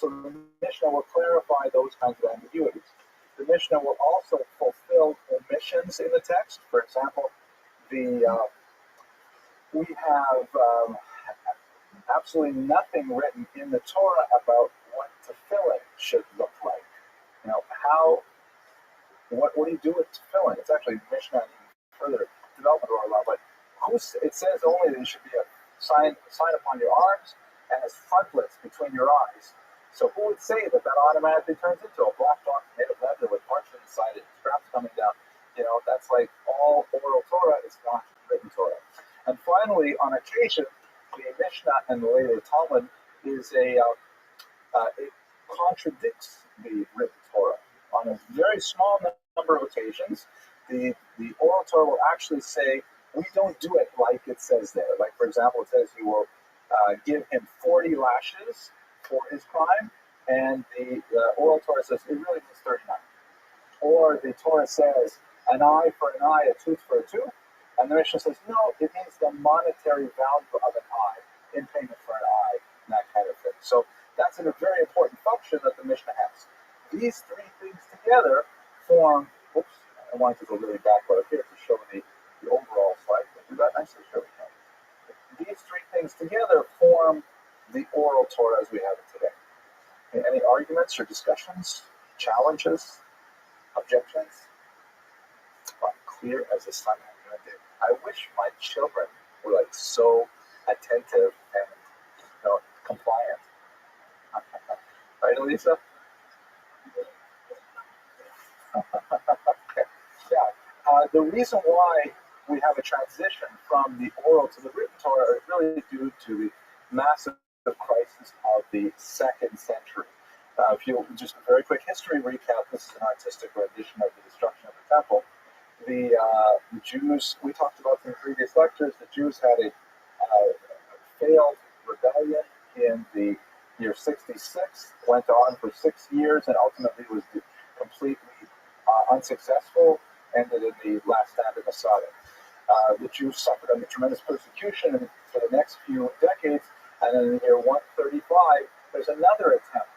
So the Mishnah will clarify those kinds of ambiguities. The Mishnah will also fulfill omissions in the text. For example, we have absolutely nothing written in the Torah about what tefillin should look like. What do you do with tefillin? It's actually Mishnah and even further development of our law, but it says only that it should be a sign upon your arms and as frontlets between your eyes. So who would say that automatically turns into a black document made of leather with parchment inside it, straps coming down? That's like all oral Torah is not written Torah. And finally, on occasion, the Mishnah and the later Talmud it contradicts the written Torah. On a very small number of occasions, the oral Torah will actually say, we don't do it like it says there. Like, for example, it says you will give him 40 lashes for his crime, and the oral Torah says it really means 39. Or the Torah says an eye for an eye, a tooth for a tooth, and the Mishnah says no, it means the monetary value of an eye in payment for an eye, and that kind of thing. So that's a very important function that the Mishnah has. These three things together form. Oops, I wanted to go really backward up here to show the overall slide. Do that nicely, sure we can. These three things together form the oral Torah as we have it today. Any arguments or discussions, challenges, objections? Clear as the sun. I wish my children were like so attentive and compliant. Right, Elisa? Okay. Yeah. The reason why we have a transition from the oral to the written Torah is really due to the massive crisis of the 2nd century. If you just a very quick history recap, this is an artistic rendition of the destruction of the temple. The Jews, we talked about in previous lectures, the Jews had a failed rebellion in the year 66, went on for 6 years, and ultimately was completely unsuccessful, ended in the last stand of Masada. The Jews suffered under tremendous persecution for the next few decades, and in the year 135, there's another attempt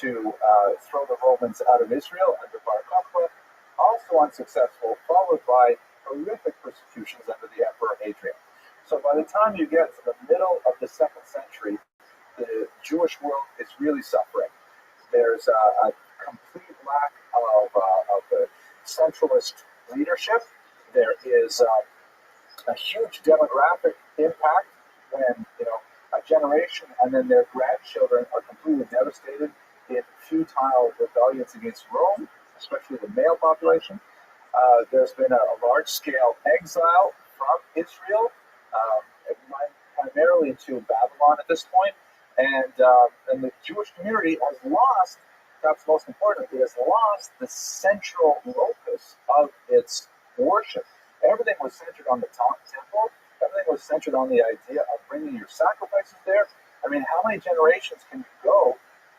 to throw the Romans out of Israel under Bar Kokhba, also unsuccessful, followed by horrific persecutions under the Emperor Hadrian. So by the time you get to the middle of the 2nd century, the Jewish world is really suffering. There's a complete lack of centralist leadership. There is a huge demographic impact when a generation and then their grandchildren are completely devastated in futile rebellions against Rome, especially the male population. There's been a large-scale exile from Israel, primarily to Babylon at this point, and the Jewish community has lost, perhaps most importantly, has lost the central locus of its worship. Everything was centered on the temple. Everything was centered on the idea of bringing your sacrifices there. I mean, how many generations can you go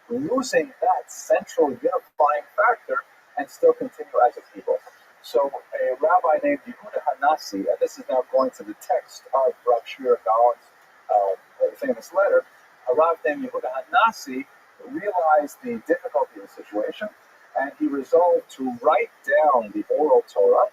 losing that central unifying factor and still continue as a people? So a rabbi named Yehuda Hanassi, and this is now going to the text of Rav Shira Gaon's famous letter, a rabbi named Yehuda Hanassi realized the difficulty of the situation, and he resolved to write down the oral Torah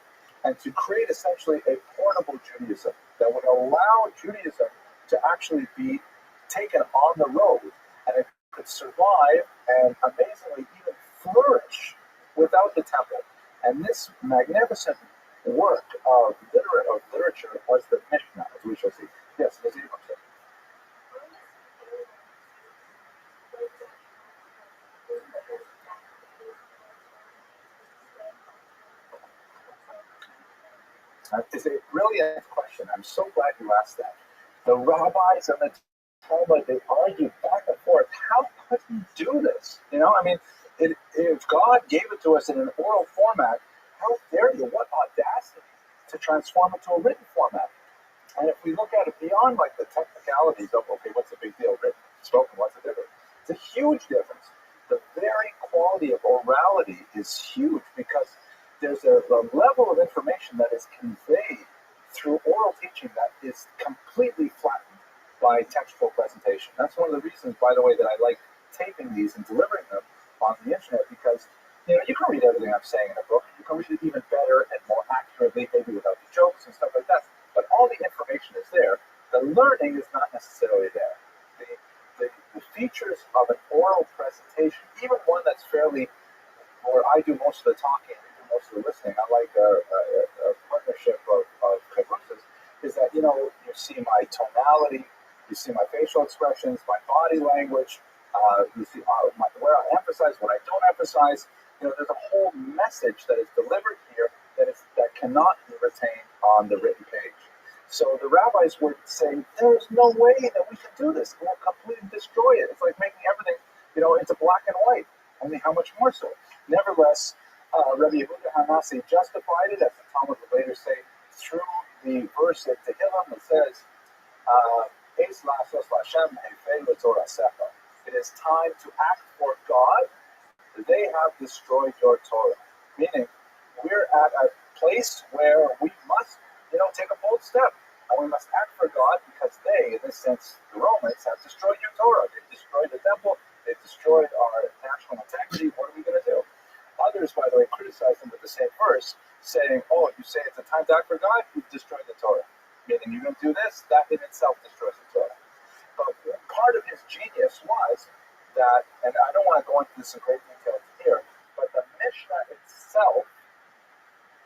and to create essentially a portable Judaism that would allow Judaism to actually be taken on the road, and it could survive and amazingly even flourish without the temple. And this magnificent work of literature was the Mishnah, as we shall see. Yes, Lizzie, It's a brilliant question. I'm so glad you asked that. The rabbis and the Talmud, they argued back and forth. How could he do this? If God gave it to us in an oral format, how dare you? What audacity to transform it to a written format. And if we look at it beyond like the technicalities of, okay, what's the big deal? Written, spoken, what's the difference? It's a huge difference. The very quality of orality is huge because there's a level of information that is conveyed through oral teaching that is completely flattened by textual presentation. That's one of the reasons, by the way, that I like taping these and delivering them on the internet because you can read everything I'm saying in a book. You can read it even better and more accurately, maybe without the jokes and stuff like that. But all the information is there. The learning is not necessarily there. The features of an oral presentation, even one that's fairly, where I do most of the talking, I do most of the listening, I like a partnership of conferences, is that, you see my tonality, you see my facial expressions, my body language, you see where I emphasize, what I don't emphasize. There's a whole message that is delivered here that cannot be retained on the written page. So the rabbis were saying, there's no way that we can do this. We'll completely destroy it. It's like making everything, into black and white. I mean, how much more so? Nevertheless, Rabbi Yehuda Hanasi justified it, as the Talmud would later say, through the verse at Tehillim that says, it is time to act for God. They have destroyed your Torah. Meaning, we're at a place where we must, take a bold step. And we must act for God because they, in this sense, the Romans, have destroyed your Torah. They've destroyed the temple. They've destroyed our national integrity. What are we going to do? Others, by the way, criticize them with the same verse, saying, oh, you say it's a time to act for God? You've destroyed the Torah. Meaning you're going to do this? That in itself destroys the Torah. But part of his genius was that, and I don't want to go into this in great detail here, but the Mishnah itself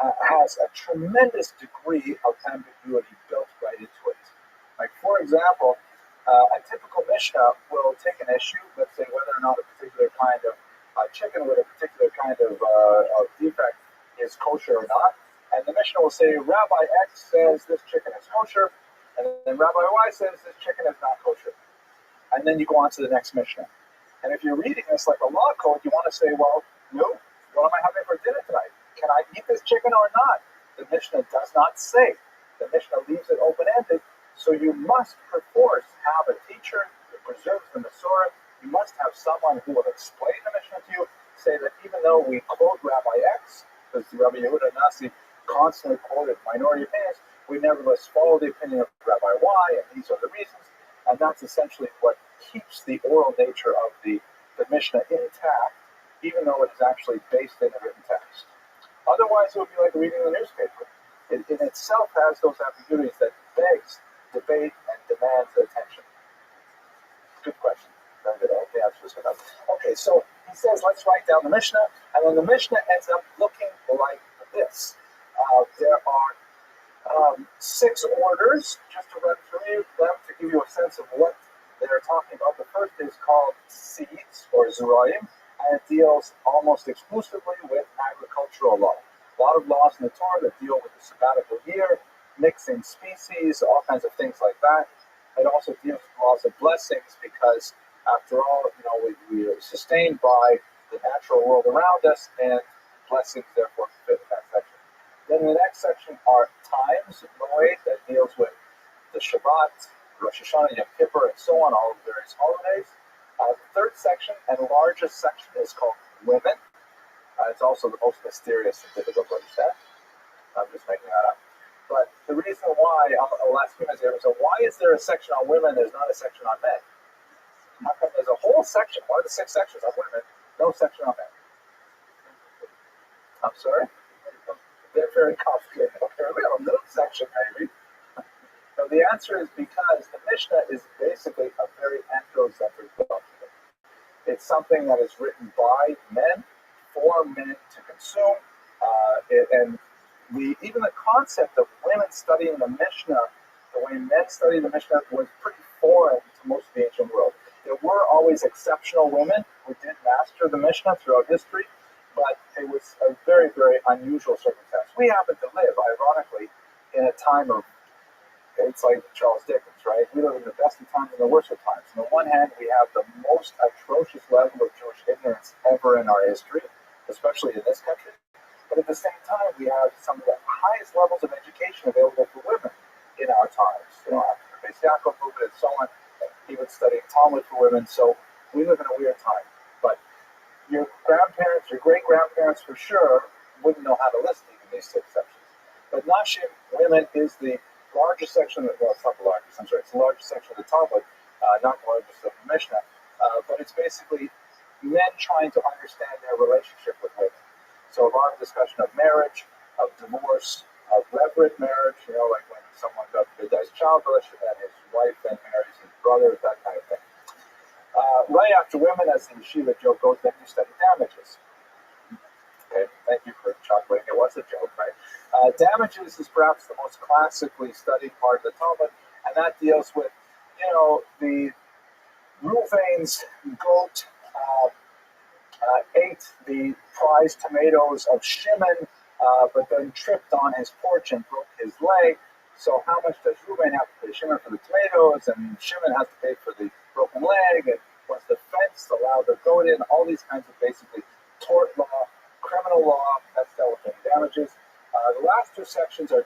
has a tremendous degree of ambiguity built right into it. Like, for example, a typical Mishnah will take an issue, let's say whether or not a particular kind of chicken with a particular kind of defect is kosher or not, and the Mishnah will say, Rabbi X says this chicken is kosher, and then Rabbi Y says this chicken is not kosher. And then you go on to the next Mishnah. And if you're reading this like a law code, you want to say, well, no, what am I having for dinner tonight? Can I eat this chicken or not? The Mishnah does not say. The Mishnah leaves it open-ended. So you must, perforce, have a teacher who preserves the Masorah. You must have someone who will explain the Mishnah to you, say that even though we quote Rabbi X, because Rabbi Yehuda Nasi constantly quoted minority opinions, we nevertheless follow the opinion of Rabbi Y, and these are the reasons. And that's essentially what keeps the oral nature of the Mishnah intact, even though it is actually based in a written text. Otherwise, it would be like reading the newspaper. It in itself has those ambiguities that begs debate and demands attention. Good question. Okay, so he says, let's write down the Mishnah, and then the Mishnah ends up looking like this. There are 6 orders, just to run through them to give you a sense of what they're talking about. The first is called seeds, or Zuraim, and it deals almost exclusively with agricultural law. A lot of laws in the Torah that deal with the sabbatical year, mixing species, all kinds of things like that. It also deals with laws of blessings because, after all, we are sustained by the natural world around us, and blessings therefore fit that section. Then the next section are times, Moed, that deals with the Shabbat, Rosh Hashanah, Yom Kippur, and so on, all of the various holidays. The third section and largest section is called women. It's also the most mysterious and difficult to understand. I'm just making that up. But the reason why, I'll ask you guys here, so why is there a section on women, there's not a section on men? How come there's a whole section, one of the 6 sections on women, no section on men? I'm sorry? They're very complicated. Okay, we have a little section maybe. So the answer is because the Mishnah is basically a very anthrocentric document. It's something that is written by men, for men to consume, and even the concept of women studying the Mishnah, the way men study the Mishnah, was pretty foreign to most of the ancient world. There were always exceptional women who did master the Mishnah throughout history, but it was a very, very unusual circumstance. We happen to live, ironically, in a time of, it's like Charles Dickens, right? We live in the best of times and the worst of times. On the one hand, we have the most atrocious level of Jewish ignorance ever in our history, especially in this country. But at the same time, we have some of the highest levels of education available for women in our times. After the Beis Yaakov movement and so on, even studying Talmud for women. So we live in a weird time. But your grandparents, your great-grandparents for sure, wouldn't know how to list even these 6 sections. But Nashim, women, is the largest section, well, it's not the largest, I'm sorry, it's the largest section of the Talmud, not the largest of the Mishnah. but it's basically men trying to understand their relationship with women. So a lot of discussion of marriage, of divorce, of reverent marriage, like when someone dies childless and his wife then marries his brother, that kind of thing. Right after women, as the yeshiva joke goes, then you study damages. Okay, thank you for chuckling. It was a joke, right? Damages is perhaps the most classically studied part of the Talmud, and that deals with, the Reuven's goat ate the prized tomatoes of Shimon, but then tripped on his porch and broke his leg. So how much does Reuven have to pay Shimon for the tomatoes, and Shimon has to pay for the broken leg, and what's the fence allow the goat in? All these kinds of basically tort law, criminal law, that's dealt with in damages. The last two sections are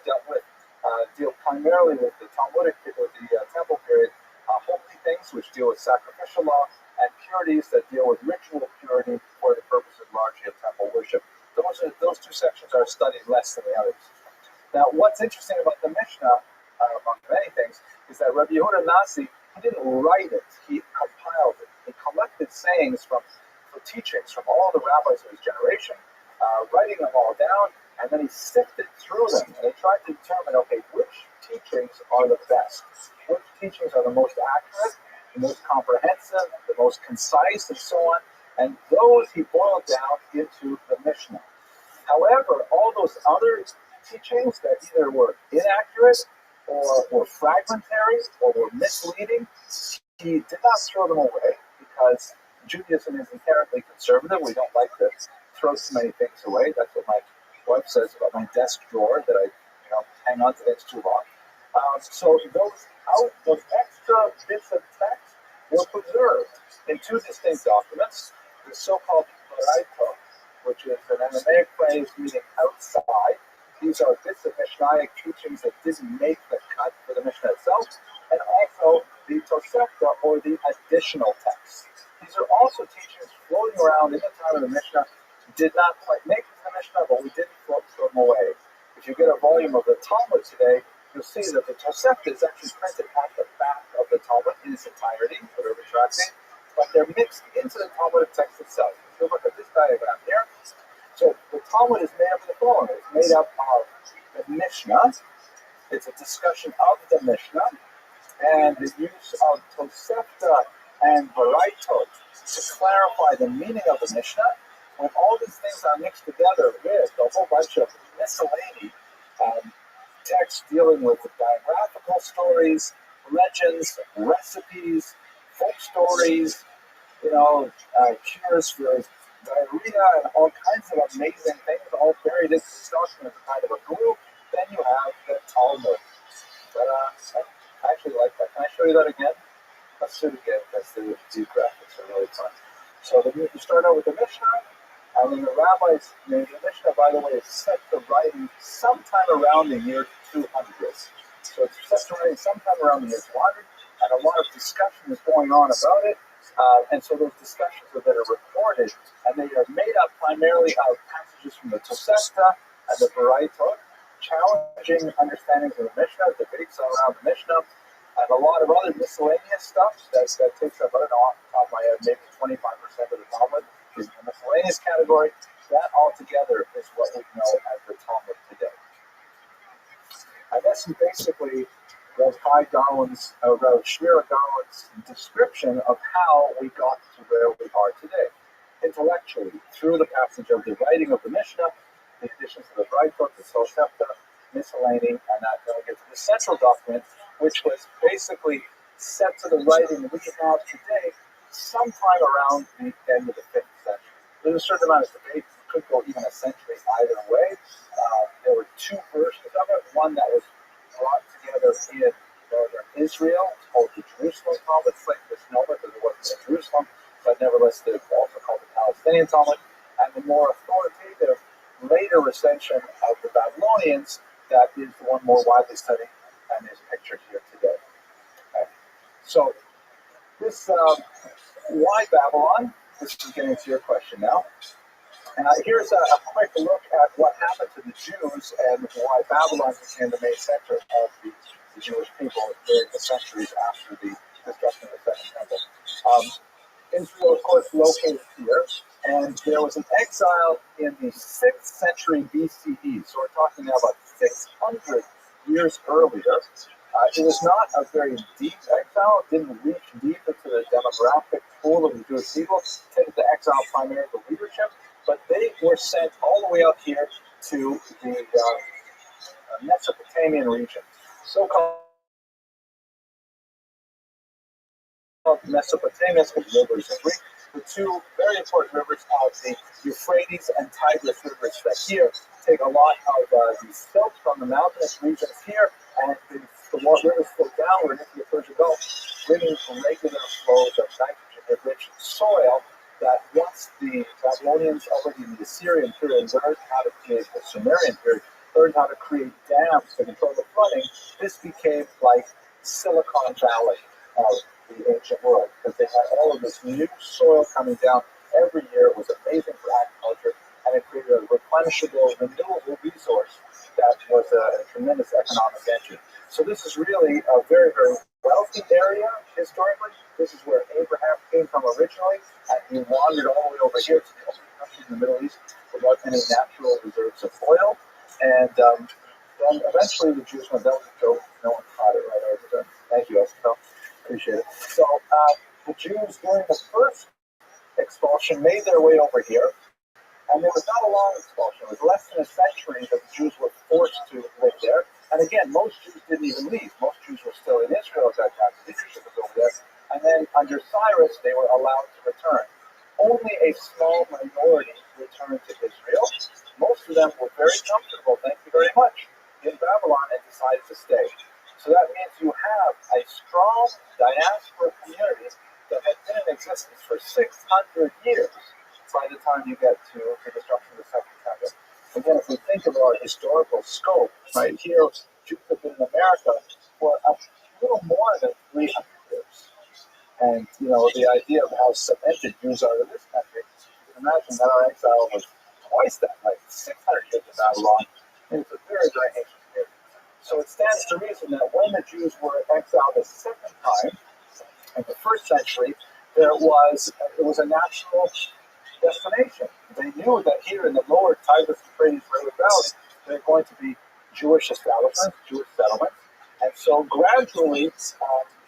deal primarily with the Talmudic, or the temple period, holy things, which deal with sacrificial law, and purities that deal with ritual purity for the purposes largely of temple worship. Those two sections are studied less than the others. Now, what's interesting about the Mishnah, among many things, is that Rabbi Yehuda Nasi, he didn't write it, he compiled it. He collected sayings from teachings from all the rabbis of his generation, writing them all down, and then he sifted through them, and he tried to determine, okay, which teachings are the best? Which teachings are the most accurate, the most comprehensive, the most concise, and so on? And those he boiled down into the Mishnah. However, all those other teachings that either were inaccurate or were fragmentary or were misleading, he did not throw them away because Judaism is inherently conservative. We don't like to throw so many things away. That's what my wife says about my desk drawer, that I hang on to things too long. So those extra bits of text were preserved in two distinct documents, the so-called Baraita, which is an Aramaic phrase meaning outside. These are bits of Mishnaic teachings that didn't make the cut for the Mishnah itself, and also the Tosefta, or the additional text. These are also teachings floating around in the time of the Mishnah, did not quite make it to the Mishnah, but we didn't throw them away. If you get a volume of the Talmud today, you'll see that the Tosefta is actually printed at the back of the Talmud in its entirety, whatever tracking, but they're mixed into the Talmudic text itself. If you look at this diagram here, so the Talmud is made up of the following. It's made up of the Mishnah. It's a discussion of the Mishnah and the use of Tosefta and Baraitot to clarify the meaning of the Mishnah. When all these things are mixed together with a whole bunch of miscellany texts dealing with the biographical stories, legends, recipes, folk stories, cures for diarrhea, and all kinds of amazing things, all buried in this document as a kind of a glue, then you have the Talmud. But I actually like that. Can I show you that again? Let's do it again, because these graphics are really fun. So you start out with the Mishnah, and then the rabbis, the Mishnah, by the way, is set to writing sometime around the year 200. So it's set to writing sometime around the year 200, and a lot of discussion is going on about it. And so those discussions that are recorded, and they are made up primarily of passages from the Tosefta and the Baraitot, challenging understandings of the Mishnah, debates all around the Mishnah, and a lot of other miscellaneous stuff that takes up, I don't know, off the top of my head, maybe 25% of the Talmud is the miscellaneous category. That altogether is what we know as the Talmud today. And this is basically Rav Shmira Gaon's description of how we got to where we are today, intellectually, through the passage of the writing of the Mishnah, the additions of the Braitot, the Tosefta, miscellany, and that then we get to the central document, which was basically set to the writing we have today sometime around the end of the 5th century. There's a certain amount of debate. It could go even a century either way. There were two versions of it. One that was brought together in northern Israel, it's called the Jerusalem Talmud. It's like misnomer because it wasn't in Jerusalem, but nevertheless it's also called the Palestinian Talmud. And the more authoritative later recension of the Babylonians, that is the one more widely studied and is pictured here today. Okay. So this, why Babylon? This is getting to your question now. And here's a quick look at what happened to the Jews and why Babylon became the main center of the Jewish people during the centuries after the destruction of the Second Temple. Israel, of course, located here, and there was an exile in the 6th century BCE. So we're talking now about 600 years earlier. It was not a very deep exile. It didn't reach deep into the demographic pool of the Jewish people. It tended to exile primarily the leadership, but they were sent all the way up here to the Mesopotamian region, so-called Mesopotamia, with rivers in Greek, the two very important rivers are the Euphrates and Tigris rivers that here take a lot of the silt from the mountainous regions here, and the rivers flow downward into the Persian Gulf, bringing regular flows of nitrogen-rich soil that once the Babylonians, already in the Assyrian period, learned how to create, the Sumerian period, learned how to create dams to control the flooding, this became like Silicon Valley of the ancient world, because they had all of this new soil coming down every year. It was amazing for agriculture, and it created a replenishable, renewable resource that was a tremendous economic engine. So this is really a very, very wealthy area historically. This is where Abraham came from originally, and he wandered all the way over here to the only country in the Middle East without any natural reserves of oil. And then eventually the Jews went down the joke. No one caught it right over there. Thank you, Estelle. Appreciate it. So the Jews during the first expulsion made their way over here, and there was not a long expulsion. It was less than a century that the Jews were forced to live there. And again, most Jews didn't even leave. Most Jews were still in Israel at that time. The leadership was over there. And then under Cyrus, they were allowed to return. Only a small minority returned to Israel. Most of them were very comfortable, thank you very much, in Babylon, and decided to stay. So that means you have a strong diaspora community that had been in existence for 600 years by the time you get to the destruction of the Second Temple. Again, if we think of our historical scope, right here, Jews have been in America for a little more than 300 years. And, you know, the idea of how cemented Jews are in this country, you can imagine that our exile was twice that, like 600 years in Babylon. And it's a very, very ancient period. So it stands to reason that when the Jews were exiled a second time, in the first century, it was a natural destination. They knew that here in the lower Tigris Euphrates River Valley, there are going to be Jewish establishments, Jewish settlements, and so gradually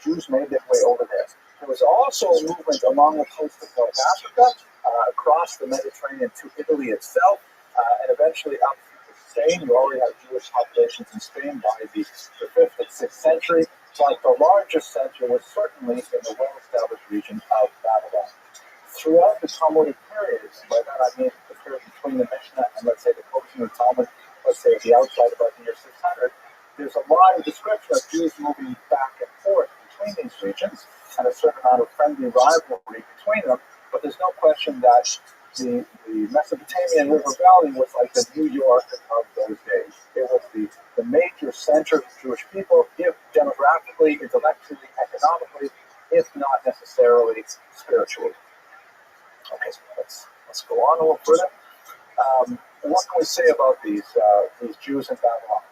Jews made their way over there. There was also a movement along the coast of North Africa, across the Mediterranean to Italy itself, and eventually up to Spain. You already have Jewish populations in Spain by the 5th and 6th century, but the largest center was certainly in the well-established region of Babylon. Throughout the Talmudic period, by that I mean the period between the Mishnah and, let's say, the Kosher Talmud, let's say at the outside about the year 600, there's a lot of description of Jews moving back and forth between these regions and a certain amount of friendly rivalry between them, but there's no question that the Mesopotamian River Valley was like the New York of those days. It was the major center of Jewish people, if demographically, intellectually, economically, if not necessarily spiritually. Okay, so let's go on a little further. What can we say about these Jews in Babylon?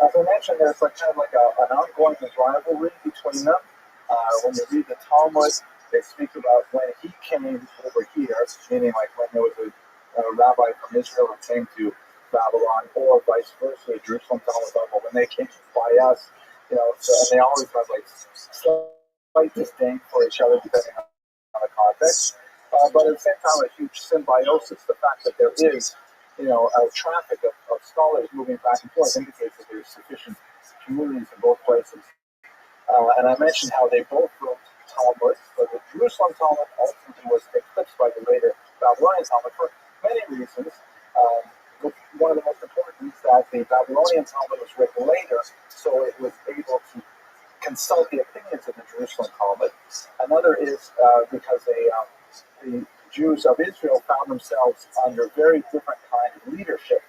As I mentioned, there's like kind of like an ongoing rivalry between them. When you read the Talmud, they speak about when he came over here, meaning like when there was a rabbi from Israel who came to Babylon, or vice versa, Jerusalem Talmud, when they came by us, you know, so, and they always have like slight disdain for each other depending on the context. But at the same time, a huge symbiosis. The fact that there is, you know, a traffic of scholars moving back and forth indicates that there's sufficient communities in both places. And I mentioned how they both wrote Talmud, but the Jerusalem Talmud ultimately was eclipsed by the later Babylonian Talmud for many reasons. One of the most important is that the Babylonian Talmud was written later, so it was able to consult the opinions of the Jerusalem Talmud. Another is because the Jews of Israel found themselves under very different kind of leadership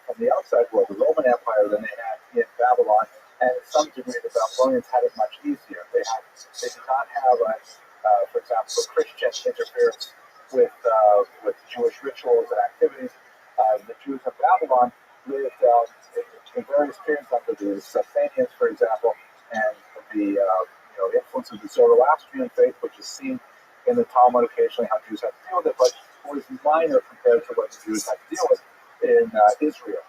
from the outside world, the Roman Empire, than they had in Babylon. And to some degree, the Babylonians had it much easier. They did not have, for example, Christian interference with Jewish rituals and activities. The Jews of Babylon lived in various periods under the Sasanians, for example, and the influence of the Zoroastrian faith, which is seen in the Talmud occasionally how Jews have to deal with it, but it was minor compared to what the Jews had to deal with in Israel.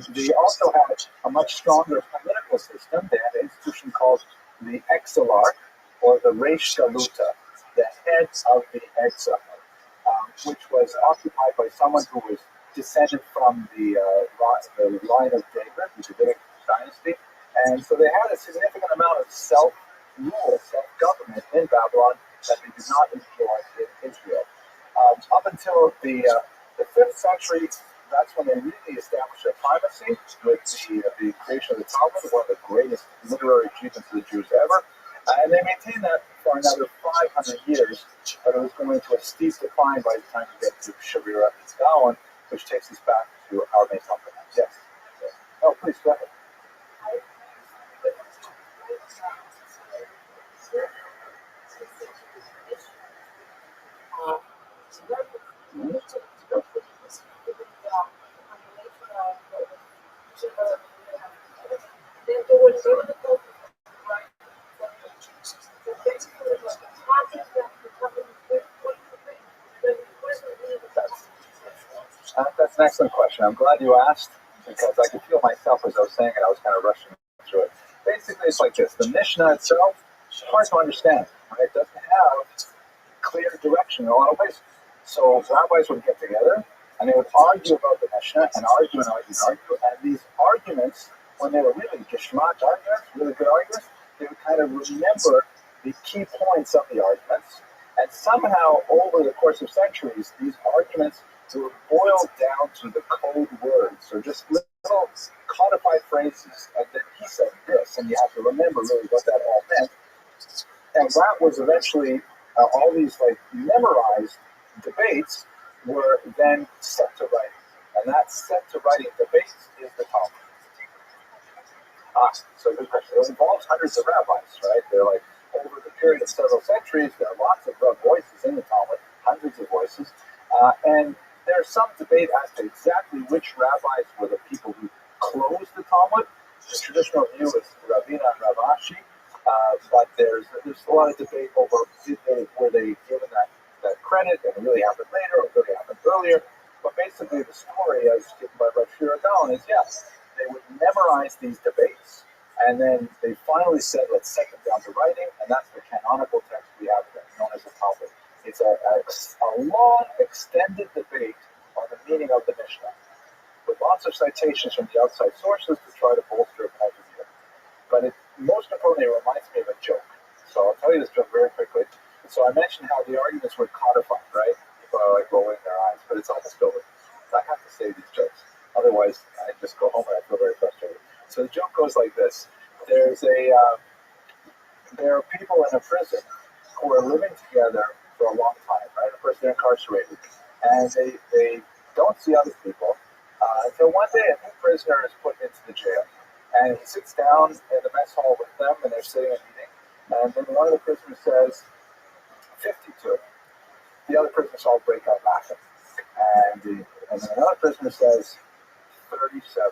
They also had a much stronger political system. They had an institution called the Exilarch, or the Reish Galuta, the head of the exile, which was occupied by someone who was descended from the line of David, the Davidic dynasty. And so they had a significant amount of self-rule, self-government in Babylon that they did not enjoy in Israel. Up until the 5th century, that's when they really established their primacy with the creation of the Talmud, one of the greatest literary achievements of the Jews ever. And they maintained that for another 500 years, but it was going to a steep decline by the time you get to Shavira Gaon, which takes us back to our main topic. Yes. Oh, please go ahead. That's an excellent question. I'm glad you asked because I could feel myself as I was saying it. I was kind of rushing through it. Basically, it's like this. The Mishnah itself is hard to understand. Right? It doesn't have clear direction in a lot of ways. So rabbis would get together and they would argue about the Mishnah and argue and argue and argue. And these arguments, when they were really geschmack arguments, really good arguments, they would kind of remember the key points of the arguments. And somehow, over the course of centuries, these arguments were boiled down to the code words, or just little codified phrases. And then he said this, and you have to remember really what that all meant. And that was eventually all these like memorized debates were then set to writing, and that set to writing debates is the Talmud. So good question. It involves hundreds of rabbis, right? They're like over the period of several centuries. There are lots of voices in the Talmud, hundreds of voices, and there's some debate as to exactly which rabbis were the people who closed the Talmud. The traditional view is Rabbi and Ravashi, but there's a lot of debate over were they given that credit and it really happened later or it really happened earlier. But basically the story as given by Rabbi Shiradan is yes, they would memorize these debates and then they finally said let's set them down to writing, and that's the canonical text we have known as the Talmud. It's a long extended debate on the meaning of the Mishnah with lots of citations from the outside sources to try to bolster a point of view. But it most importantly, it reminds me of a joke. So I'll tell you this joke very quickly. So I mentioned how the arguments were codified, right? People are like rolling their eyes, but it's almost over. I have to say these jokes. Otherwise, I just go home and I feel very frustrated. So the joke goes like this. There are people in a prison who are living together for a long time, right? Of course, they're incarcerated. And they don't see other people until one day a new prisoner is put into the jail. And he sits down in the mess hall with them, and they're sitting and eating. And then one of the prisoners says, 52. The other prisoners all break out laughing. And then another prisoner says, 37.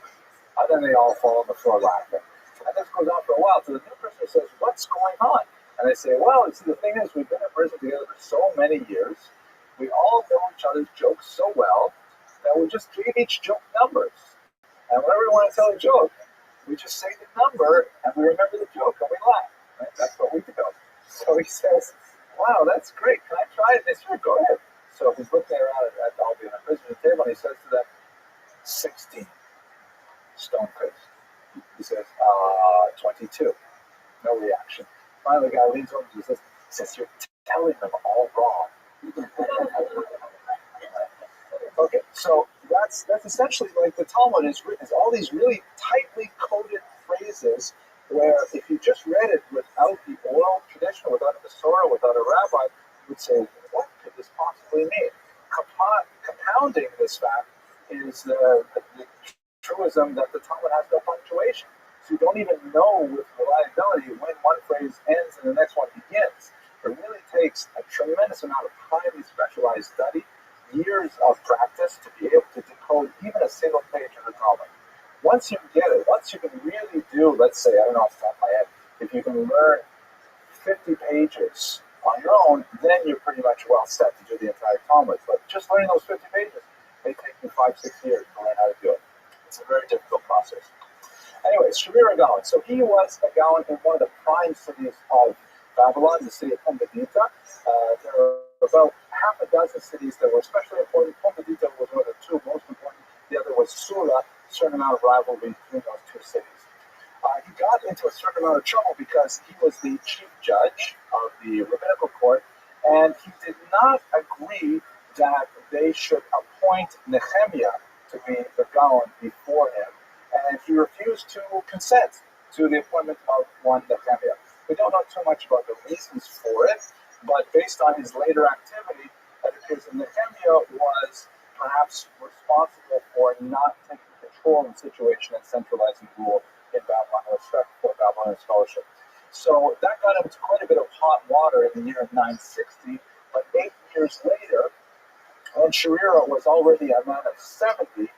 And then they all fall on the floor laughing. And this goes on for a while. So the new prisoner says, what's going on? And they say, well, see, the thing is, we've been in prison together for so many years. We all know each other's jokes so well that we just give each joke numbers. And whenever we want to tell a joke, we just say the number and we remember the joke and we laugh. Right? That's what we do. So he says, wow, that's great. Can I try it this year? Go ahead. So he's looking around at all the prisoner table and he says to them, 16. Stone-faced. He says, 22. No reaction. Finally, the guy leans over and says, you're telling them all wrong. Okay, so that's essentially like the Talmud is written. It's all these really tightly coded phrases where if you just read it without the oral tradition, without a Masorah, without a rabbi, you would say, what could this possibly mean? Compounding this fact is the truism that the Talmud has no punctuation. So you don't even know with reliability when one phrase ends and the next one begins. It really takes a tremendous amount of highly specialized study, years of practice to be able to decode even a single page of the Talmud. Once you get it, once you can really do, let's say, I don't know off the top of my head, if you can learn 50 pages on your own, then you're pretty much well set to do the entire Talmud. But just learning those 50 pages may take me 5-6 years to learn how to do it. It's a very difficult process. Anyways, Shamir Gaon. So he was a Gaon in one of the prime cities of Babylon, the city of Pumbedita. There were about half a dozen cities that were especially important. Pumbedita was one of the two most important. The other was Sura, a certain amount of rivalry between those two cities. He got into a certain amount of trouble because he was the chief judge of the rabbinical court, and he did not agree that they should appoint Nehemiah to be the Gaon before him, and he refused to consent to the appointment of one Nehemiah. We don't know too much about the reasons for it, but based on his later activity, it appears that Nehemiah was perhaps responsible for not taking control of the situation and centralizing rule in Babylon, respect for Babylonian scholarship. So that got him into quite a bit of hot water in the year 960, but 8 years later, when Sharira was already a man of 70,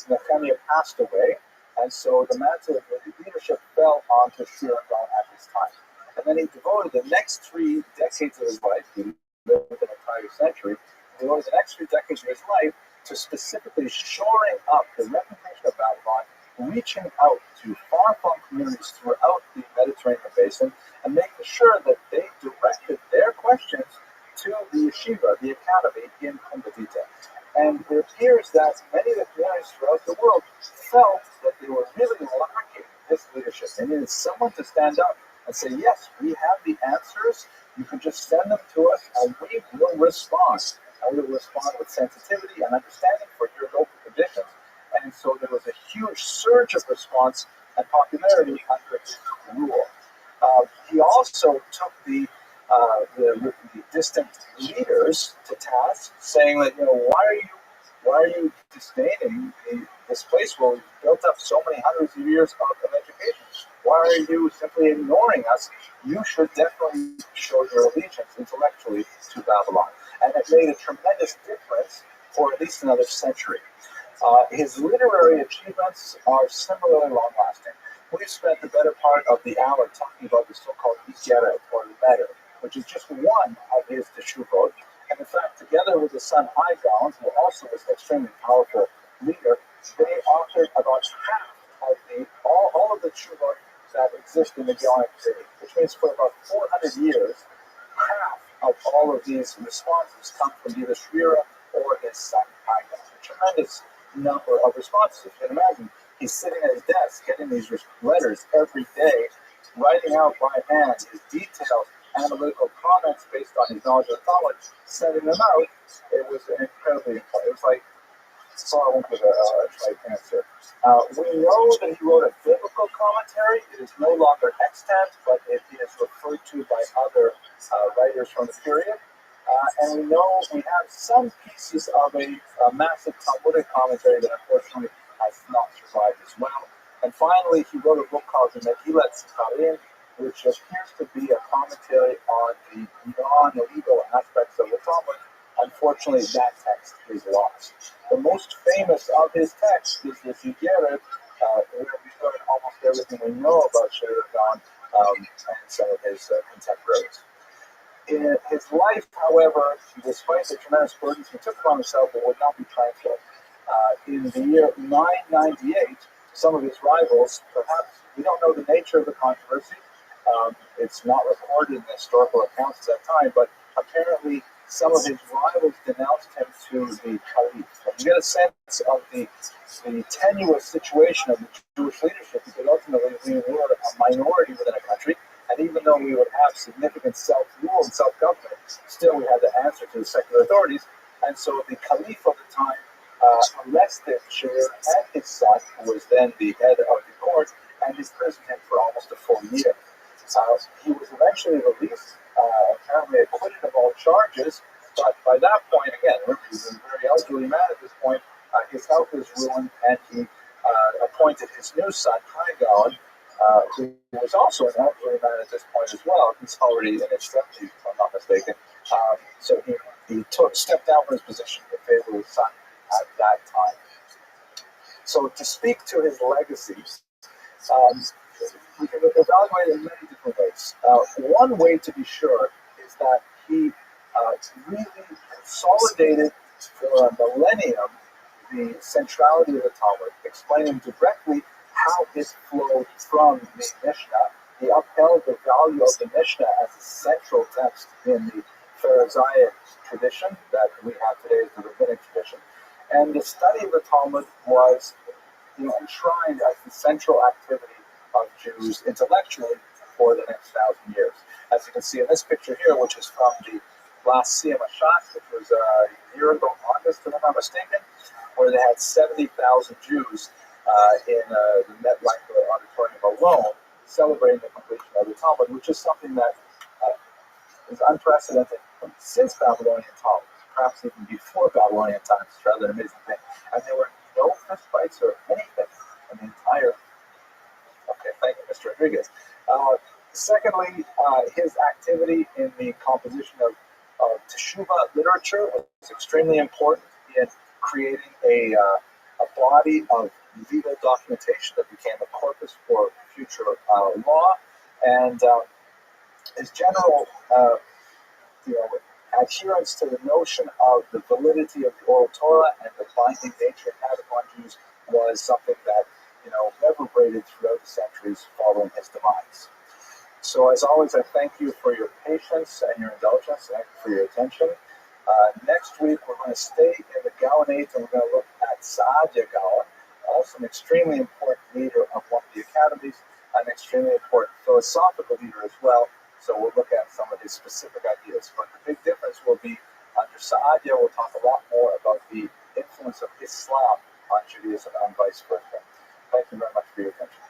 Nehemiah passed away, and so the mantle of leadership fell onto Shiragon at this time. And then he devoted the next 3 decades of his life, he lived an entire century, he devoted the next 3 decades of his life to specifically shoring up the reputation of Babylon, reaching out to far-flung communities throughout the Mediterranean basin, and making sure that they directed their questions to the yeshiva, the academy in Pumbedita. And it appears that many of the communities throughout the world felt that they were really lacking this leadership. They needed someone to stand up and say, yes, we have the answers. You can just send them to us, and we will respond. And we will respond with sensitivity and understanding for your local conditions. And so there was a huge surge of response and popularity under his rule. He also took the distant leaders to task, saying that, why are you disdaining this place where we've built up so many hundreds of years of education? Why are you simply ignoring us? You should definitely show your allegiance intellectually to Babylon. And it made a tremendous difference for at least another century. His literary achievements are similarly long-lasting. We've spent the better part of the hour talking about the so-called Igeret, or letter, which is just one of his teshuvot. And in fact, together with his son Haigaon, who also was an extremely powerful leader, they authored about half of all of the teshuvot that exist in the Gaonic city, which means for about 400 years, half of all of these responses come from either Shira or his son Haigaon. A tremendous number of responses. You can imagine, he's sitting at his desk getting these letters every day, writing out by hand his detailed analytical comments based on his knowledge of Talmud, sending them out. It was incredibly important. It was like, I won't give a trite answer. We know that he wrote a biblical commentary. It is no longer extant, but it is referred to by other writers from the period. And we know we have some pieces of a massive Talmudic commentary that unfortunately has not survived as well. And finally, he wrote a book called the Megillat Sikarim, which appears to be a commentary on the non-legal aspects of the Talmud. Unfortunately, that text is lost. The most famous of his texts is the Igeret, where we learn almost everything we know about Shiragon and some of his contemporaries. In his life, however, despite the tremendous burdens he took upon himself, it would not be tranquil. In the year 998, some of his rivals, perhaps we don't know the nature of the controversy. It's not recorded in the historical accounts at that time, but apparently some of his rivals denounced him to the Caliph. And you get a sense of the tenuous situation of the Jewish leadership, because ultimately we were a minority within a country. And even though we would have significant self-rule and self-government, still we had to answer to the secular authorities. And so the Caliph of the time arrested Shir and his son, who was then the head of the court, and imprisoned him for almost a full year. He was eventually released, apparently acquitted of all charges, but by that point, again, remember, he was a very elderly man at this point, his health was ruined, and he appointed his new son, Haigaon, who was also an elderly man at this point as well. He's already in his 70s, if I'm not mistaken. So he stepped down from his position in favor of his son at that time. So to speak to his legacy, we can evaluate it in many different ways. One way to be sure is that he really consolidated for a millennium the centrality of the Talmud, explaining directly how it flowed from the Mishnah. He upheld the value of the Mishnah as a central text in the Pharisaic tradition that we have today as the rabbinic tradition. And the study of the Talmud was enshrined as the central activity of Jews intellectually for the next 1,000 years. As you can see in this picture here, which is from the last Siyam Hashat, which was a year ago, August, if I'm not mistaken, where they had 70,000 Jews in the MetLife Auditorium alone celebrating the completion of the Talmud, which is something that is unprecedented since Babylonian times, perhaps even before Babylonian times. It's rather an amazing thing. And there were no fist fights or anything in the entire. Okay, thank you, Mr. Rodriguez. Secondly, his activity in the composition of Teshuvah literature was extremely important in creating a body of legal documentation that became a corpus for future law, and his general adherence to the notion of the validity of the oral Torah and the binding nature it had upon Jews was something that reverberated throughout the centuries following his demise. So as always, I thank you for your patience and your indulgence. Thank you for your attention. Next week, we're going to stay in the Gaonate, and we're going to look at Saadia Gaon, also an extremely important leader of one of the academies, an extremely important philosophical leader as well. So we'll look at some of his specific ideas. But the big difference will be under Saadia, we'll talk a lot more about the influence of Islam on Judaism and vice versa. Thank you very much for your attention.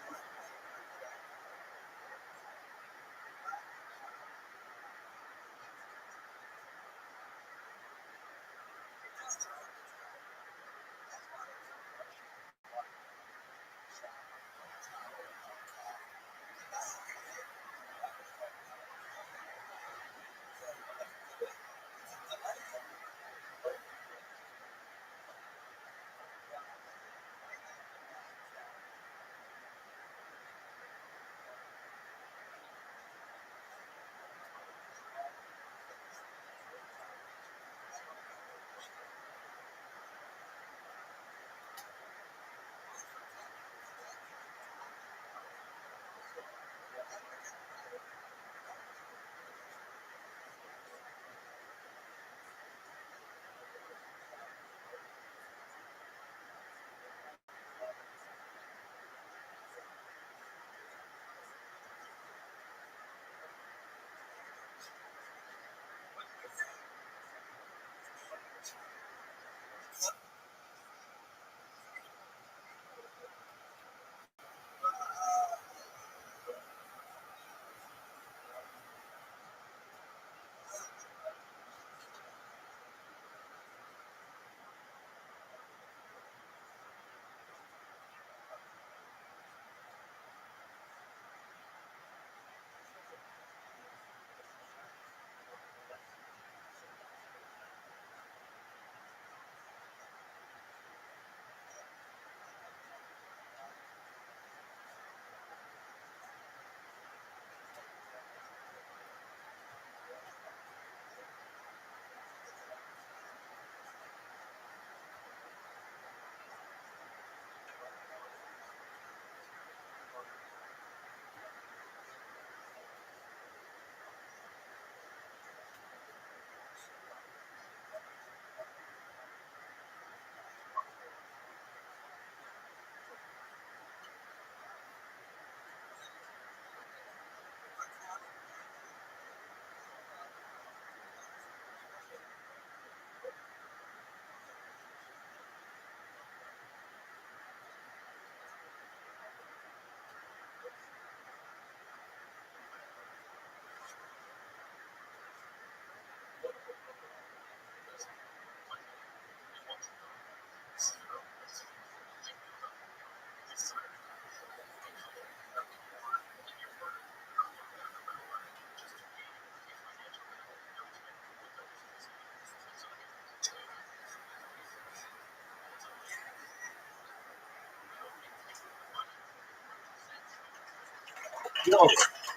Yo,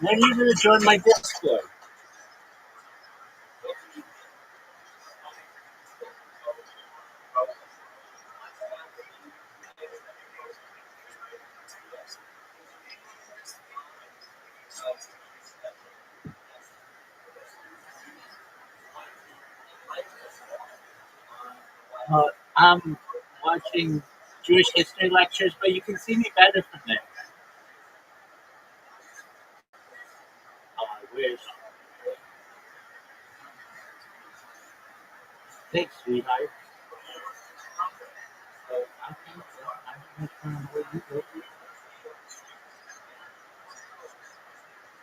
when are you going to join my Discord? Uh, I'm watching Jewish history lectures, but you can see me better from there. Oh, I wish. Thanks, sweetheart. So,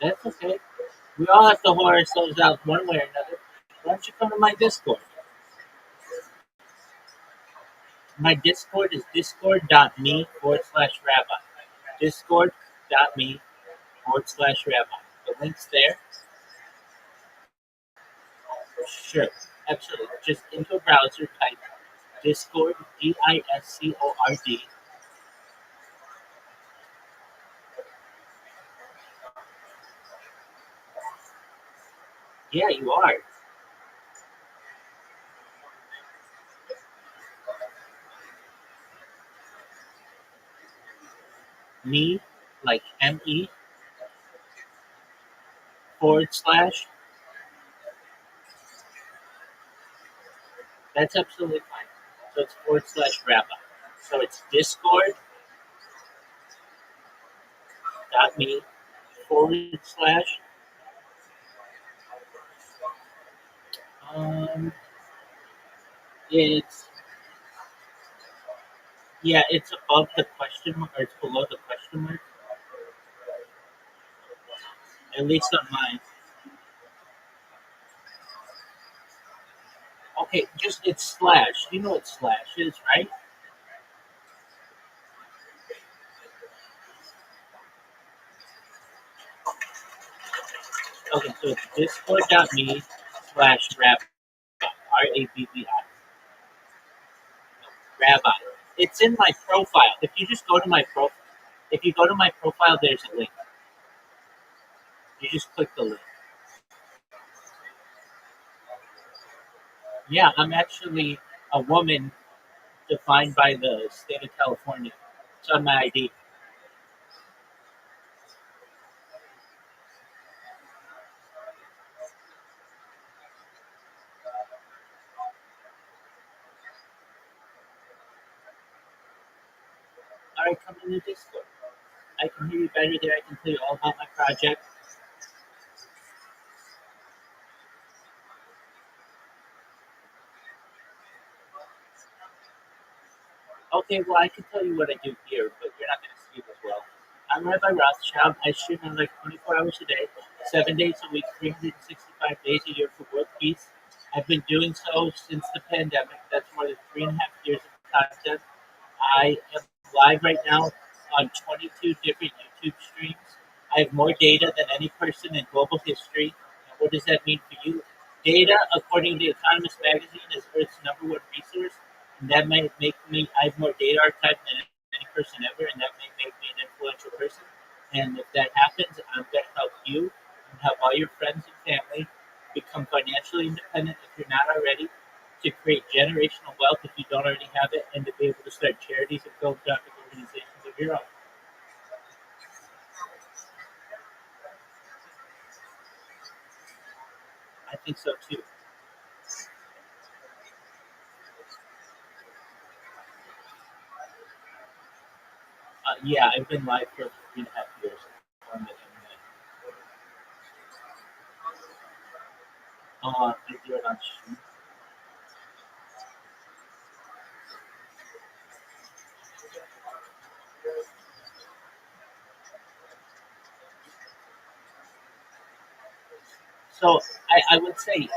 that's okay. We all have to whore ourselves out one way or another. Why don't you come to my Discord? My Discord is discord.me/rabbi. Discord.me/rabbi. The link's there. Sure. Absolutely. Just into a browser, type Discord, Discord. Yeah, you are. Me, like ME, /. That's absolutely fine. So it's /rabbi. So it's discord.me / um it's yeah, it's above the question mark, or it's below the question mark, at least on mine. Okay, just it's slash. You know what slash is, right? Okay, so it's discord.me/rabbi. RABBI. Rabbi. It's in my profile. If you just go to my profile, there's a link. You just click the link. Yeah, I'm actually a woman defined by the state of California. It's on my ID. All right, come in the Discord. I can hear you better there. I can tell you all about my project. Okay, well, I can tell you what I do here, but you're not going to see it as well. I'm Rabbi Rothschild. I stream on like 24 hours a day, 7 days a week, 365 days a year for world peace. I've been doing so since the pandemic. That's more than 3.5 years of content. I am live right now on 22 different YouTube streams. I have more data than any person in global history. And what does that mean for you? Data, according to Economist magazine, is Earth's #1 resource, and that might make me. I have more data archived than any person ever, and that may make me an influential person. And if that happens, I'm going to help you and help all your friends and family become financially independent if you're not already, to create generational wealth if you don't already have it, and to be able to start charities and philanthropic organizations of your own. I think so too. Yeah, I've been live for 3.5 years on the internet. I do it on stream. So I would say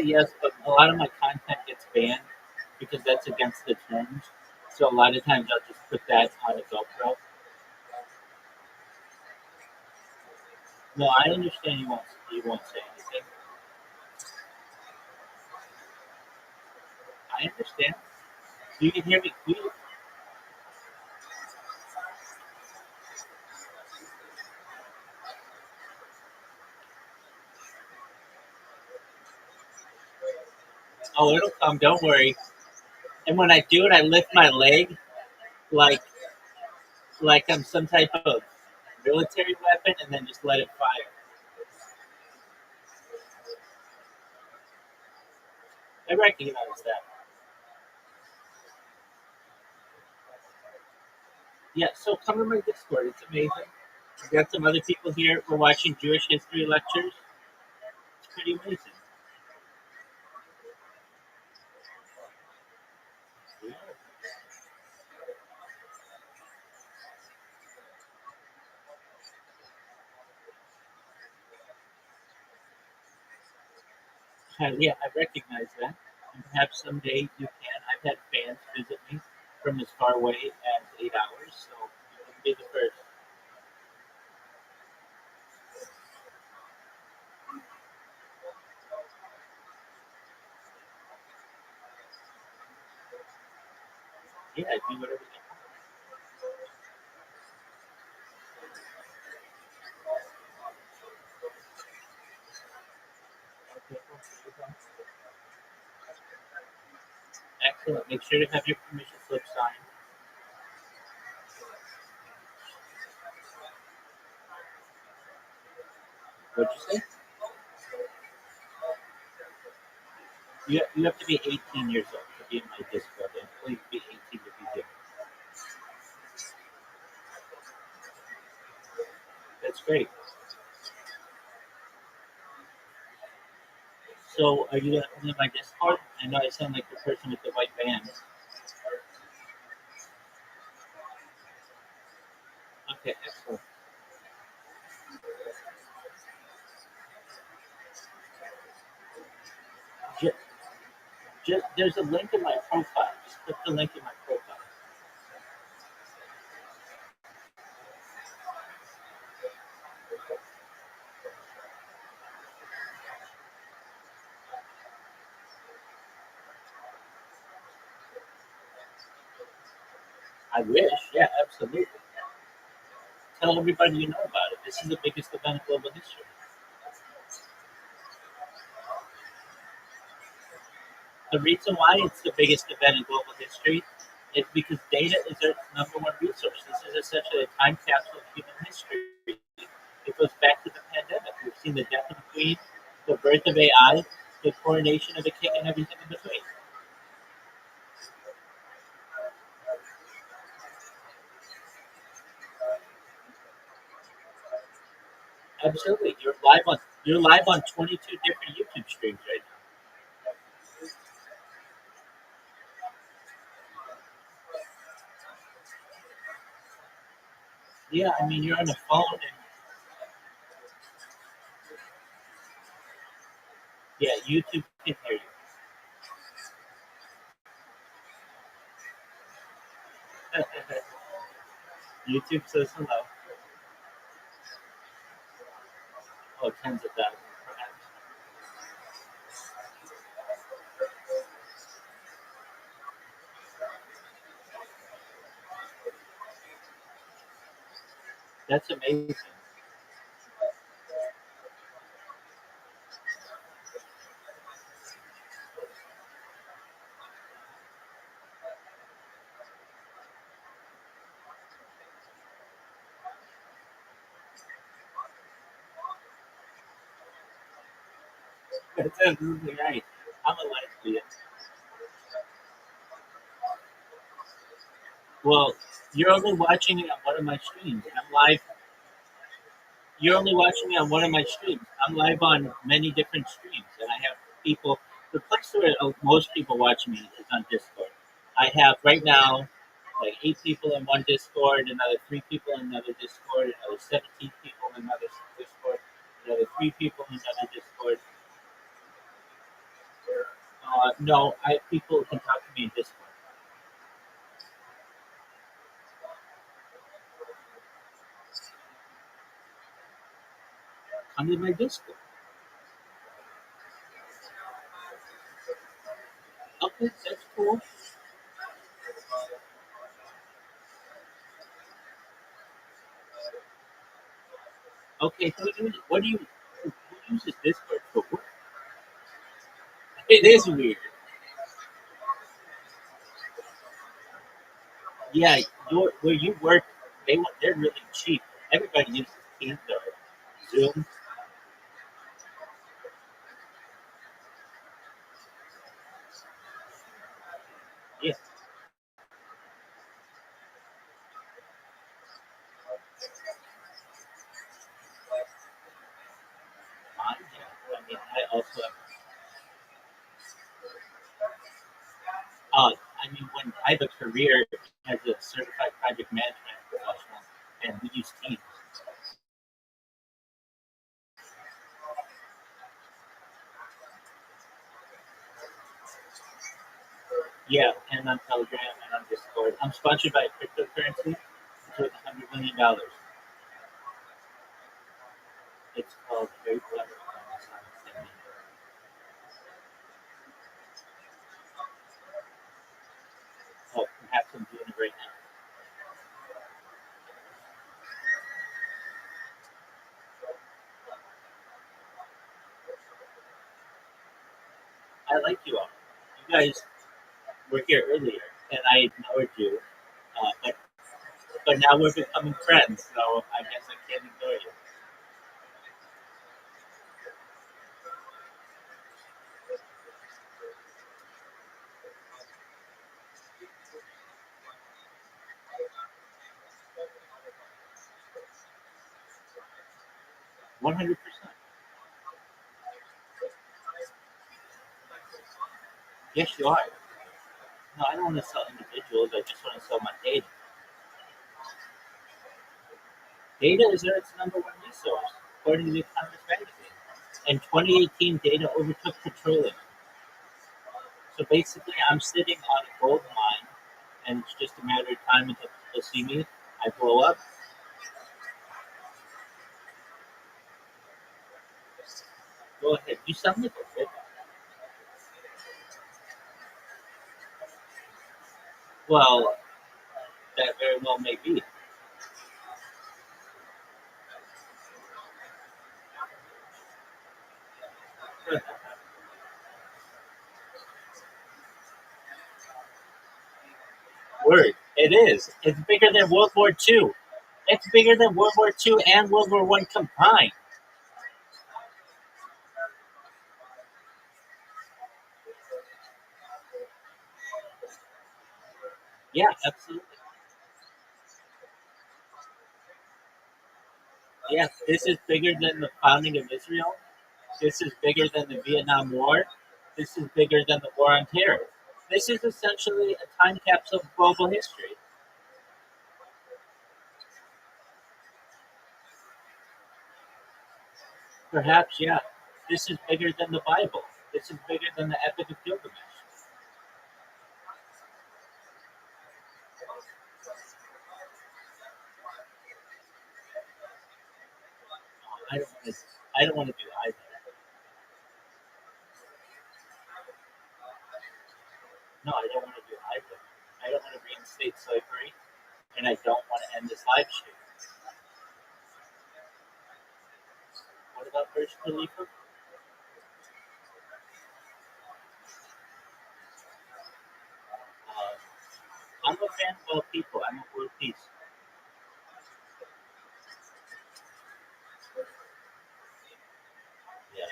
yes, but a lot of my content gets banned because that's against the terms. So a lot of times I'll just put that on a GoPro. No, I understand you won't say anything. I understand. You can hear me clearly. Oh, it'll come. Don't worry. And when I do it, I lift my leg like I'm some type of military weapon, and then just let it fire. I recognize that. Yeah, so come to my Discord. It's amazing. We got some other people here. We're watching Jewish history lectures. It's pretty amazing. Yeah. Yeah, I recognize that. And perhaps someday you can. I've had fans visit me from as far away as 8 hours, so you wouldn't be the first. Yeah, I do whatever you want. Okay, cool. There you go. Excellent. Make sure to have your permission slip signed. What'd you say? You have to be 18 years old to be in my Discord, and please be 18 to be here. That's great. So, are you going to come to my Discord? I know I sound like the person with the white band. Okay, excellent. Just, there's a link in my profile. Just click the link in my profile. I wish. Yeah, absolutely. Tell everybody you know about it. This is the biggest event in global history. The reason why it's the biggest event in global history is because data is Earth's number one resource. This is essentially a time capsule of human history. It goes back to the pandemic. We've seen the death of the Queen, the birth of AI, the coronation of the king, and everything in between. Absolutely. You're live on 22 different YouTube streams right now. Yeah, I mean you're on the phone and yeah, YouTube can hear you. YouTube says hello. Oh, tens of thousands, perhaps. That's amazing. That's absolutely right. I'm a lesbian. Well, you're only watching it on one of my streams. I'm live. You're only watching me on one of my streams. I'm live on many different streams, and I have people. The place where most people watch me is on Discord. I have right now like 8 people in one Discord, another 3 people in another Discord, another 17 people in another Discord, another 3 people in another Discord. No, I have people who can talk to me in Discord. Come to my Discord. Okay, that's cool. Okay, what do you, who uses Discord for work? It is weird. Yeah, where you work, they're really cheap. Everybody uses Teams or Zoom. Yeah, I mean, when I have a career as a certified project management professional, and we use Teams. Yeah, and on Telegram and on Discord. I'm sponsored by cryptocurrency. It's worth $100 million. It's called Very Clever. Oh, perhaps I'm doing it right now. I like you all. You guys were here earlier, and I ignored you. But now we're becoming friends, so I guess I can't ignore you. One 100%. Yes, you are. No, I don't want to sell individuals. I just want to sell my data. Data is Earth's number one resource, according to the Economist magazine. In 2018, data overtook petroleum. So basically, I'm sitting on a gold mine, and it's just a matter of time until people see me. I blow up. Go ahead. You sound like a bit. Well, that very well may be. Word. It is. It's bigger than World War II. It's bigger than World War II and World War One combined. Yeah, absolutely. Yeah, this is bigger than the founding of Israel. This is bigger than the Vietnam War. This is bigger than the War on Terror. This is essentially a time capsule of global history. Perhaps, yeah. This is bigger than the Bible. This is bigger than the Epic of Gilgamesh. I don't want to. I don't want to do either. No, I don't want to do either. I don't want to reinstate slavery, and I don't want to end this live stream. What about Burj Khalifa? I'm a fan of all people. I'm a world peace. Yeah.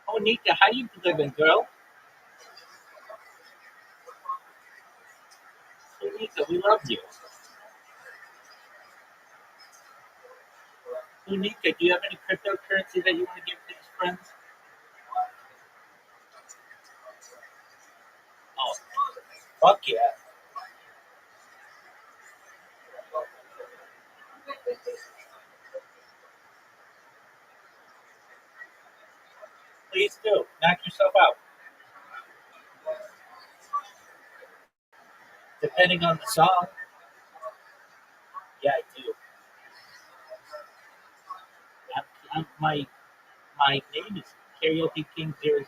Oh, Nika, how you living, girl? Oh, Nika, we love you. Oh, Nika, do you have any cryptocurrency that you want to give to these friends? Oh, fuck yeah. Please do. Knock yourself out. Depending on the song. Yeah, I do. My name is Karaoke King 0000.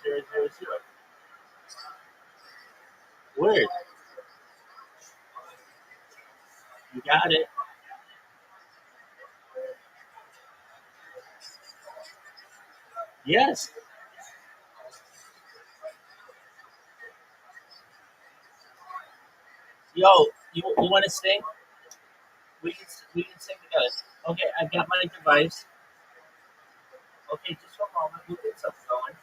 Word. You got it. Yes. Yo, you want to sing? We can sing together. Okay, I got my device. Okay, just one moment. We'll get something going.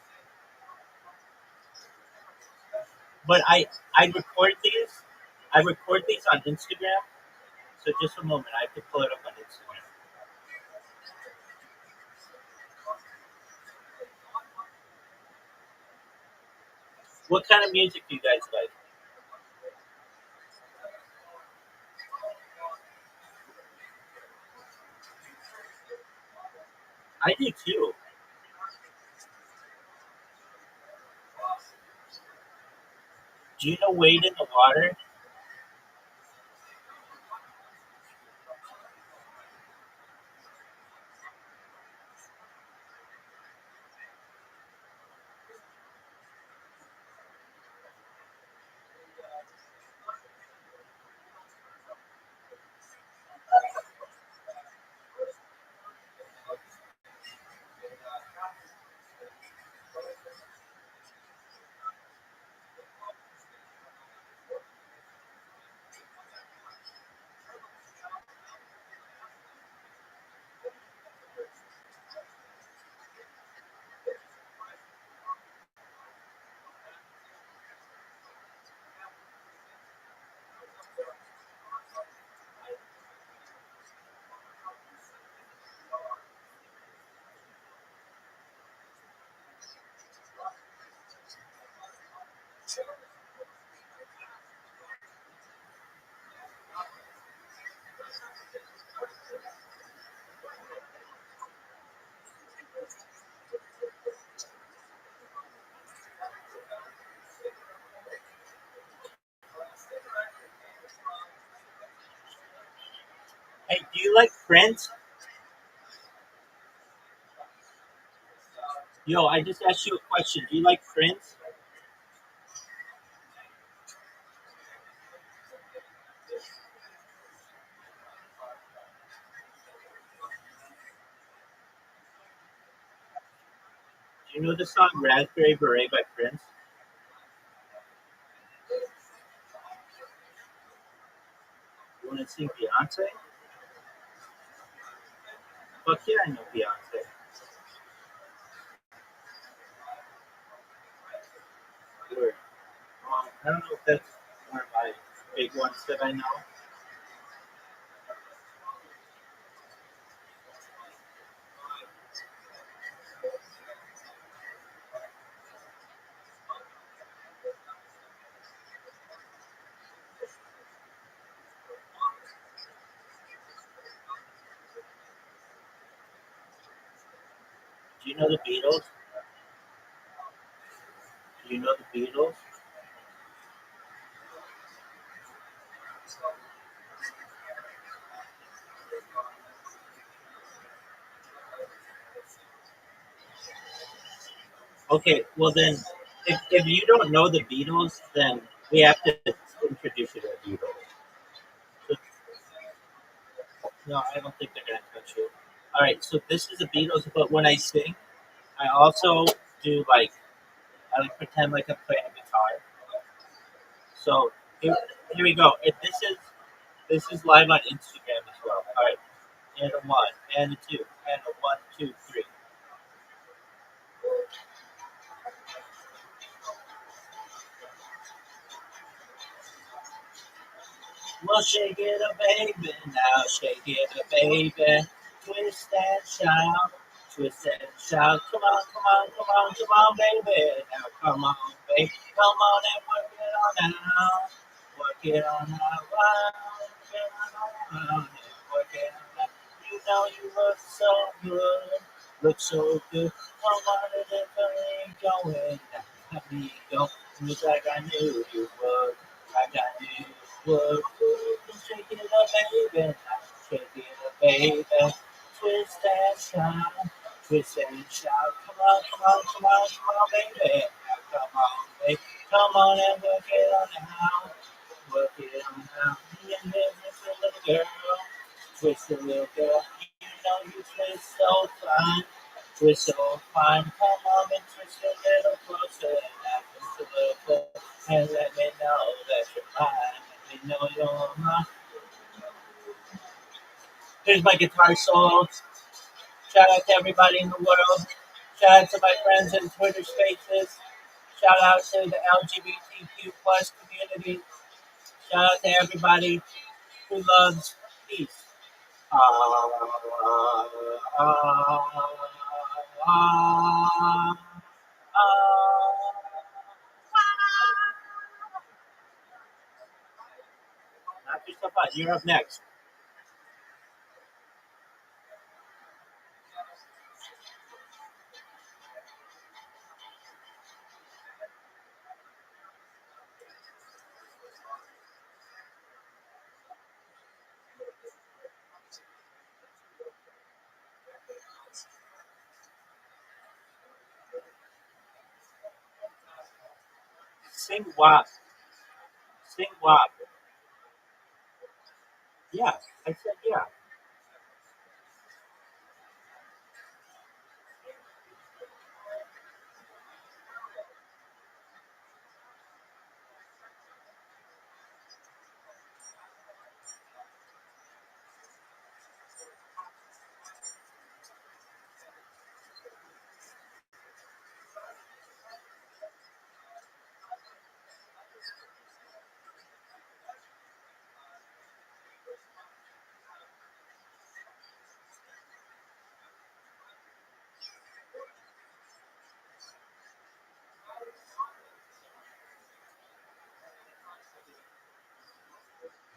But I record these. I record these on Instagram. So just a moment. I have to pull it up on Instagram. What kind of music do you guys like? I do too. Do you know Wade in the Water? Hey, do you like Prince? Yo, I just asked you a question. Do you like Prince? Do you know the song Raspberry Beret by Prince? You want to sing Beyonce? Fuck yeah, I know Beyonce. Sure. I don't know if that's one of my big ones that I know. Do you know the Beatles? Do you know the Beatles? Okay, well then, if you don't know the Beatles, then we have to introduce you to the Beatles. So, no, I don't think they're gonna touch you. All right, so this is the Beatles, but when I sing, I also do like I like pretend like I'm playing a guitar. So here we go. If this is live on Instagram as well. All right, and a one, and a two, and a one, two, three. Well, shake it up, baby. Now shake it up, baby. Twist and shout. Twist and shout. Come on, come on, come on, come on, baby. Now come on, baby. Come on and work it on out. Work it on out. Work it on out. Work it on out. You know you look so good. Look so good. Come on and get the thing going. Now let me go. Just like I knew you would. Like I knew you would. Shake it up, baby. Shake it up, baby. Twist and shout. Twist and shout. Come on, come on, come on, come on, baby. Now come on, baby. Come on and work it on now. Work it on now. Me and this little girl. Twist a little girl. You know you twist so fine. Twist so fine. Come on and twist a little closer. And twist a little closer. And let me know that you're mine. Let me know you're mine. Here's my guitar solo. Shout out to everybody in the world. Shout out to my friends in Twitter Spaces. Shout out to the LGBTQ plus community. Shout out to everybody who loves peace. Uh, uh, uh, uh, Knock yourself out. You're up next. Sing WAP. Sing WAP. Yeah, I said yeah.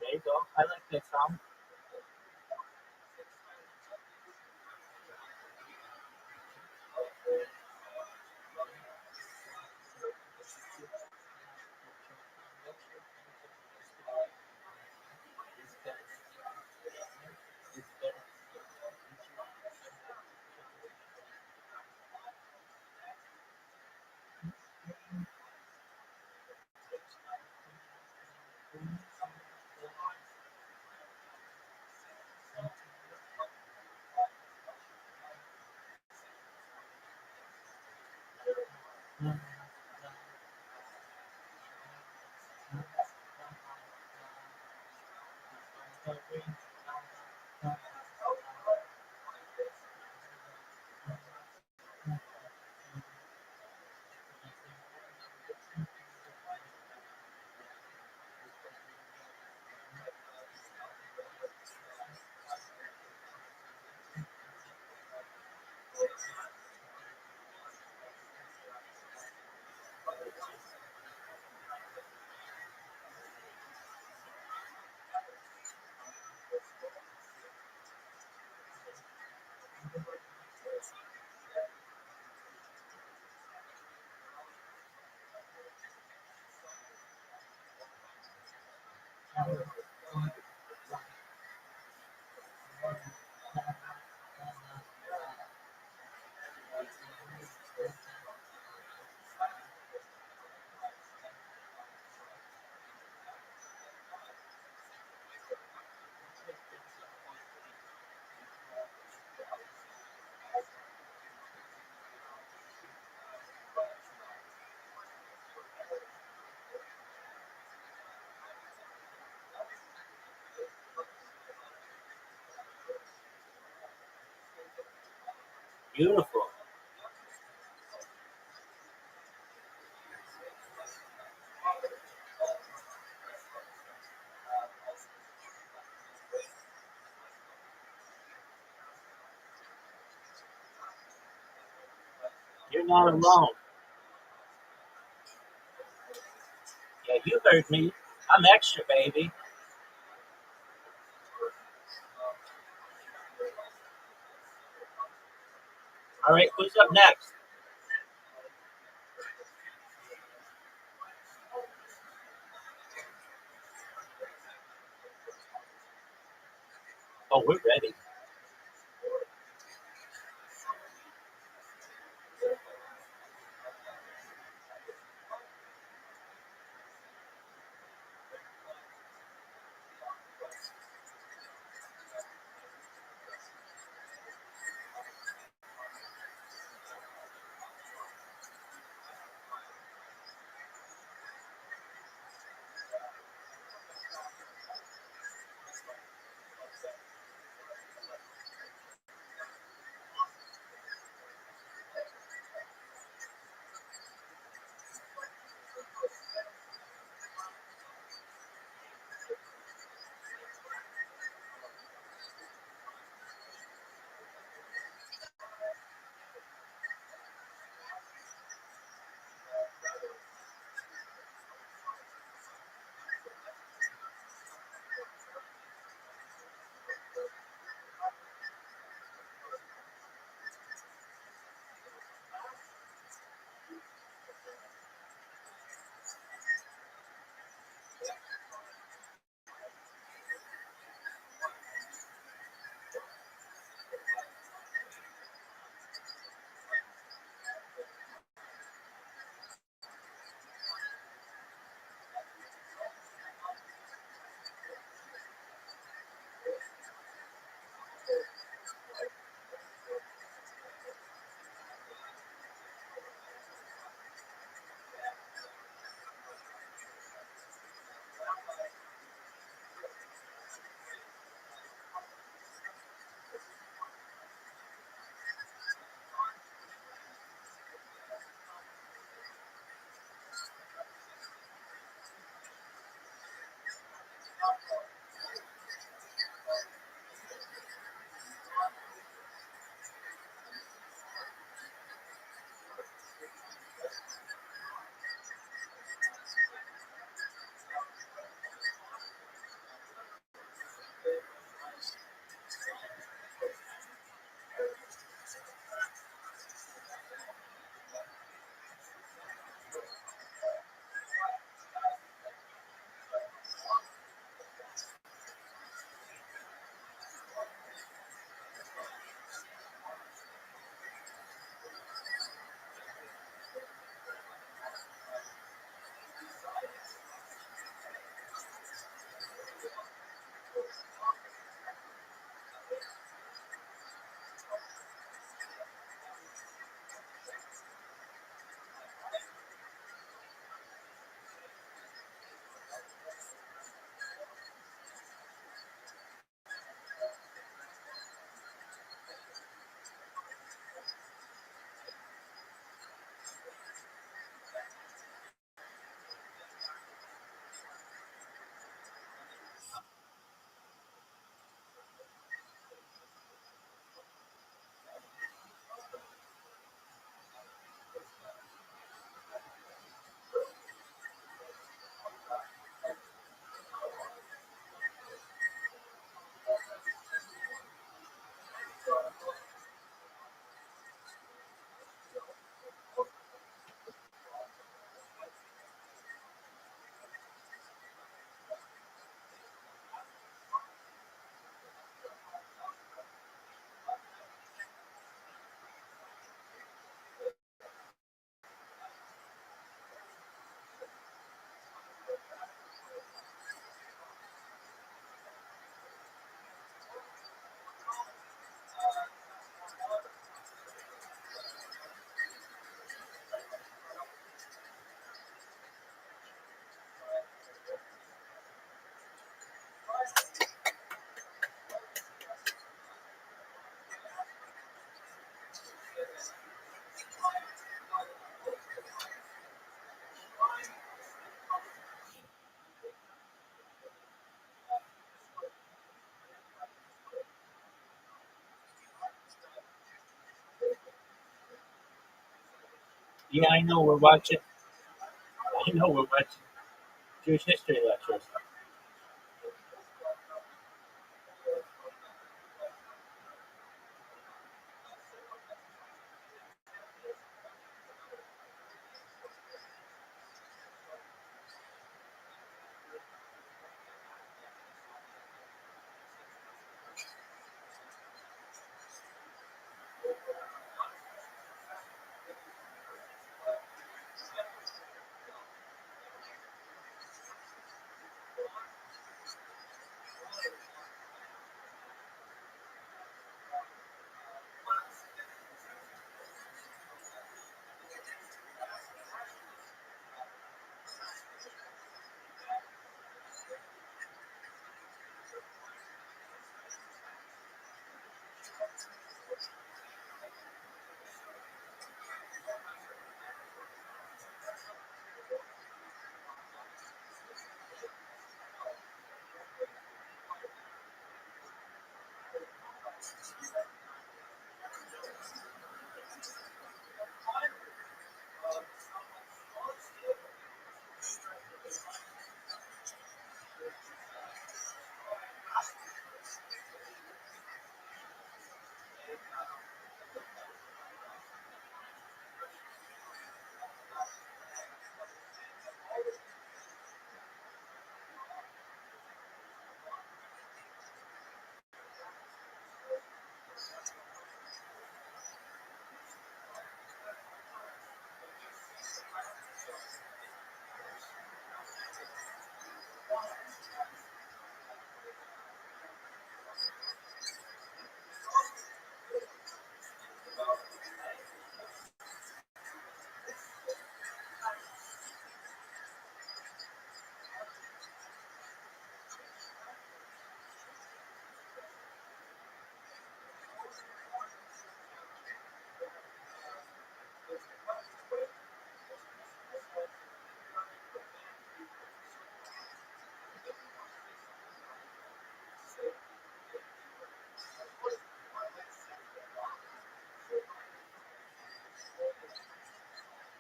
There you go. I like that song. Beautiful. You're not alone. Yeah, you heard me. I'm extra, baby. All right, who's up next? Oh, we're ready. Yeah, I know. We're watching. I know we're watching Jewish history lectures.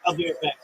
I'll be right back.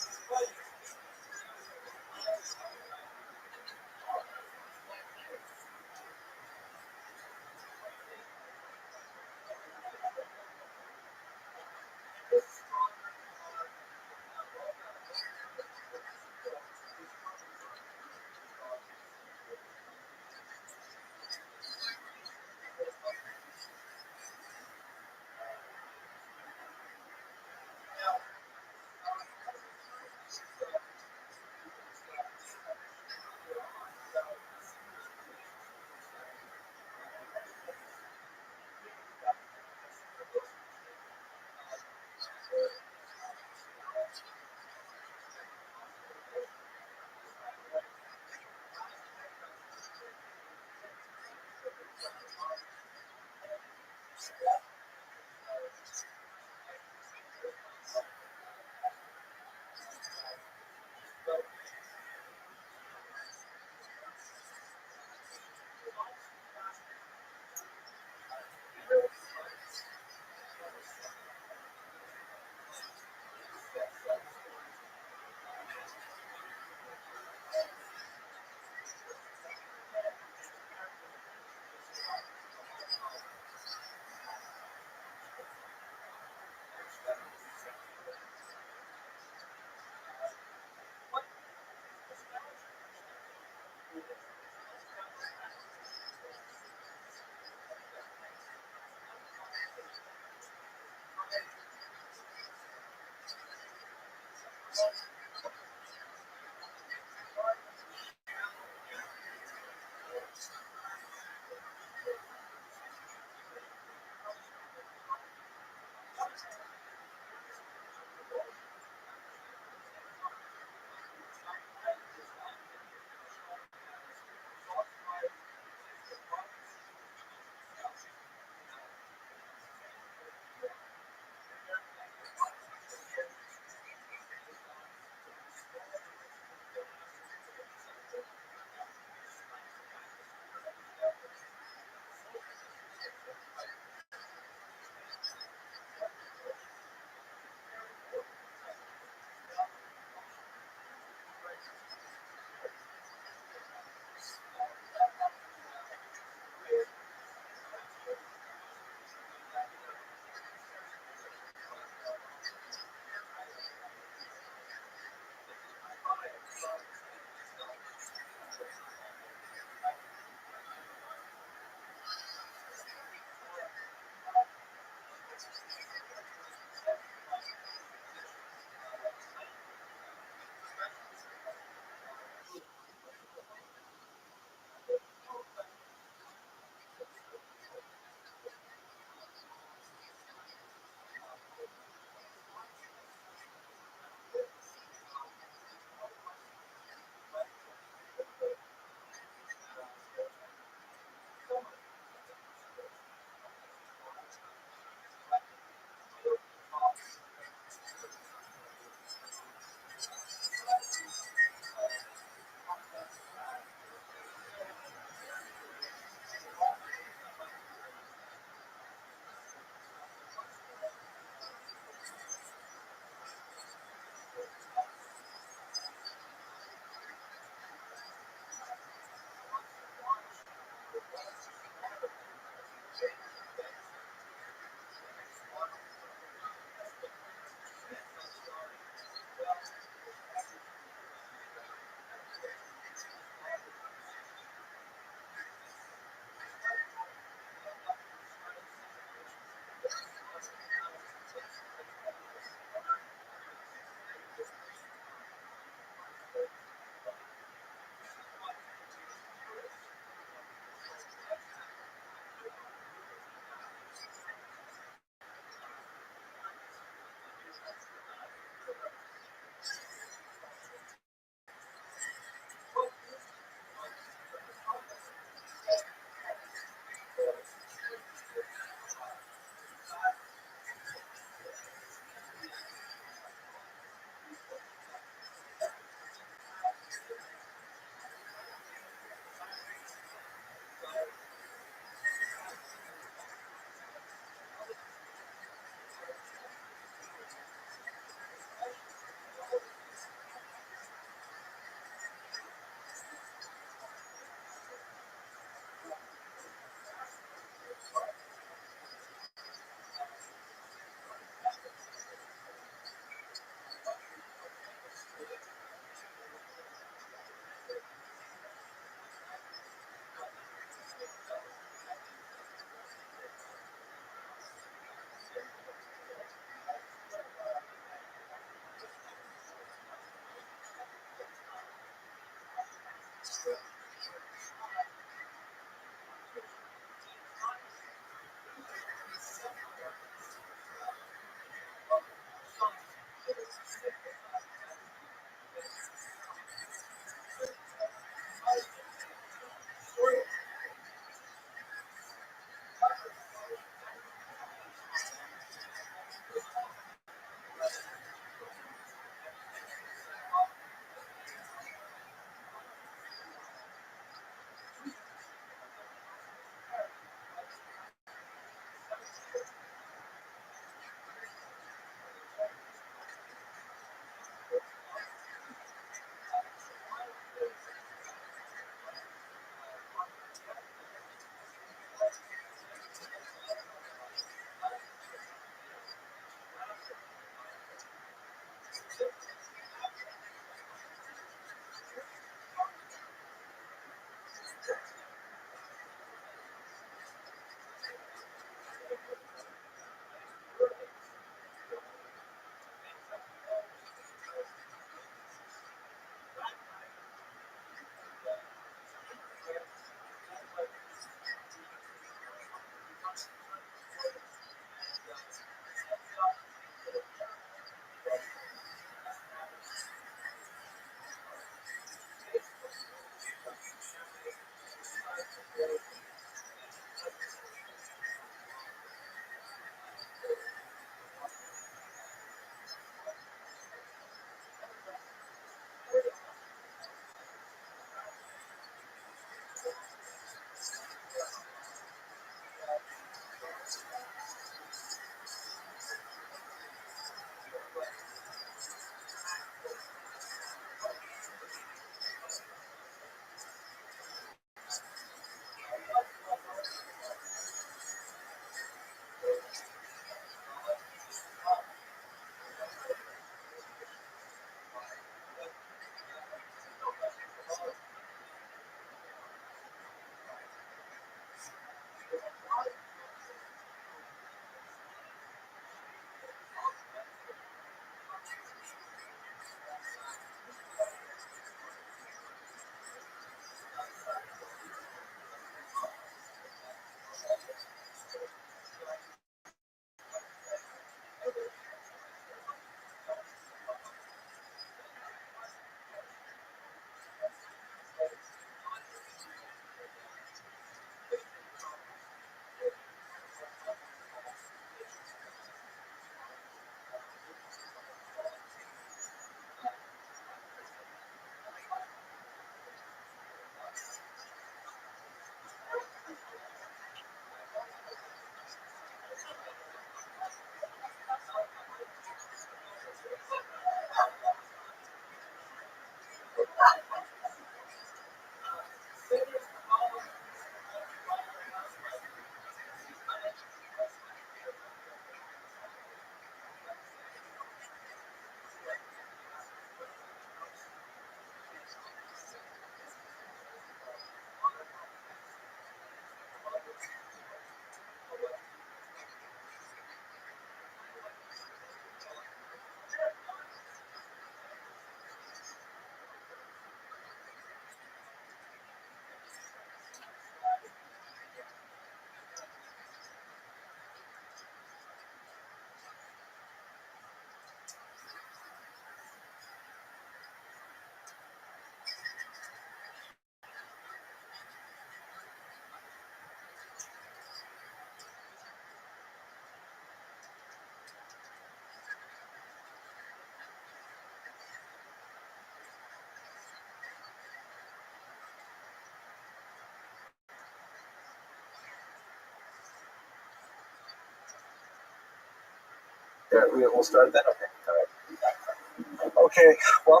Yeah, we'll start then. Okay. All right. Okay. Well,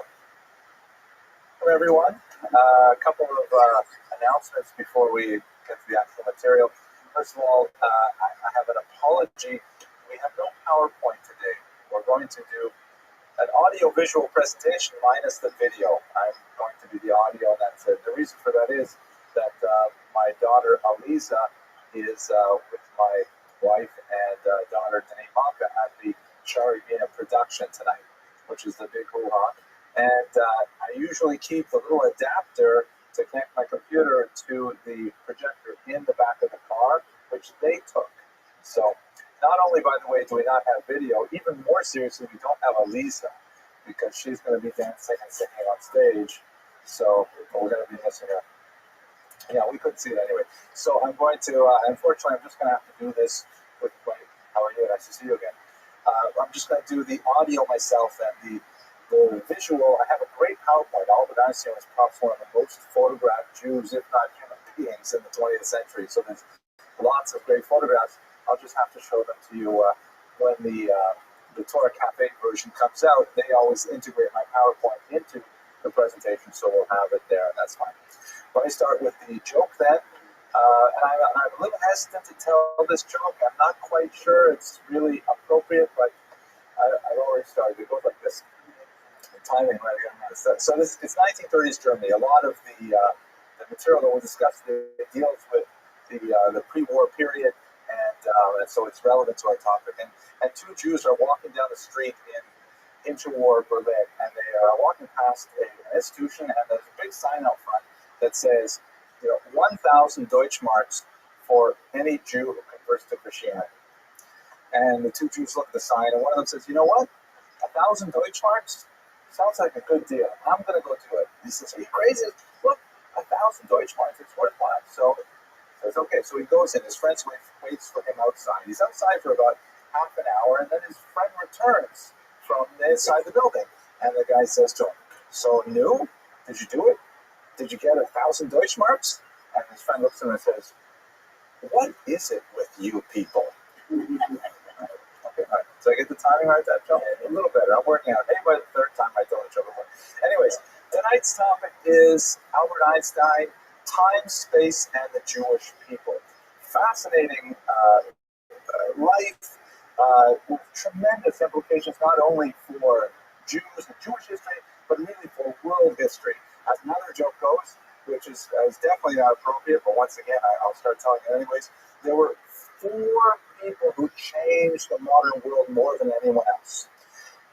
hello everyone. A couple of announcements before we get to the actual material. First of all, I have an apology. We have no PowerPoint today. We're going to do an audio-visual presentation minus the video. I'm going to do the audio, and that's it. The reason for that is that my daughter Aliza is with my wife and daughter Danimaka at the Sharibina production tonight, which is the big hoo-ha. And I usually keep the little adapter to connect my computer to the projector in the back of the car, which they took. So not only, by the way, do we not have video, even more seriously, we don't have Aliza because she's going to be dancing and singing on stage. So we're going to be missing her. Yeah, we couldn't see it anyway. So I'm going to, unfortunately, I'm just going to have to do this with my, how are you? Nice to see you again. I'm just going to do the audio myself and the visual. I have a great PowerPoint. Albert Einstein was perhaps one of the most photographed Jews, if not human beings, in the 20th century. So there's lots of great photographs. I'll just have to show them to you when the Torah Cafe version comes out. They always integrate my PowerPoint into the presentation, so we'll have it there, and that's fine. Let me start with the joke then. And I'm a little hesitant to tell this joke. I'm not quite sure it's really appropriate, but I've already started. It goes like this. The timing right again. So it's 1930s Germany. A lot of the material that we'll discuss deals with the pre-war period, and so it's relevant to our topic. And two Jews are walking down the street in interwar Berlin, and they are walking past an institution, and there's a big sign out front that says, 1,000 Deutschmarks for any Jew who converts to Christianity. And the two Jews look at the sign, and one of them says, you know what? 1,000 Deutschmarks sounds like a good deal. I'm going to go do it. He says, are you crazy? Look, 1,000 Deutschmarks. It's worthwhile. So he says, okay. So he goes in. His friend waits for him outside. He's outside for about half an hour, and then his friend returns from inside the building. And the guy says to him, so new? Did you do it? Did you get 1,000 Deutschmarks? And his friend looks at him and says, what is it with you people? Okay, all right. So I get the timing right that joke? A little better. I'm working out. Maybe by the third time I told the joke before. Anyways, tonight's topic is Albert Einstein, time, space, and the Jewish people. Fascinating life with tremendous implications not only for Jews and Jewish history, but really for world history. As another joke goes, which is definitely not appropriate, but once again, I'll start telling it anyways, there were 4 people who changed the modern world more than anyone else.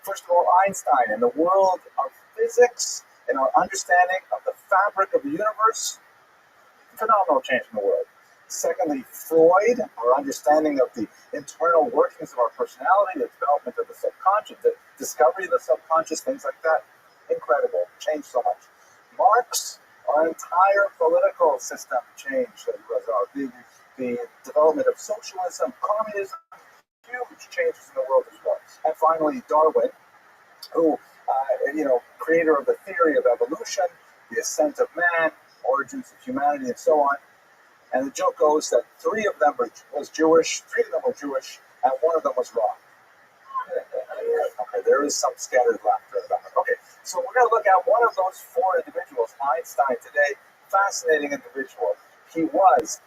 First of all, Einstein. In the world of physics, in our understanding of the fabric of the universe, phenomenal change in the world. Secondly, Freud, our understanding of the internal workings of our personality, the development of the subconscious, the discovery of the subconscious, things like that, incredible, changed so much. Marx, our entire political system changed as a result. The development of socialism, communism, huge changes in the world as well. And finally, Darwin, who, creator of the theory of evolution, the ascent of man, origins of humanity, and so on. And the joke goes that 3 of them were Jewish, and 1 of them was wrong. Okay, there is some scattered laughter about it. Okay, so we're going to look at one of those 4 individuals, Einstein, today. Fascinating individual. He was,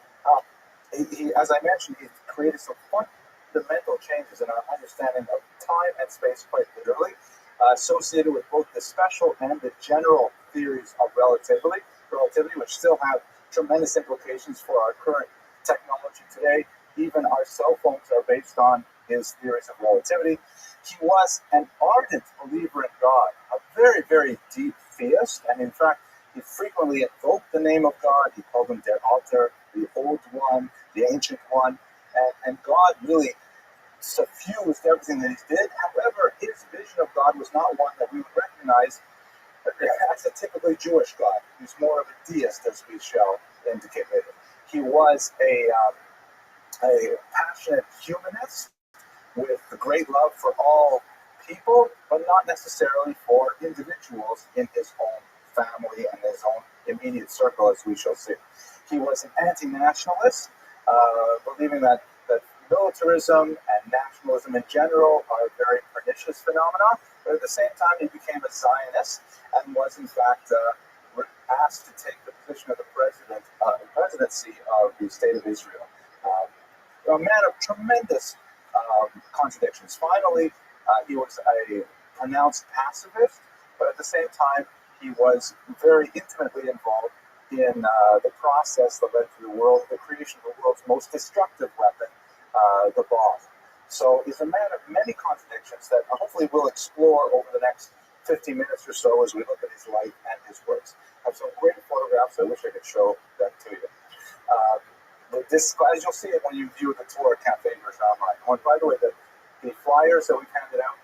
as I mentioned, he created some fundamental changes in our understanding of time and space, quite literally, associated with both the special and the general theories of relativity, which still have tremendous implications for our current technology today. Even our cell phones are based on his theories of relativity. He was an ardent believer in God, a very, very deep theist, and in fact, he frequently invoked the name of God. He called him Der Alter, the Old One, the Ancient One, and God really suffused everything that he did. However, his vision of God was not one that we would recognize as a typically Jewish God. He's more of a deist, as we shall indicate later. He was a passionate humanist with a great love for all people, but not necessarily for individuals in his own family and his own immediate circle, as we shall see. He was an anti-nationalist, believing that militarism and nationalism in general are very pernicious phenomenon, but at the same time he became a Zionist and was in fact asked to take the position of the presidency of the state of Israel. A man of tremendous contradictions. Finally, he was a pronounced pacifist, but at the same time, he was very intimately involved in the process that led to the creation of the world's most destructive weapon, the bomb. So he's a man of many contradictions that hopefully we'll explore over the next 50 minutes or so as we look at his life and his works. I have some great photographs. I wish I could show them to you. This, as you'll see it when you view the tour at Cafe Bersham. Oh, and by the way, the flyers that we've handed out,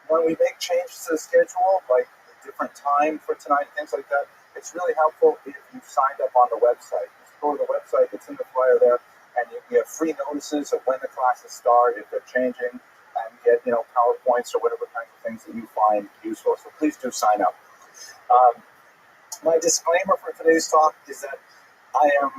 when we make changes to the schedule, like a different time for tonight, things like that, it's really helpful if you've signed up on the website. Just go to the website, it's in the flyer there, and you get free notices of when the classes start, if they're changing, and get PowerPoints or whatever kinds of things that you find useful. So please do sign up. My disclaimer for today's talk is that I am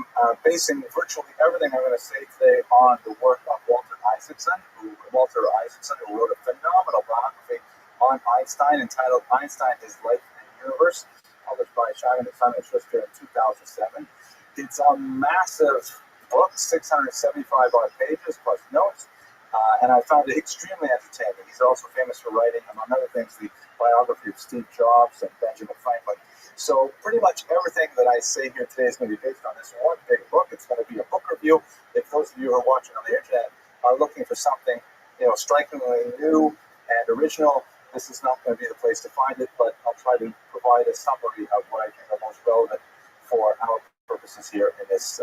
basing virtually everything I'm going to say today on the work of Walter Isaacson, who wrote a phenomenal biography on Einstein entitled Einstein, His Life and Universe, published by Simon & Schuster in 2007. It's a massive book, 675 odd pages plus notes, and I found it extremely entertaining. He's also famous for writing, among other things, the biography of Steve Jobs and Benjamin Franklin. So pretty much everything that I say here today is going to be based on this one big book. It's going to be a book review. If those of you who are watching on the internet are looking for something, strikingly new and original, this is not going to be the place to find it, but I'll try to provide a summary of what I think are most relevant for our purposes here in this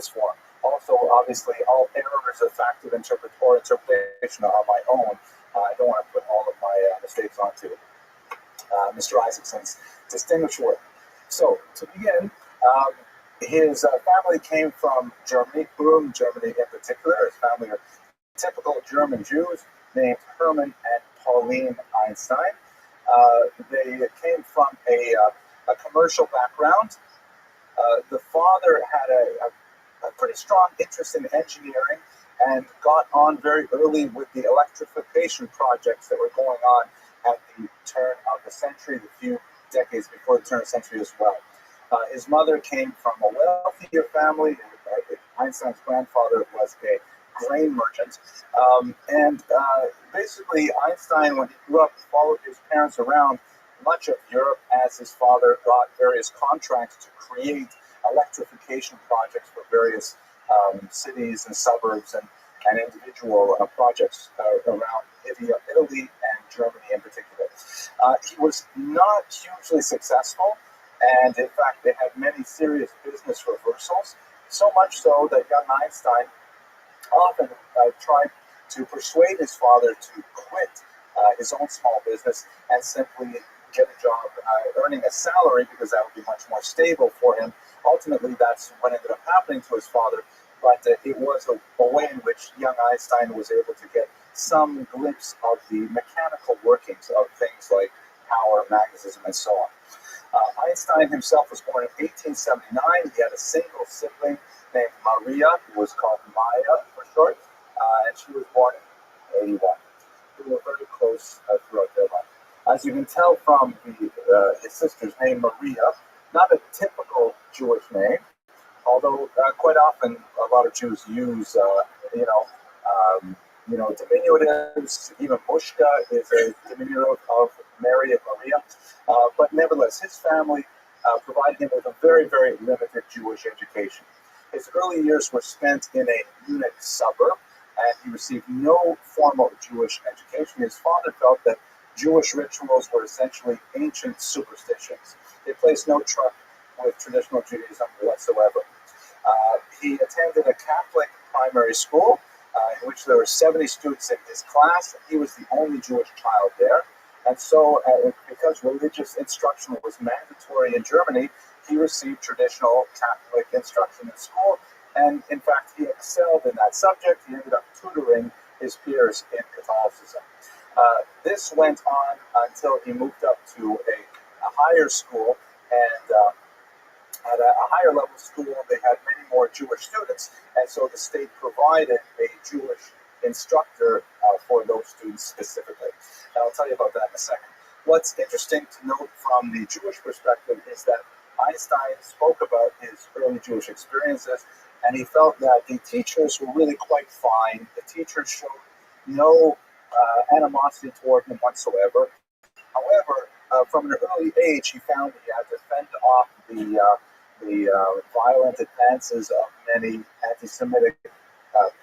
forum. Also, obviously, all errors of factive interpretation are my own. I don't want to put all of my mistakes onto Mr. Isaacson's distinguished work. So, to begin, his family came from Germany, Ulm, Germany in particular. His family are typical German Jews named Hermann and Pauline Einstein. They came from a commercial background. The father had a pretty strong interest in engineering and got on very early with the electrification projects that were going on at the turn of the century, the few decades before the turn of the century as well. His mother came from a wealthier family. Einstein's grandfather was a grain merchant. Basically, Einstein, when he grew up, followed his parents around much of Europe as his father got various contracts to create electrification projects for various cities and suburbs and individual projects around Italy and Germany in particular. He was not hugely successful, and in fact, they had many serious business reversals, so much so that young Einstein often tried to persuade his father to quit his own small business and simply get a job earning a salary, because that would be much more stable for him. Ultimately, that's what ended up happening to his father, but it was a way in which young Einstein was able to get some glimpse of the mechanical workings of things like power, magnetism, and so on. Einstein himself was born in 1879. He had a single sibling named Maria, who was called Maya for short, and she was born in 81. They were very close throughout their life. As you can tell from his sister's name, Maria, not a typical Jewish name, although quite often a lot of Jews use, diminutives. Even Mushka is a diminutive of Mary and Maria. But nevertheless, his family provided him with a very, very limited Jewish education. His early years were spent in a Munich suburb, and he received no formal Jewish education. His father felt that Jewish rituals were essentially ancient superstitions. They placed no trust with traditional Judaism whatsoever. He attended a Catholic primary school in which there were 70 students in his class. He was the only Jewish child there. And so, because religious instruction was mandatory in Germany, he received traditional Catholic instruction in school. And in fact, he excelled in that subject. He ended up tutoring his peers in Catholicism. This went on until he moved up to a higher school, and at a higher level school, they had many more Jewish students, and so the state provided a Jewish instructor for those students specifically. And I'll tell you about that in a second. What's interesting to note from the Jewish perspective is that Einstein spoke about his early Jewish experiences, and he felt that the teachers were really quite fine. The teachers showed no animosity toward him whatsoever. However, from an early age, he found he had to fend off the violent advances of many anti-Semitic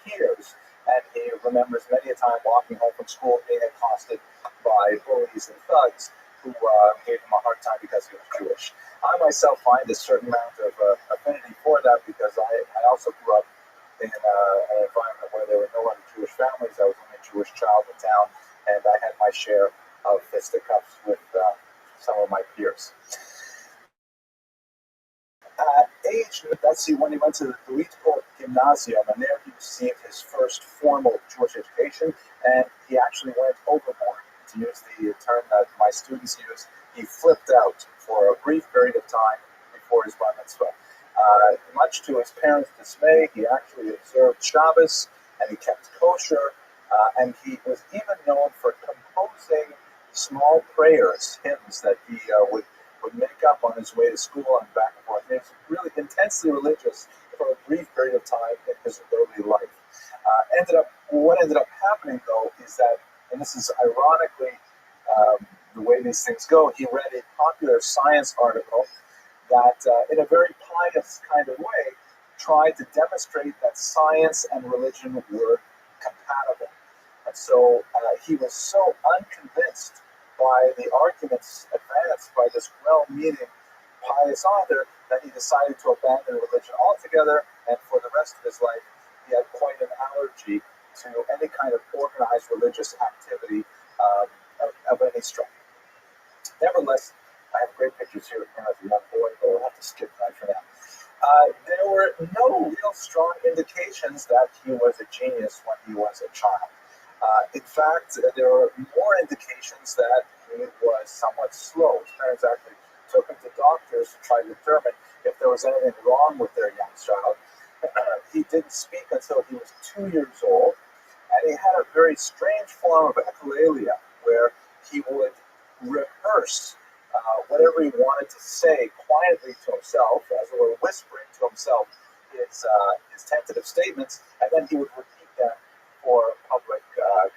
peers, and he remembers many a time walking home from school being accosted by bullies and thugs who gave him a hard time because he was Jewish. I myself find a certain amount of affinity for that because I also grew up in an environment where there were no other Jewish families. I was the only Jewish child in town, and I had my share of fisticuffs with some of my peers. At age, let's see, when he went to the ROTHSCHILD Gymnasium, and there he received his first formal Jewish education, and he actually went overboard. To use the term that my students use, he flipped out for a brief period of time before his bar mitzvah. Much to his parents' dismay, he actually observed Shabbos, and he kept kosher, and he was even known for composing small prayers, hymns that he would make up on his way to school and back and forth. He was really intensely religious for a brief period of time in his early life. What ended up happening, though, is that, and this is ironically the way these things go, he read a popular science article that, in a very pious kind of way, tried to demonstrate that science and religion were compatible. And so he was so unconvinced by the arguments advanced by this well-meaning pious author that he decided to abandon religion altogether, and for the rest of his life he had quite an allergy to any kind of organized religious activity of any stripe. Nevertheless, I have great pictures here of him as a young boy, but we'll have to skip that for now. There were no real strong indications that he was a genius when he was a child. In fact, there were more indications that he was somewhat slow. His parents actually took him to doctors to try to determine if there was anything wrong with their young child. He didn't speak until he was 2 years old, and he had a very strange form of echolalia, where he would rehearse whatever he wanted to say quietly to himself, as it were whispering to himself his tentative statements, and then he would repeat them for public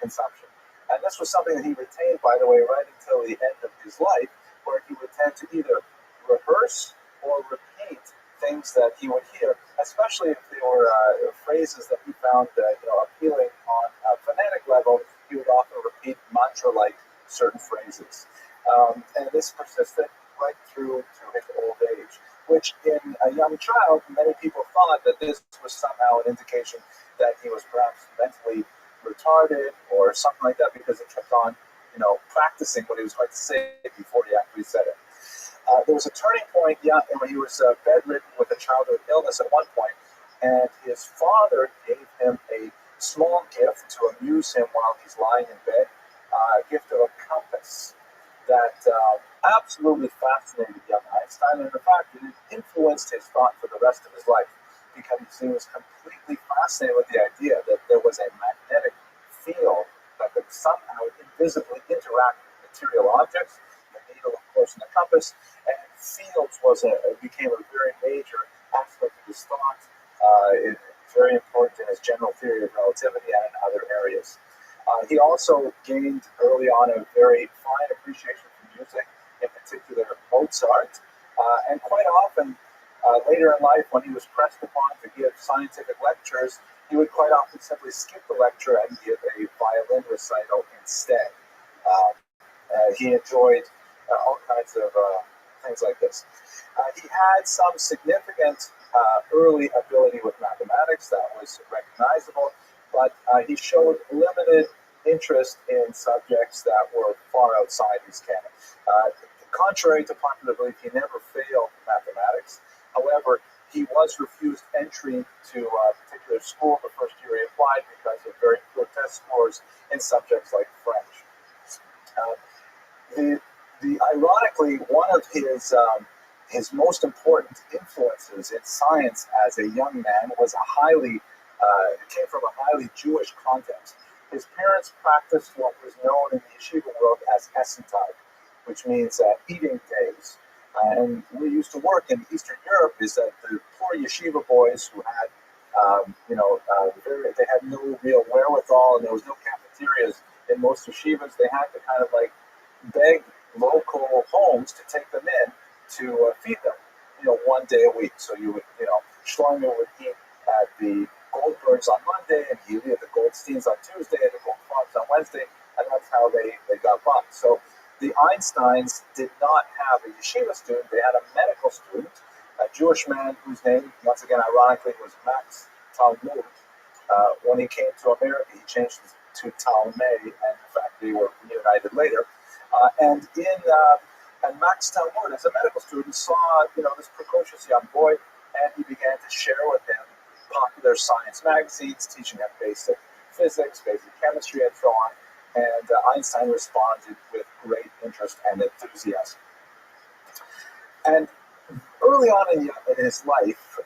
consumption. And this was something that he retained, by the way, right until the end of his life, where he would tend to either rehearse or repeat things that he would hear, especially if they were phrases that he found appealing on a phonetic level. He would often repeat mantra-like certain phrases. And this persisted right through to his old age, which in a young child, many people thought that this was somehow an indication that he was perhaps mentally retarded or something like that, because he kept on, practicing what he was going to say before he actually said it. There was a turning point when he was bedridden with a childhood illness at one point, and his father gave him a small gift to amuse him while he's lying in bed, a gift of a compass that absolutely fascinated young Einstein, and in fact, it influenced his thought for the rest of his life, because he was completely fascinated with the idea that there was a magnetic field that could somehow invisibly interact with material objects, the needle, of course, and the compass, and fields became a very major aspect of his thought. It's very important in his general theory of relativity and in other areas. He also gained early on a very fine appreciation for music, in particular Mozart, and quite often later in life, when he was pressed upon to give scientific lectures, he would quite often simply skip the lecture and give a violin recital instead. He enjoyed all kinds of things like this. He had some significant early ability with mathematics that was recognizable, but he showed limited interest in subjects that were far outside his canon. Contrary to popular belief, he never failed mathematics. However, he was refused entry to a particular school the first year he applied because of very poor test scores in subjects like French. Ironically, one of his most important influences in science as a young man was came from a highly Jewish context. His parents practiced what was known in the yeshiva world as Taik, which means eating days. And we used to work in Eastern Europe is that the poor yeshiva boys who had, they had no real wherewithal, and there was no cafeterias in most yeshivas. They had to kind of like beg local homes to take them in to feed them, 1 day a week. So you would, Shlomo would eat at the Goldbergs on Monday, and he'd eat at the Goldsteins on Tuesday, and the Goldfarms on Wednesday, and that's how they got by. So the Einsteins did not have a yeshiva student. They had a medical student, a Jewish man whose name, once again, ironically, was Max Talmud. When he came to America, he changed it to Talmay, and in fact, they were reunited later. And Max Talmud, as a medical student, saw this precocious young boy, and he began to share with him popular science magazines, teaching him basic physics, basic chemistry, and so on. And Einstein responded with great interest and enthusiasm. And early on in his life,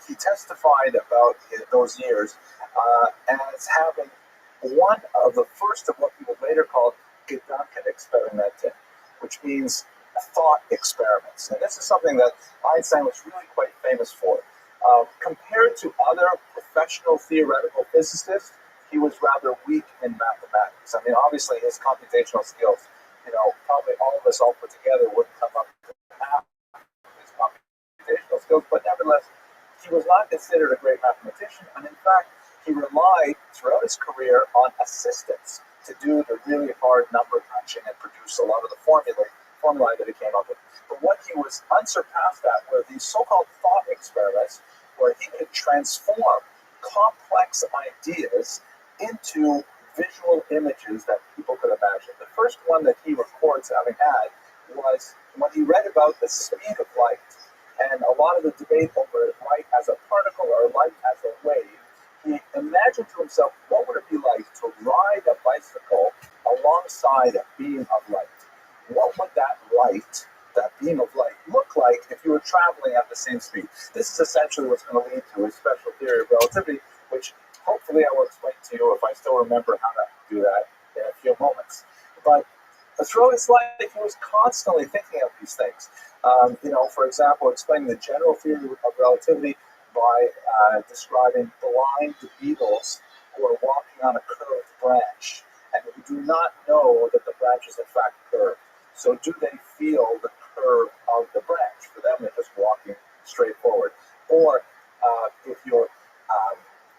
he testified about those years as having one of the first of what he would later call Gedankenexperimenten, which means thought experiments. And this is something that Einstein was really quite famous for. Compared to other professional theoretical physicists, he was rather weak in mathematics. I mean, obviously his computational skills, probably all of us all put together wouldn't come up to half his computational skills, but nevertheless, he was not considered a great mathematician, and in fact, he relied throughout his career on assistants to do the really hard number crunching and produce a lot of the formulae that he came up with. But what he was unsurpassed at were these so-called thought experiments, where he could transform complex ideas into visual images that people could imagine. The first one that he records having had was when he read about the speed of light and a lot of the debate over light as a particle or light as a wave. He imagined to himself, what would it be like to ride a bicycle alongside a beam of light? What would that beam of light, look like if you were traveling at the same speed? This is essentially what's going to lead to his special theory of relativity, which hopefully I will explain to you if I still remember how to do that in a few moments. But throughout his life, he was constantly thinking of these things. For example, explaining the general theory of relativity by describing blind beetles who are walking on a curved branch and who do not know that the branch is in fact curved. So do they feel the curve of the branch? For them, they're just walking straight forward. Or if you're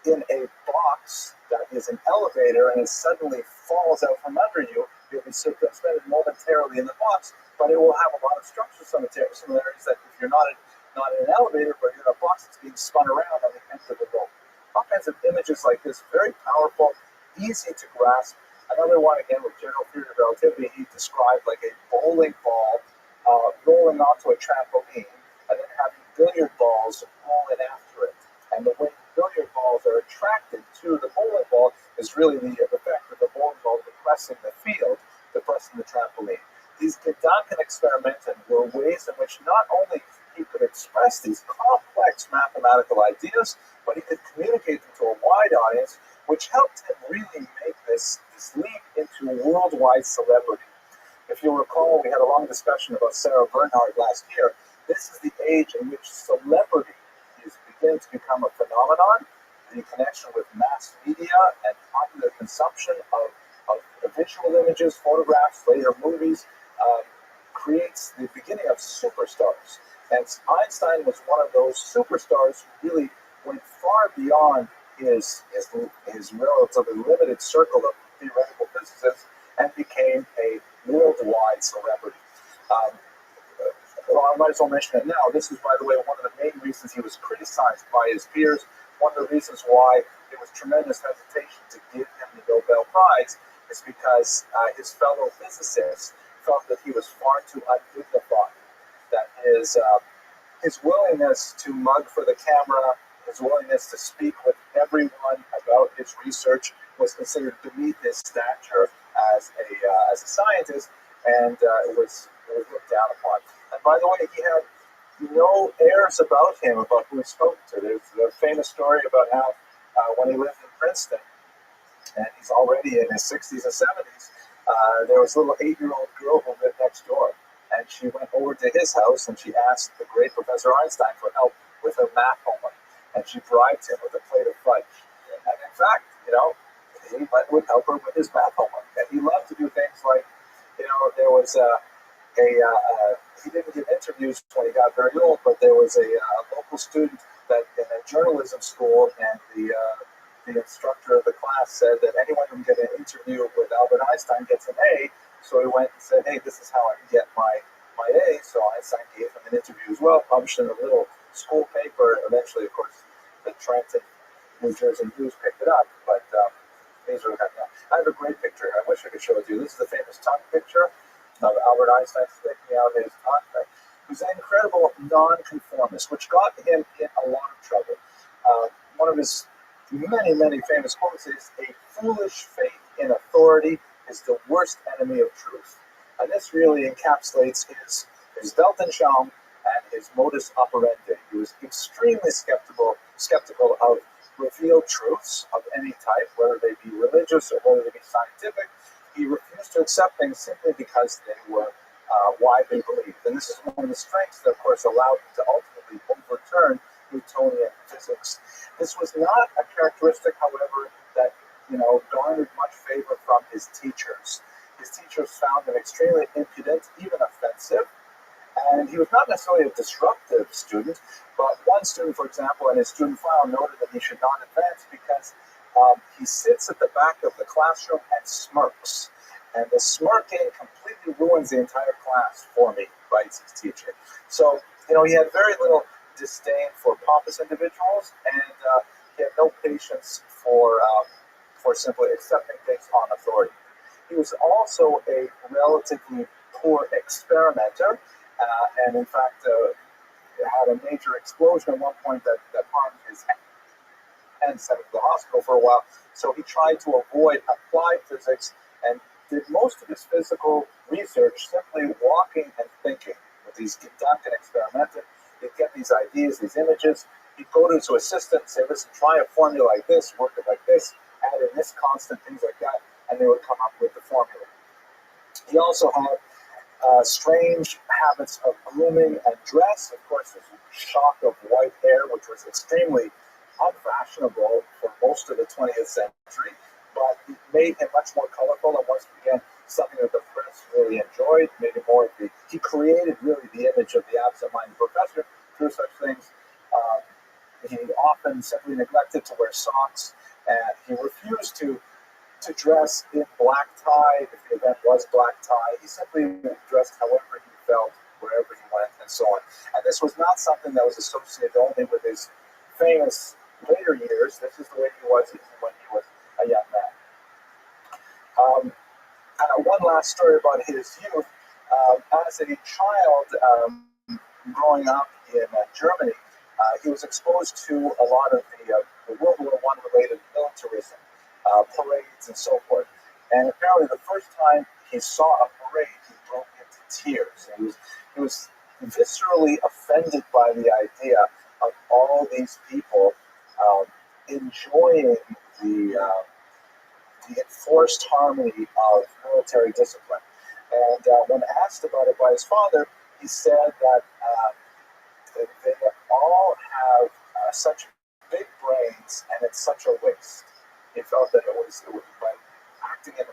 in a box that is an elevator and it suddenly falls out from under you, you'll be suspended momentarily in the box, but it will have a lot of structural similarities that if you're not in an elevator, but you're in a box that's being spun around on the end of the rope. All kinds of images like this, very powerful, easy to grasp. Another one, again, with general theory of relativity, he described like a bowling ball rolling onto a trampoline and then having billiard balls rolling after it. And the way billiard balls are attracted to the bowling ball is really the effect of the bowling ball depressing the field, depressing the trampoline. These Gedankenexperimenten were ways in which not only he could express these complex mathematical ideas, but he could communicate them to a wide audience, which helped him really make this leap into worldwide celebrity. If you recall, we had a long discussion about Sarah Bernhardt last year. This is the age in which celebrity is beginning to become a phenomenon. The connection with mass media and popular consumption of visual images, photographs, later movies, creates the beginning of superstars. And Einstein was one of those superstars who really went far beyond his relatively limited circle of theoretical physicists and became a worldwide celebrity. I might as well mention it now. This is, by the way, one of the main reasons he was criticized by his peers, one of the reasons why there was tremendous hesitation to give him the Nobel Prize is because his fellow physicists felt that he was far too undignified, that his willingness to mug for the camera, his willingness to speak with everyone about his research was considered beneath his stature as a scientist, and it was looked down upon. And by the way, he had no airs about him, about who he spoke to. There's a famous story about how when he lived in Princeton, and he's already in his 60s and 70s. There was a little 8-year-old girl who lived next door, and she went over to his house and she asked the great Professor Einstein for help with her math homework, and she bribed him with a plate of fudge. And in fact, he would help her with his math homework, and he loved to do things like, there was he didn't give interviews when he got very old, but there was a local student that in a journalism school, and the instructor of the class said that anyone who can get an interview with Albert Einstein gets an A. So he went and said, "Hey, this is how I can get my A." So Einstein gave him an interview as well, published in a little school paper. Eventually, of course, the Trenton, New Jersey News picked it up. But these are I have a great picture. I wish I could show it to you. This is the famous tongue picture of Albert Einstein sticking out his tongue. He was an incredible nonconformist, which got him in a lot of trouble. One of his many, many famous quotes is, "A foolish faith in authority is the worst enemy of truth." And this really encapsulates his Weltanschauung and his modus operandi. He was extremely skeptical of revealed truths of any type, whether they be religious or whether they be scientific. He refused to accept things simply because they were widely believed. And this is one of the strengths that, of course, allowed him to ultimately overturn Newtonian physics. This was not a characteristic, however, that garnered much favor from his teachers. His teachers found him extremely impudent, even offensive, and he was not necessarily a disruptive student, but one student, for example, in his student file noted that he should not advance because he sits at the back of the classroom and smirks. And the smirking completely ruins the entire class for me, writes his teacher. So, he had very little disdain for pompous individuals, and he had no patience for simply accepting things on authority. He was also a relatively poor experimenter, and in fact had a major explosion at one point that harmed his hand and sent him to the hospital for a while. So he tried to avoid applied physics and did most of his physical research simply walking and thinking. With these Gedanken experimented, he'd get these ideas, these images. He'd go to his assistant and say, "Listen, try a formula like this, work it like this, add in this constant, things like that," and they would come up with the formula. He also had strange habits of grooming and dress. Of course, this shock of white hair, which was extremely unfashionable for most of the 20th century, but it made him much more colorful, and once again, something that the press really enjoyed, made him more of he created really the image of the absent-minded professor through such things. He often simply neglected to wear socks, and he refused to dress in black tie if the event was black tie. He simply dressed however he felt, wherever he went, and so on. And this was not something that was associated only with his famous later years. This is the way he was even when he was a young man. One last story about his youth. As a child, growing up in Germany, he was exposed to a lot of the World War I related militarism, parades and so forth. And apparently the first time he saw a parade, he broke into tears. He was viscerally offended by the idea of all these people enjoying the enforced harmony of military discipline. And when asked about it by his father, he said that they all have such big brains, and it's such a waste. He felt that it was by acting in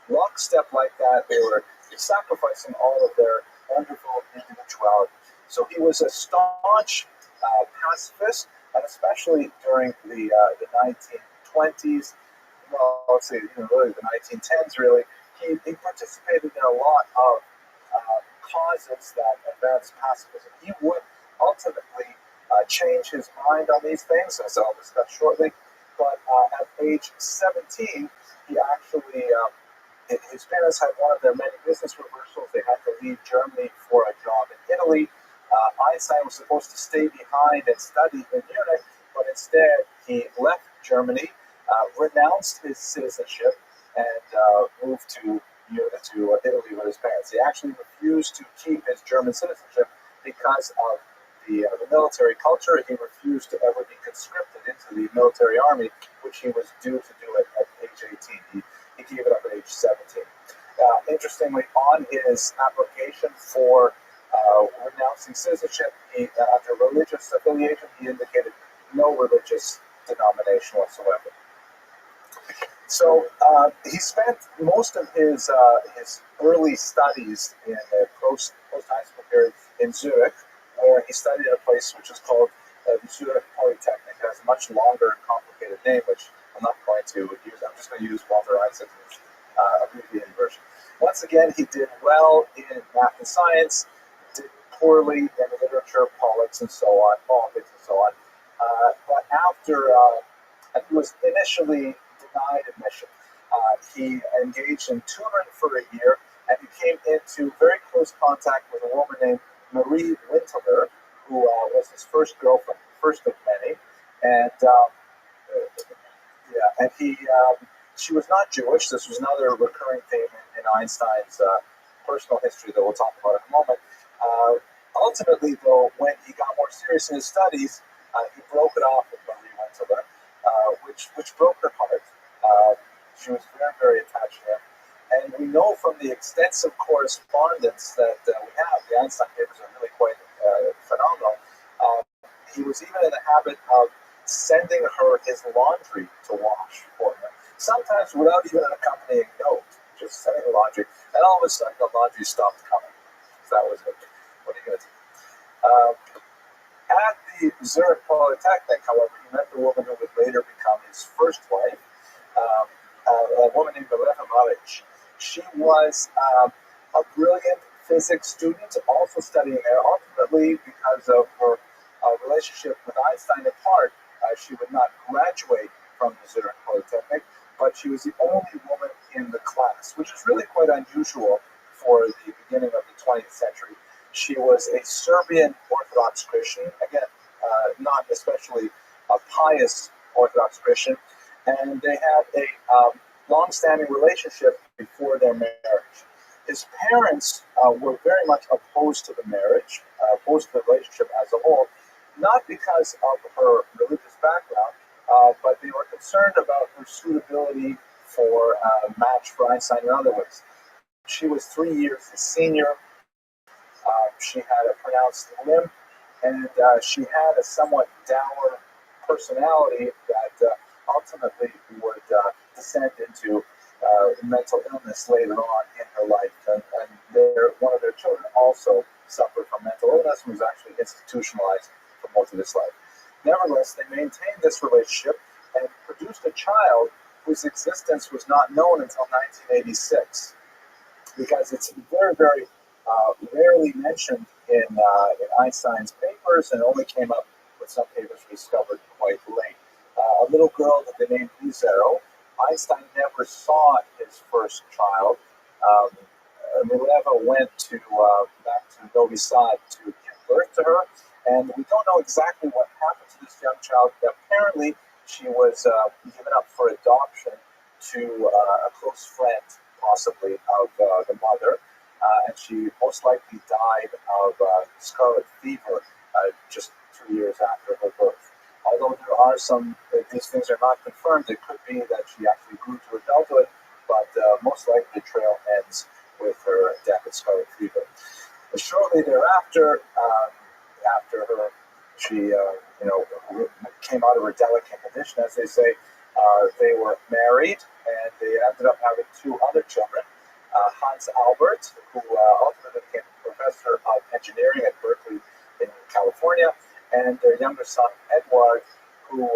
lockstep like that, they were sacrificing all of their wonderful individuality. So he was a staunch pacifist, and especially during the 1920s, well, let's say really the 1910s, really, he participated in a lot of causes that advanced pacifism. He would ultimately change his mind on these things, as I'll discuss shortly. But at age 17, he actually, his parents had one of their many business reversals. They had to leave Germany for a job in Italy. Einstein was supposed to stay behind and study in Munich, but instead he left Germany, renounced his citizenship, and moved to Italy with his parents. He actually refused to keep his German citizenship because of the military culture. He refused to ever be conscripted into the military army, which he was due to do at age 18. 18. He gave it up at age 17. Interestingly, on his application for renouncing citizenship, under religious affiliation, he indicated no religious denomination whatsoever. So he spent most of his early studies in the post high school period in Zurich, where he studied at a place which is called the Zurich Polytechnic. It has a much longer and complicated name, which I'm not going to use. I'm just going to use Walter Isaac's abbreviated version. Once again, he did well in math and science, did poorly in literature, politics, and so on. But after he was initially denied admission, he engaged in tutoring for a year, and he came into very close contact with a woman named Marie Winteler, who was his first girlfriend, first of many, and she was not Jewish. This was another recurring theme in Einstein's personal history that we'll talk about in a moment. Ultimately, though, when he got more serious in his studies, he broke it off with Marie Winteler, which broke her heart. She was very, very attached to him. And we know from the extensive correspondence that we have, the Einstein papers are really quite phenomenal. He was even in the habit of sending her his laundry to wash for him, sometimes without even an accompanying note, just sending the laundry. And all of a sudden, the laundry stopped coming. So that was it. What are you going to do? At the Zurich Polytechnic, however, he met the woman who would later become his first wife, a woman named Mileva Maric. She was a brilliant physics student, also studying there. Ultimately, because of her relationship with Einstein in part, she would not graduate from the Zurich Polytechnic, but she was the only woman in the class, which is really quite unusual for the beginning of the 20th century. She was a Serbian Orthodox Christian, again, not especially a pious Orthodox Christian, and they had a long-standing relationship before their marriage. His parents were very much opposed to the marriage, opposed to the relationship as a whole, not because of her religious background, but they were concerned about her suitability for a match for Einstein in other ways. She was 3 years his senior. She had a pronounced limp, and she had a somewhat dour personality that ultimately would descend into mental illness later on in her life. And one of their children also suffered from mental illness and was actually institutionalized for most of his life. Nevertheless, they maintained this relationship and produced a child whose existence was not known until 1986, because it's very, very rarely mentioned in Einstein's papers, and only came up with some papers discovered quite late. A little girl that they named Lizero. Einstein never saw his first child. Mileva went back to Novi Sad to give birth to her, and we don't know exactly what happened to this young child. Apparently, she was given up for adoption to a close friend, possibly, of the mother, and she most likely died of scarlet fever just 2 years after her birth. Although there are these things are not confirmed, it could be that she actually grew to adulthood, but most likely the trail ends with her death of scarlet fever. But shortly thereafter, she came out of her delicate condition, as they say. They were married, and they ended up having 2 other children. Hans Albert, who ultimately became a professor of engineering at Berkeley in California, and their younger son, Edward, who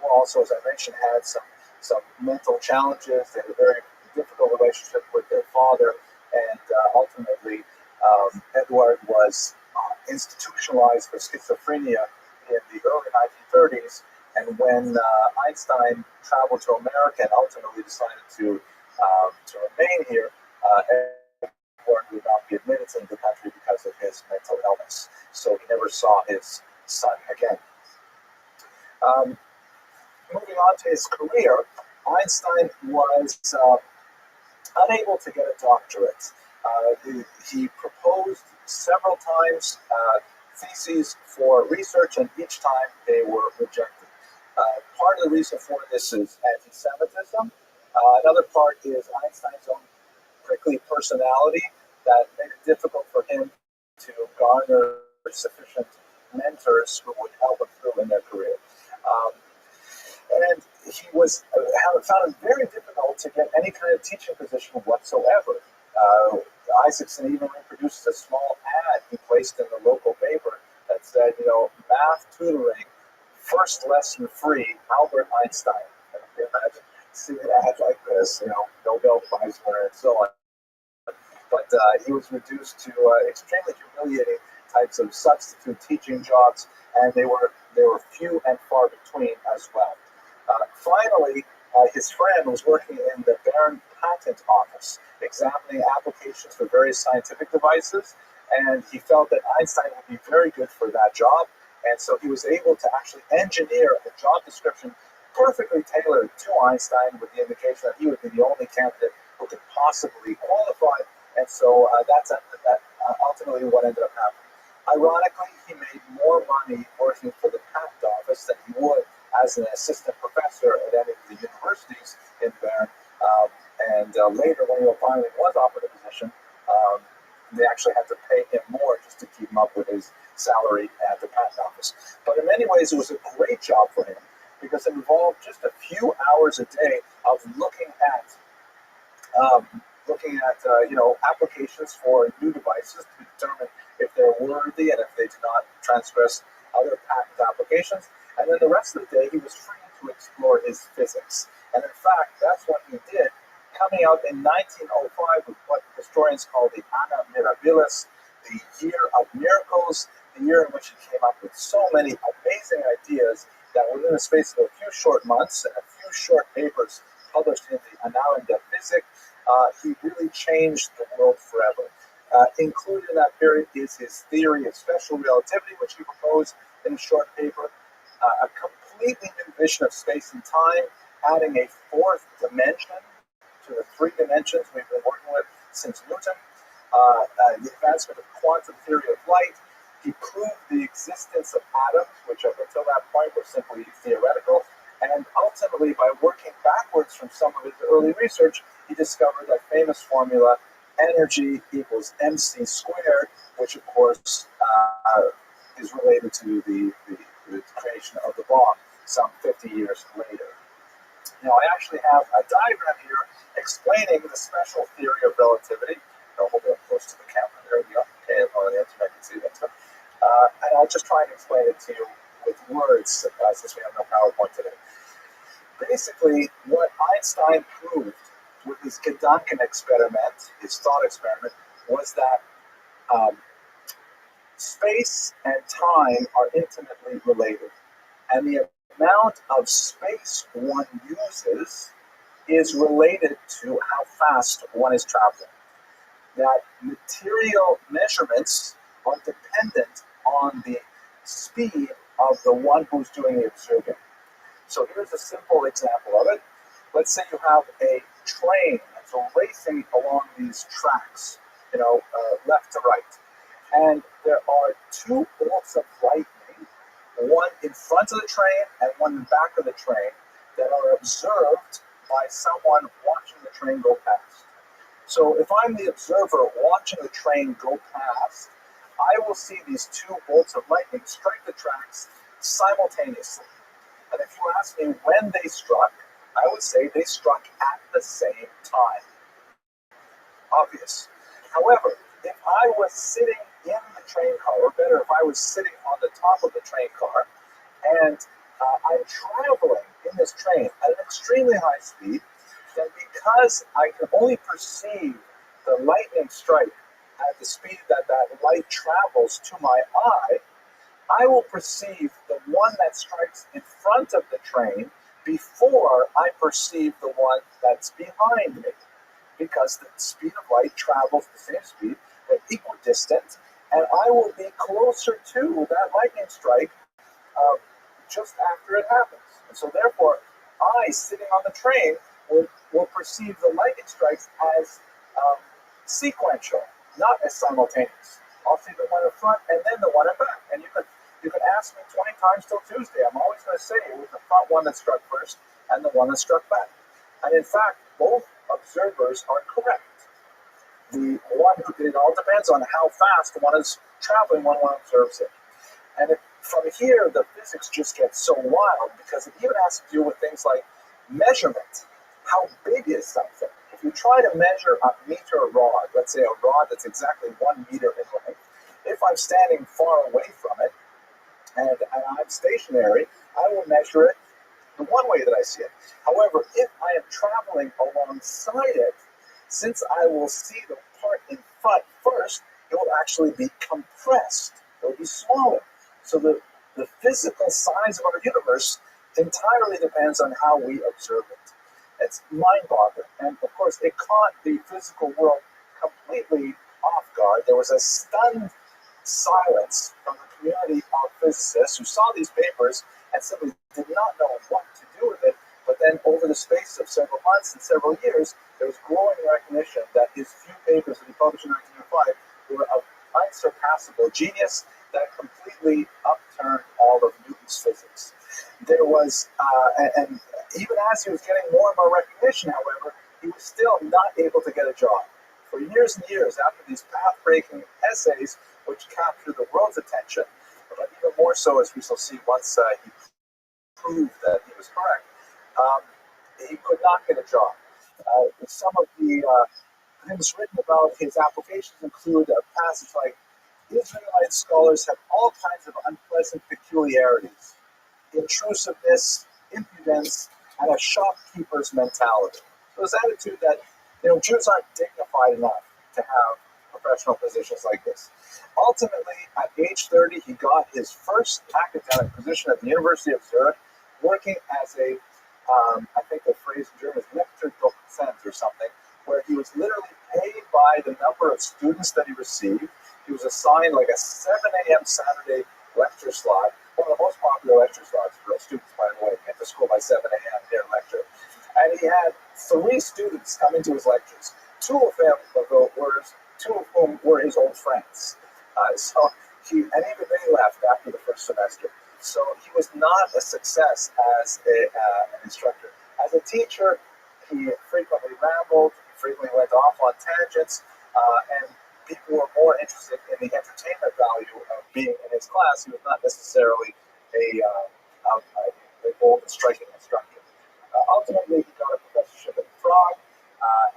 also, as I mentioned, had some mental challenges. They had a very difficult relationship with their father, and ultimately, Edward was institutionalized for schizophrenia in the early 1930s, and when Einstein traveled to America and ultimately decided to remain here, Edward would not be admitted into the country because of his mental illness. So he never saw his son again. Moving on to his career, Einstein was unable to get a doctorate. He proposed several times theses for research, and each time they were rejected. Part of the reason for this is anti-Semitism. Another part is Einstein's own prickly personality that made it difficult for him to garner sufficient mentors who would help him through in their career. Um, and he was found it very difficult to get any kind of teaching position whatsoever. Isaacson even reproduced a small ad he placed in the local paper that said, math tutoring, first lesson free, Albert Einstein. And if you imagine seeing an ad like this, Nobel Prize winner and so on. But he was reduced to extremely humiliating types of substitute teaching jobs, and they were few and far between as well. Finally, his friend was working in the Berne Patent Office, examining applications for various scientific devices, and he felt that Einstein would be very good for that job, and so he was able to actually engineer a job description perfectly tailored to Einstein, with the indication that he would be the only candidate who could possibly qualify, and so that's ultimately what ended up happening. Ironically, he made more money working for the patent office than he would as an assistant professor at any of the universities in Bern. And later, when he finally was offered a position, they actually had to pay him more just to keep him up with his salary at the patent office. But in many ways, it was a great job for him because it involved just a few hours a day of looking at applications for new devices to determine if they're worthy and if they do not transgress other patent applications. And then the rest of the day, he was free to explore his physics. And in fact, that's what he did, coming out in 1905 with what historians call the Anna Mirabilis, the year of miracles, the year in which he came up with so many amazing ideas that within the space of a few short months and a few short papers published in the Annalen der Physik, he really changed the world forever. Included in that period is his theory of special relativity, which he proposed in a short paper, a completely new vision of space and time, adding a fourth dimension to the three dimensions we've been working with since Newton, the advancement of quantum theory of light. He proved the existence of atoms, which up until that point were simply theoretical, and ultimately, by working backwards from some of his early research, he discovered that famous formula, energy equals mc squared, which of course is related to the creation of the bomb some 50 years later. Now, I actually have a diagram here explaining the special theory of relativity. I'll hold it up close to the camera. There we go. Okay, on the internet, you can see that stuff. And I'll just try and explain it to you with words, since we have no PowerPoint today. Basically, what Einstein proved with his Gedanken experiment, his thought experiment, was that space and time are intimately related. And the amount of space one uses is related to how fast one is traveling. That material measurements are dependent on the speed of the one who's doing the observing. So here's a simple example of it. Let's say you have a train that's racing along these tracks, left to right. And there are two bolts of lightning, one in front of the train and one in back of the train, that are observed by someone watching the train go past. So if I'm the observer watching the train go past, I will see these two bolts of lightning strike the tracks simultaneously. And if you ask me when they struck, I would say they struck at the same time. Obvious. However, if I was sitting in the train car, or better, if I was sitting on the top of the train car, and I'm traveling in this train at an extremely high speed, then because I can only perceive the lightning strike at the speed that light travels to my eye, I will perceive the one that strikes in front of the train before I perceive the one that's behind me, because the speed of light travels the same speed, they're equidistant, and I will be closer to that lightning strike just after it happens. And so therefore, I, sitting on the train, will perceive the lightning strikes as sequential, not as simultaneous. I'll see the one in front and then the one in back. And you can You can ask me 20 times till Tuesday. I'm always going to say it was the front one that struck first and the one that struck back. And in fact, both observers are correct. The one who, it all depends on how fast one is traveling when one observes it. And from here, the physics just gets so wild because it even has to do with things like measurement. How big is something? If you try to measure a meter rod, let's say a rod that's exactly 1 meter in length, if I'm standing far away from it and I'm stationary, I will measure it the one way that I see it. However, if I am traveling alongside it, since I will see the part in front first, it will actually be compressed. It will be smaller. So the physical size of our universe entirely depends on how we observe it. It's mind-boggling. And of course, it caught the physical world completely off guard. There was a stunned silence from the community of physicists who saw these papers and simply did not know what to do with it. But then over the space of several months and several years, there was growing recognition that his few papers that he published in 1905 were of unsurpassable genius that completely upturned all of Newton's physics. There was, and even as he was getting more and more recognition, however, he was still not able to get a job. For years and years after these path-breaking essays, which captured the world's attention, but even more so as we shall see once he proved that he was correct, he could not get a job. Some of the things written about his applications include a passage like, Israelite scholars have all kinds of unpleasant peculiarities, intrusiveness, impudence, and a shopkeeper's mentality. So his attitude that Jews aren't dignified enough to have professional positions like this. Ultimately, at age 30, he got his first academic position at the University of Zurich, working as a, I think the phrase in German is Lektordozent or something, where he was literally paid by the number of students that he received. He was assigned like a 7 a.m. Saturday lecture slot, one of the most popular lecture slots for students, by the way, get to school by 7 a.m. their lecture. And he had 3 students coming to his lectures, two of whom were his old friends. And even they left after the first semester. So he was not a success as an instructor. As a teacher, he frequently rambled, he frequently went off on tangents, and people were more interested in the entertainment value of being in his class. He was not necessarily a bold and striking instructor. Ultimately, he got a professorship in Prague,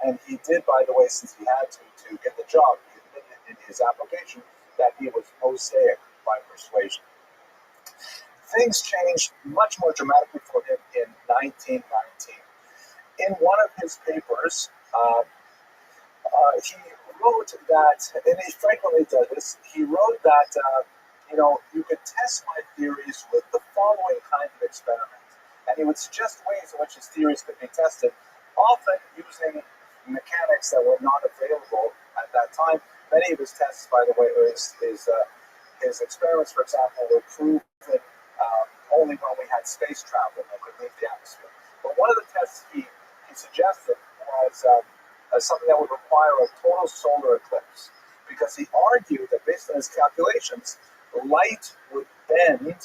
and he did, by the way, since he had to get the job, he admitted in his application that he was Mosaic by persuasion. Things changed much more dramatically for him in 1919. In one of his papers, he wrote that, and he frequently does this, he wrote that, you could test my theories with the following kind of experiment. And he would suggest ways in which his theories could be tested, often using mechanics that were not available at that time. Many of his tests, by the way, or his experiments, for example, were proven only when we had space travel and could leave the atmosphere. But one of the tests he suggested was something that would require a total solar eclipse, because he argued that based on his calculations, light would bend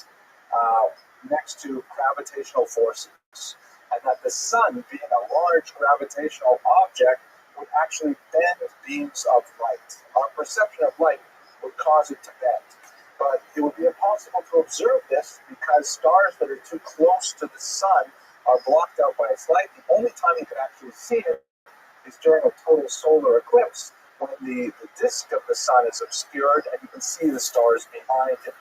next to gravitational forces, and that the sun, being a large gravitational object, would actually bend beams of light. Our perception of light would cause it to bend. But it would be impossible to observe this because stars that are too close to the sun are blocked out by its light. The only time you can actually see it is during a total solar eclipse, when the disk of the sun is obscured and you can see the stars behind it.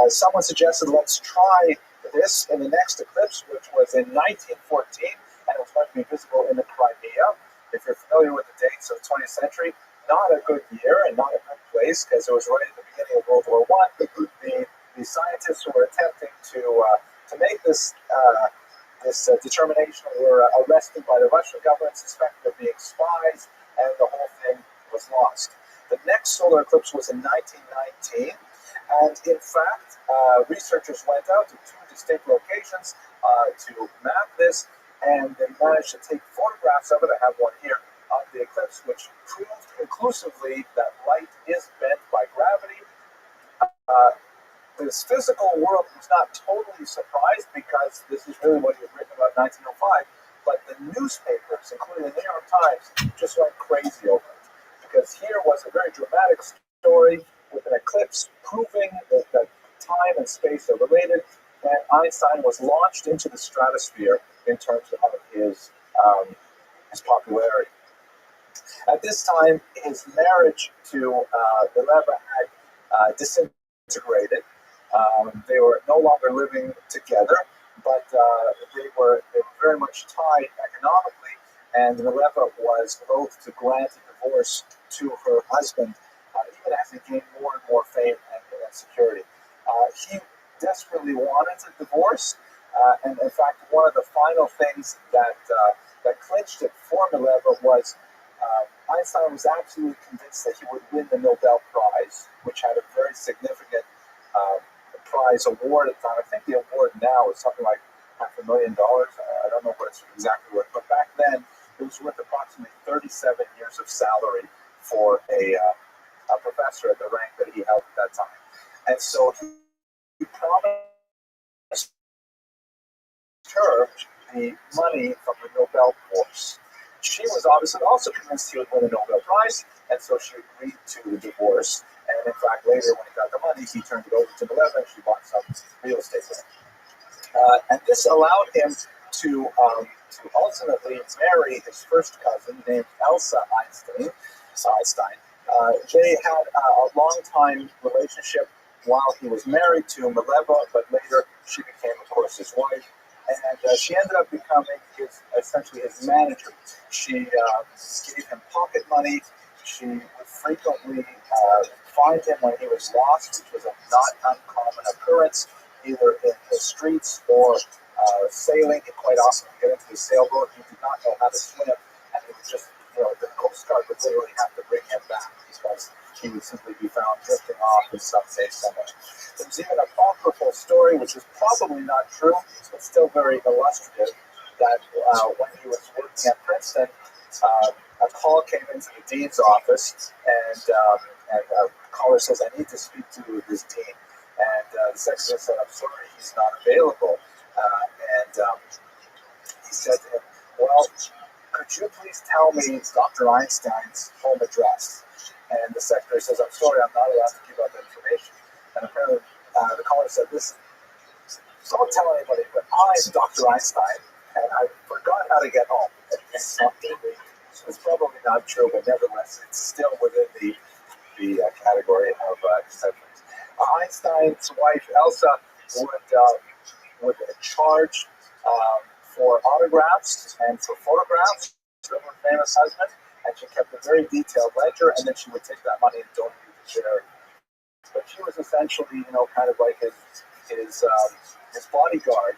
Someone suggested, let's try this in the next eclipse, which was in 1914, and it was going to be visible in the Crimea. If you're familiar with the dates of the 20th century, not a good year and not a good place, because it was right at the beginning of World War I. The scientists who were attempting to make this determination were arrested by the Russian government, suspected of being spies, and the whole thing was lost. The next solar eclipse was in 1919, and in fact, researchers went out to 2 distinct locations to map this, and they managed to take photographs of it. I have one here of the eclipse, which proved conclusively that light is bent by gravity. Uh, this physical world was not totally surprised because this is really what he had written about in 1905. But the newspapers, including the New York Times, just went crazy over it. Because here was a very dramatic story with an eclipse proving that time and space are related, and Einstein was launched into the stratosphere in terms of his popularity. At this time, his marriage to Mileva had disintegrated. They were no longer living together, but they were very much tied economically, and Mileva was loath to grant a divorce to her husband, even as he gained more and more fame and security. He desperately wanted a divorce, and in fact, one of the final things that clinched it for Mileva was Einstein was absolutely convinced that he would win the Nobel Prize, which had a very significant prize award at the time. I think the award now is something like $500,000. I don't know what it's exactly worth, but back then it was worth approximately 37 years of salary for a professor at the rank that he held at that time. And so he promised her the money from the Nobel course. She was obviously also convinced he would win the Nobel Prize, and so she agreed to the divorce. And in fact, later when he got the money, he turned it over to Mileva, and she bought some real estate with him. And this allowed him to ultimately marry his first cousin named Elsa Einstein. They had a long-time relationship while he was married to Mileva, but later she became, of course, his wife. And she ended up becoming essentially his manager. She gave him pocket money. She would frequently find him when he was lost, which was a not uncommon occurrence, either in the streets or sailing. He quite often would get into his sailboat. He did not know how to swim, and he would just, the Coast Guard would literally have to bring him back because he would simply be found drifting off in some bay somewhere. There's even a apocryphal story, which is probably not true, but still very illustrative, that when he was working at Princeton, a call came into the dean's office, and a caller says, "I need to speak to this dean." And the secretary said, "I'm sorry, he's not available." He said to him, "Well, could you please tell me Dr. Einstein's home address?" And the secretary says, "I'm sorry, I'm not allowed to give out that information." And apparently the caller said, "Listen, don't tell anybody, but I'm Dr. Einstein, and I forgot how to get home." It's probably not true, but nevertheless, it's still within the category of exceptions. Einstein's wife, Elsa, would charge for autographs and for photographs of her famous husband, and she kept a very detailed ledger, and then she would take that money and donate it to charity. But she was essentially, kind of like his bodyguard,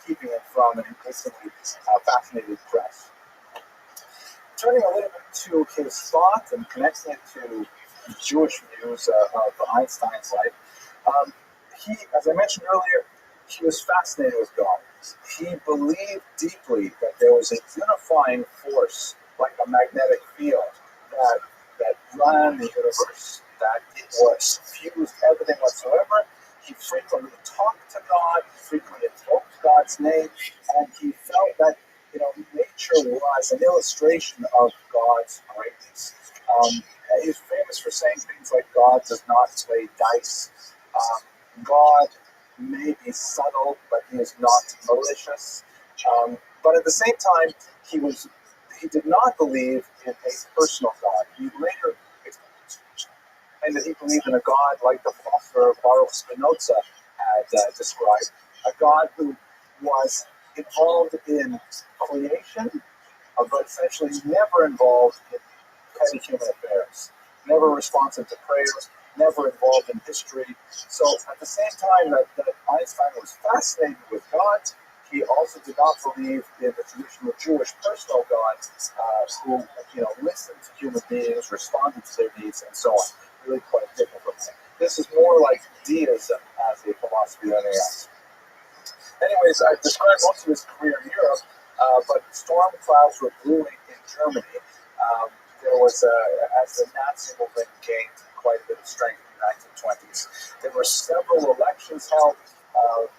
keeping him from an increasingly fascinated press. Turning a little bit to his thought and connecting it to Jewish views of Einstein's life, he, as I mentioned earlier, he was fascinated with God. He believed deeply that there was a unifying force, like a magnetic field, that ran the universe, that it was fused everything whatsoever. He frequently talked to God, he frequently invoked God's name, and he felt that nature was an illustration of God's greatness. He's famous for saying things like, "God does not play dice." God may be subtle, but he is not malicious. But at the same time, he did not believe in a personal God. He later explained that he believed in a God like the philosopher Baruch Spinoza had described, a God who was involved in creation, but essentially never involved in petty human affairs, never responsive to prayers, never involved in history. So at the same time that Einstein was fascinated with God, he also did not believe in the traditional Jewish personal God who listened to human beings, responded to their needs, and so on. Really quite different from him. This is more like deism as a philosophy than anything else. Anyways, I've described most of his career in Europe, but storm clouds were brewing in Germany. There was, as the Nazi movement gained quite a bit of strength in 1920s. There were several elections held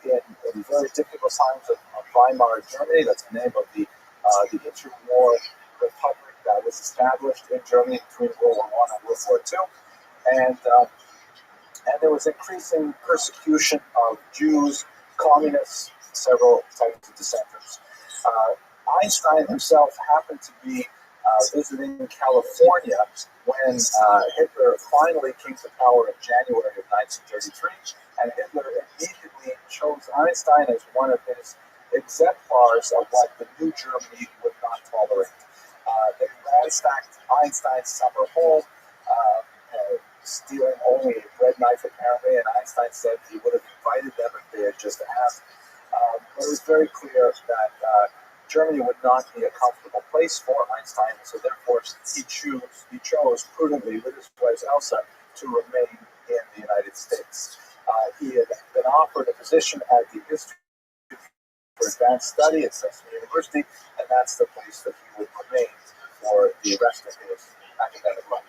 in very difficult times of Weimar Germany. That's the name of the interwar republic that was established in Germany between World War I and World War II. And there was increasing persecution of Jews, communists, several types of dissenters. Einstein himself happened to be visiting California when Hitler finally came to power in January of 1933, and Hitler immediately chose Einstein as one of his exemplars of what the new Germany would not tolerate. They ransacked Einstein's summer home, stealing only a bread knife apparently, and Einstein said he would have invited them if they had just asked. But it was very clear that Germany would not be a comfortable place for Einstein, so therefore he chose prudently with his wife Elsa to remain in the United States. He had been offered a position at the Institute for Advanced Study at Sesame University, and that's the place that he would remain for the rest of his academic life.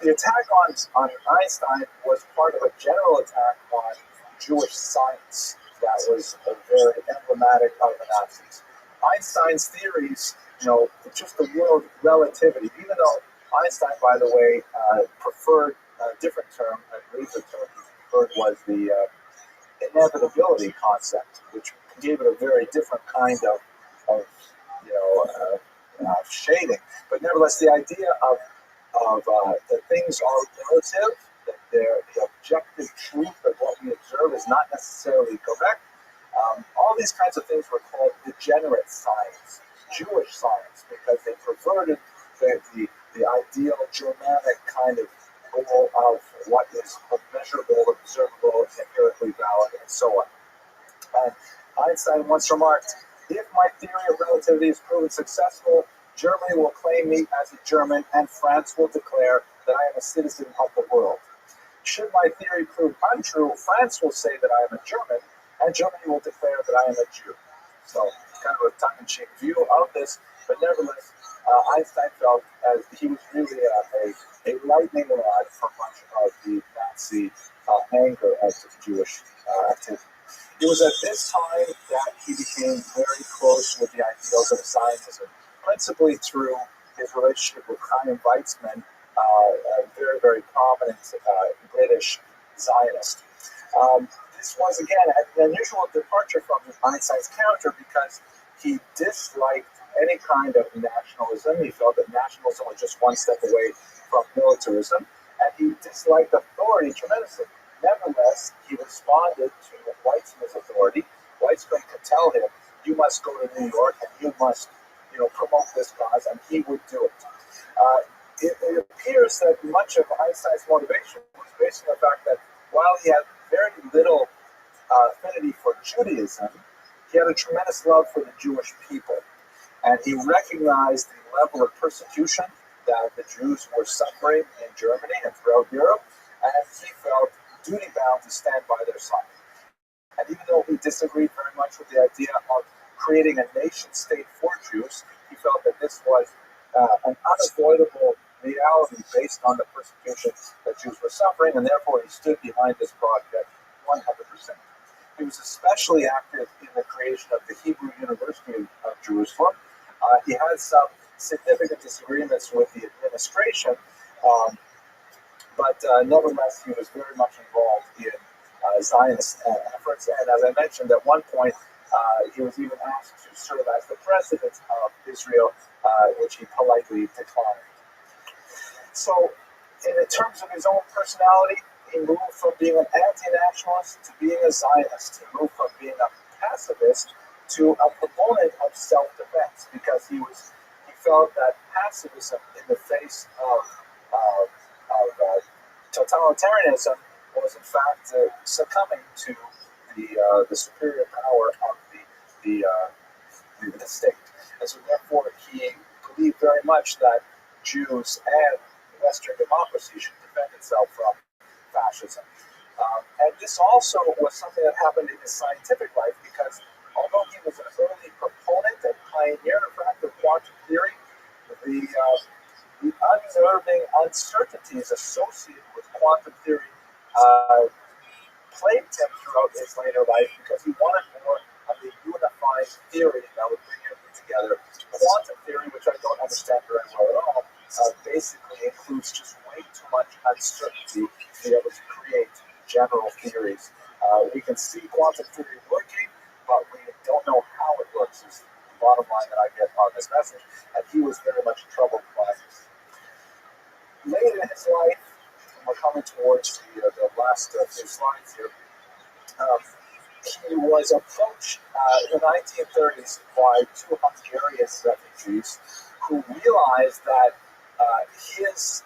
The attack on Einstein was part of a general attack on Jewish science that was very emblematic of the Nazis. Einstein's theories, just the world relativity, even though Einstein, by the way, preferred a different term, I believe the term he preferred was the inevitability concept, which gave it a very different kind of shading. But nevertheless, the idea of that things are relative, that the objective truth of what we observe is not necessarily correct. All these kinds of things were called degenerate science, Jewish science, because they perverted the ideal Germanic kind of goal of what is measurable, observable, empirically valid, and so on. And Einstein once remarked, "If my theory of relativity is proven successful, Germany will claim me as a German, and France will declare that I am a citizen of the world. Should my theory prove untrue, France will say that I am a German, and Germany will declare that I am a Jew." So, kind of a tongue-in-cheek view of this, but nevertheless, Einstein felt as he was really a lightning rod for much of the Nazi anger at the Jewish activity. It was at this time that he became very close with the ideals of Zionism, principally through his relationship with Chaim Weizmann, a very, very prominent British Zionist. This was, again, an unusual departure from Einstein's character because he disliked any kind of nationalism. He felt that nationalism was just one step away from militarism, and he disliked authority tremendously. Nevertheless, he responded to Weizmann's authority. Weizmann could tell him, "You must go to New York and you must, promote this cause," and he would do it. It appears that much of Einstein's motivation was based on the fact that while he had very little affinity for Judaism, he had a tremendous love for the Jewish people. And he recognized the level of persecution that the Jews were suffering in Germany and throughout Europe, and he felt duty-bound to stand by their side. And even though he disagreed very much with the idea of creating a nation-state for Jews, he felt that this was an unavoidable reality based on the persecution that Jews were suffering, and therefore he stood behind this project 100%. He was especially active in the creation of the Hebrew University of Jerusalem. He had some significant disagreements with the administration, but nevertheless, he was very much involved in Zionist efforts. And as I mentioned, at one point, he was even asked to serve as the president of Israel, which he politely declined. So, in terms of his own personality, he moved from being an anti-nationalist to being a Zionist. He moved from being a pacifist to a proponent of self-defense because he felt that pacifism in the face of totalitarianism was in fact succumbing to the superior power of the state. And so therefore he believed very much that Jews and Western democracy should defend itself from fascism. And this also was something that happened in his scientific life because although he was an early proponent and pioneer, in fact, of quantum theory, the unnerving uncertainties associated with quantum theory plagued him throughout his later life because he wanted more of the unifying theory that would bring everything together. Quantum theory, which I don't understand very well at all, basically includes just way too much uncertainty to be able to create general theories. We can see quantum theory working, but we don't know how it works is the bottom line that I get on this message, and he was very much troubled by this. Late in his life, and we're coming towards the last few slides here, he was approached in the 1930s by two Hungarian refugees who realized that his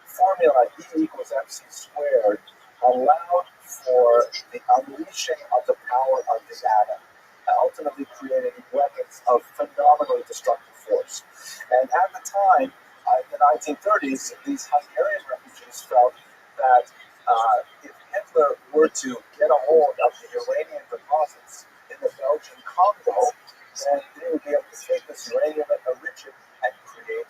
formula E equals mc squared allowed for the unleashing of the power of the atom, ultimately creating weapons of phenomenally destructive force. And at the time, in the 1930s, these Hungarian refugees felt that if Hitler were to get a hold of the uranium deposits in the Belgian Congo, then they would be able to take this uranium and enrich it and create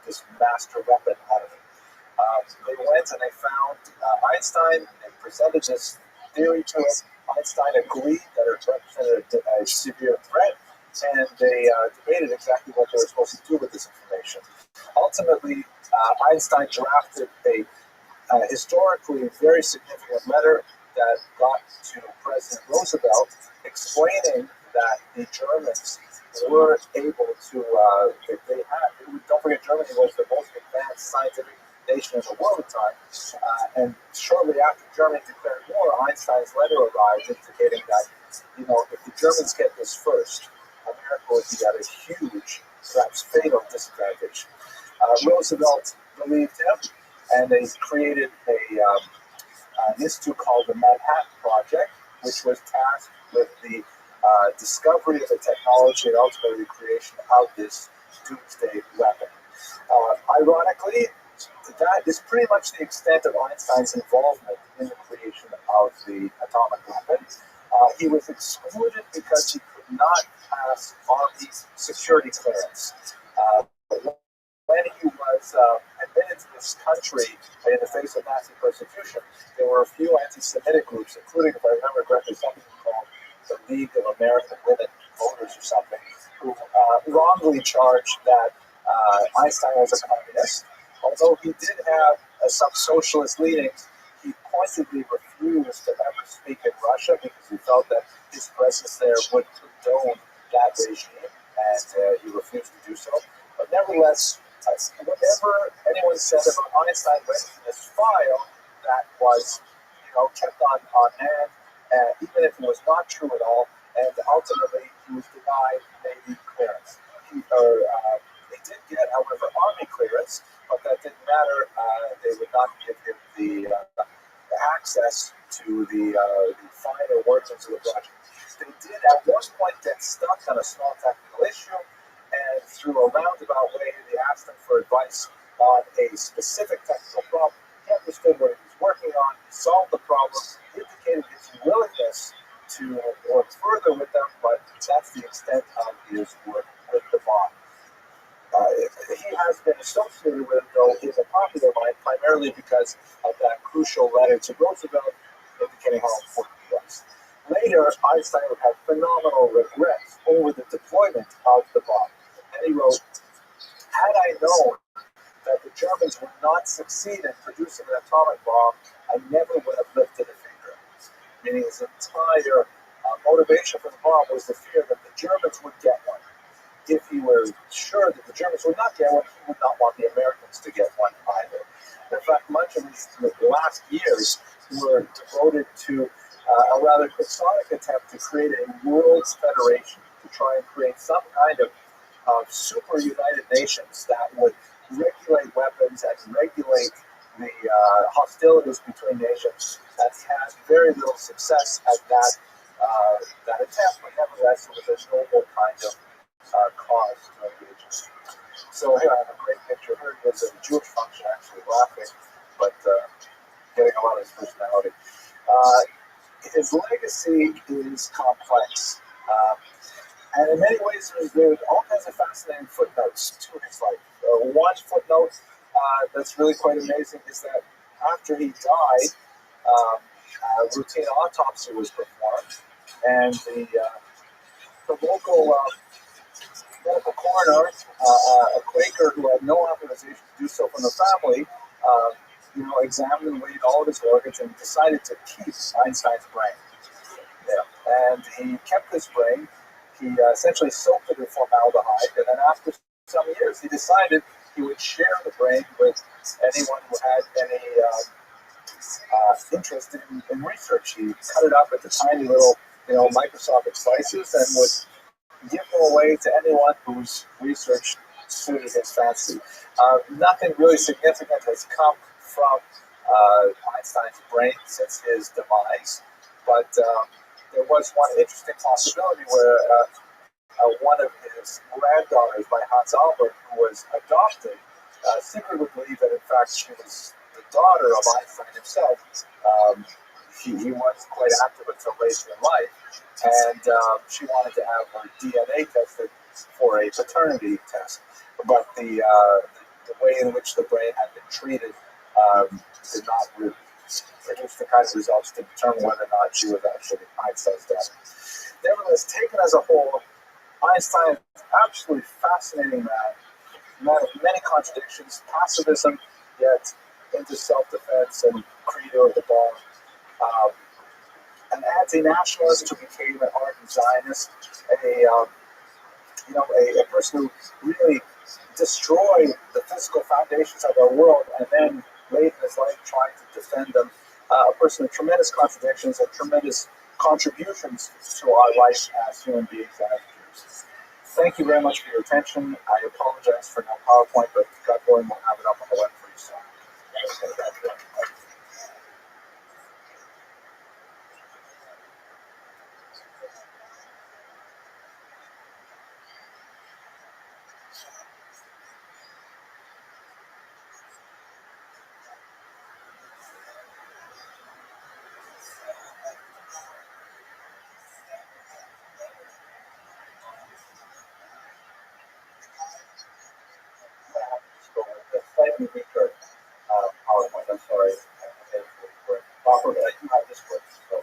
this master weapon out of it. They went and they found Einstein and presented this theory to him. Einstein agreed that it represented a severe threat, and they debated exactly what they were supposed to do with this information. Ultimately, Einstein drafted a historically very significant letter that got to President Roosevelt explaining that the Germans were able to, don't forget Germany was the most advanced scientific nation in the world at the time, and shortly after Germany declared war, Einstein's letter arrived indicating that, if the Germans get this first, America would be at a huge, perhaps fatal disadvantage. Roosevelt believed him, and they created an institute called the Manhattan Project, which was tasked with the discovery of the technology and ultimately the creation of this doomsday weapon. Ironically, that is pretty much the extent of Einstein's involvement in the creation of the atomic weapon. He was excluded because he could not pass Army security clearance. When he was admitted to this country in the face of Nazi persecution, there were a few anti-Semitic groups, including, if I remember correctly, something called the League of American Women Voters or something, who wrongly charged that Einstein was a communist. Although he did have some socialist leanings, he pointedly refused to ever speak in Russia because he felt that his presence there would condone that regime, and he refused to do so. But nevertheless, whatever anyone said about Einstein went into this file that was, kept on hand, even if it was not true at all, and ultimately he was denied Navy clearance. They did get, however, Army clearance, but that didn't matter. They would not give him the access to the finer workings of the project. They did at one point get stuck on a small technical issue, and through a roundabout way, they asked him for advice on a specific technical problem. He understood what he was working on, solved the problem, indicated his willingness to work further with them, but that's the extent of his work with the bomb. He has been associated with it, though, in the popular mind, primarily because of that crucial letter to Roosevelt indicating how important he was. Later, Einstein would have phenomenal regrets over the deployment of the bomb. And he wrote, "Had I known that the Germans would not succeed in producing an atomic bomb, I never would have lifted a finger." Meaning his entire motivation for the bomb was the fear that the Germans would get one. If he were sure that the Germans would not get one, he would not want the Americans to get one either. In fact, much of his last years were devoted to a rather quixotic attempt to create a world federation, to try and create some kind of super united nations that would regulate weapons and regulate the hostilities between nations. That had very little success at that attempt, but nevertheless, it was a noble kind of cause to engage in. So here I have a great picture. Here he is at a Jewish function, actually laughing, but getting a lot of his personality. His legacy is complex. And in many ways, there's all kinds of fascinating footnotes to his life. One footnote that's really quite amazing is that after he died, a routine autopsy was performed, and the local coroner, a Quaker who had no authorization to do so from the family, examined and weighed all of his organs and decided to keep Einstein's brain. Yeah. And he kept his brain. He essentially soaked it in formaldehyde, and then after some years, he decided he would share the brain with anyone who had any interest in research. He cut it up into tiny little, microscopic slices and would give them away to anyone whose research suited his fancy. Nothing really significant has come from Einstein's brain since his demise, but there was one interesting possibility where one of his granddaughters by Hans Albert, who was adopted, secretly believed that in fact she was the daughter of Einstein himself. He was quite active until later in life, and she wanted to have her DNA tested for a paternity test. But the way in which the brain had been treated did not really produce the kind of results to determine whether or not she was actually Einstein's daughter. Nevertheless, taken as a whole, Einstein is an absolutely fascinating man of many contradictions, pacifism, yet into self-defense and credo of the bomb. An anti-nationalist who became an ardent Zionist, a person who really destroyed the physical foundations of our world and then late in his life trying to defend them. A person with tremendous contradictions and tremendous contributions to our life as human beings and as Jews. Thank you very much for your attention. I apologize for no PowerPoint, but God willing, we'll have it up on the web for you soon. Slightly weaker PowerPoint. I'm sorry. Proper, but I do have this one. So,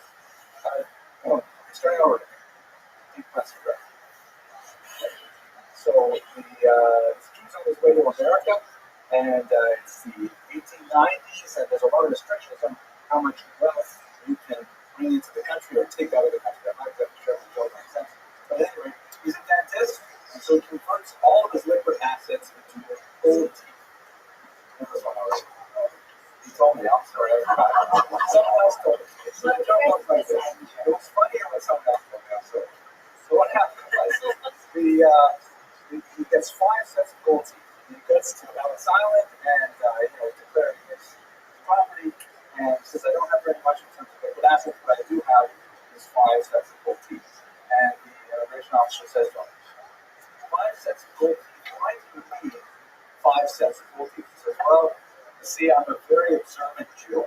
starting over. Deep breaths of breath. So the Jews on his way to America, and it's the 1890s, and there's a lot of restrictions on how much wealth you can bring into the country or take out of the country. I'm not exactly sure if it makes sense. But anyway, he's a dentist, and so he converts all of his liquid assets into gold teeth. He told me, I'm sorry. Someone else told me. It's not a joke like this. It was funnier when someone else told me, I'm sorry. So what happened was he gets 5 sets of gold teeth. He gets to Ellis Island and declaring his property, and says, I don't have very much in terms of liquid assets, but I do have these 5 sets of gold teeth. And the immigration officer says, well, 5 sets of gold teeth? Why do you need 5 sets of gold teeth? He says, well, you see, I'm a very observant Jew,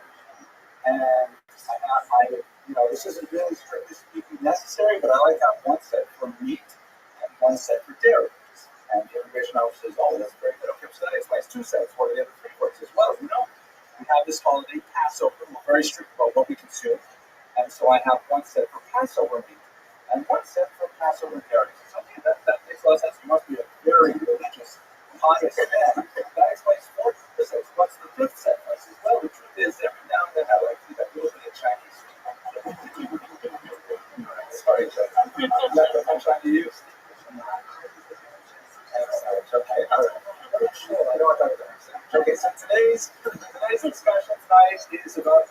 and this isn't really strictly speaking necessary, but I like to have 1 set for meat and 1 set for dairy. And the immigration officer says, oh, that's very good. Okay, so that explains 2 sets. What are the other 3 parts? As well, we have this holiday, Passover. We're very strict about what we consume. And so I have 1 set for Passover meat and 1 set for Passover dairy. So that makes a lot of sense. You must be a very religious, pious man. That explains 4 sets. What's the 5th set? I says, well, the truth is, every now and then I like to eat a little bit of Chinese. Sorry, Chuck. I'm trying to use. Okay, all right. I know what that is. Okay, so today's discussion tonight is about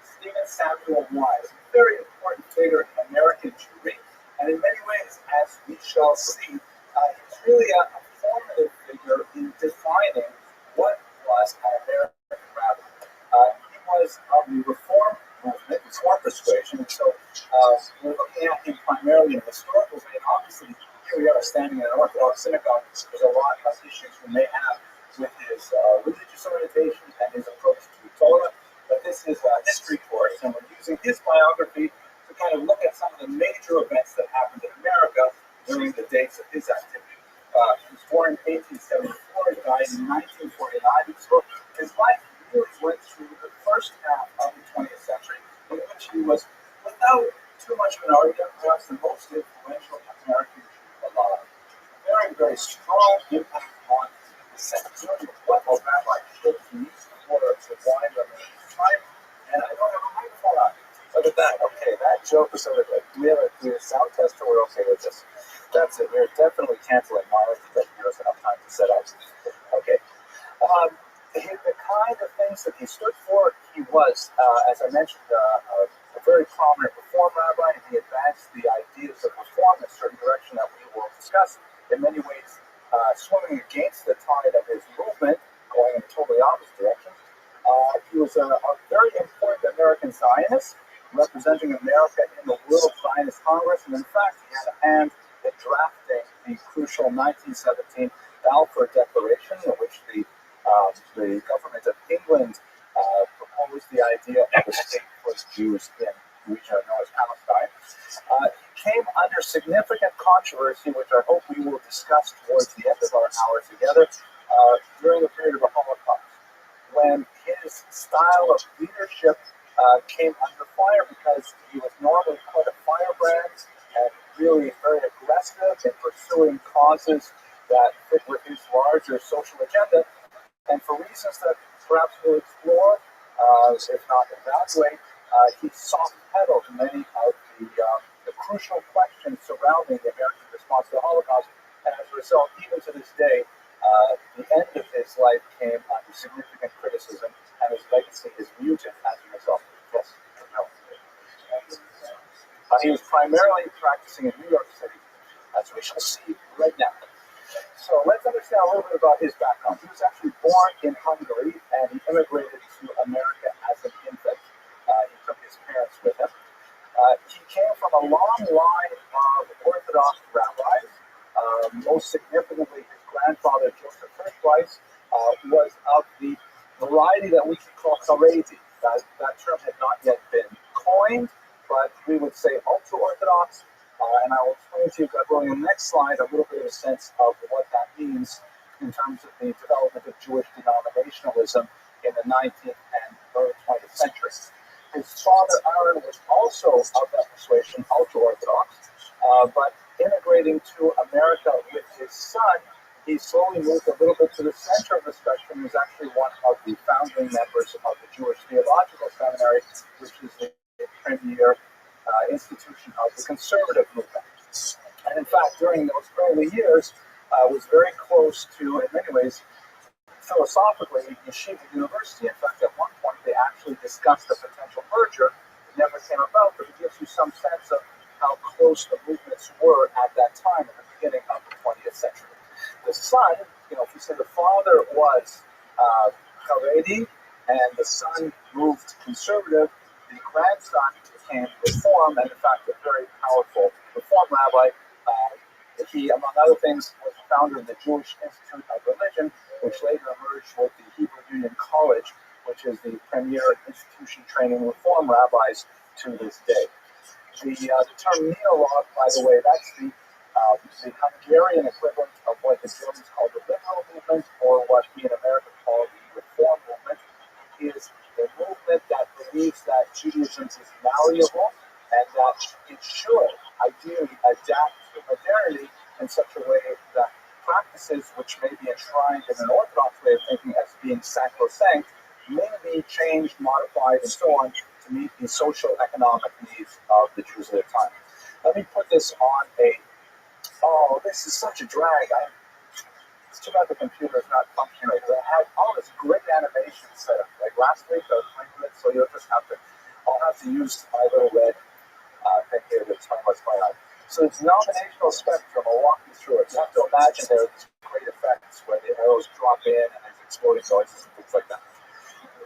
Stephen Samuel Wise, a very important figure in American Jewry, and in many ways, as we shall see, he's really a formative figure in defining what was an American rabbi. He was of the Reform movement, Reform persuasion, and so we're looking at him primarily in a historical vein. Obviously, here we are standing in an Orthodox synagogue. There's a lot of issues we may have with his religious orientation and his approach to Torah, but this is a history course, and we're using his biography to kind of look at some of the major events that happened in America during the dates of his activity. He was born in 1874, died in 1949, so his life really went through very strong impact on the sensibility of what a rabbi should be for the wine of the time. And I don't have a microphone on. Look at that. Okay, that joke was sort of like, we have a sound tester, we're okay with this. That's it. We're definitely canceling Molly to give us enough time to set up. Okay. The kind of things that he stood for, he was, as I mentioned, a very prominent reform rabbi, and he advanced the ideas of reform in a certain direction that we will discuss. In many ways, swimming against the tide of his movement, going in a totally opposite direction. He was a very important American Zionist, representing America in the World Zionist Congress, and in fact, he had a hand in drafting the crucial 1917 Balfour Declaration, in which the government of England proposed the idea of a state for the Jews in the region known as Palestine. He came under significant controversy, which I hope we will discuss towards the end of our hour together, during the period of the Holocaust, when his style of leadership came under fire because he was normally quite a firebrand and really very aggressive in pursuing causes that fit with his larger social agenda. And for reasons that perhaps we'll explore, if not evaluate, he soft-pedaled many of the crucial questions surrounding the American response to the Holocaust. And as a result, even to this day, the end of his life came under significant criticism, and his legacy is muted as a result. Yes, no. He was primarily practicing in New York City, as we shall see right now. So let's understand a little bit about his background. He was actually born in Hungary, and he immigrated to America as an infant. He took his parents with him. He came from a long line of Orthodox rabbis. Most significantly, his grandfather, Joseph Hirschweiss, was of the variety that we could call Haredi. That term had not yet been coined, but we would say ultra-Orthodox. And I will explain to you, God willing, in the next slide, a little bit of a sense of what that means in terms of the development of Jewish denominationalism in the 19th and early 20th century. His father, Aaron, was also of that persuasion, ultra-Orthodox, but immigrating to America with his son, he slowly moved a little bit to the center of the spectrum. He was actually one of the founding members of the Jewish Theological Seminary, which is the premier institution of the conservative movement. And in fact, during those early years, was very close to, in many ways, philosophically, Yeshiva University. In fact, at one point, they actually discussed a potential merger. It never came about, but it gives you some sense of how close the movements were at that time at the beginning of the 20th century. The son, if you say the father was Haredi and the son moved conservative, the grandson became Reform, and in fact, a very powerful Reform rabbi. He, among other things, was the founder of the Jewish Institute of Religion, which later emerged with the Hebrew Union College, which is the premier institution training Reform rabbis to this day. The term neolog, by the way, that's the Hungarian equivalent of what the Germans call the liberal movement, or what we in America call the Reform movement. It is a movement that believes that Judaism is malleable and that it should ideally adapt to modernity in such a way that practices which may be enshrined in an Orthodox way of thinking as being sacrosanct may be changed, modified, and so on to meet the social economic needs of the Jews at the time. Let me put this on this is such a drag. It's too bad the computer is not functioning right. I had all this great animation set up. Like last week, I was playing with it, so I'll have to use my little red thing here to explain what's going on. So it's denominational spectrum. I'll walk you through it. You have to imagine there are these great effects where the arrows drop in and there's exploding noises and things like that.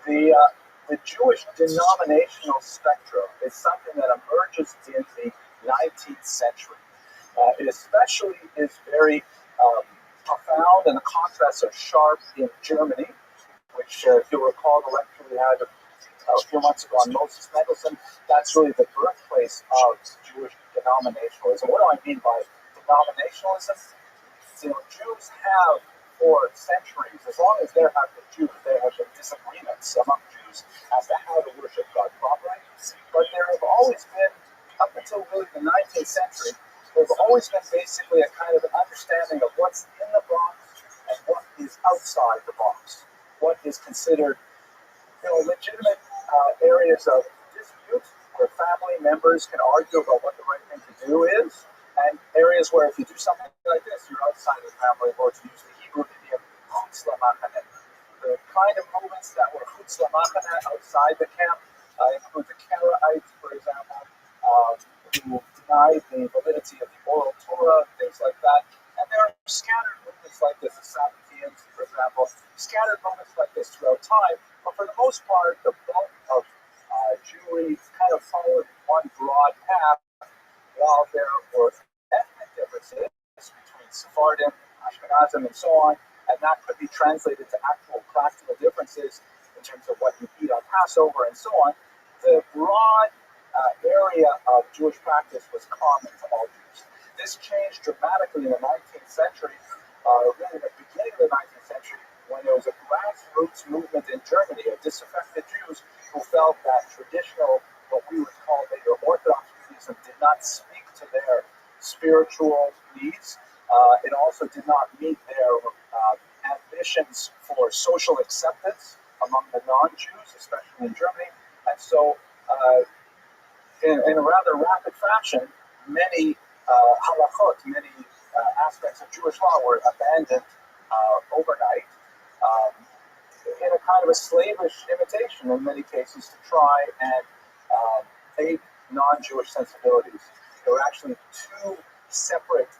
The Jewish denominational spectrum is something that emerges in the 19th century. It especially is very profound, and the contrasts are sharp in Germany, which, if you'll recall the lecture we had a few months ago on Moses Mendelssohn, that's really the birthplace of Jewish denominationalism. What do I mean by denominationalism? Jews have, for centuries, as long as there have been Jews, there have been disagreements among Jews as to how to worship God properly. But there have always been, up until really the 19th century, there's always been basically a kind of an understanding of what what's in the box and what is outside the box. What is considered, legitimate areas of dispute where family members can argue about what the right thing to do is, and areas where if you do something like this, you're outside of the family, or to use the Hebrew idiom, chutz lamachane. The kind of movements that were chutz lamachane, outside the camp, include the Karaites, for example, who denied the validity of the oral Torah, things like that. And there are scattered movements like this, the Sabbateans, for example, scattered movements like this throughout time. But for the most part, the bulk of Jewry kind of followed one broad path, while there were ethnic differences between Sephardim, Ashkenazim, and so on, and that could be translated to actual practical differences in terms of what you eat on Passover and so on. The broad area of Jewish practice was common to all Jews. This changed dramatically in the 19th century, really the beginning of the 19th century, when there was a grassroots movement in Germany of disaffected Jews who felt that traditional, what we would call later Orthodox Judaism, did not speak to their spiritual needs. It also did not meet their ambitions for social acceptance among the non-Jews, especially in Germany. And so, in a rather rapid fashion, many halachot, many aspects of Jewish law were abandoned overnight in a kind of a slavish imitation in many cases to try and ape non-Jewish sensibilities. There were actually two separate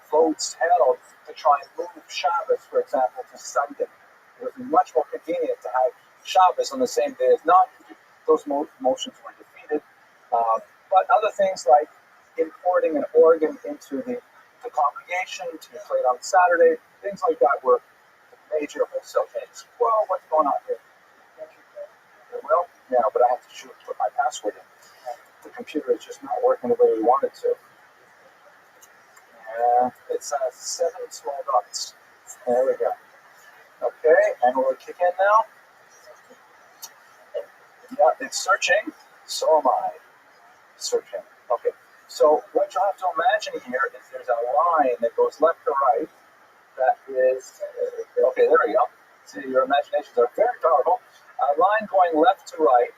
votes held to try and move Shabbos, for example, to Sunday. It was much more convenient to have Shabbos on the same day as non-Jews. Those motions were defeated. But other things like importing an organ into the congregation to be played on Saturday, things like that were major wholesale changes. Well, what's going on here? Well, yeah, but I have to put my password in. The computer is just not working the way we want it to. It's 7 small dots. There we go. Okay, and we'll kick in now. Yeah, it's searching. So am I. Searching. Okay. So what you have to imagine here is there's a line that goes left to right. That is okay. There we go. See, your imaginations are very powerful. A line going left to right,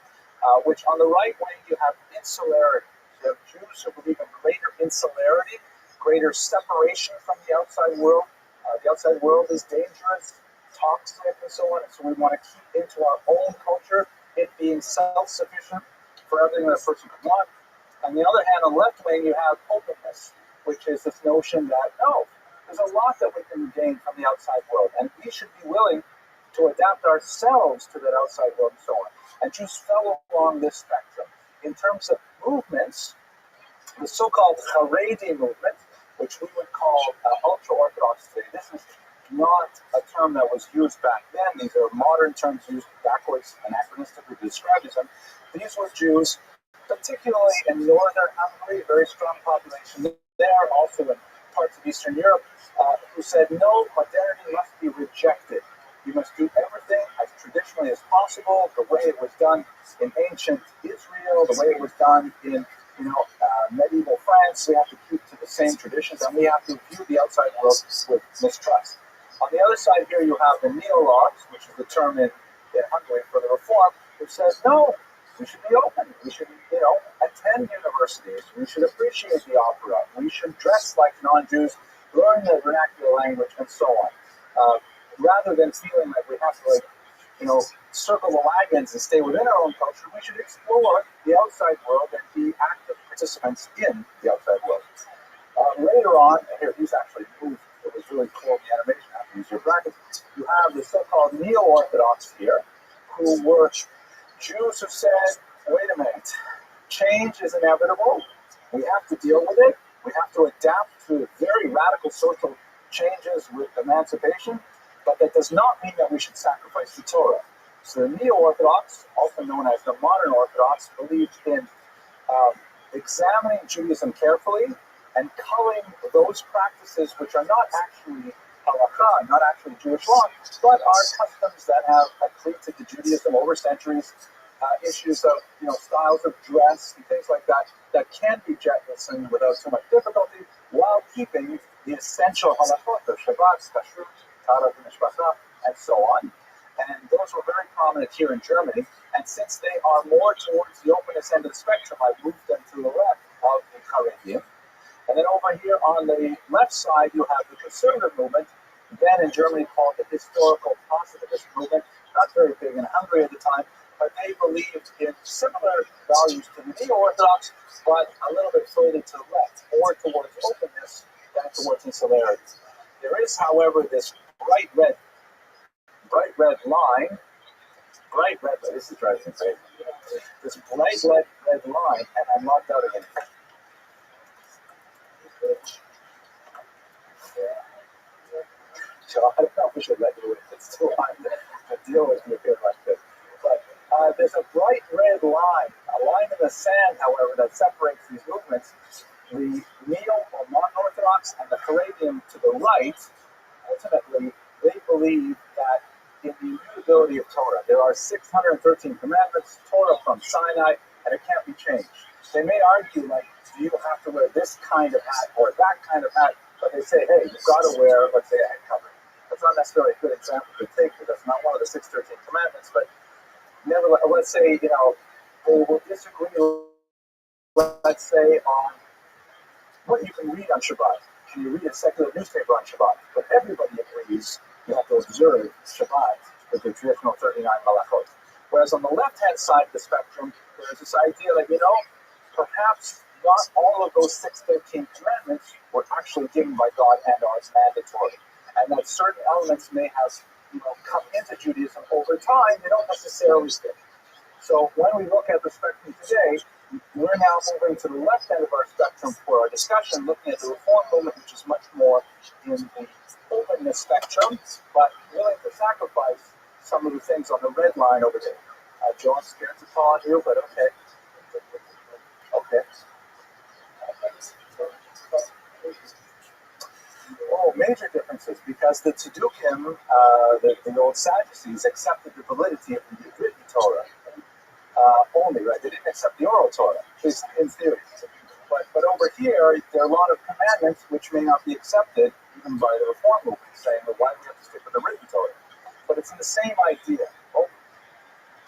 which on the right wing you have insularity. You have Jews who believe in greater insularity, greater separation from the outside world. The outside world is dangerous, toxic, and so on. So we want to keep into our own culture, it being self-sufficient for everything that a person could want. On the other hand, on the left wing, you have openness, which is this notion that, no, there's a lot that we can gain from the outside world, and we should be willing to adapt ourselves to that outside world and so on. And Jews fell along this spectrum. In terms of movements, the so-called Haredi movement, which we would call ultra-Orthodox today, this is not a term that was used back then. These are modern terms used backwards, anachronistically to describe them. These were Jews, particularly in northern Hungary, a very strong population there, also in parts of Eastern Europe, who said, no, modernity must be rejected. You must do everything as traditionally as possible, the way it was done in ancient Israel, the way it was done in medieval France. We have to keep to the same traditions, and we have to view the outside world with mistrust. On the other side here, you have the neo-logs, which is the term in Hungary for the reform, who says, no, we should be open. We should, attend universities. We should appreciate the opera. We should dress like non-Jews, learn the vernacular language, and so on. Rather than feeling that we have to, circle the wagons and stay within our own culture, we should explore the outside world and be active participants in the outside world. Later on, here, these actually moved. It was really cool, the animation. I have to use your brackets. You have the so-called neo-Orthodox here, who were Jews who said, wait a minute, change is inevitable. We have to deal with it. We have to adapt to very radical social changes with emancipation, but that does not mean that we should sacrifice the Torah. So the neo-Orthodox, also known as the modern Orthodox, believed in examining Judaism carefully and culling those practices which are not actually halakha, not actually Jewish law, but are customs that have accreted to Judaism over centuries, issues of styles of dress and things like that that can be jettisoned without so much difficulty, while keeping the essential halachot of Shabbat, Kashrut, Tarat, Mishpachah, and so on. And those were very prominent here in Germany. And since they are more towards the openness end of the spectrum, I moved them to the left of the Caribbean. And then over here on the left side, you have the conservative movement, then in Germany called the historical positivist movement, not very big in Hungary at the time, but they believed in similar values to the neo-Orthodox, but a little bit further to the left, more towards openness than towards insularity. There is, however, this bright red line, this is driving me crazy. This bright red line, and I'm locked out again. So I don't know if we should let you in. It's too hard to deal with me here like this. But there's a bright red line, a line in the sand, however, that separates these movements. The neo or non-Orthodox and the Caribbean to the right, ultimately, they believe that in the immutability of Torah, there are 613 commandments, Torah from Sinai, and it can't be changed. They may argue, like, do you have to wear this kind of hat or that kind of hat? But they say, hey, you've got to wear, let's say, a head covering. That's not necessarily a good example to take because that's not one of the 613 commandments, but nevertheless, let's say, they will disagree, let's say, on what you can read on Shabbat. Can you read a secular newspaper on Shabbat? But everybody agrees you have to observe Shabbat with the traditional 39 malachot. Whereas on the left-hand side of the spectrum, there's this idea that, perhaps not all of those 613 commandments were actually given by God and are mandatory. And that certain elements may have, come into Judaism over time, they don't necessarily fit. So when we look at the spectrum today, we're now moving to the left end of our spectrum for our discussion, looking at the Reform movement, which is much more in the openness spectrum, but willing to sacrifice some of the things on the red line over there. John's scared to call on you, but okay. Okay. Oh, major differences, because the Tzedukim, the old Sadducees, accepted the validity of the written Torah only, right? They didn't accept the oral Torah, at least in theory. But over here, there are a lot of commandments which may not be accepted even by the Reform movement, saying, well, why do we have to stick with the written Torah? But it's in the same idea. Oh,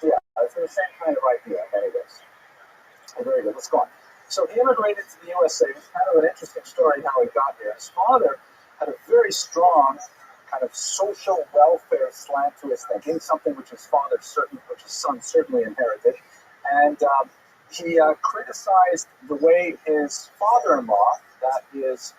yeah, it's in the same kind of idea in many ways. Oh, very good, let's go on. So he immigrated to the USA. It's kind of an interesting story how he got here. His father had a very strong kind of social welfare slant to his thinking, something which his son certainly inherited. And he criticized the way his father-in-law, that is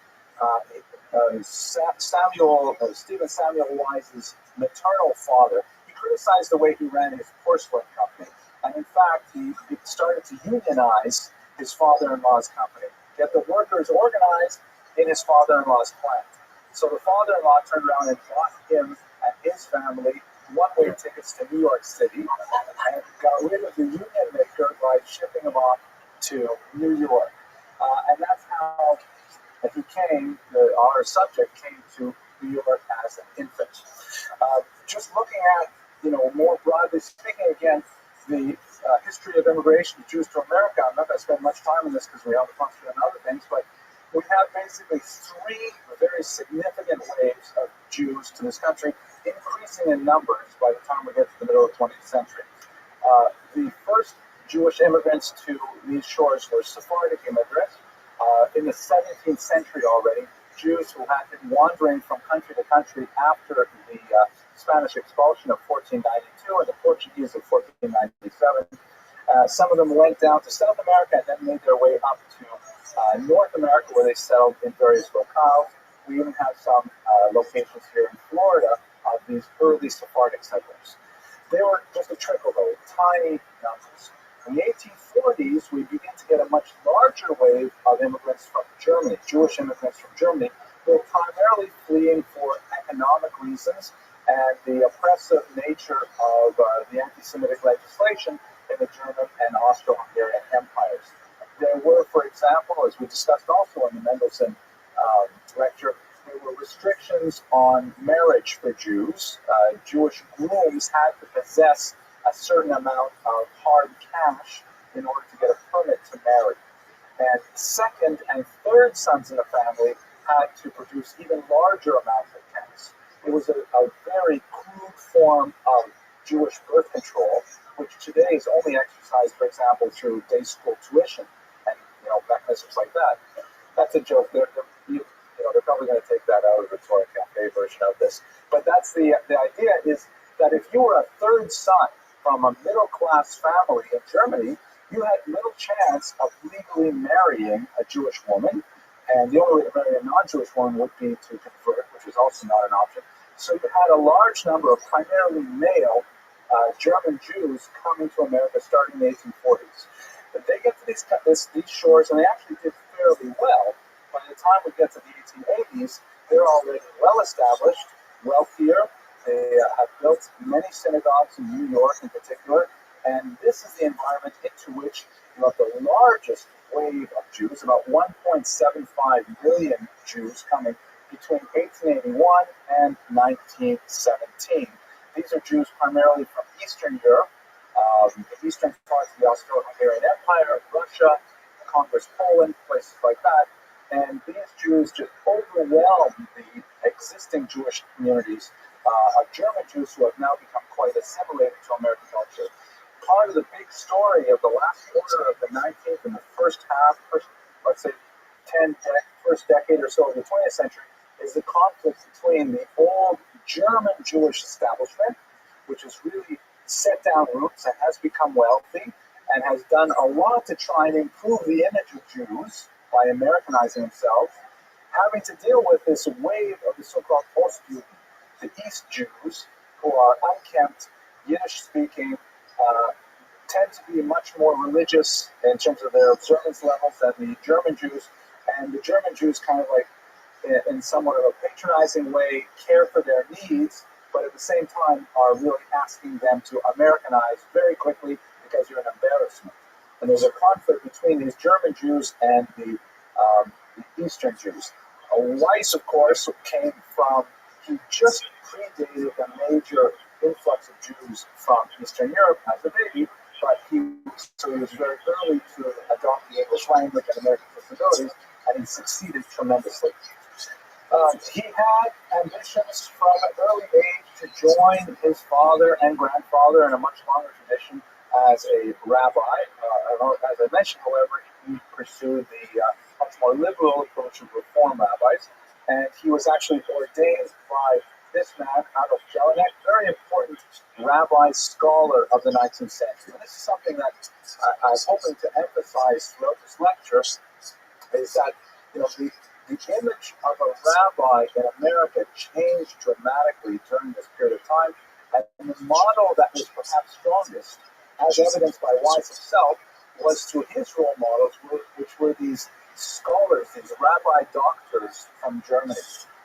Stephen Samuel Wise's maternal father, he criticized the way he ran his porcelain company. And in fact, he started to unionize his father-in-law's company, get the workers organized in his father-in-law's plant. So the father-in-law turned around and bought him and his family one-way tickets to New York City and got rid of the union maker by shipping him off to New York. And that's how our subject came to New York as an infant. Just looking at, more broadly speaking, again, the history of immigration of Jews to America. I'm not going to spend much time on this because we have a function and other things, but we have basically three very significant waves of Jews to this country, increasing in numbers by the time we get to the middle of the 20th century. The first Jewish immigrants to these shores were Sephardic immigrants. In the 17th century already, Jews who had been wandering from country to country after the Spanish expulsion of 1492 and the Portuguese of 1497. Some of them went down to South America and then made their way up to North America, where they settled in various locales. We even have some locations here in Florida of these early Sephardic settlers. They were just a trickle, though, tiny numbers. In the 1840s, we begin to get a much larger wave of immigrants from Germany, Jewish immigrants from Germany, who are primarily fleeing for economic reasons and the oppressive nature of the anti-Semitic legislation in the German and Austro-Hungarian empires. There were, for example, as we discussed also in the Mendelssohn lecture, there were restrictions on marriage for Jews. Jewish grooms had to possess a certain amount of hard cash in order to get a permit to marry. And second and third sons in a family had to produce even larger amounts of camps. It was a very crude form of Jewish birth control, which today is only exercised, for example, through day school tuition and mechanisms like that. That's a joke. They're probably going to take that out of the Torah Cafe version of this. But that's the idea is that if you were a third son from a middle class family in Germany, you had little chance of legally marrying a Jewish woman. And the only way to marry a non-Jewish woman would be to convert, which is also not an option. So you had a large number of primarily male German Jews coming to America starting in the 1840s. But they get to these shores, and they actually did fairly well. By the time we get to the 1880s, they're already well established, wealthier. They have built many synagogues in New York in particular. And this is the environment into which you have the largest wave of Jews, about 1.75 million Jews coming between 1881 and 1917. These are Jews primarily from Eastern Europe, the eastern parts of the Austro-Hungarian Empire, Russia, Congress, Poland, places like that. And these Jews just overwhelm the existing Jewish communities of German Jews who have now become quite assimilated to American culture. Part of the big story of the last quarter of the 19th and the first decade or so of the 20th century is the conflict between the old German Jewish establishment, which has really set down roots and has become wealthy and has done a lot to try and improve the image of Jews by Americanizing themselves, having to deal with this wave of the so-called Ostjuden, the East Jews, who are unkempt, Yiddish-speaking, tend to be much more religious in terms of their observance levels than the German Jews. And the German Jews kind of like, in somewhat of a patronizing way, care for their needs, but at the same time are really asking them to Americanize very quickly because you're an embarrassment. And there's a conflict between these German Jews and the Eastern Jews. Weiss, of course, he just predated a major influx of Jews from Eastern Europe as a baby, but he was very early to adopt the English language and American sensibilities, and he succeeded tremendously. He had ambitions from an early age to join his father and grandfather in a much longer tradition as a rabbi. As I mentioned, however, he pursued the much more liberal approach of Reform rabbis, and he was actually ordained by this man, Adolf Jelinek, very important rabbi scholar of the 19th century. And this is something that I'm hoping to emphasize throughout this lecture, is that the image of a rabbi in America changed dramatically during this period of time, and the model that was perhaps strongest, as evidenced by Weiss himself, was to his role models, which were these scholars, these rabbi doctors from Germany,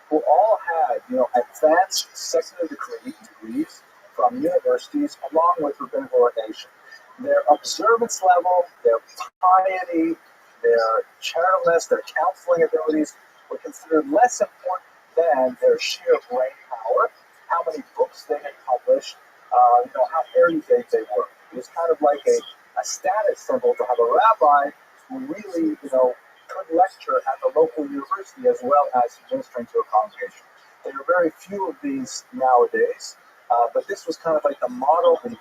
who all had, advanced secular degrees from universities, along with rabbinical ordination. Their observance level, their piety, their charitableness, their counseling abilities were considered less important than their sheer brain power, how many books they had published, how erudite they were. It was kind of like a status symbol to have a rabbi who really, could lecture at the local university as well as ministering to a congregation. There are very few of these nowadays, but this was kind of like the model, the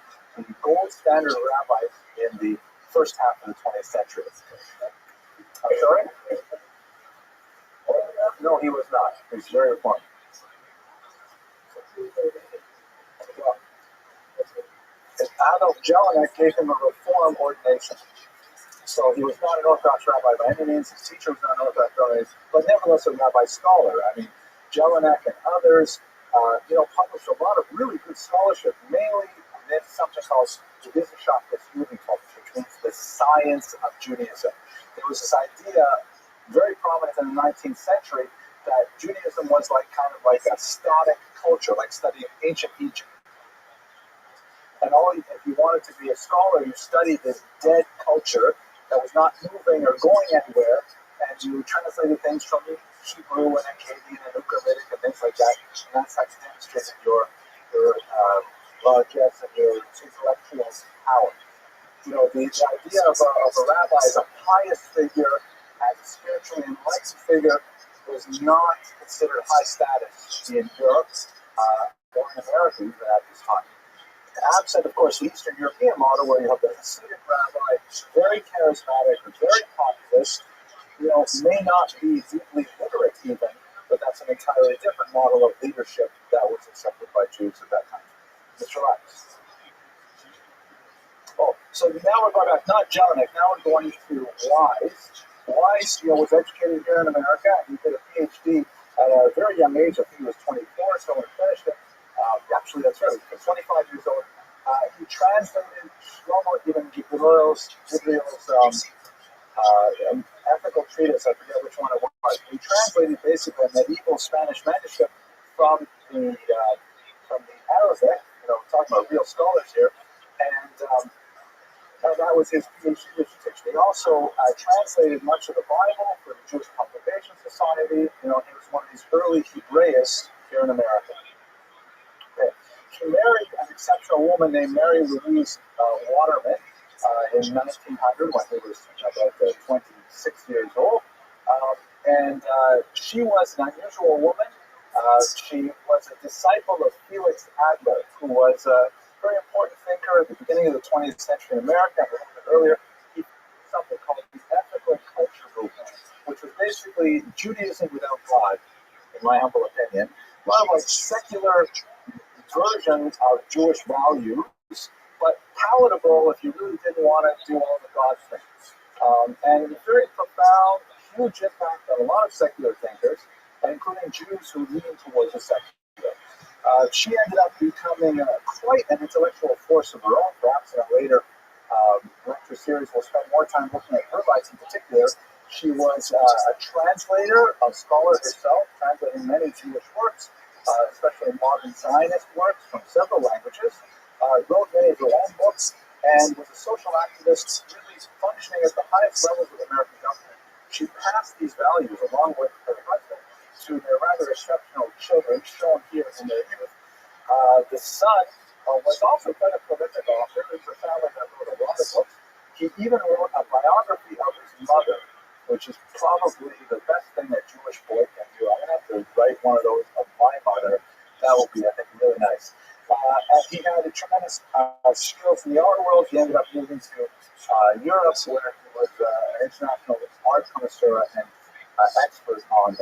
gold standard of rabbis in the first half of the 20th century. I'm sorry? No, he was not. He was very reformed. Well, Adolf Jelinek gave him a reform ordination. So he was not an Orthodox rabbi by any means. His teacher was not an Orthodox rabbi, but nevertheless a rabbi scholar. I mean, Jelinek and others, published a lot of really good scholarship, mainly in something called the Wissenschaft des Judentums, which means the science of Judaism. There was this idea, very prominent in the 19th century, that Judaism was kind of like a static culture, like studying ancient Egypt. And if you wanted to be a scholar, you studied this dead culture that was not moving or going anywhere, and you translated things from Hebrew and Akkadian and Ugaritic and things like that, and that's how you demonstrated your largesse and your intellectual power. The idea of a rabbi as a pious figure, as a spiritually enlightened figure, was not considered high status in Europe or in America even at this time. Absent, of course, the Eastern European model, where you have the Hasidic rabbi, very charismatic, very populist, may not be deeply literate even, but that's an entirely different model of leadership that was accepted by Jews at that time. Mr. Rex. Oh, so now we're going back, not Jelinek, now we're going to Wise. Wise, was educated here in America, and he did a PhD at a very young age. I think he was 24, so when he finished it, actually, that's right, he was 25 years old. He translated Shlomo even Gabriel's ethical treatise. I forget which one it was. He translated basically a medieval Spanish manuscript from the Arabic. We're talking about real scholars here, and that was his PhD dissertation. He also translated much of the Bible for the Jewish Publication Society. He was one of these early Hebraists here in America. Okay. He married an exceptional woman named Mary Louise Waterman in 1900 when he was about 26 years old. And she was an unusual woman. She was a disciple of Felix Adler, who was a very important thinker at the beginning of the 20th century in America. A little bit earlier, he did something called the ethical culture movement, which was basically Judaism without God, in my humble opinion. A lot of like secular version of Jewish values, but palatable if you really didn't want to do all the God things. And very profound, huge impact on a lot of secular thinkers, including Jews who lean towards the secular. She ended up becoming quite an intellectual force of her own. Perhaps in a later lecture series, we'll spend more time looking at her life in particular. She was a translator, a scholar herself, translating many Jewish works, especially modern Zionist works from several languages, wrote many of her own books, and was a social activist really functioning at the highest levels of American government. She passed these values along with her husband to their rather exceptional children, shown here in their youth. The son was also quite a prolific author. He was a family that wrote a lot of books. He even wrote a biography of his mother, which is probably the best thing a Jewish boy can do. I'm going to have to write one of those of my mother. That would be, I think, really nice. And he had a tremendous skills in the art world. He ended up moving to Europe, where he was an international art connoisseur and expert on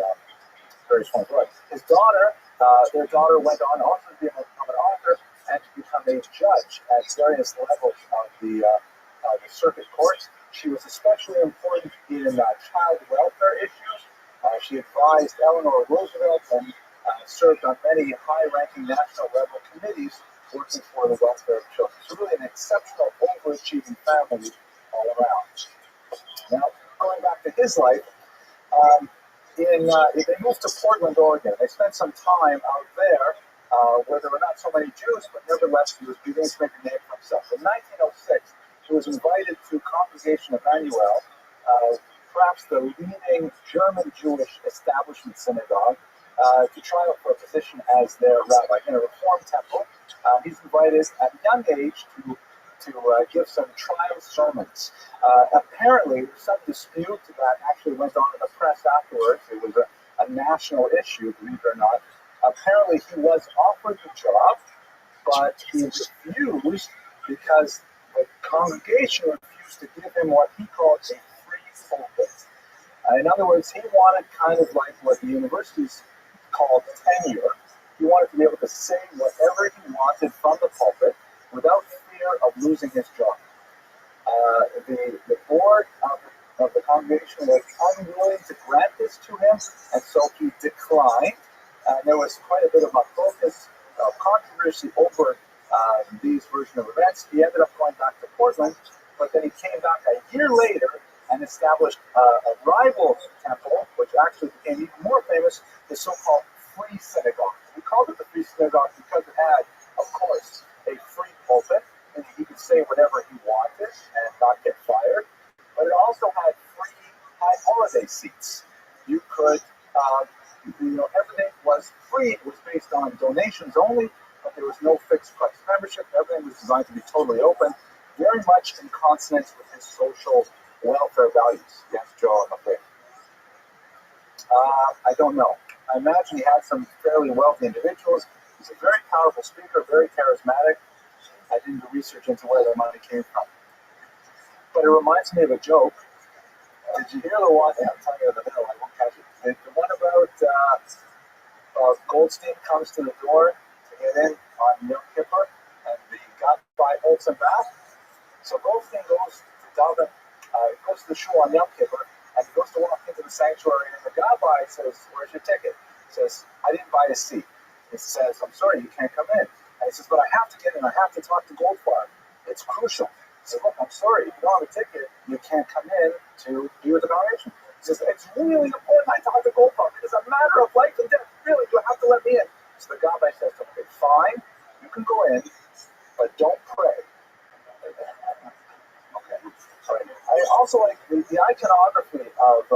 various forms of art. His daughter, their daughter went on also to become an author and to become a judge at various levels of the circuit courts. She was especially important in child welfare issues. She advised Eleanor Roosevelt and served on many high-ranking national level committees working for the welfare of children. So really an exceptional, overachieving family all around. Now, going back to his life, they moved to Portland, Oregon. They spent some time out there where there were not so many Jews, but nevertheless he was beginning to make a name for himself. In 1906, he was invited to Congregation Emmanuel, perhaps the leading German Jewish establishment synagogue, to try out for a position as their rabbi in a Reform temple. He's invited at a young age to give some trial sermons. Apparently, there's some dispute that actually went on in the press afterwards. It was a national issue, believe it or not. Apparently, he was offered the job, but he refused because the congregation refused to give him what he called a free pulpit. In other words, he wanted kind of like what the universities called tenure. He wanted to be able to say whatever he wanted from the pulpit without fear of losing his job. The board of the congregation was unwilling to grant this to him, and so he declined. There was quite a bit of a focus of controversy over these version of events. He ended up going back to Portland, but then he came back a year later and established a rival temple, which actually became even more famous, the so-called Free Synagogue. We called it the Free Synagogue because it had, of course, a free pulpit, and he could say whatever he wanted and not get fired. But it also had free high holiday seats. You could, everything was free. It was based on donations only, but there was no fixed price membership. Everything was designed to be totally open, very much in consonance with his social welfare values. Yes, Joe, I'm afraid. I don't know. I imagine he had some fairly wealthy individuals. He's a very powerful speaker, very charismatic. I didn't do research into where the money came from. But it reminds me of a joke. Did you hear the one? Yeah, I'm telling you in the middle, I won't catch it. The one about Goldstein comes to the door to get in on Yom Kippur, and the guy holds him back. So Goldstein goes to Daven, goes to the shul on Yom Kippur, and he goes to walk into the sanctuary, and the Rabbi says, "Where's your ticket?" He says, "I didn't buy a seat." He says, "I'm sorry, you can't come in." And he says, "But I have to get in. I have to talk to Goldfarb. It's crucial." He says, "Look, I'm sorry, if you don't have a ticket, you can't come in to be with the congregation." He says, "It's really important I talk to Goldfarb. It's a matter of life and death. Really, you have to let me in." So the Rabbi says to him, "Okay, fine, you can go in, but don't pray." Okay. Sorry. I also like the iconography of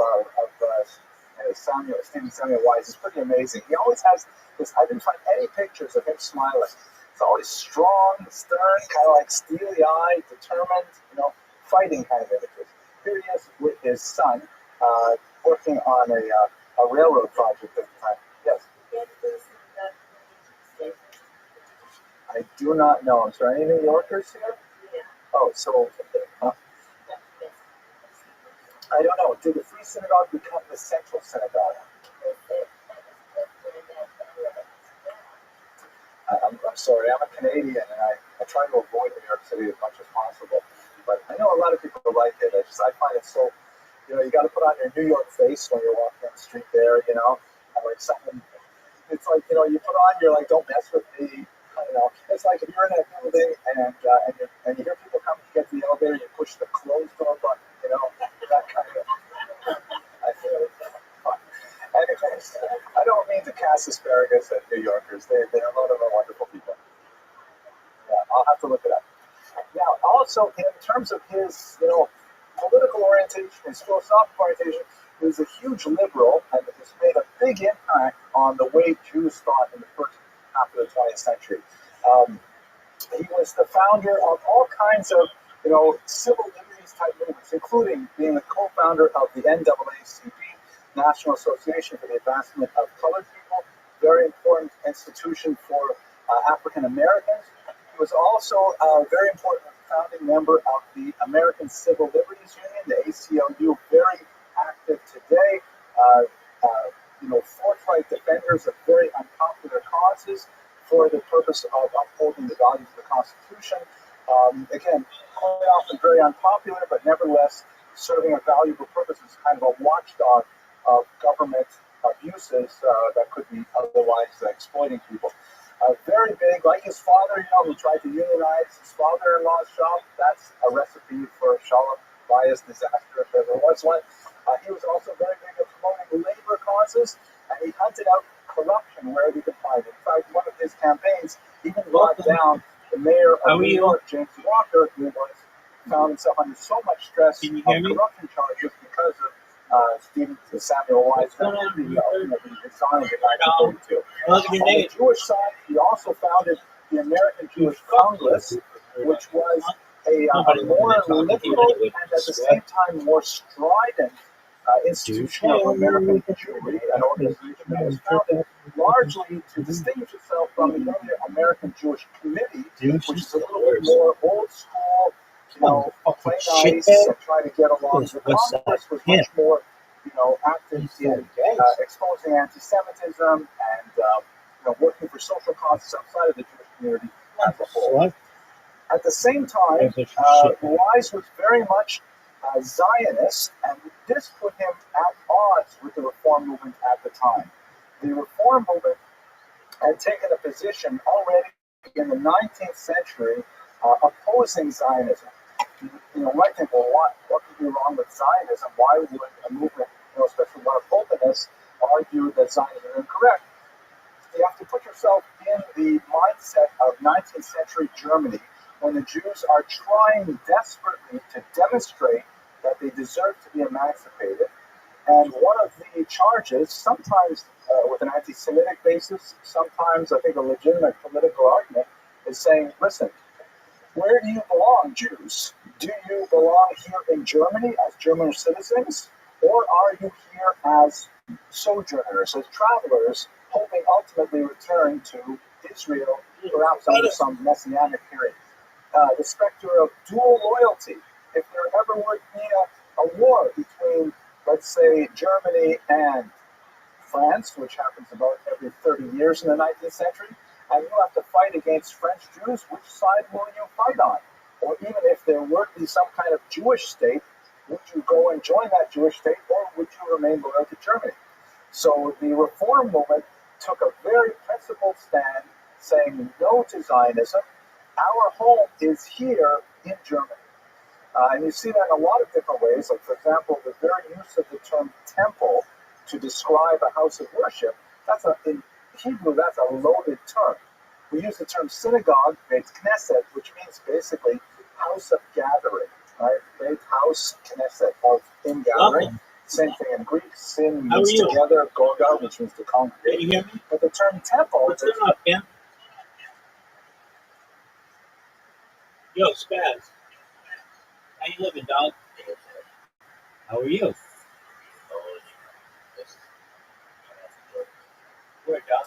Stephen Samuel Wise is pretty amazing. He always has this. I didn't find any pictures of him smiling. It's always strong, stern, kind of like steely-eyed, determined, fighting kind of images. Here he is with his son, working on a railroad project at the time. Yes. I do not know. Is there any New Yorkers here? Oh, so I don't know. Did the Free Synagogue become the Central Synagogue? I'm sorry, I'm a Canadian, and I try to avoid New York City as much as possible. But I know a lot of people like it. I find it so, you got to put on your New York face when you're walking on the street there, and like something. It's like, you put on, you're like, don't mess with me. It's like if you're in a building and you hear people coming to get to the elevator, you push the closed door button, that kind of. I feel it. Anyways, I don't mean to cast asparagus at New Yorkers. They're a lot of wonderful people. Yeah, I'll have to look it up. Now, also in terms of his, political orientation, his philosophical orientation, he was a huge liberal and has made a big impact on the way Jews thought in the first half of the 20th century. He was the founder of all kinds of, civil liberties type movements, including being the co-founder of the NAACP, National Association for the Advancement of Colored People, very important institution for African Americans. He was also a very important founding member of the American Civil Liberties Union, the ACLU, very active today. Forthright defenders of very unpopular causes for the purpose of upholding the values of the Constitution. Again, quite often very unpopular, but nevertheless serving a valuable purpose as kind of a watchdog of government abuses that could be otherwise exploiting people. Very big, like his father, who tried to unionize his father-in-law's shop. That's a recipe for Shalom Bayis disaster if there was one. He was also very big at promoting labor causes, and he hunted out corruption wherever he could find it. In fact, one of his campaigns even brought down the mayor of New York, James Walker, who found himself under so much stress of corruption charges because of Stephen Samuel Wise, that he ultimately resigned in 1942. On the Jewish side, he also founded the American Jewish Congress, which was a more liberal and at the same time more strident institution of American Jewry, an organization that was founded largely to distinguish itself from the earlier American Jewish Committee, which is a little bit more old school, play nice and try to get along. The Congress was much more, active in exposing anti-Semitism and working for social causes outside of the Jewish community as a whole. At the same time, Wise was very much Zionist, and this put him at odds with the Reform movement at the time. The Reform movement had taken a position already in the 19th century opposing Zionism. You might think, well, what could be wrong with Zionism? Why would a movement, especially one of openness, argue that Zionism is incorrect? You have to put yourself in the mindset of 19th century Germany, when the Jews are trying desperately to demonstrate that they deserve to be emancipated. And one of the charges, sometimes with an anti-Semitic basis, sometimes I think a legitimate political argument, is saying, listen, where do you belong, Jews? Do you belong here in Germany as German citizens? Or are you here as sojourners, as travelers, hoping ultimately return to Israel, perhaps under some messianic period? The specter of dual loyalty. If there ever would be a war between, let's say, Germany and France, which happens about every 30 years in the 19th century, and you have to fight against French Jews, which side will you fight on? Or even if there were to be some kind of Jewish state, would you go and join that Jewish state, or would you remain loyal to Germany? So the Reform movement took a very principled stand, saying no to Zionism. Our home is here in Germany. And you see that in a lot of different ways. Like, for example, the very use of the term temple to describe a house of worship, in Hebrew, that's a loaded term. We use the term synagogue, Beit Knesset, which means basically house of gathering, right? Beit house, Knesset, of in gathering. Welcome. Same thing in Greek. Sin How means are you? together, gorga, which means to Can congregate. you hear me? But the term temple, What's going on, man? Yo, Spaz. How you living, dog? How are you? Where, dog?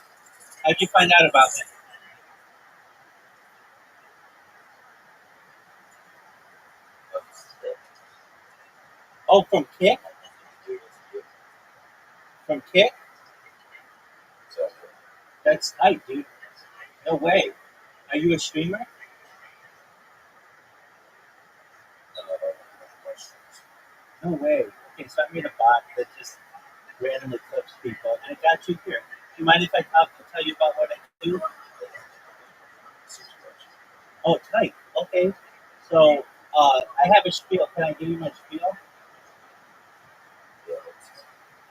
How'd you find out about me? Oh, from Kick? From Kick? That's tight, dude. No way. Are you a streamer? No way. Okay, so I made a bot that just randomly clips people, and I got you here. Do you mind if I tell you about what I do? Oh, tight. Okay. So, I have a spiel. Can I give you my spiel?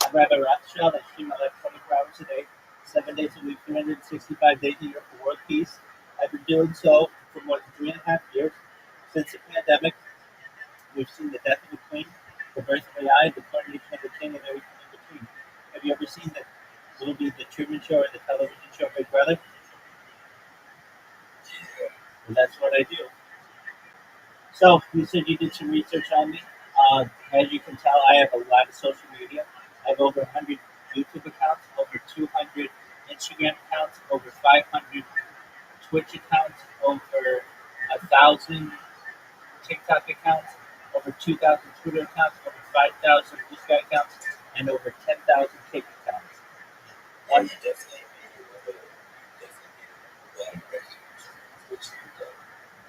I'm Rabbi ROTHSCHILD. I stream my life 24 hours a day, 7 days a week, 365 days a year for world peace. I've been doing so for more than 3.5 years. Since the pandemic, we've seen the death of the queen, the birth of AI, the coronation of the king, and everything in between. Have you ever seen the movie The Truman Show or the television show Big Brother? And that's what I do. So, you said you did some research on me. As you can tell, I have a lot of social media. I have over 100 YouTube accounts, over 200 Instagram accounts, over 500 Twitch accounts, over 1,000 TikTok accounts, over 2,000 Twitter accounts, over 5,000 Blue Sky accounts, and over 10,000 Kick accounts. One,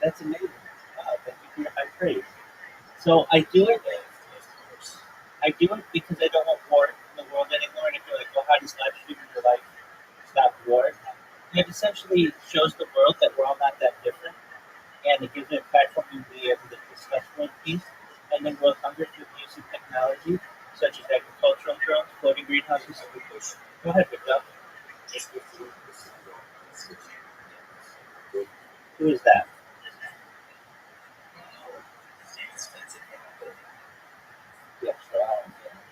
that's amazing. Thank you for your high praise. So I do it. I do it because I don't want war in the world anymore. And if you're like, well, how does live streaming your life stop war? It essentially shows the world that we're all not that different, and it gives it a platform to be able to discuss world peace and then world hunger through the use of technology, such as agricultural drones, floating greenhouses. Go ahead, Victor. Who is that? Yes,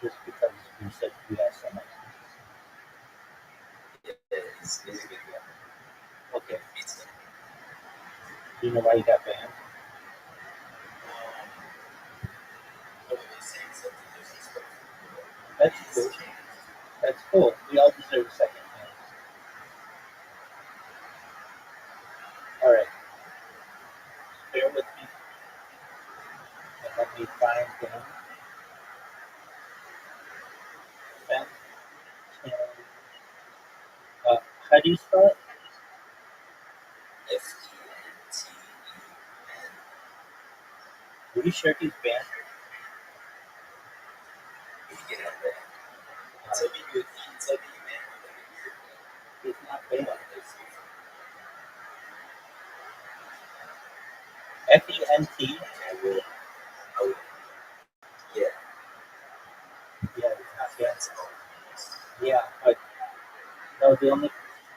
just because you said you have so much. Okay. Do you know why you got banned? That's cool. That's cool. We all deserve a second chance. All right. Bear with me and let me find him. Ben, how do you spell it? Are you sure he's banned? He's not banned. FENT? Yeah, it's not banned. Yeah, but no, the only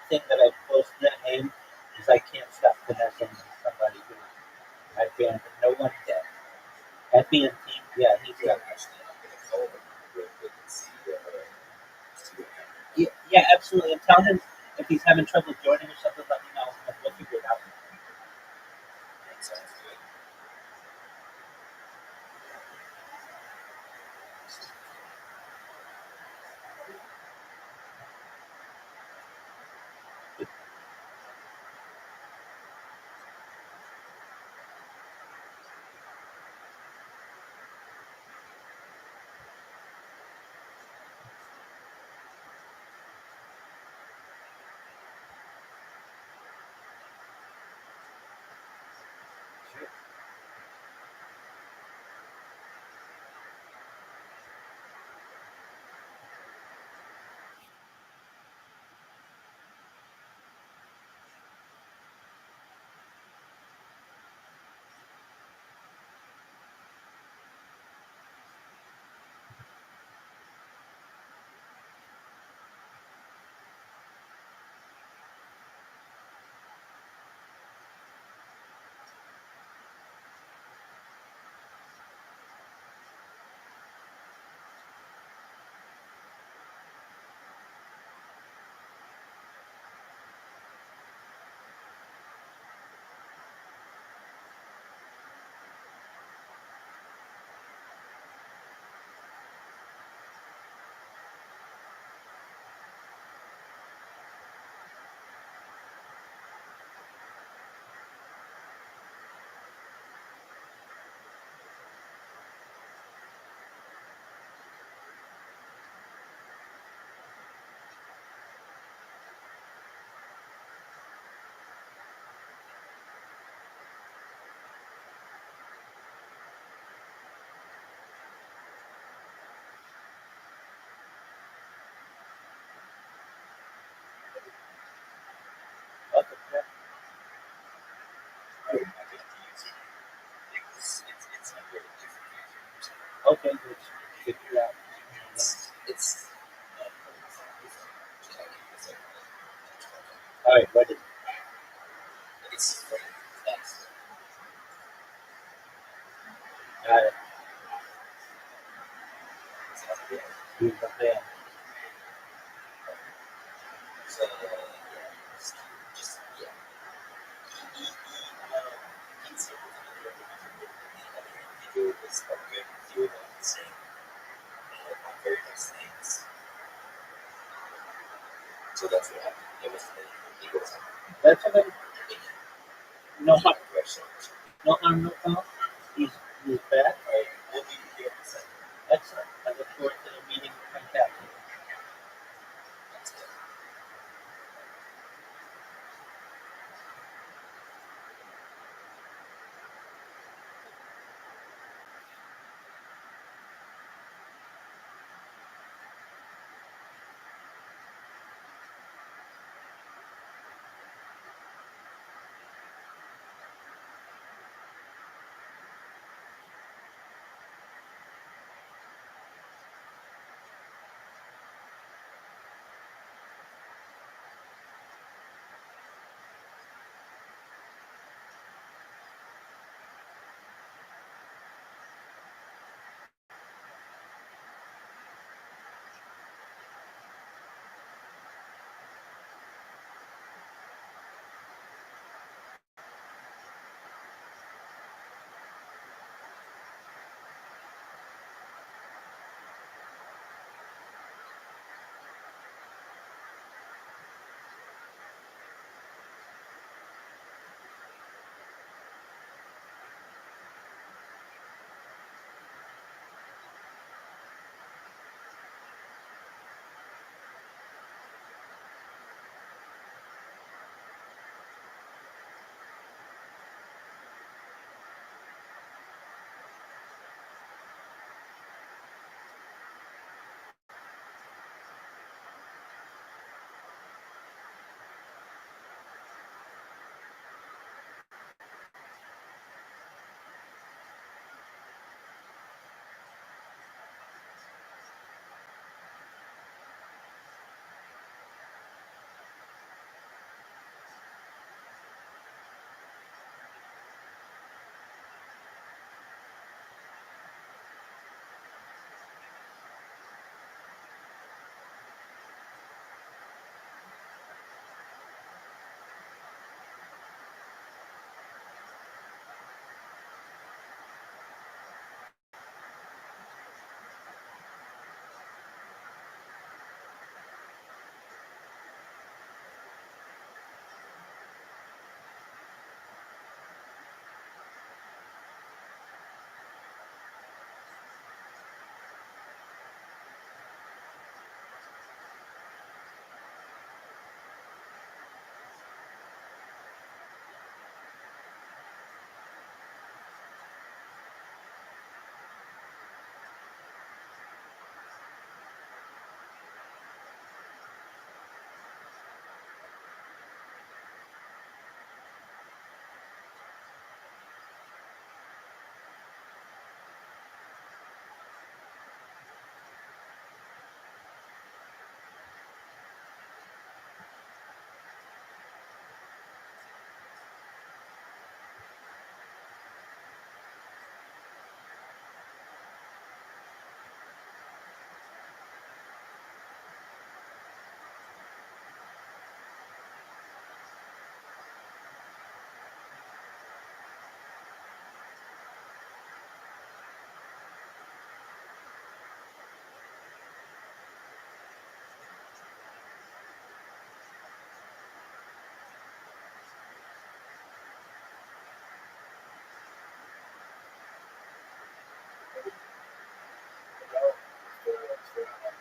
thing that I posted in him is I can't stop finessing somebody who I banned, but no one did. FENT, yeah, he's got. Yeah, absolutely. And tell him if he's having trouble joining or something, let me know, and we'll figure it out. All right, what is It's for next. got it? Sounds good. Use the plan. So yeah, just yeah. He's able to do everything the other individual is a good view of the same on very nice things. So that's what happened. It was he goes That's okay. No harm, question. no harm, no foul. He's back. Alright, we'll be here in a second. Excellent. I look forward to the meeting with my captain. That's good.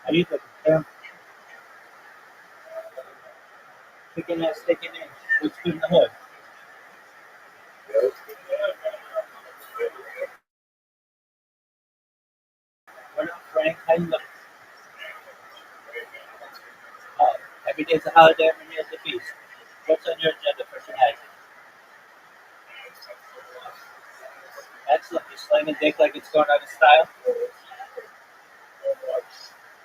Are you the camp? Picking that, sticking in. Looks good in the hood. What up, Frank? How you look? Every day's a holiday, every day's a feast. What's on your agenda for tonight? Excellent. You slinging dick like it's going out of style?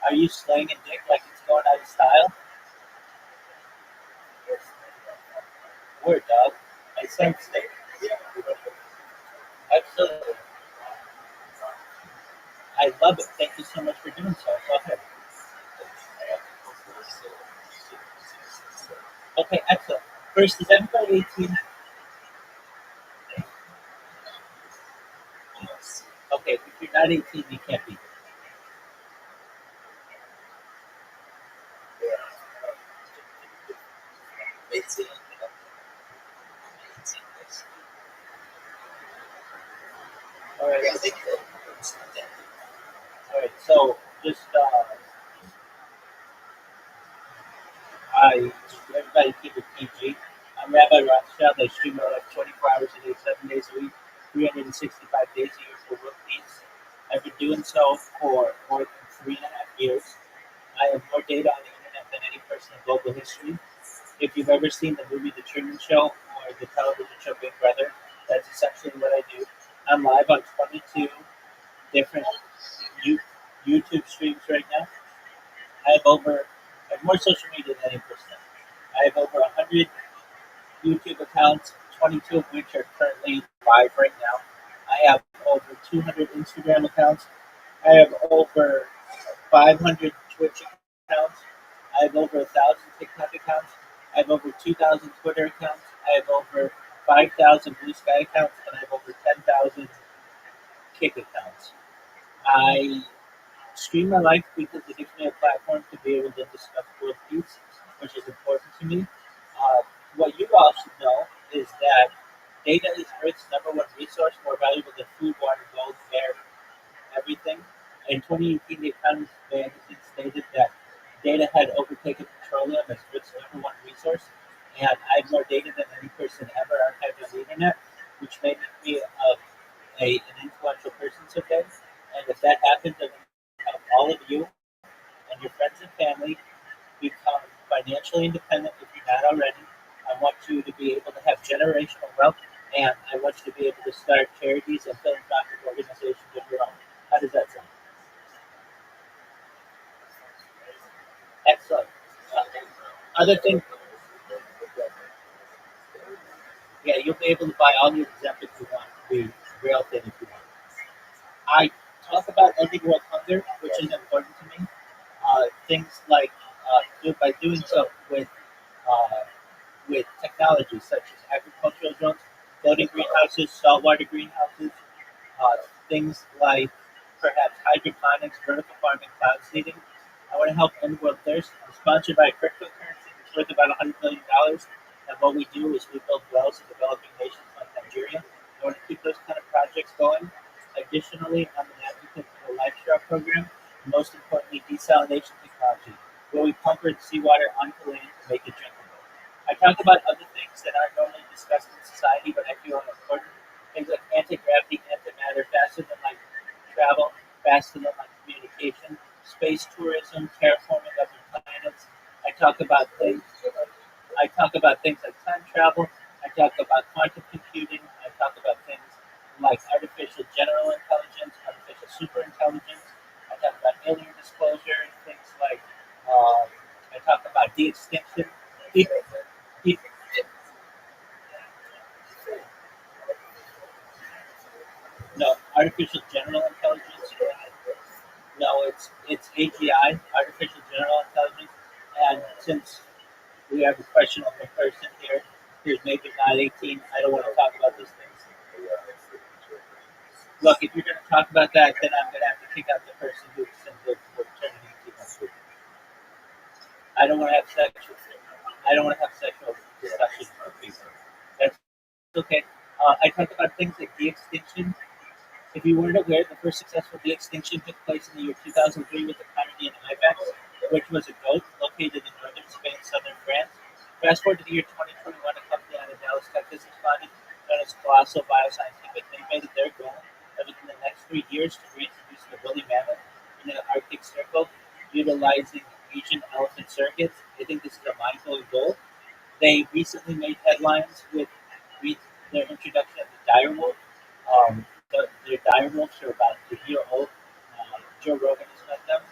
Are you slinging dick like it's going out of style? Word, dog. I sensed it. Absolutely. I love it. Thank you so much for doing so. Go ahead. Okay, excellent. First, is everybody 18? Okay, if you're not 18, you can't be. All right. All right. So just everybody keep it PG. I'm Rabbi Rothschild. I stream my life 24 hours a day, 7 days a week, 365 days a year for work peace. I've been doing so for more than 3.5 years. I have more data on the internet than any person in global history. If you've ever seen the movie The Truman Show or the television show Big Brother, that's essentially what I do. I'm live on 22 different YouTube streams right now. I have more social media than any person. I have over 100 YouTube accounts, 22 of which are currently live right now. I have over 200 Instagram accounts. I have over 500 Twitch accounts. I have over 1,000 TikTok accounts. I have over 2,000 Twitter accounts. I have over 5,000 Blue Sky accounts, and I have over 10,000 Kick accounts. I stream my life because it gives me a platform to be able to discuss world peace, which is important to me. What you all should know is that data is Earth's number one resource, more valuable than food, water, gold, air, everything. In 2018, the Economist magazine stated that data had overtaken petroleum as Earth's number one resource, and I have more data than any person ever archived on the internet, which made me an influential person today. And if that happens, I'm going to help all of you and your friends and family become financially independent if you're not already. I want you to be able to have generational wealth, and I want you to be able to start charities and philanthropic organizations of your own. How does that sound? Excellent. Other things, yeah, you'll be able to buy all the exemptions you want, the real thing if you want. I talk about ending world hunger, which is important to me. Things like by doing so uh, with technology such as agricultural drones, floating greenhouses, saltwater greenhouses, things like perhaps hydroponics, vertical farming, cloud seeding. I want to help end world thirst. I'm sponsored by cryptocurrency. It's worth about $100 billion. And what we do is we build wells in developing nations like Nigeria. I want to keep those kind of projects going. Additionally, I'm an advocate for the lifestyle program, and most importantly, desalination technology, where we pump earth seawater onto land to make it drinkable. I talk about other things that aren't normally discussed in society, but I feel are important. Things like anti-gravity, antimatter, faster than light travel, faster than light communication, space tourism, terraforming other planets. I talk about things. I talk about things like time travel. I talk about quantum computing. I talk about things like artificial general intelligence, artificial superintelligence. I talk about alien disclosure, things like I talk about de-extinction. People, people, no, artificial general intelligence. No, it's AGI, artificial general intelligence. And since we have a questionable person here, who's maybe not 18, I don't want to talk about those things. Look, if you're going to talk about that, then I'm going to have to kick out the person who's live for turning 18 months. I don't want to have sexual. I don't want to have sexual discussions with people. That's okay. I talk about things like de-extinction. If you weren't aware, the first successful de-extinction took place in the year 2003 with the Canadian ibex, which was a goat located in northern Spain, southern France. Fast forward to the year 2021, a company out of Dallas, Texas, responded known as Colossal Bioscientific. They made it their goal that within the next 3 years to reintroduce the woolly mammoth in the Arctic Circle, utilizing Asian elephant circuits. I think this is a mind-blowing goal. They recently made headlines with their introduction of the direwolf. Their direwolves are about a year old. Joe Rogan has met them.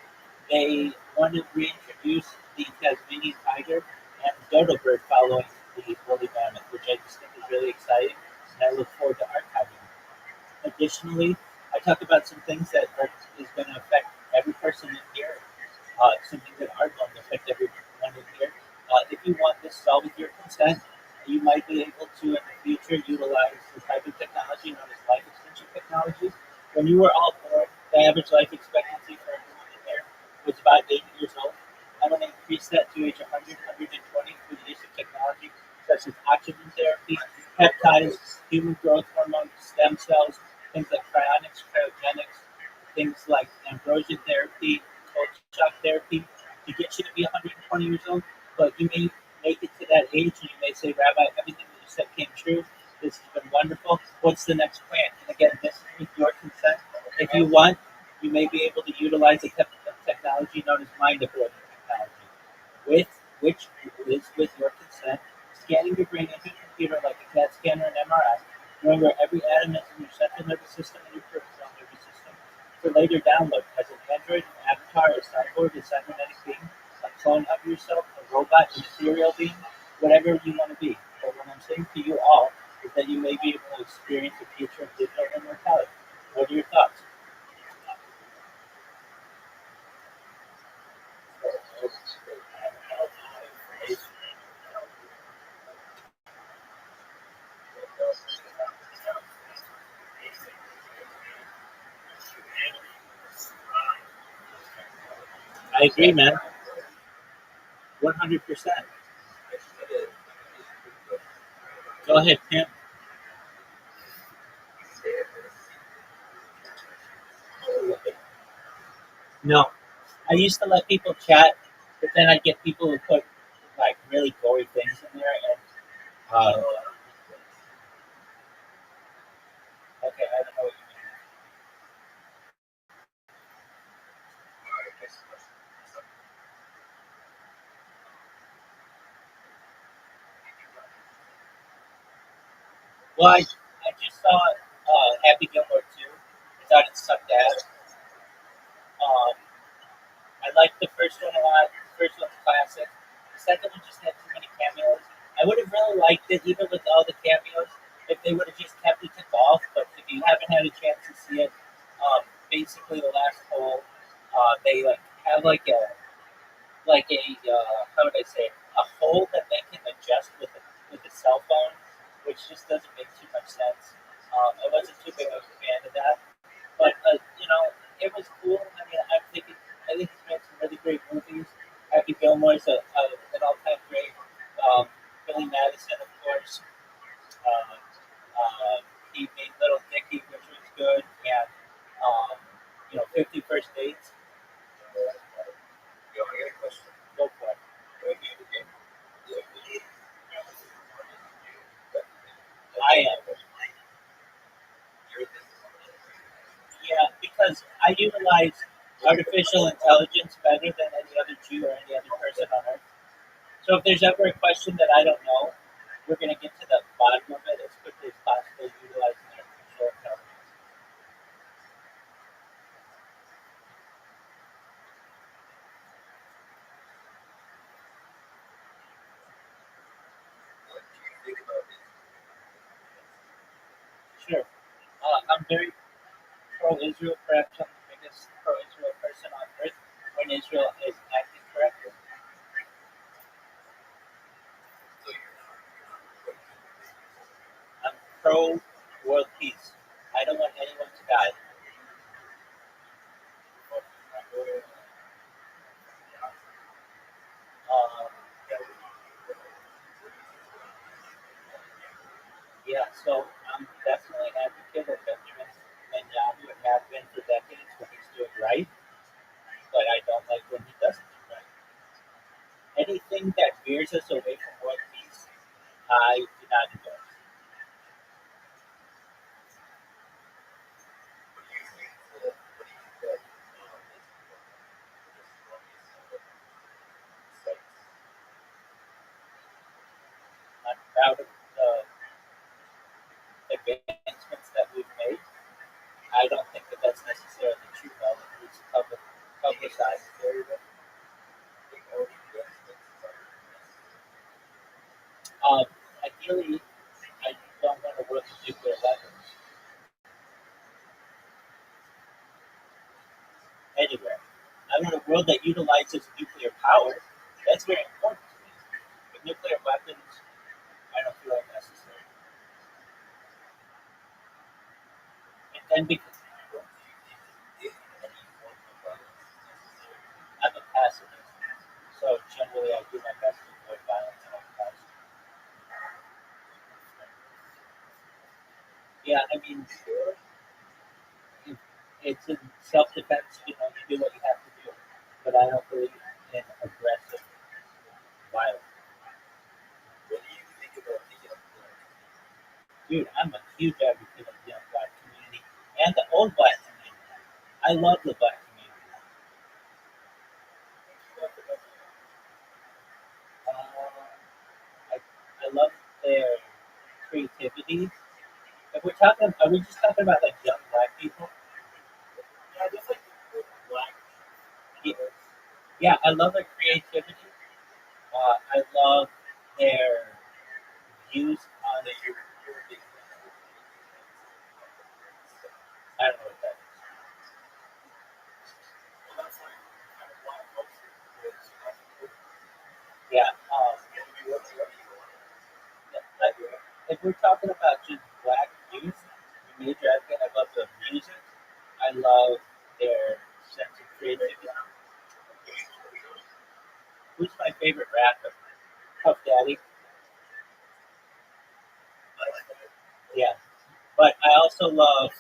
They want to reintroduce the Tasmanian tiger and dodo bird following the woolly mammoth, which which I just think is really exciting, and I look forward to archiving. Additionally, I talk about some things that is going to affect every person in here, some things that are going to affect everyone in here. If you want this all with your consent, you might be able to in the future utilize the type of technology known as life extension technology. When you were all born, the average life expectancy for everyone in here was about 80 years old. I'm going to increase that to age 100, 120 through the use of technology such as oxygen therapy, peptides, human growth hormone, stem cells, things like cryogenics, things like ambrosia therapy, cold shock therapy, to get you to be 120 years old. But you may make it to that age and you may say, Rabbi, everything that you said came true. This has been wonderful. What's the next plan? And again, this is with your consent. If you want, you may be able to utilize a technology known as mind avoiding technology, with which is with your consent, scanning your brain into a computer like a CAT scan or an MRI, knowing where every atom is in your central nervous system and your peripheral nervous system, for later download as an android, an avatar, a cyborg, a cybernetic being, a clone of yourself, a robot, an ethereal being, whatever you want to be. But what I'm saying to you all is that you may be able to experience a future of digital immortality. What are your thoughts? I agree, man. 100%. Go ahead, Pam. No. I used to let people chat, but then I'd get people who put like really gory things in there, and okay, I don't know what you mean. Well, I just saw Happy Gilmore 2. I thought it sucked ass. Um, I liked the first one a lot. The first one's classic. The second one just had too many cameos. I would have really liked it, even with all the cameos, if they would have just kept it to golf. But if you haven't had a chance to see it, basically the last hole, they like have like a how would I say it? A hole that they can adjust with a cell phone, which just doesn't make too much sense. I wasn't too big of a fan of that, but it was cool. I mean, I think he's made some really great movies. Happy Gilmore's an all-time great. Billy Madison, of course. Uh, he made Little Nicky, which was good, and 50 First Dates. Yo, I got a question. Go for it. I am. Yeah, because I utilize artificial intelligence better than any other Jew or any other person on earth. So if there's ever a question that I don't know, we're going to get to the bottom of it as quickly as possible utilizing artificial intelligence. What do you think about it? Sure. I'm very pro-Israel. Perhaps I'm the biggest pro-Israel person on earth when Israel is acting correctly. So you're not I'm pro-world peace. I don't want anyone to die. Um, yeah, so I'm definitely an advocate of Benjamin Netanyahu and have been for decades when he's doing right, but I don't like when he doesn't do right. Anything that veers us away from world peace, I do not endorse. I'm proud of the advancements that we've made. I don't think that that's necessarily true, though. It's publicized very well. Ideally, world of nuclear weapons. Anywhere. I want a world that utilizes nuclear power. That's very important to me. But nuclear weapons, I don't feel like necessary. And then because I'm a pacifist, so generally I do my best to avoid violence and all that. Yeah, I mean, it's in self-defense. You know, you do what you have to do. But I don't believe in aggressive violence. What do you think about the young blood? Dude, I'm a huge advocate of the young black community and the old black community. I love the black community. I love their creativity. If we're talking, are we just talking about like young black people? Yeah, just like the black Yeah, I love their creativity. I love their views on that you're a big fan of. I don't know what that is. Well, that's like kind of black culture. It's Yeah, like, if we're talking about just black youth, the major advocate, I love the music. I love their sense of creativity. Who's my favorite rapper? Puff Daddy. Yeah, but I also love,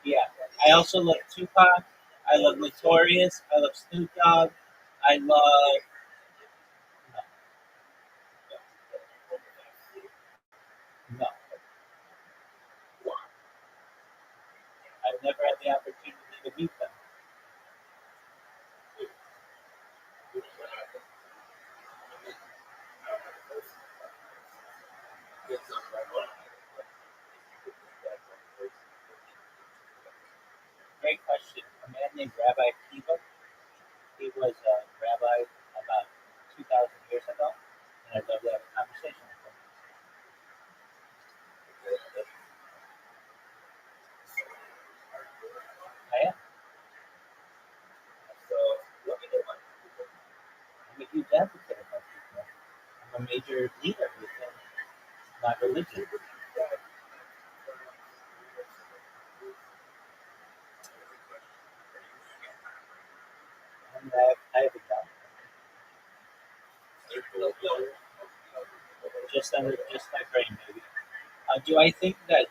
yeah, I also love Tupac. I love Notorious. I love Snoop Dogg. I love, no, I've never had the opportunity to meet them. Great question. A man named Rabbi Kiva. He was a rabbi about 2,000 years ago, and I'd love to have a conversation with him. I am. so let me know my I'm a huge advocate of my people. I'm a major leader within my religion. And I have a job. Just my brain, maybe. Do I think that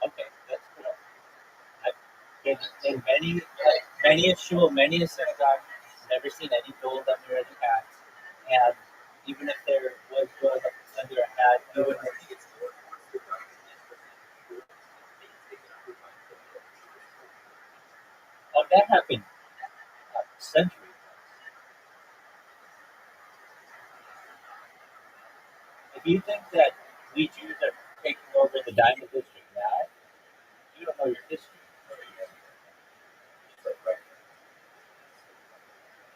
okay, that's cool. In many a shul, many a synagogue, never seen any gold under any hats. And even if there was gold under a hat, you wouldn't. Oh, that happened centuries. If you think that we Jews are taking over the diamond district now, you don't know your history.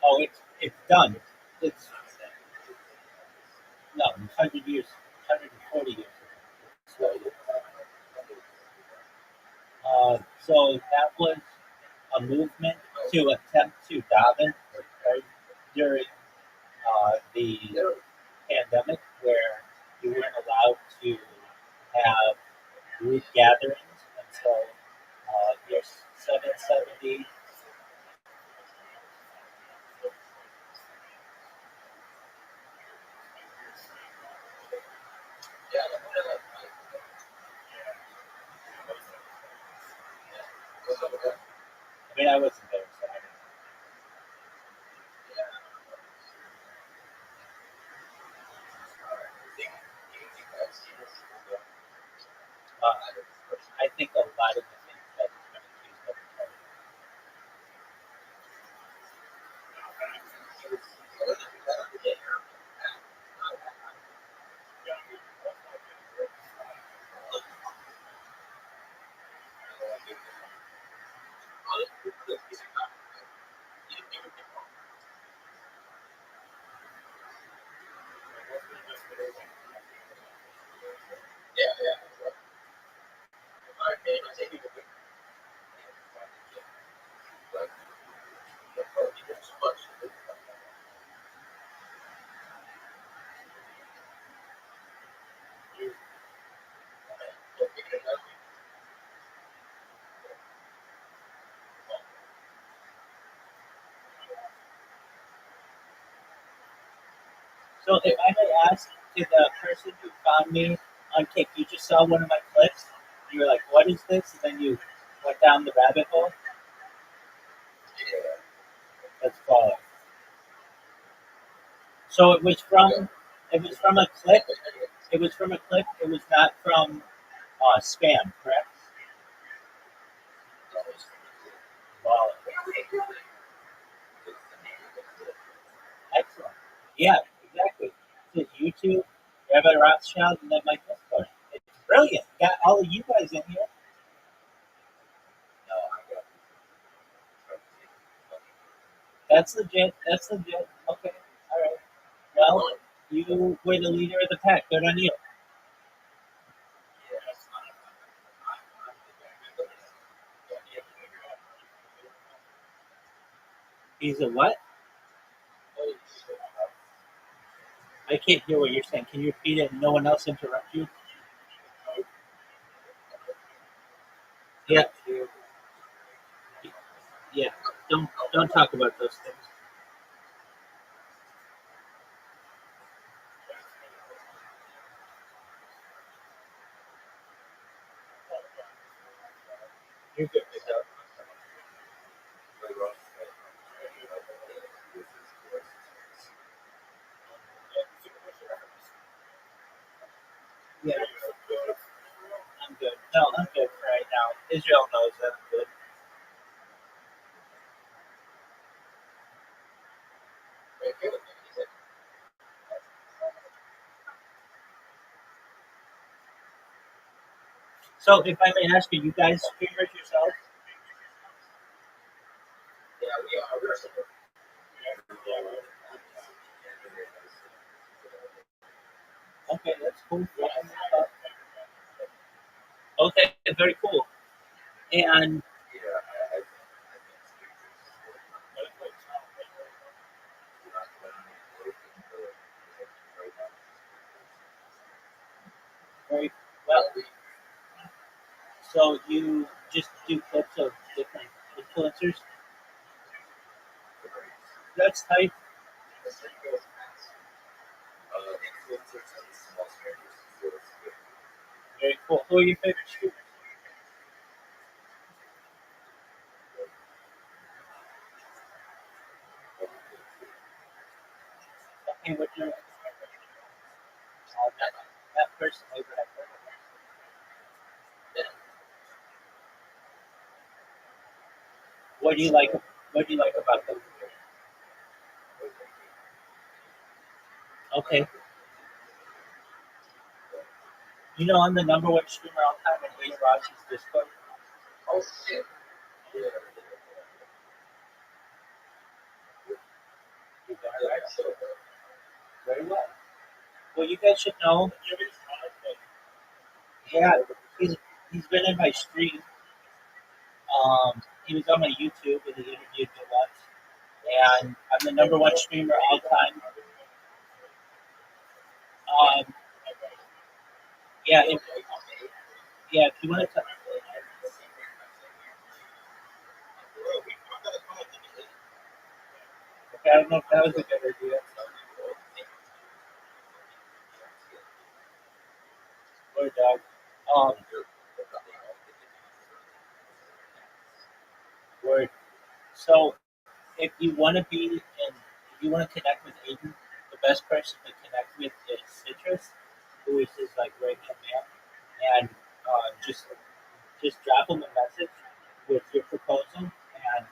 Oh, it's done. It's no, 100 years, 140 years. So, so that was a movement to attempt to daven during the pandemic, where you weren't allowed to have group gatherings until year 770. I mean, I wasn't there, so I don't know. I think a lot of the things that it's going to use So if I may ask, to the person who found me on Kick, you just saw one of my clips. You were like, "What is this?" And then you went down the rabbit hole. Yeah. Let's follow. So it was from a clip. It was from a clip. It was not from spam, correct? Wow. Excellent. Yeah, exactly. It's YouTube, Rabbi Rothschild, and then Mike Discord. It's brilliant. Got all of you guys in here. No, I got That's legit. That's legit. Okay. All right. Well, you were the leader of the pack. Good on you. He's a what? I can't hear what you're saying. Can you repeat it and no one else interrupt you? Yeah. Yeah. Don't talk about those things. You're good. Yeah. I'm good. No, I'm good for right now. Israel knows that I'm good. So if I may ask you guys streamers yourself? Okay, that's cool. Okay, very cool. And very well. So you just do clips of different influencers. That's tight. Very cool. Who are your favorite streamers? Okay, what you that personally, but I've heard of them. What do you like? What do you like about them? Okay, you know I'm the number one streamer all time in Rossi's Discord. Oh shit. Yeah. You got it right. Very well. Well, you guys should know. Yeah, he's been in my stream. He was on my YouTube and he interviewed me once. And I'm the number one streamer all time. Um, yeah, if you want to, okay, I don't know if that was a good idea. Or dog. Um, word. So if you want to be and if you want to connect with Aiden, the best person to connect with is Citrus, who is his like right hand man, and just drop him a message with your proposal, and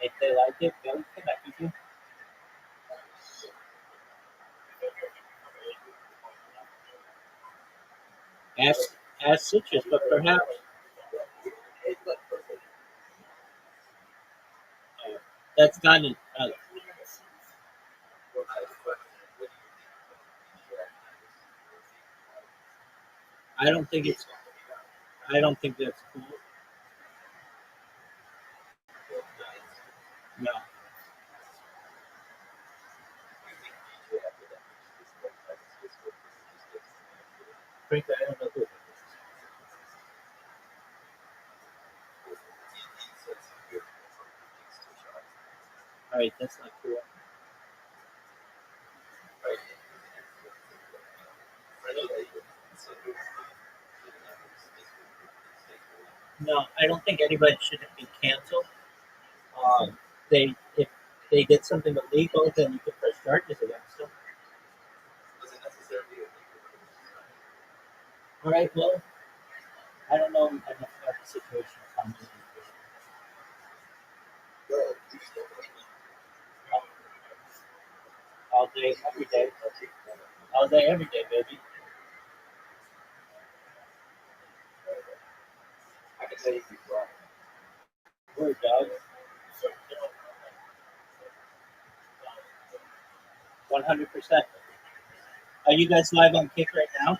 if they like it, they'll connect with you. Ask Citrus, but perhaps that's not an. I don't think it's. I don't think that's cool. No, frankly, I don't know who. All right, that's not cool. No, I don't think anybody should be canceled. They if they did something illegal, then you could press charges against them. Was it necessarily All right, well, I don't know enough about the situation of how many well, you still all day, every day, all day, every day, baby. I can tell you before. Word, dog. 100%. Are you guys live on Kick right now?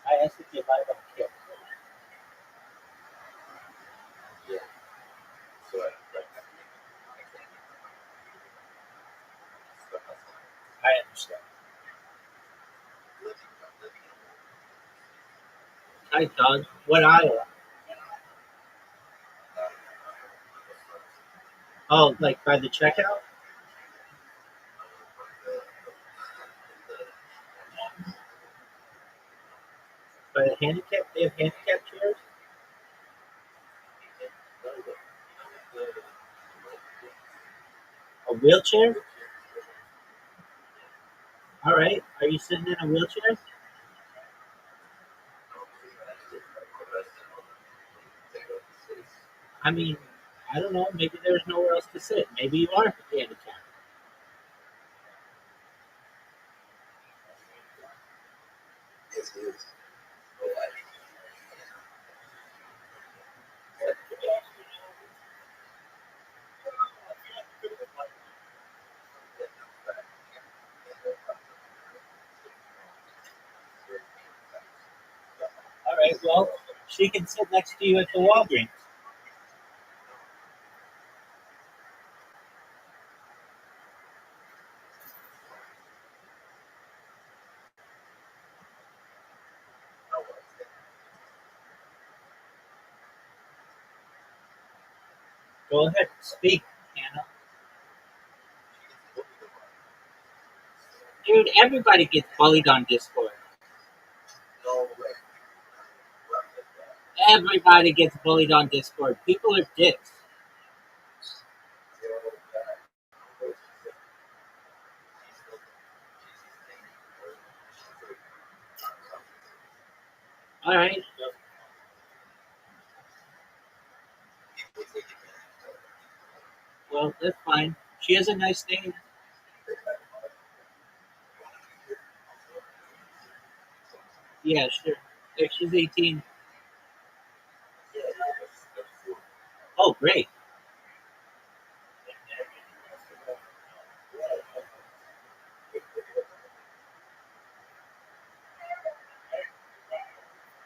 I asked if you're live on Kick. Yeah. So I I understand. Hi, dog. What aisle? Oh, like by the checkout? By the handicap? They have handicap chairs? A wheelchair? All right. Are you sitting in a wheelchair? I mean, I don't know. Maybe there's nowhere else to sit. Maybe you are handicapped. Yes, it is. All right. Well, she can sit next to you at the Walgreens. Go ahead. Speak, Hannah. Dude, everybody gets bullied on Discord. No way. Everybody gets bullied on Discord. People are dicks. All right. Well, that's fine. She has a nice name. Yeah, sure. If she's 18. Oh, great.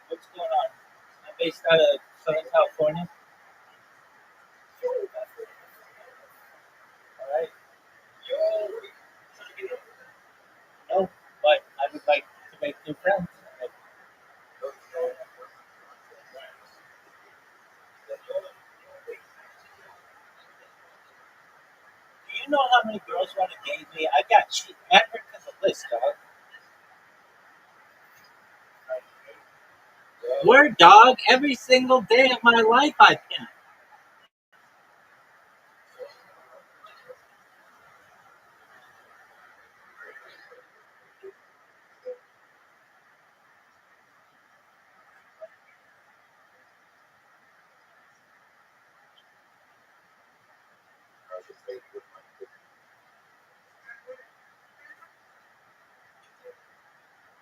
What's going on? I'm based out of Southern California. All right. No, but I would like to make new friends. Do you know how many girls want to date me? I got cheap Africans a list, dog. Word, dog. Every single day of my life I can.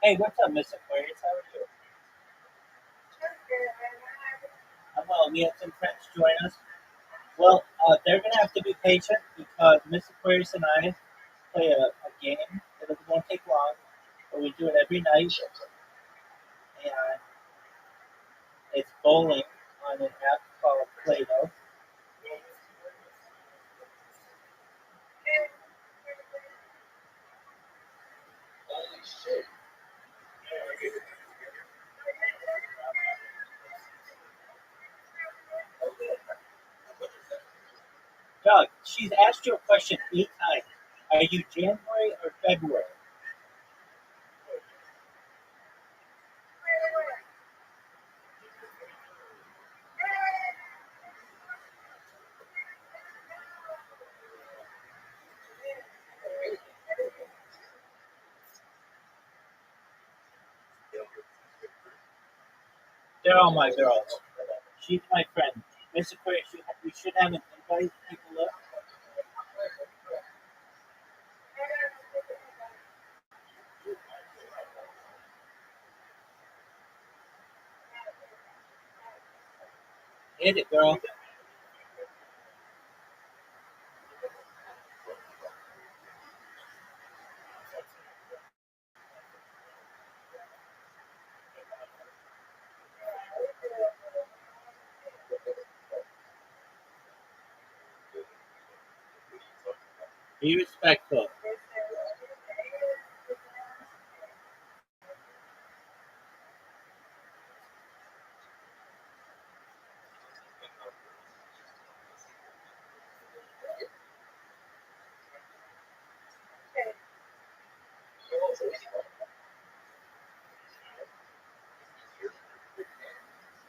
Hey, what's up, Miss Aquarius? How are you? I'm well. We had some friends join us. Well, they're gonna have to be patient because Miss Aquarius and I play a game. It won't take long, but we do it every night, and it's bowling on an app called Play-Doh. Doug, she's asked you a question 8 times. Are you January or February? They're all my girls. She's my friend. Miss Aquarius, we should have an invite. Take a look. Hit it, girl. Be respectful.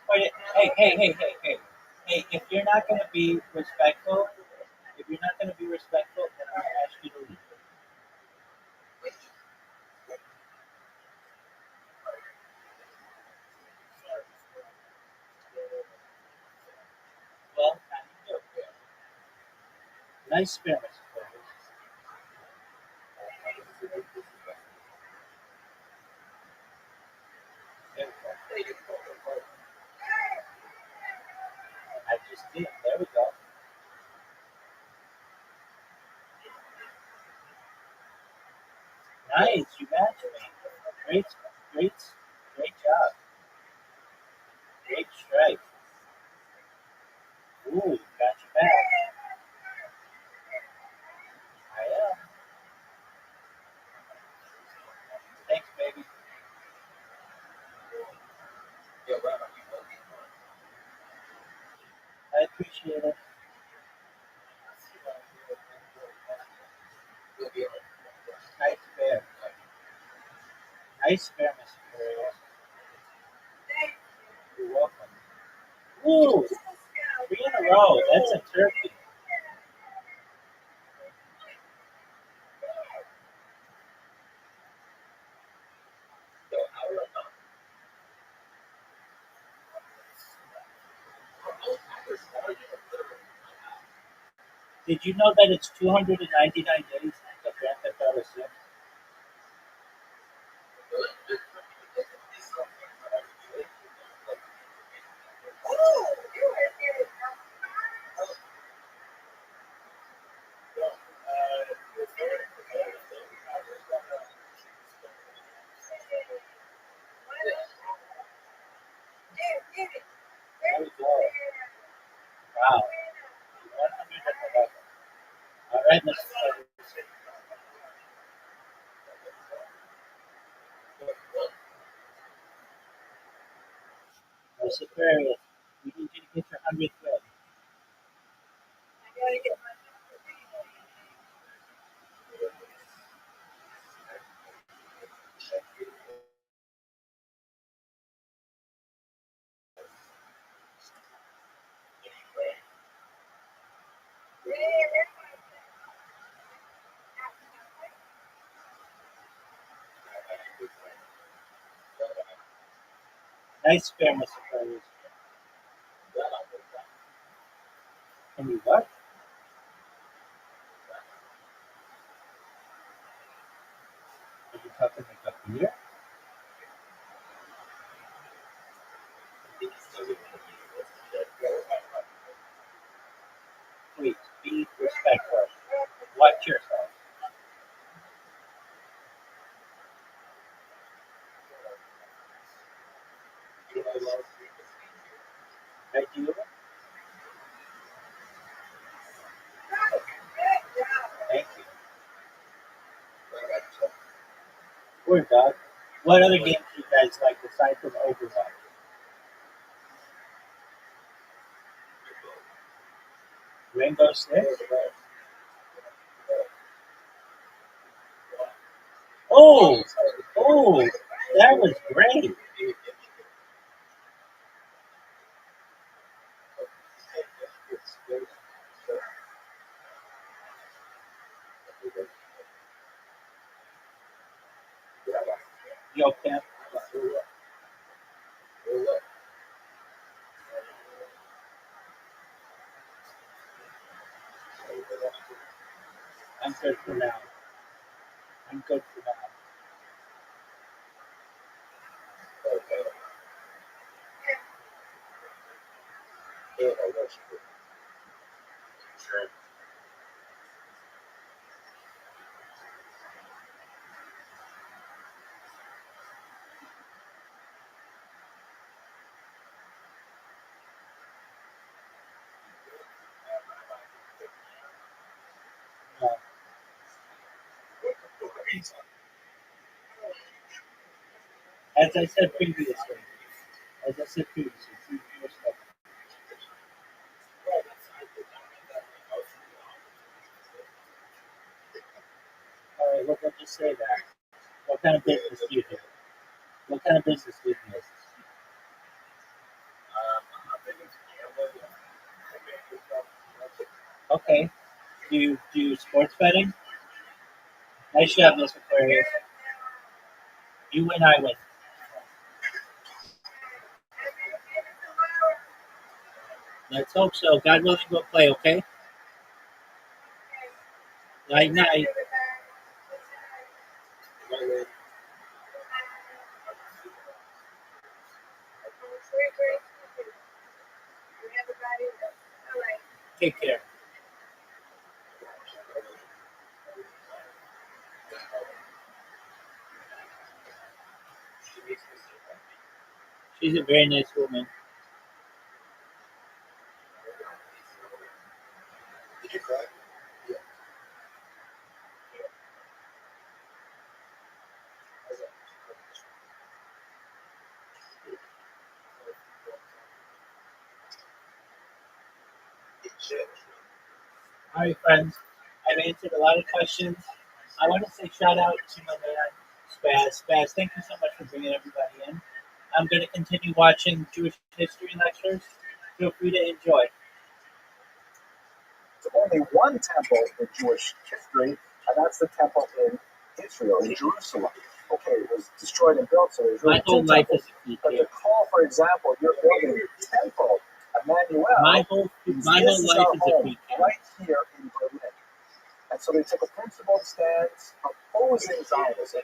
Wait, hey, if you're not going to be respectful, then I'm going to ask you to leave. Well, kind of do. Nice spirit. I just did. There we go. Nice, you matched me. Great, great job. Great strike. Ooh, got you back. I am. Thanks, baby. I appreciate it. Nice bear. Nice bear, Mr. Curry. You're welcome. Ooh, 3 in a row. That's a turkey. Did you know that it's 299 days to Grand Theft Auto 6? There we go. Wow. 111. All right, Mr. Curry. Mr. Curry, we need you to get your 100th win. Nice fair, Mr. Curry. Can you what? Did you have to make up beer? Please, be respectful. Watch yourself. I do. Thank you. Poor dog. What other games do you guys like aside from Overwatch? Rainbow Six? Oh, oh, that was great. Yo, Kim. I'm good for now. I'm good for now. No. As I said previously, two years ago. All right, look, I'll just say that. What kind of business do you do? What kind of business do you do? Okay. Do you do sports betting? Nice job, Mr. Aquarius. You win, I win. Let's hope so. God willing, we'll play, okay? Night, night. Take care. She's a very nice woman. All right, friends. I've answered a lot of questions. I want to say shout out to my man, Spaz. Spaz, thank you so much for bringing everybody in. I'm going to continue watching Jewish history lectures. Feel free to enjoy. There's only one temple in Jewish history, and that's the temple in Israel, in Jerusalem. Okay, it was destroyed and built, so there's really My whole two life temples. is a peak But to here. call, for example, you're building a temple, Emmanuel, My whole this life is is our a home, peak here. right here in Berlin. And so they took a principled stance opposing Zionism.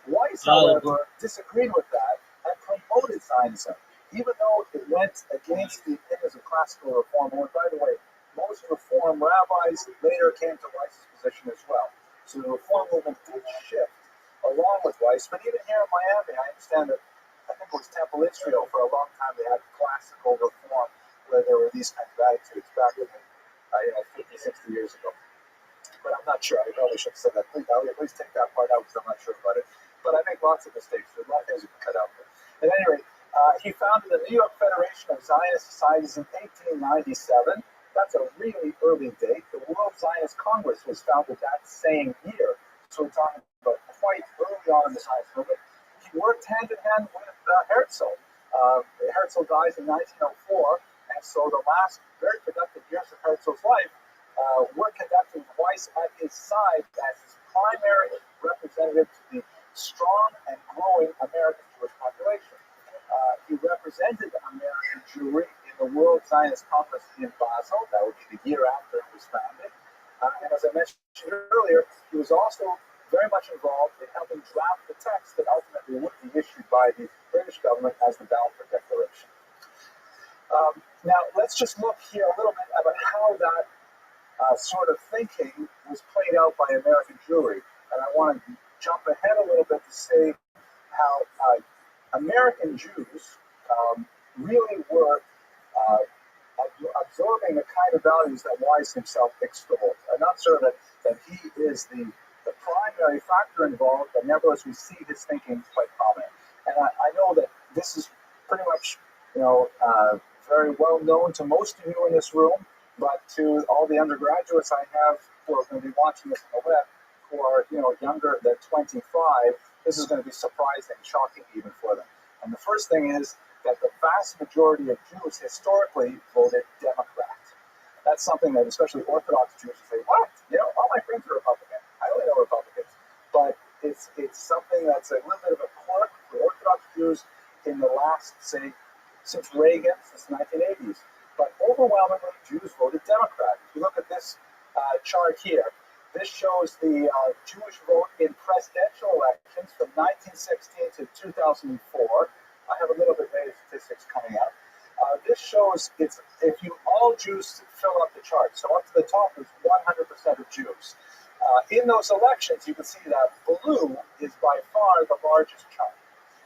Weiss, however, disagreed with that and promoted Zionism, even though it went against the opinions of classical reform. And by the way, most Reform rabbis later came to Weiss's position as well. So the Reform movement did shift along with Weiss. But even here in Miami, I understand that I think it was Temple Israel for a long time. They had classical reform where there were these kinds of attitudes back in 50, 60 years ago. But I'm not sure. I probably should have said that. Please, I'll at least take that part out because I'm not sure about it. But I make lots of mistakes. There's a lot of things you can cut out. At any rate, he founded the New York Federation of Zionist Societies in 1897. That's a really early date. The World Zionist Congress was founded that same year. So we're talking about quite early on in the Zionist movement. He worked hand in hand with Herzl. Herzl dies in 1904, and so the last very productive years of Herzl's life were conducted with Weiss at his side as his primary representative to the strong and growing American Jewish population. He represented American Jewry in the World Zionist Congress in Basel. That would be the year after it was founded. And as I mentioned earlier, he was also very much involved in helping draft the text that ultimately would be issued by the British government as the Balfour Declaration. Now, let's just look here a little bit about how that sort of thinking was played out by American Jewry. And I want to jump ahead a little bit to say how American Jews really were absorbing the kind of values that Weiss himself extolled. I'm not sure that he is the primary factor involved, but nevertheless we see his thinking quite prominent. And I know that this is pretty much very well known to most of you in this room, but to all the undergraduates I have who are going to be watching this on the web, who are younger than 25, this is going to be surprising, shocking even for them. And the first thing is that the vast majority of Jews historically voted Democrat. That's something that especially Orthodox Jews say, what? All my friends are Republican. I only know Republicans. But it's something that's a little bit of a quirk for Orthodox Jews in the last, say, since Reagan, since the 1980s. But overwhelmingly, Jews voted Democrat. If you look at this chart here, this shows the Jewish vote in presidential elections from 1916 to 2004. I have a little bit later statistics coming up. This shows if all Jews fill up the chart. So up to the top is 100% of Jews. In those elections, you can see that blue is by far the largest chunk.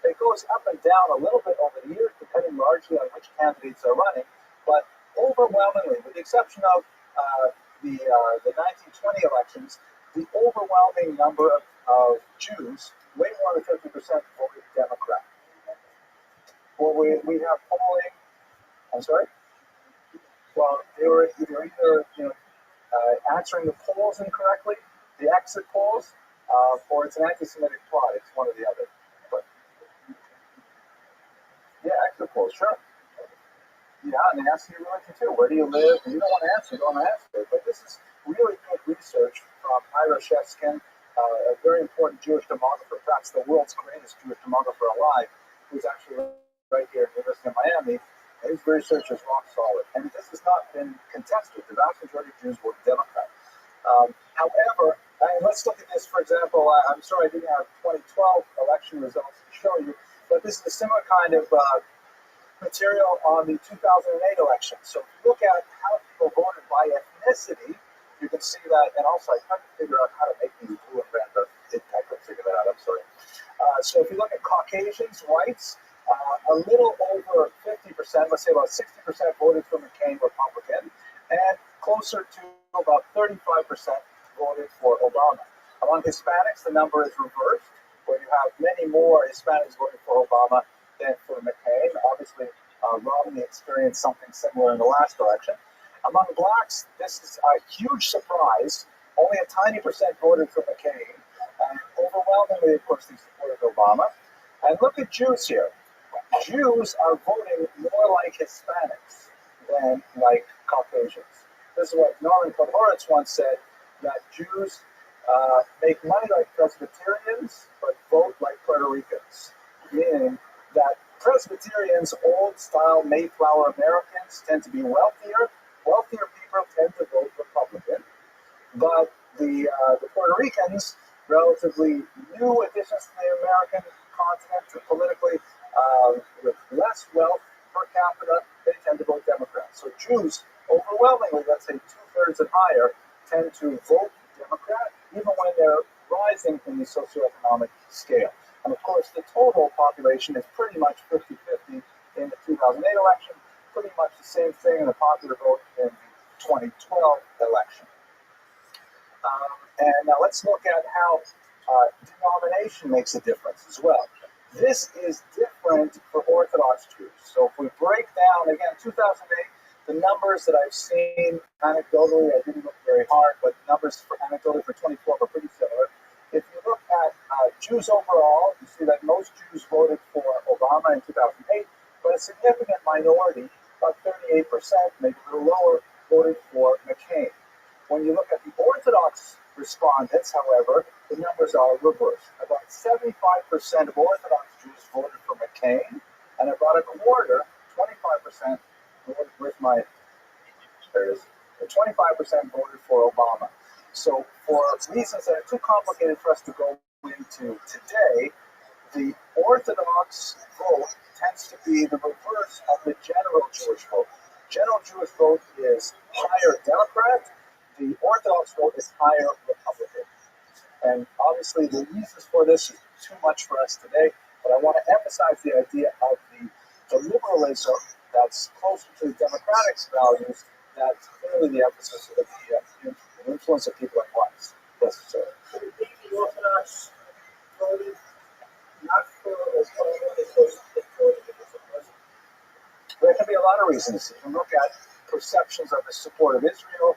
It goes up and down a little bit over the years, depending largely on which candidates are running, but overwhelmingly, with the exception of the 1920 elections, the overwhelming number of Jews, way more than 50%, voted Democrat. Well, we have polling. I'm sorry. Well, they were either answering the polls incorrectly, the exit polls, or it's an anti-Semitic plot. It's one or the other. But yeah, exit polls, sure. Yeah, and they ask you religion too. Where do you live? And you don't want to answer. You don't want to answer it. But this is really good research from Ira Shevskin, a very important Jewish demographer, perhaps the world's greatest Jewish demographer alive, who's actually right here at the University of Miami. And his research is rock solid. And this has not been contested. The vast majority of Jews were Democrat. However, let's look at this, for example. I'm sorry I didn't have 2012 election results to show you, but this is a similar kind of material on the 2008 election. So if you look at how people voted by ethnicity, you can see that, and also I tried to figure out how to make these blue and red, but I couldn't figure that out, I'm sorry. So if you look at Caucasians, whites, a little over 50%, let's say about 60% voted for McCain, Republican, and closer to about 35% voted for Obama. Among Hispanics, the number is reversed, where you have many more Hispanics voting for Obama than for McCain. Obviously, Romney experienced something similar in the last election. Among blacks, this is a huge surprise. Only a tiny percent voted for McCain, and overwhelmingly, of course, they supported Obama. And look at Jews here. Jews are voting more like Hispanics than like Caucasians. This is what Norman Podhoretz once said, that Jews make money like Presbyterians, but vote like Puerto Ricans, meaning that Presbyterians, old-style Mayflower Americans, tend to be wealthier. Wealthier people tend to vote Republican, but the Puerto Ricans, relatively new additions to the American continent politically, with less wealth per capita, they tend to vote Democrat. So Jews, overwhelmingly, let's say 2/3 and higher, tend to vote Democrat, even when they're rising in the socioeconomic scale. And of course, the total population is pretty much 50-50 in the 2008 election, pretty much the same thing in the popular vote in the 2012 election. And now let's look at how denomination makes a difference as well. This is different for Orthodox Jews. So if we break down, again, 2008, the numbers that I've seen anecdotally, I didn't look very hard, but numbers for anecdotally for 2012 are pretty similar. If you look at Jews overall, you see that most Jews voted for Obama in 2008, but a significant minority, about 38%, maybe a little lower, voted for McCain. When you look at the Orthodox respondents, however, the numbers are reversed. About 75% of Orthodox Jews voted for McCain, and about a quarter, 25%, with my, there it is, 25% voted for Obama. So for reasons that are too complicated for us to go into today, the Orthodox vote tends to be the reverse of the general Jewish vote. General Jewish vote is higher Democrat. The Orthodox vote is higher Republican. And obviously the reasons for this is too much for us today, but I want to emphasize the idea of the liberalism that's closer to the democratic values. That's clearly the emphasis of the influence of people like whites. Yes, sir. So you think the Orthodox voted not for Obama, they voted against the president? There can be a lot of reasons. You can look at perceptions of his support of Israel,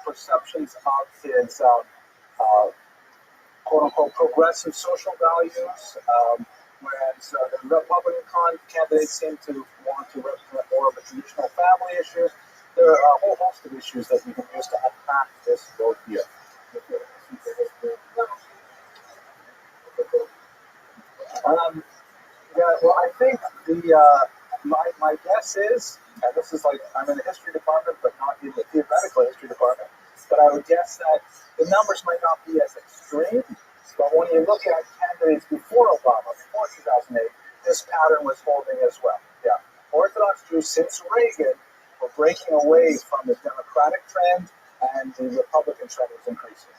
perceptions of his quote-unquote progressive social values, whereas the Republican candidates seem to want to represent more of a traditional family issue. There are a whole host of issues that we can use to unpack this vote here. Yeah, well, I think my guess is, and this is like I'm in the history department, but not in the theoretical history department, but I would guess that the numbers might not be as extreme. But when you look at candidates before Obama, before 2008, this pattern was holding as well. Yeah, Orthodox Jews since Reagan were breaking away from the Democratic trend, and the Republican trend was increasing.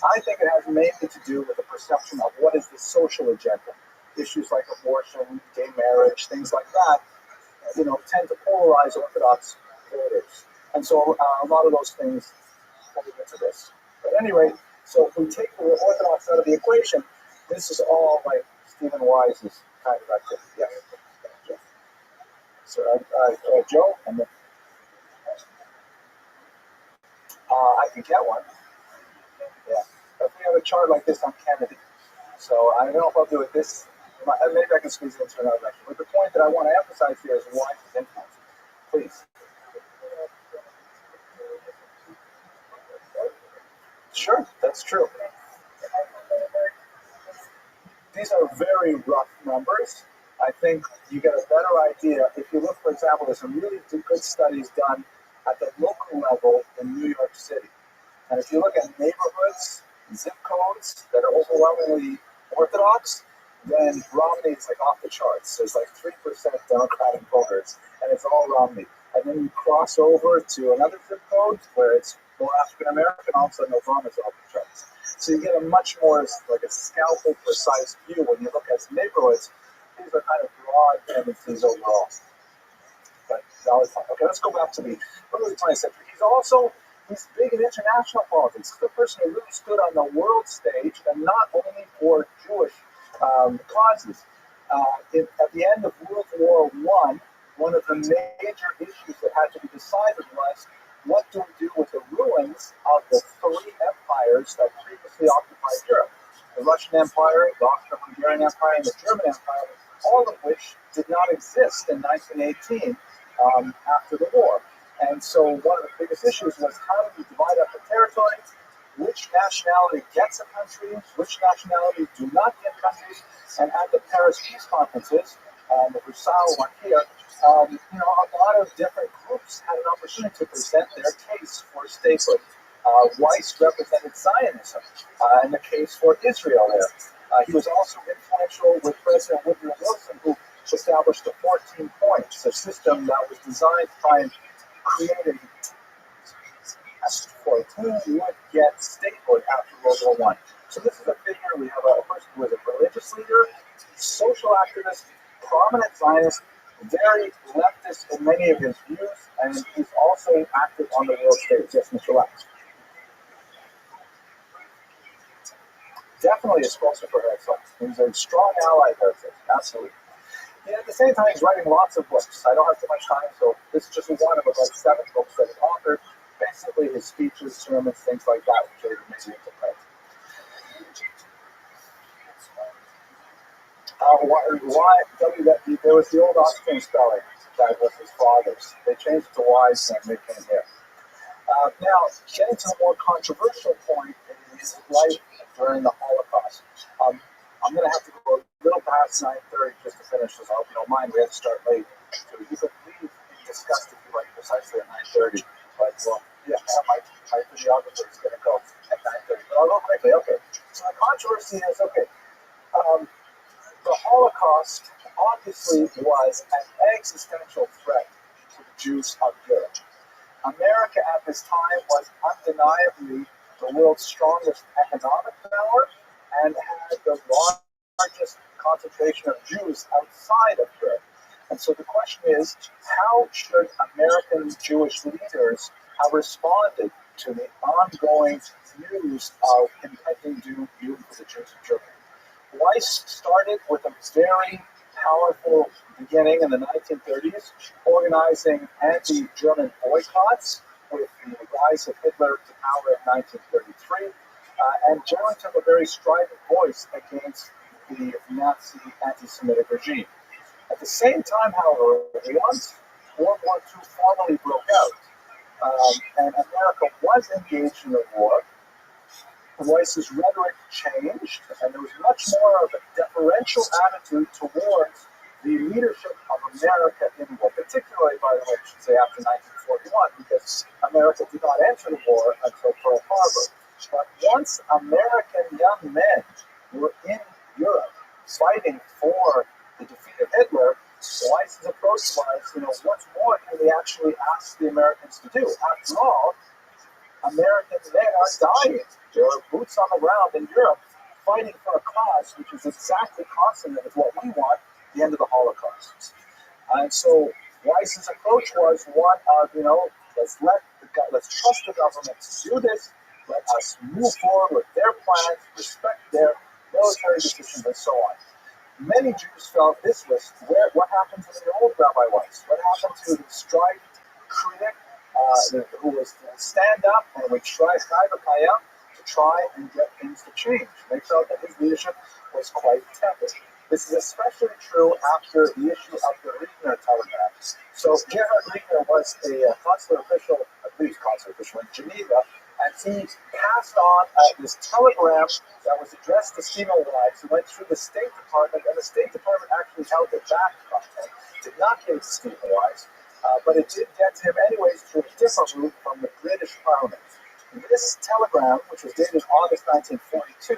I think it has mainly to do with the perception of what is the social agenda. Issues like abortion, gay marriage, things like that, tend to polarize Orthodox voters. And so a lot of those things fall into this. But anyway, so if we take the Orthodox out of the equation, this is all like Stephen Wise's kind of activity. Yeah. So Joe, and then, I can get one. Yeah. If we have a chart like this on Kennedy, so I don't know if I'll do it this. Maybe I can squeeze it into another lecture. But the point that I want to emphasize here is Wise's influence. Please. Sure, that's true. These are very rough numbers. I think you get a better idea if you look, for example, there's some really good studies done at the local level in New York City. And if you look at neighborhoods, zip codes that are overwhelmingly Orthodox, then Romney is like off the charts. There's like 3% Democratic voters, and it's all Romney. And then you cross over to another zip code where it's more African American, all of a sudden Obama's off the charts. So you get a much more like a scalpel precise view when you look at neighborhoods. These are kind of broad tendencies overall. But okay, let's go back to the early 20th century. He's big in international politics. He's the person who really stood on the world stage, and not only for Jewish causes. At the end of World War I, one of the major issues that had to be decided was, what do we do with the ruins of the three empires that previously occupied Europe? The Russian Empire, the Austro-Hungarian Empire, and the German Empire, all of which did not exist in 1918 after the war. And so one of the biggest issues was, how do we divide up the territory? Which nationality gets a country? Which nationalities do not get countries? And at the Paris Peace Conferences, the Versailles one here, a lot of different groups had an opportunity to present their case for statehood. Weiss represented Zionism and the case for Israel there. He was also influential with President Woodrow Wilson, who established the 14 points, a system that was designed to try and create a for who would get statehood after World War I. So this is a figure. We have a person who is a religious leader, social activist, prominent Zionist, very leftist in many of his views, and he's also active on the world stage. Yes, Mr. Lex. Definitely a spokesman for Herzog. He's a strong ally of Herzog, absolutely. And at the same time, he's writing lots of books. I don't have too much time, so this is just one of about 7 books that he's authored. Basically, his speeches, sermons, things like that, which later made it into print. There was the old Austrian spelling that was his father's. They changed it to Wise and they came here. Now, getting to the more controversial point is his life during the Holocaust. I'm going to have to go a little past 9:30 just to finish this. I hope you don't mind. We have to start late. So you could leave and discuss if you like precisely at 9:30. But, well, yeah, my videographer is going to go at 9:30. But I'll go quickly. Okay. So the controversy is, okay, the Holocaust obviously was an existential threat to the Jews of Europe. America at this time was undeniably the world's strongest economic power and had the largest concentration of Jews outside of Europe. And so the question is, how should American Jewish leaders have responded to the ongoing news of impending doom for the Jews of Germany? Weiss started with a very powerful beginning in the 1930s, organizing anti-German boycotts with the rise of Hitler to power in 1933, and generally took a very strident voice against the Nazi anti-Semitic regime. At the same time, however, once World War II formally broke out, and America was engaged in the war, Weiss's rhetoric changed, and there was much more of a deferential attitude towards the leadership of America in the war, particularly, by the way, I should say, after 1941, because America did not enter the war until Pearl Harbor. But once American young men were in Europe fighting for the defeat of Hitler, Weiss's approach was, what more can we actually ask the Americans to do? After all, Americans there are dying. There are boots on the ground in Europe fighting for a cause which is exactly consonant with what we want, the end of the Holocaust. And so Weiss's approach was one of, let's trust the government to do this, let us move forward with their plans, respect their military decisions, and so on. Many Jews felt this was what happened to the old Rabbi Weiss, what happened to the strident critic who was to stand up and would try to try and get things to change. They felt that his leadership was quite tepid. This is especially true after the issue of the Regner telegram. So Gerhard Regner was a consular official, I believe consular official in Geneva, and he passed on this telegram that was addressed to Stephen Weiss. It went through the State Department, and the State Department actually held it back from him, did not give it to Stephen Weiss, but it did get to him anyways through a different route from the British Parliament. This telegram, which was dated August 1942,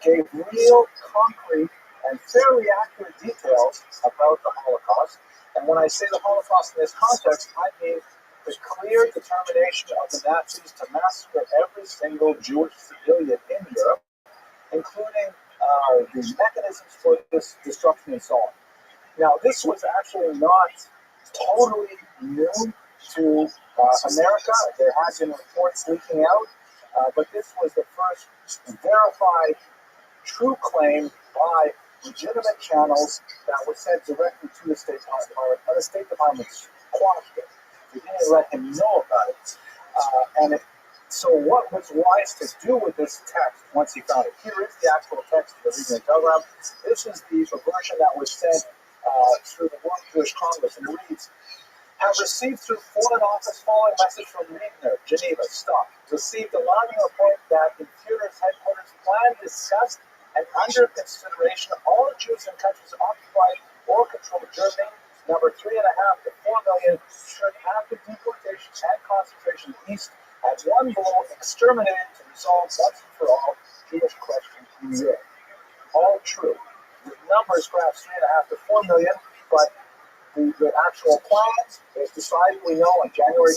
gave real, concrete, and fairly accurate details about the Holocaust. And when I say the Holocaust in this context, I mean the clear determination of the Nazis to massacre every single Jewish civilian in Europe, including the mechanisms for this destruction and so on. Now, this was actually not totally new to America. There has been reports leaking out, but this was the first verified true claim by legitimate channels that was sent directly to the State Department, and the State Department quashed it. They didn't let him know about it. So what was Weiss to do with this text once he found it? Here is the actual text of the Regner telegram. This is the version that was sent through the World Jewish Congress, and it reads, have received through Foreign Office following message from Regner, Geneva, stop. Received alarming report that in Führer's headquarters plan discussed and under consideration all Jews in countries occupied or controlled Germany, number 3.5 to 4 million, should after deportation and concentration east at one blow exterminated to resolve once and for all Jewish question in Europe. All true. The numbers perhaps 3.5 to 4 million, but the actual plans was decided, we know, on January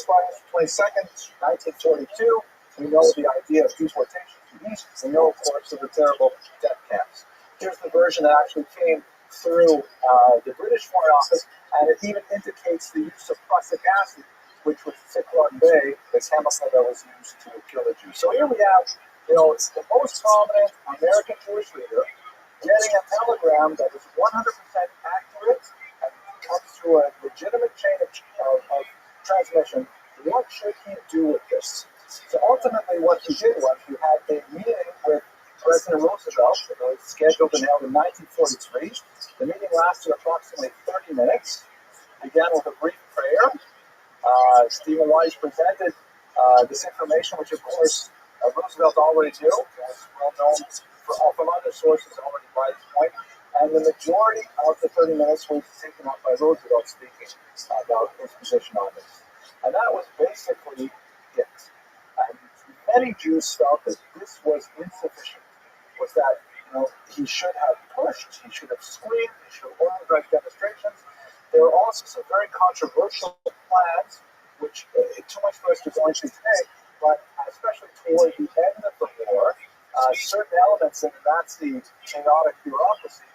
22nd, 1942. We know the idea of deportation to the east. We know, of course, of the terrible death camps. Here's the version that actually came through the British Foreign Office, and it even indicates the use of prussic acid, which was Cyclone B, the chemical that was used to kill the Jews. So here we have, it's the most prominent American Jewish leader getting a telegram that is 100% accurate and comes through a legitimate chain of transmission. What should he do with this? So ultimately what he did was he had a meeting with President Roosevelt. It was scheduled and held in 1943. The meeting lasted approximately 30 minutes. Began with a brief prayer. Stephen Weiss presented this information, which of course Roosevelt already knew. It was well known from other sources already by this point. And the majority of the 30 minutes was taken up by Roosevelt speaking about his position on this. And that was basically it. And many Jews felt that this was insufficient, was that he should have pushed, he should have screamed, he should have organized demonstrations. There were also some very controversial plans, which too much for us to go into today, but especially toward the end of the war, certain elements in the Nazi chaotic bureaucracy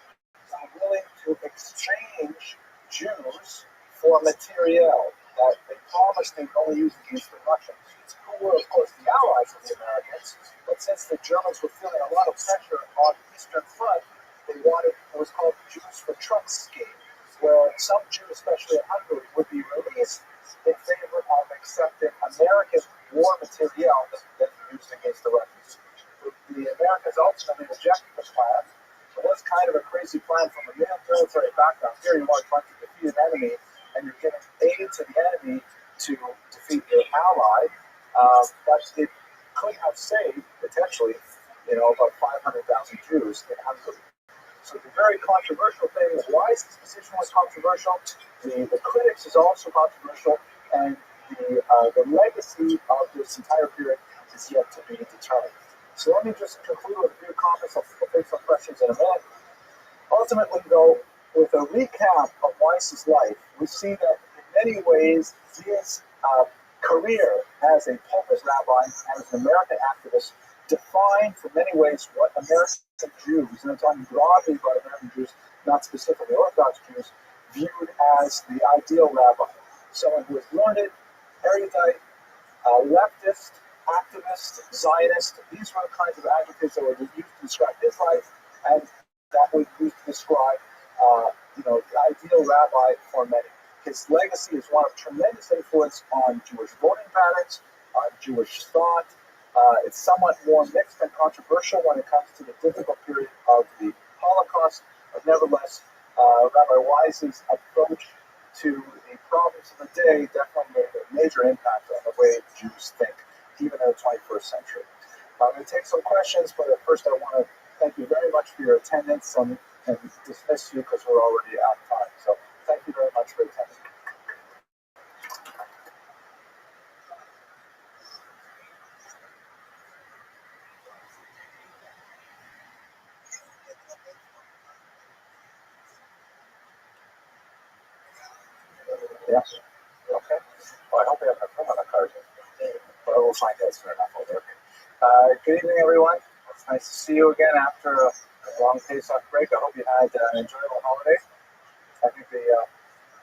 were willing to exchange Jews for materiel that they promised they'd only use against the Russians, who were, of course, the allies of the Americans. But since the Germans were feeling a lot of pressure on the Eastern Front, they wanted what was called Jews for Trucks scheme, where some Jews, especially in Hungary, would be released in favor of accepting American war material that used against the Russians. The Americans ultimately rejected the plan. It was kind of a crazy plan from a military background. Here you are trying to defeat an enemy, and you're giving aid to the enemy to defeat your ally. But it could have saved, potentially, about 500,000 Jews in Hungary. So the very controversial thing is why this position was controversial. The critics is also controversial, and the legacy of this entire period is yet to be determined. So let me just conclude with a few comments. I'll take some questions in a minute. Ultimately, though, with a recap of Weiss's life, we see that in many ways his career as a pulpit rabbi and as an American activist defined, for many ways, what American Jews, and I'm talking broadly about American Jews, not specifically Orthodox Jews, viewed as the ideal rabbi. Someone who is learned, erudite, leftist, activist, Zionist. These were the kinds of adjectives that were used to describe his life, and that was used to describe, the ideal rabbi for many. His legacy is one of tremendous influence on Jewish voting patterns, on Jewish thought. It's somewhat more mixed and controversial when it comes to the difficult period of the Holocaust, but nevertheless, Rabbi Weiss's approach to the problems of the day definitely made a major impact on the way Jews think, even in the 21st century. I'm going to take some questions, but at first I want to thank you very much for your attendance and dismiss you because we're already out of time. So thank you very much for attending. Yes. Okay. Well, I hope we have enough room on the card. But we'll find out soon enough. Good evening, everyone. It's nice to see you again after a long Pesach break. I hope you had an enjoyable holiday. I think the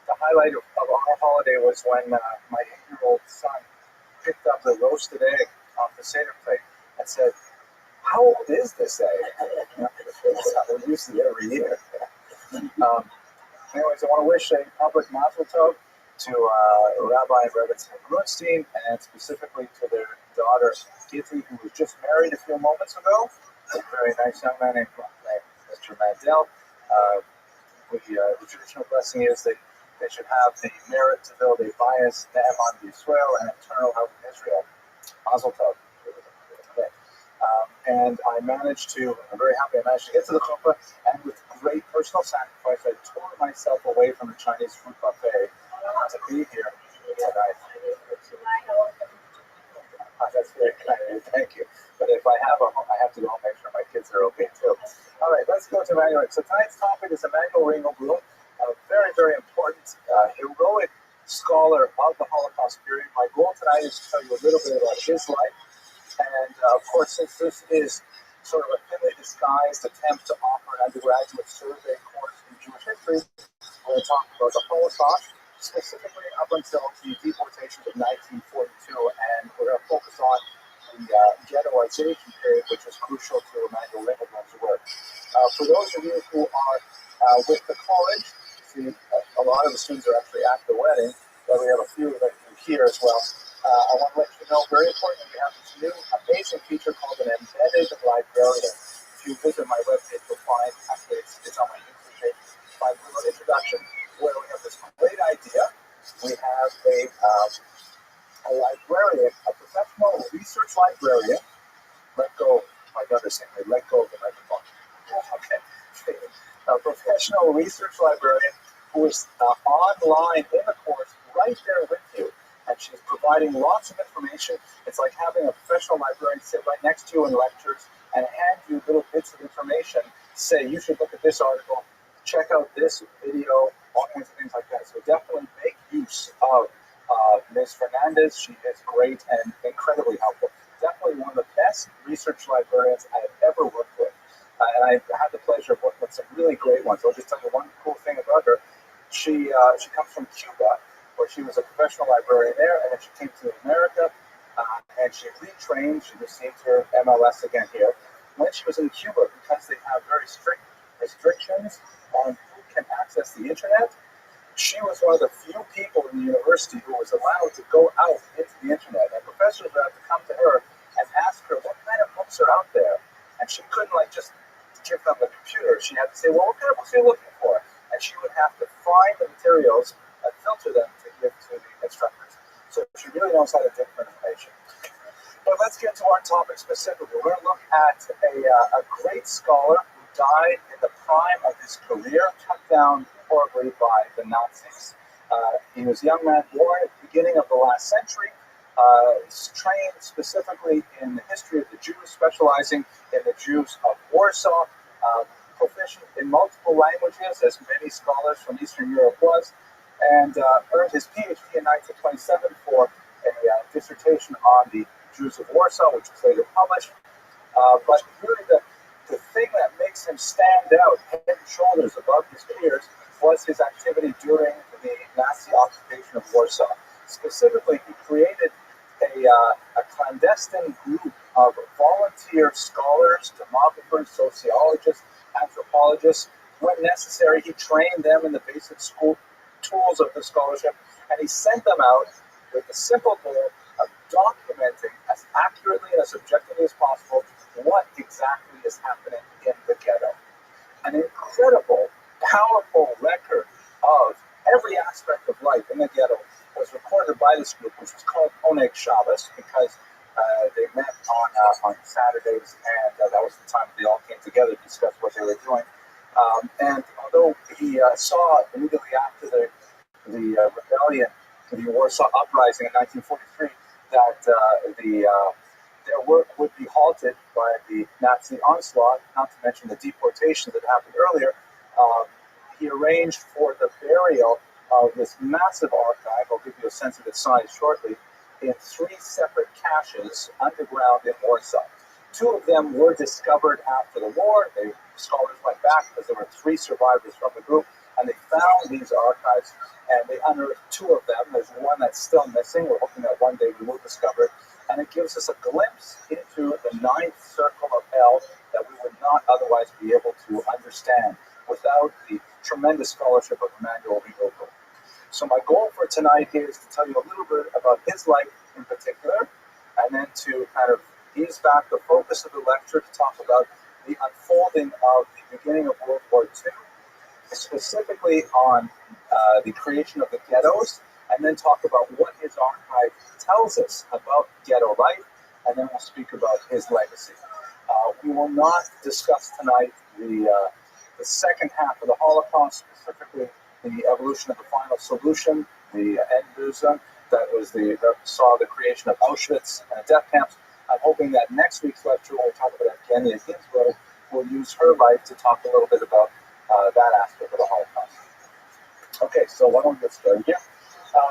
highlight of our holiday was when my 8-year-old son picked up the roasted egg off the Seder plate and said, "How old is this egg?" We use it every year. Anyways, I want to wish a public mazel tov to Rabbi and Rebbetzin Grunstein, and specifically to their daughter, Gitty, who was just married a few moments ago. A very nice young man named Mr. Mandel. The traditional blessing is that they should have the merit to build a bias, Ne'eman Yisrael, and eternal help in Israel. Mazel tov. Okay. And I'm very happy I managed to get to the chuppah, and with great personal sacrifice, I tore myself away from the Chinese food buffet to be here tonight. That's very kind of you. Thank you. But if I have a home, I have to go home and make sure my kids are okay too. All right, let's go to Emmanuel. So tonight's topic is Emmanuel Ringelblum, a very, very important, heroic scholar of the Holocaust period. My goal tonight is to tell you a little bit about his life. And of course, since this is sort of a thinly disguised attempt to offer an undergraduate survey course in Jewish history, we're going to talk about the Holocaust, specifically up until the deportations of 1942, and we're going to focus on the ghettoization period, which is crucial to Emmanuel Ringelblum's work. For those of you who are with the college, see, a lot of the students are actually at the wedding, but we have a few of them here as well. I want to let you know, very importantly, we have this new amazing feature called an embedded librarian. If you visit my webpage, you'll find, actually it's on my YouTube page, my little introduction, where we have this great idea. We have a librarian, a professional research librarian. Let go of the microphone. Okay. A professional research librarian who is online in the course right there with you. And she's providing lots of information. It's like having a professional librarian sit right next to you in lectures and hand you little bits of information. Say, you should look at this article, check out this video, all kinds of things like that. So definitely make use of Ms. Fernandez. She is great and incredibly helpful. Definitely one of the best research librarians I have ever worked with. And I've had the pleasure of working with some really great ones. I'll just tell you one cool thing about her. She comes from Cuba, where she was a professional librarian there, and then she came to America, and she retrained. She received her MLS again here. When she was in Cuba, because they have very strict restrictions on who can access the internet, she was one of the few people in the university who was allowed to go out into the internet. And professors would have to come to her and ask her what kind of books are out there. And she couldn't just give them the computer. She had to say, well, what kind of books are you looking for? And she would have to find the materials and filter them to give to the instructors. So she really knows how to dig for information. But let's get to our topic specifically. We're going to look at a great scholar who died in the prime of his career, cut down horribly by the Nazis. He was a young man born at the beginning of the last century, trained specifically in the history of the Jews, specializing in the Jews of Warsaw, proficient in multiple languages, as many scholars from Eastern Europe was, and earned his PhD in 1927 for a dissertation on the Jews of Warsaw, which was later published. But really the thing that makes him stand out head and shoulders above his peers was his activity during the Nazi occupation of Warsaw. Specifically, he created a clandestine group of volunteer scholars, demographers, sociologists, anthropologists. When necessary, he trained them in the basic school tools of the scholarship, and he sent them out with the simple goal of documenting as accurately and as objectively as possible what exactly is happening in the ghetto. An incredible, powerful record of every aspect of life in the ghetto was recorded by this group, which was called Oneg Shabbos, because they met on Saturdays, and that was the time they all came together to discuss what they were doing. And although he saw immediately after the rebellion, the Warsaw Uprising in 1943, that their work would be halted by the Nazi onslaught, not to mention the deportations that happened earlier. He arranged for the burial of this massive archive. I'll give you a sense of its size shortly, in 3 separate caches underground in Warsaw. 2 of them were discovered after the war. Scholars went back because there were 3 survivors from the group, and they found these archives, and they unearthed 2 of them. There's one that's still missing. We're hoping that one day we will discover it. And it gives us a glimpse into the 9th circle of hell that we would not otherwise be able to understand without the tremendous scholarship of Emmanuel Rigogo. So my goal for tonight is to tell you a little bit about his life in particular, and then to kind of ease back the focus of the lecture to talk about the unfolding of the beginning of World War II, specifically on the creation of the ghettos, and then talk about what his archive tells us about ghetto life, and then we'll speak about his legacy. We will not discuss tonight the second half of the Holocaust, specifically the evolution of the final solution, the Endlösung, that saw the creation of Auschwitz and death camps. I'm hoping that next week's lecture, when we talk about Evgenia Ginsburg, we'll use her life to talk a little bit about that aspect of the Holocaust. Okay, so why don't we get started here?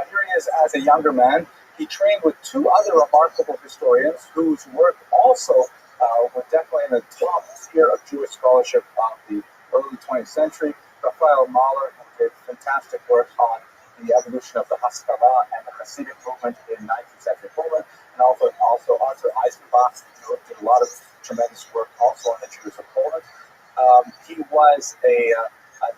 Here he is as a younger man. He trained with 2 other remarkable historians whose work also were definitely in the top tier of Jewish scholarship of the early 20th century. Raphael Mahler did fantastic work on the evolution of the Haskalah and the Hasidic movement in 19th century Poland, and also Arthur Eisenbach did a lot of tremendous work also on the Jews of Poland. He was a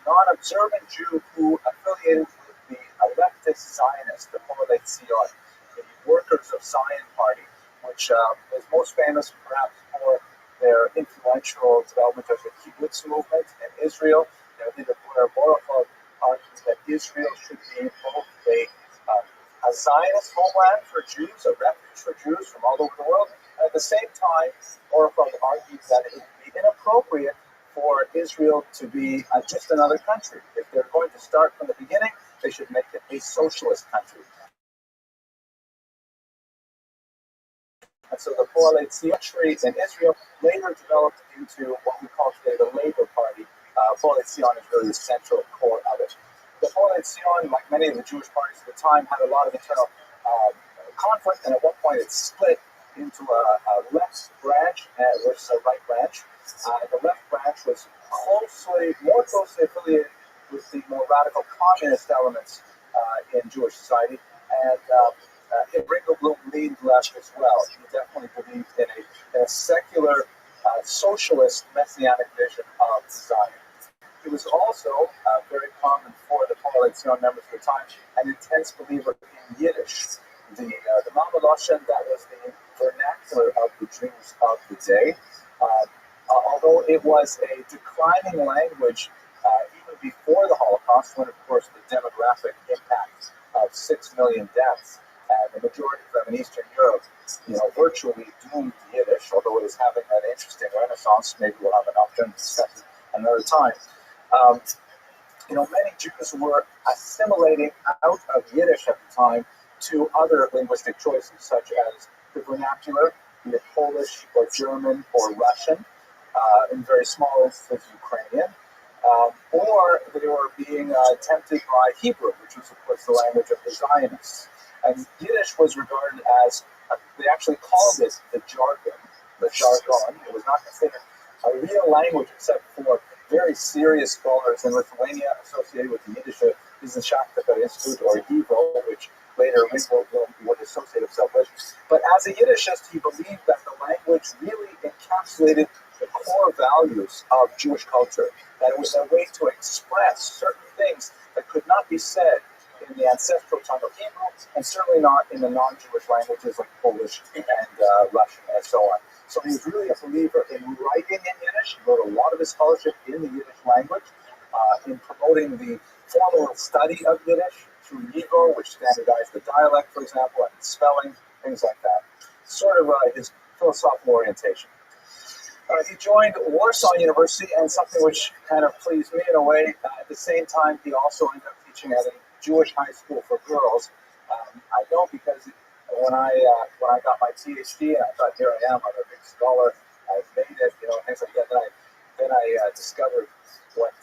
non-observant Jew who affiliated with the leftist Zionist, the ROTHSCHILD, the Workers of Zion Party, which is most famous perhaps for their influential development of the kibbutz movement in Israel. They were argues that Israel should be both a Zionist homeland for Jews, a refuge for Jews from all over the world, and at the same time, Orifeld argued that it would be inappropriate for Israel to be just another country. If they're going to start from the beginning, they should make it a socialist country. And so the Poale Zion in Israel later developed into what we call today the Labour Party. Poale Zion is really the central core of it. The Poale Zion, like many of the Jewish parties at the time, had a lot of internal conflict, and at one point it split into a left branch versus a right branch. The left branch was more closely affiliated with the more radical communist elements in Jewish society, and Ringo Bloom leaned left as well. He definitely believed in a secular, socialist, messianic vision of Zion. He was also very common for the Coalition members at the time, an intense believer in Yiddish, the Mama Lashon, that was the vernacular of the Jews of the day. Although it was a declining language even before the Holocaust, when, of course, the demographic impact of 6 million deaths, and the majority of them in Eastern Europe, virtually doomed Yiddish, although it is having an interesting renaissance. Maybe we'll have an opportunity to discuss it another time. Many Jews were assimilating out of Yiddish at the time to other linguistic choices, such as the vernacular, be it Polish or German or Russian, in very small instances Ukrainian, or they were being tempted by Hebrew, which was, of course, the language of the Zionists. And Yiddish was regarded as, they actually called it the jargon. It was not considered a real language except for very serious scholars in Lithuania associated with the Yiddish Wissenschaftlicher Institute, or YIVO, which later would associate himself with. But as a Yiddishist, he believed that the language really encapsulated the core values of Jewish culture, that it was a way to express certain things that could not be said in the ancestral tongue of Hebrew, and certainly not in the non-Jewish languages like Polish and Russian and so on. So he was really a believer in writing in Yiddish. He wrote a lot of his scholarship in the Yiddish language, in promoting the formal study of Yiddish through YIVO, which standardized the dialect, for example, and spelling, things like that. Sort of his philosophical orientation. He joined Warsaw University, and something which kind of pleased me in a way, at the same time, he also ended up teaching at a Jewish high school for girls. I know because when I got my PhD, and I thought, here I am, I'm a big scholar, I've made it, things like that. Then I discovered what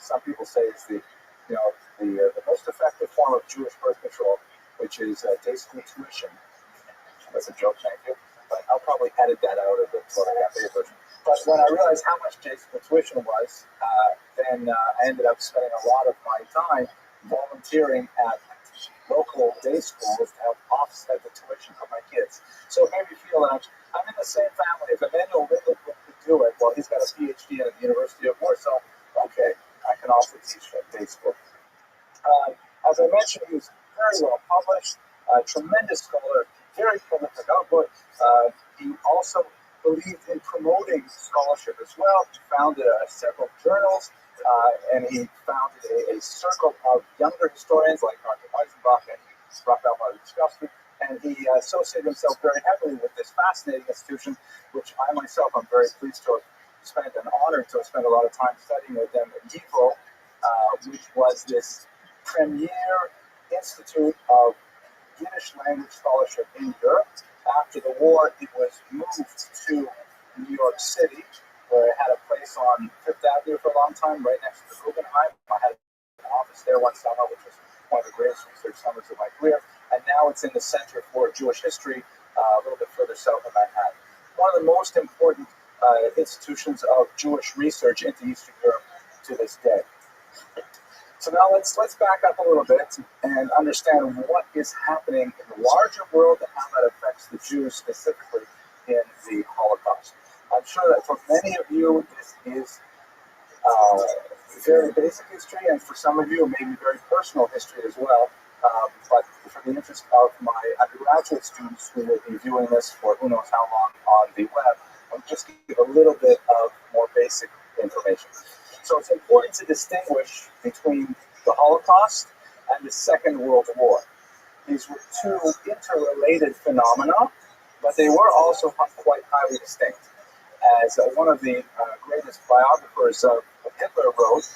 some people say is the most effective form of Jewish birth control, which is day school tuition. That's a joke, thank you. But I'll probably edit that out of the cafe version. But when I realized how much day school tuition was, then I ended up spending a lot of my time volunteering at local day schools to help offset the tuition for my kids. So it made me feel that I'm in the same family. If Emmanuel Lindell could do it, well, he's got a PhD at the University of Warsaw, okay, I can also teach at day school. As I mentioned, he was very well published, a tremendous scholar, very prolific output. He also believed in promoting scholarship as well. He founded several journals, and he founded a circle of younger historians like Dr. Weisenbach and Rabbi, and he associated himself very heavily with this fascinating institution, which I myself am very pleased to have spent and honored to have spent a lot of time studying with them at YIVO, which was this premier institute of Yiddish language scholarship in Europe. After the war, it was moved to New York City, where it had a place on Fifth Avenue for a long time, right next to the Guggenheim. I had an office there one summer, which was one of the greatest research summers of my career. And now it's in the Center for Jewish History, a little bit further south of Manhattan. One of the most important institutions of Jewish research into Eastern Europe to this day. So now let's back up a little bit and understand what is happening in the larger world and how that affects the Jews specifically in the Holocaust. I'm sure that for many of you, this is very basic history, and for some of you, maybe very personal history as well. But for the interest of my undergraduate students who will be viewing this for who knows how long on the web, I'll just give a little bit of more basic information. So it's important to distinguish between the Holocaust and the Second World War. These were two interrelated phenomena, but they were also quite highly distinct. As one of the greatest biographers of Hitler wrote,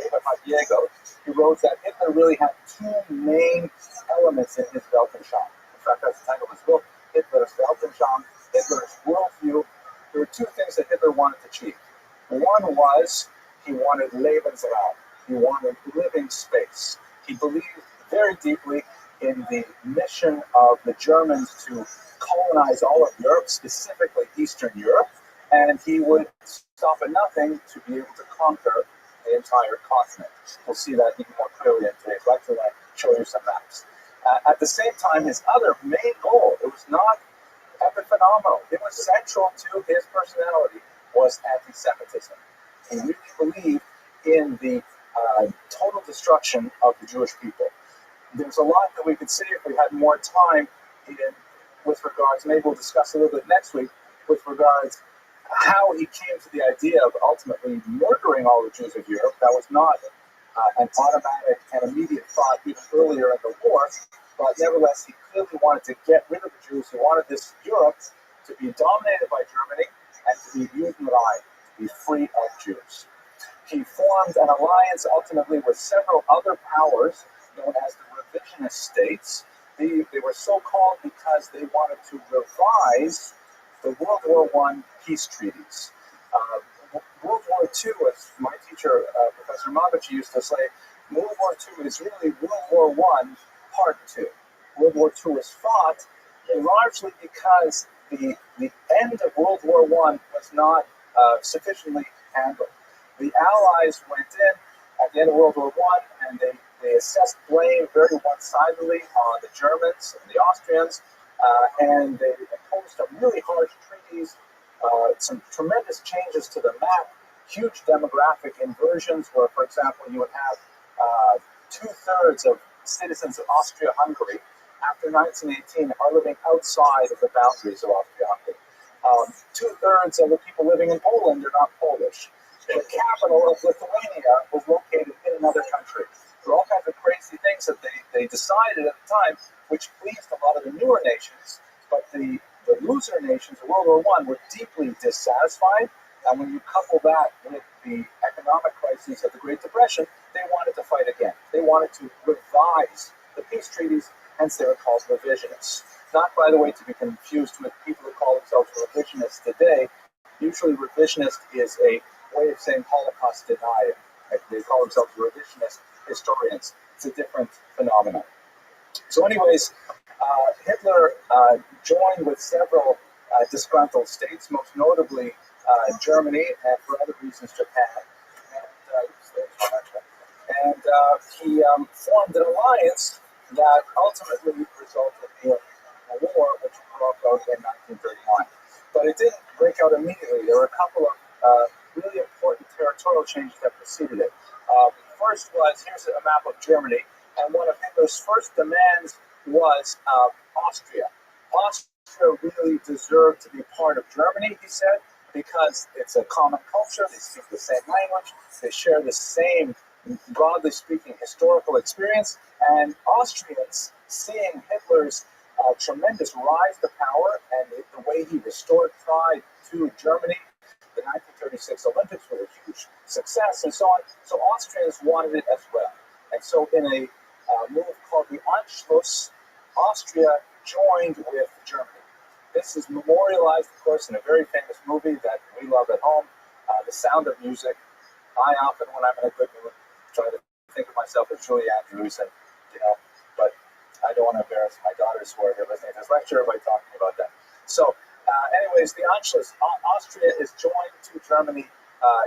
Eberhard Jäger, he wrote that Hitler really had two main elements in his Weltanschauung. In fact, that's the title of his book, Hitler's Weltanschauung, Hitler's worldview. There were two things that Hitler wanted to achieve. One was he wanted Lebensraum. He wanted living space. He believed very deeply in the mission of the Germans to colonize all of Europe, specifically Eastern Europe, and he would stop at nothing to be able to conquer the entire continent. We'll see that even more clearly in today's lecture when I show you some maps. At the same time, his other main goal, it was not epiphenomenal, it was central to his personality, was anti-Semitism. He really believed in the total destruction of the Jewish people. There's a lot that we could say if we had more time with regards, maybe we'll discuss a little bit next week, with regards how he came to the idea of ultimately murdering all the Jews of Europe. That was not an automatic and immediate thought even earlier in the war, but nevertheless, he clearly wanted to get rid of the Jews. He wanted this Europe to be dominated by Germany and to be Judenreich, to be free of Jews. He formed an alliance ultimately with several other powers known as the revisionist states. They were so called because they wanted to revise the World War I peace treaties. World War II, as my teacher, Professor Mabachi, used to say, World War II is really World War I Part 2. World War II was fought largely because the end of World War I was not sufficiently handled. The Allies went in at the end of World War I, and they assessed blame very one-sidedly on the Germans and the Austrians, and they imposed some really harsh treaties, some tremendous changes to the map, huge demographic inversions where, for example, you would have two-thirds of citizens of Austria-Hungary after 1918 are living outside of the boundaries of Austria-Hungary. Two-thirds of the people living in Poland are not Polish. The capital of Lithuania was located in another country. There were all kinds of crazy things that they decided at the time, which pleased a lot of the newer nations, but the loser nations of World War I were deeply dissatisfied, and when you couple that with the economic crises of the Great Depression, they wanted to fight again. They wanted to revise the peace treaties, hence they were called revisionists. Not, by the way, to be confused with people who call themselves revisionists today. Usually revisionist is a way of saying Holocaust denier. They call themselves revisionist historians. It's a different phenomenon. So anyways, Hitler joined with several disgruntled states, most notably Germany, and for other reasons, Japan. And he formed an alliance that ultimately resulted in a war which broke out in 1939. But it didn't break out immediately. There were a couple of really important territorial changes that preceded it. First was, here's a map of Germany, and one of Hitler's first demands was Austria. Austria really deserved to be part of Germany, he said, because it's a common culture, they speak the same language, they share the same, broadly speaking, historical experience, and Austrians, seeing Hitler's tremendous rise to power and the way he restored pride to Germany, the 1936 Olympics were a huge success, and so on. So Austrians wanted it as well. And so in a move called the Anschluss, Austria joined with Germany. This is memorialized, of course, in a very famous movie that we love at home, The Sound of Music. I often, when I'm in a good mood, try to think of myself as Julie Andrews, and but I don't want to embarrass my daughters who are here listening to this lecture by talking about that. So, anyways, the Anschluss, Austria is joined to Germany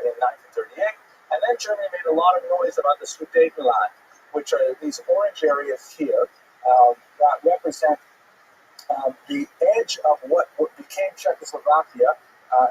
in 1938, and then Germany made a lot of noise about the Sudetenland, which are these orange areas here that represent the edge of what became Czechoslovakia.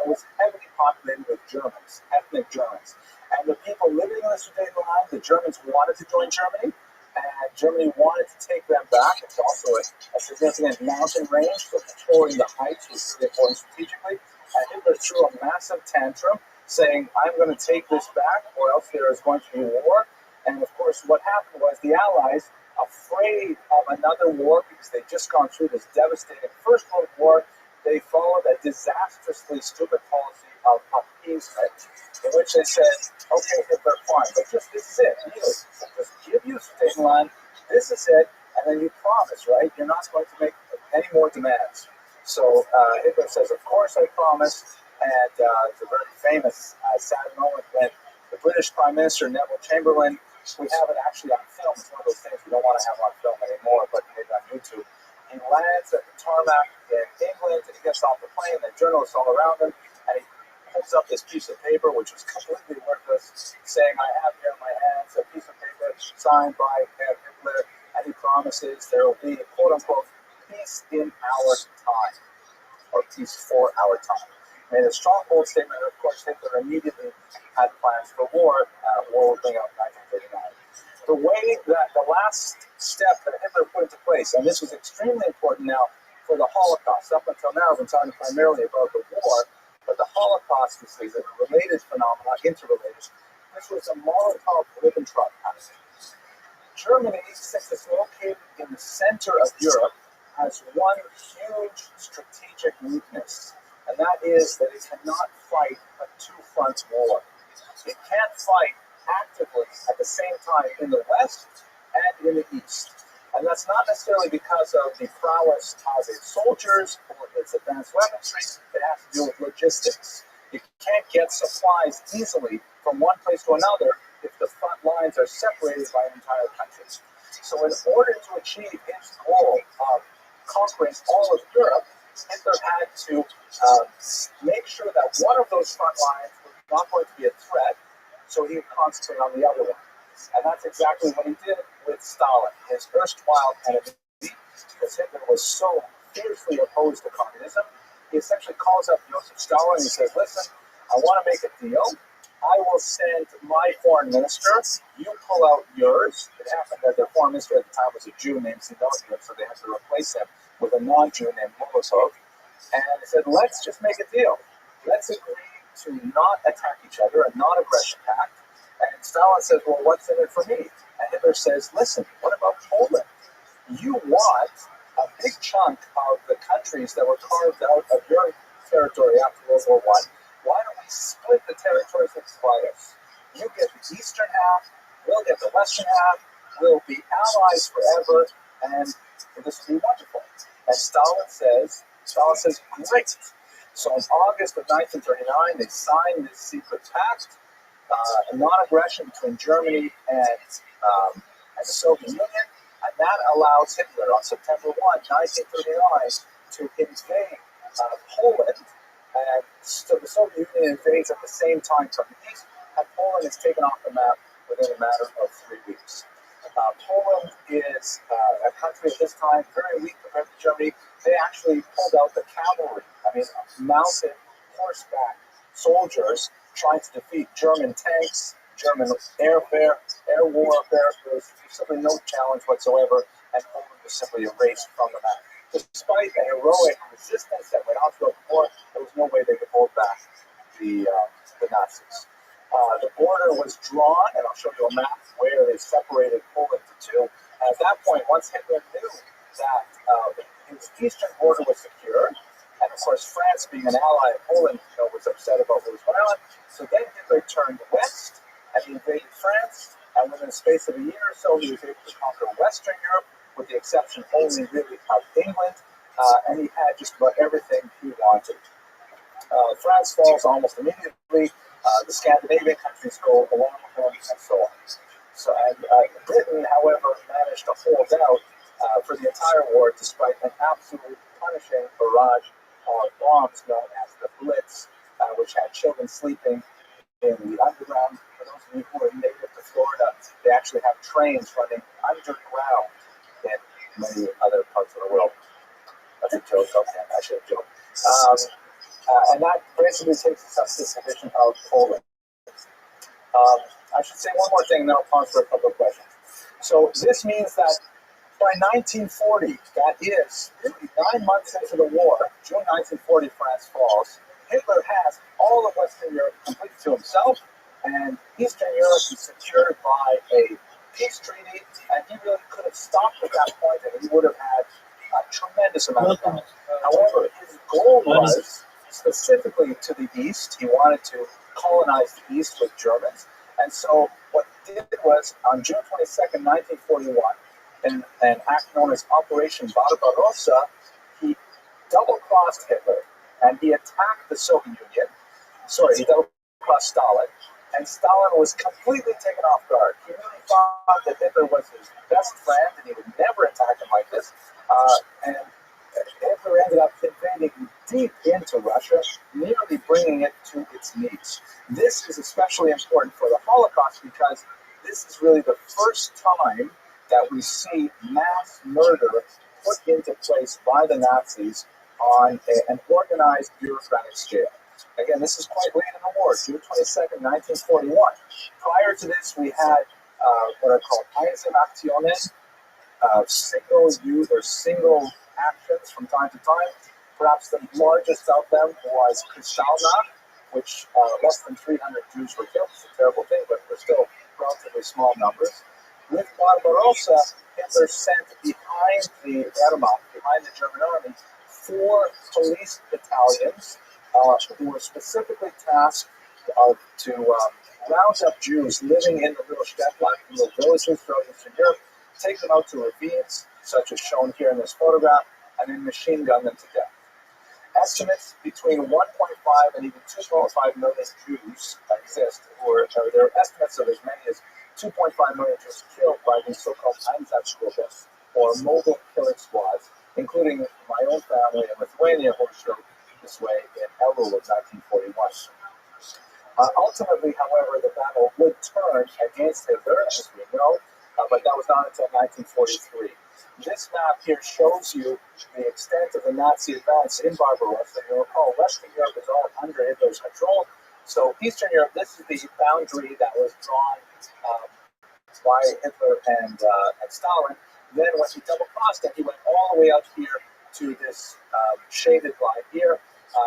It was heavily populated with Germans, ethnic Germans. And the people living in the Sudetenland, the Germans wanted to join Germany, and Germany wanted to take them back. It's also a significant mountain range, so controlling the heights was really important strategically. And Hitler threw a massive tantrum, saying, I'm going to take this back, or else there is going to be war. And of course, what happened was the Allies, afraid of another war because they'd just gone through this devastating First World War, they followed a disastrously stupid policy of appeasement, in which they said, okay, Hitler, fine, but just this is it. Really, just give you Sudetenland, this is it, and then you promise, right? You're not going to make any more demands. So Hitler says, of course I promise, and it's a very famous sad moment when the British Prime Minister, Neville Chamberlain, we have it actually on film. It's one of those things we don't want to have on film anymore, but maybe on YouTube. He lands at the tarmac in England, and he gets off the plane, and journalists all around him, and he holds up this piece of paper, which was completely worthless, saying, I have here in my hands a piece of paper signed by Hitler, and he promises there will be, quote-unquote, peace in our time, or peace for our time. made a strong, bold statement, and of course Hitler immediately had plans for war. War would bring out 1939. The way that the last step that Hitler put into place, and this was extremely important now for the Holocaust. Up until now, I've been talking primarily about the war, but the Holocaust is a related phenomenon, interrelated. This was a Molotov-Ribbentrop Pact. Germany, since it's located in the center of Europe, has one huge strategic weakness, and that is that it cannot fight a two-front war. It can't fight actively at the same time in the West and in the East. And that's not necessarily because of the prowess of its soldiers or its advanced weaponry. It has to do with logistics. You can't get supplies easily from one place to another if the front lines are separated by an entire country. So in order to achieve its goal of conquering all of Europe, Hitler had to make sure that one of those front lines was not going to be a threat, so he would concentrate on the other one. And that's exactly what he did with Stalin, his erstwhile enemy, because Hitler was so fiercely opposed to communism. He essentially calls up Joseph Stalin and he says, listen, I want to make a deal. I will send my foreign minister. You pull out yours. It happened that their foreign minister at the time was a Jew named Sinoviev, so they had to replace him with a non-Jew named Molotov. And he said, let's just make a deal. Let's agree to not attack each other, a non-aggression pact. And Stalin says, well, what's in it for me? And Hitler says, listen, what about Poland? You want a big chunk of the countries that were carved out of your territory after World War I. Why don't we split the territories and divide us? You get the eastern half, we'll get the western half, we'll be allies forever, and this will be wonderful. And Stalin says, great. So in August of 1939, they signed this secret pact, a non-aggression between Germany and the Soviet Union, and that allows Hitler on September 1, 1939, to invade Poland. And so the Soviet Union invades at the same time from the east, and Poland is taken off the map within a matter of 3 weeks. Poland is a country at this time very weak compared to Germany. They actually pulled out the cavalry, mounted horseback soldiers trying to defeat German tanks, German air warfare. There was simply no challenge whatsoever, and Poland was simply erased from the map. Despite a heroic resistance that went on throughout the war, there was no way they could hold back the Nazis. The border was drawn, and I'll show you a map where they separated Poland into two. And at that point, once Hitler knew that his eastern border was secure, and of course France, being an ally of Poland, was upset about what was going on. So then Hitler turned west and he invaded France, and within the space of a year or so, he was able to conquer Western Europe, with the exception only really of England, and he had just about everything he wanted. France falls almost immediately. The Scandinavian countries go along with him, and so on. So, Britain, however, managed to hold out for the entire war, despite an absolutely punishing barrage of bombs known as the Blitz, which had children sleeping in the underground. For those of you who are native to Florida, they actually have trains running underground in many other parts of the world. That's a joke. Okay, I should have joked. And that basically takes us up to the division of Poland. I should say one more thing, and then I'll pause for a couple of questions. So this means that by 1940, that is really 9 months into the war, June 1940, France falls. Hitler has all of Western Europe completely to himself, and Eastern Europe is secured by a peace treaty, and he really could have stopped at that point, and he would have had a tremendous amount of power. However, his goal was specifically to the east. He wanted to colonize the east with Germans, and so what he did was, on June 22nd, 1941, in an act known as Operation Barbarossa, he double-crossed Hitler, and he attacked the Soviet Union. He double-crossed Stalin, and Stalin was completely taken off guard. He really thought that Hitler was his best friend, and he would never attack him like this. And Hitler ended up invading deep into Russia, nearly bringing it to its knees. This is especially important for the Holocaust because this is really the first time that we see mass murder put into place by the Nazis on an organized bureaucratic scale. Again, this is quite late in the war, June 22nd, 1941. Prior to this, we had what are called Einzelaktionen, single use or single actions from time to time. Perhaps the largest of them was Kristallnacht, which less than 300 Jews were killed. It's a terrible thing, but we're still relatively small numbers. With Barbarossa, Hitler sent behind the Wehrmacht, behind the German army, 4 police battalions who were specifically tasked to round up Jews living in the little Städtlein, little villages throughout Eastern Europe, take them out to ravines, such as shown here in this photograph, and then machine gun them to death. Estimates between 1.5 and even 2.5 million Jews exist, or there are estimates of as many as 2.5 million Jews killed by these so-called Einsatzgruppen, or mobile killing squads, including my own family in Lithuania, who were showed this way in Elul of 1941. Ultimately, however, the battle would turn against Hitler, as we know, but that was not until 1943. This map here shows you the extent of the Nazi advance in Barbarossa. You'll recall Western Europe is all under Hitler's control. So Eastern Europe, this is the boundary that was drawn by Hitler and Stalin. Then when he double-crossed it, he went all the way up here to this shaded line here.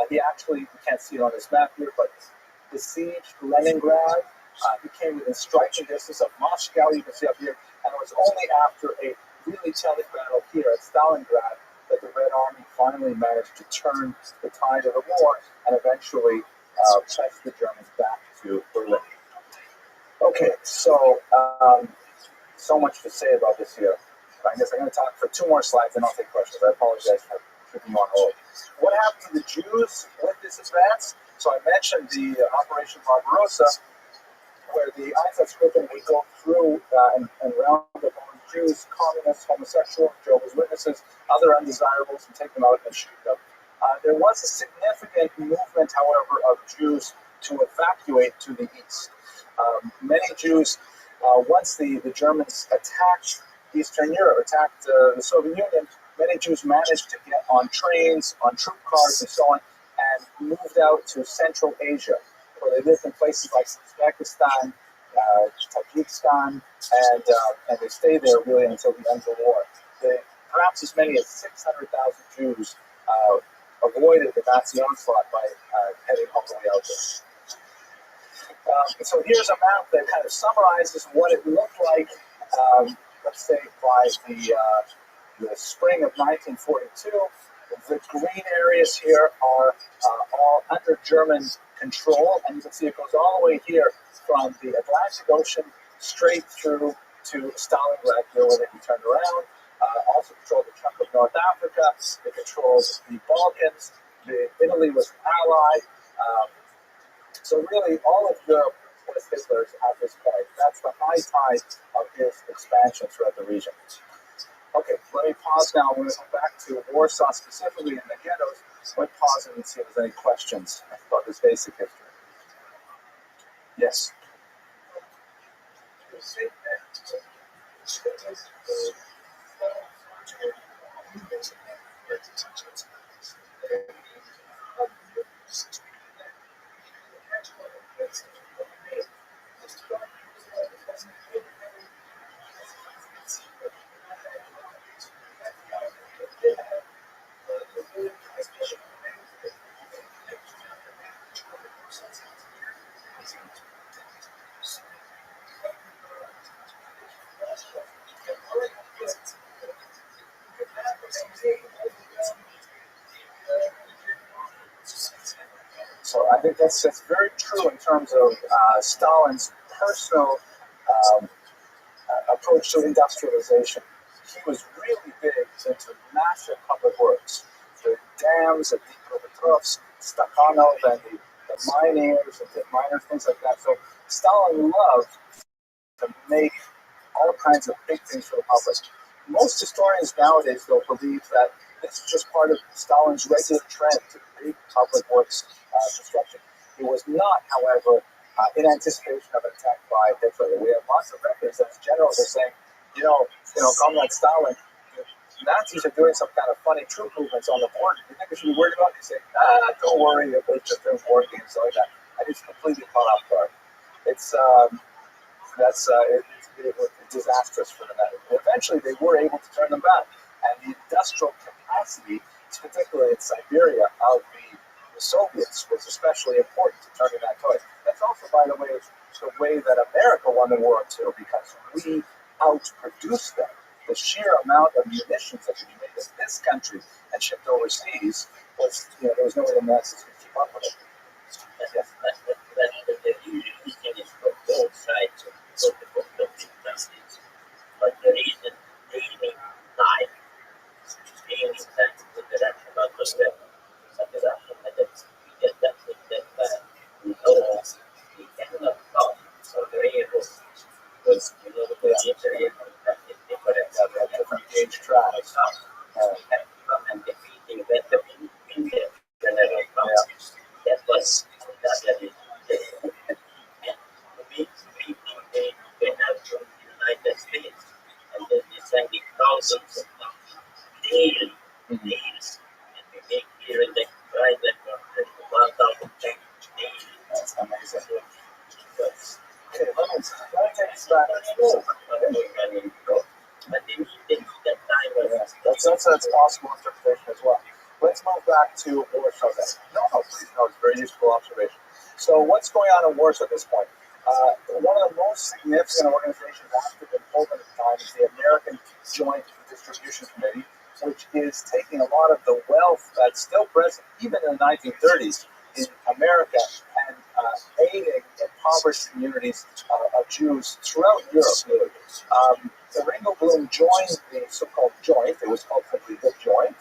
He actually, you can't see it on this map here, but besieged Leningrad. He came within striking distance of Moscow, you can see up here, and it was only after a really telling battle here at Stalingrad that the Red Army finally managed to turn the tide of the war and eventually press the Germans back to Berlin. Okay, so so much to say about this here. I guess I'm going to talk for 2 more slides and I'll take questions. I apologize for keeping you on hold. What happened to the Jews with this advance? So I mentioned the Operation Barbarossa, where the Einsatzgruppen would go through and round up all Jews, communists, homosexuals, Jehovah's Witnesses, other undesirables, and take them out and shoot them. There was a significant movement, however, of Jews to evacuate to the east. Many Jews, once the Germans attacked Eastern Europe, attacked the Soviet Union, many Jews managed to get on trains, on troop cars, and so on, and moved out to Central Asia, where they lived in places like Uzbekistan, Tajikistan, and they stayed there really until the end of the war. Perhaps as many as 600,000 Jews avoided the Nazi onslaught by heading all the way out there. So here's a map that kind of summarizes what it looked like, let's say, by the spring of 1942. The green areas here are all under German control, and you can see it goes all the way here from the Atlantic Ocean straight through to Stalingrad here, where they can turn around. Also controlled a chunk of North Africa. They controlled the Balkans. Italy was an ally. So really, all of Europe was Hitler's at this point. That's the high tide of his expansion throughout the region. Okay, let me pause now. We're going to go back to Warsaw, specifically in the ghettos. Let me pause and see if there's any questions about this basic history. Yes? So I think that's very true in terms of Stalin's personal approach to industrialization. He was really big into massive public works, the dams at Dnipropetrovsk, Stakhanov, and the miners and pit miners, things like that. So Stalin loved to make all kinds of big things for the public. Most historians nowadays, though, believe that this is just part of Stalin's regular trend to big public works construction. It was not, however, in anticipation of an attack by Hitler. We have lots of records that generals are saying, Comrade Stalin, Nazis are doing some kind of funny troop movements on the border. You think we should be worried about it? They say, don't worry, it was just them working and stuff like that. And it's completely caught off guard. It's it was disastrous for them. Eventually, they were able to turn them back, and the industrial capacity, particularly in Siberia, of the Soviets was especially important to turning that toy. That's also, by the way that America won the war too, because we outproduced them. The sheer amount of munitions that could be made in this country and shipped overseas was, there was no way the Nazis could keep up with it. Yes. The huge thing is from both sides of the conflict countries. But the reason they even died, they only stand with the Russian about the Russian, and that's we get that we know we cannot stop. So the railroad was, the railroad that is different Gauge tracks. and defeating that in the general council. That was that is they have from the United States, and then they sending thousands of daily, and we make here in the private 1,000 tanks daily. That's amazing. So, Okay, let me take this back. but they need that time. That's a possible interpretation as well. Let's move back to Warsaw then. No, please, no, it's a very useful observation. So what's going on in Warsaw at this point? One of the most significant organizations active in Poland at the time is the American Joint Distribution Committee, which is taking a lot of the wealth that's still present, even in the 1930s, in America, and aiding impoverished communities of Jews throughout Europe, really. Ringo Bloom joined the so-called Joint. It was called simply the Joint,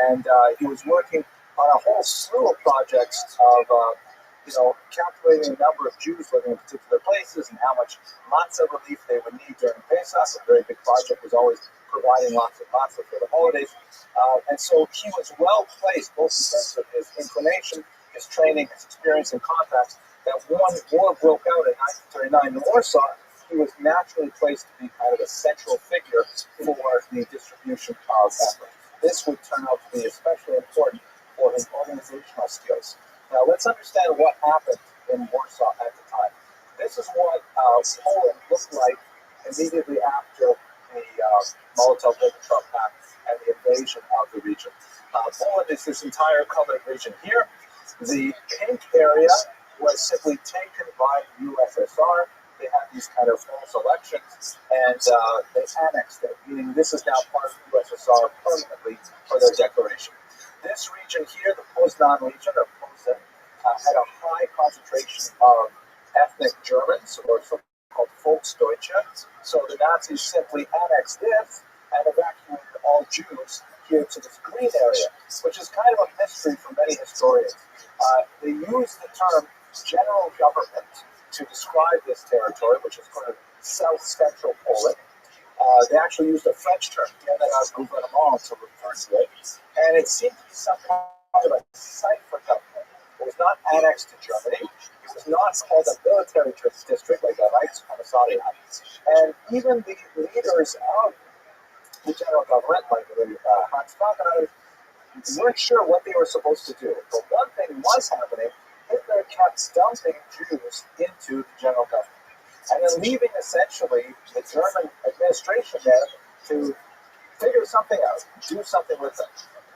and he was working on a whole slew of projects of, calculating the number of Jews living in particular places and how much matzah relief they would need during Pesach. A very big project was always providing lots of matzah for the holidays, and so he was well placed, both in terms of his inclination, his training, his experience, and contacts. That when war broke out in 1939 in Warsaw, he was naturally placed to be kind of a central figure for the distribution of effort. This would turn out to be especially important for his organizational skills. Now, let's understand what happened in Warsaw at the time. This is what Poland looked like immediately after the Molotov-Ribbentrop Pact and the invasion of the region. Poland is this entire colored region here. The pink area was simply taken by the USSR. They had these kind of false elections, and they annexed it, meaning this is now part of the USSR permanently for their declaration. This region here, the Poznan region, or Posen, had a high concentration of ethnic Germans, or so-called Volksdeutsche. So the Nazis simply annexed this and evacuated all Jews here to this green area, which is kind of a mystery for many historians. They use the term general government to describe this territory, which is kind of south-central Poland. They actually used a French term, gouvernement, to refer to it, and it seemed to be some kind of a cipher government. It was not annexed to Germany. It was not called a military district like the Reichskommissariat. And even the leaders of the general government, like Hans Falkenhayn, weren't sure what they were supposed to do. But one thing was happening. Hitler kept dumping Jews into the general government, and then leaving essentially the German administration there to figure something out, do something with them.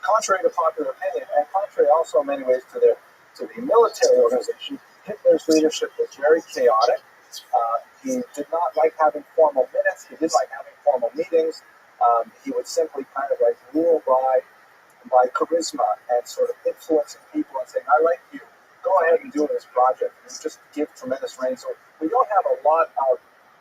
Contrary to popular opinion, and contrary also in many ways to the military organization, Hitler's leadership was very chaotic. He did not like having formal minutes. He did like having formal meetings. He would simply kind of like rule by charisma and sort of influencing people and saying, "I like you. Go ahead and do this project." And just give tremendous reign. So we don't have a lot of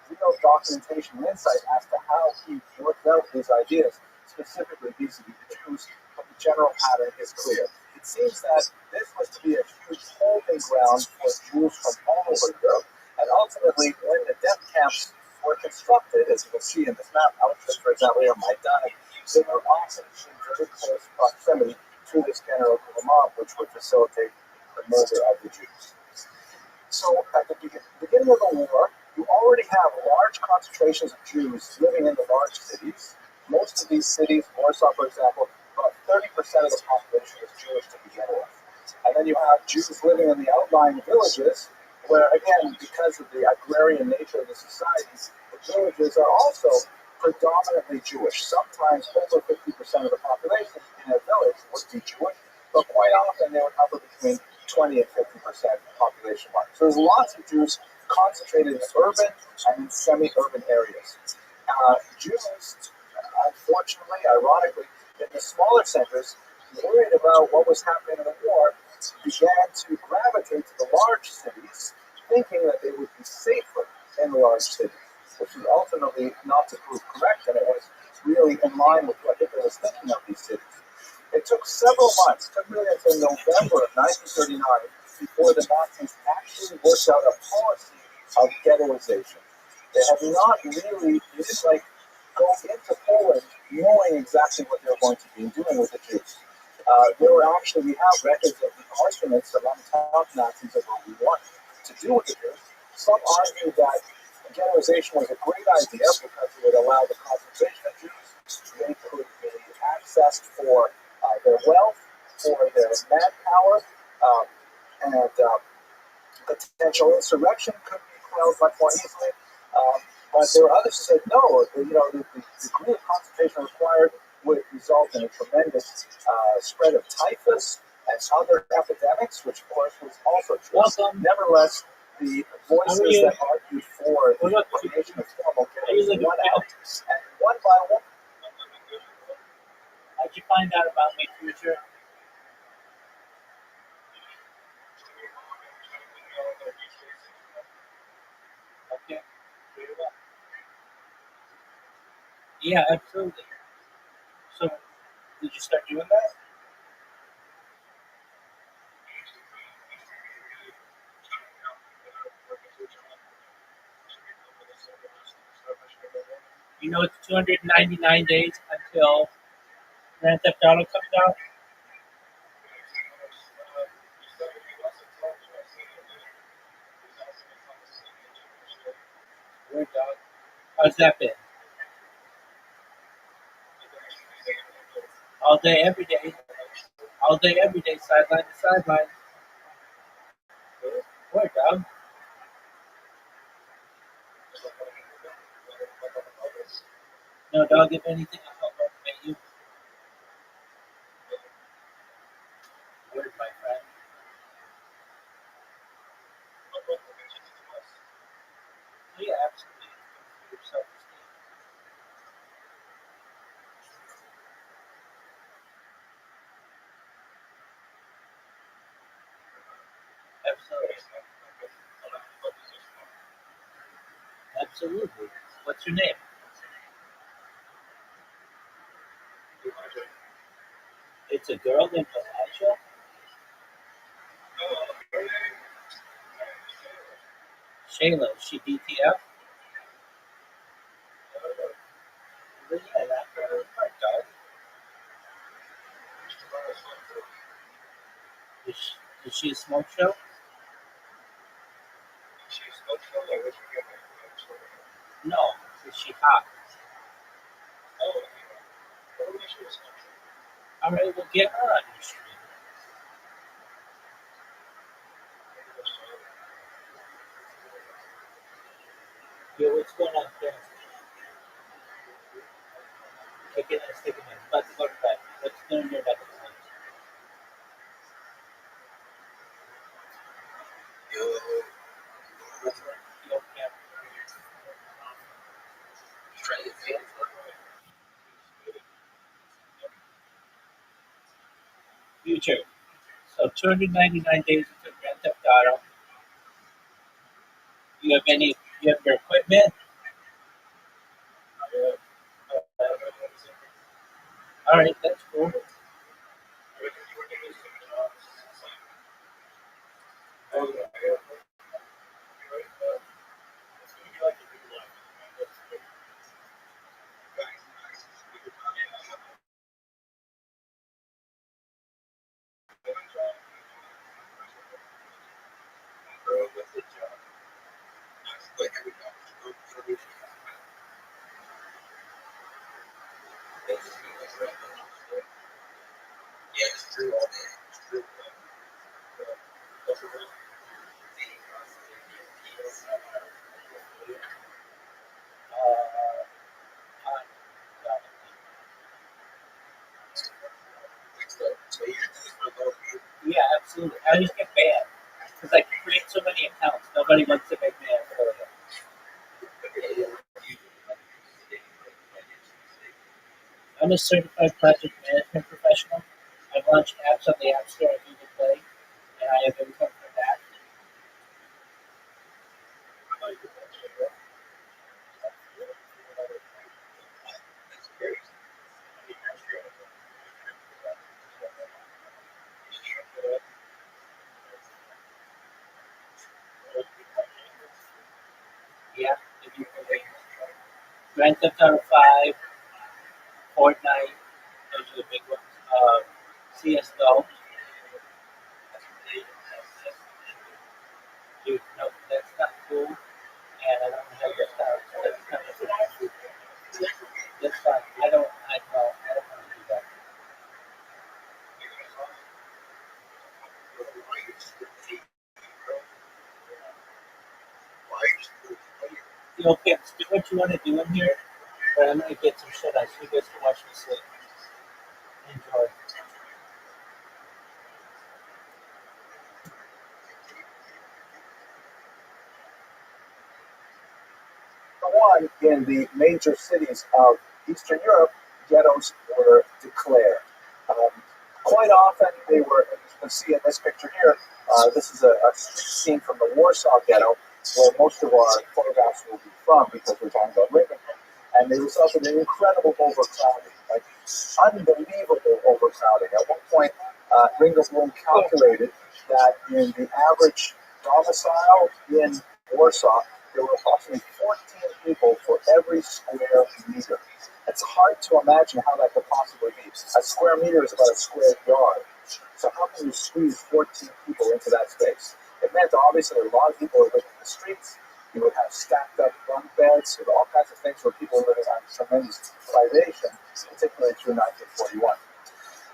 real documentation and insight as to how he worked out his ideas, specifically vis-a-vis the Jews, but the general pattern is clear. It seems that this was to be a huge holding ground for Jews from all over Europe, and ultimately, when the death camps were constructed, as you can see in this map, Auschwitz, for example, or Maidan, they were often in very close proximity to this general gouvernement, which would facilitate the murder of the Jews. So at the beginning of the war, you already have large concentrations of Jews living in the large cities, Most of these cities, Warsaw, for example, about 30% of the population is Jewish to begin with. And then you have Jews living in the outlying villages, where, again, because of the agrarian nature of the societies, the villages are also predominantly Jewish. Sometimes over 50% of the population in a village would be Jewish, but quite often they would hover between 20 and 50% population mark. So there's lots of Jews concentrated in urban and in semi-urban areas. Jews, unfortunately, ironically, in the smaller centers, worried about what was happening in the war, began to gravitate to the large cities, thinking that they would be safer in the large cities, which was ultimately not to prove correct, and it was really in line with what Hitler was thinking of these cities. It took several months, it took really until November of 1939, before the Nazis actually worked out a policy of ghettoization. They had not really, they didn't like go into Poland knowing exactly what they were going to be doing with the Jews. There were actually, we have records of the arguments among top Nazis of what we wanted to do with the Jews. Some argued that ghettoization was a great idea because it would allow the concentration of Jews. They could be accessed for their wealth, for their manpower, and potential insurrection could be quelled much more easily. But there were others who said no. The degree of concentration required would result in a tremendous spread of typhus and other epidemics, which of course was also true. Nevertheless, the voices that argued for the creation of formal ghettos won out, and one by one. How'd you find out about my future? Okay, very well. Yeah, absolutely. So, did you start doing that? You know, it's 299 days until Grand Theft Auto comes out. Word dog. How's that been? All day, every day. All day, every day, sideline to sideline. Word dog. No dog, if anything, I'll help motivate you. Word, my friend. Oh, yeah, absolutely. Your self-esteem. Absolutely. Absolutely. What's your name? It's a girl named Elijah. Shayla, is she DTF? Well, yeah, that's her dog. Is she a smoke show? No. Is she hot? All right, well, get her on your stream. Yo, what's going on, Karen? Kick it and stick it in. About to go to bed. What's going on about the plans? Yo, Cam. Future. So 299 days until Grand Theft Auto. You have any? You have your equipment? All right, that's cool. Yeah, absolutely. I just get mad because I create so many accounts. Nobody wants to make me an affiliate. I'm a certified project management professional. I've launched apps on the App Store and Google Play, and I have income from that. Yeah, if you can Grand Theft Auto 5, Fortnite, those are the big ones. CSGO. Dude, no, that's not cool, and I don't know how to get that. That's not cool. That's fine. I don't want to do that. Yo, kids, do what you want to do in here, but I'm gonna get some shit. I so you guys can watch me sleep. Enjoy. For one, in the major cities of Eastern Europe, ghettos were declared. Um, Quite often, they were, as you can see in this picture here, this is a street scene from the Warsaw ghetto, where most of our photographs will be from, because we're talking about Ringenthal. And they resulted in incredible overcrowding, like unbelievable overcrowding. At one point, Ringenthal calculated that in the average domicile in Warsaw, there were approximately 14 people for every square meter. It's hard to imagine how that could possibly be. A square meter is about a square yard. So how can you squeeze 14 people into that space? It meant obviously a lot of people were living in the streets. You would have stacked up bunk beds with all kinds of things where people were living on tremendous privation, particularly through 1941.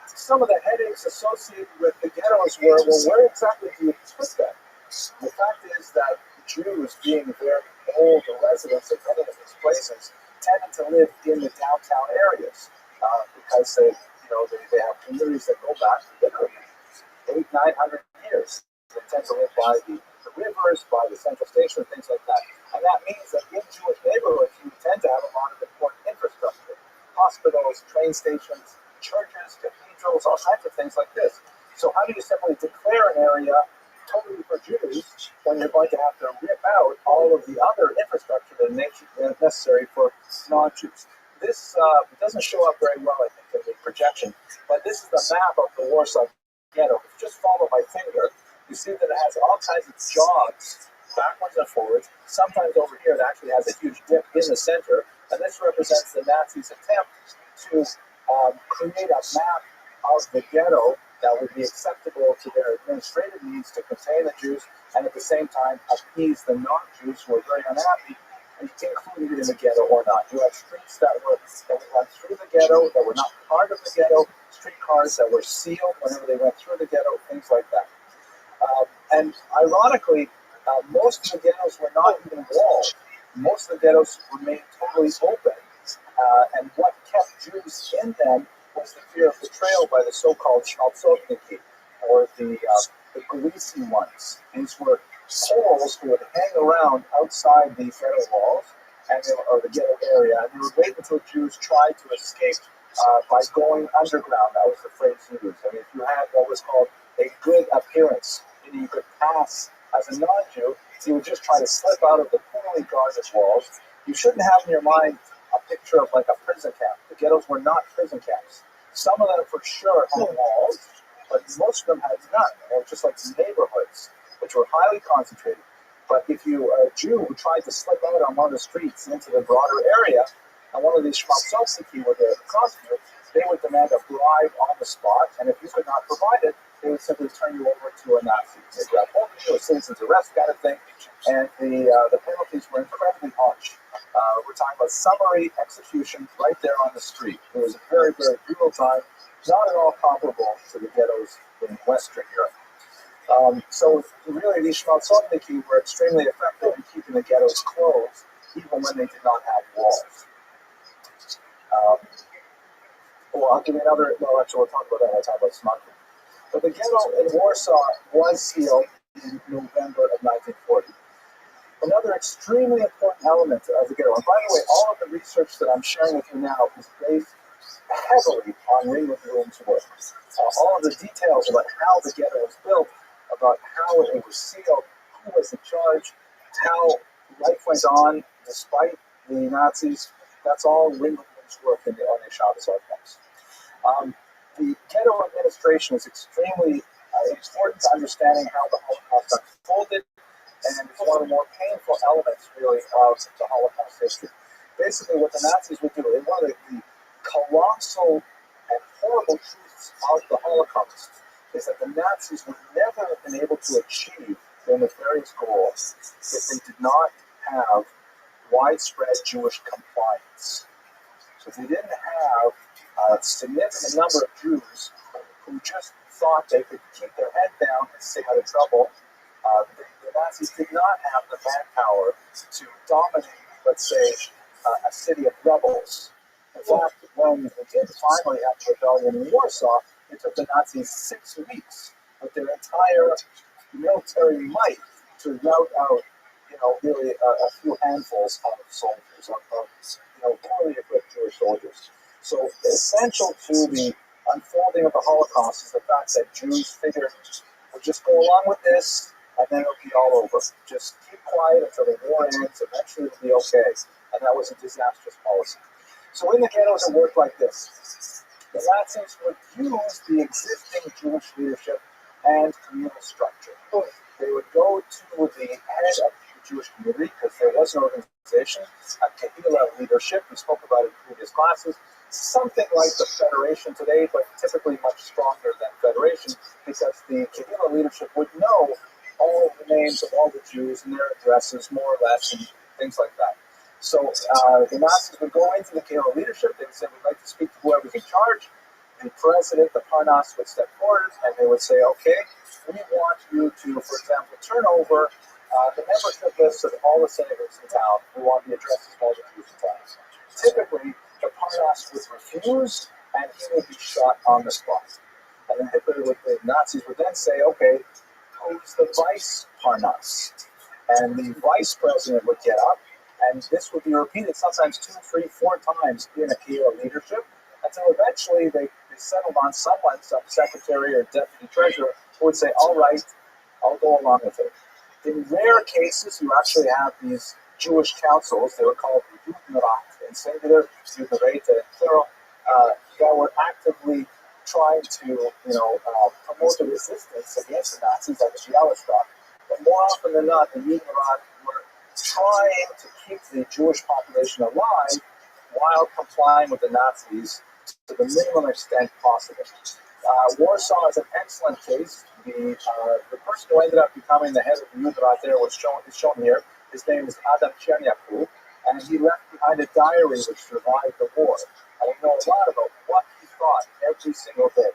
Some of the headaches associated with the ghettos were, well, where exactly do you put them? The fact is that Jews, being very old residents of many of these places, tended to live in the downtown areas because they have communities that go back literally 800-900 years. They tend to live by the rivers, by the central station, things like that. And that means that in Jewish neighborhoods, you tend to have a lot of important infrastructure: hospitals, train stations, churches, cathedrals, all kinds of things like this. So how do you simply declare an area totally for Jews when you're going to have to rip out all of the other infrastructure that is necessary for non-Jews? This doesn't show up very well, I think, in the projection, but this is the map of the Warsaw Ghetto. If you just follow my finger, you see that it has all kinds of jogs, backwards and forwards. Sometimes over here it actually has a huge dip in the center, and this represents the Nazis' attempt to create a map of the ghetto that would be acceptable to their administrative needs to contain the Jews and at the same time appease the non-Jews who are very unhappy and included in the ghetto or not. You have streets that would run through the ghetto that were not part of the ghetto, streetcars that were sealed whenever they went through the ghetto, things like that. And ironically, most of the ghettos were not even walled. Most of the ghettos remained totally open. And what kept Jews in them was the fear of betrayal by the so-called Shaltsovniki, or the greasy ones. These were Poles who would hang around outside the ghetto walls or the ghetto area, and they would wait until Jews tried to escape by going underground. That was the phrase used. I mean, if you had what was called a good appearance, meaning you could pass as a non-Jew, so you would just try to slip out of the poorly guarded walls. You shouldn't have in your mind a picture of like a prison camp. The ghettos were not prison camps. Some of them for sure had walls, but most of them had none. They were just like neighborhoods, which were highly concentrated. But if you are a Jew who tried to slip out on one of the streets into the broader area, and one of these Schmaltzowski were there to prosecute, they would demand a bribe on the spot, and if you could not provide it, they would simply turn you over to a Nazi. citizens arrest kind of thing, and the penalties were incredibly harsh. We're talking about summary execution right there on the street. It was a very, very brutal time, not at all comparable to the ghettos in Western Europe. So really, these Schmalzoniki were extremely effective in keeping the ghettos closed, even when they did not have walls. Well, I'll give you another. No, actually, we'll talk about that when I talk about smuggling. But the ghetto in Warsaw was sealed in November of 1940. Another extremely important element of the ghetto, and by the way, all of the research that I'm sharing with you now is based heavily on Ringwood Bloom's work. All of the details about how the ghetto was built, about how it was sealed, who was in charge, how life went on despite the Nazis, that's all Ringwood Bloom's work in the One Shabbos archives. The ghetto administration is extremely important to understanding how the Holocaust unfolded, and it's one of the more painful elements, really, of the Holocaust history. Basically, what the Nazis would do, one of the colossal and horrible truths of the Holocaust is that the Nazis would never have been able to achieve their nefarious goals if they did not have widespread Jewish compliance. So if they didn't have a significant number of Jews who just thought they could keep their head down and stay out of trouble, the Nazis did not have the manpower to dominate, let's say, a city of rebels. In fact, when they did finally have a rebellion in Warsaw, it took the Nazis 6 weeks with their entire military might to rout out, really a few handfuls of soldiers, of poorly equipped Jewish soldiers. So essential to the unfolding of the Holocaust is the fact that Jews figured we'll just go along with this, and then it'll be all over. Just keep quiet until the war ends. Eventually, it'll be okay. And that was a disastrous policy. So in the ghettos, it worked like this. The Nazis would use the existing Jewish leadership and communal structure. They would go to the head of the Jewish community, because there was an organization, a Kehillah leadership. We spoke about it in previous classes. Something like the Federation today, but typically much stronger than Federation, because the Kehillah leadership would know all the names of all the Jews and their addresses, more or less, and things like that. So the Nazis would go into the Kehillah leadership. They would say, we'd like to speak to whoever's in charge. The president, the Parnas, would step forward, and they would say, okay, we want you to, for example, turn over the membership list of all the senators in town. We want the addresses of all the Jews in town. Typically, the Parnas would refuse, and he would be shot on the spot. And then the Nazis would then say, okay, who's the vice Parnas? And the vice president would get up, and this would be repeated sometimes 2, 3, 4 times in a Kehillah leadership, until eventually they settled on someone, some secretary or deputy treasurer, who would say, all right, I'll go along with it. In rare cases, you actually have these Jewish councils. They were called the Judenrat in singular, Judenräte in plural, that were actively trying to, promote the resistance against the Nazis, like the Bialystok. But more often than not, the Judenrat were trying to keep the Jewish population alive while complying with the Nazis to the minimum extent possible. Warsaw is an excellent case. The person who ended up becoming the head of the Judenrat there is shown here. His name is Adam Cherniakou, and he left behind a diary which survived the war. And we know a lot about what he thought every single day.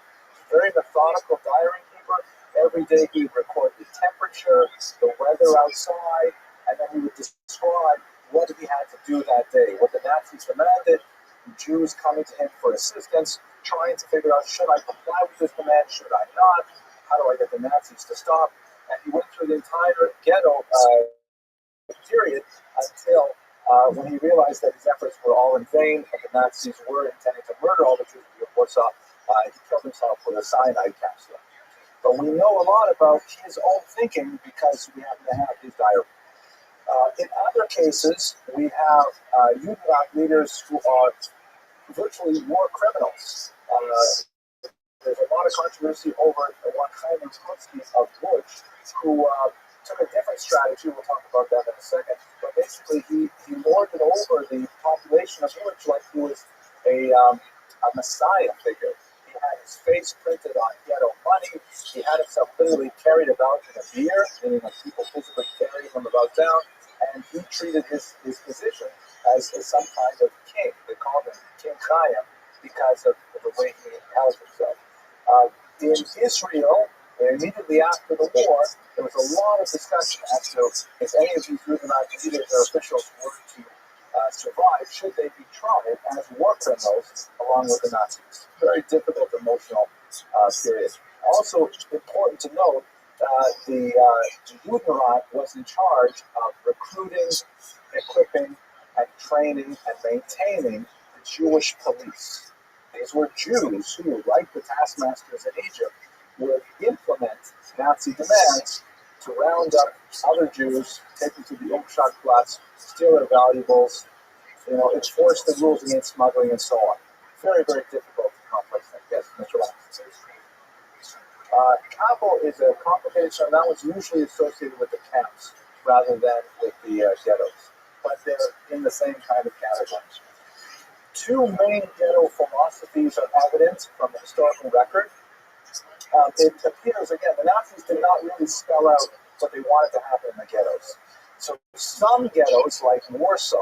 Very methodical diary keeper. Every day he would record the temperature, the weather outside, and then he would describe what he had to do that day, what the Nazis demanded, the Jews coming to him for assistance, trying to figure out, should I comply with this demand, should I not, how do I get the Nazis to stop? And he went through the entire ghetto period until when he realized that his efforts were all in vain and the Nazis were intending to murder all the Jews of Warsaw, he killed himself with a cyanide capsule. But we know a lot about his own thinking because we happen to have his diary. In other cases, we have Judenrat leaders who are virtually war criminals. There's a lot of controversy over one Chaim Kutsky of Lodz, who took a different strategy. We'll talk about that in a second. But basically, he lorded over the population of Lodz like he was a messiah figure. He had his face printed on ghetto money. He had himself literally carried about in a bier, meaning like people physically carrying him about town, and he treated his position as some kind of king. They called him King Chaim because of the way he held himself. In Israel, immediately after the war, there was a lot of discussion as to if any of these Reubenite leaders or officials were to survive, should they be tried as war criminals along with the Nazis. Very difficult emotional period. Also important to note, the Judenrat was in charge of recruiting, equipping, and training and maintaining the Jewish police. These were Jews who, like the taskmasters in Egypt, would implement Nazi demands to round up other Jews, take them to the Umschlagplatz, steal their valuables, enforce the rules against smuggling and so on. Very, very difficult and complex thing. Yes, Mr. Ross. Kabul is a complicated term that was usually associated with the camps rather than with the ghettos, but they're in the same kind of category. Two main ghetto philosophies are evident from the historical record. It appears, again, the Nazis did not really spell out what they wanted to happen in the ghettos. So some ghettos, like Warsaw,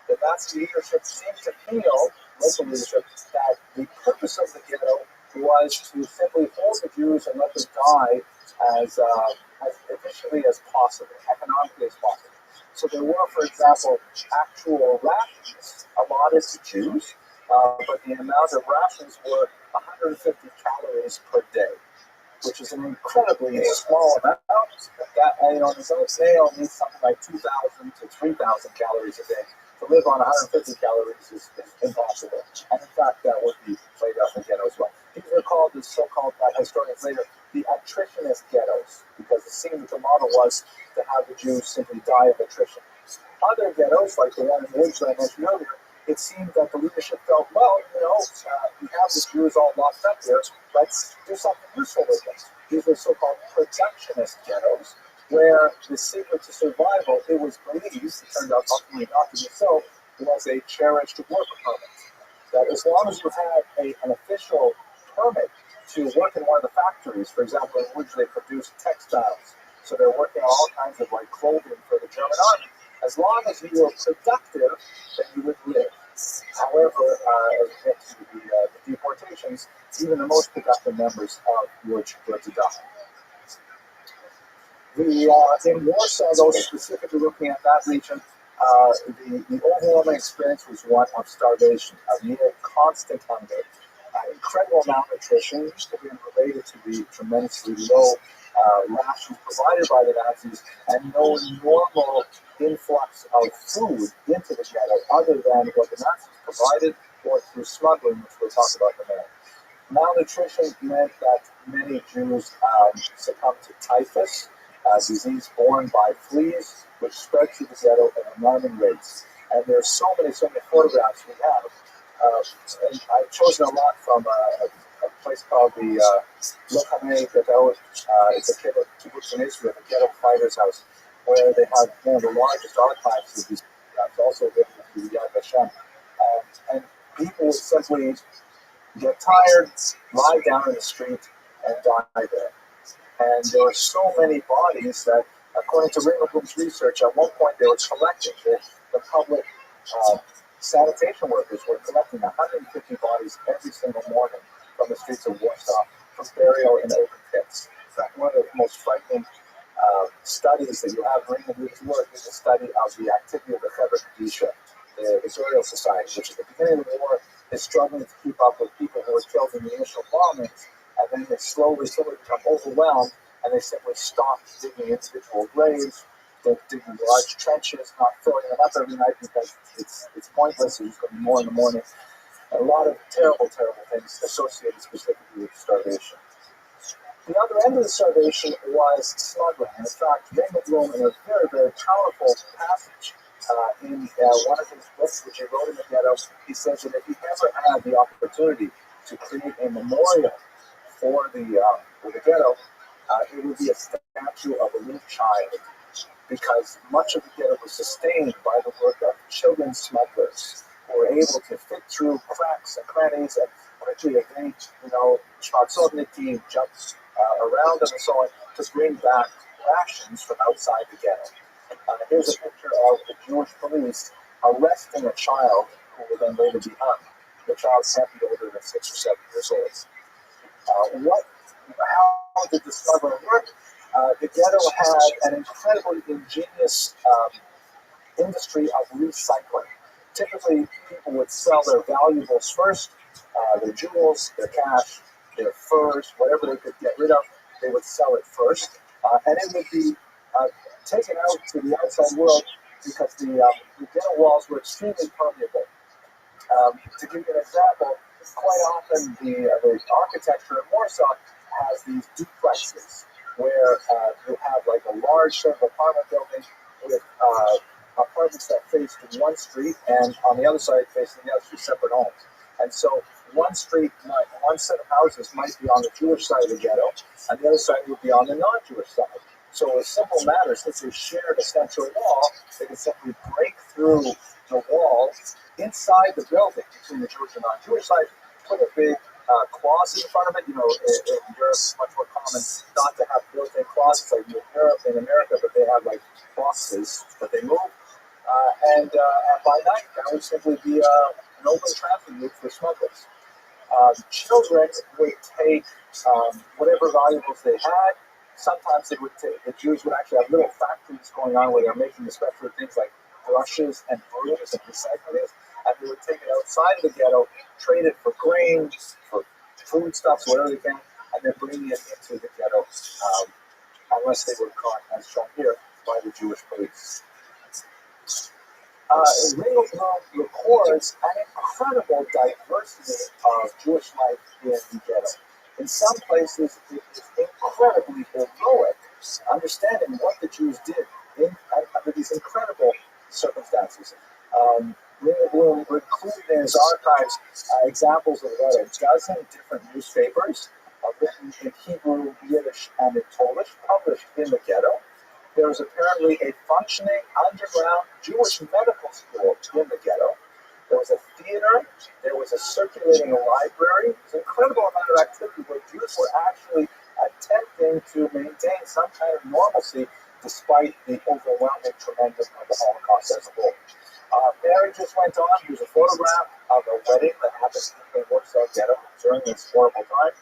the Nazi leadership seemed to feel, local leadership, that the purpose of the ghetto was to simply hold the Jews and let them die as efficiently as possible, economically as possible. So there were, for example, actual rations allotted to Jews, but the amount of rations were 150 calories per day, which is an incredibly small amount. That, his own snail needs something like 2,000 to 3,000 calories a day. To live on 150 calories is impossible. And in fact, that would be played out in the ghetto as well. These are called, the so-called, by historians later, the attritionist ghettos, because it seemed that the model was to have the Jews simply die of attrition. Other ghettos, like the one in Woods that I mentioned earlier, it seemed that the leadership felt, well, we have the Jews all locked up here, let's do something useful with them. These were so-called protectionist ghettos, where the secret to survival, it was believed, it turned out ultimately not to be so, was a cherished work permit. That as long as you had an official permit to work in one of the factories, for example, in which they produced textiles, so they're working on all kinds of clothing for the German army, as long as you were productive, then you would live. However, as we get to the deportations, even the most productive members were to die. In Warsaw, though, specifically looking at that region, the overwhelming experience was one of starvation, of near constant hunger, incredible malnutrition, again related to the tremendously low rations provided by the Nazis, and no normal influx of food into the ghetto other than what the Nazis provided or through smuggling, which we'll talk about in a minute. Malnutrition meant that many Jews succumbed to typhus, a disease borne by fleas, which spread through the ghetto at alarming rates. And there's so many photographs we have. And I've chosen a lot from a place called the Lochamei Ghetto. It's a kibbutz in Israel, the ghetto fighters' house, where they have one of the largest archives of these photographs, also available through Yad Vashem. And people would simply get tired, lie down in the street, and die there. And there were so many bodies that, according to Ringelblum's research, at one point they were collecting, the public sanitation workers were collecting 150 bodies every single morning from the streets of Warsaw for burial in open pits. In fact, one of the most frightening studies that you have in Ringelblum's work is a study of the activity of the Chevra Kadisha, the burial society, which at the beginning of the war is struggling to keep up with people who were killed in the initial bombings. And then they slowly become overwhelmed, and they simply stop digging individual graves. They're digging large trenches, not filling them up every night because it's pointless. There's going to be more in the morning. And a lot of terrible, terrible things associated specifically with starvation. The other end of the starvation was smuggling. And in fact, Ringelblum, in a very, very powerful passage in one of his books, which he wrote in the ghetto, he says that if he ever had the opportunity to create a memorial for the ghetto, it would be a statue of a little child, because much of the ghetto was sustained by the work of children smugglers who were able to fit through cracks and crannies and quickly evade, Schwarzovniki jumps around them and so on to bring back rations from outside the ghetto. Here's a picture of the Jewish police arresting a child who will then later be hung. The child can't be older than 6 or 7 years old. How did this struggle work? The ghetto had an incredibly ingenious industry of recycling. Typically, people would sell their valuables first, their jewels, their cash, their furs, whatever they could get rid of, they would sell it first. And it would be taken out to the outside world because the ghetto walls were extremely permeable. To give you an example, quite often the architecture in Warsaw has these duplexes where you have like a large sort of apartment building with apartments that face to one street and on the other side facing the other two separate homes. And so one set of houses might be on the Jewish side of the ghetto and the other side would be on the non-Jewish side. So a simple matter, since they shared a central wall, they can simply break through the wall inside the building between the Jewish and non-Jewish side, put a big closet in front of it. In Europe, it's much more common not to have built-in closets like in Europe and America, but they have like boxes that they move. And by night, that would simply be an open traffic route for smugglers. Children would take whatever valuables they had. Sometimes the Jews would actually have little factories going on where they're making especially things like brushes and brooms and recycling it, and they would take it outside of the ghetto, trade it for grains, for foodstuffs, whatever they can, and then bring it into the ghetto, unless they were caught, as shown here, by the Jewish police. Ringelblum records an incredible diversity of Jewish life in the ghetto. In some places, it is incredibly heroic, understanding what the Jews did under these incredible circumstances. Ringelblum included in his archives examples of about a dozen different newspapers written in Hebrew, Yiddish, and in Polish, published in the ghetto. There was apparently a functioning underground Jewish medical school in the ghetto. There was a theater. There was a circulating library. There was an incredible amount of activity where Jews were actually attempting to maintain some kind of normalcy despite the overwhelming tremendous of the Holocaust as a whole. Marriages went on. Here's a photograph of a wedding that happened in the Warsaw ghetto during this horrible time.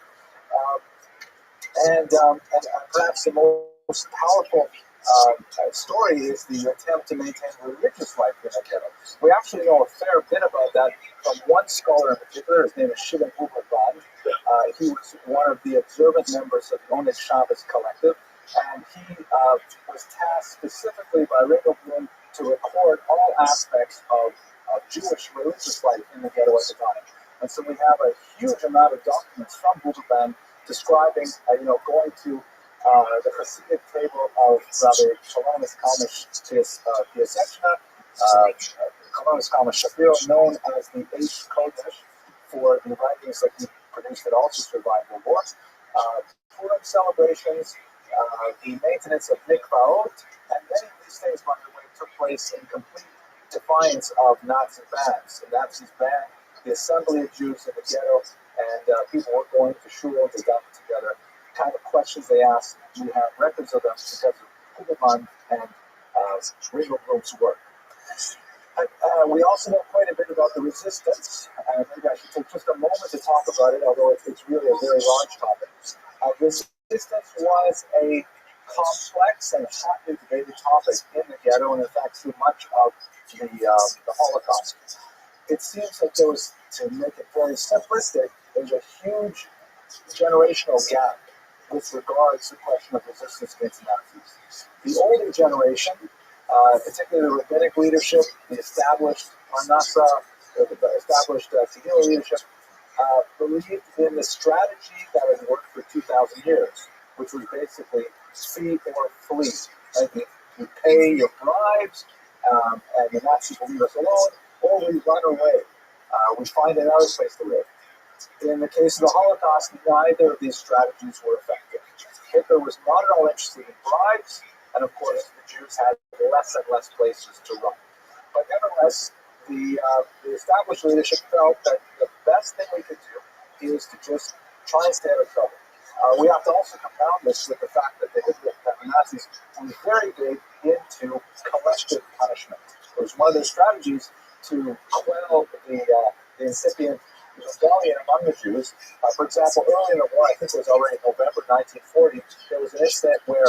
And perhaps the most powerful story is the attempt to maintain religious life in the ghetto. We actually know a fair bit about that from one scholar in particular. His name is Shimon Uberban. He was one of the observant members of the Oneg Shabbos collective, and he was tasked specifically by Ringelblum to record all aspects of Jewish religious life in the ghetto at the time. And so we have a huge amount of documents from Uberban describing, going to the Hasidic table of Rabbi Kolonis Kalmish Piaseczna, Kolonis Kalmish Shapiro, known as the Eish Kodesh, for the writings that he produced that also survived the war. Purim celebrations, the maintenance of mikvaot, and many of these things, by the way, took place in complete defiance of Nazi bans. The Nazis banned the assembly of Jews in the ghetto, and people were going to shul and they got together. Kind of questions they asked, we have records of them because of Kugelman and Ringelblum's work. We also know quite a bit about the resistance. Maybe I should take just a moment to talk about it, although it's really a very large topic. Resistance was a complex and hotly debated topic in the ghetto, and in fact through much of the Holocaust. It seems that there was, to make it very simplistic, there's a huge generational gap with regards to the question of resistance against Nazis. The older generation, particularly the rabbinic leadership, the established Parnassa, the established Tehillah leadership, believed in the strategy that had worked for 2,000 years, which was basically see or flee. Right? You pay your bribes, and the Nazis will leave us alone, or we run away. We find another place to live. In the case of the Holocaust, neither of these strategies were effective. Hitler was not at all interested in bribes, and of course the Jews had less and less places to run. But nevertheless, the established leadership felt that the best thing we could do, is to just try and stay out of trouble. We have to also compound this with the fact that the Nazis were very big into collective punishment. It was one of their strategies to quell the incipient rebellion among the Jews. For example, early in the war, I think it was already November 1940, there was an incident where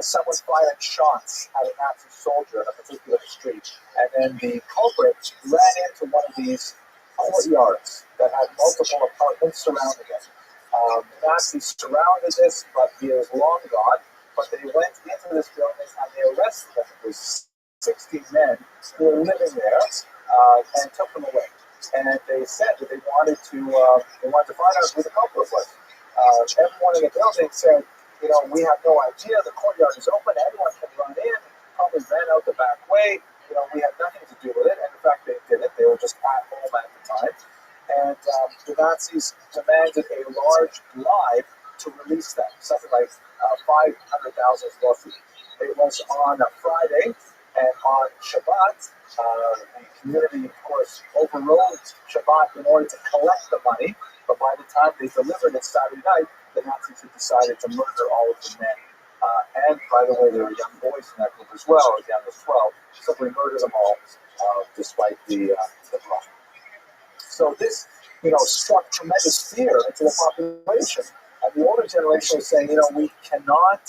someone fired shots at a Nazi soldier in a particular street, and then the culprit ran into one of these courtyards that had multiple apartments surrounding it. The Nazis surrounded this, but he was long gone. But they went into this building and they arrested them. It was 60 men who were living there and took them away. And they said that they wanted to find out who the culprit was. Everyone in the building said, we have no idea. The courtyard is open. Anyone can run in. Probably ran out the back way. We had nothing to do with it. And in fact, they didn't. They were just at home at the time. And the Nazis demanded a large bribe to release them, something like 500,000 zloty. It was on a Friday, and on Shabbat, the community, of course, overrode Shabbat in order to collect the money. But by the time they delivered it Saturday night, the Nazis had decided to murder all of the men. And by the way, there were young boys in that group as well, as young as 12. Simply murder them all, despite the plot. So this, struck tremendous fear into the population. And the older generation was saying, we cannot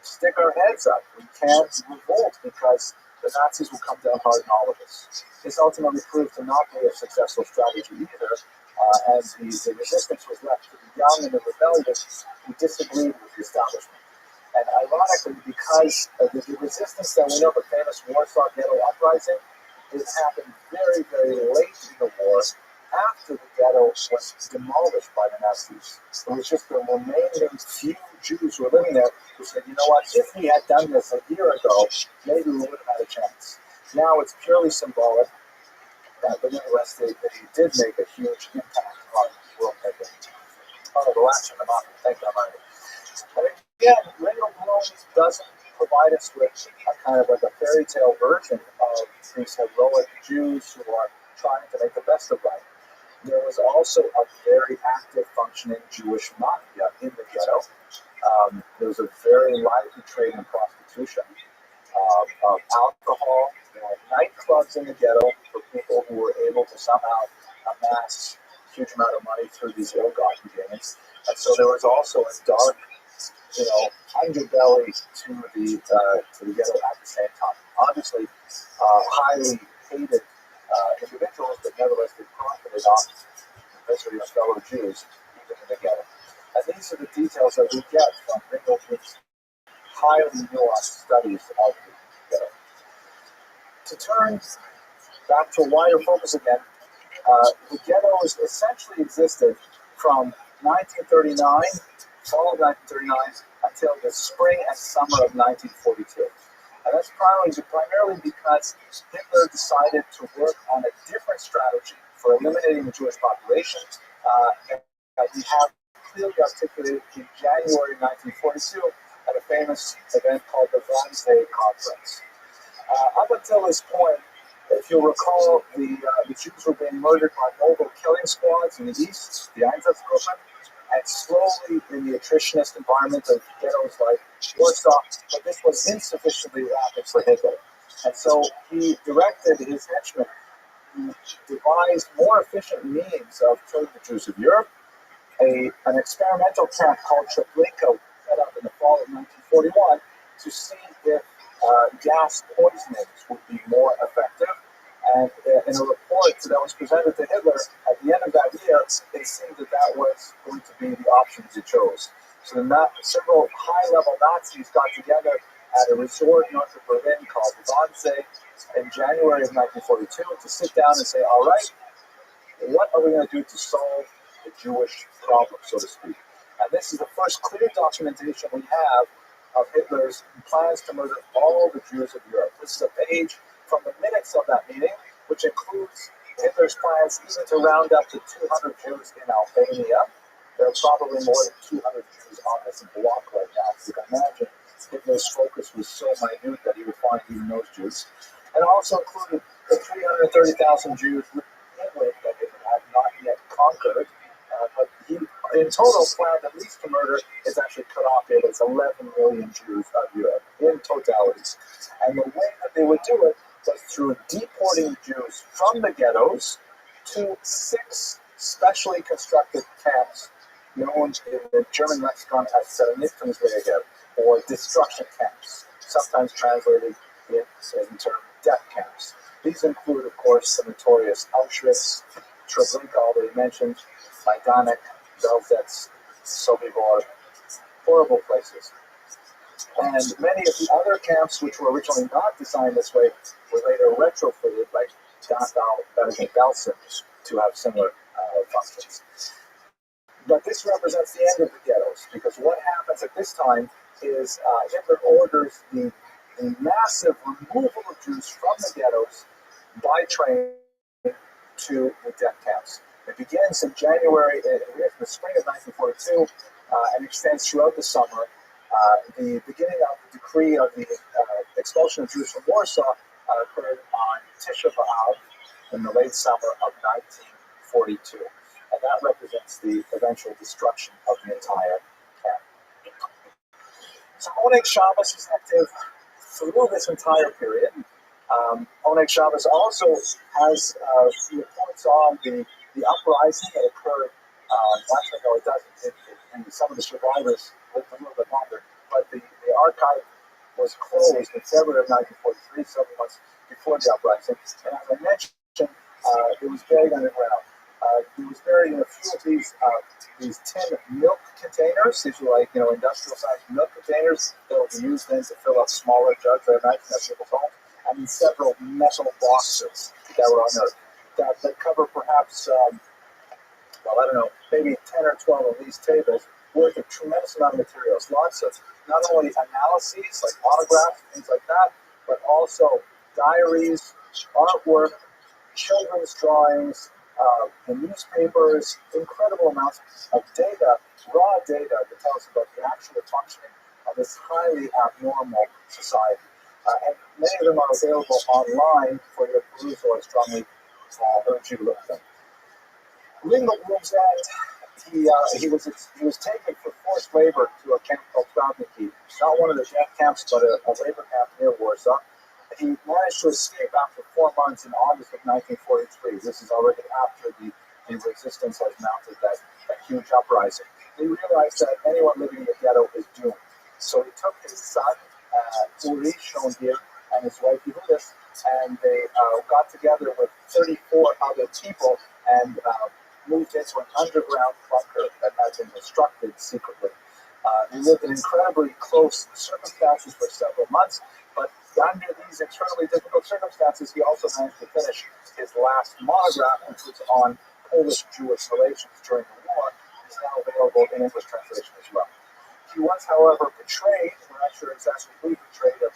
stick our heads up. We can't revolt because the Nazis will come down hard on all of us. This ultimately proved to not be a successful strategy either, as the resistance was left to the young and the rebellious who disagreed with the establishment. And ironically, because of the resistance that we know, the famous Warsaw Ghetto Uprising, it happened very, very late in the war, after the ghetto was demolished by the Nazis. It was just the remaining few Jews who were living there who said, if we had done this a year ago, maybe we would have had a chance. Now it's purely symbolic, but nevertheless, they did make a huge impact on world history. Oh, the last one, thank you, Rabbi. But again, Ringo Bloom doesn't provide us with a kind of like a fairy tale version of these heroic Jews who are trying to make the best of life. There was also a very active functioning Jewish mafia in the ghetto. There was a very lively trade in prostitution, of alcohol. There were nightclubs in the ghetto for people who were able to somehow amass a huge amount of money through these ill-gotten gains. And so there was also a dark, underbelly to the ghetto at the same time. Obviously, highly hated individuals, but nevertheless they profited off the misery of fellow Jews, even in the ghetto. And these are the details that we get from Ringo Bloom's highly nuanced studies of the ghetto. To turn back to a wider focus again, the ghettos essentially existed from 1939, fall of 1939, until the spring and summer of 1942. And that's primarily because Hitler decided to work on a different strategy for eliminating the Jewish population that we have clearly articulated in January 1942 at a famous event called the Wannsee Conference. Up until this point, if you'll recall, the Jews were being murdered by mobile killing squads in the east, the Einsatzgruppen, and slowly in the attritionist environment of ghettos like Warsaw, but this was insufficiently rapid for Hitler. And so he directed his henchmen to devise more efficient means of killing the Jews of Europe. An experimental camp called Treblinka set up in the fall of 1941 to see if gas poisonings would be more effective. And in a report that was presented to Hitler at the end of that year, it seemed that was going to be the option he chose. So several high-level Nazis got together at a resort north of Berlin called Wannsee in January of 1942 to sit down and say, all right, what are we going to do to solve the Jewish problem, so to speak? And this is the first clear documentation we have of Hitler's plans to murder all the Jews of Europe. This is a page from the minutes of that meeting, which includes Hitler's plans even to round up to 200 Jews in Albania. There are probably more than 200 Jews on this block right now. You can imagine Hitler's focus was so minute that he would find even those Jews. And it also included the 330,000 Jews in England that Hitler had not yet conquered, but he in total planned at least to murder, it's actually cut off here, but it's 11 million Jews of Europe in totality. And the way that they would do it was through deporting Jews from the ghettos to 6 specially constructed camps known in the German lexicon as Vernichtungswege, or destruction camps, sometimes translated in term death camps. These include, of course, the notorious Auschwitz, Treblinka, already mentioned, Majdanek, Belzec, Sobibor, horrible places. And many of the other camps, which were originally not designed this way, were later retrofitted, like Dachau, Bergen-Belsen, to have similar functions. But this represents the end of the ghettos, because what happens at this time is Hitler orders the massive removal of Jews from the ghettos by train to the death camps. It begins in January, in the spring of 1942, and extends throughout the summer. The beginning of the decree of the expulsion of Jews from Warsaw occurred on Tisha B'Av in the late summer of 1942. And that represents the eventual destruction of the entire camp. So Oneg Shabbos is active through this entire period. Oneg Shabbos also has reports on the uprising that occurred. Actually, no, it doesn't. And some of the survivors lived a little bit longer. But the archive was closed in February of 1943, several months before the uprising. And as I mentioned, it was buried underground. It was buried in a few of these tin milk containers. These were like, industrial-sized milk containers that would be used then to fill up smaller jugs or nights at people's homes, and in several metal boxes that were unearthed that cover perhaps, maybe 10 or 12 of these tables worth a tremendous amount of materials. Lots of not only analyses, like autographs, things like that, but also diaries, artwork, children's drawings, the newspapers, incredible amounts of data, raw data that tell us about the actual functioning of this highly abnormal society. And many of them are available online for your perusal. I strongly urge you to look at them. Ringelblum's end, he was taken for forced labor to a camp called Travniki, not one of the death camps, but a labor camp near Warsaw. He managed to escape after 4 months in August of 1943. This is already after the resistance has mounted that huge uprising. He realized that anyone living in the ghetto is doomed. So he took his son, Uri, shown here, and his wife, Yehudis, and they got together with 34 other people and moved into an underground bunker that had been constructed secretly. They lived in incredibly close circumstances for several months, but under these extremely difficult circumstances, he also managed to finish his last monograph, which was on Polish-Jewish relations during the war. It's now available in English translation as well. He was, however, betrayed, we're not sure exactly who betrayed him,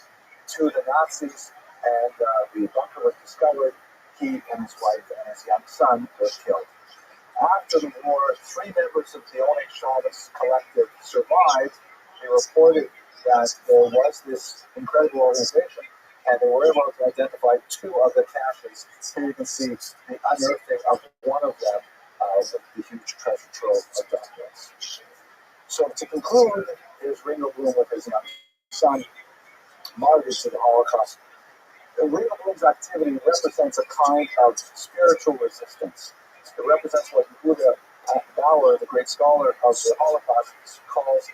to the Nazis, and the bunker was discovered. He and his wife and his young son were killed. After the war, 3 members of the Oneg Shabbos collective survived. They reported that there was this incredible organization, and they were able to identify 2 of the caches. Here you can see the unearthing of one of them with the huge treasure trove of documents. So to conclude, here's Ringelblum with his young son, martyred to the Holocaust. Ringelblum's activity represents a kind of spiritual resistance. It represents what Yehuda Bauer, the great scholar of the Holocaust, calls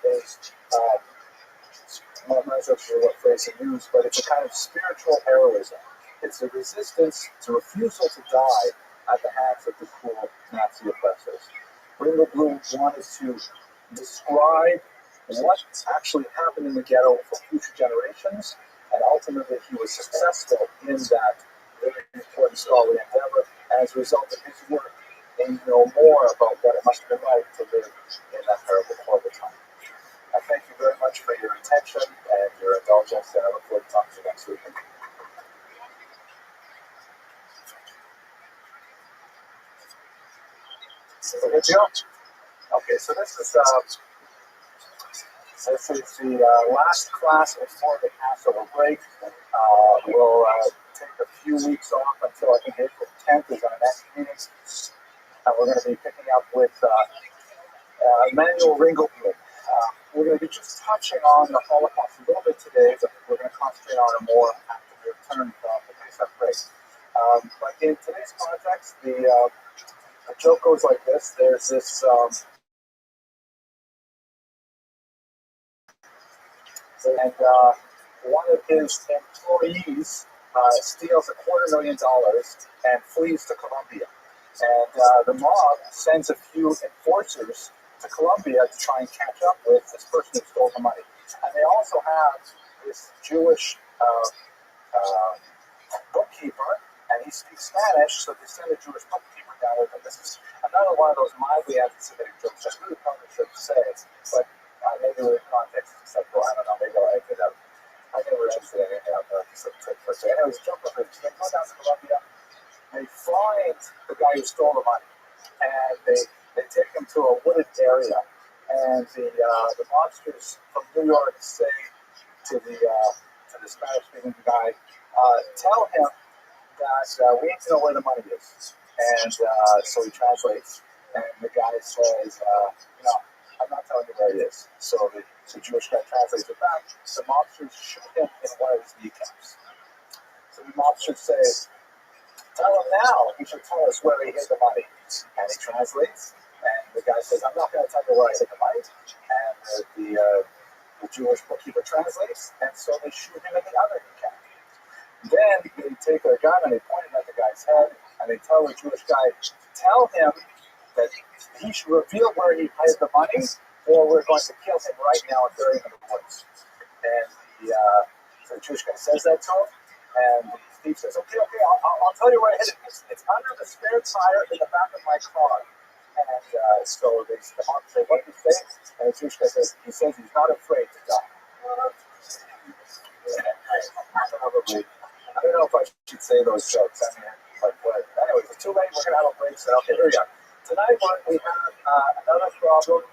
I'm not sure what phrase he used, but it's a kind of spiritual heroism. It's a resistance, it's a refusal to die at the hands of the cruel Nazi oppressors. Ringelblum wanted to describe what actually happened in the ghetto for future generations, and ultimately he was successful in that very important scholarly endeavor. As a result of his work, they know more about what it must have been like to live in that terrible, horrible time. I thank you very much for your attention and your indulgence, and I look forward to talking to you next week. So good to go. Okay, so this is the last class before the Passover break. We'll take a few weeks off until I think April 10th is our next meeting. And we're going to be picking up with Manuel Ringelblum. We're going to be just touching on the Holocaust a little bit today, but we're going to concentrate on it more after we return from the Pesach break. But in today's context, the joke goes like this. There's this, and one of his employees steals $250,000 and flees to Colombia. And the mob sends a few enforcers to Colombia to try and catch up with this person who stole the money. And they also have this Jewish bookkeeper, and he speaks Spanish, so they send a Jewish bookkeeper down with them. This is another one of those mildly anti-Semitic jokes. I really probably should say it, but maybe with context is acceptable. I don't know. Maybe I never edited anything out there. So anyways, jump over. They go down to Colombia. They find the guy who stole the money, and they take him to a wooded area. And the mobsters from New York say to the Spanish-speaking guy, tell him that we need to know where the money is. And so he translates, and the guy says, no, I'm not telling you where it is. So the Jewish guy translates it back. The mobsters shoot him in one of his kneecaps. So the mobsters say, tell him now, he should tell us where he hid the money. And he translates, and the guy says, I'm not going to tell you where I hid the money. And the Jewish bookkeeper translates, and so they shoot him in the other kneecap. Then they take their gun and they point it at the guy's head, and they tell the Jewish guy, tell him that he should reveal where he hid the money, or we're going to kill him right now and bury him in the woods. And so the Jewish guy says that to him, and Steve says, okay, I'll tell you where I hid it. It's under the spare tire in the back of my car. And so the monk say, what did he say? And the Jewish guy says, he says he's not afraid to die. I don't know if I should say those jokes. I mean, but anyways, it's too late. We're going to have a break. So, okay, here we go. Tonight we have another problem.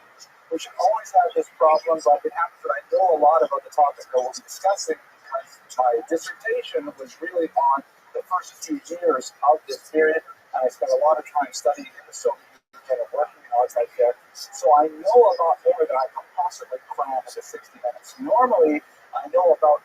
We should always have this problem, but it happens that I know a lot about the topic that we'll be discussing because my dissertation was really on the first few years of this period, and I spent a lot of time studying in the Soviet Union and working in art right there. So I know a lot more than I can possibly cram into 60 minutes. Normally, I know about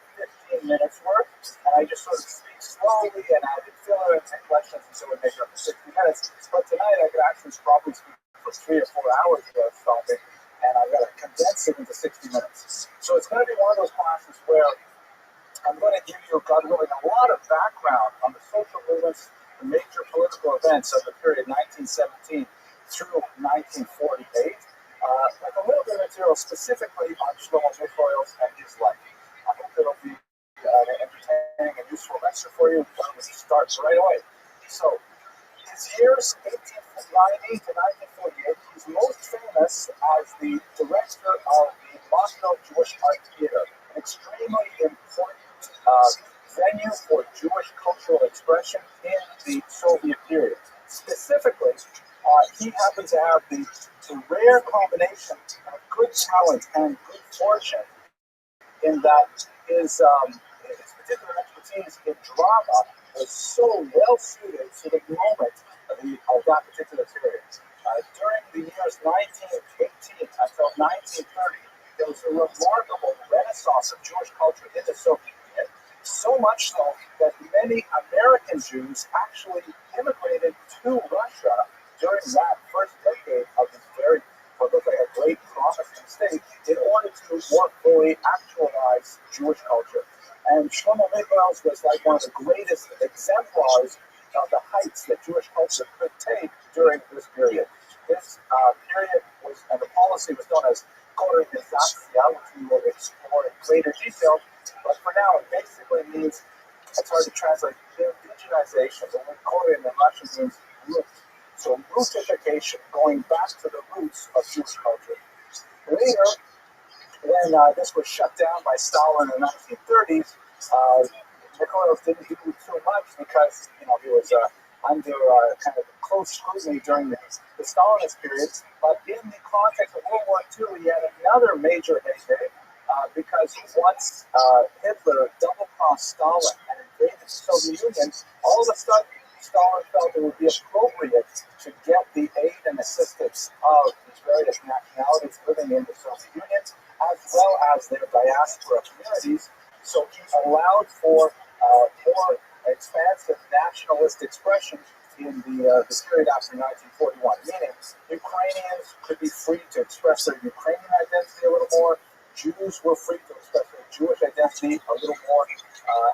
15 minutes worth, and I just sort of speak slowly and add in filler and take questions until we make it up to 60 minutes. But tonight I could actually probably speak for 3 or 4 hours without stopping, and I've got to condense it into 60 minutes. So it's going to be one of those classes where I'm going to give you, God willing, a lot of background on the social movements, the major political events of the period 1917 through 1948, with a little bit of material specifically on Shlomo Mikhail's and his life. I hope it'll be an entertaining and useful lecture for you. Why don't we start right away? So, his years 1890 to 1948, he's most famous as the director of the Moscow Jewish Art Theater, an extremely important venue for Jewish cultural expression in the Soviet period. Specifically, he happened to have the rare combination of good talent and good fortune in that his particular expertise in drama was so well suited to the moment of that particular period. During the years 1918 until 1930, there was a remarkable renaissance of Jewish culture in the Soviet Union, so much so that many American Jews actually immigrated to Russia during that first decade of this very, what looked like a great promising state, in order to more fully actualize Jewish culture. And Shlomo Mikhail's was like one of the greatest exemplars of the heights that Jewish culture could take during this period. This period was, and the policy was known as Korenizatsiya, which we will explore in greater detail. But for now, it basically means, it's hard to translate, indigenization. The word Korean in Russian means root. So rootification, going back to the roots of Jewish culture. Later, when this was shut down by Stalin in the 1930s, Mikhail didn't do too much because he was under kind of close scrutiny during the Stalinist period. But in the context of World War II, he had another major heyday because once Hitler double-crossed Stalin and invaded the Soviet Union, all of a sudden Stalin felt it would be appropriate to get the aid and assistance of these very Jewish nationalities living in the Soviet Union, as well as their diaspora communities. So he allowed for more expansive nationalist expression in the period after 1941, meaning Ukrainians could be free to express their Ukrainian identity a little more, Jews were free to express their Jewish identity a little more,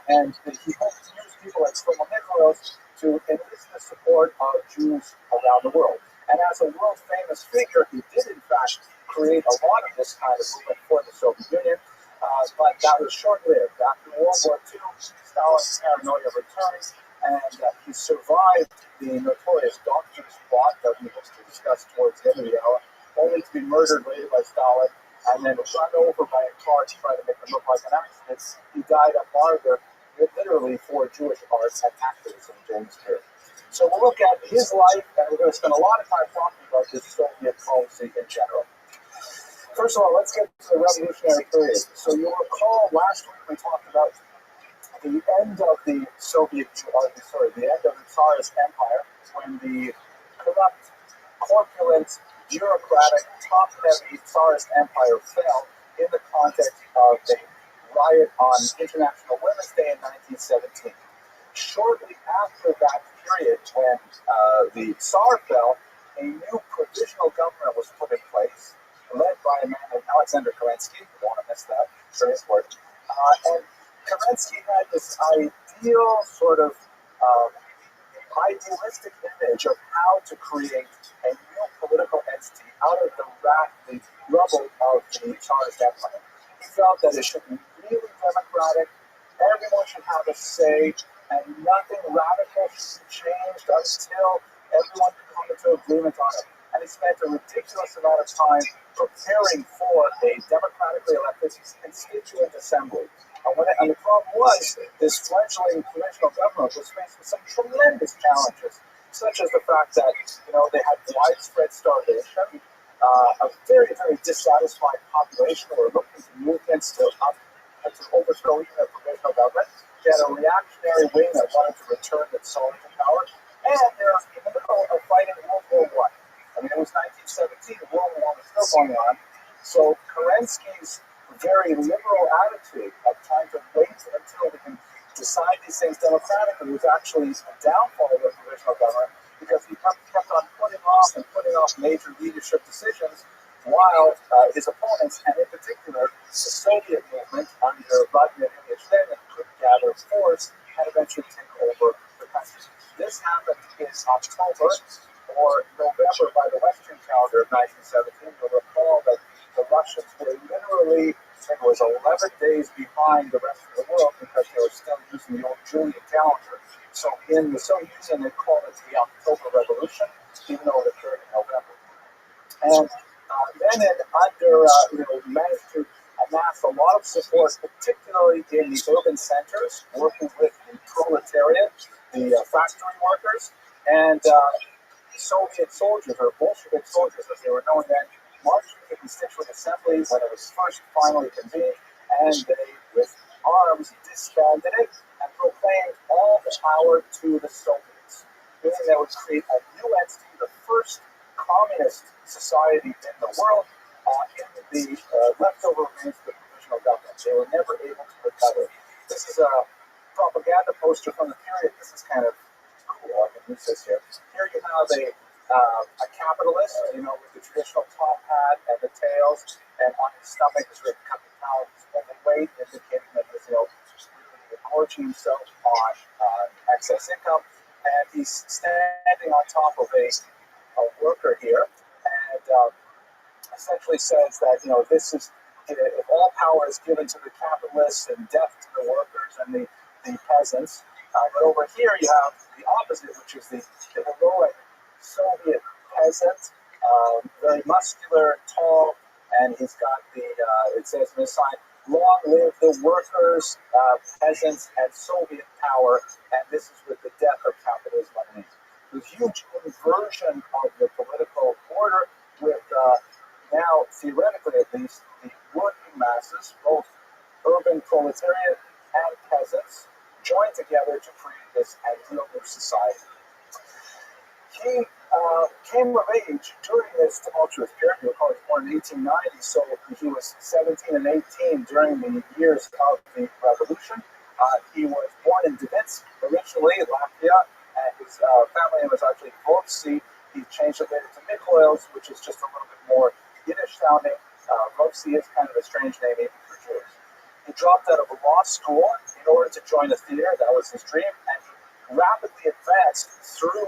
and he hoped to use people like Shlomo Nicholas to enlist the support of Jews around the world. And as a world-famous figure, he did in fact create a lot of this kind of movement for the Soviet Union, but that was short-lived. After World War II, Stalin's paranoia returned, and he survived the notorious doctor's plot that we hope to discuss towards the end of the hour, only to be murdered later by Stalin, and then run over by a car to try to make him look like an accident. He died a martyr, literally, for Jewish art and activism during this period. So we'll look at his life, and we're going to spend a lot of time talking about this Soviet policy in general. First of all, let's get to the revolutionary period. So you'll recall last week we talked about the end of the the end of the Tsarist Empire, when the corrupt, corpulent, bureaucratic, top-heavy Tsarist Empire fell in the context of a riot on International Women's Day in 1917. Shortly after that period, when the Tsar fell, a new provisional government was put in place, led by a man named Alexander Kerensky. You don't want to miss that. Very important. And Kerensky had this ideal sort of idealistic image of how to create a new political entity out of the rubble of the Tsarist Empire. He felt that it should be really democratic, everyone should have a say, and nothing radical should be changed until everyone can come into agreement on it. And he spent a ridiculous amount of time preparing for a democratically elected constituent assembly. And the problem was, this fledgling provisional government was faced with some tremendous challenges, such as the fact that they had widespread starvation, a very, very dissatisfied population who were looking to movements to overthrow even a provisional government. They had a reactionary wing that wanted to return the Tsar to power, and they're in the middle of fighting World War I. I mean, it was 1917, World War I was still going on, so Kerensky's very liberal attitude of trying to wait until we can decide these things democratically was actually a downfall of the provisional government, because he kept on putting off major leadership decisions, while his opponents, and in particular the Soviet movement under Vladimir Ilyich Lenin, could gather force and eventually take over the country. This happened in October or November by the Western calendar of 1917. You'll recall that the Russians were literally, it was 11 days behind the rest of the world, because they were still using the old Julian calendar. So in the Soviet Union, they called it the October Revolution, even though it occurred in November. And Lenin, managed to amass a lot of support, particularly in the urban centers, working with the proletariat, the factory workers, and Soviet soldiers, or Bolshevik soldiers as they were known then, marched to the Constituent Assembly when it was first finally convened, and they, with arms, disbanded it and proclaimed all the power to the Soviets, meaning they would create a new entity, the first communist society in the world, in the leftover remains of the provisional government. They were never able to recover. This is a propaganda poster from the period. This is kind of cool. I can use this here. Here you have a capitalist, with the traditional top hat and the tails, and on his stomach is written capital and the weight, indicating that he's really gorging himself on excess income. And he's standing on top of a worker here, and essentially says that this is, if all power is given to the capitalists and death to the workers and the peasants. But over here you have the opposite, which is the heroic Soviet peasant, very muscular, tall, and he's got it says in his sign, long live the workers, peasants, and Soviet power, and this is with the death of capitalism underneath. The huge inversion of the political order, with now, theoretically at least, the working masses, both urban proletariat and peasants, join together to create this ideal new society. He came of age during this tumultuous period. Recall he was born in 1890, so he was 17 and 18 during the years of the revolution. He was born in Dvinsk, originally Latvia, and his family name was actually ROTHSCHILD. He changed it later to Mikhails, which is just a little bit more Yiddish sounding. ROTHSCHILD is kind of a strange name even for Jews. He dropped out of a law school in order to join the theater. That was his dream, and he rapidly advanced through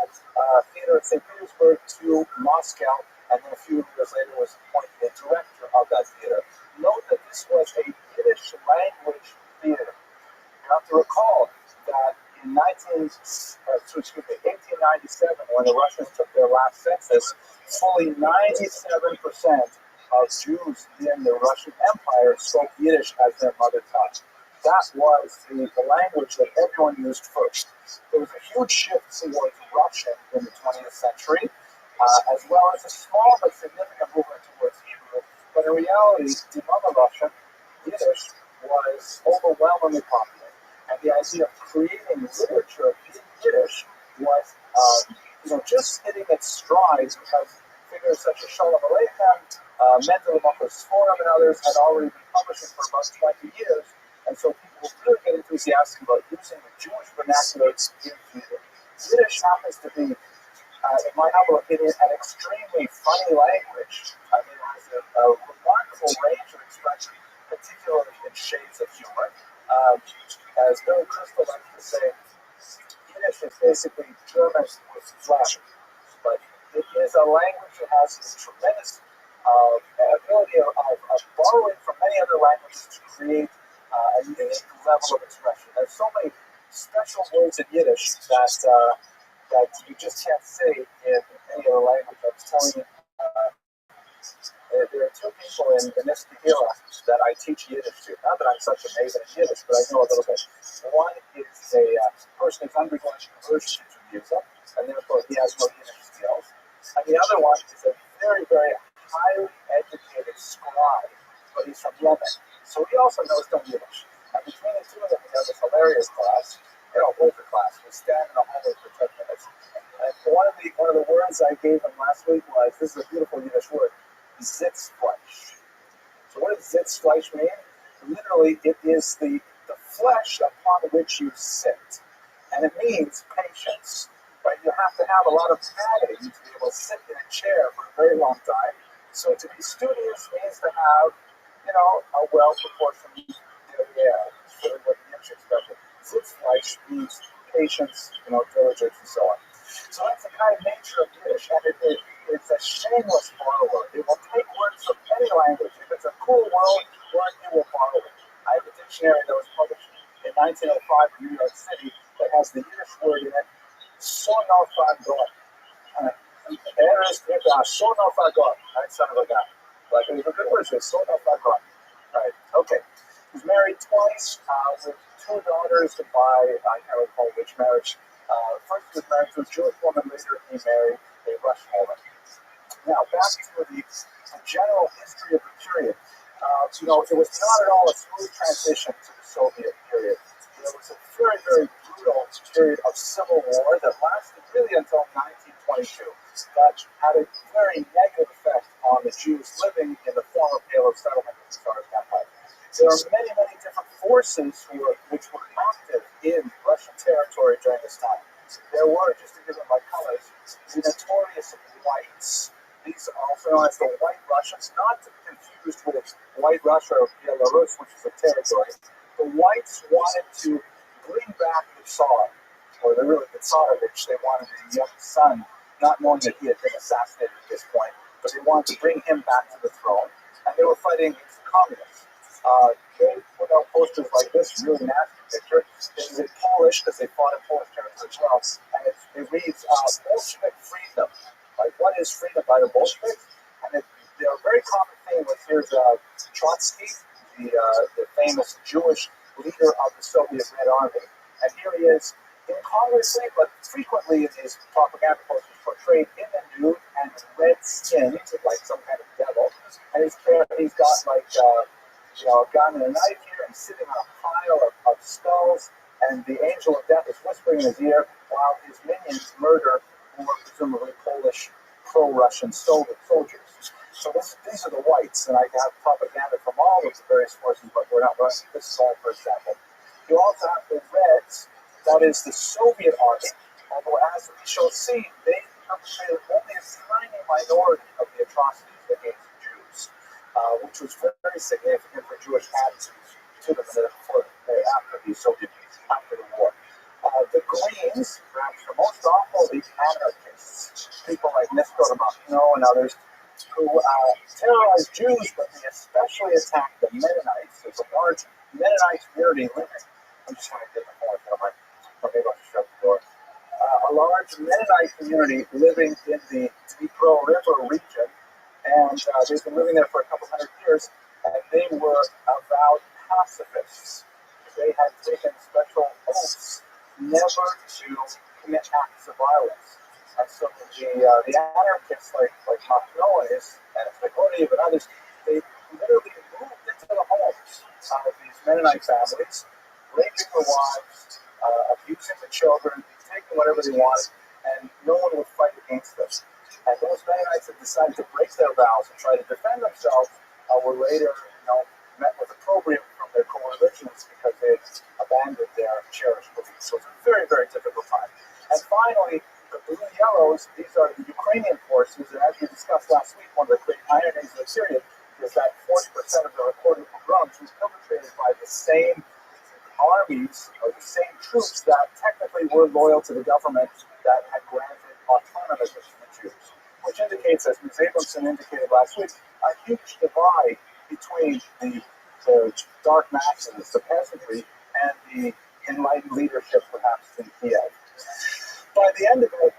theater in St. Petersburg to Moscow, and then a few years later was appointed the director of that theater. Note that this was a Yiddish language theater. You have to recall that in 1897, when the Russians took their last census, fully 97% of Jews in the Russian Empire spoke Yiddish as their mother tongue. That was the language that everyone used first. There was a huge shift towards Russian in the 20th century, as well as a small but significant movement towards Hebrew. But in reality, the Mother Russian, Yiddish, was overwhelmingly popular. And the idea of creating literature in Yiddish was just hitting its stride because figures such as Shalom Aleichem, Mendel Forum, and others had already been publishing for about 20 years. And so people will really get enthusiastic about using the Jewish vernacular in theater. Yiddish happens to be, in my humble opinion, an extremely funny language. I mean, it has a remarkable range of expression, particularly in shades of humor. As Bill Crystal likes to say, Yiddish is basically German with flash. But it is a language that has this tremendous ability of borrowing from many other languages to create a unique level of expression. There's so many special words in Yiddish that you just can't say in any other language. I was telling you, there are two people in this Tehillah that I teach Yiddish to. Not that I'm such amazing in Yiddish, but I know a little bit. One is a person who's undergoing conversion to Judaism, and therefore he has no Yiddish skills. And the other one is a very, very highly educated scribe, but he's from Yemen. So he also knows no Yiddish. And between the two of them, we have this hilarious class. What is the class? We stand in a hallway for 10 minutes. And one of the words I gave him last week was, this is a beautiful Yiddish word, Sitzfleisch. So what does Sitzfleisch mean? Literally, it is the flesh upon which you sit. And it means patience. Right? You have to have a lot of padding to be able to sit in a chair for a very long time. So to be studious means to have, a well-proportioned derriere. It's really what the Yiddish expression. Sitzfleisch means patience, diligence, and so on. So that's the kind of nature of Yiddish, and it's a shameless borrower. It will take words from any language. If it's a cool word, it will borrow it. I have a dictionary that was published in 1905 in New York City that has the Yiddish word in it, sonofagot. There is sonofagot. That sounded like that. Like, it was a good word, sonofagot. Right, okay. He was married twice with two daughters by, I can't recall which marriage. First he was married to a Jewish woman, later he married a Russian woman. Now, back to the general history of the period. It was not at all a smooth transition to the Soviet period. There was a very, very brutal period of civil war that lasted really until 1922. That had a very negative effect on the Jews living in the former Pale of Settlement of the Tsarist Empire. There are many, many different forces which were active in Russian territory during this time. There were, just to give them my colors, the notorious whites. These are also known as the White Russians, not to be confused with White Russia or Belarus, which is a territory. The whites wanted to bring back the Tsar, or the Tsarevich. They wanted a young son, not knowing that he had been assassinated at this point, but they wanted to bring him back to the throne, and they were fighting against the communists. They put out posters like this, really nasty picture. This is in Polish, because they fought in Polish territory as well, and it reads, Bolshevik freedom. Like, what is freedom by the Bolsheviks? And their very common thing was, here's Trotsky, the famous Jewish leader of the Soviet Red Army, and here he is, incongruously, but frequently in his propaganda posters, portrayed in the nude and red skin, like some kind of devil, and he's got like a gun and a knife here, and sitting on a pile of skulls, and the angel of death is whispering in his ear while his minions murder who were presumably Polish pro-Russian soldiers. So these are the whites, and I have propaganda from all of the various forces, but we're not running this is all for example. You also have the reds, that is the Soviet army, although as we shall see, they perpetrated only a tiny minority of the atrocities against Jews, which was very significant for Jewish attitudes to them after the Soviet, after the war. The Greens, perhaps the most awful, the anarchists, people like Nestor Makhno and others, who terrorized Jews, but they especially attacked the Mennonites. There's a large Mennonite community living. I'm just going to get the point out of my. Okay, I'll shut the door. A large Mennonite community living in the Dnipro River region, and they've been living there for a couple hundred years, and they were avowed pacifists. They had taken special oaths never to commit acts of violence. And so the anarchists like Makhno and Zagoriev and others, they literally moved into the homes of these Mennonite families, raping the wives, abusing the children, taking whatever they wanted, and no one would fight against them. And those Mennonites that decided to break their vows and try to defend themselves were later, met with opprobrium from their co-religionists because they had abandoned their cherished beliefs. So it's a very, very difficult time. And finally, the blue and yellows, these are the Ukrainian forces, and as we discussed last week, one of the great ironies of the period is that 40% of the recorded pogroms was perpetrated by the same armies or the same troops that technically were loyal to the government that had granted autonomy to the Jews, which indicates, as Ms. Abramson indicated last week, a huge divide between the dark masses, the peasantry, and the enlightened leadership, perhaps, in Kiev. By the end of it,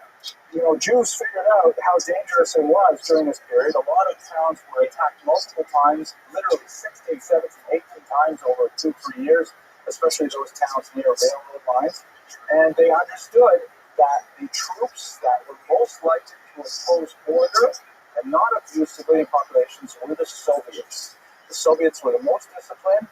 Jews figured out how dangerous it was during this period. A lot of towns were attacked multiple times, literally 16, 17, 18 times over 2-3 years, especially those towns near railroad lines. And they understood that the troops that were most likely to impose order and not abuse civilian populations were the Soviets. The Soviets were the most disciplined,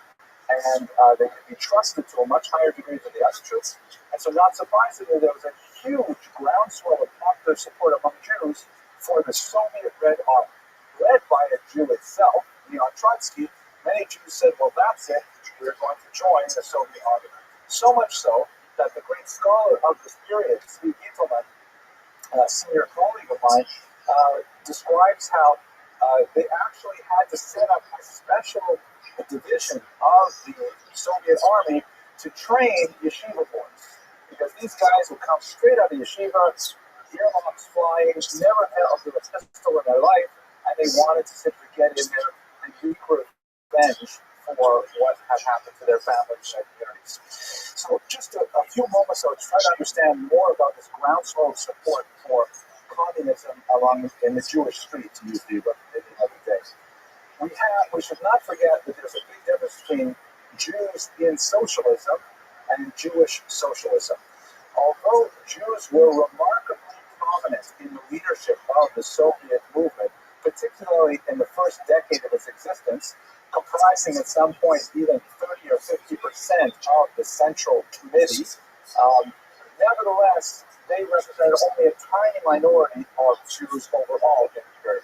and they could be trusted to a much higher degree than the other troops. And so, not surprisingly, there was a huge groundswell of popular support among Jews for the Soviet Red Army, led by a Jew itself, Leon Trotsky. Many Jews said, well, that's it, we're going to join the Soviet Army. So much so that the great scholar of this period, Steve Gietelman, a senior colleague of mine, describes how they actually had to set up a special division of the Soviet Army to train yeshiva boys. Because these guys would come straight out of yeshiva, earlocks flying, never held with a pistol in their life, and they wanted to simply get in there and wreak revenge for what had happened to their families and communities. So just a few moments ago, to try to understand more about this groundswell of support for communism in the Jewish street, to use the other day. We should not forget that there's a big difference between Jews in socialism and Jewish socialism. Although Jews were remarkably prominent in the leadership of the Soviet movement, particularly in the first decade of its existence, comprising at some point even 30 or 50% of the Central Committee, nevertheless, they represented only a tiny minority of Jews overall in the period.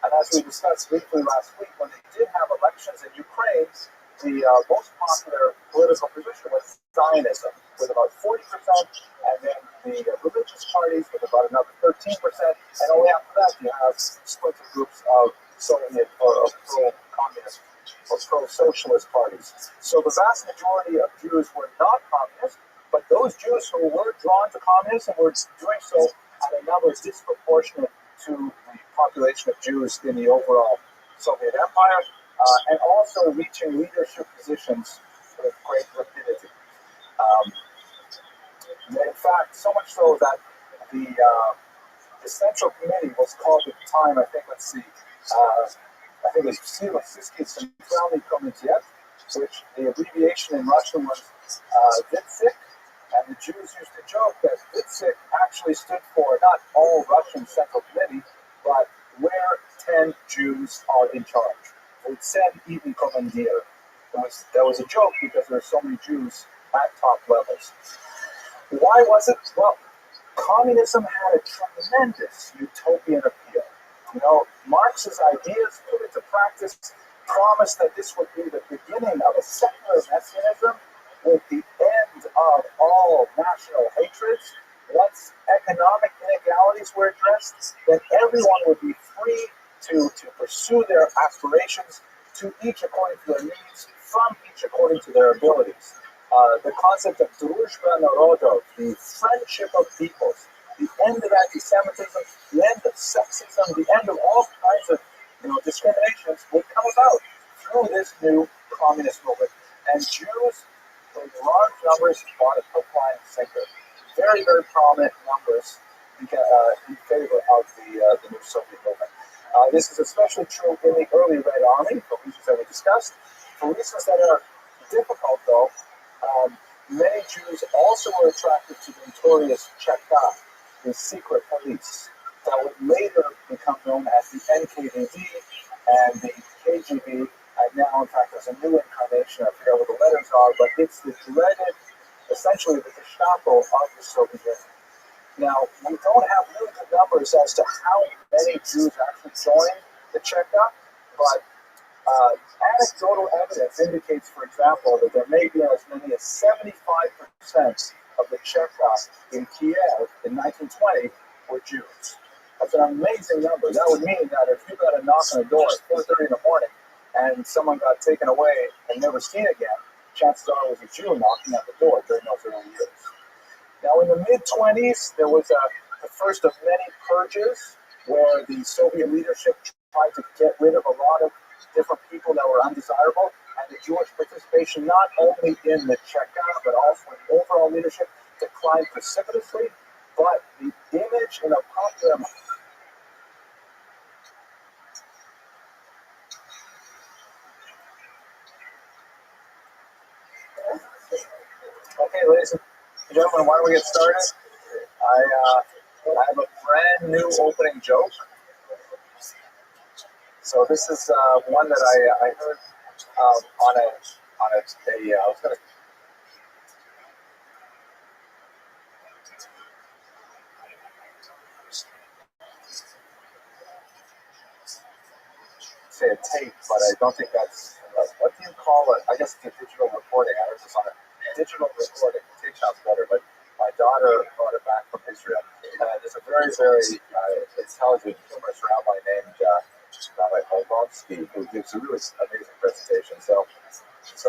And as we discussed briefly last week, when they did have elections in Ukraine, the most popular political position was Zionism, with about 40%, and then the religious parties with about another 13%, and only after that you have splinter groups of Soviet or pro-communist or pro-socialist parties. So the vast majority of Jews were not communist, but those Jews who were drawn to communism were doing so at a number disproportionate to the population of Jews in the overall Soviet Empire, and also reaching leadership positions with great rapidity. In fact, so much so that the Central Committee was called at the time, I think it was Silo-Sisky Centralny Komitet, which the abbreviation in Russian was VITSIK, and the Jews used to joke that VITSIK actually stood for not all Russian Central Committee, but where 10 Jews are in charge. Vitsed even Commandeer. That was a joke because there were so many Jews at top levels. Why was it? Well, Communism had a tremendous utopian appeal. Marx's ideas put into practice promised that this would be the beginning of a secular messianism with the end of all national hatreds. Once economic inegalities were addressed, then everyone would be free to pursue their aspirations, to each according to their needs, from each according to their abilities. The concept of družba narodov, the friendship of peoples, the end of anti-Semitism, the end of sexism, the end of all kinds of discriminations would come about through this new communist movement. And Jews, in large numbers, bought a hook, line, and sinker. Very, very prominent numbers in favor of the new Soviet movement. This is especially true in the early Red Army, for reasons that we discussed. For reasons that are difficult, though, many Jews also were attracted to the notorious Cheka, the secret police, that would later become known as the NKVD and the KGB. And now, in fact, there's a new incarnation. I forget what the letters are, but it's the dreaded, essentially the Gestapo of the Soviet Union. Now, we don't have really good numbers as to how many Jews actually joined the Cheka, but anecdotal evidence indicates, for example, that there may be as many as 75% of the Cheka in Kiev in 1920 were Jews. That's an amazing number. That would mean that if you got a knock on the door at 4:30 in the morning and someone got taken away and never seen again, chances are it was a Jew knocking at the door during those early years. Now, in the mid-20s, there was the first of many purges where the Soviet leadership tried to get rid of a lot of different people that were undesirable, and the Jewish participation not only in the Cheka, but also in the overall leadership declined precipitously, but the image in the popular mind. Okay, ladies and gentlemen, why don't we get started? I have a brand new opening joke. So this is one that I heard on a I was going to say a tape, but I don't think that's what do you call it? I guess it's a digital recording. I heard this on a digital recording. Tape sounds better, but my daughter brought it back from Israel. There's a very, very intelligent, humorous rabbi named Rabbi ROTHSCHILD who gives a really amazing presentation. So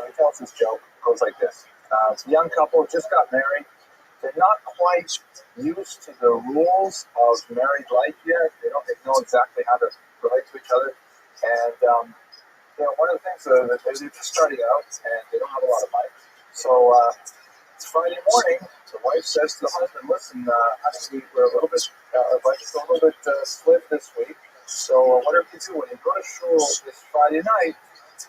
he tells this joke. It goes like this. It's a young couple just got married. They're not quite used to the rules of married life yet. They don't know exactly how to relate to each other. And one of the things that they're just starting out and they don't have a lot of money. So it's Friday morning. The wife says to the husband, "Listen, honey, we're a little bit, our budget's a little bit split this week. So whatever you do when you go to shul this Friday night,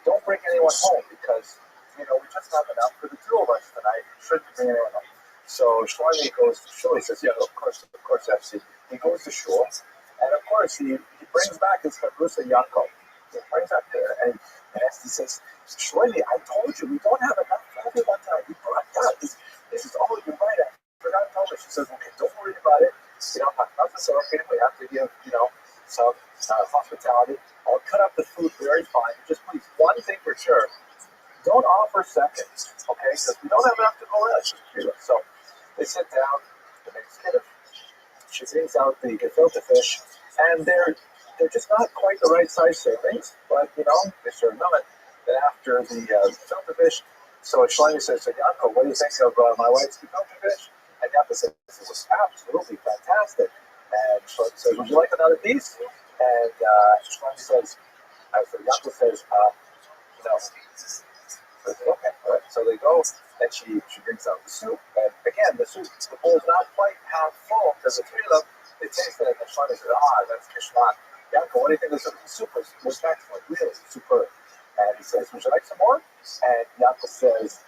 don't bring anyone home because we just have enough for the two of us tonight. You shouldn't bring anyone home." So Shlomi goes to shul. He says, "Yeah, of course, FC." He goes to shul, and of course he brings back his Chavrusa Yaakov. He brings up there, and he says, "Shlomi, I told you we don't have enough for everyone tonight. You brought that. This is all you're right at. I forgot to tell her." She says, "Okay, don't worry about it. Nothing's okay. We have to give some hospitality. I'll cut up the food very fine. Just please, one thing for sure, don't offer seconds, okay? Because we don't have enough to go around." So they sit down, the next kiddush. She brings out the gefilte fish, and they're just not quite the right size servings, but they serve them. Then after the gefilte fish, so Shlomi says, "So Yaakov, what do you think of my wife's gefilte fish?" And Yaakov says, "This was absolutely fantastic." And Shlomi says, "Would you like another piece?" And Shlomi says, Yaakov says, "No." Okay, all right. So they go, and she brings out the soup. And again, the bowl is not quite half full because the three of them, they taste it, and the Shlomi says, "That's kishmat." Yaakov, what do you think of the soup? The soup was excellent, really superb. And he says, "Would you like some more?" And Yaakov says,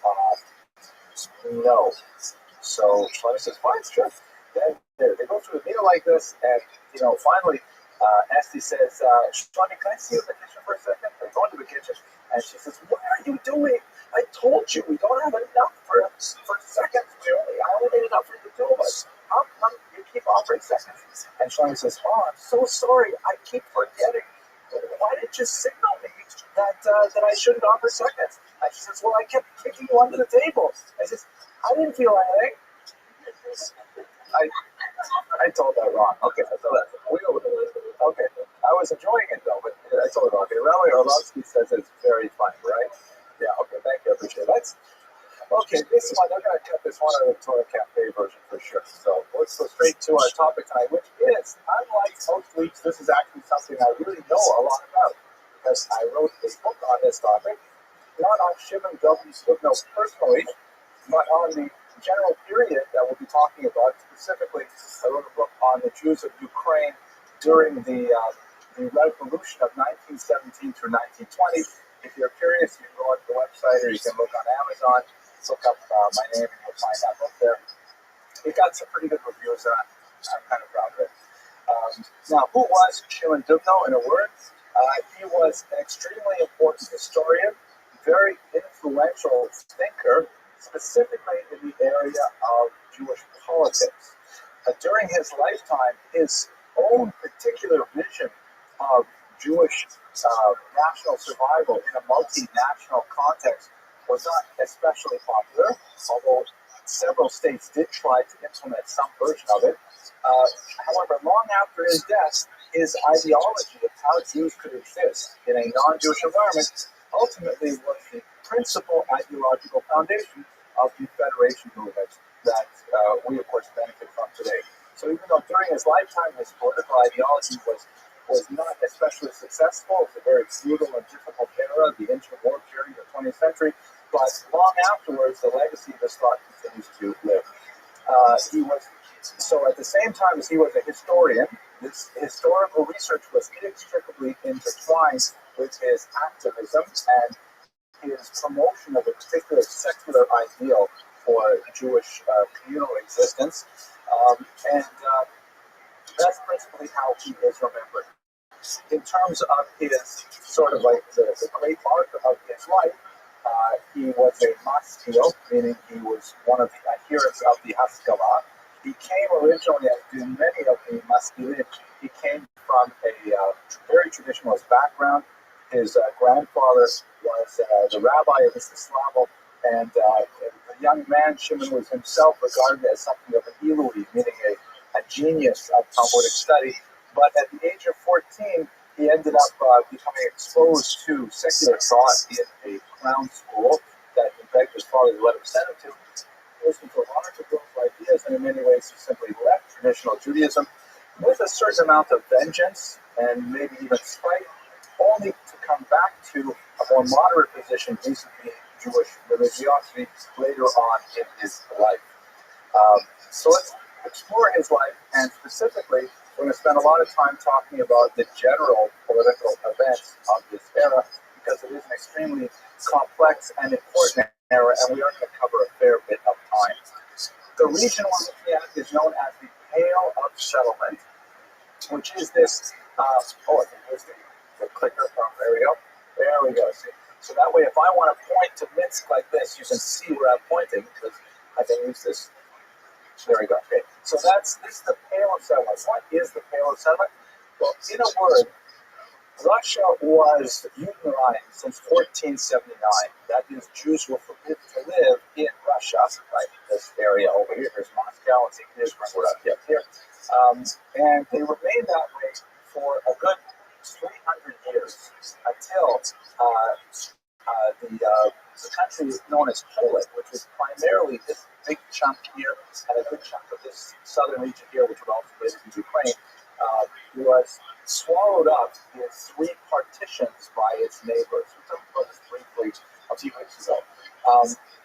"No." So Shlomi says, "Fine, sure." Then they go through a meal like this, and finally, Esty says, "Shlomi, can I see you in the kitchen for a second?" They go into the kitchen, and she says, "What are you doing? I told you we don't have enough for seconds. I only made enough for the two of us. How come you So he says, "Oh, I'm so sorry. I keep forgetting. Why didn't you signal me that I shouldn't offer seconds?" And she says, "Well, I kept kicking you under the table." I says, "I didn't feel anything." I I told that wrong. Okay, I told that. Okay, I was enjoying it though, but I told it wrong. Okay, Rabbi ROTHSCHILD says it's very funny, right? Yeah. Okay, thank you. I appreciate it. Okay, this one, they're going to cut this one out of the Torah Cafe version for sure. So let's go straight to our topic tonight, which is, unlike most weeks, this is actually something I really know a lot about because I wrote a book on this topic, not on Shimon W.'s footnote personally, but on the general period that we'll be talking about. Specifically, I wrote a book on the Jews of Ukraine during the revolution of 1917 through 1920. If you're curious, you can go onto the website or you can look on Amazon, look up my name, and you'll find that book there. It got some pretty good reviews, and I'm kind of proud of it. Now, who was Shimon Dubno in a word? He was an extremely important historian, very influential thinker, specifically in the area of Jewish politics. During his lifetime, his own particular vision of Jewish national survival in a multinational context was not especially popular, although several states did try to implement some version of it. However, long after his death, his ideology of how Jews could exist in a non-Jewish environment ultimately was the principal ideological foundation of the Federation movement that we, of course, benefit from today. So even though during his lifetime his political ideology was not especially successful, it's a very brutal and difficult era, the interwar period of the 20th century, but long afterwards, the legacy of his thought continues to live. So at the same time as he was a historian, this historical research was inextricably intertwined with his activism and his promotion of a particular secular ideal for Jewish communal existence. And that's principally how he is remembered. In terms of his sort of like the great arc of his life, he was a maskil, meaning he was one of the adherents of the Haskalah. He came originally, as do many of the maskilim, he came from a very traditionalist background. His grandfather was the rabbi of Islamo, and a young man, Shimon was himself regarded as something of an Eloi, meaning a genius of Talmudic study. But at the age of 14, he ended up becoming exposed to secular thought in a Crown school that he begged his father to let him send him to. He listened to a lot of those ideas, and in many ways he simply left traditional Judaism with a certain amount of vengeance and maybe even spite, only to come back to a more moderate position vis-a-vis Jewish religiosity later on in his life. So let's explore his life, and specifically, we're going to spend a lot of time talking about the general political events of this era, because it is an extremely complex and important era, and we are going to cover a fair bit of time. The region we're looking at is known as the Pale of Settlement, which is this, I think here's the clicker from, there we go, see. So that way, if I want to point to Minsk like this, you can see where I'm pointing, because I can use this. There we go. Okay. So this is the Pale of Settlement. What is the Pale of Settlement? Well, in a word, Russia was Ukraine since 1479. That is, Jews were forbidden to live in Russia, right? This area over here. There's Moscow and St. Petersburg. We're up here. And they remained that way for a good 300 years until the country is known as Poland, which is primarily this big chunk here and a good chunk of this southern region here, which would also be Ukraine, was swallowed up in three partitions by its neighbors. We talked about this briefly a few weeks ago.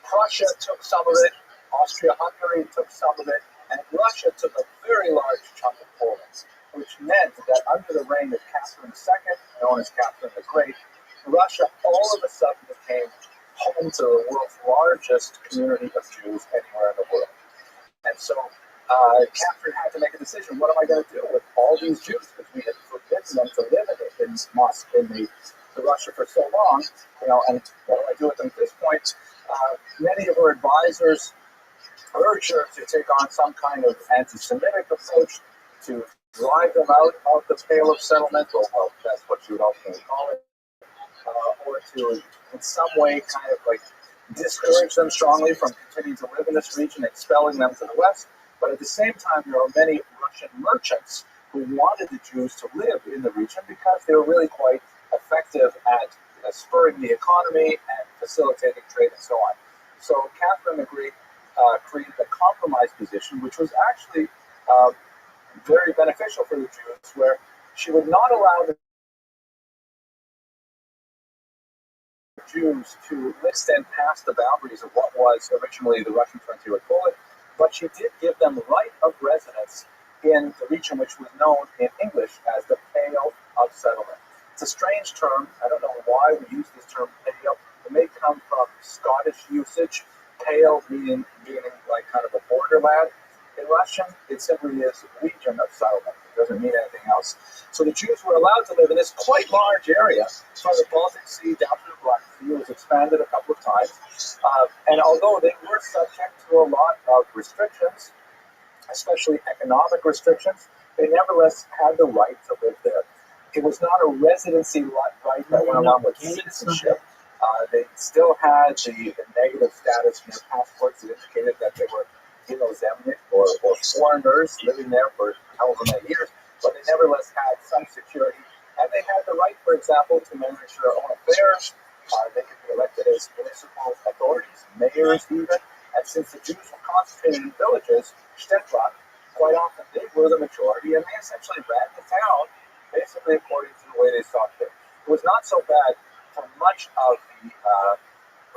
Prussia took some of it, Austria-Hungary took some of it, and Russia took a very large chunk of Poland, which meant that under the reign of Catherine II, known as Catherine the Great, Russia all of a sudden became home to the world's largest community of Jews anywhere in the world. And so Catherine had to make a decision. What am I going to do with all these Jews? Because we had forbidden them to live in Moscow, in Russia for so long. And what do I do with them at this point? Many of her advisors urged her to take on some kind of anti-Semitic approach, to drive them out of the Pale of Settlement, or well, that's what you would ultimately call it, or to in some way kind of like discourage them strongly from continuing to live in this region, expelling them to the west. But at the same time, there are many Russian merchants who wanted the Jews to live in the region because they were really quite effective at spurring the economy and facilitating trade and so on. So Catherine the Great created a compromise position, which was actually very beneficial for the Jews, where she would not allow the Jews to extend past the boundaries of what was originally the Russian frontier with Poland, but she did give them the right of residence in the region which was known in English as the Pale of Settlement. It's a strange term. I don't know why we use this term Pale. It may come from Scottish usage. Pale meaning like kind of a borderland. In Russian, it simply is region of settlement. It doesn't mean anything else. So the Jews were allowed to live in this quite large area from the Baltic Sea down to the Black Sea. It was expanded a couple of times. And although they were subject to a lot of restrictions, especially economic restrictions, they nevertheless had the right to live there. It was not a residency right that went along with citizenship. They still had the negative status in their passports that indicated that they were or foreigners living there for however many years, but they nevertheless had some security, and they had the right, for example, to manage their own affairs. They could be elected as municipal authorities, mayors even, and since the Jews were concentrated in villages, Städtler, quite often they were the majority, and they essentially ran the town basically according to the way they saw fit. It was not so bad for much of the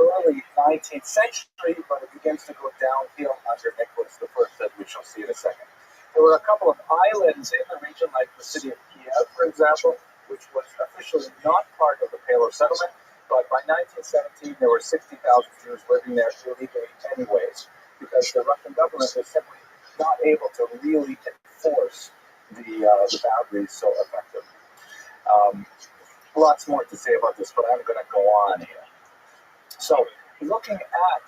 early 19th century, but it begins to go downhill under Nicholas I, as we shall see in a second. There were a couple of islands in the region, like the city of Kiev, for example, which was officially not part of the Pale of Settlement, but by 1917 there were 60,000 Jews living there illegally anyways, because the Russian government was simply not able to really enforce the boundaries so effectively. Lots more to say about this, but I'm going to go on here. So, looking at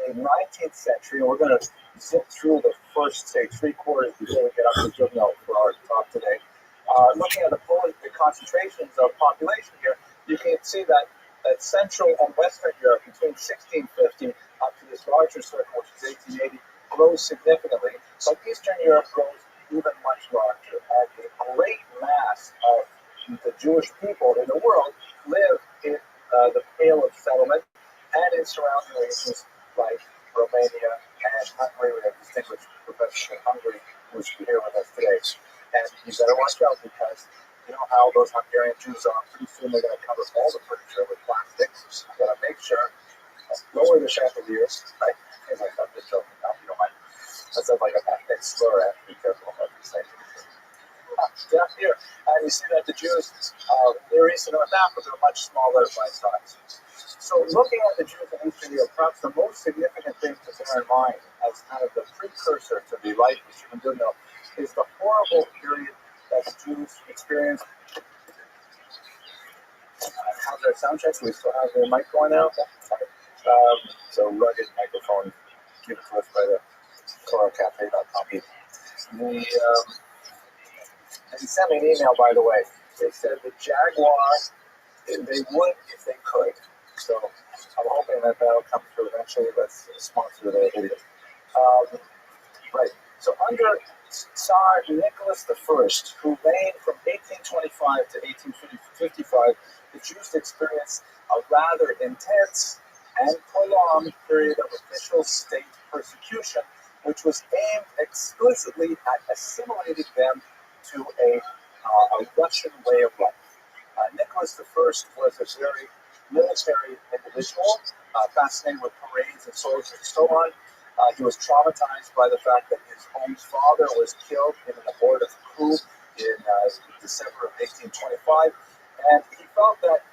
the 19th century, and we're going to zip through the first, say, 3/4 before we get up to Juvenile for our talk today. Looking at the concentrations of population here, you can see that Central and Western Europe between 1650 up to this larger circle, which is 1880, grows significantly, but Eastern Europe grows even much larger. And the great mass of the Jewish people in the world live in the Pale of Settlement and in surrounding regions like Romania and Hungary. We have distinguished professors in Hungary who is here with us today. And you better watch out because you know how those Hungarian Jews are. Pretty soon they're going to cover all the furniture with plastics. You got to make sure, lower the chandeliers. Right? As I thought this joke, you don't mind. That sounds like a ethnic slur. I have to be careful about these things. Down here, and you see that the Jews near East and North Africa are much smaller by size. So looking at the Jews in Eastern Europe, perhaps the most significant thing to bear in mind as kind of the precursor to the life of Stephen Goodnow is the horrible period that the Jews experienced. How's our sound check? Do we still have the mic going now? So rugged microphone given to us by the CoralCafe.com. And he sent me an email, by the way. They said the Jaguar, they would if they could. So I'm hoping that that'll come through eventually. Let's sponsor the video. Right. So under Tsar Nicholas I, who reigned from 1825 to 1855, the Jews experienced a rather intense and prolonged period of official state persecution, which was aimed explicitly at assimilating them to a Russian way of life. Nicholas I was a very military individual, fascinated with parades and soldiers and so on. He was traumatized by the fact that his own father was killed in an abortive coup in December of 1825, and he felt that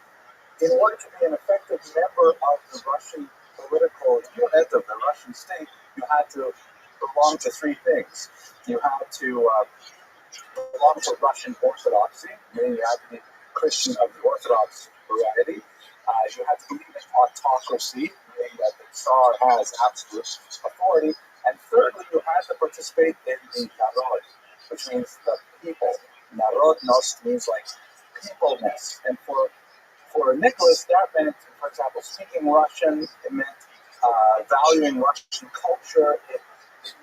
in order to be an effective member of the Russian political unit of the Russian state, you had to belong to three things. You had to belong to Russian Orthodoxy, meaning you had to be Christian of the Orthodox variety. You had to believe in autocracy, meaning that the Tsar has absolute authority. And thirdly, you had to participate in the narod, which means the people. Narodnost means like peopleness. And for Nicholas, that meant, for example, speaking Russian. It meant valuing Russian culture. It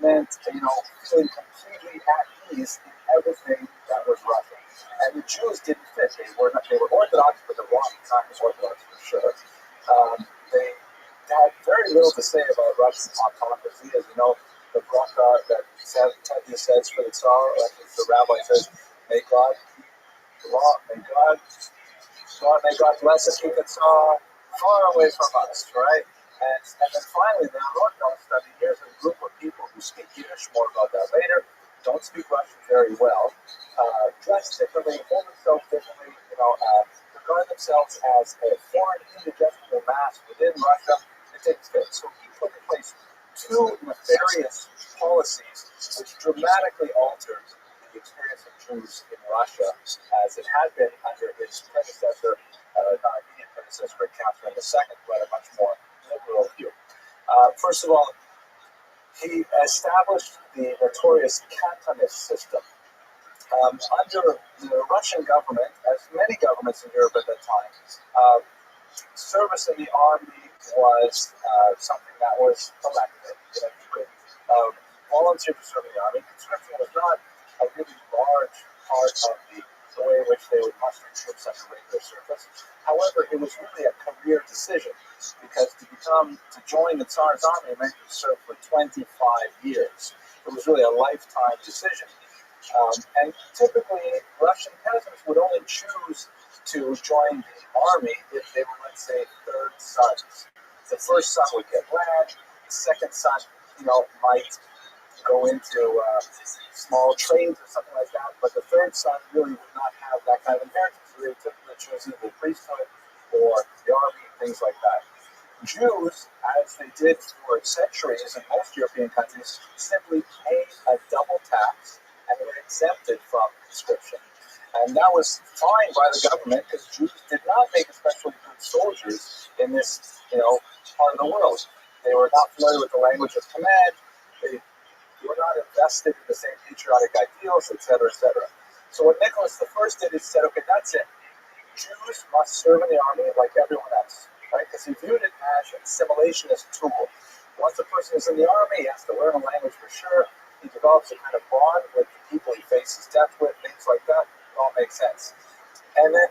meant, feeling completely at ease in everything that was Russian. And the Jews didn't fit. They were Orthodox, but the wrong kind of Orthodox for sure. They had very little to say about Russian autocracy. As you know, the bracha that Teddy says for the Tsar, the rabbi says, may God bless us, keep the Tsar far away from us, right? And then finally, the Holocaust study, here's a group of people who speak Yiddish, more about that later, don't speak Russian very well, dress differently, hold themselves differently, regard themselves as a foreign indigestible mass within Russia. It takes fit. So he put in place two nefarious policies which dramatically altered the experience of Jews in Russia as it had been under his predecessor, not immediate predecessor, Catherine II, who had a much more liberal view. First of all, he established the notorious cantonist system. Under the Russian government, as many governments in Europe at that time, service in the army was something that was elected. You could volunteer to serve in the army. Conscription was not a really large part of the way in which they would muster troops under regular service. However, it was really a career decision because to join the Tsar's army meant to serve for 25 years. It was really a lifetime decision. And typically, Russian peasants would only choose to join the army if they were, let's say, third sons. The first son would get land. The second son, might go into small trades or something like that. But the third son really would not have that kind of inheritance. So they would typically choose either the priesthood or the army, things like that. Jews, as they did for centuries in most European countries, simply paid a double tax and were exempted from conscription. And that was fine by the government because Jews did not make especially good soldiers in this, part of the world. They were not familiar with the language of command. They were not invested in the same patriotic ideals, etc., etc. So what Nicholas I did is said, okay, that's it. Jews must serve in the army like everyone else, right? Because he viewed it as an assimilationist tool. Once a person is in the army, he has to learn a language for sure. He develops a kind of bond with the people he faces death with, things like that. It all makes sense. And then,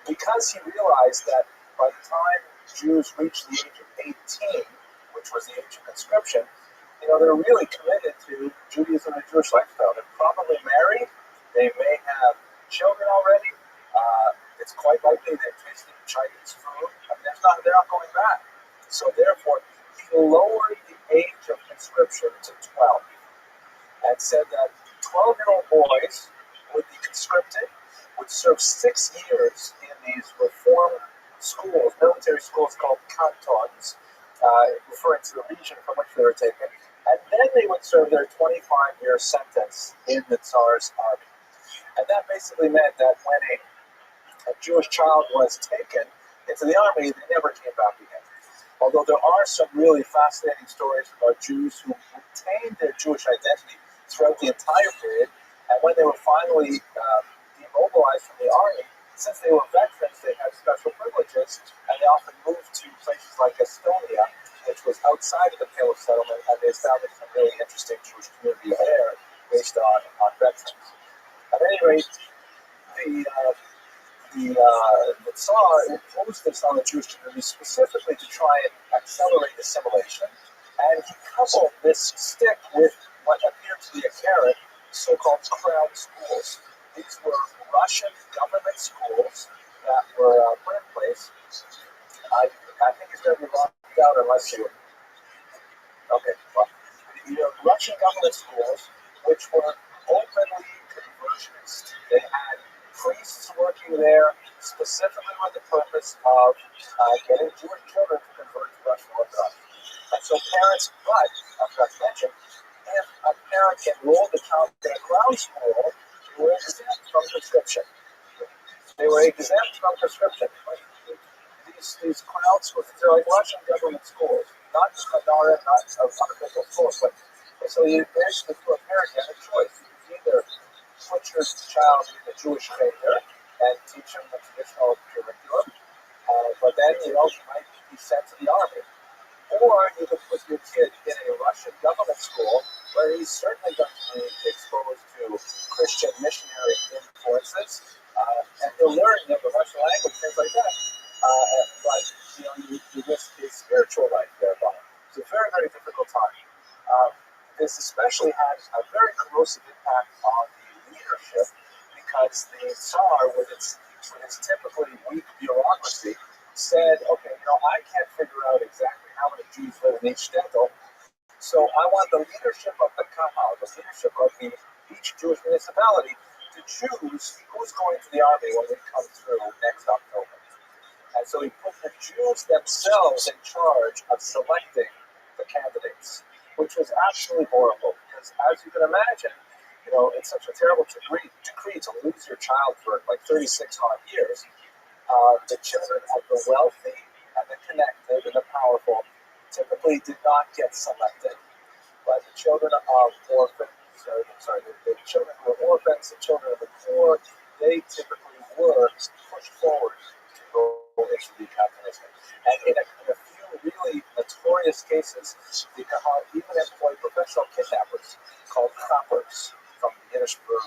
because he realized that by the time Jews reached the age of 18, which was the age of conscription, they're really committed to Judaism and Jewish lifestyle. They're probably married. They may have children already. It's quite likely they've tasted Chinese food. They're not going back. So therefore, he lowered the age of conscription to 12 and said that 12-year-old boys would be conscripted, would serve 6 years in these reform schools, military schools called cantons, referring to the region from which they were taken, and then they would serve their 25-year sentence in the Tsar's army. And that basically meant that when a Jewish child was taken into the army, they never came back again. Although there are some really fascinating stories about Jews who retained their Jewish identity throughout the entire period, and when they were finally demobilized from the army, since they were veterans, they had special privileges, and they often moved to places like Estonia, which was outside of the Polish settlement, and they established a really interesting Jewish community there based on veterans. At any rate, the Tsar imposed this on the Jewish community specifically to try and accelerate assimilation, and he coupled this stick with what appeared to be a carrot, so-called crown schools. These were Russian government schools that were put in place. I think it's going to be locked out unless you... Okay, well, Russian government schools, which were openly conversionist. They had priests working there specifically with the purpose of getting Jewish children to convert to Russian Orthodox. And so parents, but, I forgot to mention, if a parent enrolled a child in a ground school, they were exempt from conscription. These ground schools, they're like Russian government schools, not unofficial schools. But so you basically, to a parent, you had a choice. You could either put your child in the Jewish faith and teach him the traditional curriculum, but then, you might be sent to the army. Or you could put your kid in a Russian government school where he's certainly going to be exposed to Christian missionary influences, and he'll learn the Russian language, things like that. But you risk his spiritual life thereby. It's a very, very difficult time. This especially had a very corrosive impact on the leadership because the Tsar, with its typically weak bureaucracy, said, okay, I can't figure out exactly how many Jews live in each shtetl, so I want the leadership of the Kahal, the leadership of each Jewish municipality, to choose who's going to the army when we come through next October. And so he put the Jews themselves in charge of selecting the candidates, which was absolutely horrible, because as you can imagine, it's such a terrible decree to lose your child for like 36 odd years. The children of the wealthy and the connected and the powerful typically did not get selected, but the children of orphans, the children who were orphans, the children of the poor, they typically were pushed forward to go into the capitalism. And in a few really notorious cases, the Kahal even employed professional kidnappers called coppers from the Yiddish verb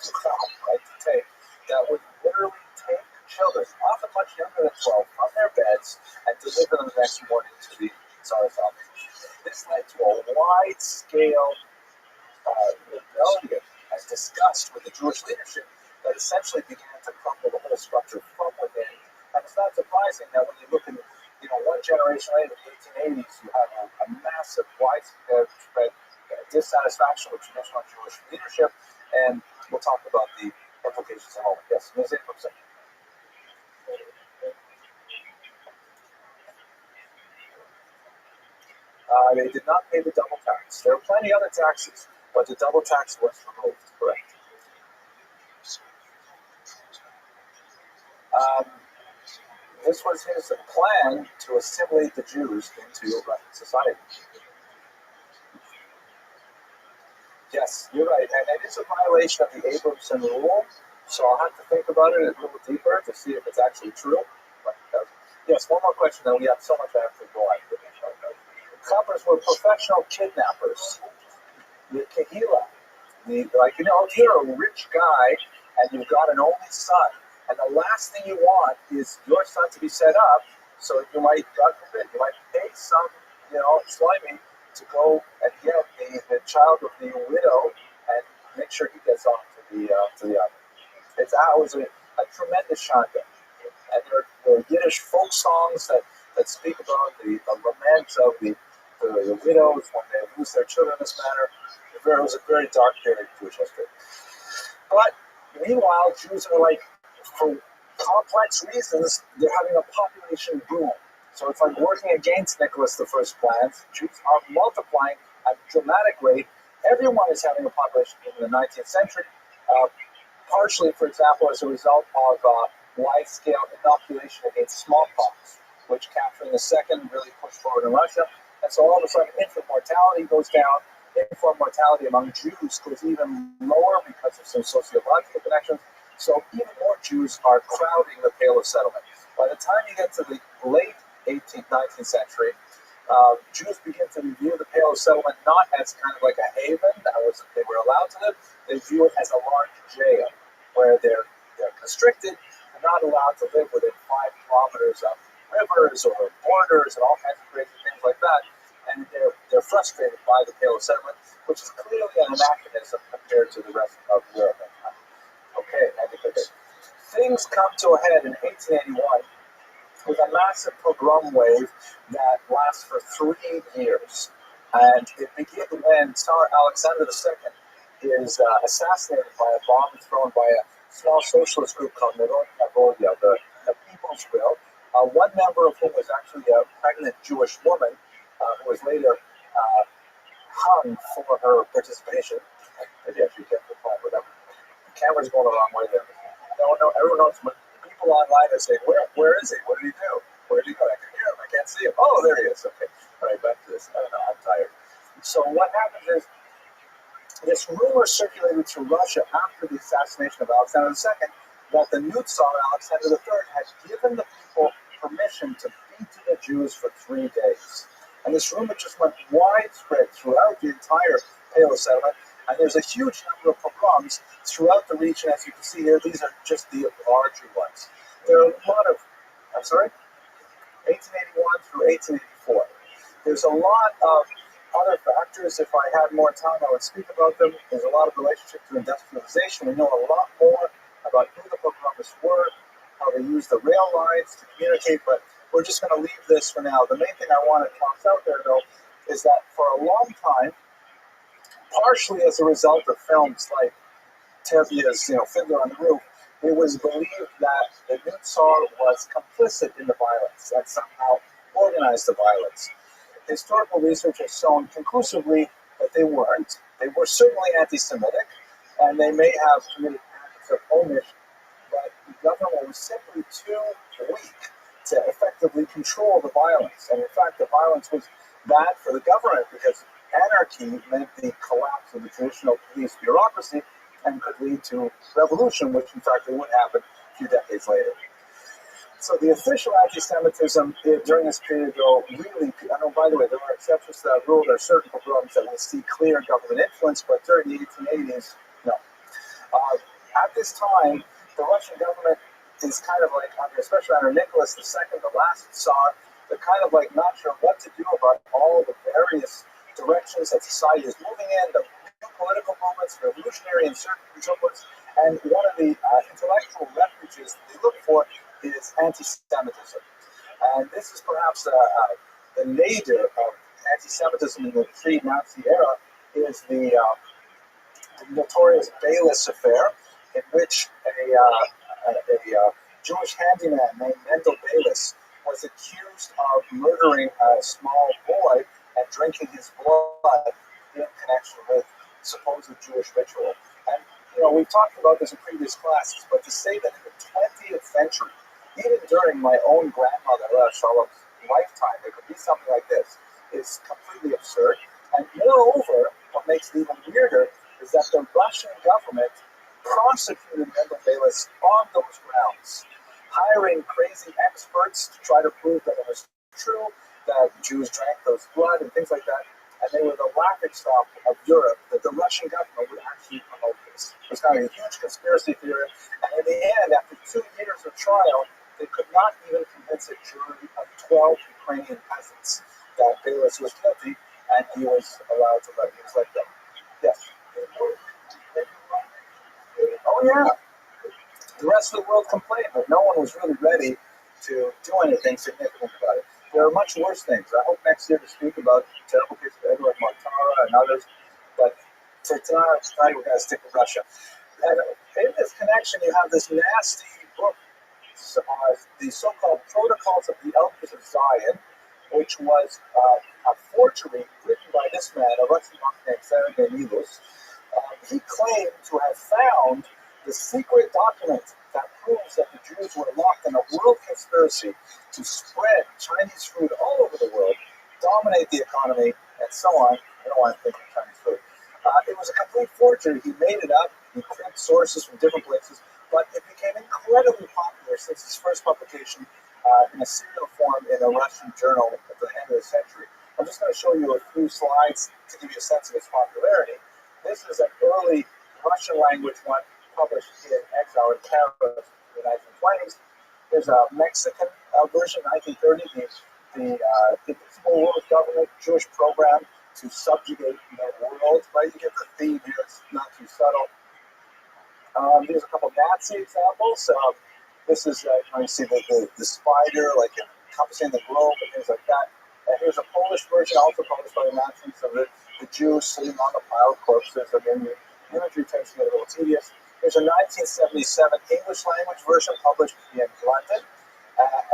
to chop, right, to take, that would literally take children, often much younger than 12, from their beds and deliver them the next morning to the Tsar's office. This led to a wide-scale rebellion and disgust with the Jewish leadership that essentially began to crumble the whole structure from within. And it's not surprising that when you look at, one generation later, the 1880s, you have a massive, widespread dissatisfaction with traditional Jewish leadership, and we'll talk about the implications in a moment. Yes, Ms. Abrams. They did not pay the double tax. There were plenty other taxes, but the double tax was removed, correct. This was his plan to assimilate the Jews into Russian society. Yes, you're right, and it is a violation of the Abramson rule, so I'll have to think about it a little deeper to see if it's actually true. But, yes, one more question, then we have so much I have to go on. Coppers were professional kidnappers. The Kahila, if you're a rich guy and you've got an only son, and the last thing you want is your son to be set up, so you might, God forbid, you might pay some, slimy to go and get the child of the widow and make sure he gets off to the army. It was a tremendous shotgun. And there are Yiddish folk songs that speak about the lament of the widows when they lose their children in this manner. It was a very dark period in Jewish history. But meanwhile, Jews are for complex reasons, they're having a population boom. So it's like working against Nicholas I's plans. Jews are multiplying at a dramatic rate. Everyone is having a population boom in the 19th century, partially, for example, as a result of wide-scale inoculation against smallpox, which Catherine II really pushed forward in Russia. And so all of a sudden, infant mortality goes down. Infant mortality among Jews goes even lower because of some sociological connections. So even more Jews are crowding the Pale of Settlement. By the time you get to the late 18th, 19th century, Jews begin to view the Pale of Settlement not as kind of like a haven that they were allowed to live. They view it as a large jail where they're constricted and not allowed to live within 5 kilometers of rivers or borders and all kinds of crazy things like that. And they're frustrated by the Pale of Settlement, which is clearly an anachronism compared to the rest of Europe at the time. Okay. Things come to a head in 1881 with a massive pogrom wave that lasts for 3 years. And it begins when Tsar Alexander II is assassinated by a bomb thrown by a small socialist group called Narodna Volya, the People's Will, one member of whom was actually a pregnant Jewish woman who was later hung for her participation. Maybe I should get the phone with them. The camera's going the wrong way there. Everyone knows, but people online are saying, where is he? What did he do? Where did he go? I can hear him. I can't see him. Oh, there he is. Okay. All right, back to this. I don't know. I'm tired. So what happens is this this rumor circulated through Russia after the assassination of Alexander II that the new Tsar Alexander III had given the people permission to beat the Jews for 3 days. And this rumor just went widespread throughout the entire Pale settlement. And there's a huge number of pogroms throughout the region, as you can see here. These are just the larger ones. There are a lot of, 1881 through 1884. There's a lot of other factors. If I had more time, I would speak about them. There's a lot of relationship to industrialization. We know a lot more about who the pogromists were, how they used the rail lines to communicate, but we're just going to leave this for now. The main thing I want to toss out there, though, is that for a long time, partially as a result of films like Terbia's, Fiddler on the Roof, it was believed that the new Tsar was complicit in the violence and somehow organized the violence. Historical research has shown conclusively that they weren't. They were certainly anti-Semitic, and they may have committed acts of omission, but the government was simply too weak to effectively control the violence. And in fact, the violence was bad for the government because anarchy meant the collapse of the traditional police bureaucracy and could lead to revolution, which in fact would happen a few decades later. So the official anti-Semitism during this period, though, really, by the way, there are exceptions to that rule. There are certain pogroms that will see clear government influence, but during the 1880s, no. At this time, the Russian government is kind of like, especially under Nicholas II, the last Tsar, they're kind of like not sure what to do about all the various directions that society is moving in, the new political movements, revolutionary insurgency, and so forth. And one of the intellectual refuges they look for is anti-Semitism. And this is perhaps the nadir of anti-Semitism in the pre-Nazi era, is the notorious Baylis affair, in which a Jewish handyman named Mendel Baylis was accused of murdering a small boy and drinking his blood in connection with supposed Jewish ritual. And, we've talked about this in previous classes, but to say that in the 20th century, even during my own grandmother, Shalom's lifetime, there could be something like this is completely absurd. And moreover, what makes it even weirder is that the Russian government prosecuted Mendel Baylis on those grounds, hiring crazy experts to try to prove that it was true, that Jews drank those blood and things like that. And they were the laughingstock of Europe, that the Russian government would actually promote this. It was kind of a huge conspiracy theory. And in the end, after 2 years of trial, they could not even convince a jury of 12 Ukrainian peasants that Baylis was guilty, and he was allowed to let them. Yes. Oh, yeah. The rest of the world complained, but no one was really ready to do anything significant about it. There are much worse things. I hope next year to speak about the terrible case of Edward Mortara and others, but for tonight we're going to stick with Russia. And in this connection, you have this nasty book, the so-called Protocols of the Elders of Zion, which was a forgery written by this man, a Russian monk named Sergei Nilus. He claimed to have found the secret document that proves that the Jews were locked in a world conspiracy to spread Chinese food all over the world, dominate the economy, and so on. I don't want to think of Chinese food. It was a complete forgery. He made it up. He cribbed sources from different places, but it became incredibly popular since its first publication in a serial form in a Russian journal at the end of the century. I'm just going to show you a few slides to give you a sense of its popularity. This is an early Russian language one published in exile in Canada in the 1920s. There's a Mexican version, 1930, the Invisible World Government Jewish Program to Subjugate the World. Right, you get the theme here, it's not too subtle. Here's a couple Nazi examples. This is, you see the spider, like encompassing the globe and things like that. And here's a Polish version, also published by the Nazis, of the Jews sitting on the pile of corpses. I mean, the imagery tends to get a little tedious. There's a 1977 English language version published in London,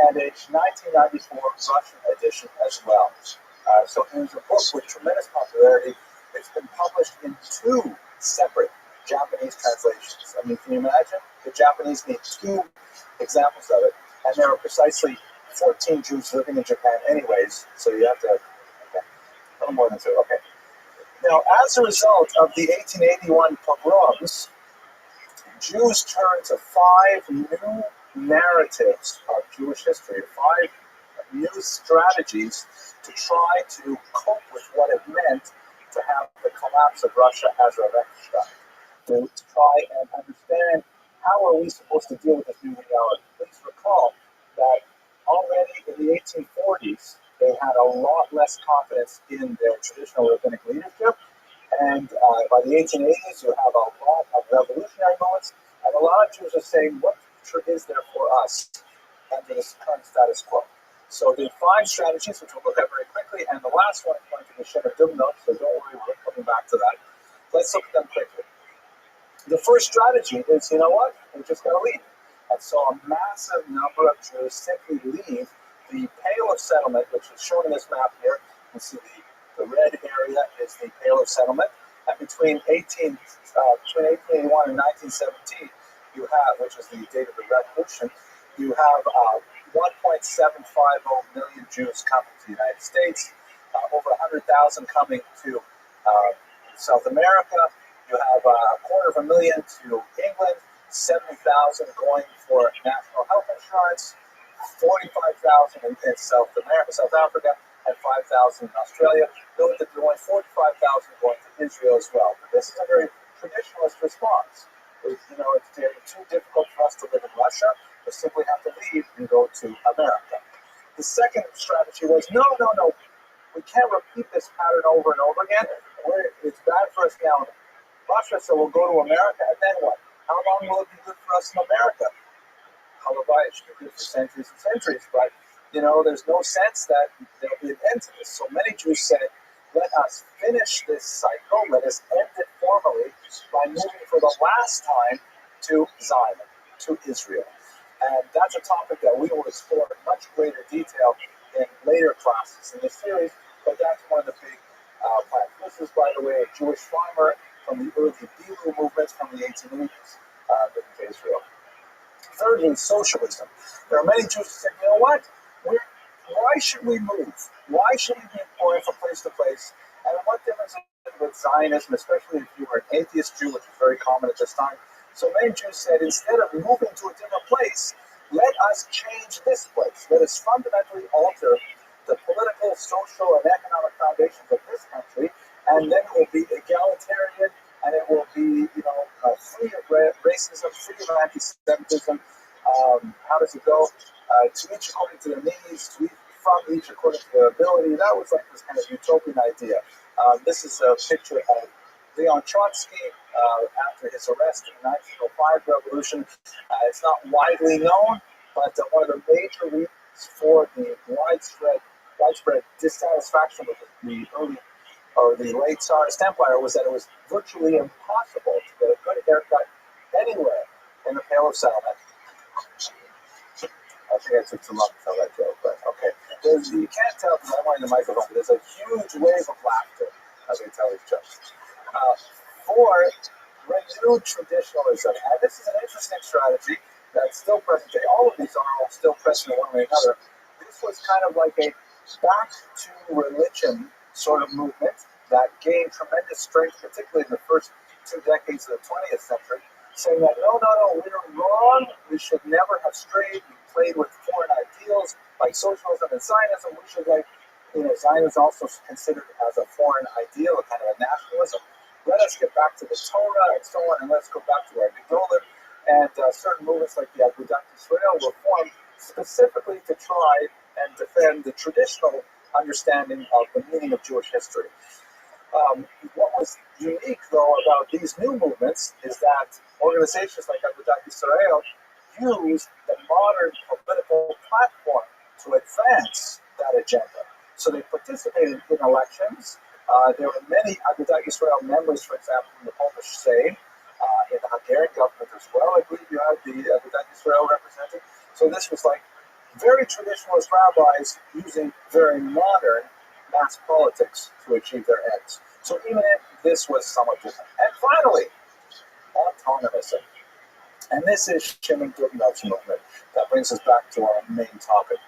and a 1994 Russian edition as well. So here's a book with tremendous popularity. It's been published in 2 separate Japanese translations. I mean, can you imagine? The Japanese need 2 examples of it, and there are precisely 14 Jews living in Japan anyways, so you have to, okay, a little more than 2, okay. Now, as a result of the 1881 pogroms, Jews turned to 5 new narratives of Jewish history, 5 new strategies to try to cope with what it meant to have the collapse of Russia as a ROTHSCHILD, to try and understand how are we supposed to deal with this new reality. Please recall that already in the 1840s, they had a lot less confidence in their traditional rabbinic leadership. And by the 1880s, you have a lot of revolutionary moments, and a lot of Jews are saying, what future is there for us under this current status quo? So the 5 strategies, which we'll look at very quickly, and the last one is going to be Shem Dubno, so don't worry, we're coming back to that. Let's look at them quickly. The first strategy is, you know what, we just got to leave. And so a massive number of Jews simply leave the Pale of Settlement, which is shown in this map here. You can see the red area is the Pale of Settlement. And between 1881 and 1917, you have, which is the date of the revolution, you have 1.750 million Jews coming to the United States, over 100,000 coming to South America. You have 250,000 to England, 70,000 going for national health insurance, 45,000 in South Africa, and 5,000 in Australia. Note that there are only 45,000 going to Israel as well. But this is a very traditionalist response. It's too difficult for us to live in Russia. We simply have to leave and go to America. The second strategy was, no. We can't repeat this pattern over and over again. It's bad for us now in Russia, so we'll go to America, and then what? How long will it be good for us in America? It should be good for centuries and centuries, but there's no sense that there'll be an end to this. So many Jews said, let us finish this cycle, let us end it formally by moving for the last time to Zion, to Israel. And that's a topic that we will explore in much greater detail in later classes in this series, but that's one of the big plans. This is, by the way, a Jewish farmer from the early Bilu movements from the 1880s living to Israel. Thirdly, socialism. There are many Jews who say, you know what? Why should we move? Why should we be going from place to place? And what difference is it with Zionism, especially if you were an atheist Jew, which is very common at this time? So many Jews said, instead of moving to a different place, let us change this place. Let us fundamentally alter the political, social, and economic foundations of this country, and then it will be egalitarian, and it will be, free of racism, free of anti-Semitism. How does it go? To each according to their needs, from each according to their ability. That was like this kind of utopian idea. This is a picture of Leon Trotsky after his arrest in the 1905 revolution. It's not widely known, but one of the major reasons for the widespread dissatisfaction with the early or the late Tsarist Empire was that it was virtually impossible to get a good haircut anywhere in the Pale of Settlement. I think I took too long to tell that joke, but okay. You can't tell because I'm wearing the microphone, but there's a huge wave of laughter as we tell these jokes. For renewed traditionalism, and this is an interesting strategy that's still present today. All of these are all still present in one way or another. This was kind of like a back to religion sort of movement that gained tremendous strength, particularly in the first 2 decades of the 20th century, saying that no, we're wrong. We should never have strayed. We played with foreign ideals like socialism and Zionism. We should Zionism is also considered as a foreign ideal, a kind of a nationalism. Let us get back to the Torah and so on, and let's go back to our Gedolim. And certain movements like the Agudat Yisrael were formed specifically to try and defend the traditional understanding of the meaning of Jewish history. What was unique, though, about these new movements is that organizations like Agudat Yisrael used the modern political platform to advance that agenda. So they participated in elections. There were many Agudat Yisrael members, for example, in the Polish Sejm, in the Hungarian government as well. I believe you had the Agudat Yisrael represented. So this was like very traditionalist rabbis using very modern mass politics to achieve their ends. So even this was somewhat different. And finally, autonomism. And this is Shimon Dubnov's movement. That brings us back to our main topic.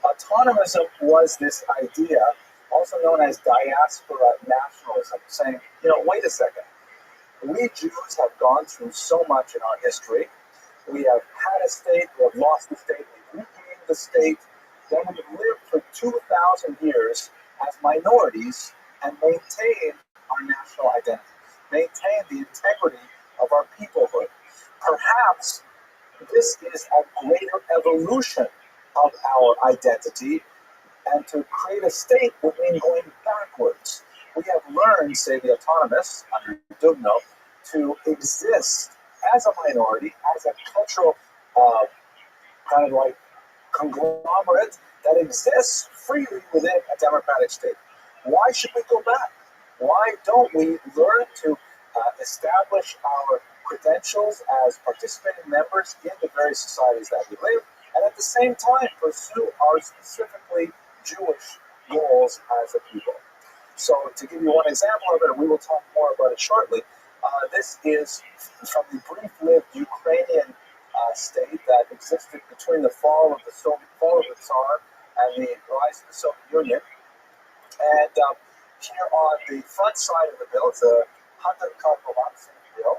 Autonomism was this idea also known as diaspora nationalism, saying, you know, wait a second, we Jews have gone through so much in our history. We have had a state, we have lost the state, we've regained the state, then we've lived for 2,000 years as minorities and maintained our national identity, maintained the integrity of our peoplehood. Perhaps this is a greater evolution of our identity, and to create a state would mean going backwards. We have learned, say the autonomous, under Dugno, to exist as a minority, as a cultural kind of like conglomerate that exists freely within a democratic state. Why should we go back? Why don't we learn to establish our credentials as participating members in the various societies that we live, and at the same time pursue our specifically Jewish goals as a people? So to give you one example of it, and we will talk more about it shortly, this is from the brief-lived Ukrainian state that existed between the fall of the Tsar and the rise of the Soviet Union. And here on the front side of the bill, it's a 100-card bill.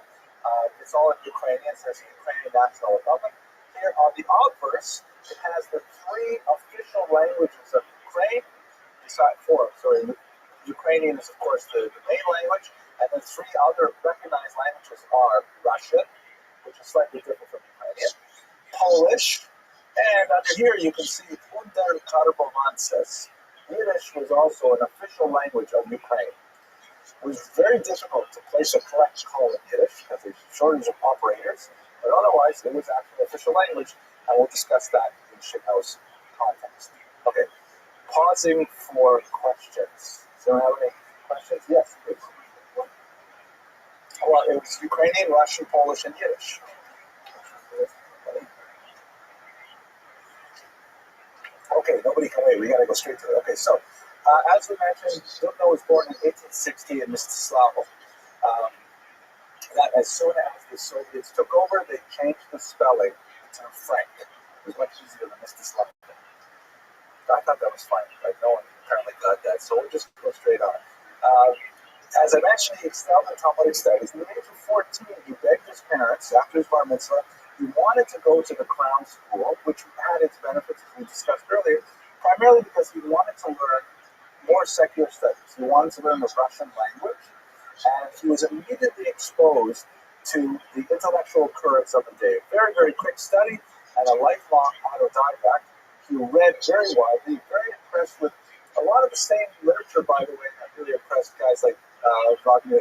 It's all in Ukrainian, so it's the Ukrainian National Republic. Here on the obverse, it has the three official languages of Ukraine, Ukrainian is, of course, the main language, and the three other recognized languages are Russian, which is slightly different from Ukrainian, Polish, and under here you can see Karbovances. Yiddish was also an official language of Ukraine. It was very difficult to place a correct call in Yiddish because there's a shortage of operators, but otherwise it was actually an official language, and we'll discuss that in shithouse context. Okay, pausing for questions. So, do you have any questions? Yes, please. Well, it was Ukrainian, Russian, Polish, and Yiddish. Okay, nobody can wait. We got to go straight to it. Okay, so as we mentioned, Dugno was born in 1860 in Mstislavo. That as soon as the Soviets took over, they changed the spelling to Frank. It was much easier than Mstislavo. I thought that was fine, right? No one apparently got that, so we'll just go straight on. As I mentioned, he excelled in Talmudic studies. In the age of 14, he begged his parents, after his bar mitzvah, he wanted to go to the Crown School, which had its benefits, as we discussed earlier, primarily because he wanted to learn more secular studies. He wanted to learn the Russian language, and he was immediately exposed to the intellectual currents of the day. Very, very quick study and a lifelong autodidact. He read very widely, very impressed with a lot of the same literature, by the way, that really impressed guys like Rabbi.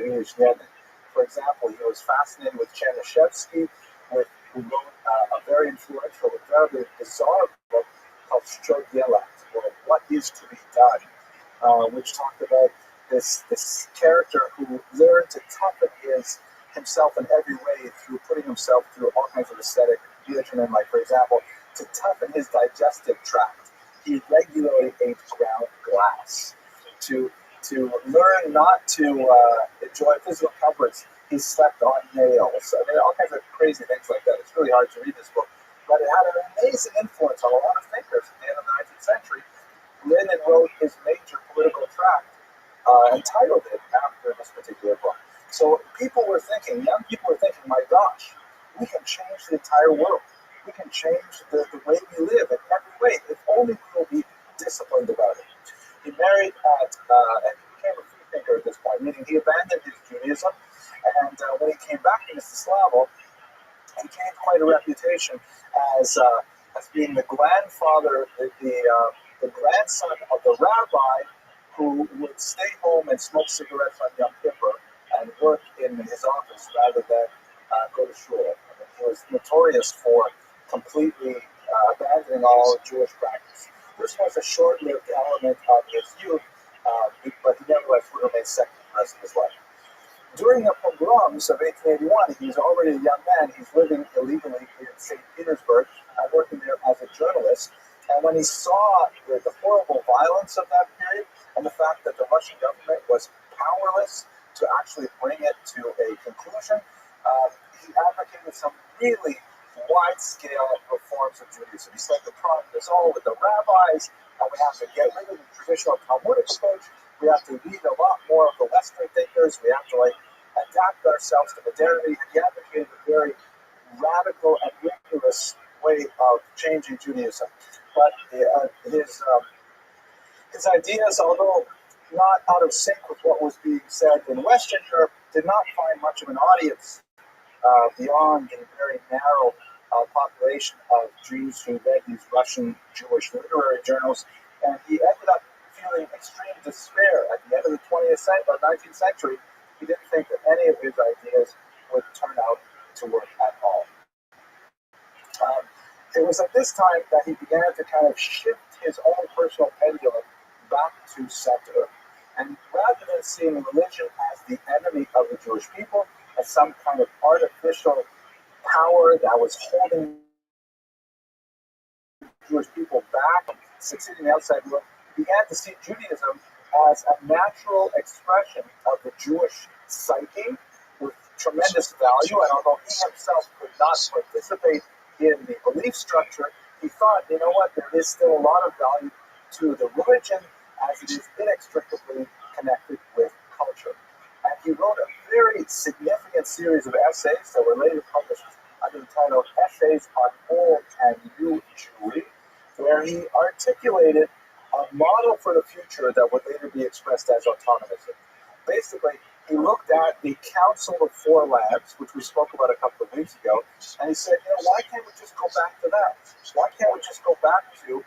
For example, he was fascinated with Chernyshevsky, who wrote a very influential, very bizarre book called Strogelat, or What Is to Be Done, which talked about this character who learned to toughen himself in every way through putting himself through all kinds of aesthetic regimen, like, for example, to toughen his digestive tract. He regularly ate ground glass. To learn not to enjoy physical comforts, he slept on nails. I mean, all kinds of crazy things like that. It's really hard to read this book, but it had an amazing influence on a lot of thinkers at the end of the 19th century. Lenin wrote his major political tract and titled it after this particular book. So young people were thinking, my gosh, we can change the entire world. We can change the way we live in every way, if only we will be disciplined about it. He married and he became a free thinker at this point, meaning he abandoned his Judaism, and when he came back to Mstislavo, he gained quite a reputation as being the grandfather, the grandson of the rabbi who would stay home and smoke cigarettes on Yom Kippur and work in his office rather than go to shul. I mean, he was notorious for completely abandoning all Jewish practice. This was a short-lived element of his youth, but he nevertheless would remain second for the rest of his life. During the pogroms of 1881, he's already a young man. He's living illegally in St. Petersburg and working there as a journalist. And when he saw the horrible violence of that period and the fact that the Russian government was powerless to actually bring it to a conclusion, he advocated some really wide-scale reforms of Judaism. He said the problem is all with the rabbis, and we We have to get rid of the traditional Talmudic approach. We have to read a lot more of the Western thinkers. We have to adapt ourselves to modernity. He advocated a very radical and rigorous way of changing Judaism. But his ideas, although not out of sync with what was being said in Western Europe, did not find much of an audience beyond the very narrow population of Jews who read these Russian Jewish literary journals. And he ended up feeling extreme despair at the end of the 19th century. He didn't think that any of his ideas would turn out to work at all. It was at this time that he began to kind of shift his own personal pendulum back to secular. And rather than seeing religion as the enemy of the Jewish people, as some kind of artificial power that was holding Jewish people back from succeeding in the outside world, he began to see Judaism as a natural expression of the Jewish psyche with tremendous value. And although he himself could not participate in the belief structure, he thought, you know what, there is still a lot of value to the religion as it is inextricably connected with culture. And he wrote a very significant series of essays that were later published under the title Essays on Old and New Jewry, where he articulated a model for the future that would later be expressed as autonomism. Basically, he looked at the Council of Four Lands, which we spoke about a couple of weeks ago, and he said, why can't we just go back to that? Why can't we just go back to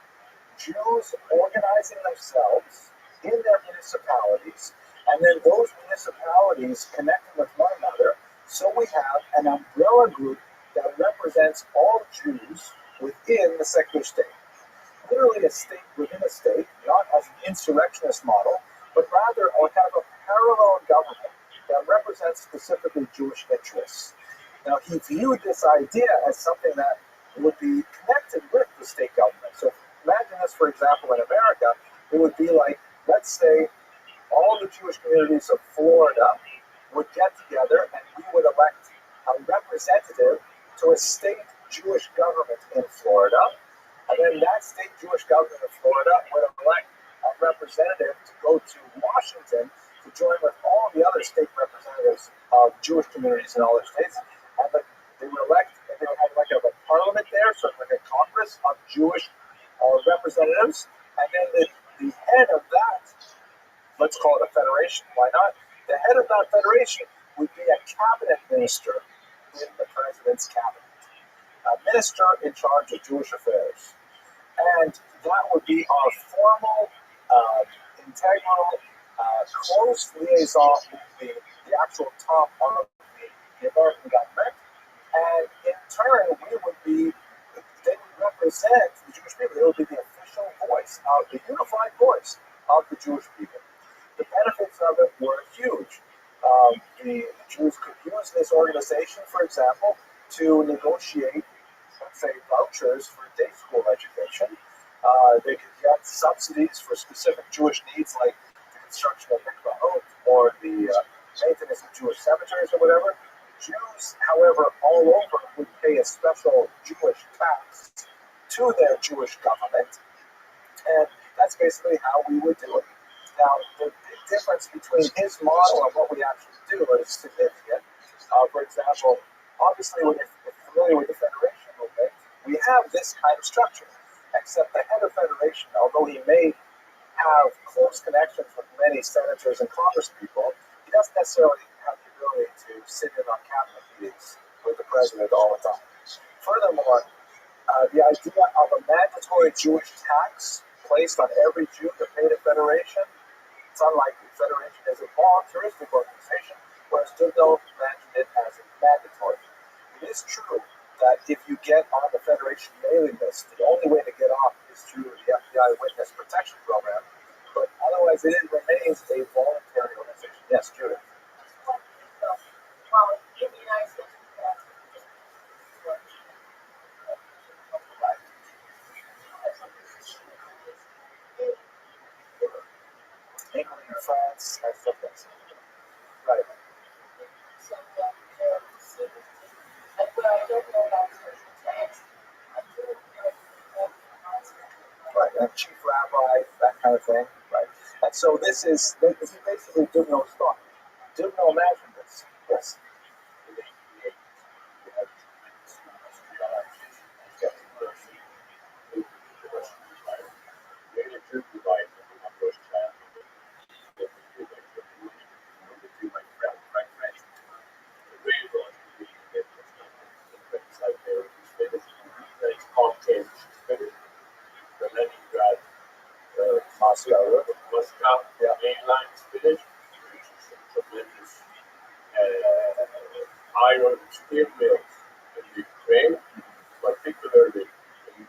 Jews organizing themselves in their municipalities, and then those municipalities connecting with one another, so we have an umbrella group that represents all Jews within the secular state. Literally a state within a state, not as an insurrectionist model, but rather a kind of a parallel government that represents specifically Jewish interests. Now, he viewed this idea as something that would be connected with the state government. So imagine this, for example, in America, it would be like, let's say, all the Jewish communities of Florida would get together and we would elect a representative to a state Jewish government in Florida, and then that state Jewish government of Florida would elect a representative to go to Washington to join with all the other state representatives of Jewish communities in all their states, and they would elect, and they would have like a parliament there, sort of like a Congress of Jewish representatives, and then the head of that, let's call it a federation, why not? The head of that federation would be a cabinet minister in the president's cabinet, a minister in charge of Jewish affairs. And that would be our formal, integral, close liaison with the actual top of the American government. And in turn, they would represent the Jewish people. They would be the official voice, the unified voice of the Jewish people. The benefits of it were huge. The Jews could use this organization, for example, to negotiate, let's say, vouchers for day school education. They could get subsidies for specific Jewish needs, like the construction of mikvahot or the maintenance of Jewish cemeteries or whatever. Jews, however, all over would pay a special Jewish tax to their Jewish government, and that's basically how we would do it. Now, the big difference between his model and what we actually do is significant. For example, obviously, when you're familiar with the Federation movement, we have this kind of structure, except the head of Federation, although he may have close connections with many senators and congresspeople, he doesn't necessarily have the ability to sit in on cabinet meetings with the president all the time. Furthermore, the idea of a mandatory Jewish tax placed on every Jew to pay the Federation, it's unlikely. The Federation is a voluntaristic organization, whereas Goodell imagined it as a mandatory. It is true that if you get on the Federation mailing list, the only way to get off is through the FBI Witness Protection Program, but otherwise it remains a voluntary organization. Yes, Judith. Well, in the United States, England, France, I think that's right. so but what I don't know about social tax, I do know that Right. chief rabbi, that kind of thing, right? And so this is basically Dubno's thought. Dubno imagined this. Yes. Moscow. Yeah. Mainline spinach, which is a tremendous iron steel mills in Ukraine, particularly in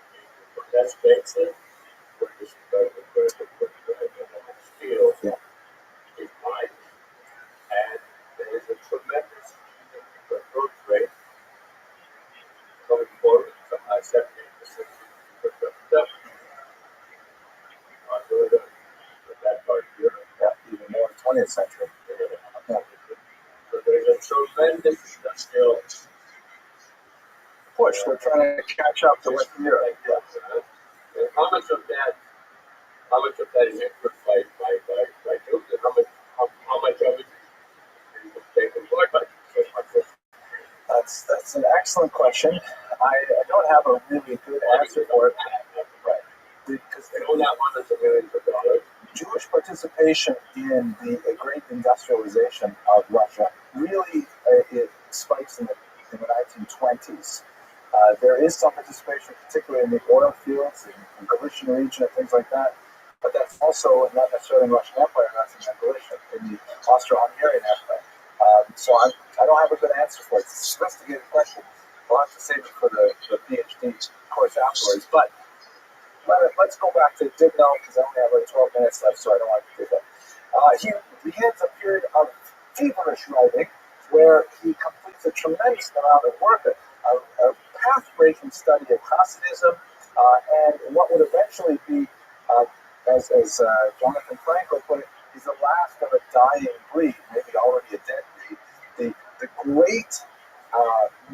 less basin, where the steel is mined. And there is a tremendous growth rate coming forward from 17% under that part here. Yeah, even more in the 20th century. Yeah. So there's a tremendous industrial push. They're trying to catch up to Western Europe. And how much of that is influenced by Jews, and how much of it is taken forward by Jews? That's an excellent question. I don't have a really good answer for it. Right. Because They own that $100 million. Jewish participation in the great industrialization of Russia really it spikes in the 1920s. There is some participation, particularly in the oil fields, in the Galician region, and things like that. But that's also not necessarily in the Russian Empire, that's in Galicia, in the Austro-Hungarian Empire. So I don't have a good answer for it. It's a sophisticated question. We'll have to save it for the PhD course afterwards. But let's go back to Dubno, because I only have like 12 minutes left, so I don't want to do that. He begins a period of feverish writing where he completes a tremendous amount of work, a path-breaking study of Hasidism, and what would eventually be, as Jonathan Frankel put it, he's the last of a dying breed, maybe already a dead breed, the great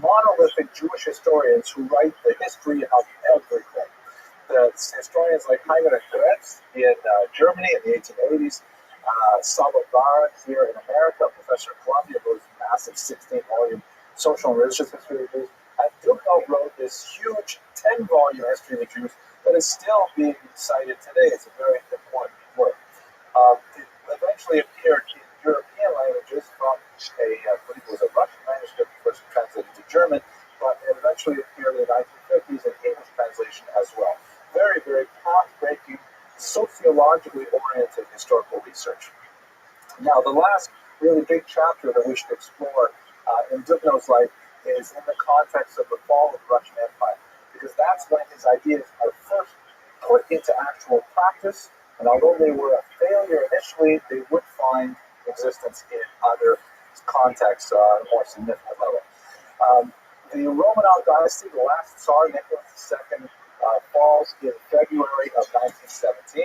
monolithic Jewish historians who write the history of everything. The historians like Heinrich Kretz in Germany in the 1880s, Saba Barak here in America, professor at Columbia, wrote a massive 16-volume social and religious history of the Jews. And Dubno wrote this huge 10-volume history of the Jews that is still being cited today. It's a very important work. It eventually appeared in European languages from I believe it was a Russian manuscript first translated to German, but it eventually appeared in the 1950s in English translation as well. Very, very path-breaking, sociologically oriented historical research. Now, the last really big chapter that we should explore in Dubno's life is in the context of the fall of the Russian Empire, because that's when his ideas are first put into actual practice, and although they were a failure initially, they would find existence in other contexts on a more significant level. The Romanov dynasty, the last Tsar Nicholas II, falls in February of 1917.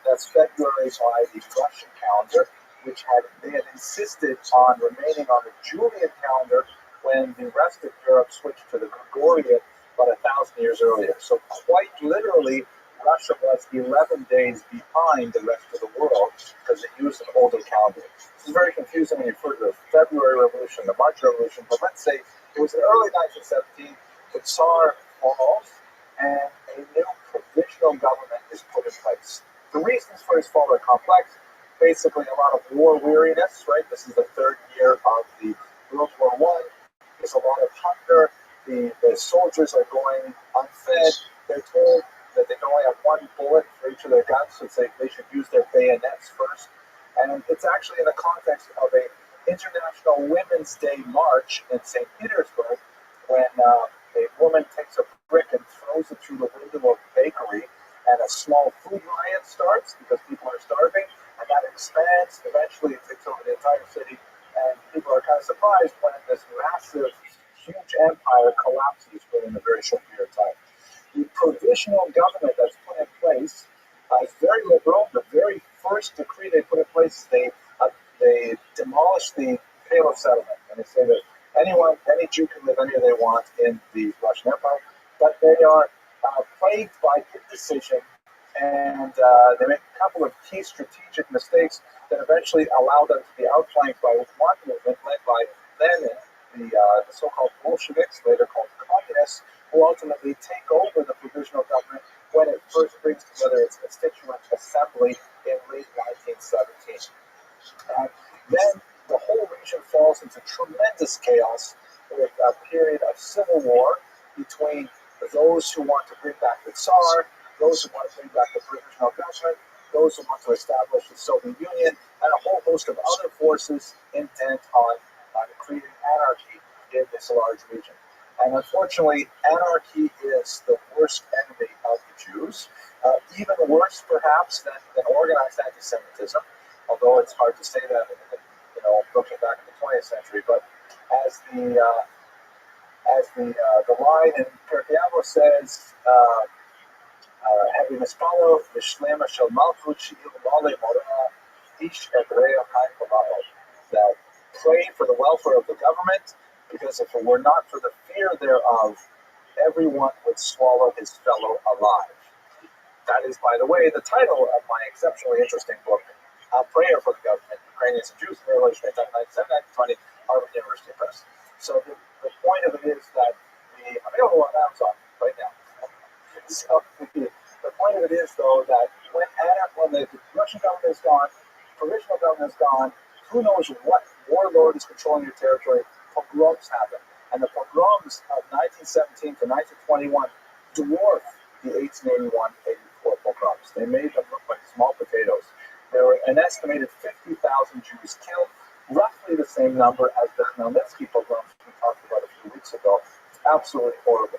That's February by the Russian calendar, which they had insisted on remaining on the Julian calendar when the rest of Europe switched to the Gregorian about 1,000 years earlier. So quite literally, Russia was 11 days behind the rest of the world because it used an older calendar. This is very confusing when you refer to the February Revolution, the March Revolution, but let's say it was in early 1917, the Tsar falls, and a new provisional government is put in place. The reasons for his fall are complex. Basically, a lot of war weariness, right? This is the third year of the World War I. There's a lot of hunger. The soldiers are going unfed. They're told that they can only have one bullet for each of their guns, so they should use their bayonets first. And it's actually in the context of a International Women's Day march in St. Petersburg when a woman takes a brick and throws it through the window of a bakery, and a small food riot starts because people are starving, and that expands. Eventually, it takes over the entire city, and people are kind of surprised when this massive, huge empire collapses within a very short period of time. The provisional government that's put in place is very liberal. The very first decree they put in place is they demolish the Pale settlement, and they say that any Jew can live anywhere they want in the Russian Empire, but they are plagued by indecision couple of key strategic mistakes that eventually allowed them to be outflanked by one movement led by Lenin, the so-called Bolsheviks, later called Communists, who ultimately take over the provisional government when it first brings together its constituent assembly in late 1917. Then the whole region falls into tremendous chaos with a period of civil war between those who want to bring back the Tsar, those who want to bring back the provisional government, those who want to establish the Soviet Union, and a whole host of other forces intent on creating anarchy in this large region. And unfortunately, anarchy is the worst enemy of the Jews, even worse perhaps than organized anti-Semitism, although it's hard to say that, looking back in the 20th century. But as the line in Pirkei Avos says, having mispalo v'shlema shel malchut she'il male morah ish ebreo kai kolao, that pray for the welfare of the government, because if it were not for the fear thereof, everyone would swallow his fellow alive. That is, by the way, the title of my exceptionally interesting book, Prayer for the Government, Ukrainians and Jews in the Relation 1997-1920, Harvard University Press. So the point of it is that I'm available on Amazon right now. So the point of it is, though, that when the Russian government is gone, provisional government is gone, who knows what warlord is controlling your territory, pogroms happen. And the pogroms of 1917 to 1921 dwarf the 1881-84 pogroms. They made them look like small potatoes. There were an estimated 50,000 Jews killed, roughly the same number as the Khmelnytsky pogroms we talked about a few weeks ago. Absolutely horrible.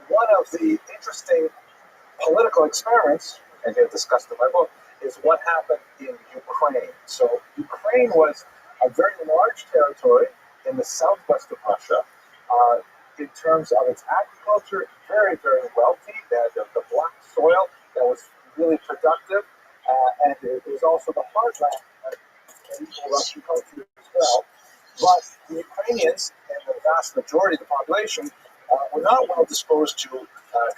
One of the interesting political experiments, and here discussed in my book, is what happened in Ukraine. So Ukraine was a very large territory in the southwest of Russia. In terms of its agriculture, very, very wealthy. They had the black soil that was really productive, and it was also the heartland of medieval Russian culture as well. But the Ukrainians, and the vast majority of the population, were not well disposed to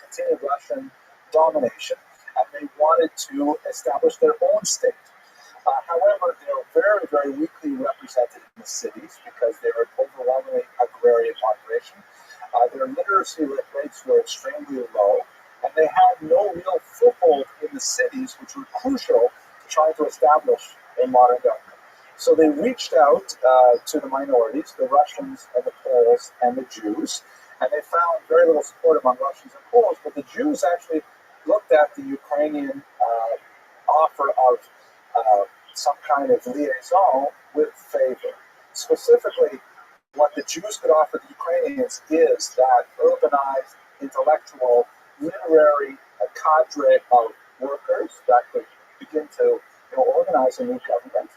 continued Russian domination, and they wanted to establish their own state. However, they were very, very weakly represented in the cities because they were an overwhelmingly agrarian population. Their literacy rates were extremely low, and they had no real foothold in the cities, which were crucial to trying to establish a modern government. So they reached out to the minorities, the Russians and the Poles and the Jews, and they found very little support among Russians and Poles, but the Jews actually looked at the Ukrainian offer of some kind of liaison with favor. Specifically, what the Jews could offer the Ukrainians is that urbanized, intellectual, literary cadre of workers that could begin to organize a new government.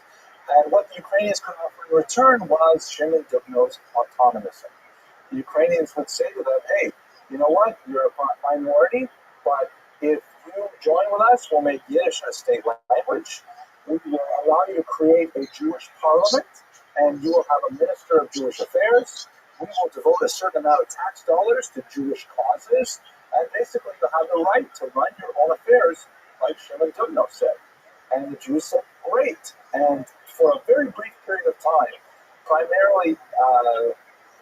And what the Ukrainians could offer in return was Shimon Dubno's autonomism. The Ukrainians would say to them, hey, you know what, you're a minority, but if you join with us, we'll make Yiddish a state language. We will allow you to create a Jewish parliament, and you will have a minister of Jewish affairs. We will devote a certain amount of tax dollars to Jewish causes, and basically you'll have the right to run your own affairs, like Shimon Dubno said. And the Jews said, great. And for a very brief period of time, primarily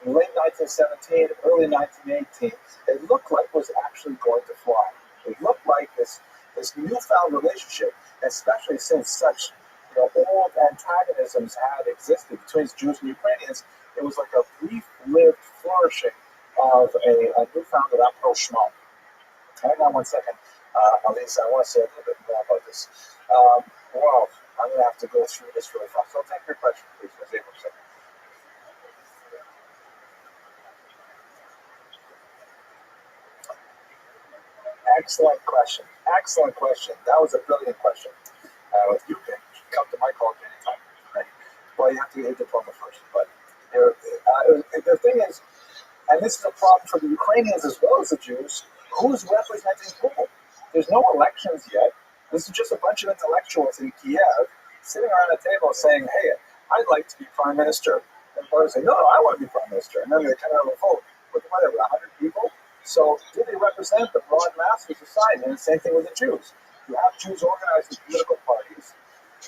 late 1917, early 1918, it looked like it was actually going to fly. It looked like this newfound relationship, especially since such old antagonisms had existed between Jews and Ukrainians, it was like a brief-lived flourishing of a newfound rapprochement. Hang on one second, Elisa, I want to say a little bit more about this. Well, I'm going to have to go through this really fast. So I'll take your question, please, Ms. Abramson. Excellent question. Excellent question. That was a brilliant question. You can come to my college anytime. Right? Well, you have to get your diploma first. But the thing is, and this is a problem for the Ukrainians as well as the Jews, who's representing who? There's no elections yet. This is just a bunch of intellectuals in Kiev sitting around a table saying, hey, I'd like to be prime minister. And others say, no, I want to be prime minister. And then they kind of have a vote with whatever, 100 people. So do they represent the broad mass of society? And the same thing with the Jews. You have Jews organized in political parties.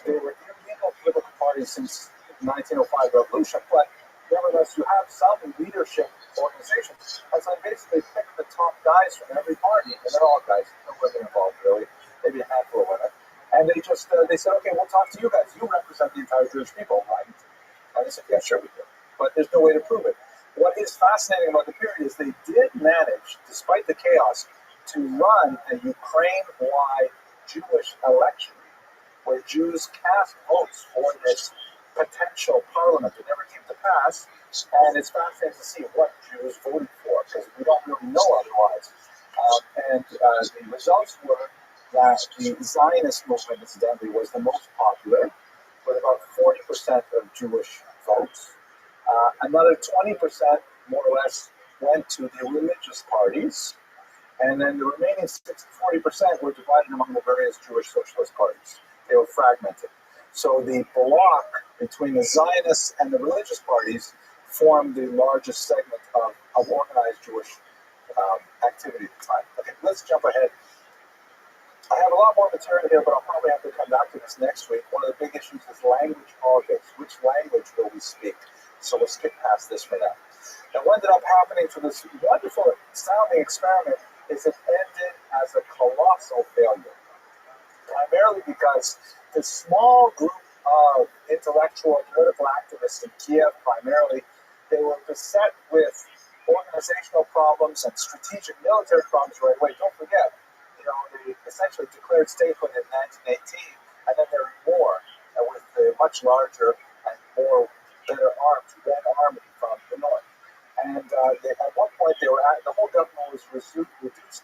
They were illegal political parties since 1905 revolution, but nevertheless, you have some leadership organizations. And so they basically pick the top guys from every party, and they're all guys, no women involved really, maybe a handful of women. And they just they said, okay, we'll talk to you guys. You represent the entire Jewish people, right? And they said, yeah, sure we do. But there's no way to prove it. What is fascinating about the period is they did manage, despite the chaos, to run a Ukraine-wide Jewish election where Jews cast votes for this potential parliament that never came to pass. And it's fascinating to see what Jews voted for because we don't really know otherwise. The results were that the Zionist movement, incidentally, was the most popular, with about 40% of Jewish votes. Another 20%, more or less, went to the religious parties. And then the remaining 40% were divided among the various Jewish socialist parties. They were fragmented. So the bloc between the Zionists and the religious parties formed the largest segment of organized Jewish activity at the time. Okay, let's jump ahead. I have a lot more material here, but I'll probably have to come back to this next week. One of the big issues is language politics. Which language will we speak? So we'll skip past this for now. Now, what ended up happening to this wonderful sounding experiment is it ended as a colossal failure, primarily because the small group of intellectual and political activists in Kiev, primarily, they were beset with organizational problems and strategic military problems right away. Don't forget, they essentially declared statehood in 1918, and then there were war with the much larger and more better armed Red Army from the north. And at one point, the whole government was reduced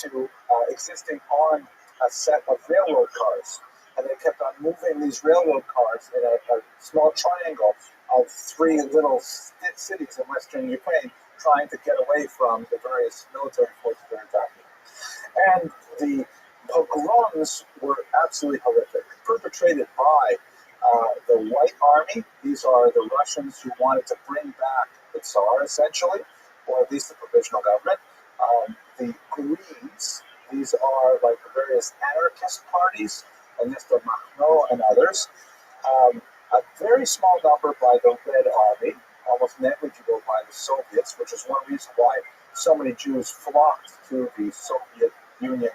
to existing on a set of railroad cars. And they kept on moving these railroad cars in a small triangle of three little cities in western Ukraine, trying to get away from the various military forces that are attacking. And the pogroms were absolutely horrific, perpetrated by the White Army. These are the Russians who wanted to bring back the Tsar, essentially, or at least the provisional government. The Greens, these are like the various anarchist parties, and Mr. Machno and others. A very small number by the Red Army, almost negligible by the Soviets, which is one reason why so many Jews flocked to the Soviet Union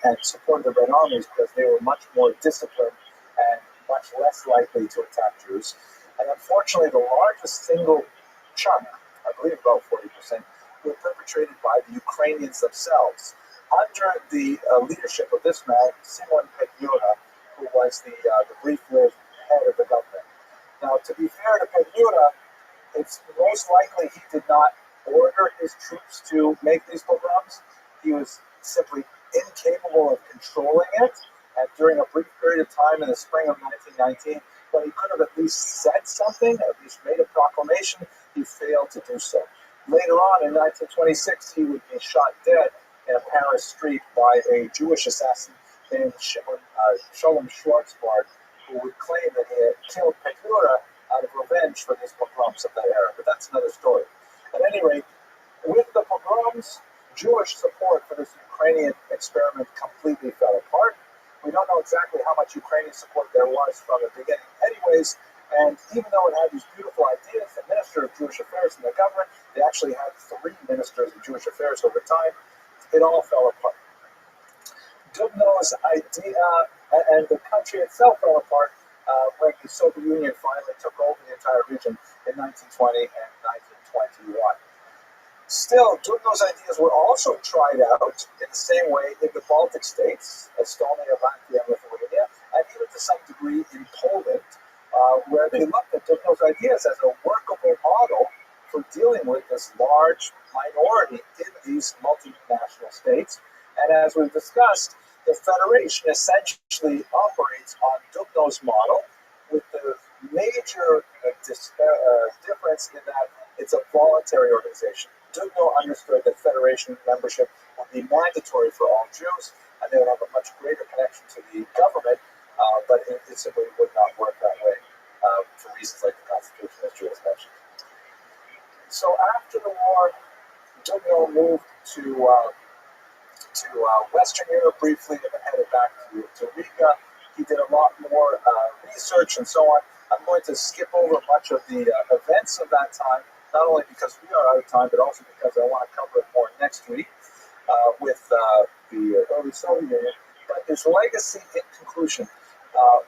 and supported the Red Armies, because they were much more disciplined and much less likely to attack Jews. And unfortunately, the largest single chunk, I believe about 40%, were perpetrated by the Ukrainians themselves, under the leadership of this man, Simon Petlura, who was the brief-lived head of the government. Now, to be fair to Petlura, it's most likely he did not order his troops to make these pogroms. He was simply incapable of controlling it. And during a brief period of time in the spring of 1919, when he could have at least said something, at least made a proclamation, he failed to do so. Later on, in 1926, he would be shot dead in a Paris street by a Jewish assassin named Sholem Schwarzbard, who would claim that he had killed Petlura out of revenge for these pogroms of that era. But that's another story. At any rate, with the pogroms, Jewish support for this Ukrainian experiment completely fell apart. We don't know exactly how much Ukrainian support there was from the beginning anyways, and even though it had these beautiful ideas, the Minister of Jewish Affairs in the government, they actually had 3 ministers of Jewish Affairs over time, it all fell apart. Dubno's idea and the country itself fell apart when the Soviet Union finally took over the entire region in 1920 and 1921. Still, Dubno's ideas were also tried out in the same way in the Baltic states, Estonia, Latvia, and Lithuania, and even to some degree in Poland, where they looked at Dubno's ideas as a workable model for dealing with this large minority in these multinational states. And as we've discussed, the Federation essentially operates on Dubno's model, with the major difference in that it's a voluntary organization. Dubno understood that Federation membership would be mandatory for all Jews, and they would have a much greater connection to the government, but it simply would not work that way for reasons like the Constitution, as Jules mentioned. So after the war, Dubno moved to to Western Europe briefly and then headed back to Riga. He did a lot more research and so on. I'm going to skip over much of the events of that time, not only because we are out of time, but also because I want to cover it more next week with the early Soviet Union. But his legacy, in conclusion,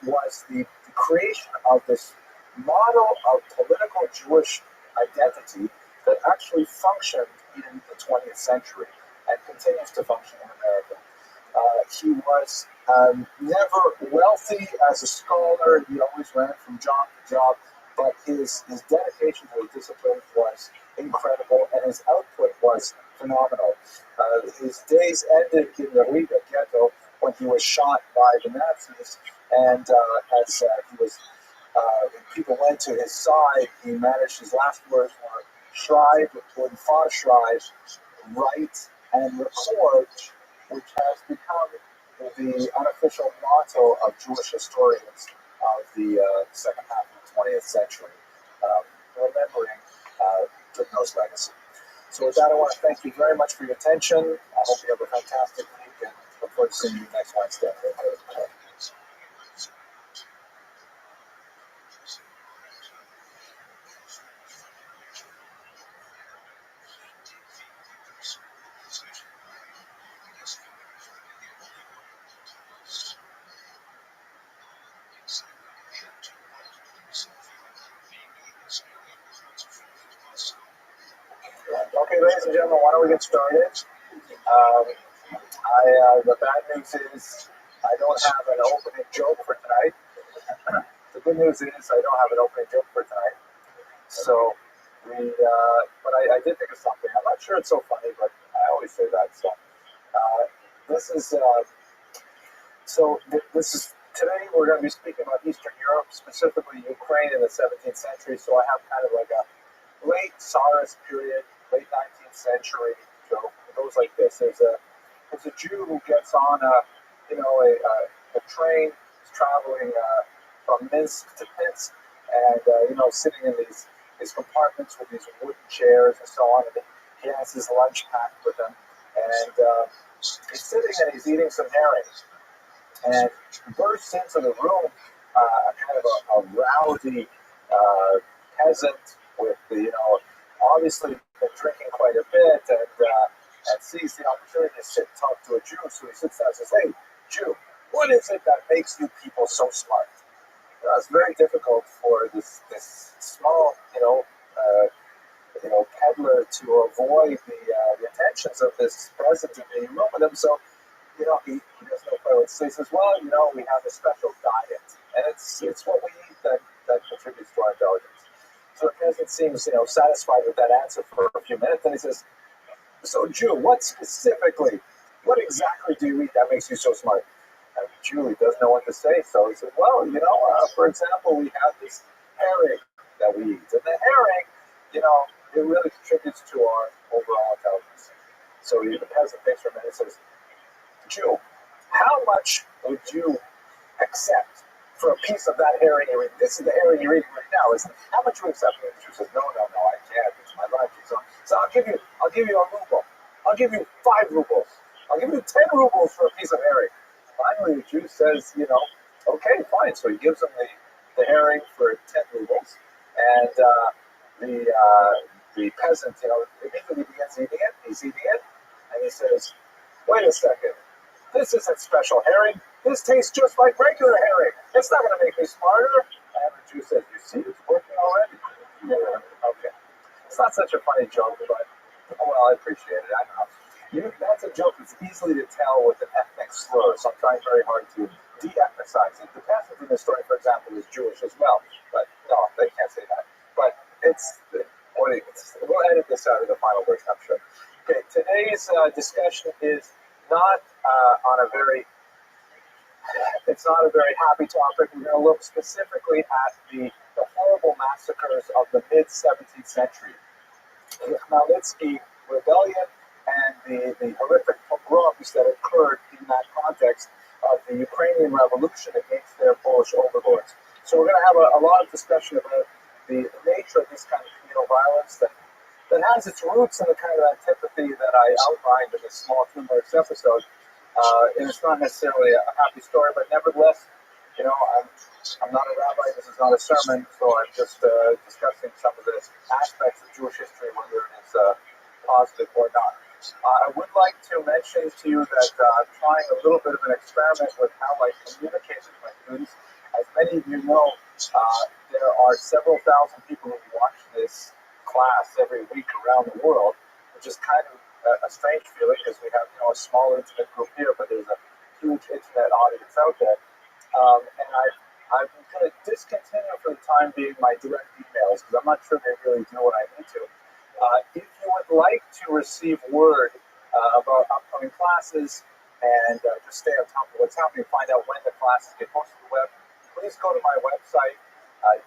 was the creation of this model of political Jewish identity that actually functioned in the 20th century and continues to function in America. He was never wealthy as a scholar. He always ran from job to job, but his dedication to his discipline was incredible, and his output was phenomenal. His days ended in the Riga ghetto when he was shot by the Nazis, and as he was, when people went to his side, he managed, his last words were, "Schreib und Fahrschreib," write and record, which has become the unofficial motto of Jewish historians of the second half of the 20th century, remembering Goodness' legacy. So with that, I want to thank you very much for your attention. I hope you have a fantastic week, and look forward to seeing you next Wednesday. Okay, ladies and gentlemen, why don't we get started? The bad news is I don't have an opening joke for tonight. The good news is I don't have an opening joke for tonight. So but I did think of something. I'm not sure it's so funny, but I always say that. So this is today we're going to be speaking about Eastern Europe, specifically Ukraine in the 17th century. So I have kind of like a late Tsarist period, late 19th century joke. It goes like this: there's a Jew who gets on a train, traveling from Minsk to Pinsk, and sitting in these compartments with these wooden chairs and so on. And he has his lunch packed with him, and he's sitting and he's eating some herring, and bursts into the room kind of a rowdy peasant with obviously been drinking quite a bit, and sees the opportunity to sit and talk to a Jew. So he sits down and says, "Hey, Jew, what is it that makes you people so smart?" It's very difficult for this small, peddler to avoid the attentions of this president in the room with him. So, he doesn't know quite what to say. He says, "Well, we have a special diet, and it's what we eat that contributes to our intelligence." So the president seems, satisfied with that answer for a few minutes, and he says, "So, Jew, what exactly do you eat that makes you so smart?" And Julie doesn't know what to say, so he said, "Well, for example, we have this herring that we eat, and the herring, it really contributes to our overall intelligence." So the peasant thinks for a minute and says, "Jew, how much would you accept for a piece of that herring you're eating? This is the herring you're eating right now. How much would you accept?" And the Jew says, "No, I can't. It's my lunch." So I'll give you a ruble. I'll give you 5 rubles. I'll give you 10 rubles for a piece of herring." Finally, the Jew says, "Okay, fine." So he gives him the herring for 10 rubles, and the peasant, immediately begins eating it. He's eating it, and he says, "Wait a second. This isn't special herring. This tastes just like regular herring. It's not going to make me smarter." And the Jew says, "You see, it's working already." Yeah, okay. It's not such a funny joke, but, well, I appreciate it. I don't know. That's a joke that's easily to tell with an ethnic slur, so I'm trying very hard to de-emphasize it. The peasant in this story, for example, is Jewish as well, but no, they can't say that. But we'll edit this out of the final version, I'm sure. Okay, today's discussion is not it's not a very happy topic. We're going to look specifically at the horrible massacres of the mid-17th century. The Khmelnytsky rebellion and the horrific pogroms that occurred in that context of the Ukrainian revolution against their Polish overlords. So we're going to have a lot of discussion about the nature of this kind of communal violence that that has its roots in the kind of antipathy that I outlined in this small humorous episode. And it's not necessarily a happy story, but nevertheless, I'm not a rabbi. This is not a sermon, so I'm just discussing some of the aspects of Jewish history, whether it is positive or not. I would like to mention to you that I'm trying a little bit of an experiment with how I communicate with my students. As many of you know, there are several thousand people who watch this class every week around the world, which is kind of a strange feeling because we have a small intimate group here, but there's a huge internet audience out there. And I'm going to discontinue for the time being my direct emails because I'm not sure they really do what I need to. If you would like to receive word about upcoming classes and just stay on top of what's happening, find out when the classes get posted to the web, please go to my website,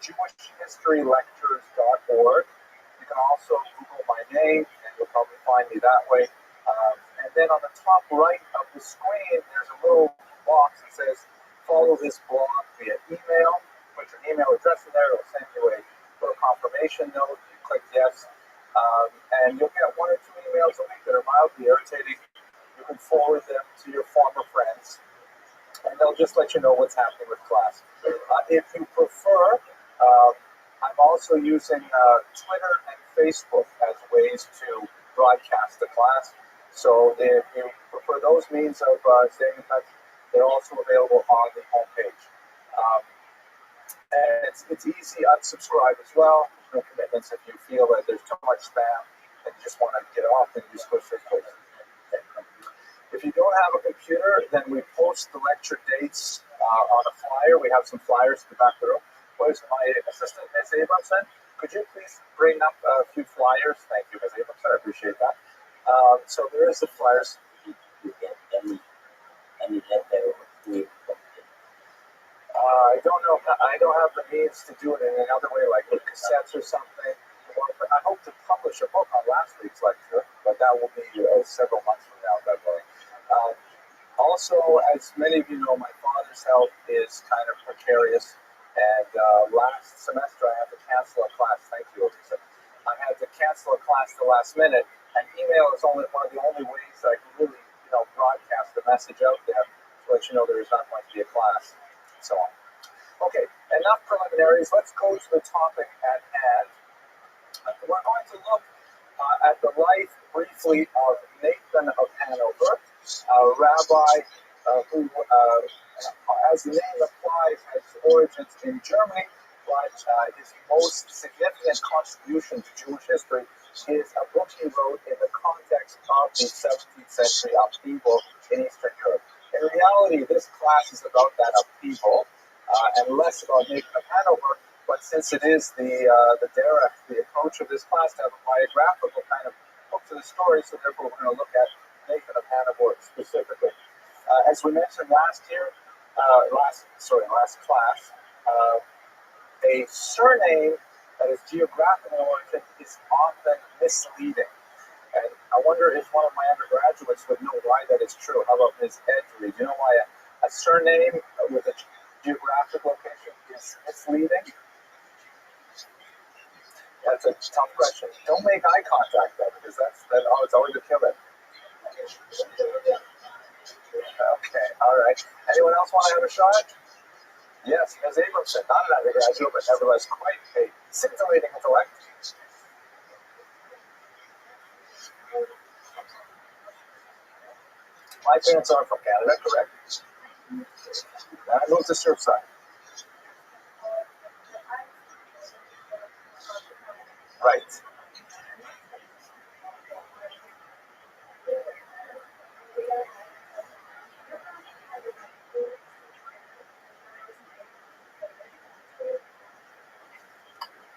jewishhistorylectures.org. You can also Google my name, and you'll probably find me that way. And then on the top right of the screen, there's a little box that says, follow this blog via email. Put your email address in there. It'll send you a little confirmation note. You click yes. And you'll get 1 or 2 emails a week that are mildly irritating. You can forward them to your former friends, and they'll just let you know what's happening with class. If you prefer, I'm also using Twitter and Facebook as ways to broadcast the class. So if you prefer those means of staying in touch, they're also available on the homepage. And it's easy to unsubscribe as well. There's no commitments. If you feel that there's too much spam and you just want to get off, then you just go straight to it. If you don't have a computer, then we post the lecture dates on a flyer. We have some flyers in the back of the room. Where's my assistant, Ms. Abramson? Could you please bring up a few flyers? Thank you, Ms. Abramson. I appreciate that. So there is the flyers. You get any letter with I don't know. I don't have the means to do it in another way, like with cassettes or something. But I hope to publish a book on last week's lecture, but that will be several months from now, February. Also, as many of you know, my father's health is kind of precarious, and last semester I had to cancel a class. Thank you, Elisa. I had to cancel a class at the last minute, and email is only one of the only ways I can really, broadcast the message out there to let you know there is not going to be a class. So on. Okay, enough preliminaries. Let's go to the topic at hand. We're going to look at the life briefly of Nathan of Hanover, a rabbi who, as the name implies, has origins in Germany, but his most significant contribution to Jewish history is a book he wrote in the context of the 17th century upheaval in Eastern Europe. In reality, this class is about that upheaval and less about Nathan of Hanover, but since it is the approach of this class to have a biographical kind of book to the story, so therefore we're going to look at Nathan of Hanover specifically. As we mentioned last class, a surname that is geographic in origin is often misleading. And I wonder if one of my undergraduates would know why that is true. How about Ms. Edry? Do you know why a surname with a geographic location is misleading? That's a tough question. Don't make eye contact though, because it's always a killer. Okay, all right. Anyone else want to have a shot? Yes, Ms. Abramson, not an undergraduate, but nevertheless quite a scintillating intellect. My parents are from Canada, correct? And I moved to Surfside. Right.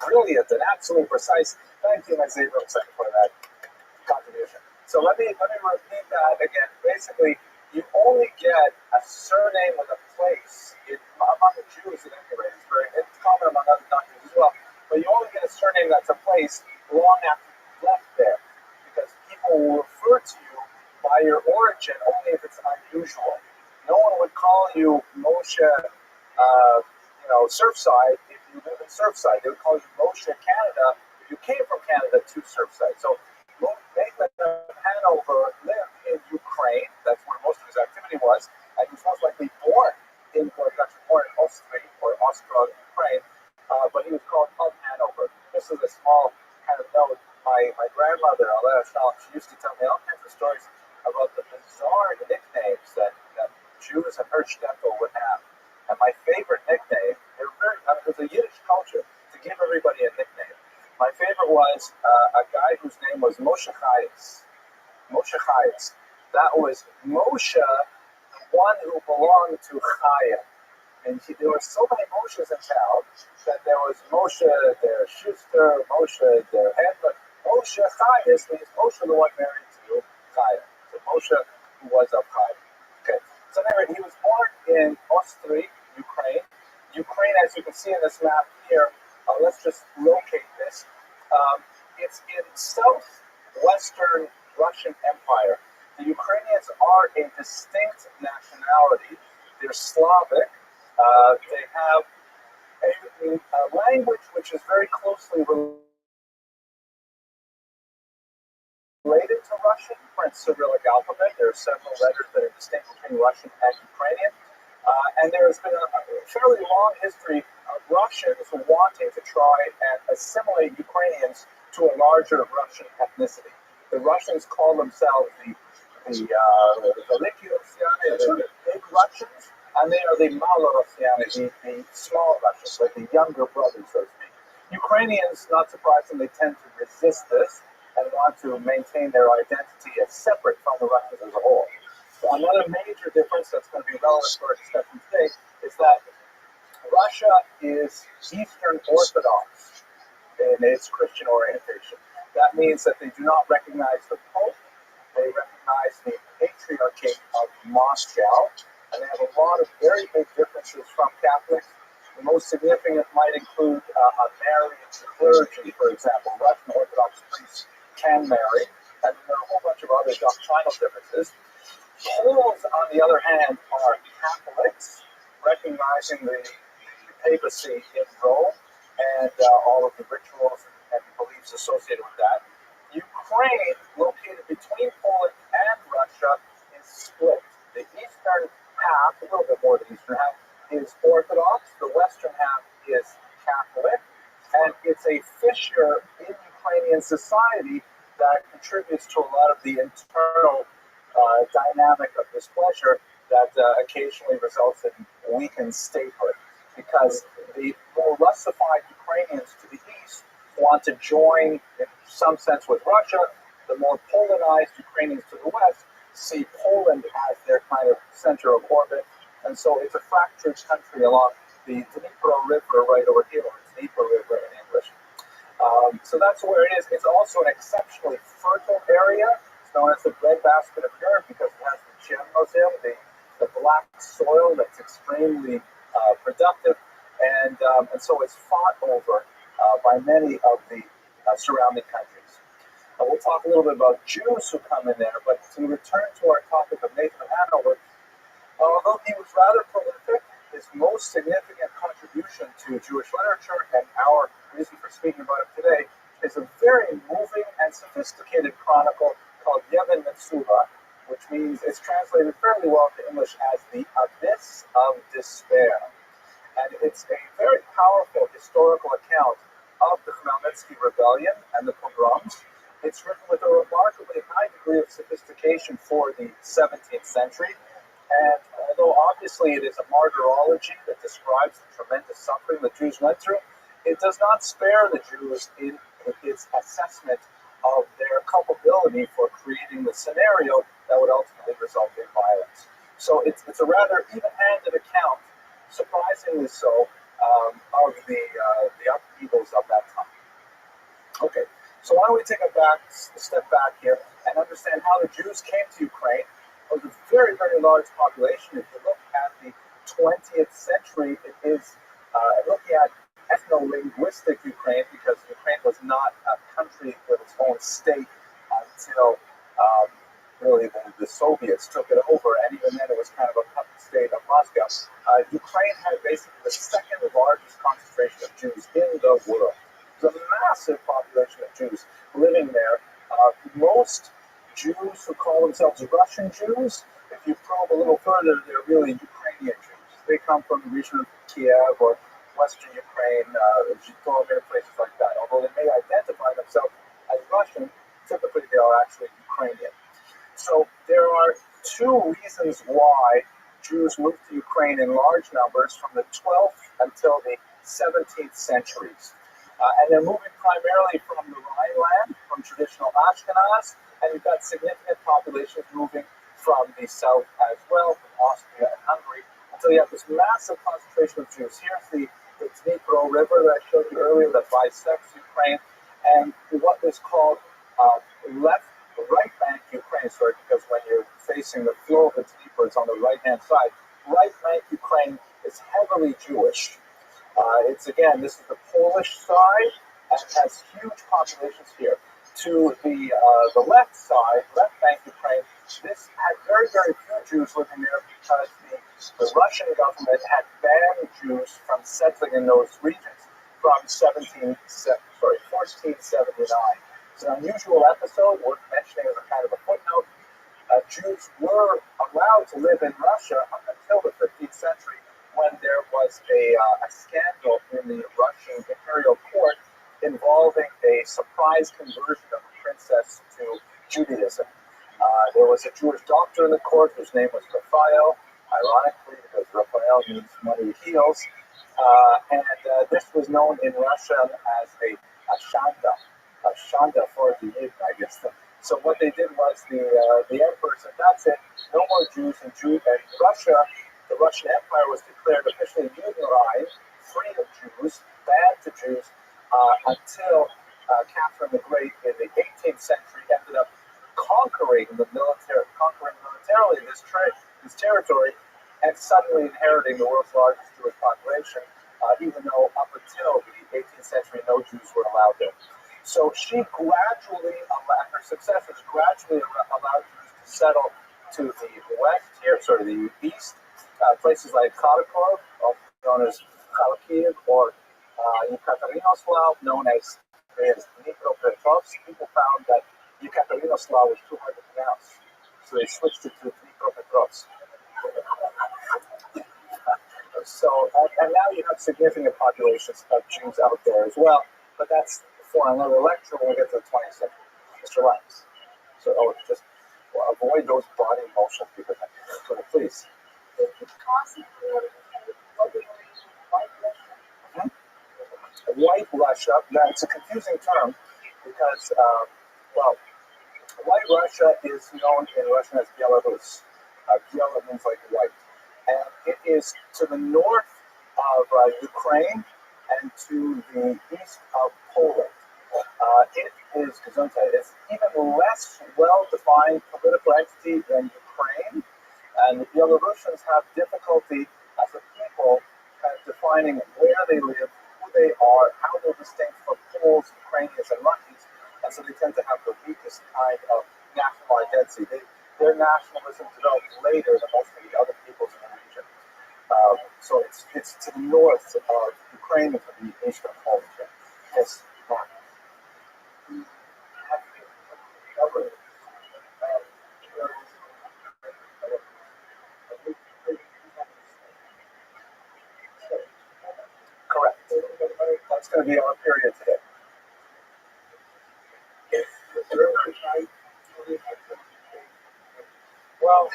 Brilliant and absolutely precise. Thank you, Ms. Abramson, for that contribution. So let me repeat that again. Basically, you only get a surname with a place among the Jews at any rate. It's common among other countries as well. But you only get a surname that's a place long after you've left there, because people will refer to you by your origin only if it's unusual. No one would call you Moshe, Surfside if you live in Surfside. They would call you Moshe Canada if you came from Canada to Surfside. So Nathan of Hanover lived in Ukraine. That's where most of his activity was. And he was most likely born in, or actually born in Ostry or Ostrog, Ukraine. But he was called of Hanover. This is a small kind of note. My grandmother, Alea Shalom, she used to tell me all kinds of stories about the bizarre nicknames that Jews in her shtetl would have. And my favorite nickname, it was a Yiddish culture to give everybody a nickname. My favorite was a guy whose name was Moshe Chayes. Moshe Chayes. That was Moshe, the one who belonged to Chaya. And there were so many Moshes in town that there was Moshe, der Schuster, Moshe, der Hedler. Moshe Chayes means Moshe, the one married to Chaya. So Moshe, who was of Chaya. Okay. So anyway, he was born in Ostry, Ukraine. Ukraine, as you can see in this map here, let's just locate this. It's in southwestern Russian Empire. The Ukrainians are a distinct nationality. They're Slavic. They have a language which is very closely related to Russian, French Cyrillic alphabet. There are several letters that are distinct between Russian and Ukrainian. And there has been a fairly long history of Russians wanting to try and assimilate Ukrainians to a larger Russian ethnicity. The Russians call themselves the Veliki Rusyani, the big Russians, and they are the Malo-Rusyani, the small Russians, like the younger brothers, so to speak. Ukrainians, not surprisingly, tend to resist this and want to maintain their identity as separate from the Russians as a whole. So another major difference that's going to be relevant to our discussion today is that Russia is Eastern Orthodox in its Christian orientation. That means that they do not recognize the Pope. They recognize the Patriarchate of Moscow, and they have a lot of very big differences from Catholics. The most significant might include a marriage to clergy, for example. Russian Orthodox priests can marry, and there are a whole bunch of other doctrinal differences. Poles, on the other hand, are Catholics, recognizing the papacy in Rome and all of the rituals and beliefs associated with that. Ukraine, located between Poland and Russia, is split. The eastern half, a little bit more than the eastern half, is Orthodox. The western half is Catholic. And it's a fissure in Ukrainian society that contributes to a lot of the internal dynamic of displeasure that occasionally results in weakened statehood. Because the more Russified Ukrainians to the east want to join, in some sense, with Russia. The more Polonized Ukrainians to the west see Poland as their kind of center of orbit. And so it's a fractured country along the Dnipro River right over here, or Dnipro River in English. So that's where it is. It's also an exceptionally fertile area. It's known as the breadbasket of Europe because it has the Chernozem, the black soil that's extremely productive. And so it's fought over by many of the surrounding countries. We'll talk a little bit about Jews who come in there, but to return to our topic of Nathan of Hanover, although he was rather prolific, his most significant contribution to Jewish literature and our reason for speaking about it today is a very moving and sophisticated chronicle called Yevon Metzulah, which means it's translated fairly well to English as the Abyss of Despair. And it's a very powerful historical account of the Khmelnytsky Rebellion and the pogroms. It's written with a remarkably high degree of sophistication for the 17th century. And although obviously it is a martyrology that describes the tremendous suffering the Jews went through, it does not spare the Jews in its assessment of their culpability for creating the scenario that would ultimately result in violence. So it's a rather even-handed account, surprisingly so, of the upheavals of that time. Okay, so why don't we take a step back here and understand how the Jews came to Ukraine. It was a very, very large population. If you look at the 20th century, it is looking at ethno-linguistic Ukraine, because Ukraine was not a country with its own state until really the Soviets took it over, and even then it was kind of a puppet state of Moscow. Ukraine had basically the second largest concentration of Jews in the world. There's a massive population of Jews living there. Most Jews who call themselves Russian Jews, if you probe a little further, they're really Ukrainian Jews. They come from the region of Kiev or Western Ukraine, Zhytomyr, places like that. Although they may identify themselves as Russian, typically they are actually Ukrainian. So there are two reasons why Jews moved to Ukraine in large numbers from the 12th until the 17th centuries. And they're moving primarily from the Rhineland, from traditional Ashkenaz, and you've got significant populations moving from the south as well, from Austria and Hungary. And so you have this massive concentration of Jews. Here's the Dnipro River that I showed you earlier that bisects Ukraine, and what is called right bank Ukraine, sorry, because when you're facing the flow of the Dnipro, it's on the right-hand side. Right bank Ukraine is heavily Jewish. This is the Polish side, and it has huge populations here. To the left side, left bank Ukraine, this had very, very few Jews living there because the Russian government had banned Jews from settling in those regions from 1479. It's an unusual episode worth mentioning as a kind of a footnote. Jews were allowed to live in Russia up until the 15th century when there was a scandal in the Russian imperial court involving a surprise conversion of a princess to Judaism. There was a Jewish doctor in the court whose name was Raphael, ironically, because Raphael means money heals. This was known in Russian as a shanda for the Yid, I guess. So what they did was the emperor said, that's it, no more Jews in Russia. The Russian Empire was declared officially Judenrein, free of Jews, bad to Jews, until Catherine the Great in the 18th century ended up conquering militarily this territory, and suddenly inheriting the world's largest Jewish population, even though up until the 18th century no Jews were allowed there. So she her successors gradually allowed Jews to settle to the the east, places like Kharkov, known as Kharkiv, or Yekaterinoslav, known as Dnipropetrovsk. People found that Yekaterinoslav was too hard to pronounce, so they switched it to Dnipropetrovsk. And now you have significant populations of Jews out there as well, but that's for another lecture when we get to the 20th century. Mr. Lenz. So, just avoid those body motions because please. White Russia, that's a confusing term because, White Russia is known in Russian as Belarus. Biela means like white. And it is to the north of Ukraine and to the east of Poland. It is Gesundheit. It's even less well-defined political entity than Ukraine, and the Belarusians have difficulty as a people kind of defining where they live, who they are, how they're distinct from Poles, Ukrainians, and Russians, and so they tend to have the weakest kind of national identity. Their nationalism developed later than most of the other peoples in the region. So it's to the north of Ukraine and to the east of Poland. Yes, Mark. Correct. That's going to be our period today. Well,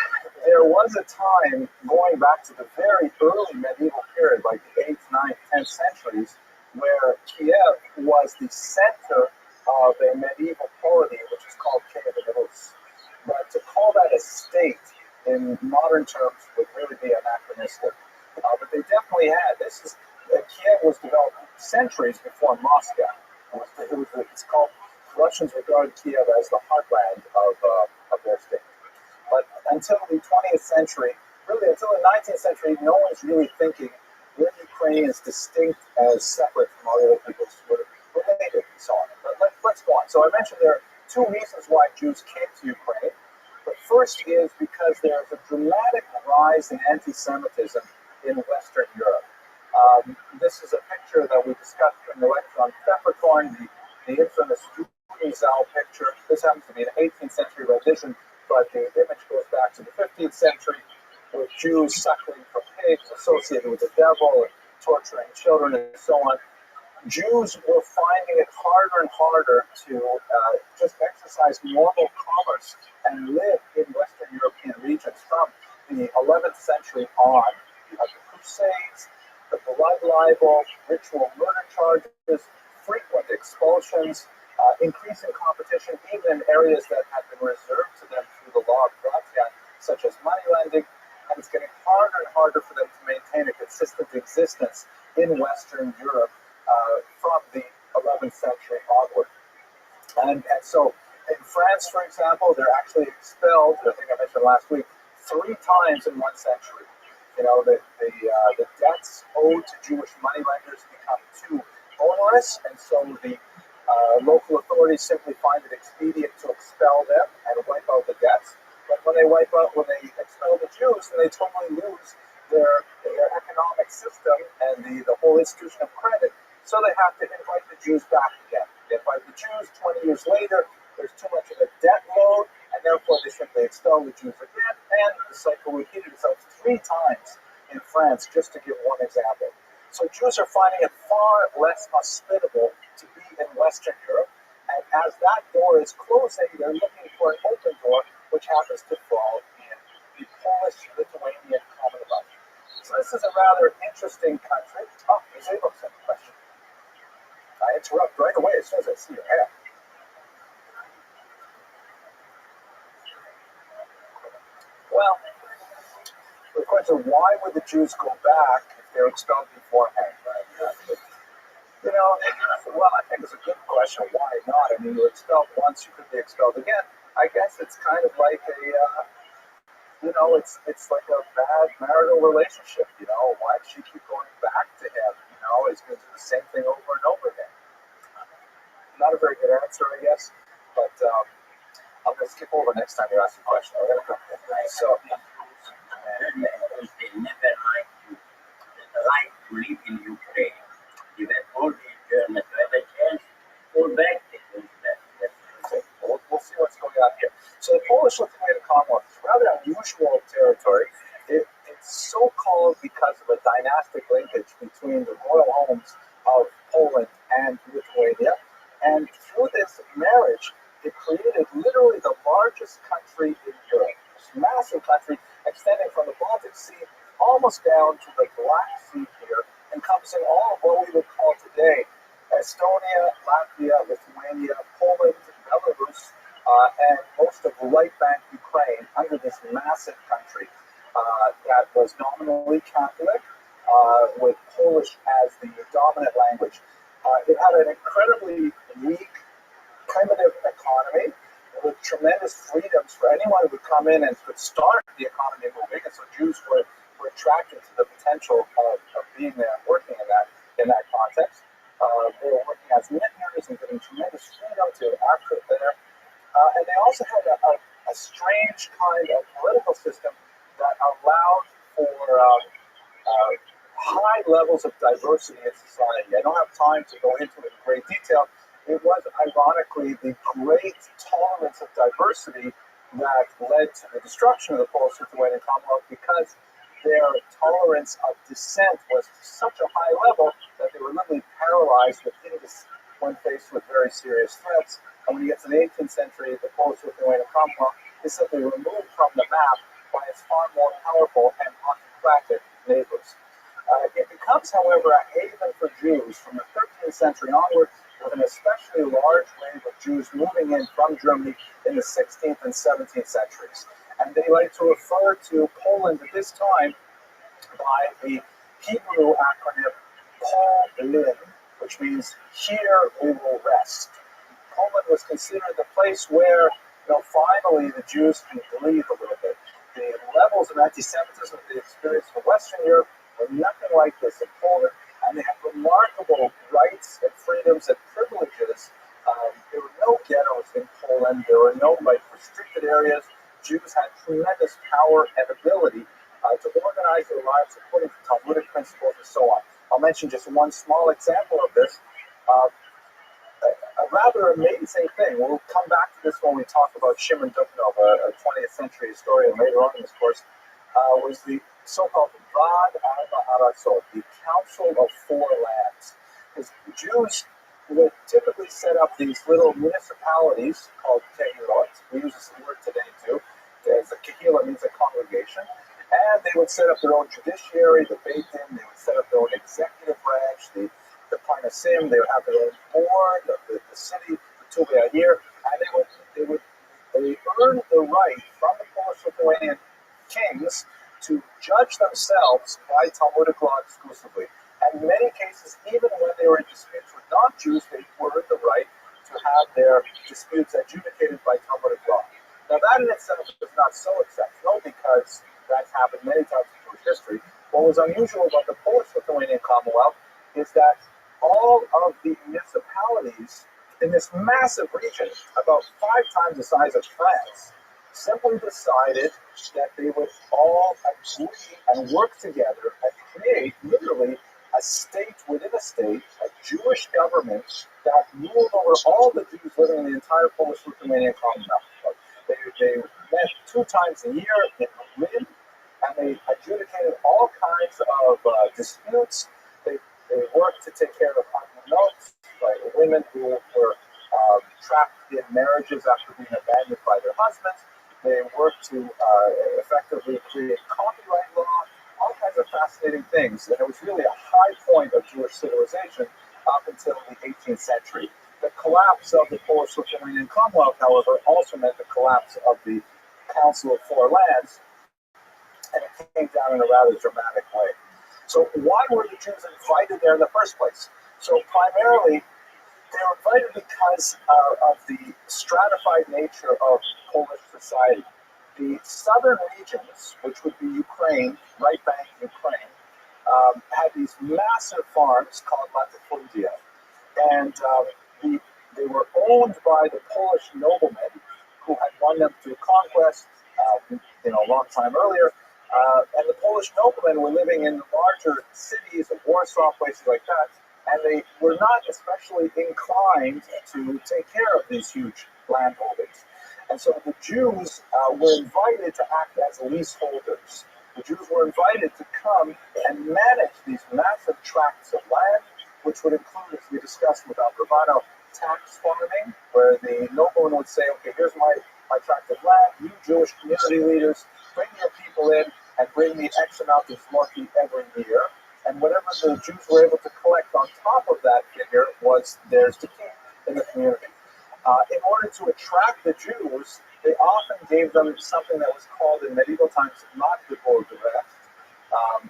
there was a time going back to the very early medieval period, like the 8th, 9th, 10th centuries, where Kiev was the center of a medieval polity, which is called Kiev Rus. But to call that a state in modern terms would really be anachronistic. But they definitely had. Kiev was developed centuries before Moscow. It's called, Russians regard Kiev as the heartland of their state. But until the 20th century, really until the 19th century, no one's really thinking where Ukraine is distinct as separate from all the other peoples who are related and so on. But let's go on. So I mentioned there are two reasons why Jews came to Ukraine. The first is because there is a dramatic rise in anti-Semitism in Western Europe. This is a picture that we discussed in the lecture on peppercorn, the infamous Zal picture. This happens to be an 18th century rendition, but the image goes back to the 15th century with Jews suckling from pigs associated with the devil and torturing children and so on. Jews were finding it harder and harder to just exercise normal commerce and live in Western European regions from the 11th century on. You have the Crusades, the blood libel, ritual murder charges, frequent expulsions, increasing competition even in areas that had been reserved to them through the law of gratia, such as money lending, and it's getting harder and harder for them to maintain a consistent existence in Western Europe from the 11th century onward. And so in France, for example, they're actually expelled, I think I mentioned last week, 3 times in 1 century. You know, the debts owed to Jewish moneylenders become too onerous, and so the local authorities simply find it expedient to expel them and wipe out the debts. But when they expel the Jews, then they totally lose their economic system and the whole institution of credit. So they have to invite the Jews back again. They invite the Jews 20 years later, there's too much of a debt load, and therefore they simply expel the Jews again, and the cycle repeated itself 3 times in France, just to give one example. So Jews are finding it far less hospitable to be in Western Europe, and as that door is closing, they're looking for an open door, which happens to fall in the Polish-Lithuanian Commonwealth. So this is a rather interesting country. Oh, there's a question. I interrupt right away as soon as I see your hand. Well, the question, why would the Jews go back if they were expelled beforehand? You know, well, I think it's a good question. Why not? I mean, you were expelled once, you could be expelled again. I guess it's kind of like it's like a bad marital relationship. You know, why does she keep going back to him? You know, he's going to do the same thing over and over again. Not a very good answer, I guess, but I'm going to skip over next time you ask a question. So, they never liked you. The right to live in Ukraine. Even all these Germans who have a chance, fall back, they go back. We'll see what's going on here. So the Polish-Lithuanian Commonwealth is rather unusual territory. It's so called because of a dynastic linkage between the royal homes of Poland and Lithuania. And through this marriage, it created literally the largest country in Europe. This massive country extending from the Baltic Sea almost down to the Black Sea here, encompassing all of what we would call today Estonia, Latvia, Lithuania, Poland, Belarus, and most of right bank Ukraine under this massive country that was nominally Catholic with Polish as the dominant language. It had an incredibly weak, primitive economy with tremendous freedoms for anyone who would come in and could start the economy moving. And so Jews were attracted to the potential of being there and working in that context. They were working as missionaries and giving tremendous freedom to Africa there. And they also had a strange kind of political system that allowed for high levels of diversity in society. I don't have time to go into it in great detail. It was ironically the great tolerance of diversity that led to the destruction of the Polish-Lithuanian Commonwealth, because their tolerance of dissent was to such a high level that they were literally paralyzed when faced with very serious threats. And when you get to the 18th century, the Polish-Lithuanian Commonwealth is simply removed from the map by its far more powerful and autocratic neighbors. It becomes, however, a haven for Jews from the 13th century onward, with an especially large wave of Jews moving in from Germany in the 16th and 17th centuries. And they like to refer to Poland at this time by the Hebrew acronym POLIN, which means "Here we will rest." Poland was considered the place where, finally the Jews can breathe a little bit. The levels of anti-Semitism they experienced in Western Europe were nothing like this in Poland, and they had remarkable rights and freedoms and privileges. There were no ghettos in Poland. There were no restricted areas. Jews had tremendous power and ability to organize their lives according to Talmudic principles and so on. I'll mention just one small example of this. A rather amazing thing. We'll come back to this when we talk about Shimon Dukhnov, a 20th century historian later on in this course, was the so-called Vad Ha'arasot, the Council of Four Lands. Because Jews would typically set up these little municipalities called kehilot. We use this word today too. As a kehillah means a congregation. And they would set up their own judiciary, the Beit Din. They would set up their own executive branch, the Parnasim. They would have their own board of the city, the Tuvei Ayir, and they earned the right from the Polish-Lithuanian kings to judge themselves by Talmudic law exclusively. And in many cases, even when they were in disputes with non-Jews, they earned the right to have their disputes adjudicated by Talmudic law. Now that in itself is not so exceptional because that's happened many times in Jewish history. What was unusual about the Polish-Lithuanian Commonwealth is that all of the municipalities in this massive region, about 5 times the size of France, simply decided that they would all agree and work together and create literally a state within a state, a Jewish government that ruled over all the Jews living in the entire Polish-Lithuanian Commonwealth. They met 2 times a year in Madrid, and they adjudicated all kinds of disputes. They worked to take care of notes, like women who were trapped in marriages after being abandoned by their husbands. They worked to effectively create copyright law, all kinds of fascinating things. And it was really a high point of Jewish civilization up until the 18th century. The collapse of the Polish-Lithuanian Commonwealth, however, also meant the collapse of the Council of Four Lands, and it came down in a rather dramatic way. So why were the Jews invited there in the first place? So primarily, they were invited because of the stratified nature of Polish society. The southern regions, which would be Ukraine, right bank Ukraine, had these massive farms called latifundia. And they were owned by the Polish noblemen who had won them through conquest, a long time earlier. And the Polish noblemen were living in larger cities of Warsaw, places like that, and they were not especially inclined to take care of these huge landholdings. And so the Jews were invited to act as leaseholders. The Jews were invited to come and manage these massive tracts of land, which would include, as we discussed with Rabbi, tax farming, where the nobleman would say, okay, here's my tract of land, you Jewish community leaders, bring your people in and bring me X amount of zloty every year. And whatever the Jews were able to collect on top of that figure was theirs to keep in the community. In order to attract the Jews, they often gave them something that was called in medieval times Magdeburg.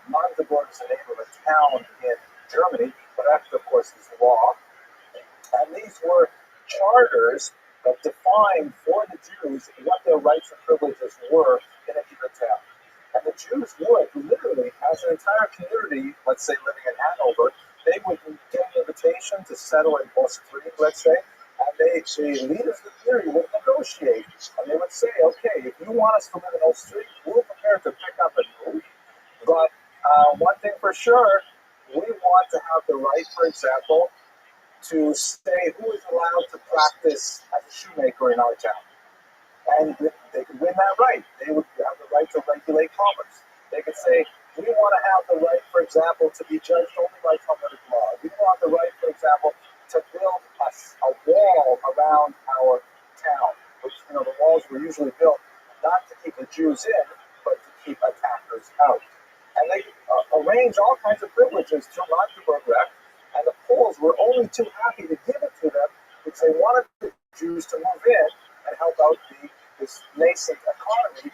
Magdeburg is the name of a town in Germany, but Recht, of course, is law. And these were charters that defined for the Jews what their rights and privileges were in a given town. And the Jews would literally, as an entire community, let's say living in Hanover, they would get an invitation to settle in Ostring, let's say, and the leaders of the community would negotiate, and they would say, okay, if you want us to live in Ostring, we're prepared to pick up and move, but one thing for sure, we want to have the right, for example, to say who is allowed to practice as a shoemaker in our town. And they could win that right. They would have the right to regulate commerce. They could say, we want to have the right, for example, to be judged only by Talmudic law. We want the right, for example, to build a wall around our town, which, the walls were usually built not to keep the Jews in, but to keep attackers out. And they arranged all kinds of privileges to Magdeburg Recht, and the Poles were only too happy to give it to them because they wanted the Jews to move in and help out this nascent economy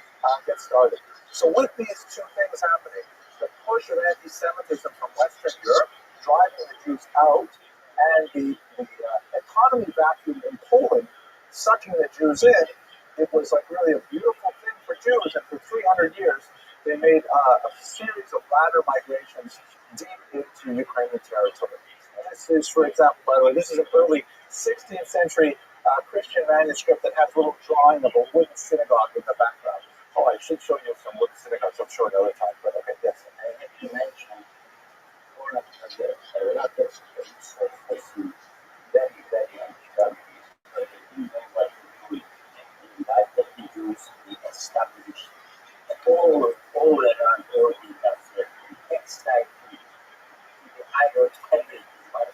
get started. So with these two things happening, the push of anti-Semitism from Western Europe, driving the Jews out, and the economy vacuum in Poland, sucking the Jews in, it was like really a beautiful thing for Jews, and for 300 years, they made a series of ladder migrations deep into Ukrainian territory. And this is, for example, by the way, this is an early 16th century Christian manuscript that has a little drawing of a wooden synagogue in the background. Oh, I should show you some wooden synagogues, I'm sure, another time, but okay, yes. I have to mention one of the a lot of things I see very, very untrustworthy. But they know what to do. And like that the Jews, they established all around all the textile, the iron, everything. But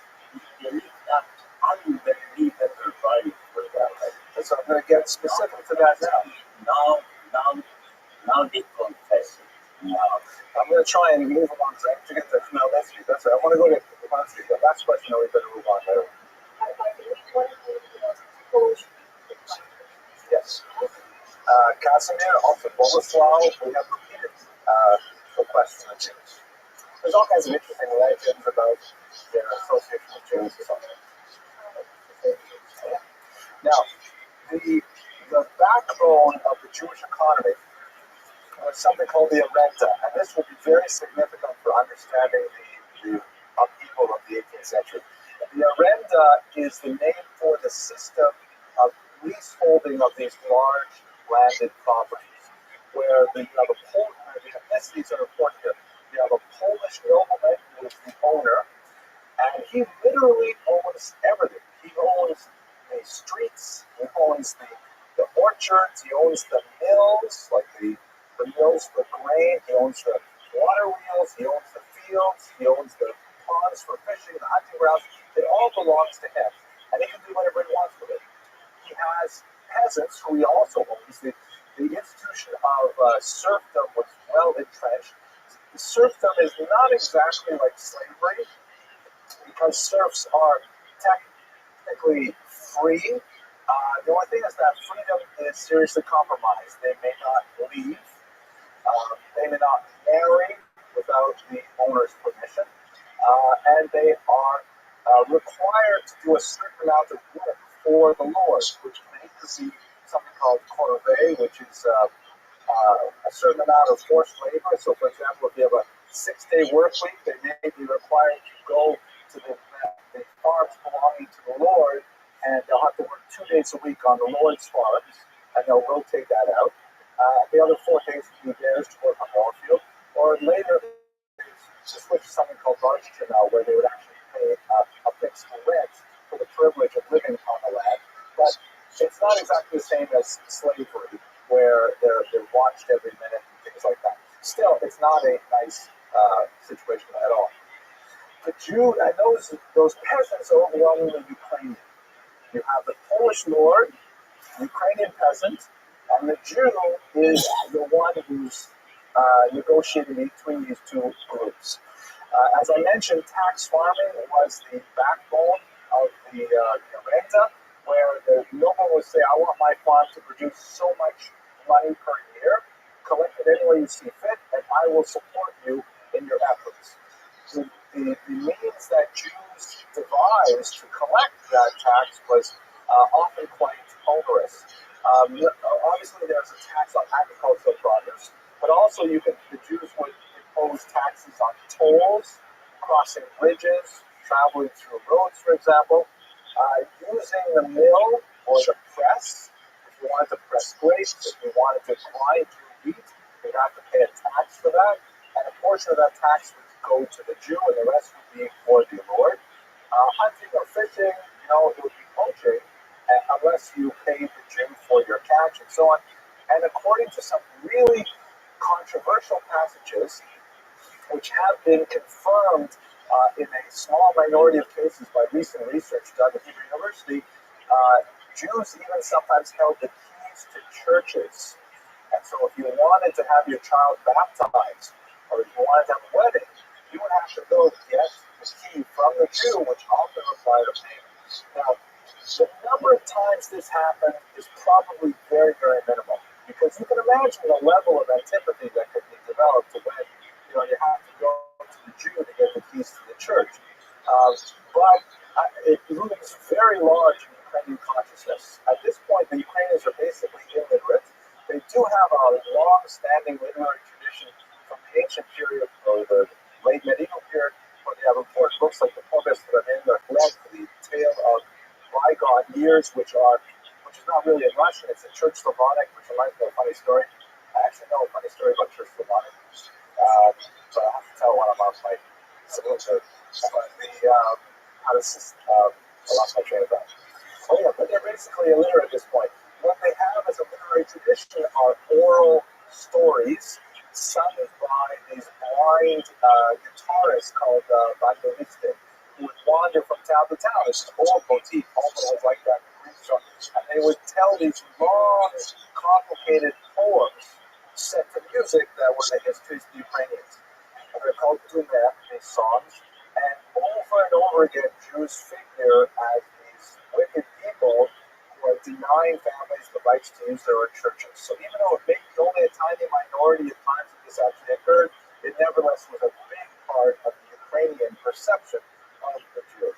they lift up unbelievable value for that. And so I'm going to get specific to that now. Now they confess it. Now, I'm going to try and move along because I have to get to now. That's right. I want to go to the last question, or we better move on later. Yes. Casimir, also Boleslav, we have repeated the question of Jews. There's all kinds of interesting legends about their association with Jews and so on. Now, the backbone of the Jewish economy was something called the renta, and this will be very significant for understanding the upheaval of the 18th century. The renta is the name for the system of leaseholding of these large landed properties, where you have the ethnicities are important here. You have a Polish nobleman who is the owner, and he literally owns everything. He owns the streets, he owns the orchards, he owns the mills, like the mills for grain, he owns the water wheels, he owns the fields, he owns the ponds for fishing, the hunting grounds. It all belongs to him, and he can do whatever he wants with it. He has peasants who he also owns. The institution of serfdom was well entrenched. Serfdom is not exactly like slavery, because serfs are technically free. The only thing is that freedom is seriously compromised. They may not leave. They may not marry without the owner's permission. And they are required to do a certain amount of work for the Lord, which may be something called corvée, which is a certain amount of forced labor. So, for example, if you have a 6-day work week, they may be required to go to the farms belonging to the Lord, and they'll have to work 2 days a week on the Lord's farms, and they'll rotate that out. The other 4 days will be theirs to work on the field, or later to switch to something called ROTHSCHILD, where they would actually pay a fixed rent for the privilege of living on the land. But it's not exactly the same as slavery, where they're watched every minute and things like that. Still, it's not a nice situation at all. The Jew, and those peasants are overwhelmingly Ukrainian. You have the Polish lord, Ukrainian peasant, and the Jew is the one who's negotiating between these two groups. As I mentioned, tax farming was the backbone of the renta, where the noble would say, I want my farm to produce so much money per year, collect it any way you see fit, and I will support you in your efforts. The means that Jews devised to collect that tax was often quite onerous. Obviously, there's a tax on agricultural produce, but also the Jews would impose taxes on tolls, crossing bridges, traveling through roads, for example, using the mill or the press. If you wanted to press grapes, if you wanted to grind your wheat, you'd have to pay a tax for that, and a portion of that tax would go to the Jew, and the rest would be for the Lord. Hunting or fishing, it would be poaching, unless you paid the Jew for your catch and so on. And according to some really controversial passages, which have been confirmed in a small minority of cases by recent research done at Hebrew University, Jews even sometimes held the keys to churches. And so if you wanted to have your child baptized, or if you wanted to have a wedding, you would have to go get the key from the Jew, which often required a payment. Now, the number of times this happened is probably very, very minimal, because you can imagine the level of antipathy that could be developed when you have to go to the Jew to get the keys to the church. But it looms very large in Ukrainian consciousness. At this point, the Ukrainians are basically illiterate. They do have a long-standing literary tradition from the ancient period, or the late medieval period, where they have important books like the Povest Ramin, that led to the tale of bygone years, which is not really in Russian, it's in Church Slavonic, which reminds me of a funny story. I actually know a funny story about Church Slavonic. So I have to tell one of my siblings But how does this, I lost my train of thought. Oh yeah, but they're basically illiterate at this point. What they have as a literary tradition are oral stories sung by these blind guitarists called bandolistas, who would wander from town to town. It's an old motif, almost like that in Greek song. And they would tell these long, complicated poems set to music that were the histories of the Ukrainians. And they're called GUINNESS, these songs. And over and over again, Jews figure as these wicked people who are denying families the rights to use their own churches. So even though it may be only a tiny minority of times that this actually occurred, it nevertheless was a big part of the Ukrainian perception of the Jew.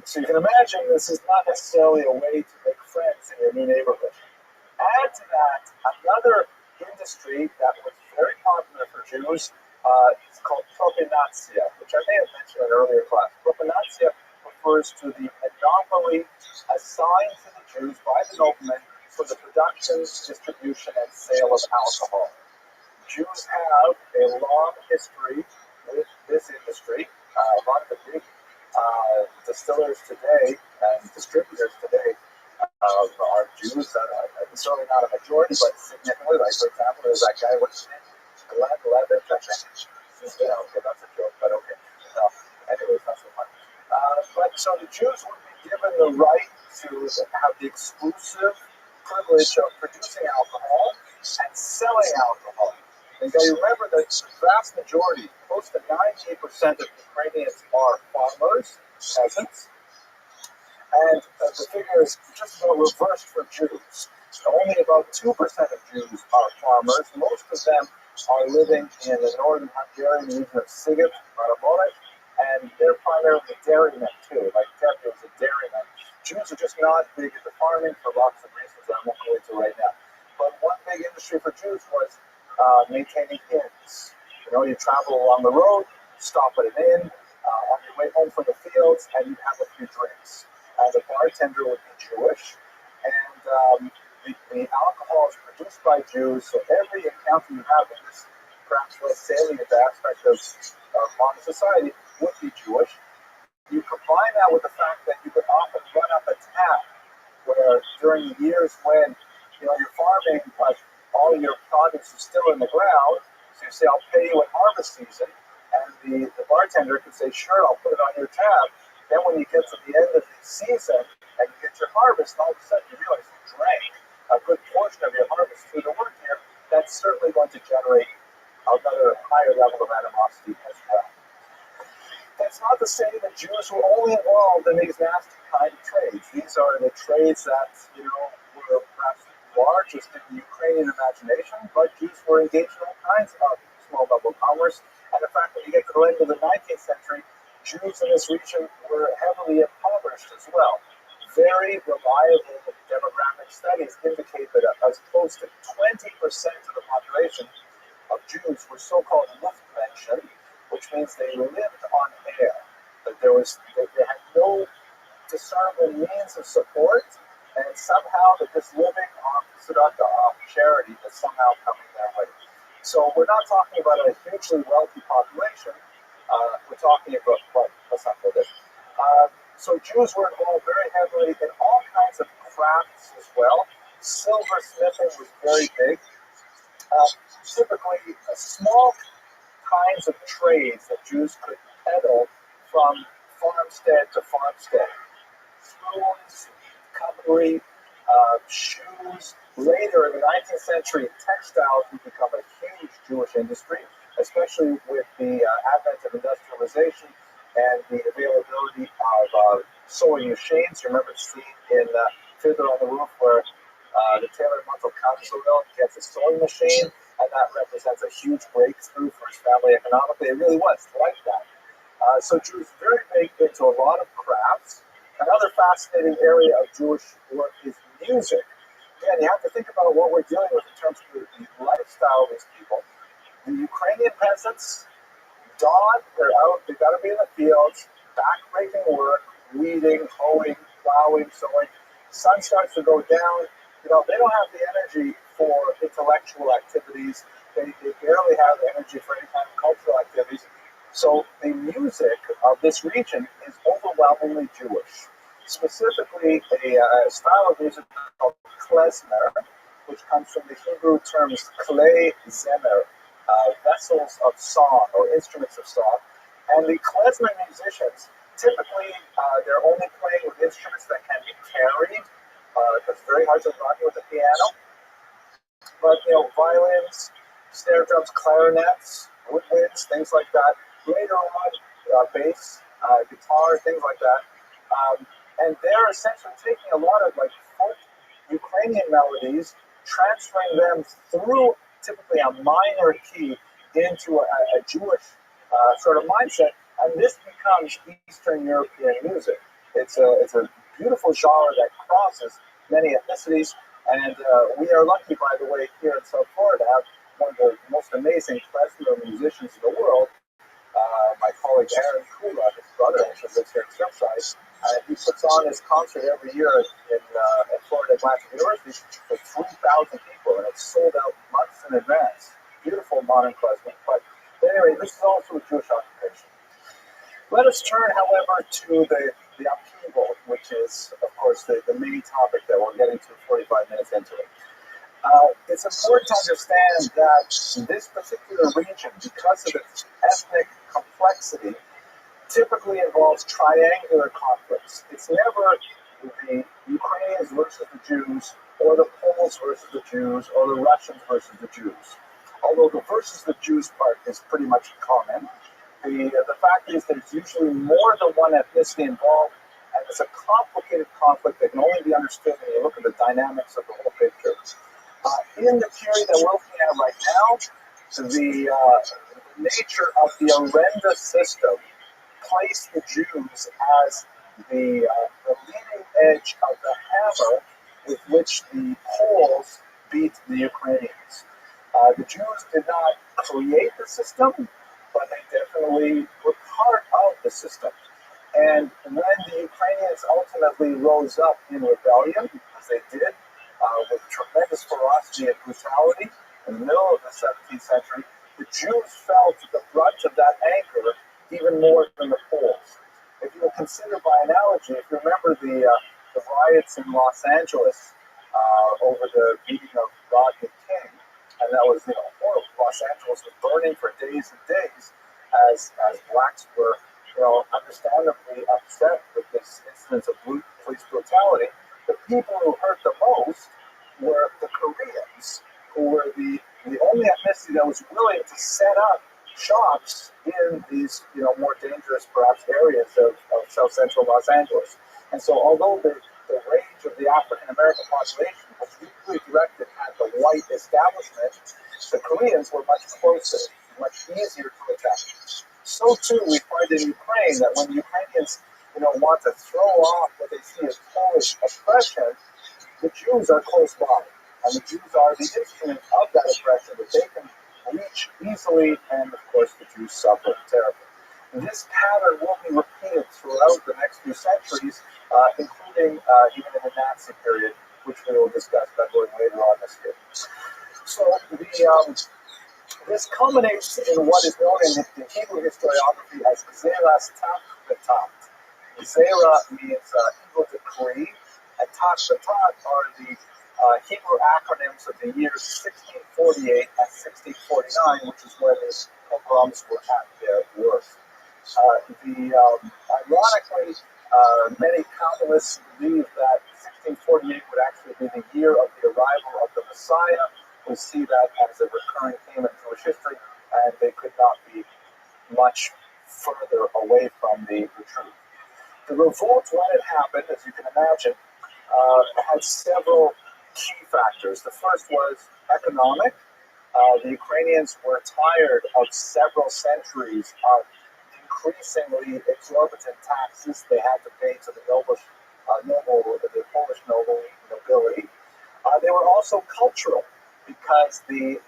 So you can imagine this is not necessarily a way to make friends in your new neighborhood. Add to that another industry that was very popular for Jews. It's called propinatia, which I may have mentioned in an earlier class. Propinatia refers to the monopoly assigned to the Jews by the noblemen for the production, distribution, and sale of alcohol. Jews have a long history with this industry. A lot of the big distillers today and distributors today are Jews. Certainly not a majority, but significantly. Like, for example, there's that guy, what's his name? Glenn Levitt, I think. Yeah, okay, that's a joke, but okay. No, anyways, not so funny. But so the Jews would be given the right to have the exclusive privilege of producing alcohol and selling alcohol. And you remember that the vast majority, close to 98% of Ukrainians are farmers, peasants, and the figure is just about reversed for Jews. Only about 2% of Jews are farmers. Most of them are living in the northern Hungarian region of Sziget, Maramoret, and they're primarily dairymen too. Like Ted was a dairyman. Jews are just not big into farming for lots of reasons that I won't go into right now. But one big industry for Jews was maintaining inns. You know, you travel along the road, stop at an inn, on your way home from the fields, and you'd have a few drinks. The bartender would be Jewish, and the alcohol is produced by Jews, so every encounter you have in this perhaps less salient aspect of modern society would be Jewish. You combine that with the fact that you could often run up a tap, where during the years when you're farming, but all your produce is still in the ground, so you say, I'll pay you at harvest season, and the bartender can say, sure, I'll put it on your tab. Then when you get to the end of the season and you get your harvest, all of a sudden you realize you drank a good portion of your harvest through the work here. That's certainly going to generate another higher level of animosity as well. That's not to say that Jews were only involved in these nasty kind of trades. These are the trades that, were perhaps largest in the Ukrainian imagination, but Jews were engaged in all kinds of small-level commerce. And in fact, when you get to the end of the 19th century, Jews in this region were heavily impoverished as well. Very reliable demographic studies indicate that as close to 20% of the population of Jews were so-called Luftmenschen, which means they lived on air. That they had no discernible means of support, and somehow that this living on tzedakah, off charity, is somehow coming their way. So we're not talking about a hugely wealthy population. We're talking about, well, let's not go there. So Jews were involved very heavily in all kinds of crafts as well. Silversmithing was very big. Typically, small kinds of trades that Jews could peddle from farmstead to farmstead. Spoons, cutlery, shoes. Later in the 19th century, textiles would become a huge Jewish industry, especially with the advent of industrialization and the availability of sewing machines. You remember the scene in Fiddler on the Roof where the tailor Montel gets a sewing machine, and that represents a huge breakthrough for his family economically. It really was like that. So Jews very big into a lot of crafts. Another fascinating area of Jewish work is music. Again, you have to think about what we're dealing with in terms of the lifestyle of these people. The Ukrainian peasants, dawn, they're out, they've got to be in the fields, back-breaking work, weeding, hoeing, plowing, sowing. Sun starts to go down. They don't have the energy for intellectual activities. They barely have energy for any kind of cultural activities. So the music of this region is overwhelmingly Jewish. Specifically, a style of music called klezmer, which comes from the Hebrew terms klei zemer, vessels of song or instruments of song. And the klezmer musicians, typically, they're only playing with instruments that can be carried. It's very hard to run with a piano. But, violins, snare drums, clarinets, woodwinds, things like that. Later on, bass, guitar, things like that. And they're essentially taking a lot of folk Ukrainian melodies, transferring them through typically a minor key into a Jewish sort of mindset, and this becomes Eastern European music. It's a beautiful genre that crosses many ethnicities, and we are lucky, by the way, here in South Florida to have one of the most amazing klezmer musicians in the world. My colleague Aaron Kula, his brother, actually lives here in Surfside. He puts on his concert every year at Florida Atlantic University for 3,000 people, and it's sold out months in advance. Beautiful modern klezmer. But anyway, this is also a Jewish occupation. Let us turn, however, to the upheaval, which is, of course, the main topic that we're getting to 45 minutes into it. It's important to understand that this particular region, because of its ethnic complexity, typically involves triangular conflicts. It's never the Ukrainians versus the Jews, or the Poles versus the Jews, or the Russians versus the Jews. Although the versus the Jews part is pretty much common, the fact is there's usually more than one ethnicity involved, and it's a complicated conflict that can only be understood when you look at the dynamics of the whole picture. In the period that we're looking at right now, the nature of the Arenda system placed the Jews as the leading edge of the hammer with which the Poles beat the Ukrainians. The Jews did not create the system, but they definitely were part of the system. And when the Ukrainians ultimately rose up in rebellion, as they did, with tremendous ferocity and brutality in the middle of the 17th century, the Jews felt the brunt of that anger even more than the Poles. If you will consider by analogy, if you remember the riots in Los Angeles over the beating of Rodney King, and that was horrible. Los Angeles was burning for days and days as blacks were understandably upset with this instance of police brutality. The people who hurt the most were the Koreans, who were the only ethnicity that was willing to set up shops in these more dangerous perhaps areas of South Central Los Angeles. And so although the rage of the African American population was usually directed at the white establishment, the Koreans were much closer, much easier to attack. So too we find in Ukraine that when the Ukrainians want to throw off what they see as Polish oppression, the Jews are close by. And the Jews are the instrument of that oppression that they can reach easily, and of course the Jews suffer terribly. This pattern will be repeated throughout the next few centuries, including even in the Nazi period, which we will discuss later on this year. So this culminates in what is known in the Hebrew historiography as Zeras Takvatat. Zera means Hebrew decree, and Takvatat are the Hebrew acronyms of the years 1648 and 1649, which is where the pogroms were at their worst. Ironically, many Kabbalists believe that 1648 would actually be the year of the arrival of the Messiah. We see that as a recurring theme in Jewish history, and they could not be much further away from the truth. The revolt, when it happened, as you can imagine, had several key factors. The first was economic. The Ukrainians were tired of several centuries of increasingly exorbitant taxes they had to pay to the Polish nobility. They were also cultural, because the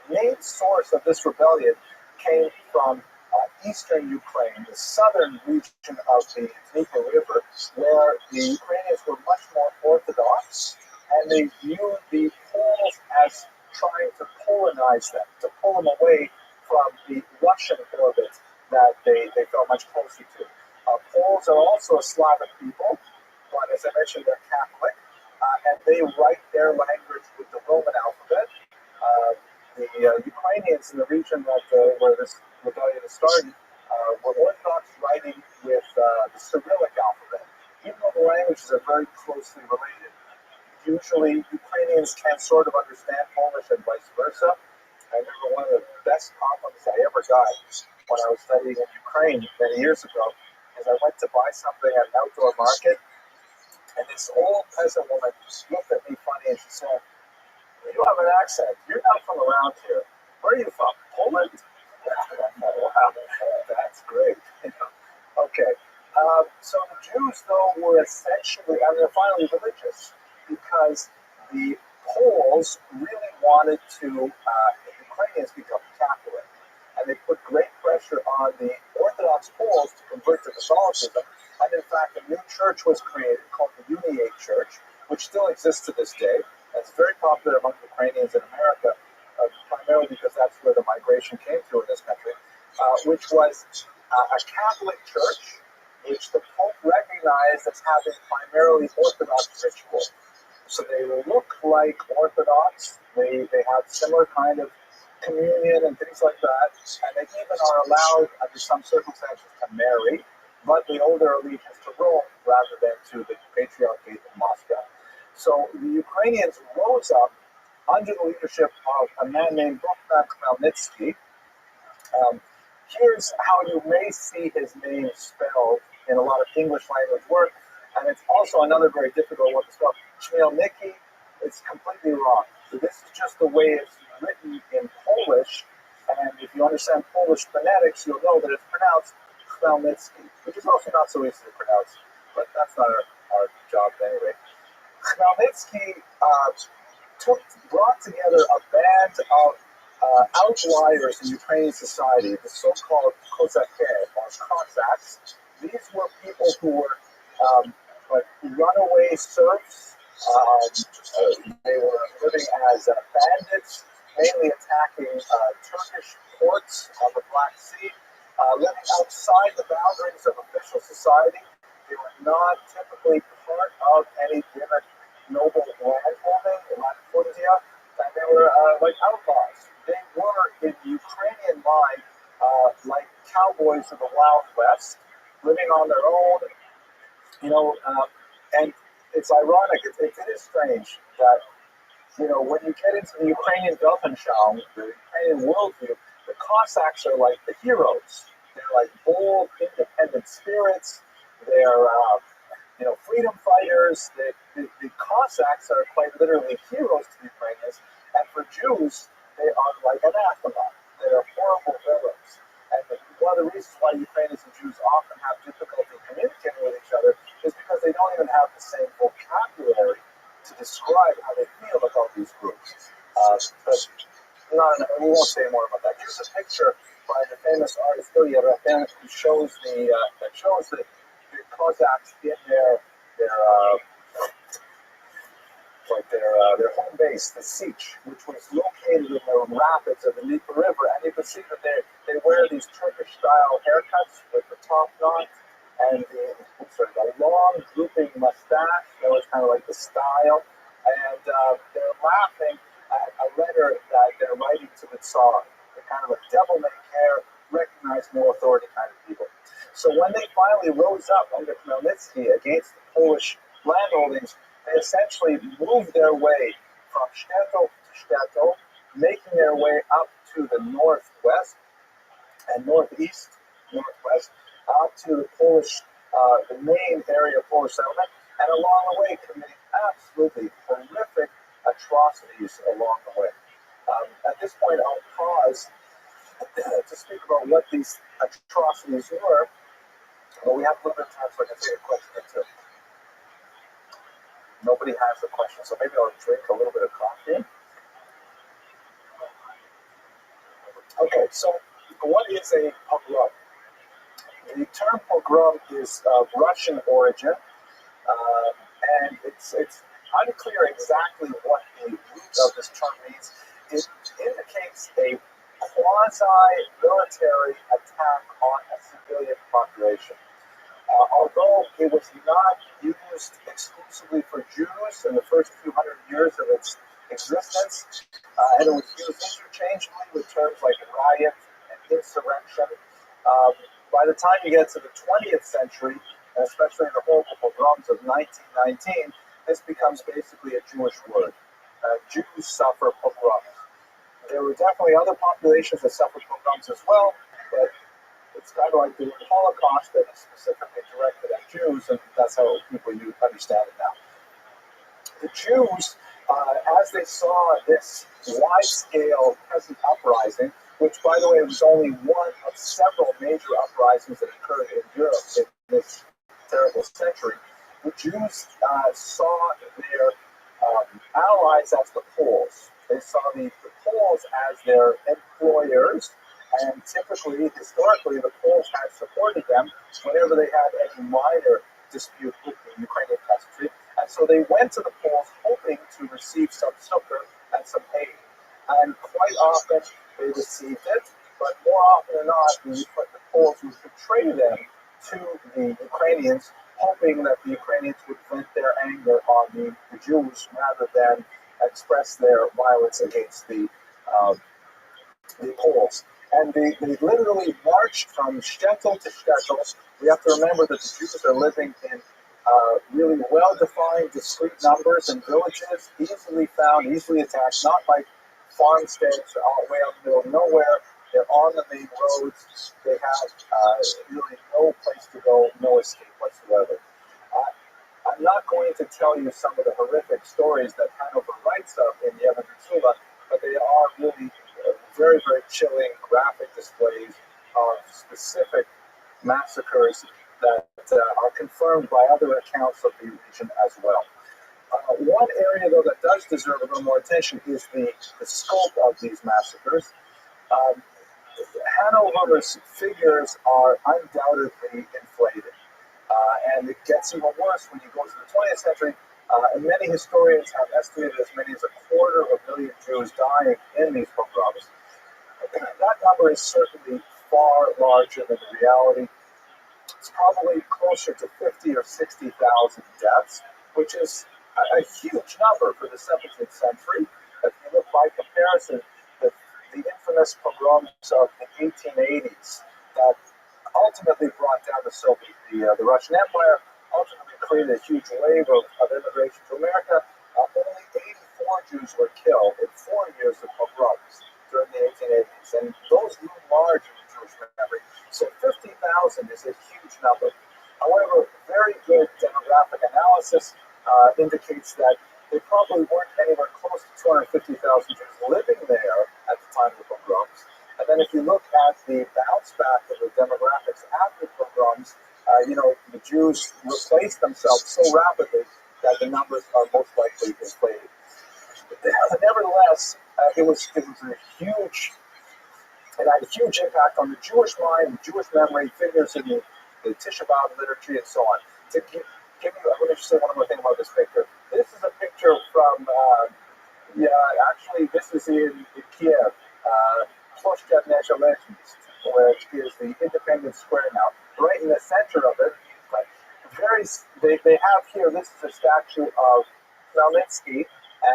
main source of this rebellion came from eastern Ukraine, the southern region of the Dnieper River, where the Ukrainians were much more orthodox, and they viewed the Poles as trying to Polonize them, to pull them away from the Russian orbit that 1962. Poles are also a Slavic people, but as I mentioned, they're Catholic, and they write their language with the Roman alphabet. The Ukrainians in the region where this rebellion is starting were Orthodox writing with the Cyrillic alphabet, even though the languages are very closely related. Usually, Ukrainians can sort of understand Polish and vice versa. I remember one of the best compliments I ever got when I was studying in Ukraine many years ago is I went to buy something at an outdoor market, and this old peasant woman looked at me funny and she said, "You have an accent. You're not from around here. Where are you from? Poland?" Wow, that's great. Okay. So the Jews, though, were essentially, they're finally religious because the Poles really wanted the Ukrainians become Catholic. And they put great pressure on the Orthodox Poles to convert to Catholicism. And in fact, a new church was created called the Uniate Church, which still exists to this day. It's very popular among Ukrainians in America, primarily because that's where the migration came through in this country, which was a Catholic church, which the Pope recognized as having primarily Orthodox rituals. So they look like Orthodox. They have similar kind of communion and things like that, and they even are allowed, under some circumstances, to marry, but they owe their allegiance to Rome rather than to the Patriarchate of Moscow. So the Ukrainians rose up under the leadership of a man named Bogdan Khmelnytsky. Here's how you may see his name spelled in a lot of English language work, and it's also another very difficult one to spell. Chmielnicki, it's completely wrong. So this is just the way it's written in Polish, and if you understand Polish phonetics, you'll know that it's pronounced Khmelnytsky, which is also not so easy to pronounce, but that's not our job anyway. Khmelnytsky brought together a band of outliers in Ukrainian society, the so-called Kozake, or Cossacks. These were people who were like runaway serfs. They were living as bandits, mainly attacking Turkish ports on the Black Sea, living outside the boundaries of official society. They were not typically part of any given noble landholding, latifundia, and they were like outlaws. They were, in Ukrainian mind, like cowboys of the Wild West, living on their own, and it's ironic, it is strange that, when you get into the Ukrainian Weltanschauung, the Ukrainian worldview, the Cossacks are like the heroes. They're like bold, independent spirits. They're, freedom fighters. The Cossacks are quite literally heroes to the Ukrainians, and for Jews, they are like anathema. They're horrible villains. And one of the reasons why Ukrainians and Jews often have difficulty communicating with each other is because they don't even have the same vocabulary to describe how they feel about these groups. But we won't say more about that. Here's a picture by the famous artist Ilya Rabbi, who shows the Cossacks in their home base, the Sich, which was located in the rapids of the Dnieper River, and you can see that they wear these Turkish-style haircuts with the top knot and the long, drooping mustache. That was kind of like the style, and they're laughing at a letter that they're writing to the Tsar. They're kind of a devil-may-care, recognize no authority kind of people. So when they finally rose up under Khmelnytsky against the Polish landholdings, they essentially moved their way from shtetl to shtetl, making their way up to the northwest and northwest, out to the Polish, the main area of Polish settlement, and along the way committing absolutely horrific atrocities along the way. At this point, I'll pause to speak about what these atrocities were. Well, we have a little bit of time, so I can take a question or two. Nobody has a question, so maybe I'll drink a little bit of coffee. Okay, so what is a pogrom? The term pogrom is of Russian origin, and it's unclear exactly what the root of this term means. It indicates a quasi-military attack on a civilian population. Although it was not used exclusively for Jews in the first few hundred years of its existence, and it was used interchangeably with terms like riot and insurrection, by the time you get to the 20th century, and especially the horrible pogroms of 1919, this becomes basically a Jewish word. Jews suffer pogroms. There were definitely other populations that suffered pogroms as well, but it's kind of like the Holocaust that is specifically directed at Jews, and that's how people understand it now. The Jews, as they saw this wide-scale peasant uprising, which, by the way, was only one of several major uprisings that occurred in Europe in this terrible century, the Jews saw their allies as the Poles. They saw the Poles as their employers, and typically, historically, the Poles had supported them whenever they had any minor dispute with the Ukrainian peasantry. And so they went to the Poles hoping to receive some succor and some aid. And quite often they received it, but more often than not, the Poles would betray them to the Ukrainians, hoping that the Ukrainians would vent their anger on the Jews rather than express their violence against the Poles. And they literally marched from shtetl to shtetl. We have to remember that the Jews are living in really well-defined, discrete numbers and villages, easily found, easily attacked, not like farmsteads all the way out in the middle of nowhere. They're on the main roads. They have really no place to go, no escape whatsoever. I'm not going to tell you some of the horrific stories that Hanover writes of in Yemen Sula, but they are really very, very chilling, graphic displays of specific massacres that are confirmed by other accounts of the region as well. One area, though, that does deserve a little more attention is the scope of these massacres. Hanover's figures are undoubtedly inflated. And it gets even worse when you go to the 20th century. And many historians have estimated as many as 250,000 Jews dying in these pogroms. That number is certainly far larger than the reality. It's probably closer to 50 or 60,000 deaths, which is a huge number for the 17th century. If you look by comparison, the infamous pogroms of the 1880s that ultimately brought down the Russian Empire, ultimately created a huge wave of immigration to America. Only 84 Jews were killed in 4 years of pogroms during the 1880s, and those loom large in the Jewish memory. So 50,000 is a huge number. However, very good demographic analysis indicates that there probably weren't anywhere close to 250,000 Jews living there at the time of the pogroms. And then if you look at the bounce back of the demographics after pogroms, the Jews replaced themselves so rapidly that the numbers are most likely inflated. Nevertheless, it had a huge impact on the Jewish mind, the Jewish memory, figures in the Tisha B'Av liturgy, and so on. To give you, let me just say one more thing about this picture. This is a picture from, this is in Kiev, Ploshchad Nezhalezhny, which is the Independence Square now. Right in the center of it, they have here, this is a statue of Khmelnytsky,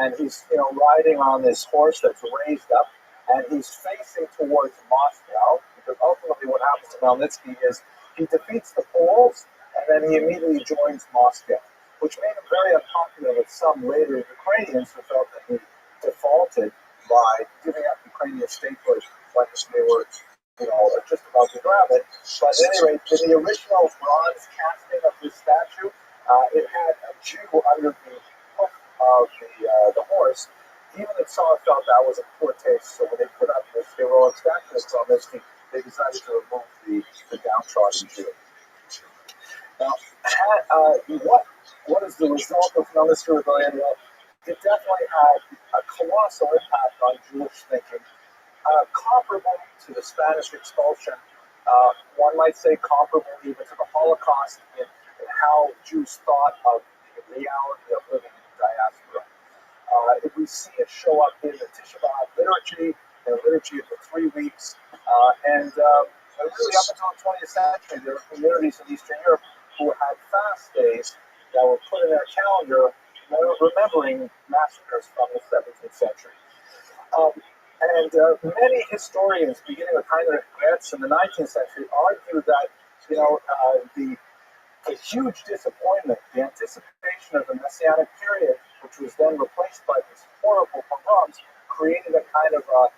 and he's riding on this horse that's raised up, and he's facing towards Moscow, because ultimately what happens to Khmelnytsky is he defeats the Poles, and then he immediately joins Moscow, which made him very unpopular with some later Ukrainians who felt that he defaulted by giving up Ukrainian statehood when they were just about to grab it. But at any rate, in the original bronze casting of this statue, it had a Jew under the hoof of the horse. Even the Tsar felt that was a poor taste, so when they put up this heroic statue of Khmelnytsky, they decided to remove the downtrodden Jew. Now, what is the result of Khmelnytsky rebellion? Well, it definitely had a colossal impact on Jewish thinking, comparable to the Spanish expulsion. One might say comparable even to the Holocaust in how Jews thought of the reality of living in the diaspora. If we see it show up in the Tisha B'Av liturgy, liturgy for 3 weeks. And really, up until the 20th century, there were communities in Eastern Europe who had fast days that were put in their calendar, remembering massacres from the 17th century. And many historians, beginning with Heinrich Goetz in the 19th century, argue that the huge disappointment, the anticipation of the Messianic period, which was then replaced by these horrible pogroms, created a kind of a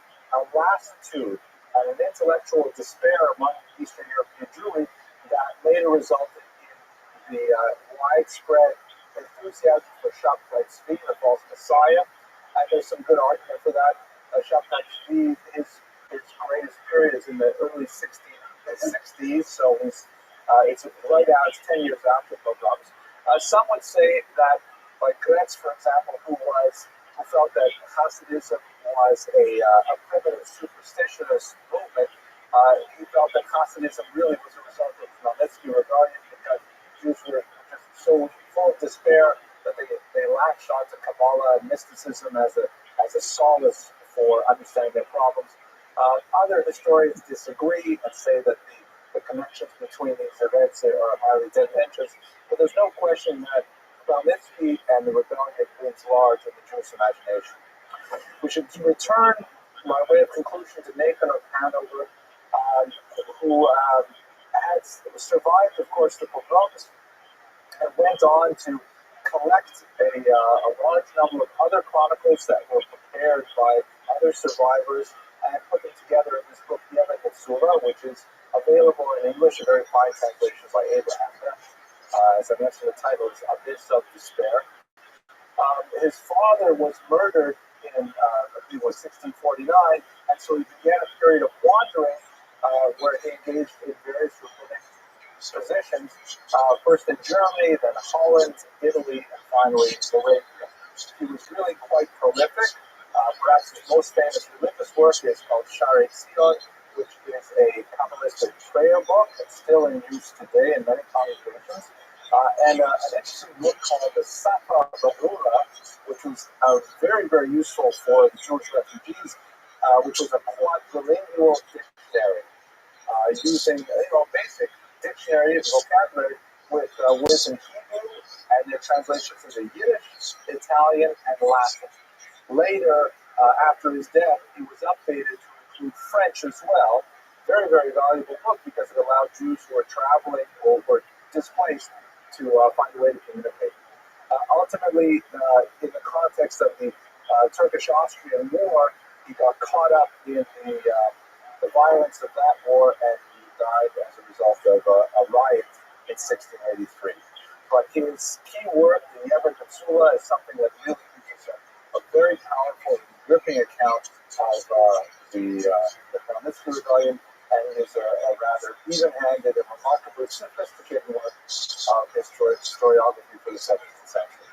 lassitude and an intellectual despair among Eastern European Jewry that later resulted in the widespread enthusiasm for Shabtai Tzvi, the false Messiah. And there's some good argument for that. Shabtai Tzvi, his greatest period is in the early 60s, so it's right now, it's 10 years after pogroms. Some would say that, like Goetz, for example, who felt that Hasidism was a primitive, superstitious movement, he felt that Hasidism really was a result of Khmelnytsky rebellion because Jews were just so full of despair that they latched onto Kabbalah and mysticism as a solace for understanding their problems. Other historians disagree and say that the connections between these events are highly tendentious, but there's no question that Khmelnytsky and the rebellion looms large in the Jewish imagination. We should return, by way of conclusion, to Nathan of Hanover, who had survived, of course, the pogroms and went on to collect a large number of other chronicles that were prepared by other survivors and put them together in this book, Yemen Sura, which is available in English, a very fine translation by Abraham. As I mentioned, the title is Abyss of Despair. His father was murdered in, I think it was 1649, and so he began a period of wandering where he engaged in various rabbinic positions, first in Germany, then Holland, Italy, and finally Arabia. He was really quite prolific. Perhaps his most famous religious work is called Shari Tzion, which is a Kabbalistic prayer book. It's still in use today in many congregations. And an interesting book called the Safa Bahura, which was very, very useful for the Jewish refugees, which was a quadrilingual dictionary using basic dictionary and vocabulary with words in Hebrew and their translations into Yiddish, Italian, and Latin. Later, after his death, he was updated to include French as well. Very, very valuable book because it allowed Jews who were traveling or were displaced to find a way to communicate. Ultimately, in the context of the Turkish-Austrian War, he got caught up in the violence of that war, and he died as a result of a riot in 1683. But his key work, the Yemen Peninsula, is something that really gives us a very powerful, gripping account of the Khmelnytsky rebellion, and it is a rather even-handed and remarkably sophisticated work of historiography for the 17th century.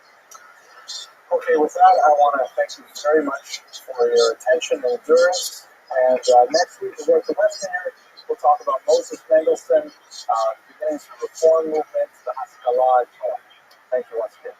Okay, with that, I want to thank you very much for your attention and endurance. And next week, we'll go to Western Europe. We'll talk about Moses Mendelssohn, beginnings of the Reform movement, the Haskalah, and Torah. Thank you once again.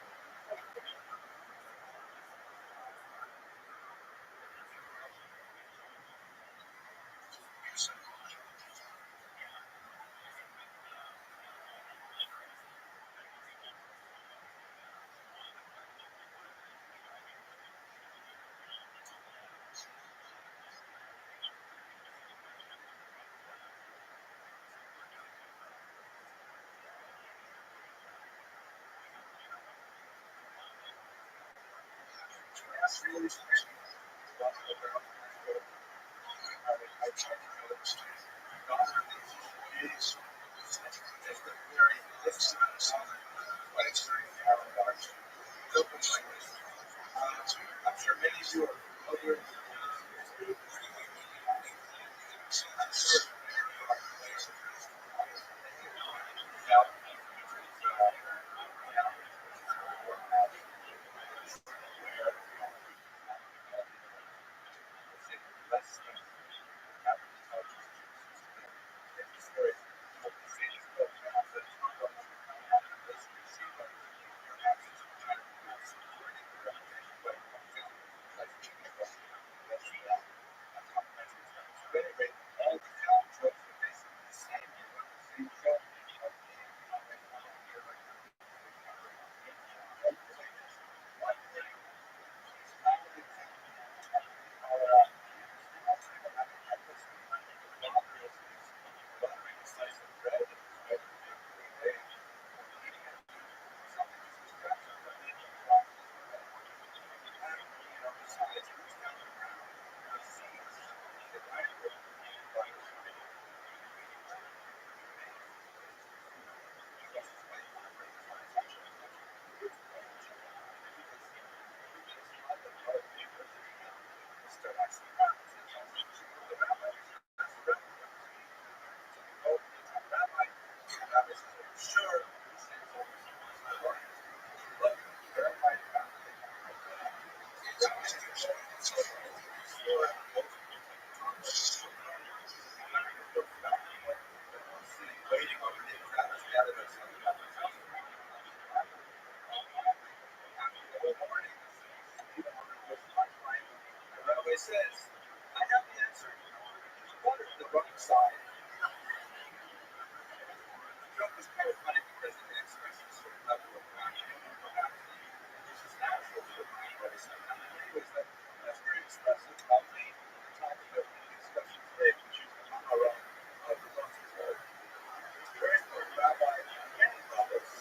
I'm sure many of you are familiar with Sure. Rabbi says, I have the answer. What is the wrong side? The joke was kind of funny because it expresses a certain level of passion, perhaps, which is natural to everybody sometimes. Anyways, that's very expressive about the topic that we're discussing today, which is the Mahara of the ROTHSCHILD. Very important rabbi, many brothers.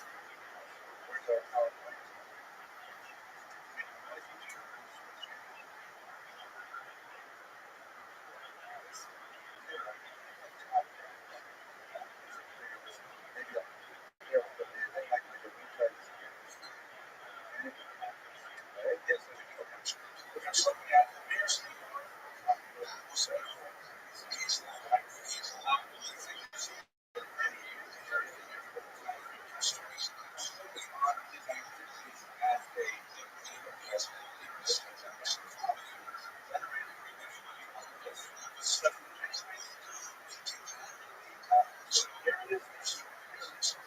Where's our PowerPoint?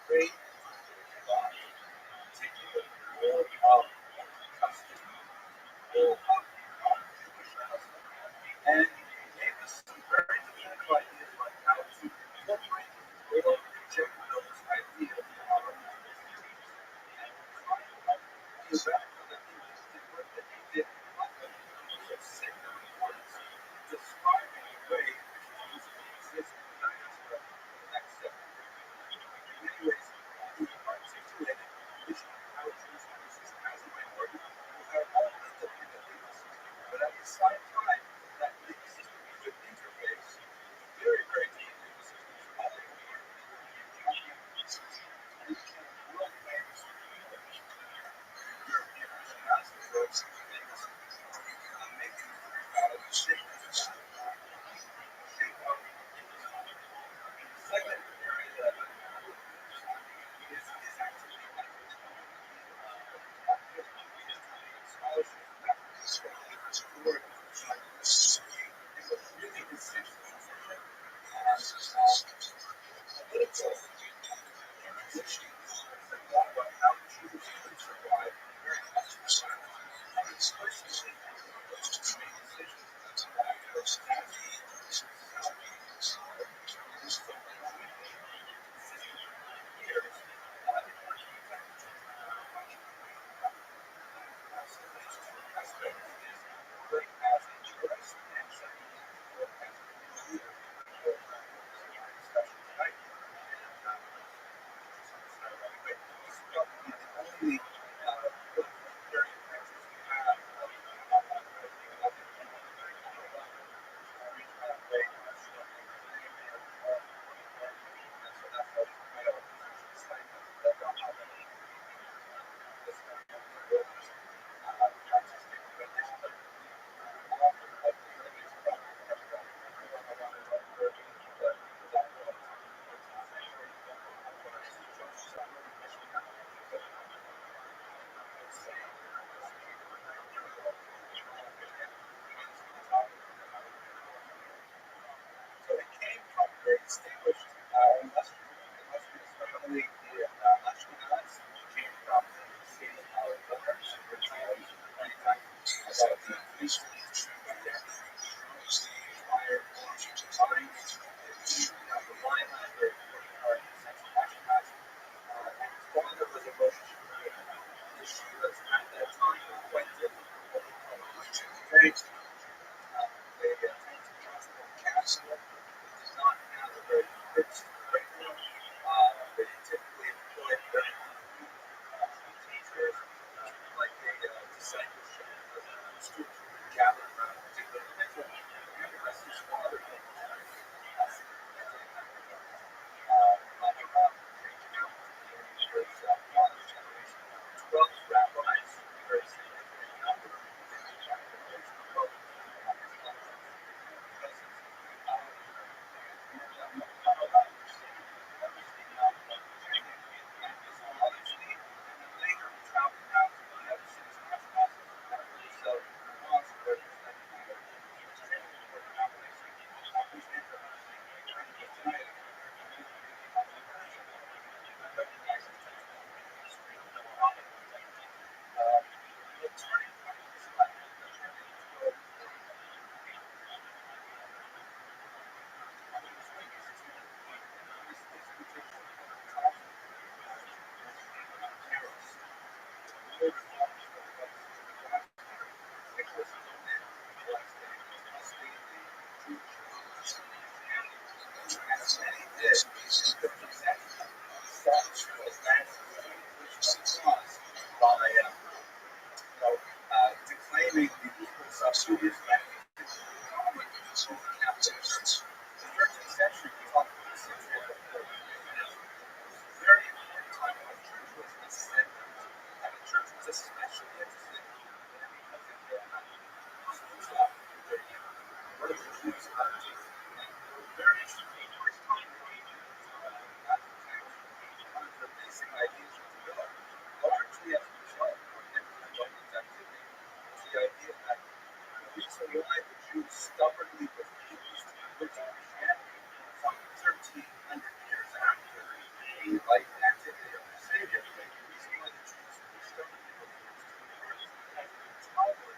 Great and he gave us some very definitive ideas on how to incorporate or reject those ideas in our own life. And the radical that he just did work that he did often was signal importance, describing a way in which Jesus exists in the diaspora for the next 7 years. In many ways, he articulated the vision of how Jews exist as a minority with our own independent leaders. But at the same time, that leads to a good interface, very, very deep in the systems of all the and world famous European diasporas famous making statements shape up. The second area that is activity scholarship or it was really essential as political issues that thought about how Jews could survive very much in the Bible. And it's personally to make decisions that those years declaiming the equal subsidy of capitalism. The 13th century, we talk about the century of the very important time when the church was ascendant, and the church was especially interested in because of their what are the Jews up to? And very interesting first time one of the basic ideas of the bill, largely as a result of Roman's activity, was the idea that the reason why the Jews stubbornly refused to convert to Christianity some 1,300 years after the enlightened activity of the Savior, the reason why the Jews stubbornly refused to convert is because the Talmud,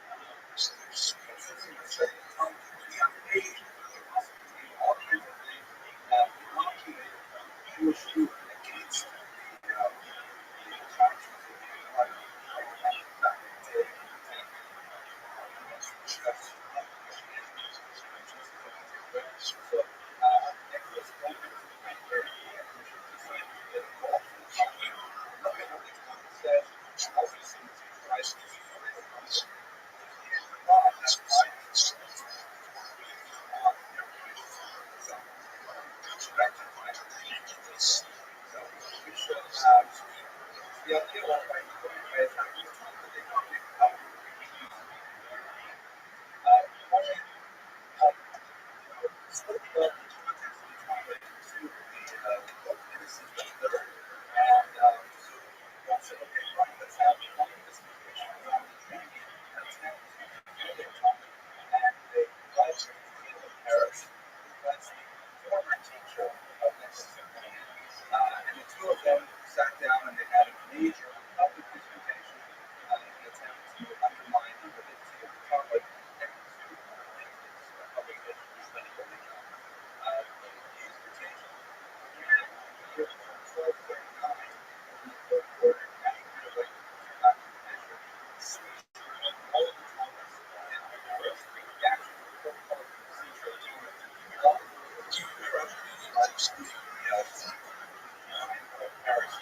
consistent with studying the Talmud, the age, philosophy, all kinds of things, inoculated Jewish youth against the attractions of the enlightenment. Back in the day, the idea was by and the two of them sat down and they had a major public disputation in an attempt to undermine the validity of the Talmud and to make this public discussion illegal. The disputation began in the year 1239 when the court ordered nationally measure all of the Talmuds and Paris. The actual court called the seizure of Talmud Paris.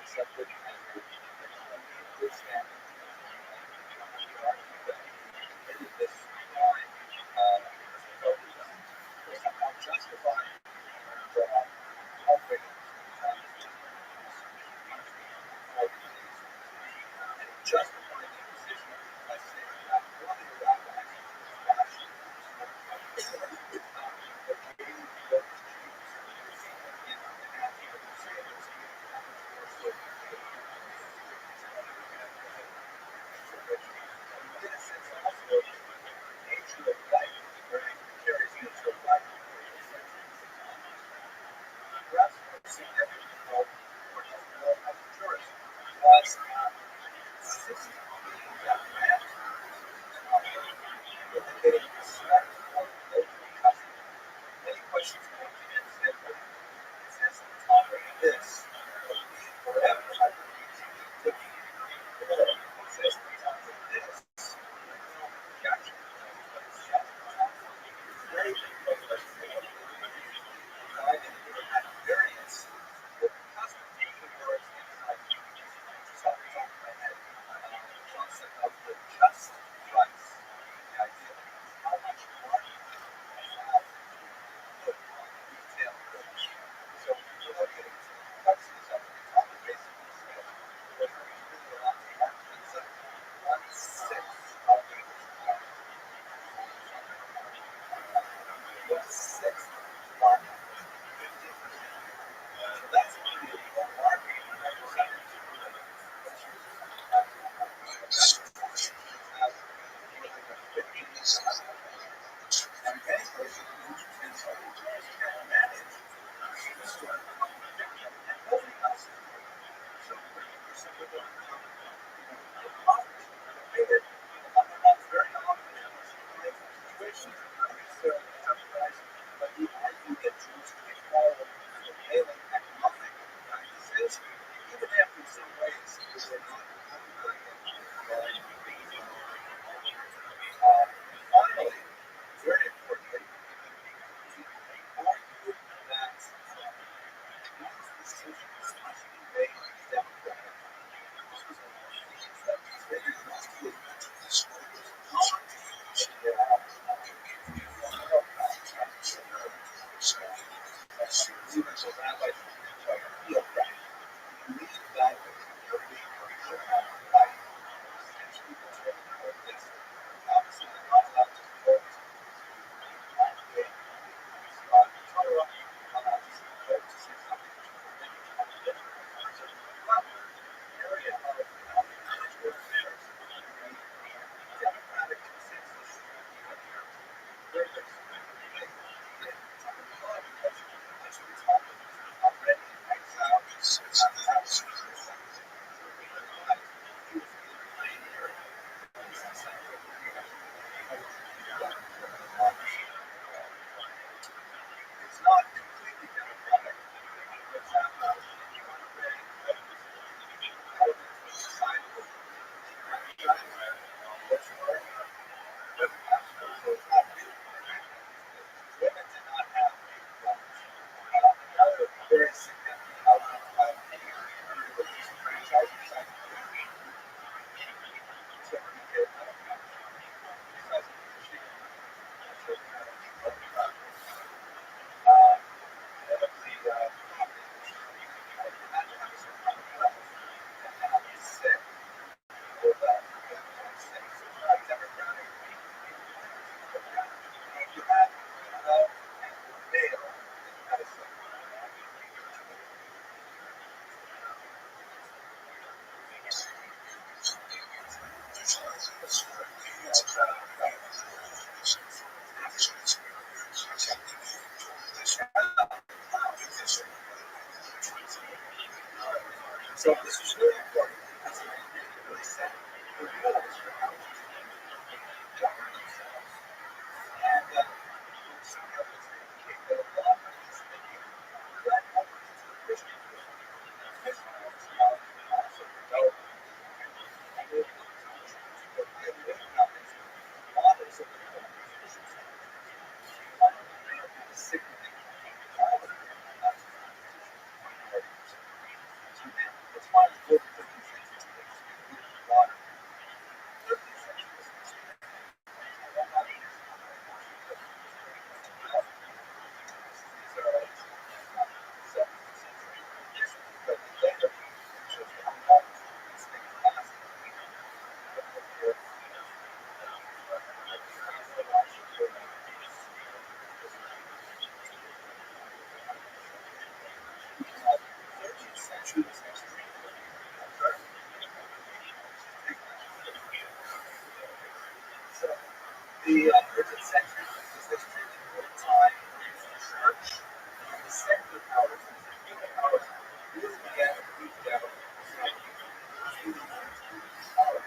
accepted as a good standard. Maybe this is why they somehow justify the outbreak and justifying the position by saying that one of the rabbis bashed many questions come to me and say, well, since I'm tolerant of this, forever, I think since I'm tolerant of this, gotcha. Very big question. I didn't have variance, but because of taking words like something off my head, concept of the just price, the idea of how much money I have put on retail goods. So if you look at it, prices of the top basically said, well, you're really allowed to have pizza, 1/6 of it. 1/6 of 50%. So that's really a market representative. And many places can manage the store and nobody else. So simply don't come to college. That's very often in situations not necessarily subsidized, but you argue that Jews can follow prevailing economic practices, even if in some ways they're not finally, very importantly, argue that these decisions must be made democratically. This was a piece that was very costly. Even so, rabbis theocrat. Believe that the community should have the right to essentially control this. Obviously, they're not allowed to vote it's not completely democratic. For example, if you want to bring elements of society with what's work, but absolutely not women did not have votes. Another very significant element of any religious franchise is that typically get because of the chief. So this is really important. That's what it really said. The rules for how to govern themselves. And somehow this indicate that a lot of this thinking led over to the Christian faith. This was also developed and it was really about this models of the significant that's to this extreme. So the 13th century was this extremely important time in the church. The secular powers, the human powers, really began to creep down from the power.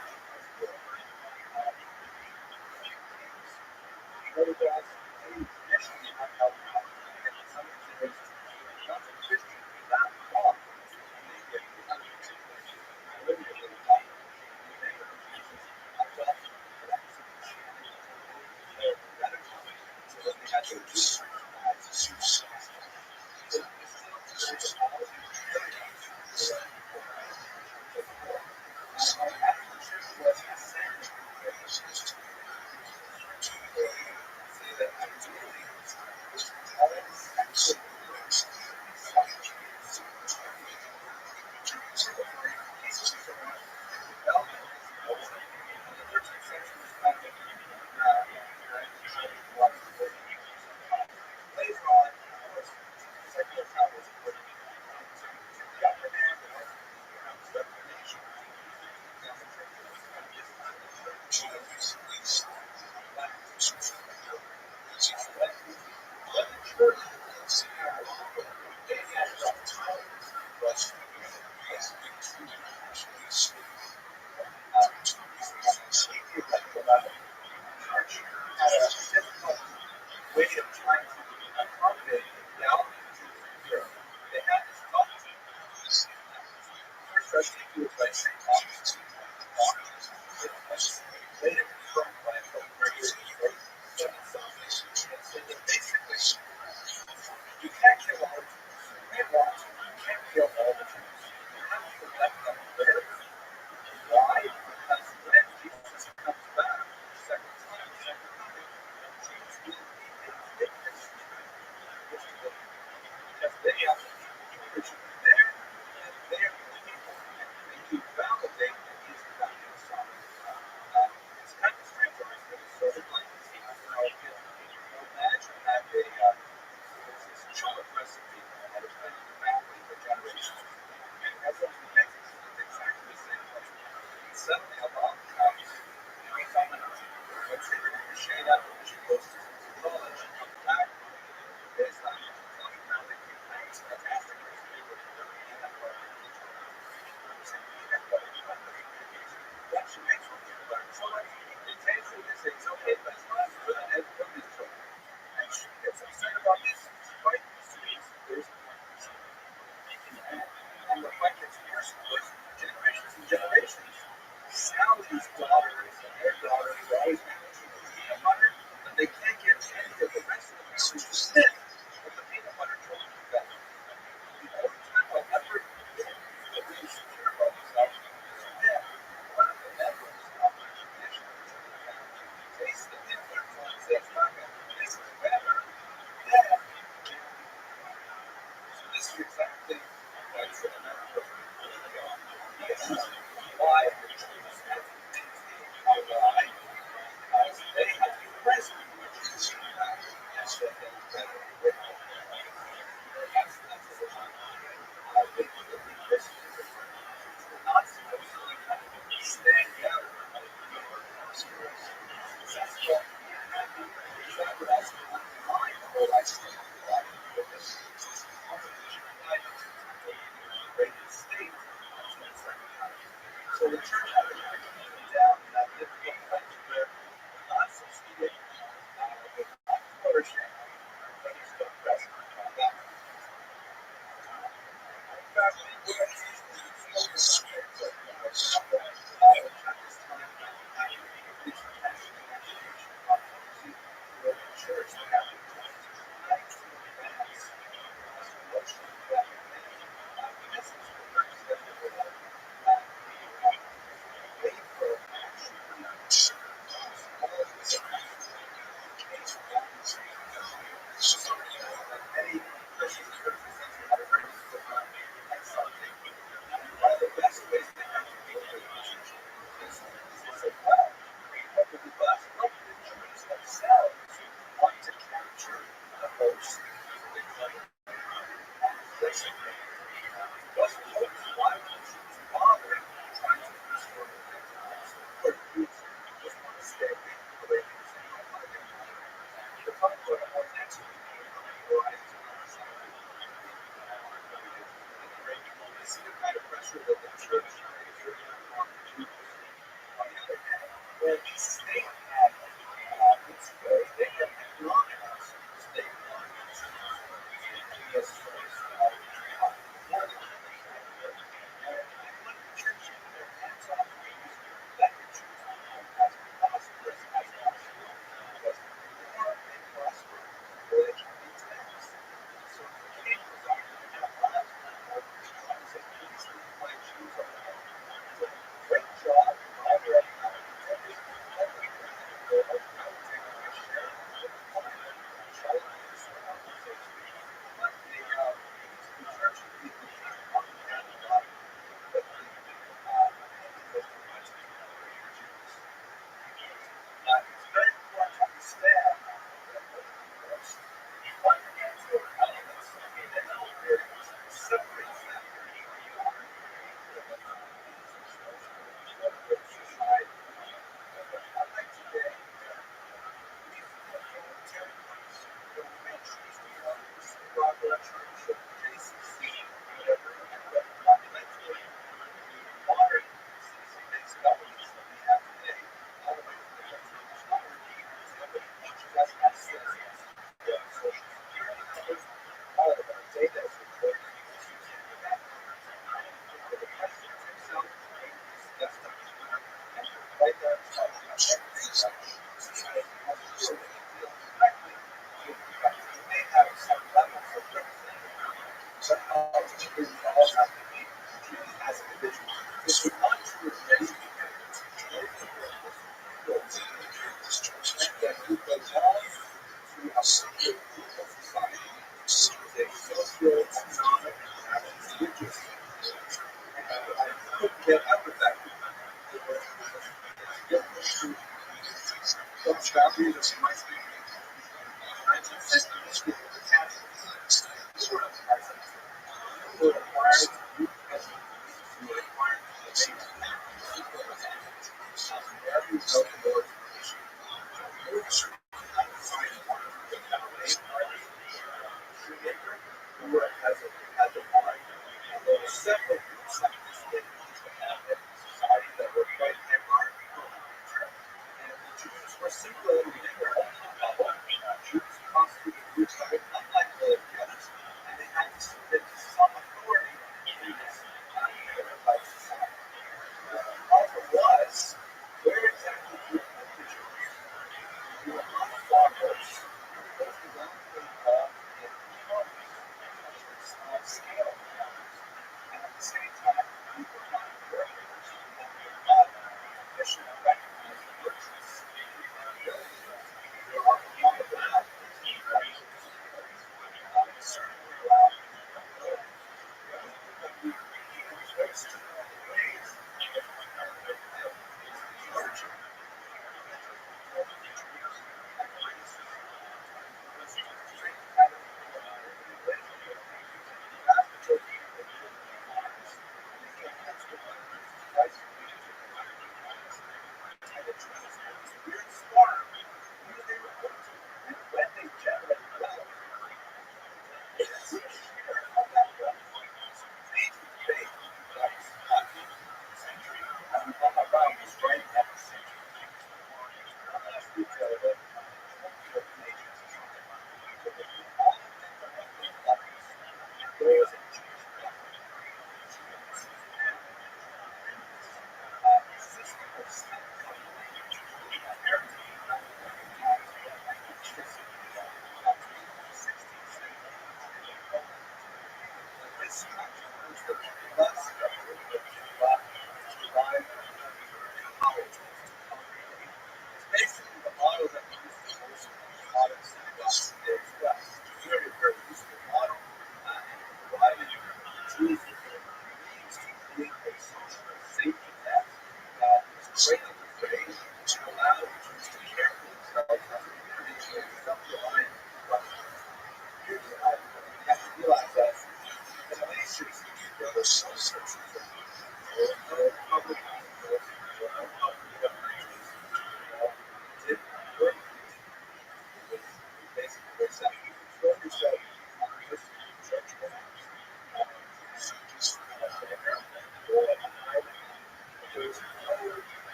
Brother John's traditionally not held out, and in some considerations, not the Christian, not God. They have literally taught adoption, so that they had to choose. Later on, of course, secular powers were the upper hand in the Reformation. Way of trying to accommodate the outreach of Europe. They had this thought. First trustee was by St. Thomas. Later confirmed by Pope Gregory the XIII. And said that basically you can't kill all the Jews. You can't kill all the Jews. You have to let them live. Why? Because when Jesus comes back the second time, the second coming, Jews will be indignant because they have the Jews there and they are the people. And to validate that he's the God of Messiah. It's kind of strange, but it's sort of like imagine that there's this chocolate recipe that has been in the family for generations. And everyone makes it exactly the same way. And suddenly a mom comes, let's say they're going to shade out when she goes to college and comes back. Based on now they can make a fantastic recipe with peanut butter. What she makes with peanut butter. So like, it tastes like this, it's okay, but it's not as good as Billy's children. And she gets upset about this, fight sweets, and the fight gets fierce for generations and generations. Sally's daughters and their daughters are always making peanut butter, but they can't get any of the rest of the family to sit with the peanut butter children together. The only time I'll ever feel really secure about myself is when one of the members of the tradition tastes the peanut butter and says, "Mama, this is better." Yeah. So this is exactly why it's in America. This is why the Jews have to maintain how why, because they have to be present with Jesus and so they better with them. That's the time. They believe this is not supposed to stand down successful. Exactly that's my whole idea of this. So the church had to come down in that difficult place where God succeeded with flourishing, but he's still present. It's not true of many people. That we belong to a social society, a socio-economic, religious, and I couldn't get out of that. Some families are my 19th century sort of required youth education, required every outdoor has a mind. And there were several societies that were quite hierarchical. And the Jews were singularly in their own bubble. Jews constituted groups that were unlike the Jews, and they had to submit to some authority in this hierarchical society. The problem was, where exactly did the Jews? You were on far worse. Because the young people involved in economy, small scale economies, and at the same time, we were not workers and we were not efficient and recognized workers. There are a lot of that. Certainly, we traced ways basically the model that we use for most modern synagogues today as well. Very, very useful model. And it provided Jews with the means to create a social safety net that was greatly framed to allow Jews to care for themselves as a community and self-reliant. But here's you have to realize that in the late 60s, there were some searches for public hospitals, did work basically very secular. So this church there was no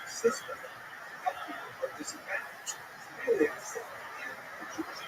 system of people who are disadvantaged. Really, it's in the Jewish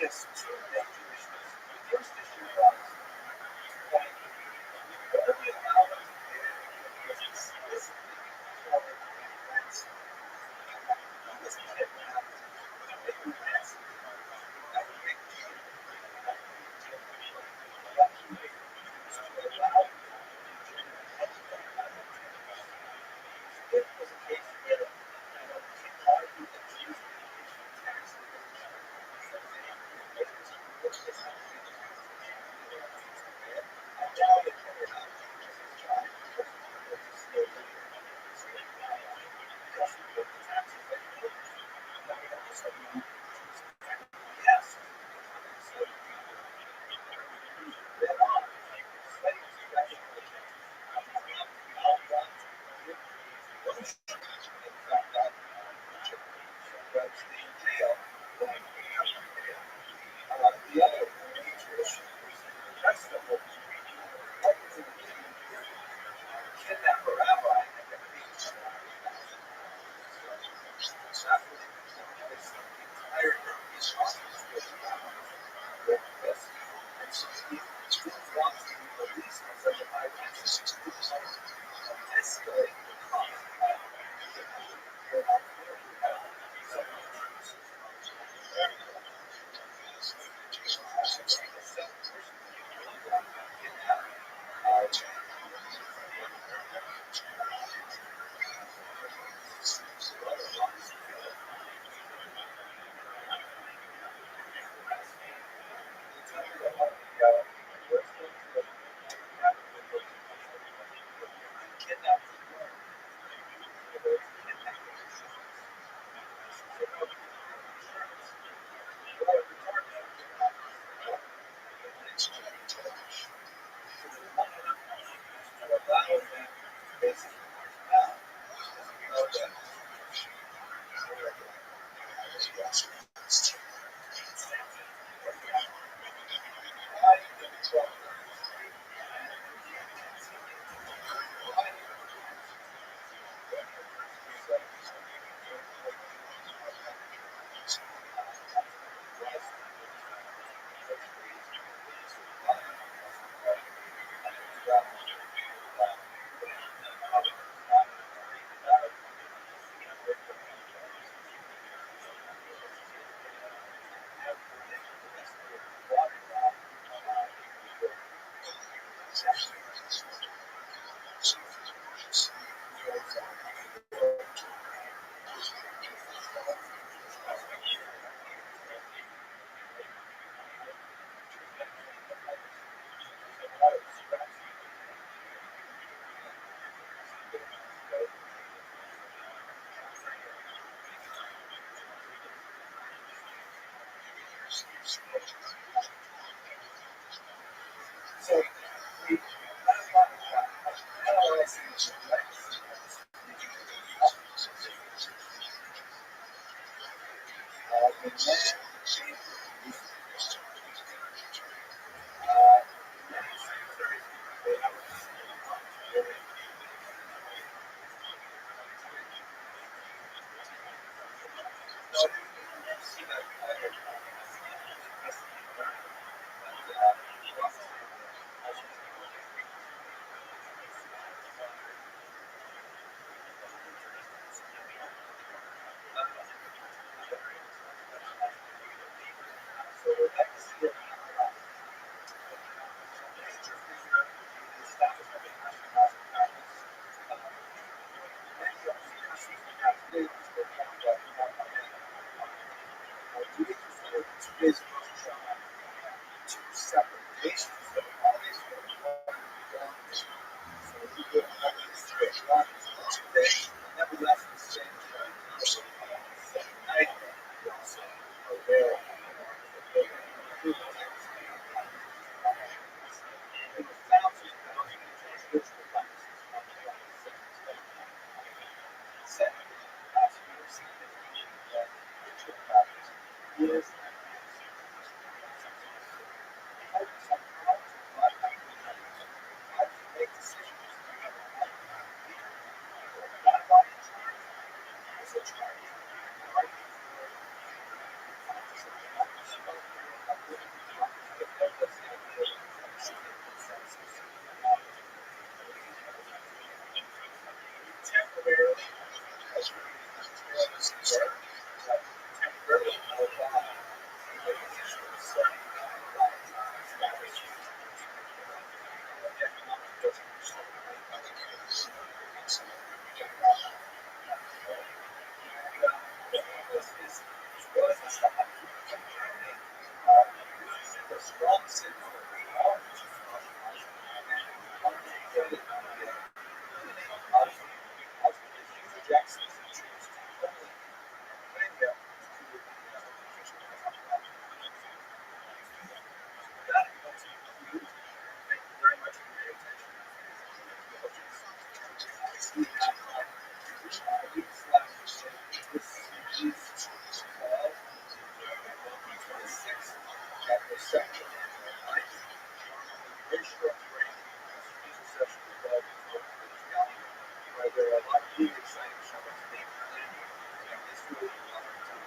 is two major issues. The first issue was that what we allow them to do is explicitly control events. He was kidnapped. They were dancing. That was a big deal. But he refused to allow them to do anything about it. It was a case where he argued that he was going to issue tax relief. For example, it was and now they pointed out because his job was to stay later. Because he paid the taxes that he paid. Now he also yes. So then on, studies especially outright notion. In fact, that was in jail when he came out from jail. The other major issue was the rest of what was in the kidnap a rabbi and then being shot. That was because the entire issue was with this. And so he didn't want to be released on such a high basis. He didn't want to escalate the cost of the So we analyzing two separate nations that are always nevertheless the same person. I also aware of years make decisions. and the second night, very short break, Jesus session with God, where there are a lot of really exciting Shabbat being planned, and this really a lot of time.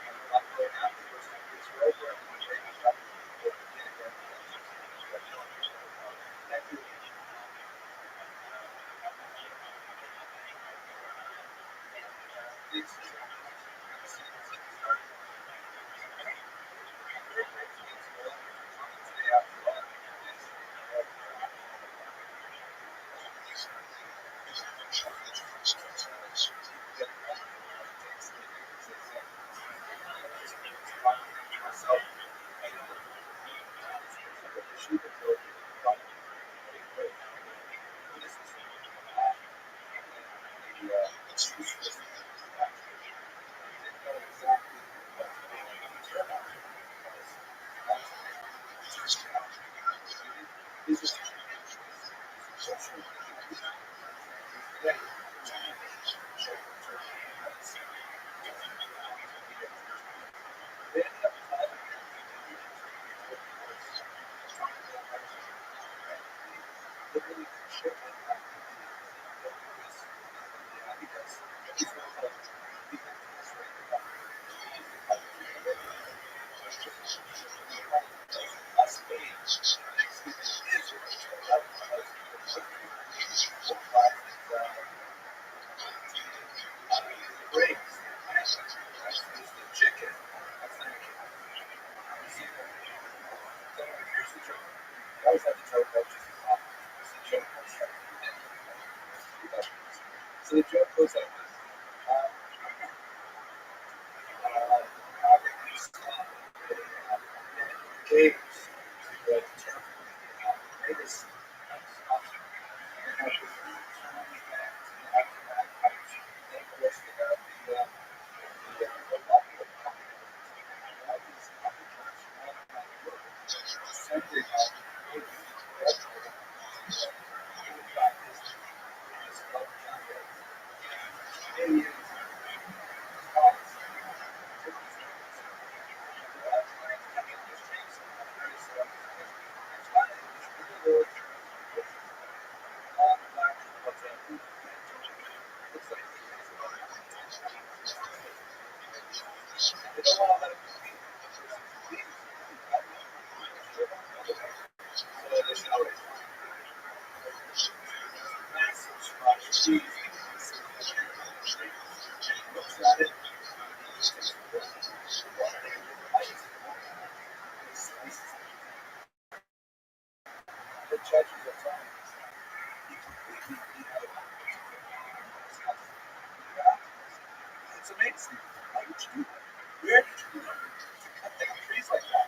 And a lot going afterwards, and it's over, and we're breaking up, we'll begin again. Thank you. So the joke goes like this. Caves, the term, greatest It's amazing. How did you do that? Where did you learn to cut down trees like that?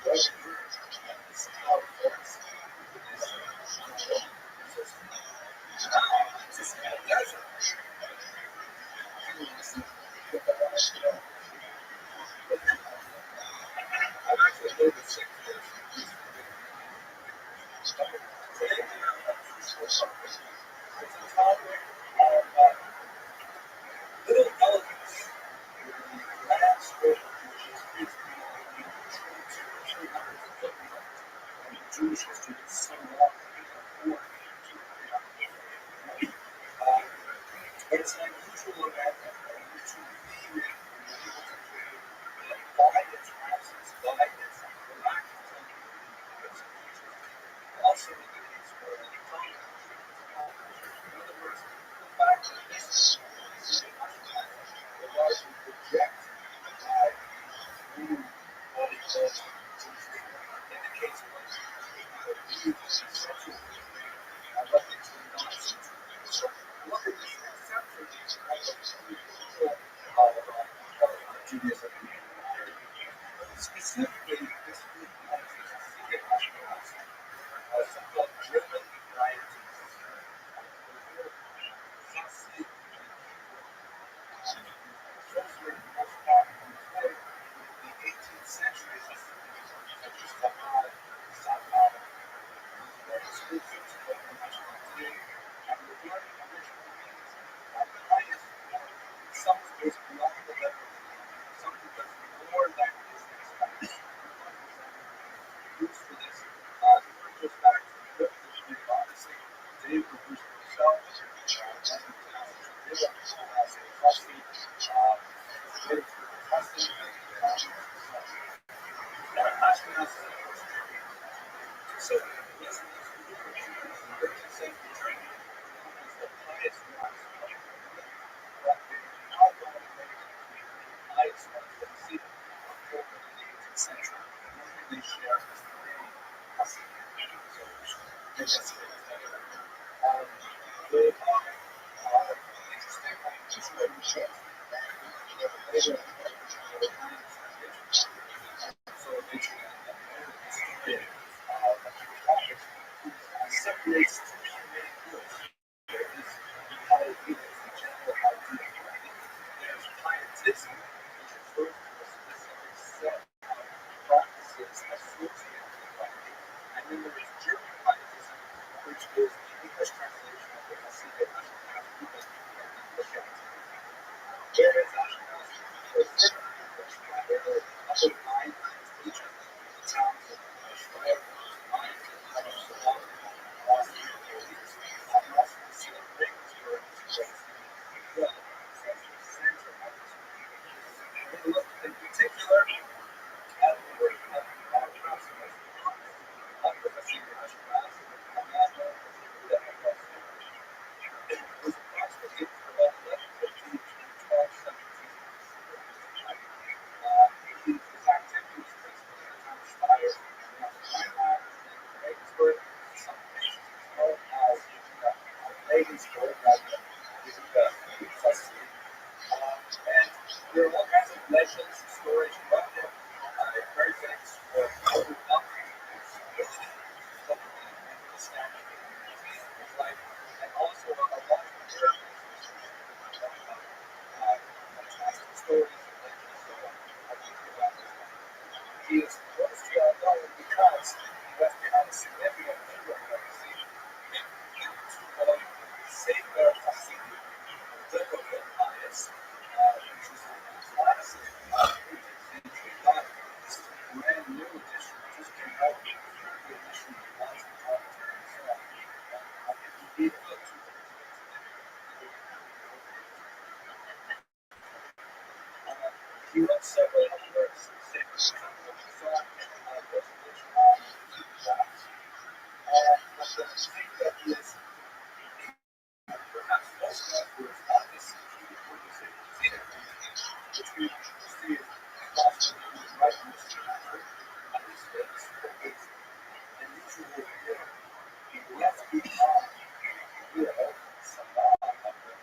Well, this is how it works. It's just a desert. I've actually lived in 6 years. Today, it's a topic of little elegance. Last week, which is basically Jewish history is so long. But it's an unusual event to be by its absence, by its lack of time. Also, in the case where the time, in other words, the fact that this is the largely reject by new body culture indicates what the view is essential. I love it to nonsense. So look at this exception of Judaism. Specifically, this group of something called German rioters. The 18th century is just a high, very exclusive to the national team, and regarding original meanings, the highest, something is beyond the level, something that's more than So this is the highest ones, but how long the highest ones that we see over the 18th century, they share this very custom. So this is they are interesting. Just what we show. Later, so they separates two main groups. There is piety, the general idea. There's pietism, which refers to a specific set of practices associated with piety. And then there is German pietism, which is the English translation of the Hasidic movement in English activity. Whereas Ashkenaz was which primarily upper nine region, the towns of Schreier, Mainz, and Amsterdam, lost their beliefs, and also the city of Regensburg was well, as the center of this movement. In particular, at the word of perhaps the most prominent of the Hasidic Ashkenaz, and that that was approximately about 1150 to 1217. His activities principally in the town of Speyer, in Regensburg, some places as well as Regensburg, rather than Tuscany. And there are all kinds of legends and stories about him. Very famous for overcoming his life, and also a lot of fantastic stories and legends. So I'll give you about this one. He is most well known because he left behind a significant legal legacy to safeguard Hasidim, biblical bias, which is a classic 18th century thought. This is a brand new edition, just came out, the edition of lots of commentary and so on. He gave about 2 He wrote several other works, sacred examples, and so on, both of which are drafts. But the thing that is perhaps most known for is this which we see as possibly the right in this chapter, and this famous quote is, and these are the will be left behind will Sabah of the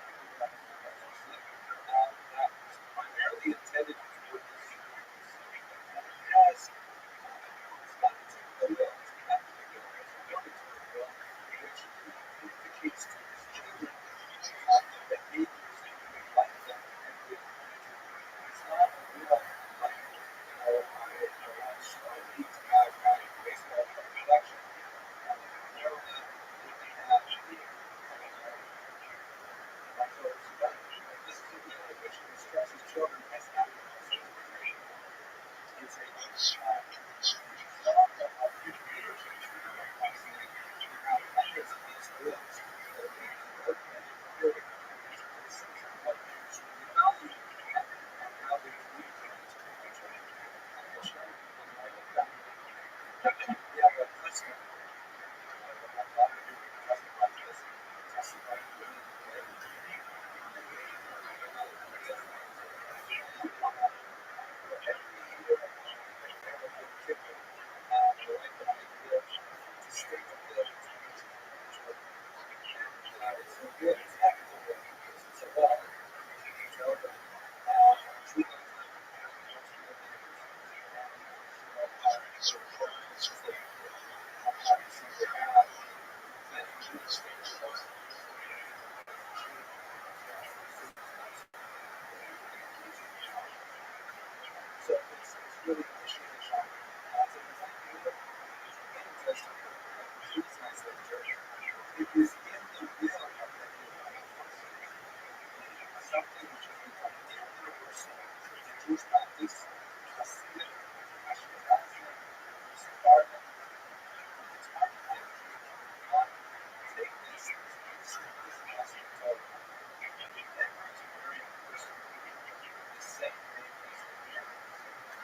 that was primarily intended to witness and it has it's not the will, it's not the will, it's the will, which indicates to his children the behaviors that he would like them and would it's not a will like, I want Snowy to have baseball production. Primarily, looking at this is a will in which he instructs his children as applicants. It's a of future leadership to have hundreds of these wills that are being documented very what is really valued and how they communicate to each other. We'll show you more of that. We have a listener. My father who testified to this, testified to it. So it's really an issue in the shop. So it's like it is in the will of the something which has become universal in Jewish practice, Hasidic, Ashkenazi, Sephardic, it's hard to take this as a total. Everyone's very personal. The same thing as the parents.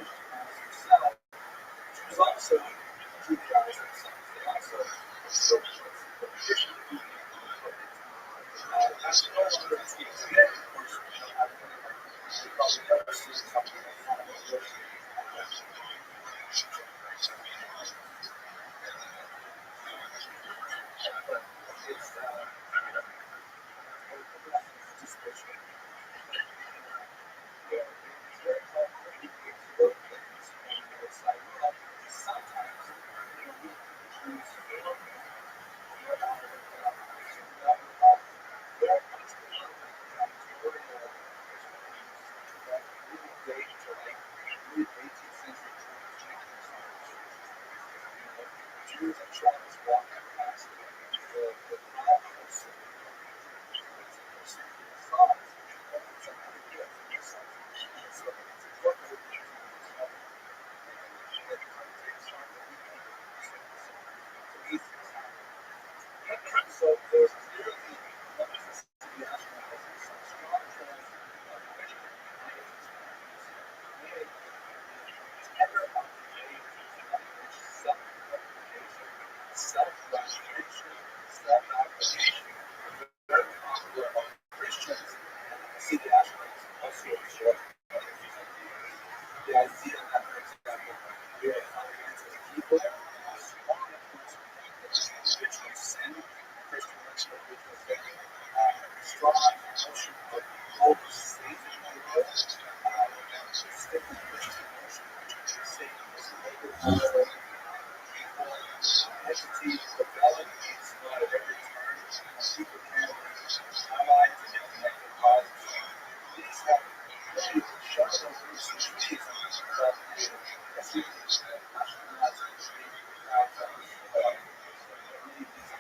themselves, Jews also Judaize themselves. They also socialize. The tradition of being that's no longer a thing today. Of course, we probably never see something like that. But it's Jews and Chinese walk past the Bible. So there's clearly the Ashkenazis, some strong trends of tender self-revelation, self-application, very popular among Christians. See the Ashkenazis also share the idea that, for example, we are fundamental people, strong original sin, Christian original sin, strong notion of global Satan, sticky Christian notion of Satan as a entity developed at every turn, people can ally to get connected causes. These have really shown those roots in Judaism, but as you Ashkenazis have many of these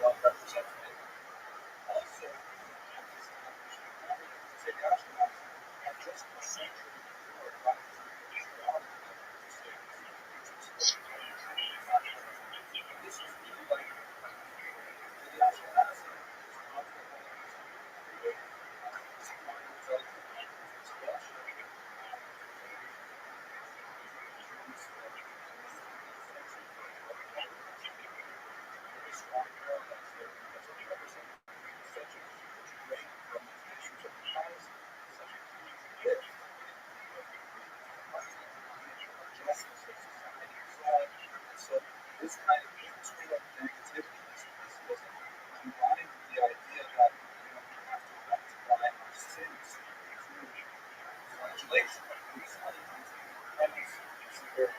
well represented. Also, say Ashkenazis are just a century before Rabbi this is really like the Ashkenazis. So this kind of internal negativity, this combined with the idea that we have to rectify our sins through flagellation, through penance, is very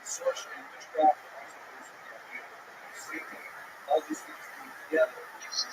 sorcery and witchcraft also goes with the idea of Satan. All these things come together. It's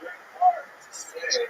very hard to say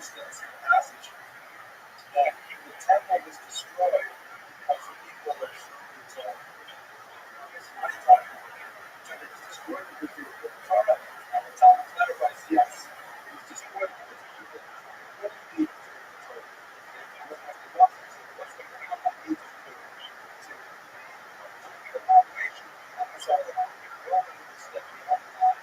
instance, in the passage, that the temple was destroyed because the people were destroyed because they were tormented. And the Talmud clarifies, yes, it was destroyed because the people couldn't be told. They wouldn't have to walk. So what's the minimum that needs to do to the population? I'm sorry, the Romans that we have not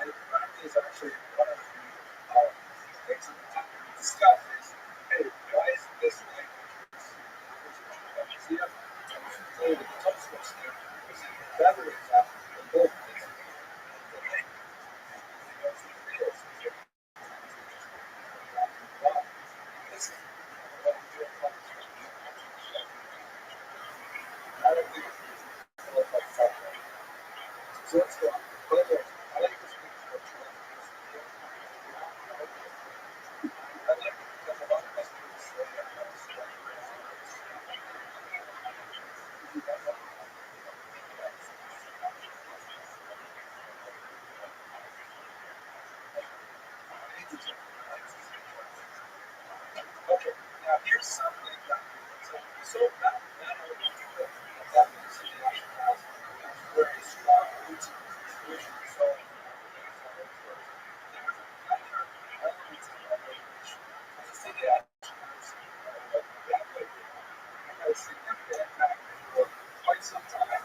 and is actually one of the things that we discuss is, hey, why is this language see, I'm saying the Tosfos there is a better example than both of these. The language, because it is, this is what we do in I don't think it's like that. So let's go on. I like this picture of I like it because a lot of us do say that okay, now here's something that so that definition actually has very strong roots in tradition. So there's other elements of that language. As I say, that has significant impact for quite some time.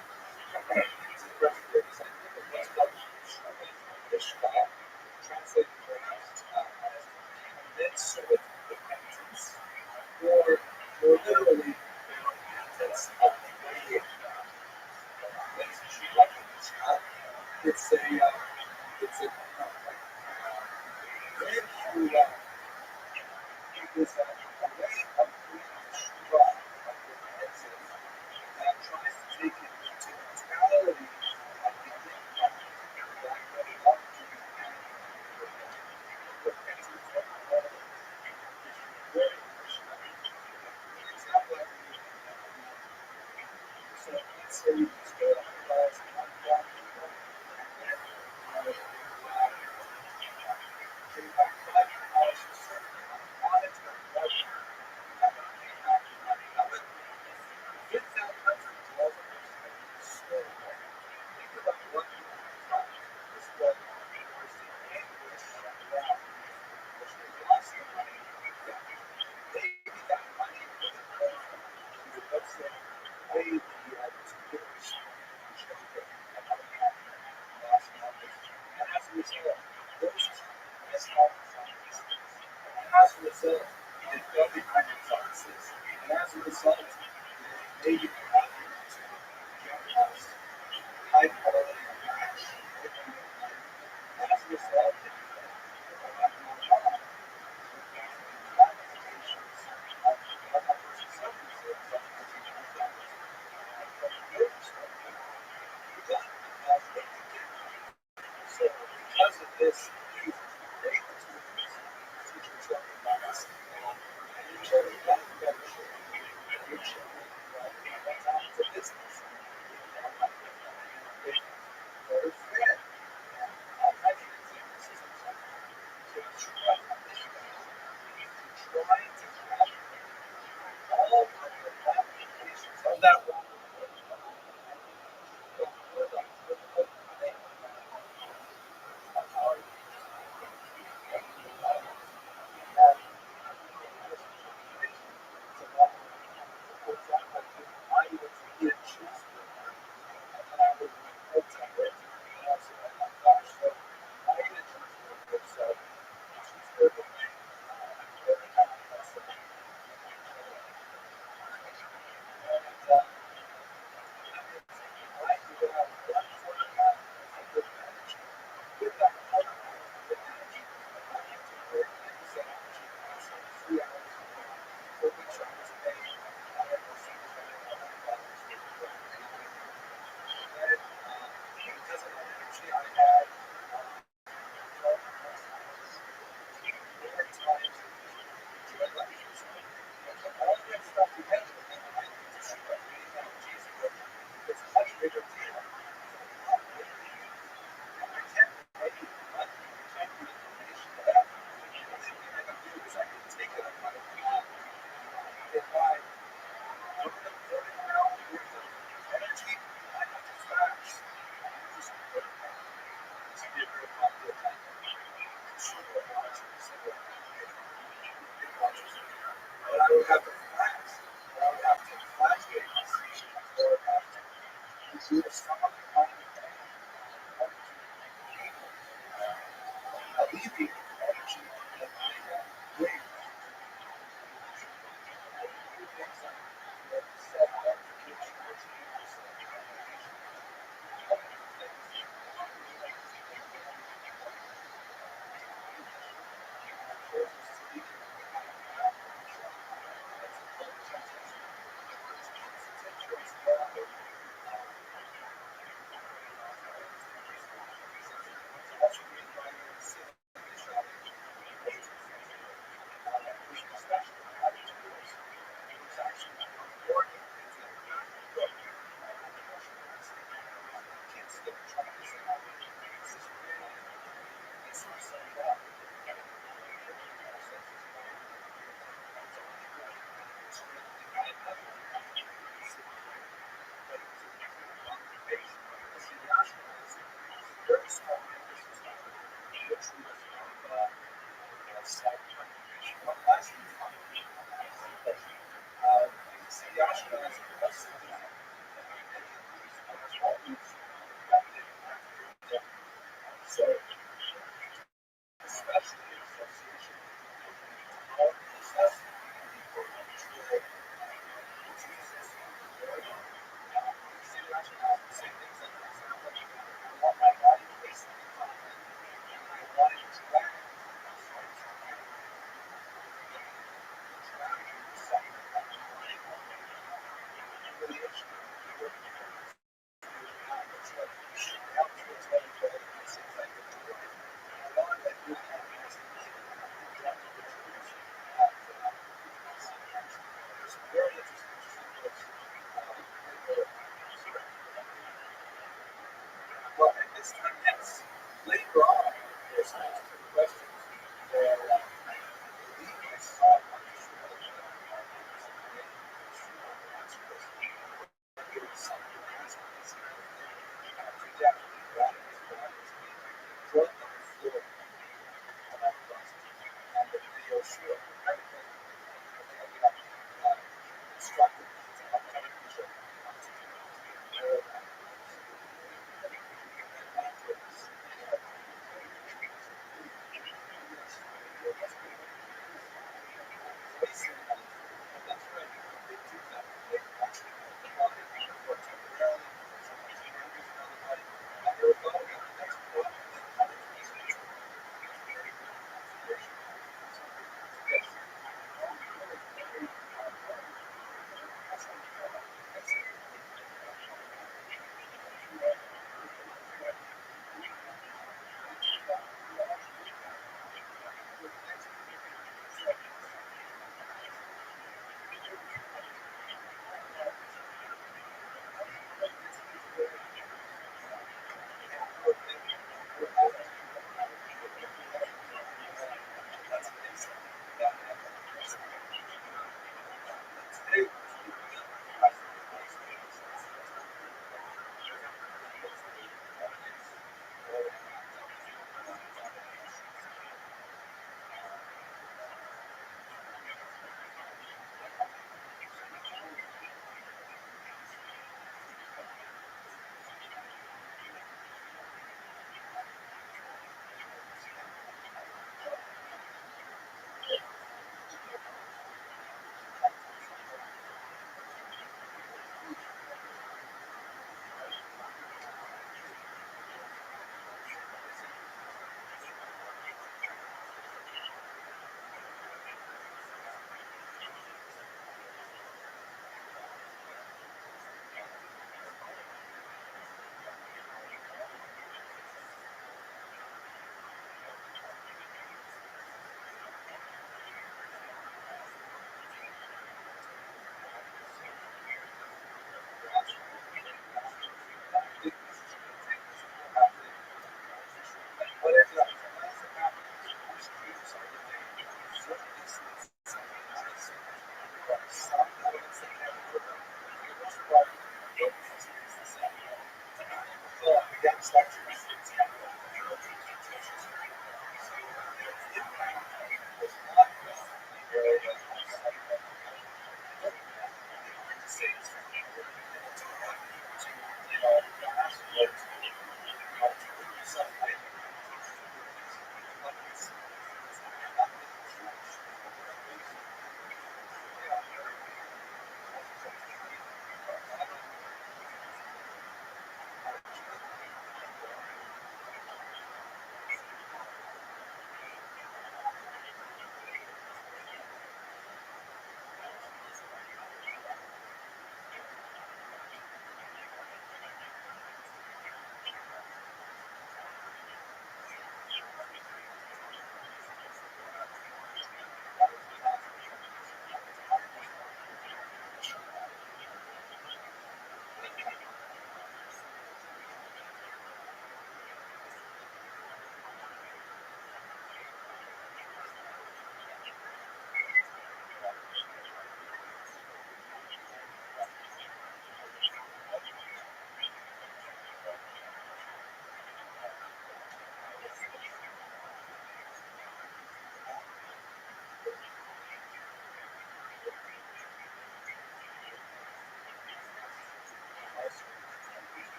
It's a record example of what's called Ishka, translated perhaps as commensurate repentance, or more literally, repentance of the it's a when you is a way of doing the shura of repentance that tries to take it into the totality of the impact that led up to repentance of all very Krishna. For example, I can use so let's say you just go to $100 and one block people, and then pay back $500 for certain amount of monetary value.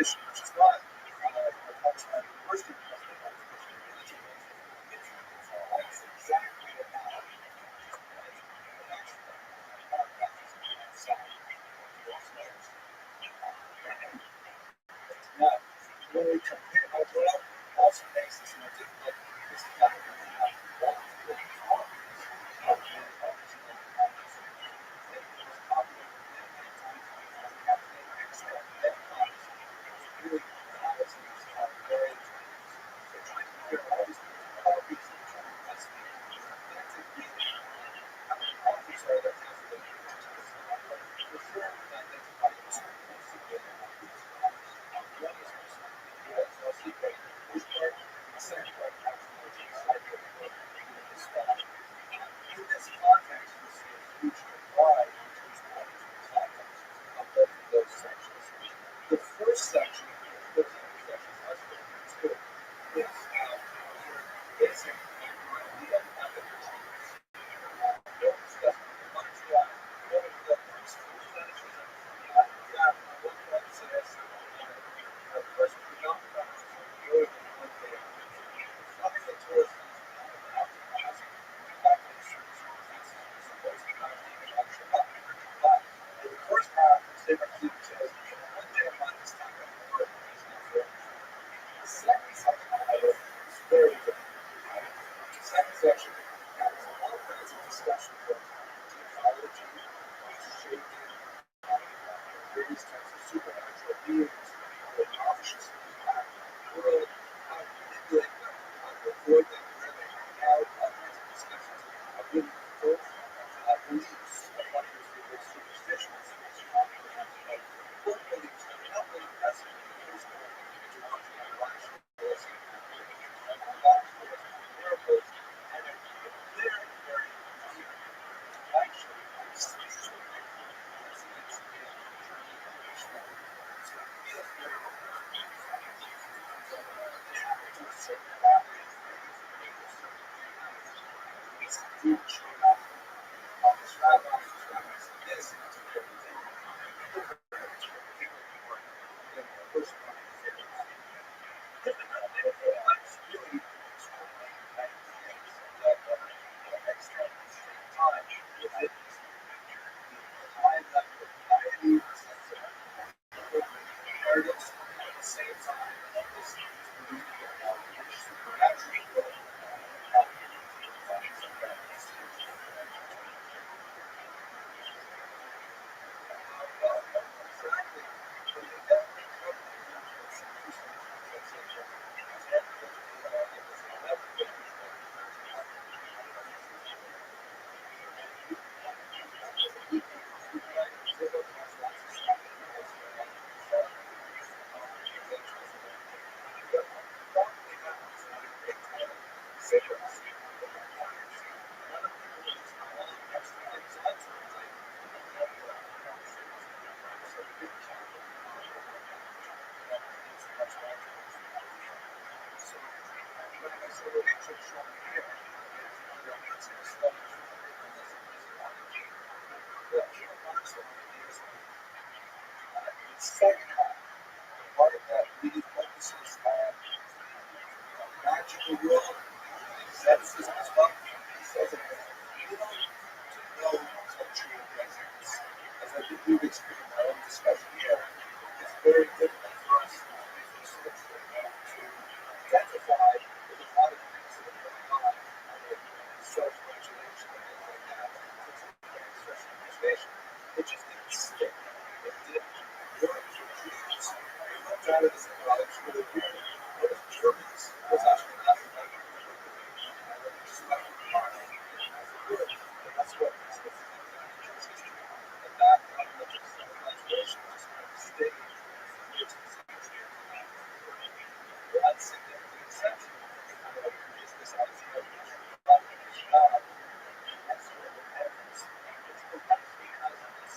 tradition, which is why first people that's exactly what now, when we compare what also makes this more difficult is the fact that we have one the first section, is basic idea of the first half says one day a month is time for the second section, however, is very different. The second section has all kinds of discussion of theology, shaping, various types of supernatural beings, the options of the world, how to manipulate them, how to avoid them, where they hang out, all kinds of discussions of really both beliefs of what is the superstitions, both beliefs that help them impress Second half, part of that really focuses on magical world, asceticism as well. He says that you don't know culture and presence. As I think we've experienced in our own discussion here, it's very difficult for us to identify with a lot of things that are going on, like self-flagellation and things like that, social imagination. It just didn't stick. It didn't work for Jews. We looked at it as a well, it's really weird. What if Germans was actually not like just like good. And that's what makes this history. And that much of self-flagellation just kind of stayed one significant exception is this idea of extra independence. It's perhaps because of this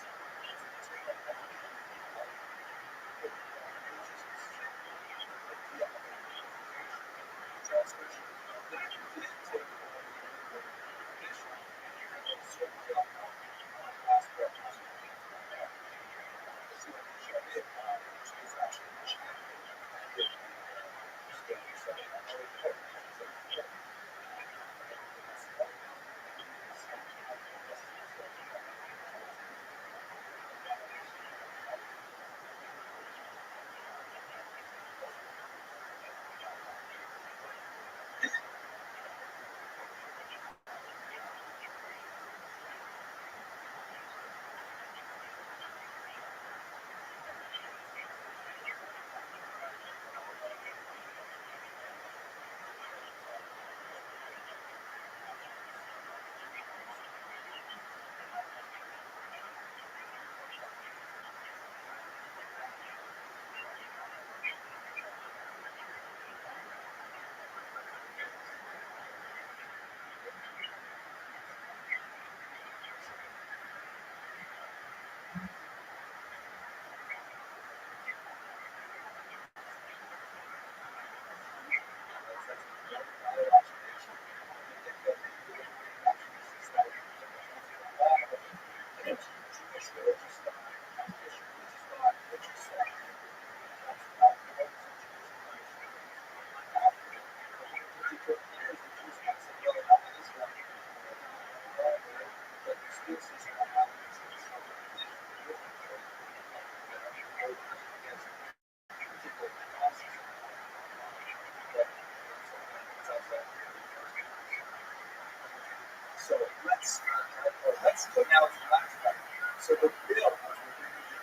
But now it's the last part. So the bill,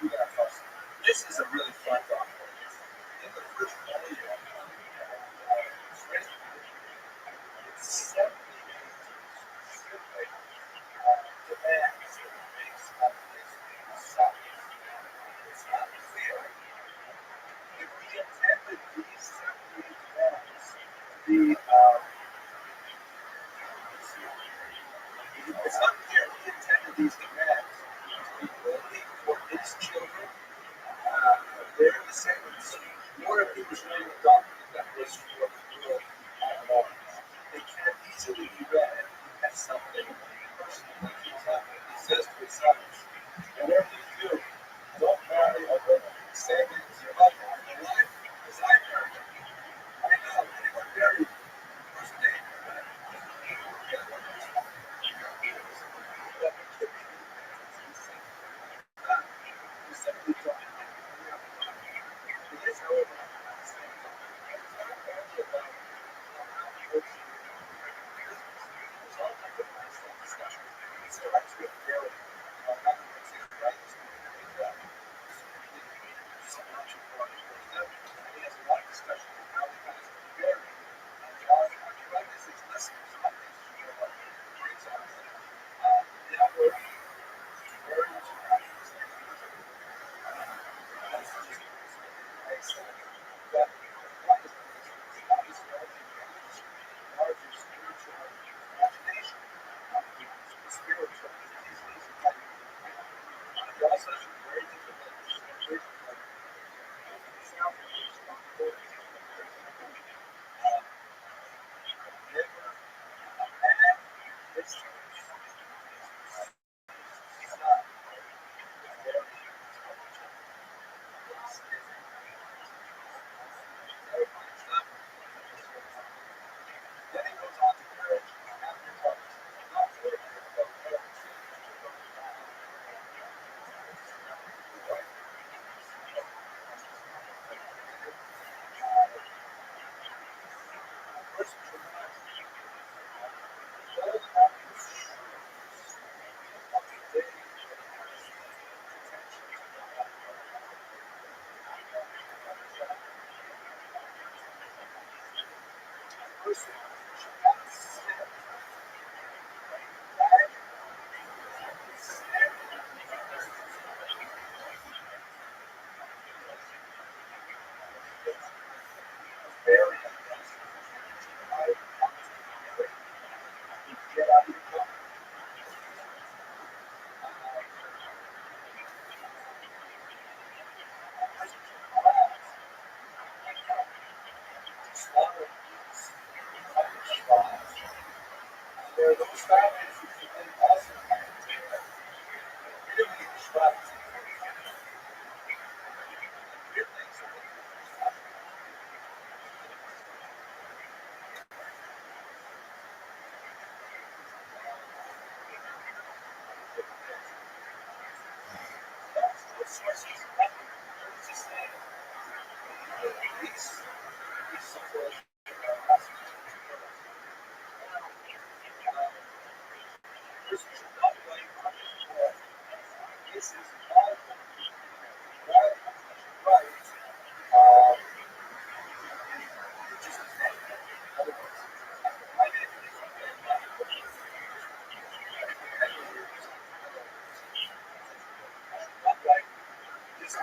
we do that first. This is a really fun document. In the first volume, it's 78 specific demands that it makes on this site. It's not clear if we intended these 78 demands to be, it's not clear if we intended these demands to be only for its children, their descendants, or if he was writing a document that was for the world at large. They can't easily be read as something personal. Like for example, he says to his sons, whatever you do, don't marry a woman, same as your mother, and alive as I married her. I know anyone married first name, but you simply don't. It is, however, it's not only about how close you are. There's all kinds of nice discussion. It's actually a very, not that it's his rights, but so much of what he does. And he has a lot of discussion on how the guys are married. And John, I mean, like this, it's listeners, not things to share about. For example, now we're very much practice. That's just excellent. But what is obviously all the larger spiritual imagination, spiritual diseases. He also has a very difficult interpretation of himself and his responsibility. Never a man this church is not very intelligent. It's very much not. Then he goes on to marriage after talks not very good about marriage. First, all of his today person should not sit back and stand very aggressive. I want to get out of your car. Slaughter is there are those families who can also really trust weird things that they those sources. It's just these support this is not like this is not right. Just other words. My name is not right. This is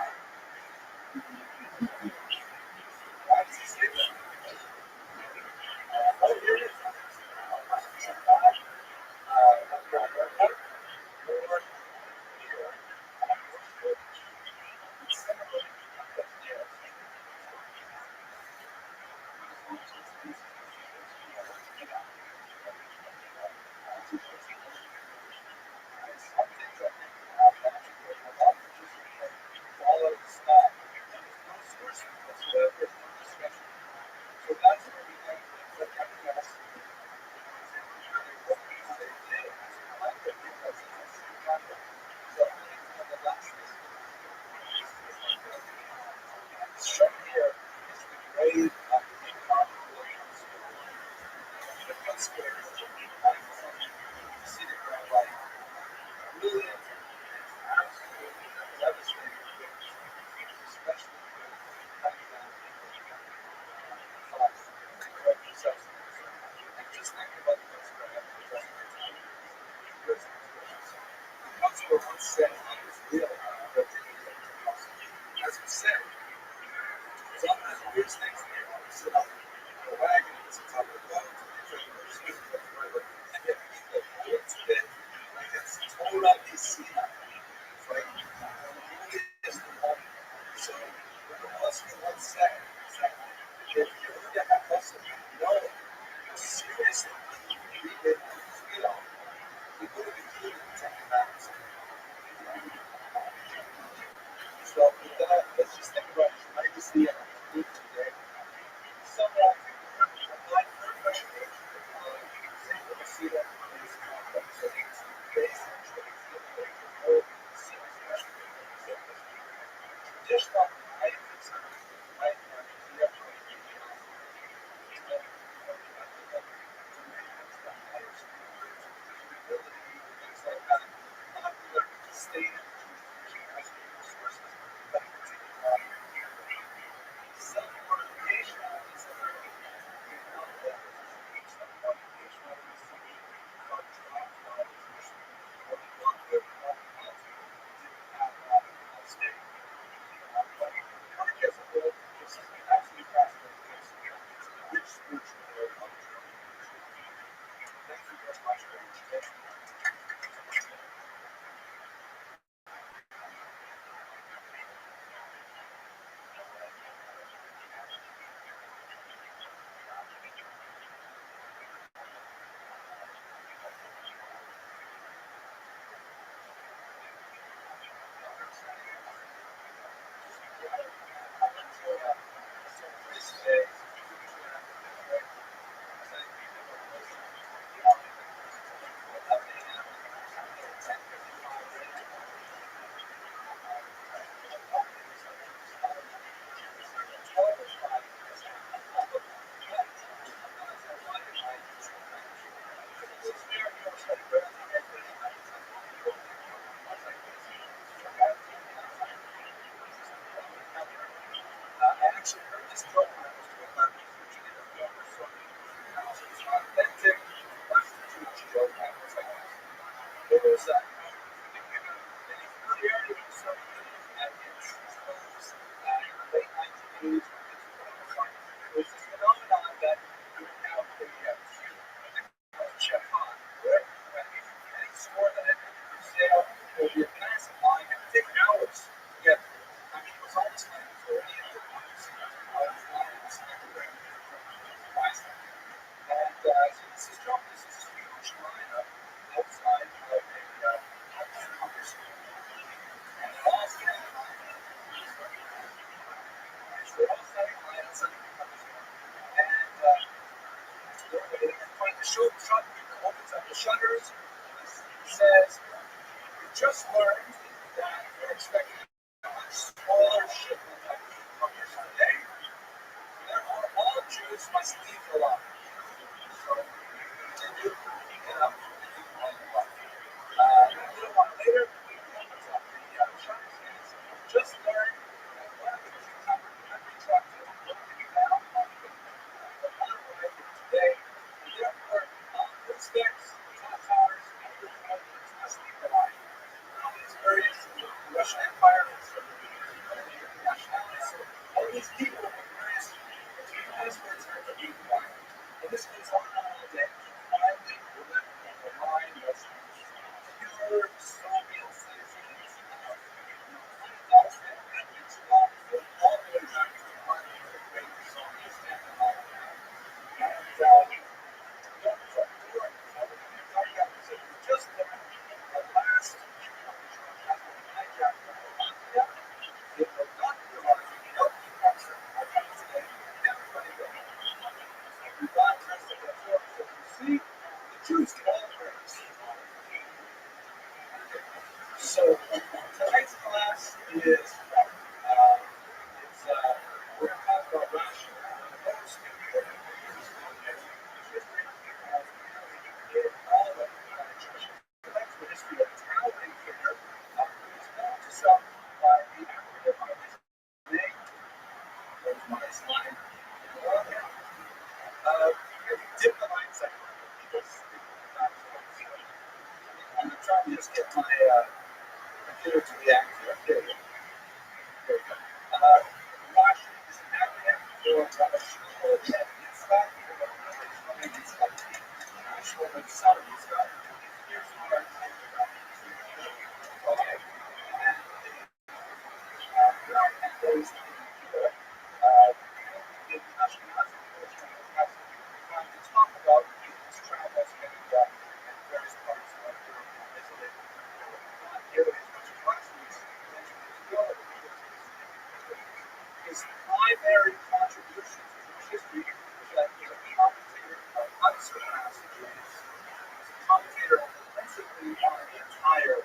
primary contributions to Jewish history is that he's a commentator of unsurpassed genius. He's a commentator principally on the entire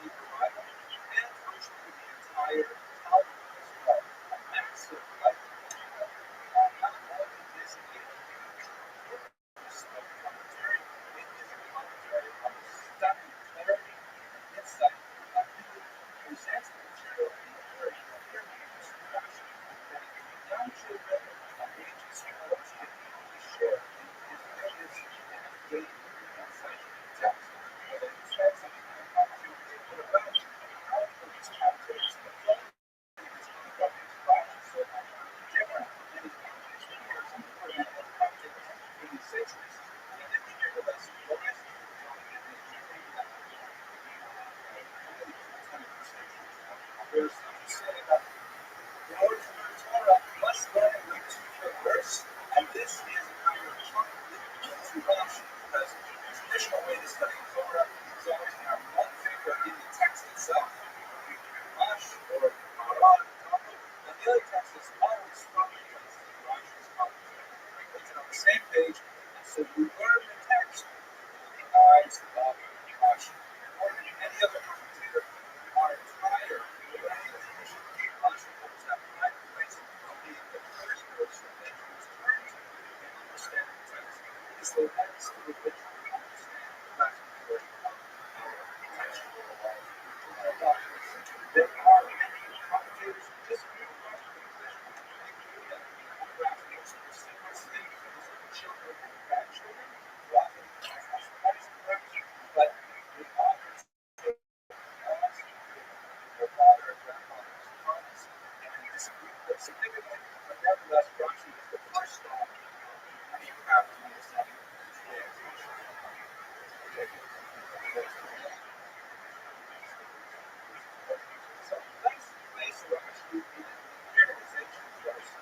Hebrew Bible and virtually the entire Talmud as well. A massive not only is he a corpus of commentary, it is a commentary of stunning clarity and insight. He presents the material in a very clear fashion that young children of ages 4 to 8 can share in his ideas and gain insight into the text. And then he says something to people about how these chapters different from many countries because of the practice in these centuries. And then nevertheless, realize there's something to say about in order to learn Torah, you must learn it like two per verse. And this is a kind of chunk into Rashi because the traditional way to study Torah is always to have one finger in the text itself, Rash or Maran, and the other text is always from Rashi's commentary. It's on the same page, and so you learn the text with the eyes of Rashi. More than any other commentator, our entire learning of tradition, Rashi holds that prime place of being the first person that Jews turn to in understanding the text. It is the lens through which we understand the vast majority of our textual documents. There are many commentators who disagree with Rashi's position. They believe that Rashi is the simplest thing is the children and grandchildren. Rashi has Christ first, but the authors take their father and grandfather's promise and disagree with it significantly, but nevertheless, Rashi is the first stop and you have to understand so that's nice Rashi in periodization first.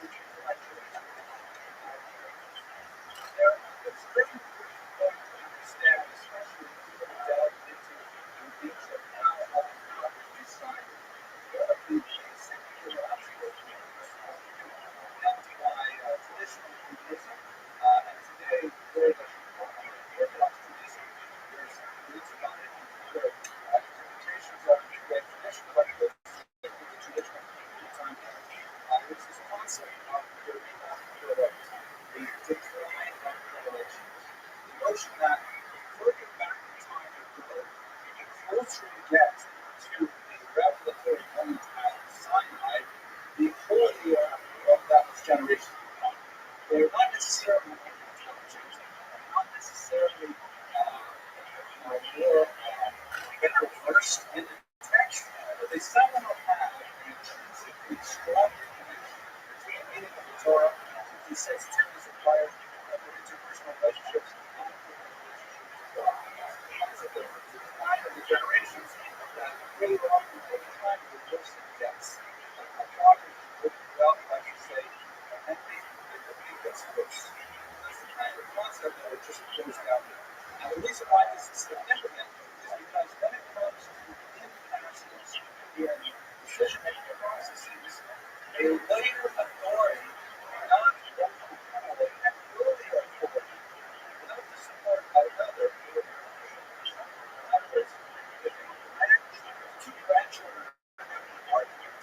Teaching collection. It's very important to understand, especially if you delve into the things of how we sign one of the basic theological held by traditional Judaism, and today very much Orthodox Judaism. There's roots about it in other interpretations of the Judaic tradition, but the traditional time, it's this concept of the decline of revelations. The notion that the further back in time you go, the closer you get to the revelatory moment at Sinai, the holier of that generation to come. They're not necessarily more intelligent, not necessarily more better versed in the text, but they somehow have an intrinsically stronger connection to the meaning of the Torah, to the sensitivities required for interpersonal relationships, and for relationships with God. So the decline of the generations that really often over time the worse it gets. A father is well, I should say, and it gets worse. That's the kind of concept that it just goes down there. Now the reason why this is significant is because when it comes to impasses in decision-making processes, a later authority, not overruling an earlier authority, without the support of another earlier authority. In other words, if two grandchildren have an argument,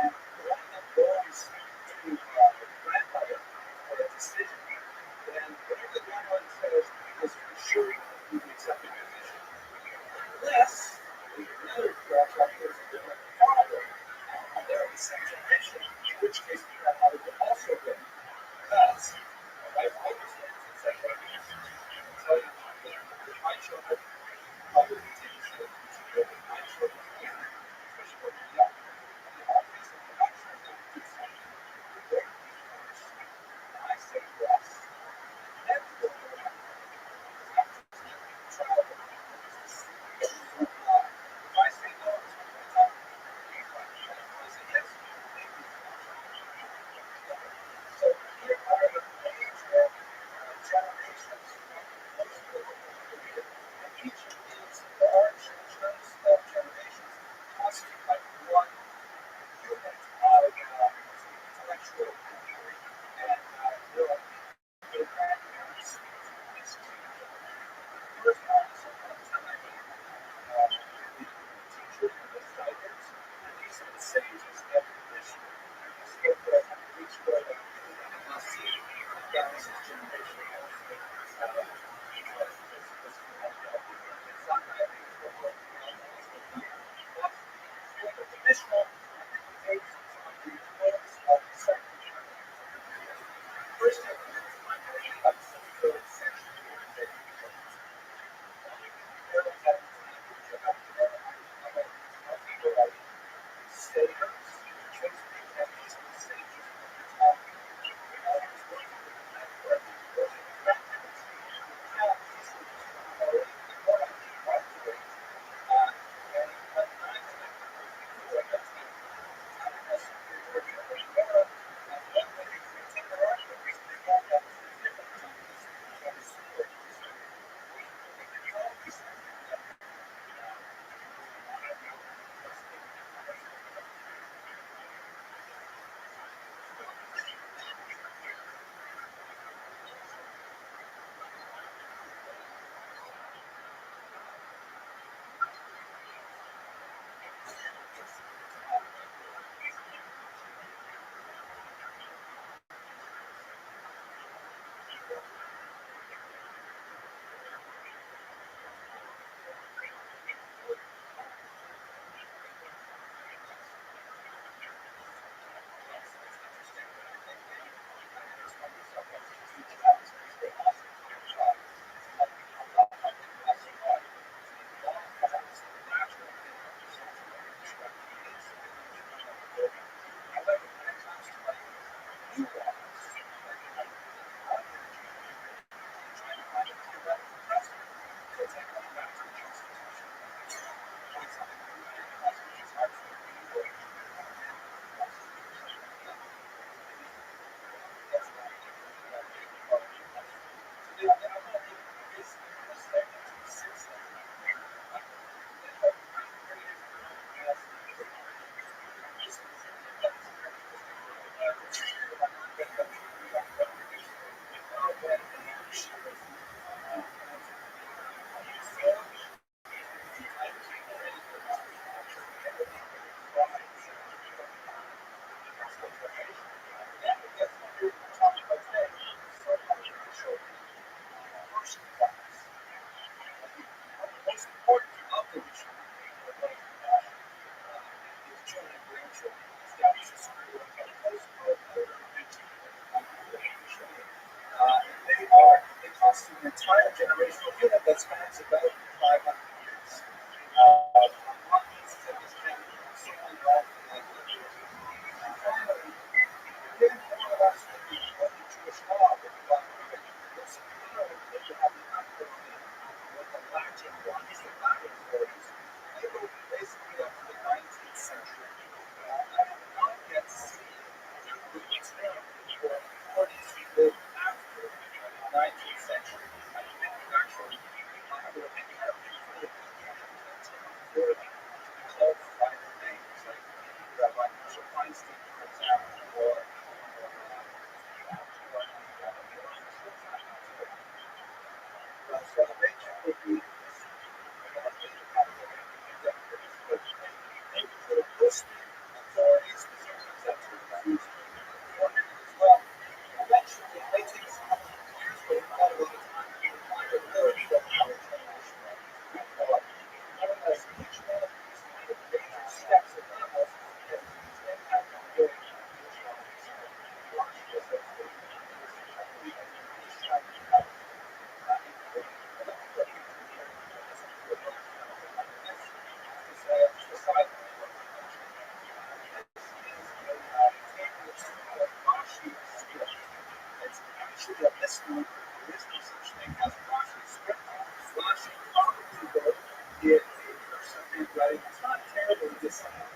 and one of them goes to the grandmother for a decision, then whatever the grandmother says is for sure the accepted position. Unless the other grandchild is a different father, and they're the same generation, which sages and tradition. So that each one must see God's generation traditional takes on the influence of the second first of the third century. An entire generational unit that spans about 500 years. Basically up to the 19th century. Lived after the 19th century. Actually, by names like Rabbi, for example, or so the would be authorities as well. Eventually, it may take some years, but not a lot of time to find a ability that our generation nevertheless, each one of these major steps and levels has its impact on building actually a mystery. There is no such thing as a Rashi script. Rashi probably did a person rewriting. It's not terribly dissimilar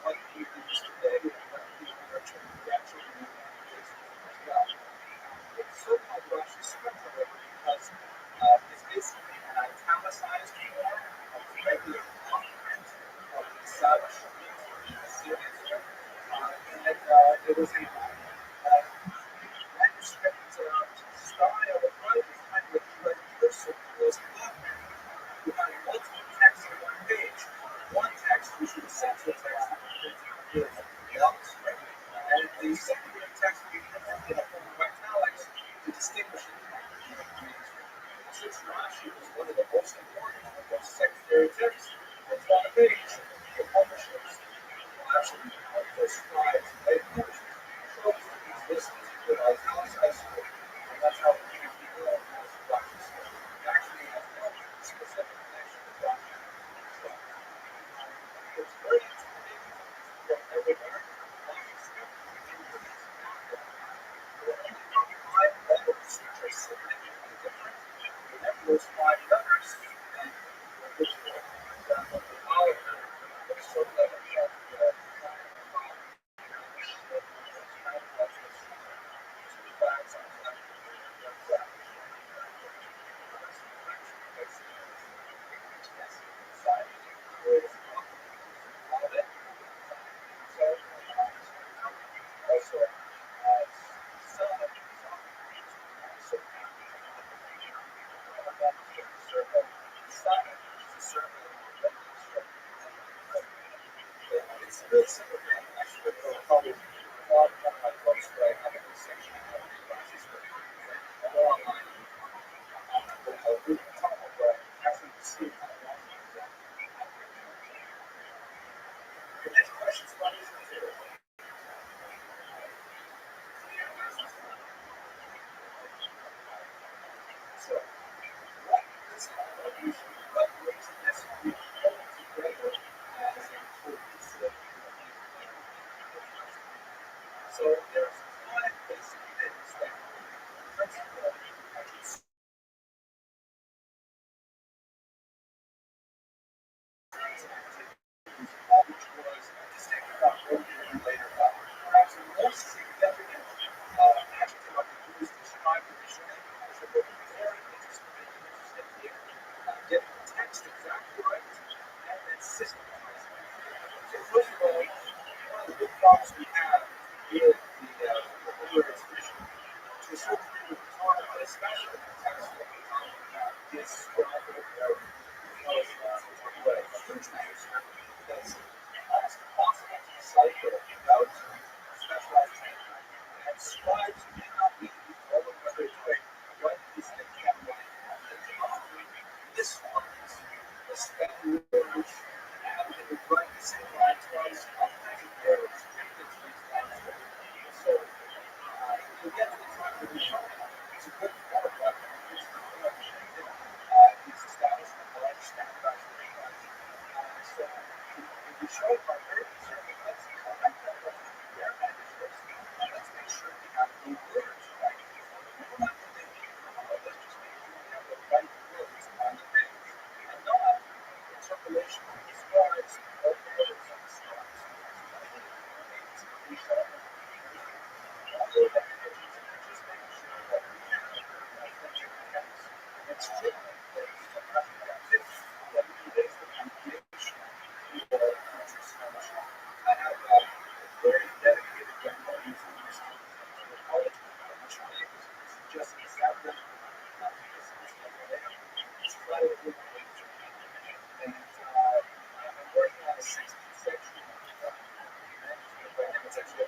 what we use today and what people are actually using as well. It's so-called Rashi script, however, because it's basically an italicized form of regular document of such signature, and it was a manuscript style of writing, kind of like cursive was common. You had multiple texts on one page. One text, which was essential text, especially the scribes, they shows this to outside school. And that's how we can be the most practice. It actually has no specific connection to doctrine. So it's very intimidating from everywhere. Five levels which are significantly different. We have those five letters, and which all of them are so that we have also it's really simple. Actually, probably a lot of my books that I have in this section of the classes that are online. We can talk about actually see how the next question is what is it? So, what is what makes this together as a cohesive? So there's five basic things that principle which was distinct from earlier and later perhaps the most significant adjective I could use to describe the Mishnah is that we're very interested here getting the text exactly right and then systematizing it. So first of all, one of the big problems we have with the Lord's Mishnah to a certain degree with the Torah, but especially the text that we're talking about, is scribal error. Because we're talking about a huge manuscript that's almost impossible to decipher without specialized training. And scribes may not be all of whether it's what is the camera and the often this one is the spelling words and they would write the same line twice, all kinds of errors. So to get to the time of the show, it's a good part of it's not what he's established a large standardized language. So if you show it by very certainly let's collect that their manuscripts and let's make sure we have the words right. We're not thinking, let's just make sure we have the right words on the page and not interpolation of the scribes or the words of the scribes. I have a very dedicated young man who's in college, which is just exactly it's incredibly and I'm working on a 16th century manuscript right now. It's actually a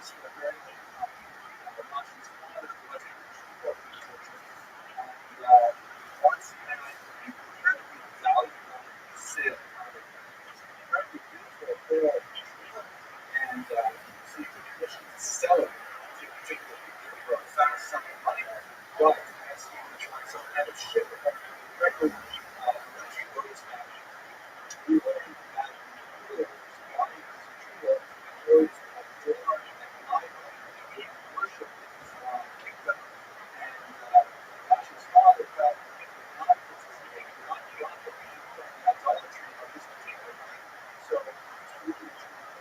see a very late Rashi's father was a Jew, and once he had an incredibly valuable sale, incredibly beautiful pearl, and so he took initially to sell it to particular people for a fast sum of money, but as he was trying some kind of ship record, Rashi goes that we learned that the jewelers, body as a jewel, was adorned and idolized and being worshipped in his kingdom. And Rashi's father felt that he could not participate, could not be on the lead from the idolatry of this particular night. So he was moving to the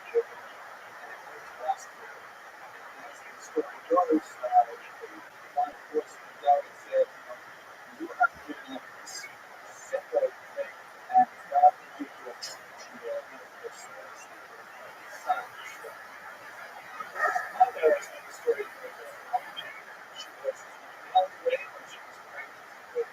and it was last year. And as the story goes, one voice comes out and said, you have given up this simple thing, and God will give you a chance to this son. Mother, as the story goes, she was on the way when she was pregnant with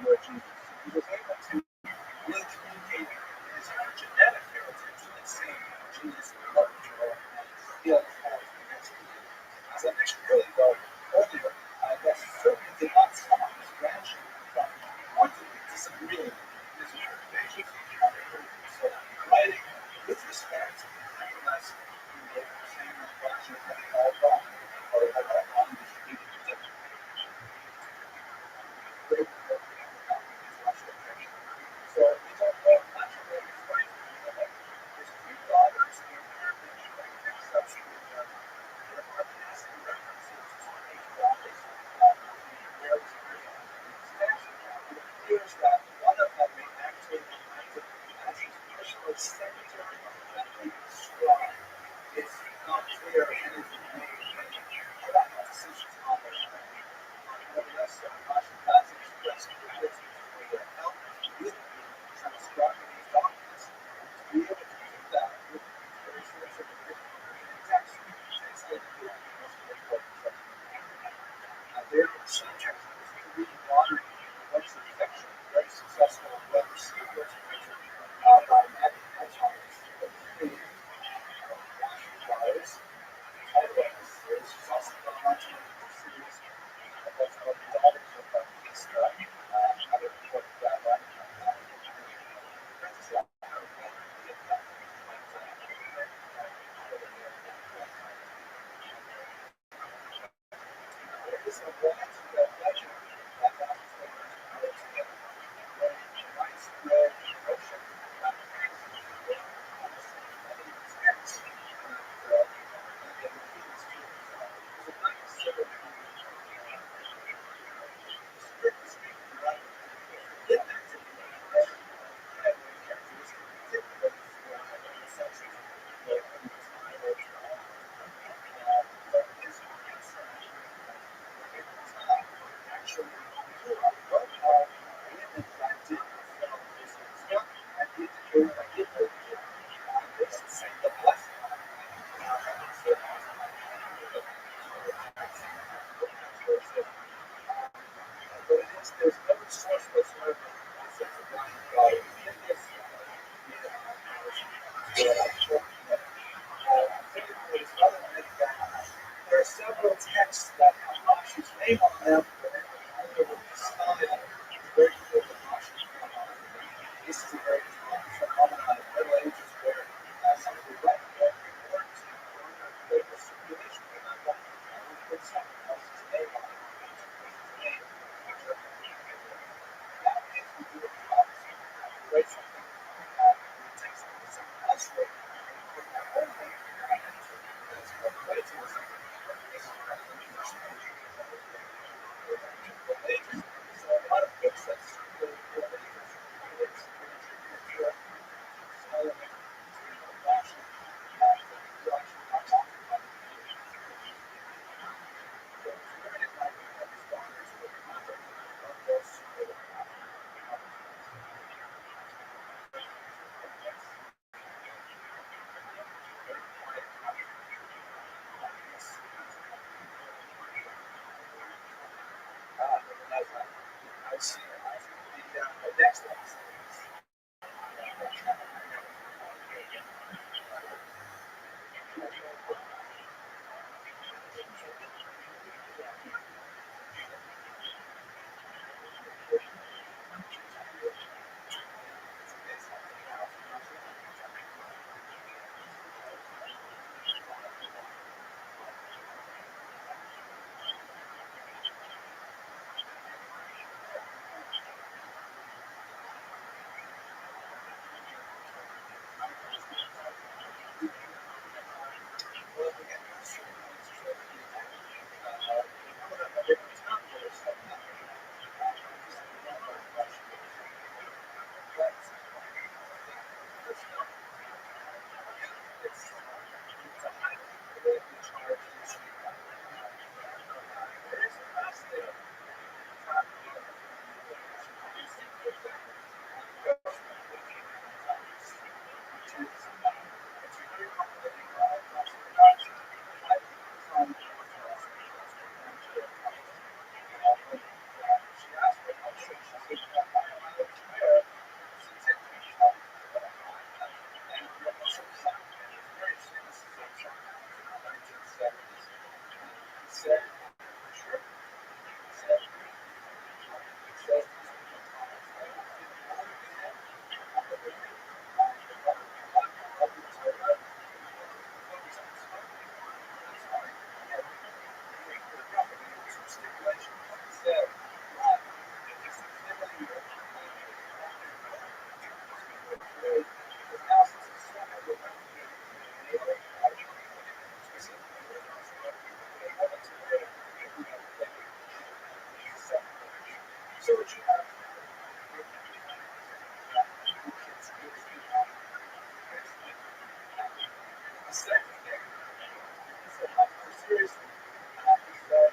Lord Jesus. He was able to really communicate his genetic heritage and say Jesus loved Joel and healed as I mentioned earlier, that certainly did not stop his grandchildren from wanting disagreeing with his interpretation of the Bible. So, writing with respect, nonetheless, he made the same reflection that he had wrong, or that had wrong distributed to different great so we talk about natural expression. His two daughters in heritage, exception there are passing references to a promise Mary's expansion. It appears that one of them may actually be acted as his personal secretary and a scribe. It's not clear anything made about decisions on their own. Nevertheless, Rashi does express ability for their help with transcribing these documents to be able to do that with very specific text. Translate the most important subject. Their subject is to read modern works of fiction, very So what you have the second thing is that how seriously is that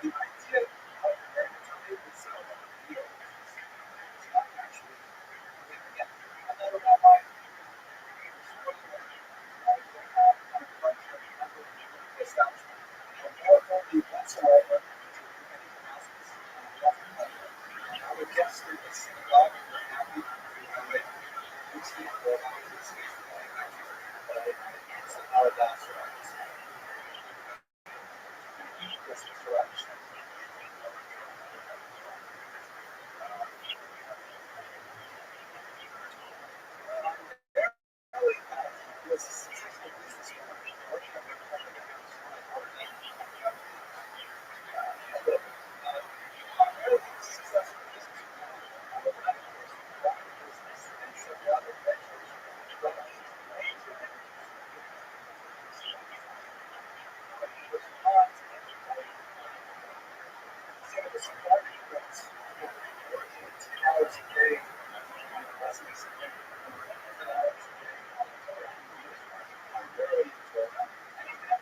the idea of purgatory itself, it's not actually another rabbi establishment whatsoever I would guess that the synagogue would happy which the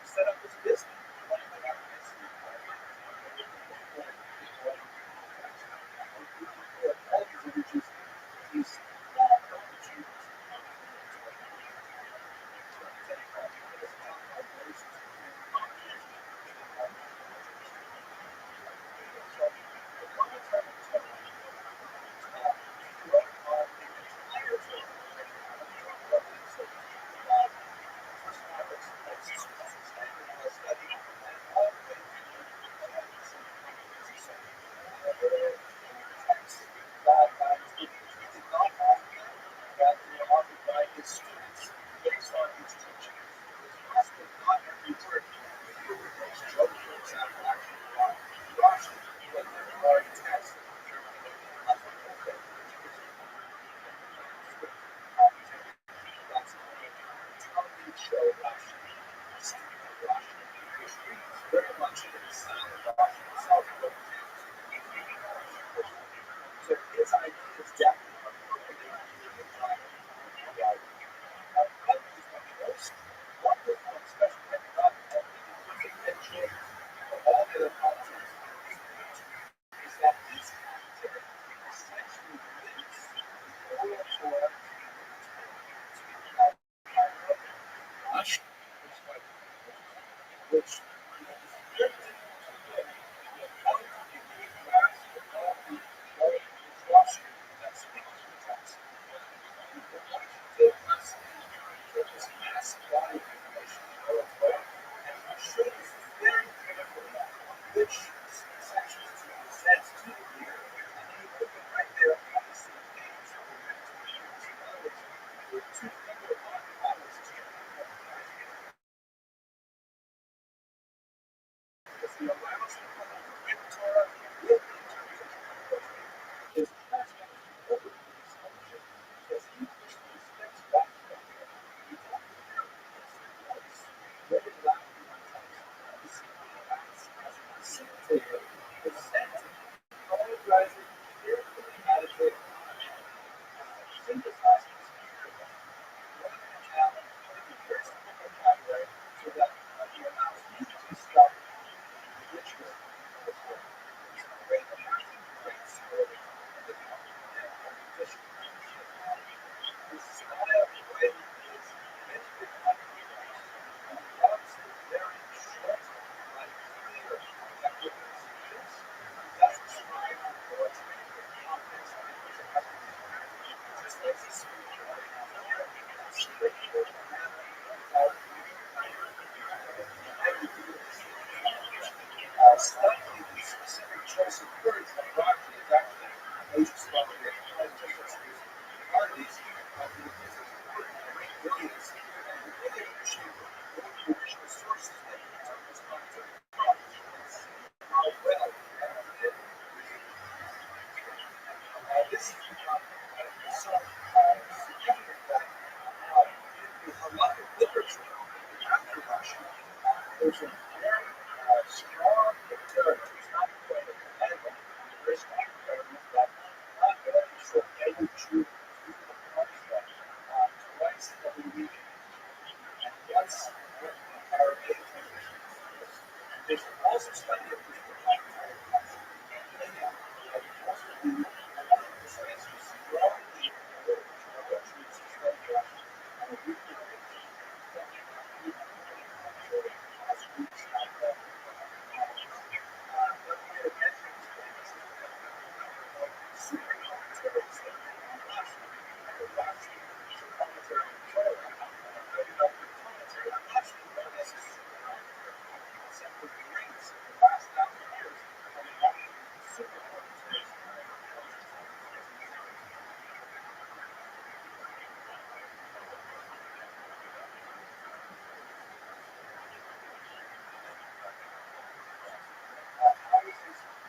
set up this business. So his idea is which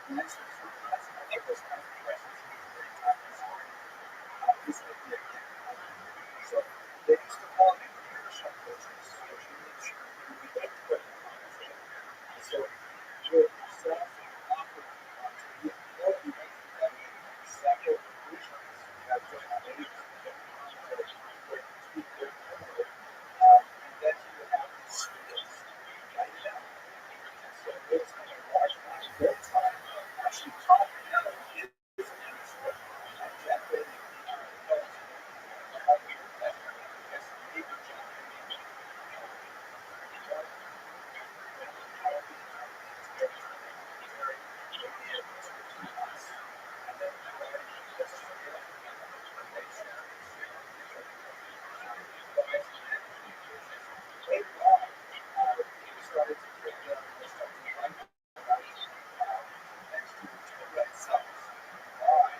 And that's, I think those kinds of questions can be very time consuming. This idea again. So they used to call it leadership coaches, which means you get put in conversation. So you're yourself often to be more you make that several conclusions that don't have any that speak their language, and then you have these students write down. So it's kind of large amount of their time actually talking out of his manuscript and generating notes. Started to create next to the red cells. Why?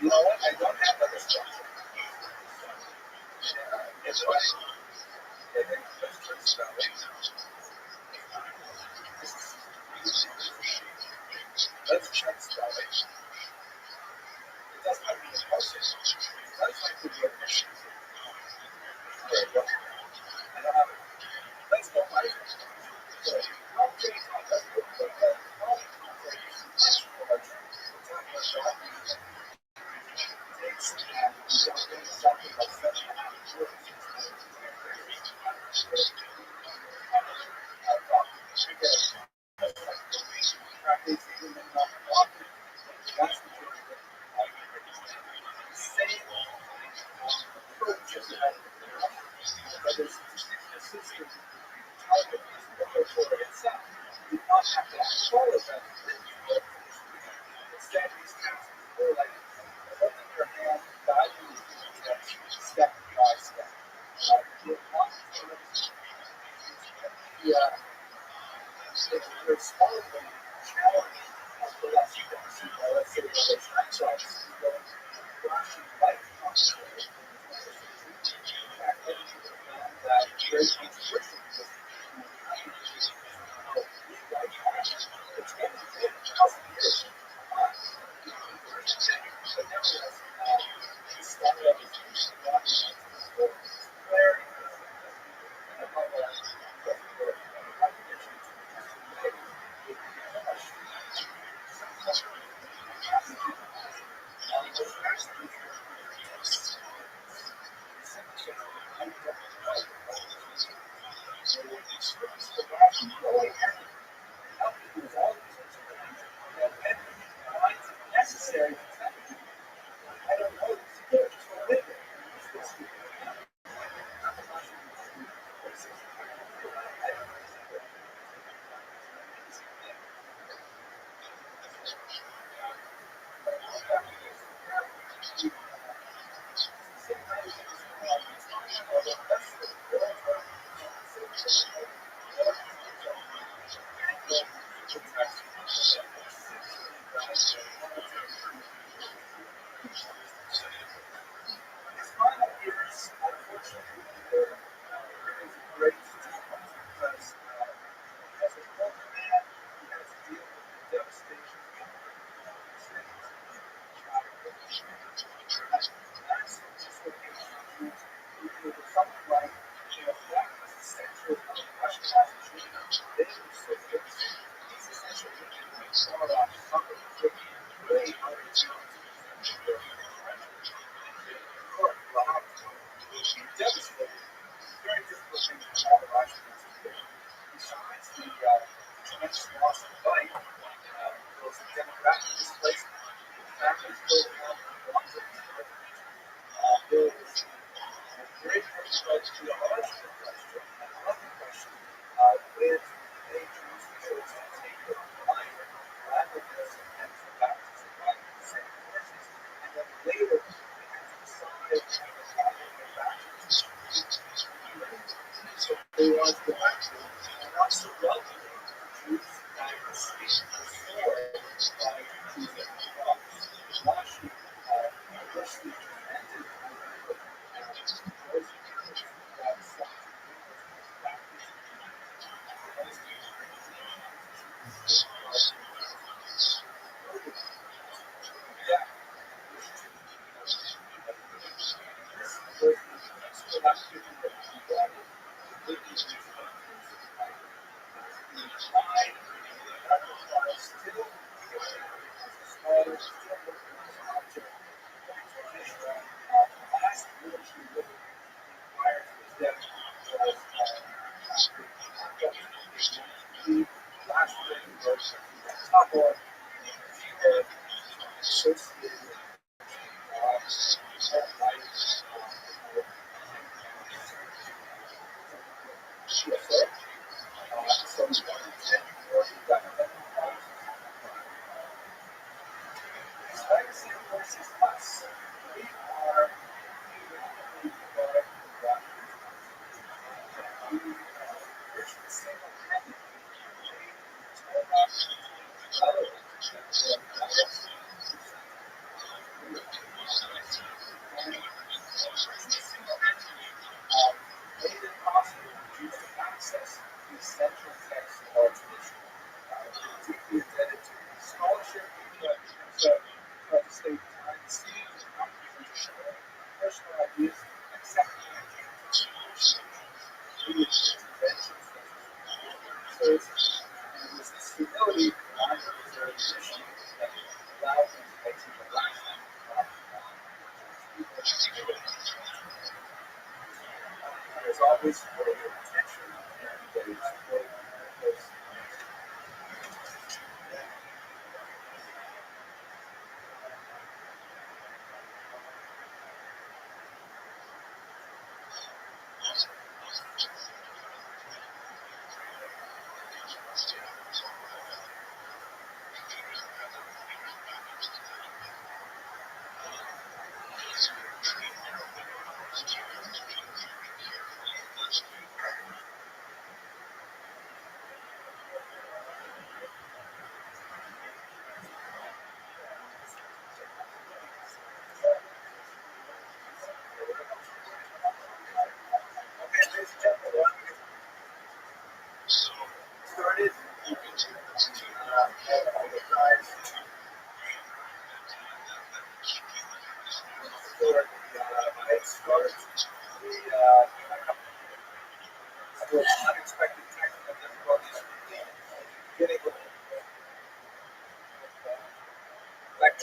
You know what? I don't have other stuff. It's right. Let's check spelling. It doesn't have to be a process. It doesn't have to be a mission. There you go. I don't have it. Let's go by it. have to follow them. Instead, these tasks are like holding your hand, guiding you step by step. You're following challenge for that steps. Let's say there's exercise, flashing light on the that great intuition. Necessary. I don't know. Just live it.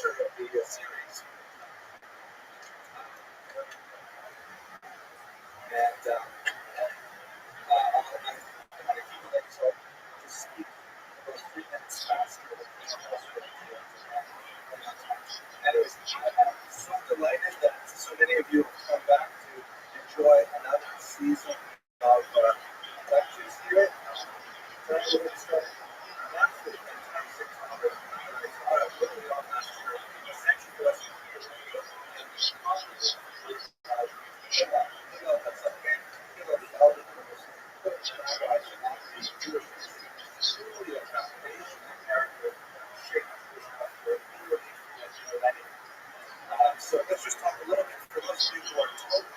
center of the series. And I'm going to keep it so to speak about 3 minutes faster than anyways, I'm so delighted that so many of you have come back to enjoy another season of lectures here. We're going to start an absolutely fantastic topic that I thought of really on last year. Essentially, for us to hear so let's just talk a little bit for those of you who are totally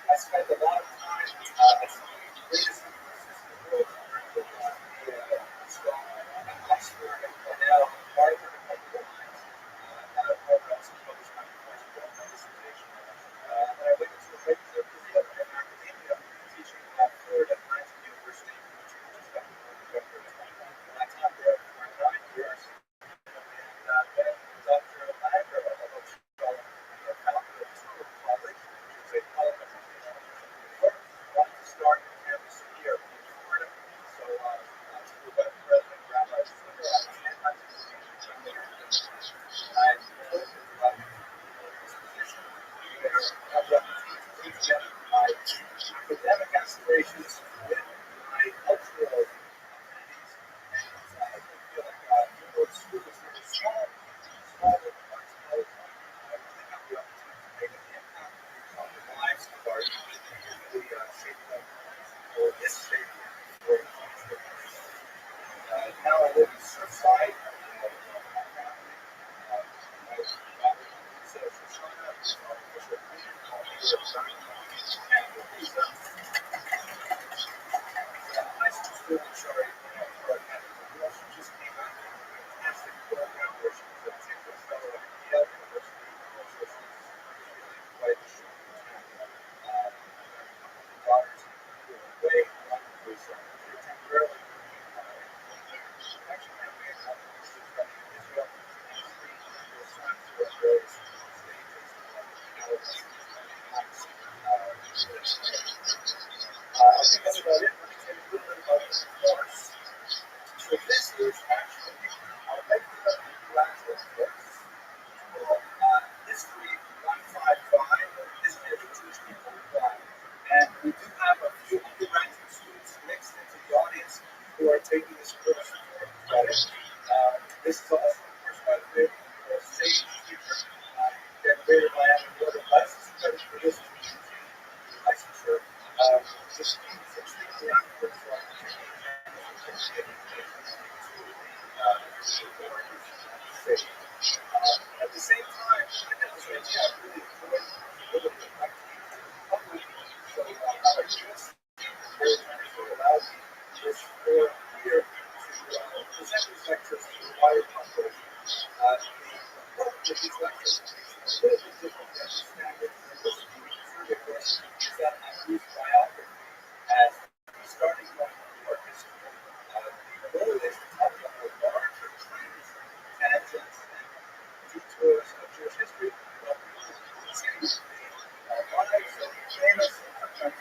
I spent a lot of time at some of the greatest universities in the world, Oxford and Cornell and Harvard and otherwise, and I've programs and published my first dissertation. And I went into a regular career in academia, teaching at Florida Atlantic University, which is got and I taught there for 9 years. And then Dr. Langer of ROTHSCHILD, the founder of College, which is a college of wanted to start a campus here in Florida. So the web president, Rabbi, academic aspirations with my cultural affinities. And I feel like school is really small arts college. I really have the opportunity to make an impact on the lives of our youth and really shape them or is shaped for the future. Now I live in Surfside. My family, my daughter, Shoshana, is our official leader, and Lisa, high school student, sorry, for our campus. She just came out with a fantastic program where she was a particular fellow at Yale University, so she's really quite a short time. Daughters who are away, one was temporarily actually my main one was just from Israel, and three were sons who are various stages of I think that's about it. Let me tell you a little bit about this course. So this is actually our regular graduate course called History 155, History of the Jewish People Worldwide. And we do have a few undergraduate students mixed into the audience who are taking this course for credit. This is also the course, by the way, for a state teacher, generated by having more than license credit for this licensure. This is extremely important for our community at the same time, I have this idea I really enjoy the ability of my team to public so our students very generously allowed me this 4 year to present these lectures to the wider population. The approach of these lectures is a little bit different than the standard university survey course is that I use biography as the starting point for history. The goal is to talk about the larger trends, tangents, and detours of Jewish history, but really seems to be lives of famous and sometimes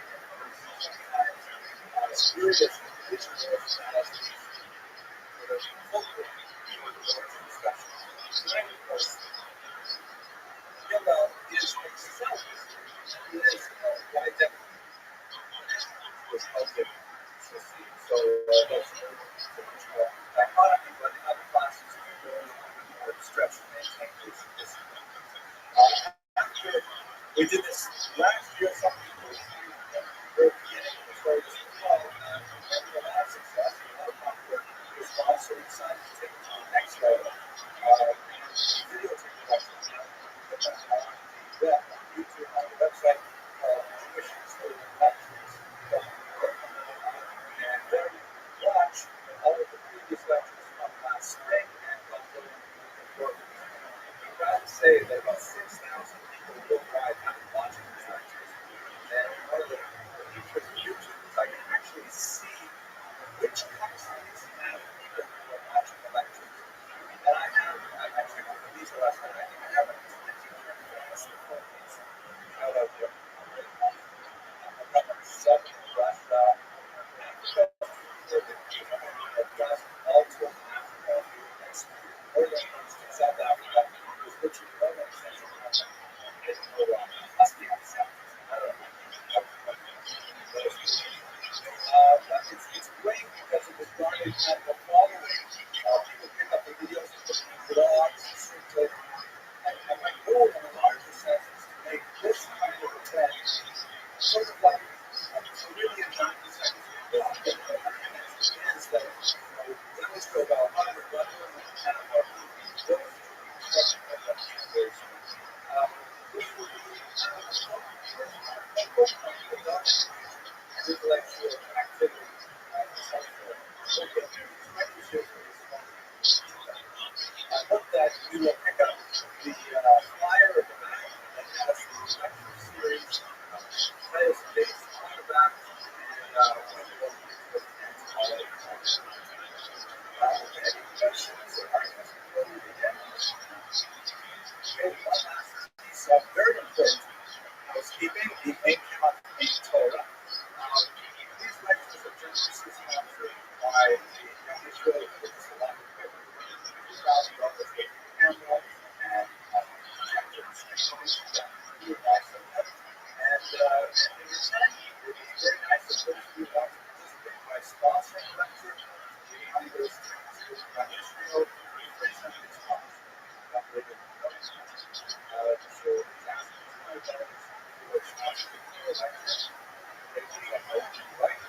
spurious individuals as these sort of fulcrum for the course discussion. Tonight, of course, Hillel is himself. He is the identity was hosted. So that's dichotomy, but in other classes, more stretch and maintain this discipline. After we did this last say that about 6,000 people worldwide have been watching these lectures. And one of the features of YouTube is I can actually see which countries have people who are watching the lectures. And I actually went to these last night. I think I have like 20 countries in the Philippines. Shout out there. I've got like 7 in Russia, all told Africa, organized in South Africa, was literally organized in Central Africa. Must be on South. I don't know. It's great because it was started kind of a following. People pick up the videos and put blogs and things like that. And my goal in a larger sense is to make this kind of event sort of like a really attractive section. Is that demonstrate about how to run and have our construction of that campus. Which will be intellectual activity. I hope that you will pick up the flyer at the back that has the lecture series titles and dates on the back, and any questions or arguments before we begin? Okay, one last piece of very important housekeeping. The name cannot be Torah. These lectures are generously sponsored by the Israel Business Alliance $2,000 for camera and projectors that we would buy from them. And in return, it would be very nice if those of you who want to participate by sponsoring the lecture, money goes to Israel, for something cost. Not really good. So it's asking $200 for sponsoring the lecture. Right?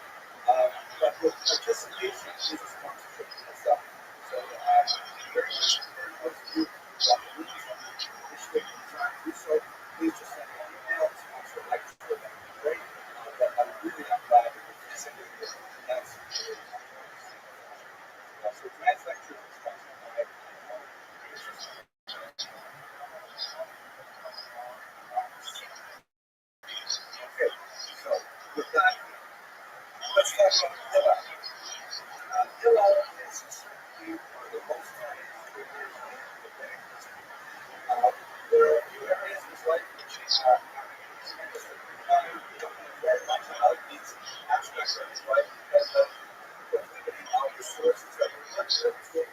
But with participation is a sponsorship in itself. So very much encourage those of you who want to leave and participate in trying to do so. Please just send me an email, sponsor a lecture, that would be great. But I'm really not glad that you're participating in this. And that's really so tonight's lecture is sponsored by Okay, so with that, let's talk about Hillel. Hillel is certainly one of the most famous figures in rabbinic history. There are a few areas in his life which are very much about these aspects of his life because of the limiting of the sources that we look to admit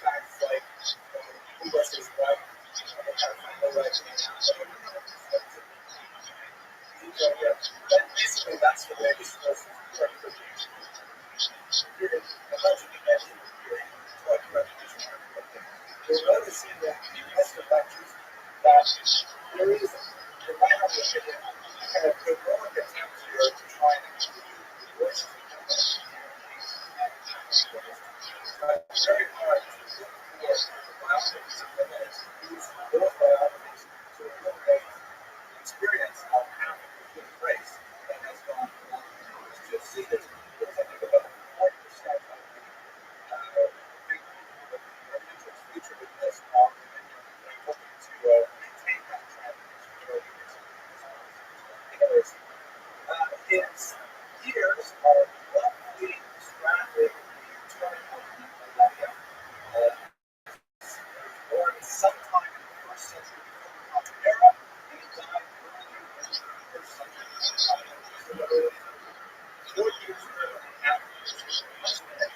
facts like who was his wife, how to find the right man. But basically, that's the way the sources work. You're noticing that in most of the lectures that there is, in my humble opinion, a kind of heroic attempt here to try and include the voices of the but it's very hard to look for biographies of women and use those biographies to illuminate the experience of having the human race that has gone along the years. You'll see that there's, I think, about 40% of the big individuals featured in this are women that are looking to maintain that trend anyways, his years are roughly straddling the turn of the millennium. Born sometime in the first century before the common era, and he died early in the first century. So 4 years after his must have been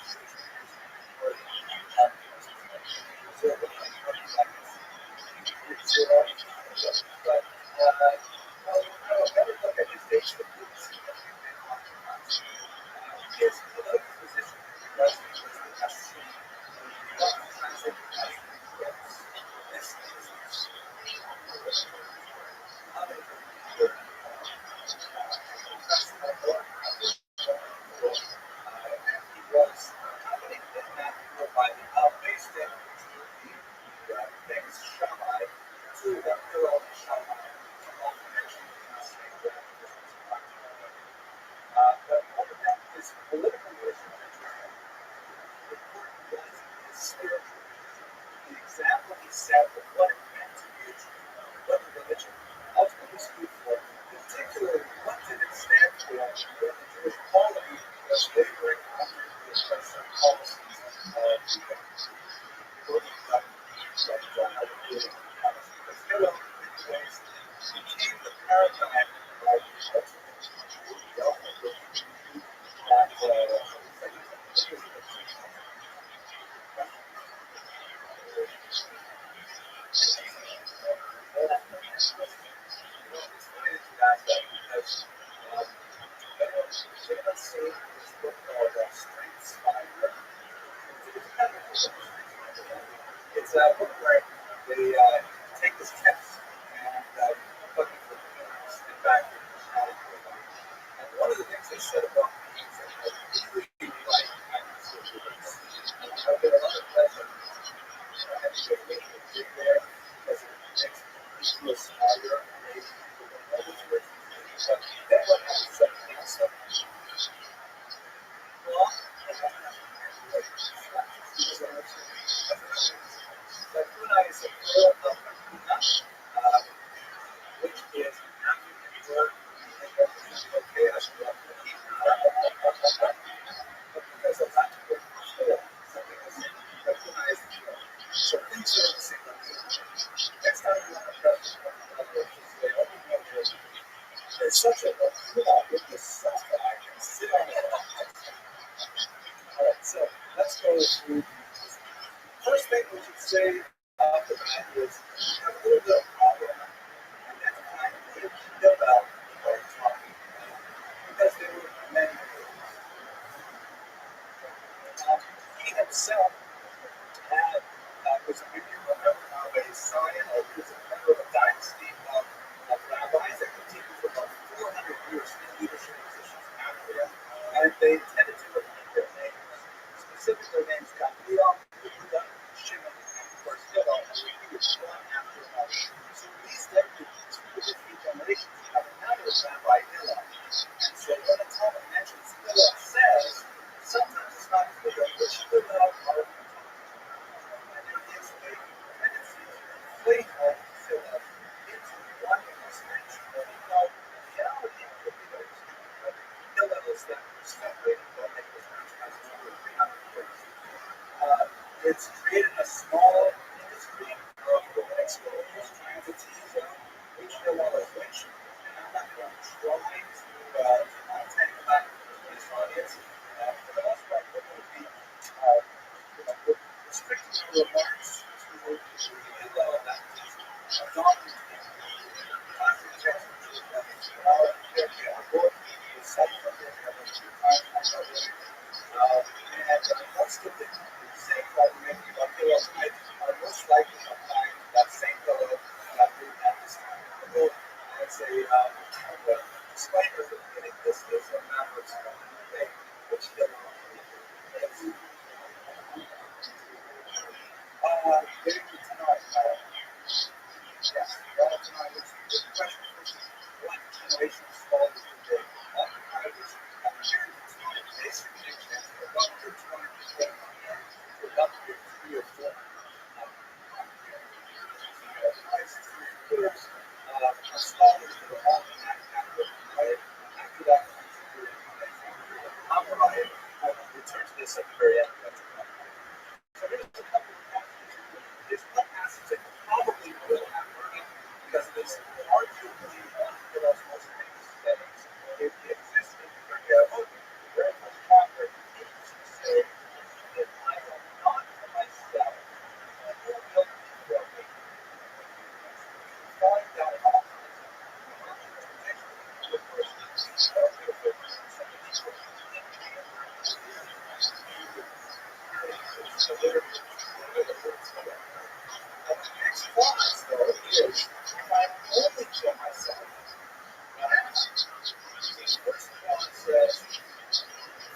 but well, a better look at his dates than we see that we've been talking about. His political position was the best seen. He was translated as this is and he was accompanied in that role by the based in the famous Shammai to the Hillel and Shammai, all mentioned in the same way. But more than his political vision, the important was his spiritual vision. The example he set of what it meant became the paradigm of it's a book where they take this test and put it for in fact, and one of the things they said about me is that I really like I get a lot of pleasure and so get there because it makes me feel smarter and maybe but then what happens something else well, the tuna is a plural of tuna, which is an African word that represents okay, I should love to eat but because of that word plural, something is recognized so things are the same. Next time you want to press say, oh, no, there's such a tuna with this sauce that I can sit on it. Alright, so let's go through. First thing we should say off the bat is we have a little bit of problem identifying who killed out what we're talking about because there were many he himself had was if you remember a scion or he was a member of a dynasty of rabbis that continued for about 400 years in leadership positions after him, and they tended to repeat their names. Specifically, their names Gamliel, Yehuda, Shimon, and of course Hillel, and repeated one after another. So these deputies for the three generations have another rabbi Hillel. And so when the Talmud mentions Hillel says, sometimes it's not clear which Hillel are we talking about. And there is a tendency to conflate all these Hillel into one speech, what we call reality of the Hillel is that separated from it was as over 300 years. It's created a small industry of rabbinic scholars trying to tease out which Hillel is which. And I'm not going to try to untangle that in this audience. For the most part, we're going to be restricting our remarks to the Hillel that is adopted in the classic text, which is our book, the second of it, and most of the sayings that we're making about Hillel tonight are most likely applying to that same Hillel that we at this time. As a disclaimer at the beginning, this is a matter of debate, which Hillel is. Getting to tonight, yes, tonight is the question is what generations fall today? I was sharing this tonight basically about 200 people for about 3 or 4. Years, scholars that are all in that category, right? After that, I'm right. I will return to this at the very end. So here's a couple of passages. There's one passage that you probably will have heard of because it is arguably one of Hillel's most famous sayings. It exists in the book, very much chapter. He used to say that I am not for myself, but who will be for me. Find that all kinds of next class, though, is if I only kill myself, first one says,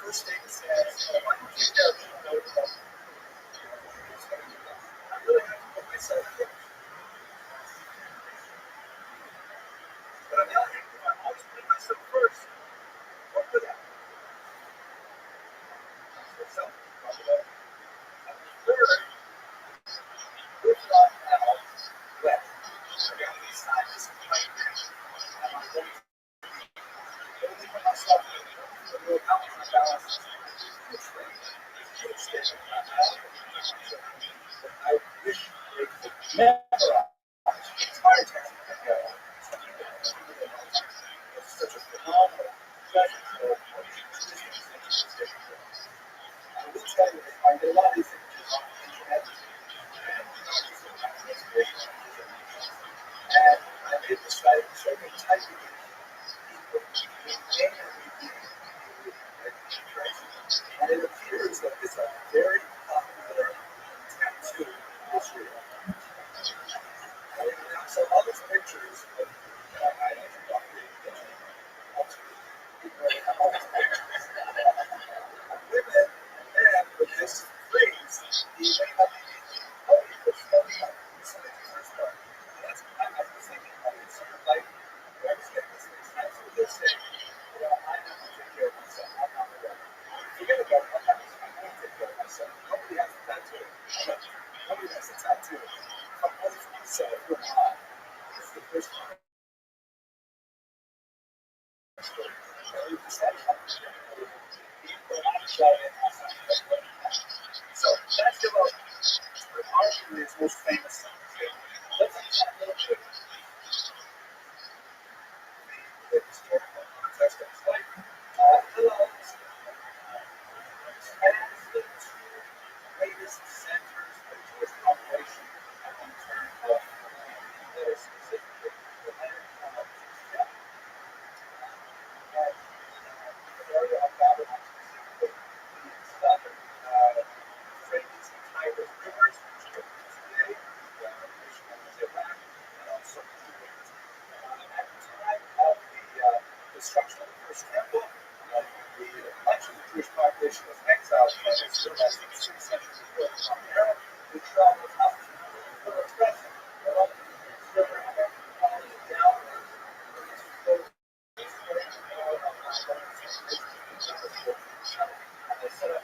first thing says, why don't you care about I really have to put myself first. But on the other hand, if I'm always putting myself first, what would happen? That's what self-talk about. And the third, if not now, memorize the entire text of the Bible. It's such a phenomenal presence of traditions and traditions. I will tell you, I get a lot of these images on the internet, and I made this site so I can type in people and it appears that it's a very popular tattoo this year. So all these pictures of I don't know women and with this phrase, the way that that's I was thinking of it sort of like where is this makes sense with this thing? I have to take care of myself. I'm not the one. Forget about what happens. I have to take care of myself. Nobody has a tattoo. Nobody has a tattoo. I'm only for myself. Who am I? This is the first time. So that's about arguably his most famous song. Let's chat a little bit the historical context of his life. Hillel spans the two greatest centers of Jewish population in terms of that are specifically the land of Judah and the area of Babylon specifically, the southern Euphrates and Tigris rivers, which are today the nation of Iraq, and also Kuwait. At the time of the destruction of the first temple, much of the Jewish population was exiled from Israel as the 6th century before the Common Era. They traveled up to the present river down and they set up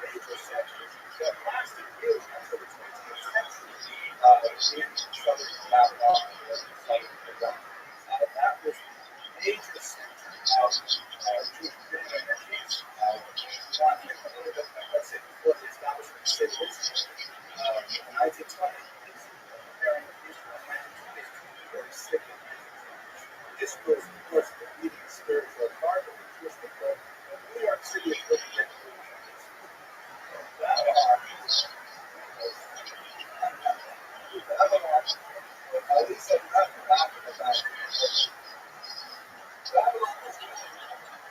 major sections that lasted really until the 20th century in southern Babylon and southern Iraq. That was a major center of Jewish communities. Not a little bit, let's say, before the establishment of the state of Israel in the 1920s, comparing Israel in the 1920s to New York City. This was, of course, the leading spiritual part of the Jewish people. New York City is really big. Babylon was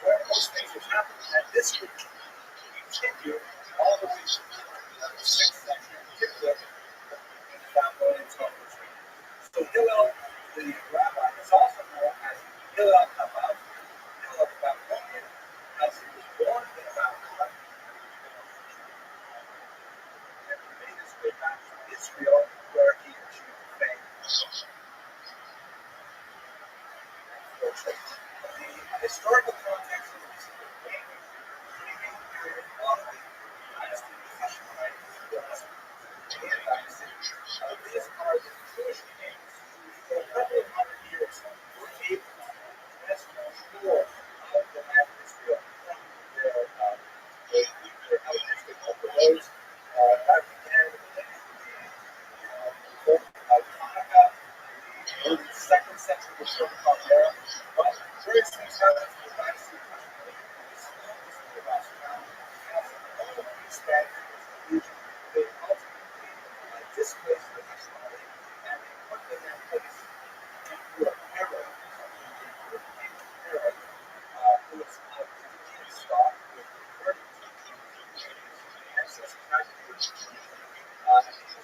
where most things would happen, and this would continue all the way to the 6th century, in particular, in the Babylonian Talmud. So Hillel, the rabbi, is also known as Hillel Habav, Hillel the Babylonian, as he was born in Babylon and made his way back to Israel, where he achieved fame. The historical context of this period of the dynasty position right was the dynasty. These are the Jewish kings who, for a couple of hundred years, were able to wrest control of the land of Israel from their Hellenistic overlords. That began with the Hanukkah, the early 2nd century before the Common Era. But very soon after the dynasty they ultimately displaced the nationality and they put them in place into a era who was of indigenous stock with converted ancestors back to the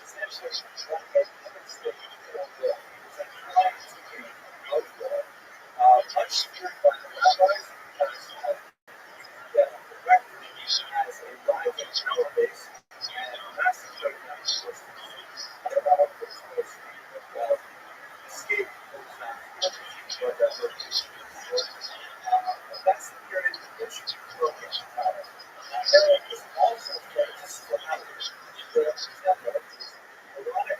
essentially what made him enslaved for war. He was a constantly of war, much feared by the rabbis because of that directed as a rival power base and massacred them was escape those massacres. That's the period in which he broke into power. Herod was also trying to split out the temple. Ironic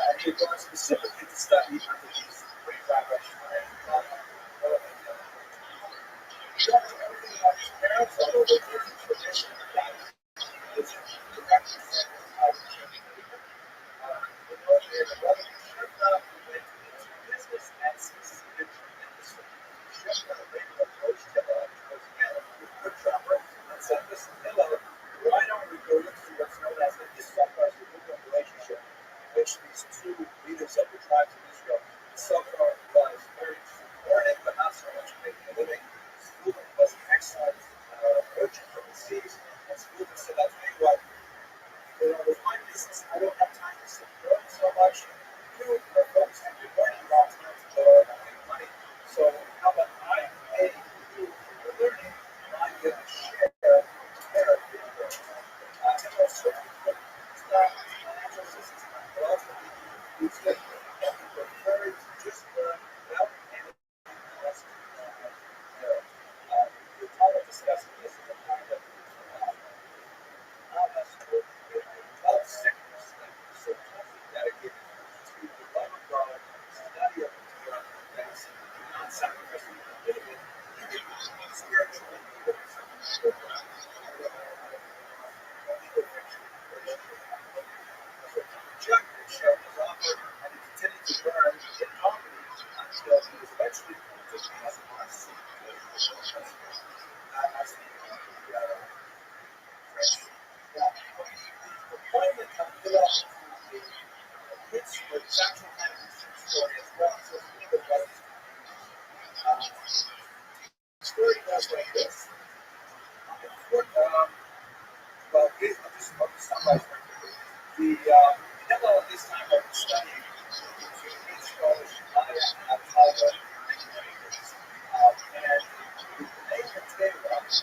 and he had gone specifically to study under these great rabbis. He doesn't know everything about his parents, although there is a tradition that is directly sent out of church. The Lord is brother Shemna went into business and succeeded tremendously. Shemna later approached Hillel, who was again a good trapper, and said, "Listen, Hillel, why don't we go into what's known as the Issachar relationship, in which these two leaders of the tribes of Israel, Issachar was very learning, but not so much making a living. Reuben was an excellent merchant from the seas, and Reuben said, "I'll tell you what, with my business, I don't have time to sit and learn so much. You are focused on your learning, you have time to go and make money. So how about I pay you for learning, and I get a share of your learning." And that's certainly what financial systems but ultimately used it and he preferred to just learn without anything else. We were talking discussing this as a kind of not necessarily love sickness that we're so totally dedicated to the love of God, study of the Torah, that is not sacrificing a little bit, even spiritually, even something Jack Bishop was offered and he continued to learn in poverty until he was eventually appointed as a Marcy. The appointment of Hillel to the Pittsburgh is actually kind of a true story as well. So it's a little bit like the story goes like this. Well, I'll just summarize very quickly. Hillel at this time was studying between his scholars, Maya and Taik, and the name of Taylor is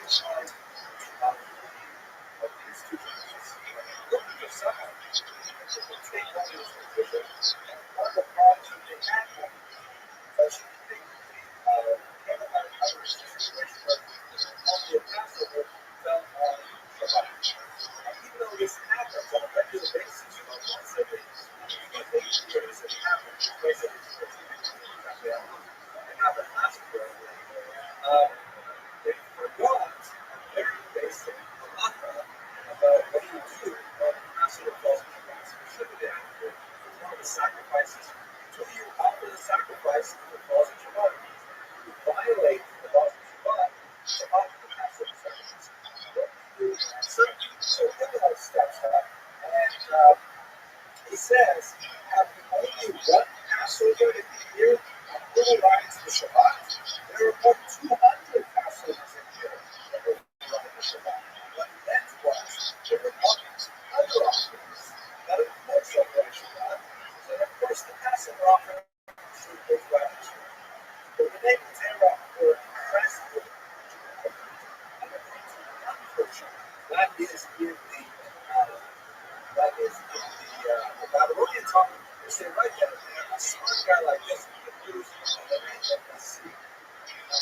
inside of these two churches. Looking for someone who would take one of his positions, and one of the problems that they had was they came about a situation where the Passover fell on Shabbat. And even though this happens on a regular basis, once every year, this happens twice every 14 days. It happened last year. They forgot a very basic halacha about what you do when Passover falls on Shabbat. So should the day after, it's one of the sacrifices. Do you offer the sacrifice if it falls on Shabbat? You violate the laws of Shabbat, Shabbat the Passover sacrifice. So Hillel steps up and he says, "Have you only one Passover in the year and who aligns the Shabbat? There are more 200 Passovers in the year that will align the Shabbat. What meant was there were all these other offerings that of course align Shabbat, and of course the Passover offering should go right to Shabbat. But the name of Terah were pressed with and the things one portion that is in the Babylonian talk. They say right there, a smart guy like this could use the name of the sea.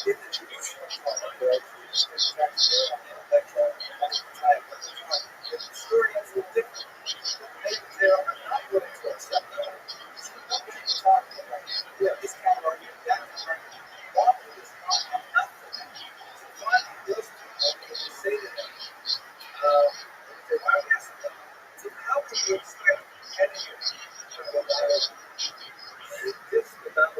In the Jerusalem talk, there are two texts there on the intellectual type of the time. The historians will differ. Maybe they are not willing to accept that. So nobody's talking about, this kind of argument, that kind of argument. Often is not enough for them. So finally, those people say to them, how can you expect any of this about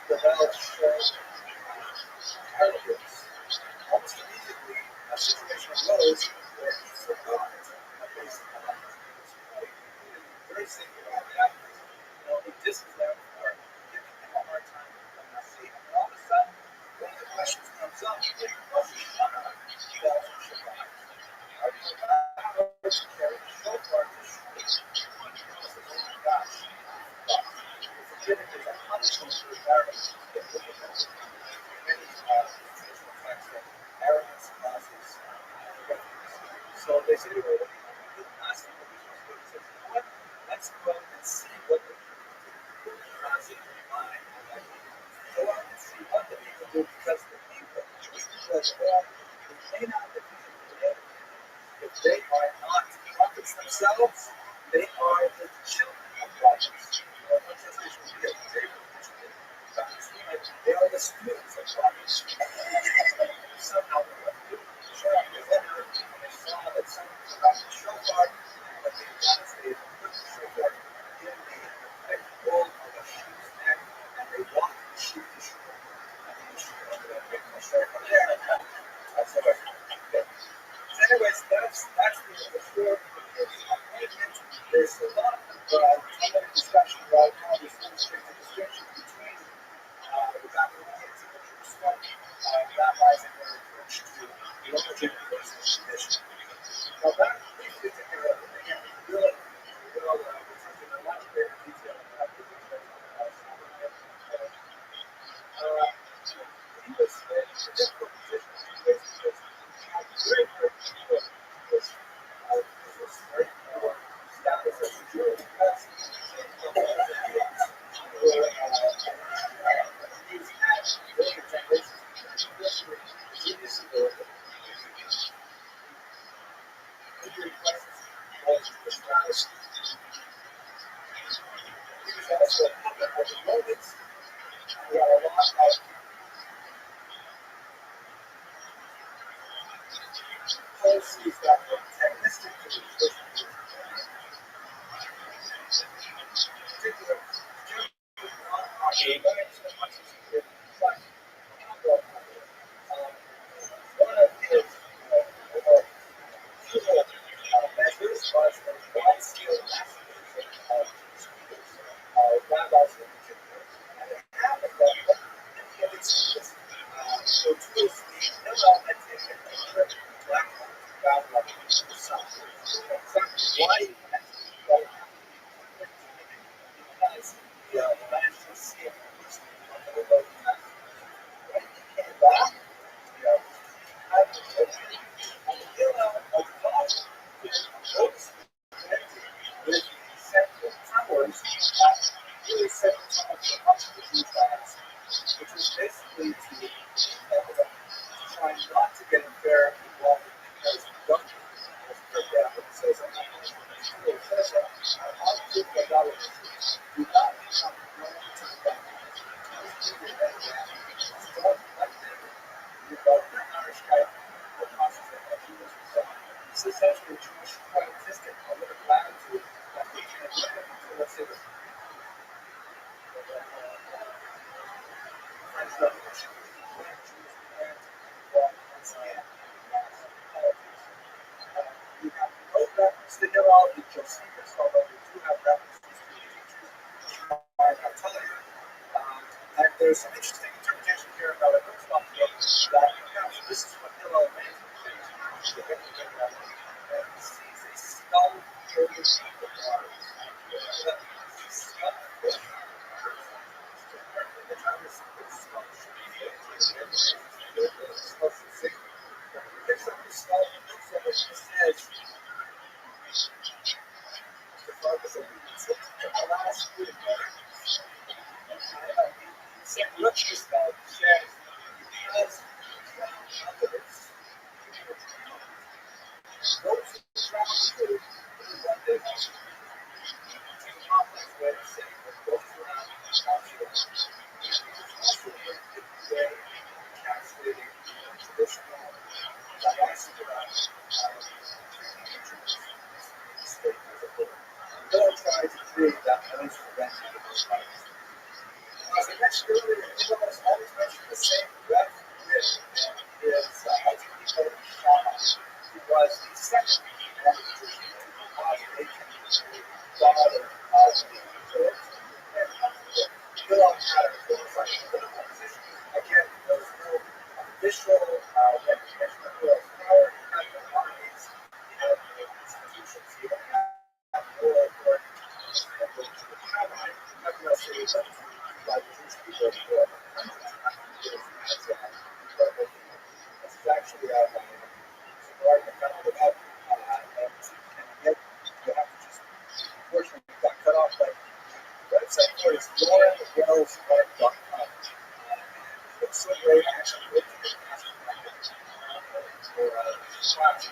the bells show arrogance. Almost immediately, a situation arose where he forgot a basic element. Very singular that he disses them for giving him a hard time on the sea. And all of a sudden, one of the questions comes up, was the shofar falls on Shabbat? Are you allowed to carry the shofar to shul? Oh my gosh. Forgiving is a punishment for arrogance. Many traditional texts that arrogance causes forgiveness. So they say to her, ask him what he's supposed to do. He says, you know what? Let's go out and see what the people mind. Go out and see what the people do because the people, because it may not be if they are not prophets themselves, they are the children of prophets. One translation would be they are the students of prophets. Somehow they were sure because then they saw that someone was about to shofar, but they got they put the shofar in the wool of a sheep's neck, and they walked the sheep to shore. And the sheep ended up making a shofar there. That's what I think. So anyways, that's the short appointment. There's a lot of discussion about how this illustrates the distinction between the Babylonians and the Jerusalem rabbis and their approach to religion versus tradition. Now back briefly to Herod, again, really, we'll in a much greater detail than that. He was in a difficult position because he had very, very people his very poor status as a Jew because the whole of the Jews were Jews had earlier generations of church history, genius and ability. He was status. He was also a puppet of the Romans. He had a lot of policies that were antagonistic to the Christian particular Jews would not argue as much as he did, but one of his measures was a wide-scale massacre of rabbis in particular. And it happened that in its so towards the Hillel had taken a trip back to Babylon to the south. Exactly why he had to go because the land was escaped from the Hillel massacre. When he came back, had to go and the Hillel of God was connected with central powers that really set the tone for much of the Jewish lives, which was basically to try not to get unfair involvement because the government was put down and says, I'm not going to do it. I'll do what God will do. Do not become known to the government. Don't let them develop their Irish-type process of Jewish. This is essentially a Jewish artistic, a little latitude that we can limit to, let's say, the French Revolution. When Jews began to involve once again in mass politics. We have no reference to Hillel in Josephus, although we do have references to the teachers, I'll tell you. And there's some interesting interpretation here about it. It's not that perhaps this is what Hillel meant. And he sees a skull over the water. As I mentioned earlier, Nicholas always mentioned the same breath with his ultimate Shammai. He was the second man to cause a daughter of the Lord. And Bilam had a full political position. Again, there was no official recognition of Bilam's power. He had no armies, he had no institutions, he had moral authority. And the Shammai, nevertheless, he was by the Jewish people for hundreds and hundreds of years as incredible people. This is actually some argument found about, and yet you have to just, unfortunately, got cut off, but the website for it is laurenwellsart.com. It's so great, I actually looked at it last night for watching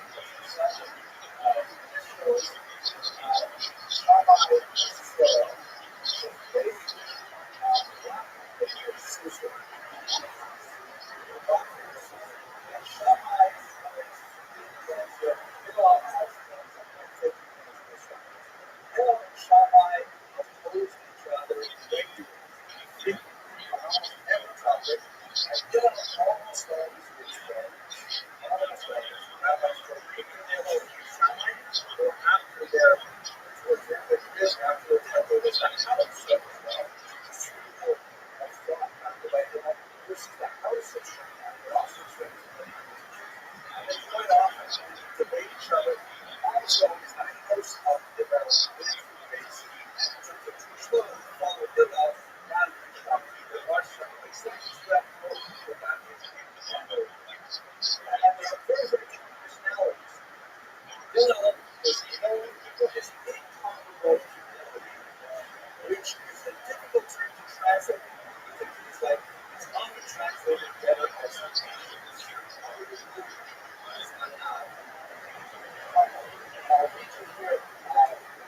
which is a difficult term to translate because it's like it's often translated better as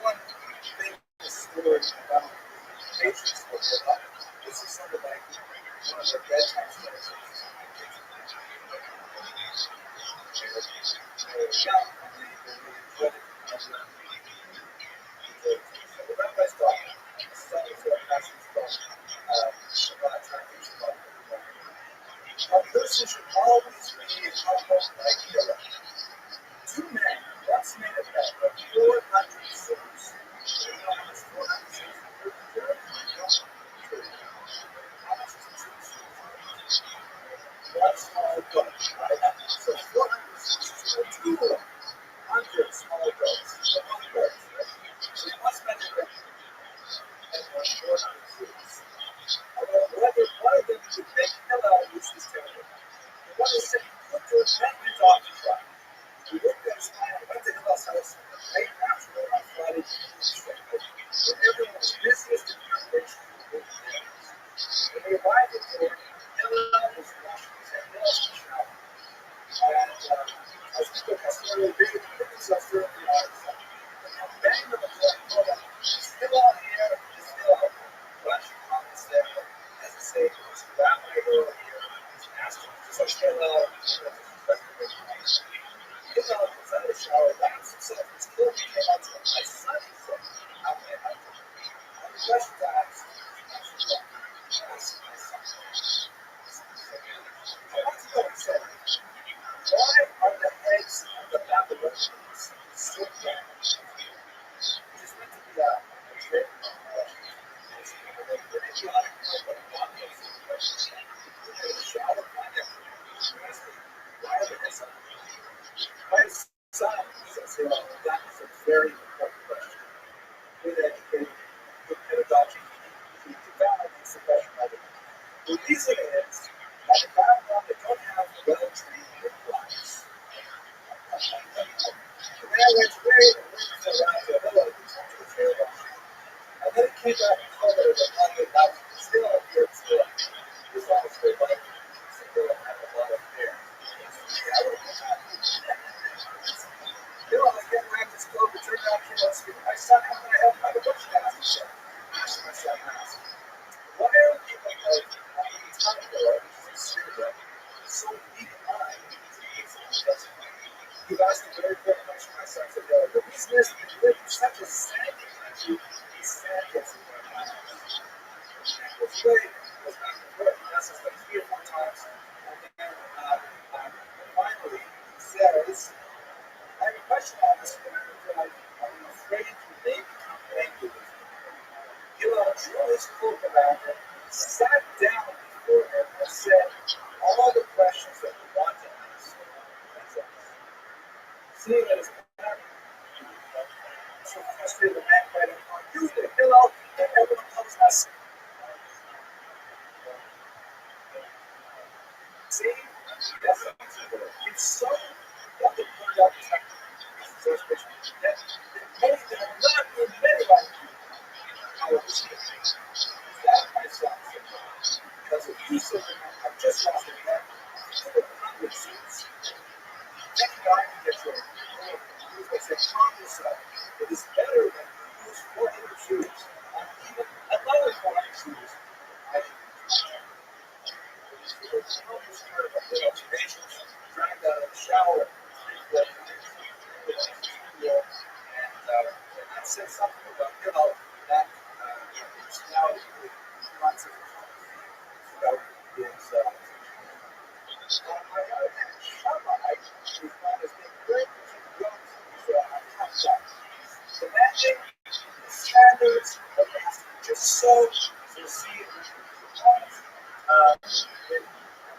one famous story about patience for Rabbi. This is something like one of the bedtime stories. The rabbi's talking. A person should always be almost like Hillel. Two men once made a bet of 400 souls. Do you know how much 400 souls are? How much is 2 souls? One small goat, right? So 400 souls are 200 small goats. So 1 goat, right? So you must measure that. And 400 souls. Whether one of them should make Hillel use this territory. One is saying, put your champions off the truck. We looked at his plan, went to Hillel's house late afternoon on Friday when everyone was busiest in preparation for the big dinner. When we arrived at the door, Hillel was washing his hands in the shower. And as we took customarily big and put themselves through the yard, and banged on the door and told them, is Hillel here? Is Hillel? Rushing on the step, as I say, it was Rabbi earlier, asked him to such Hillel, Hillel was out of the shower, wraps himself in his clothes, and came out to him. My son, he said, how can I help you? And the question to ask, my son. I want to know, he said, why are the heads of the Babylonians so damaged? Which is meant to be a trick question. An idiotic but not basic question. In the shower, find out. Why are the heads up? My son, says Hillel, that is a very important question. Good educated, good pedagogy, he validates the question right away. The reason is that in Babylon they don't have well-trained midwives. The man went away and went around to Hillel and talked to his hair washer. And then he came back and told her that Monday night was still up here at school. He was honestly like, so Hillel had a lot of hair. Hillel again wrapped his cloak and turned out to us. My son, how can I help? I have a bunch of guys. He said, asked my son, why are people like time Hillel, which is Syria, so weak in mind? You've asked a very important question, my son said, the reason is that you live in such a sandy country, sand gets in your mind. Yes, it's so what the word out is like so special. That many that are not in many like I understand. That myself because if you say I've just lost a man, for 100 seats, then I can get your I say calm yourself. It is better than you use 400 shoes on even another 400 shoes. I dragged out of the shower, and that said something about, that personality lots of his, on the other hand, Rabbi is known as being very particular. He's a tough guy. Demanding the standards of master, just so you see it. When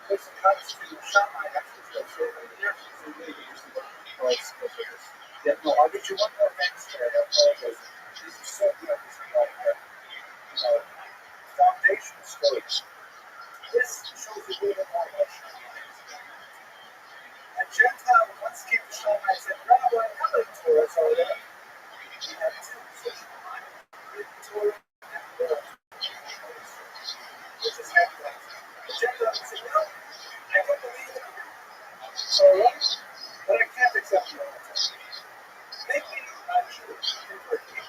this comes to Shammai, actually, so right here, so maybe you see what yeah, no, I'll get you one more next there. I apologize. This is so good. This is like, foundation stage. This shows you a little bit more about Shammai. A Gentile once came to Shammai and said, Rabbi, how many Torahs are there? He had two positions. Written Torah and oral Torah. Which is half that. The Gentile said, no, I don't believe in Torah, but I can't accept your answer. Make me not Jewish, convert me.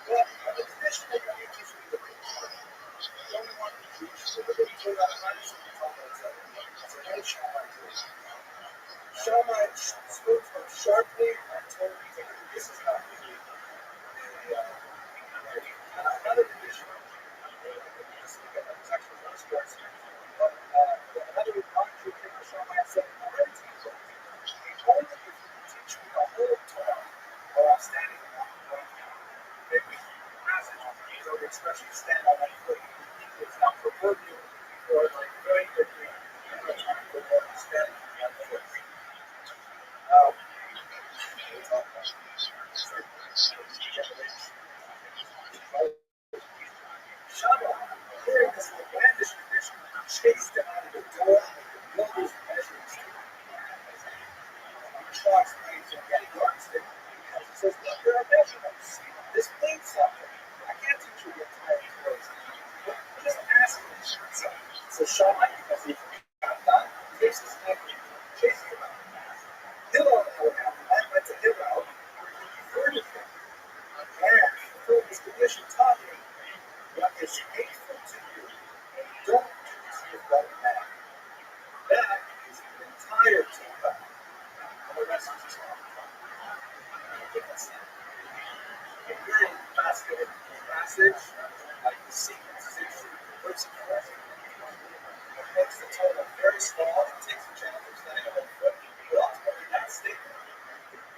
But the tradition that you teach me the Torah. The only one who teaches the Torah, I'm not sure it's a very Shammai tradition. Shammai spoke to him sharply and told him that this is not really another tradition. It's actually one sports. But another Jew came to Shammai and said, only if you teach me the whole Torah, or I'm standing on one maybe passage, the expression stand on one foot. It's not proverbial or like very quickly, standing on one foot. We'll talk about Shammai, hearing this outlandish tradition, chased him out of the door and built his measures. Chalks means getting yardstick. He says, look, there are measurements. This means something. I can't teach you the entire course. But just ask me to himself. So Shammai, because he got done, takes his neck and chases him out. Hillel, on the other hand, the man went to Hillel, where he converted him. And fulfilled his condition, taught him what is hateful to you, don't do to your brother man. That is the entire Torah. And the rest is just all a very fascinating passage, like the sequence is works of Christ. It makes the Torah very small, it takes the chapters down a whole foot, but ultimately that statement,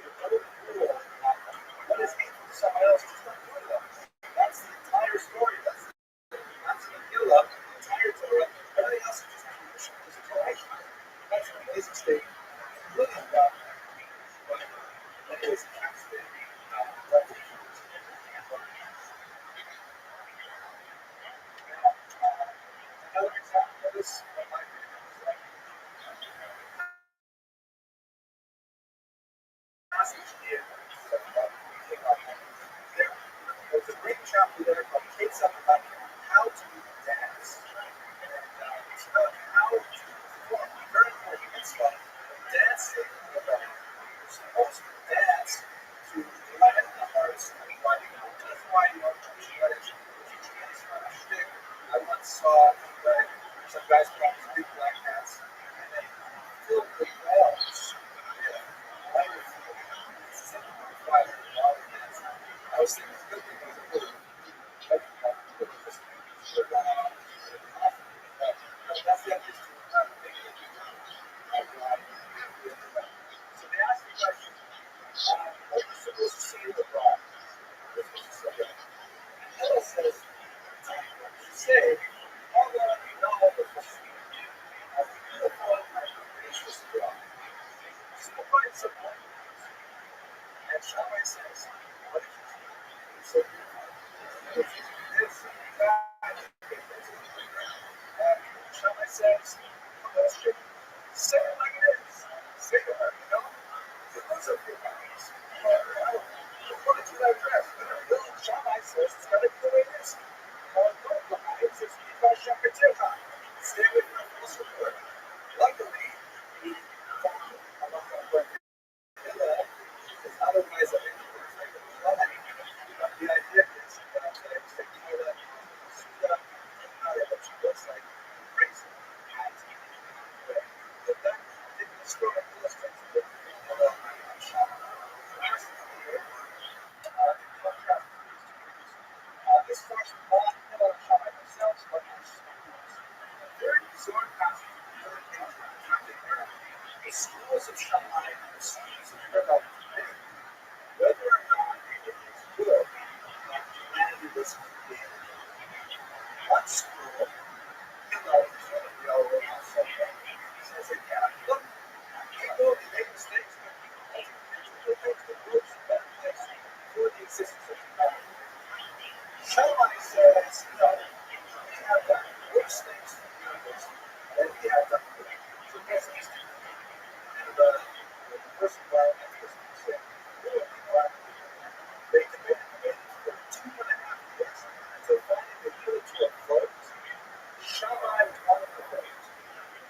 the golden rule, what is hateful to someone else, just don't do it. That's the entire story. That's the Gila, the entire Torah. Everything else is just tradition. It's a Torah. That's an amazing statement. Really about but it is fascinating. Another example of this, one of my favorite passage in there's a great chapter there called Takes Up about how to dance. And it's about how to perform very important mitzvah. Dancing with them. You're supposed to dance to lighten the hearts of everybody. That's why you don't teach weddings. Teach dance on a shtick. I once saw some guys put on these big black hats and then filled with bells. I was thinking it's a good thing it was a little that's the other issue. So they asked the question, what are you supposed to say to the bride? What are you supposed to say? And Hillel says, say, although you know the beautiful and gracious bride. So quite simple. And Shammai says, what did you do? He said, if you do this, that, and Shammai says, question, Taik, stay away from full support. Luckily, he found a lot of work. Because otherwise, I think it was like a flood. But the idea is that they say, you know, that Suda what she looks like crazy. But that this story illustrates that shot last year, in contrast to these two years. This force not shot by themselves, but their schools. A very bizarre passage in the third page of the chapter there. The schools of Shammai and the schools of Rabbi today, whether or not it is good that humanity listens to the one school, we already said that, says that, yeah, look, people they make mistakes, but people make the world's a better place for the existence of humanity. Shammai says, no, we have done worse things to the universe than we have done good. So basically, and the first environmentalists would say, oh, they debated for 2.5 years until finally they put it to a vote. Shammai was one of the votes.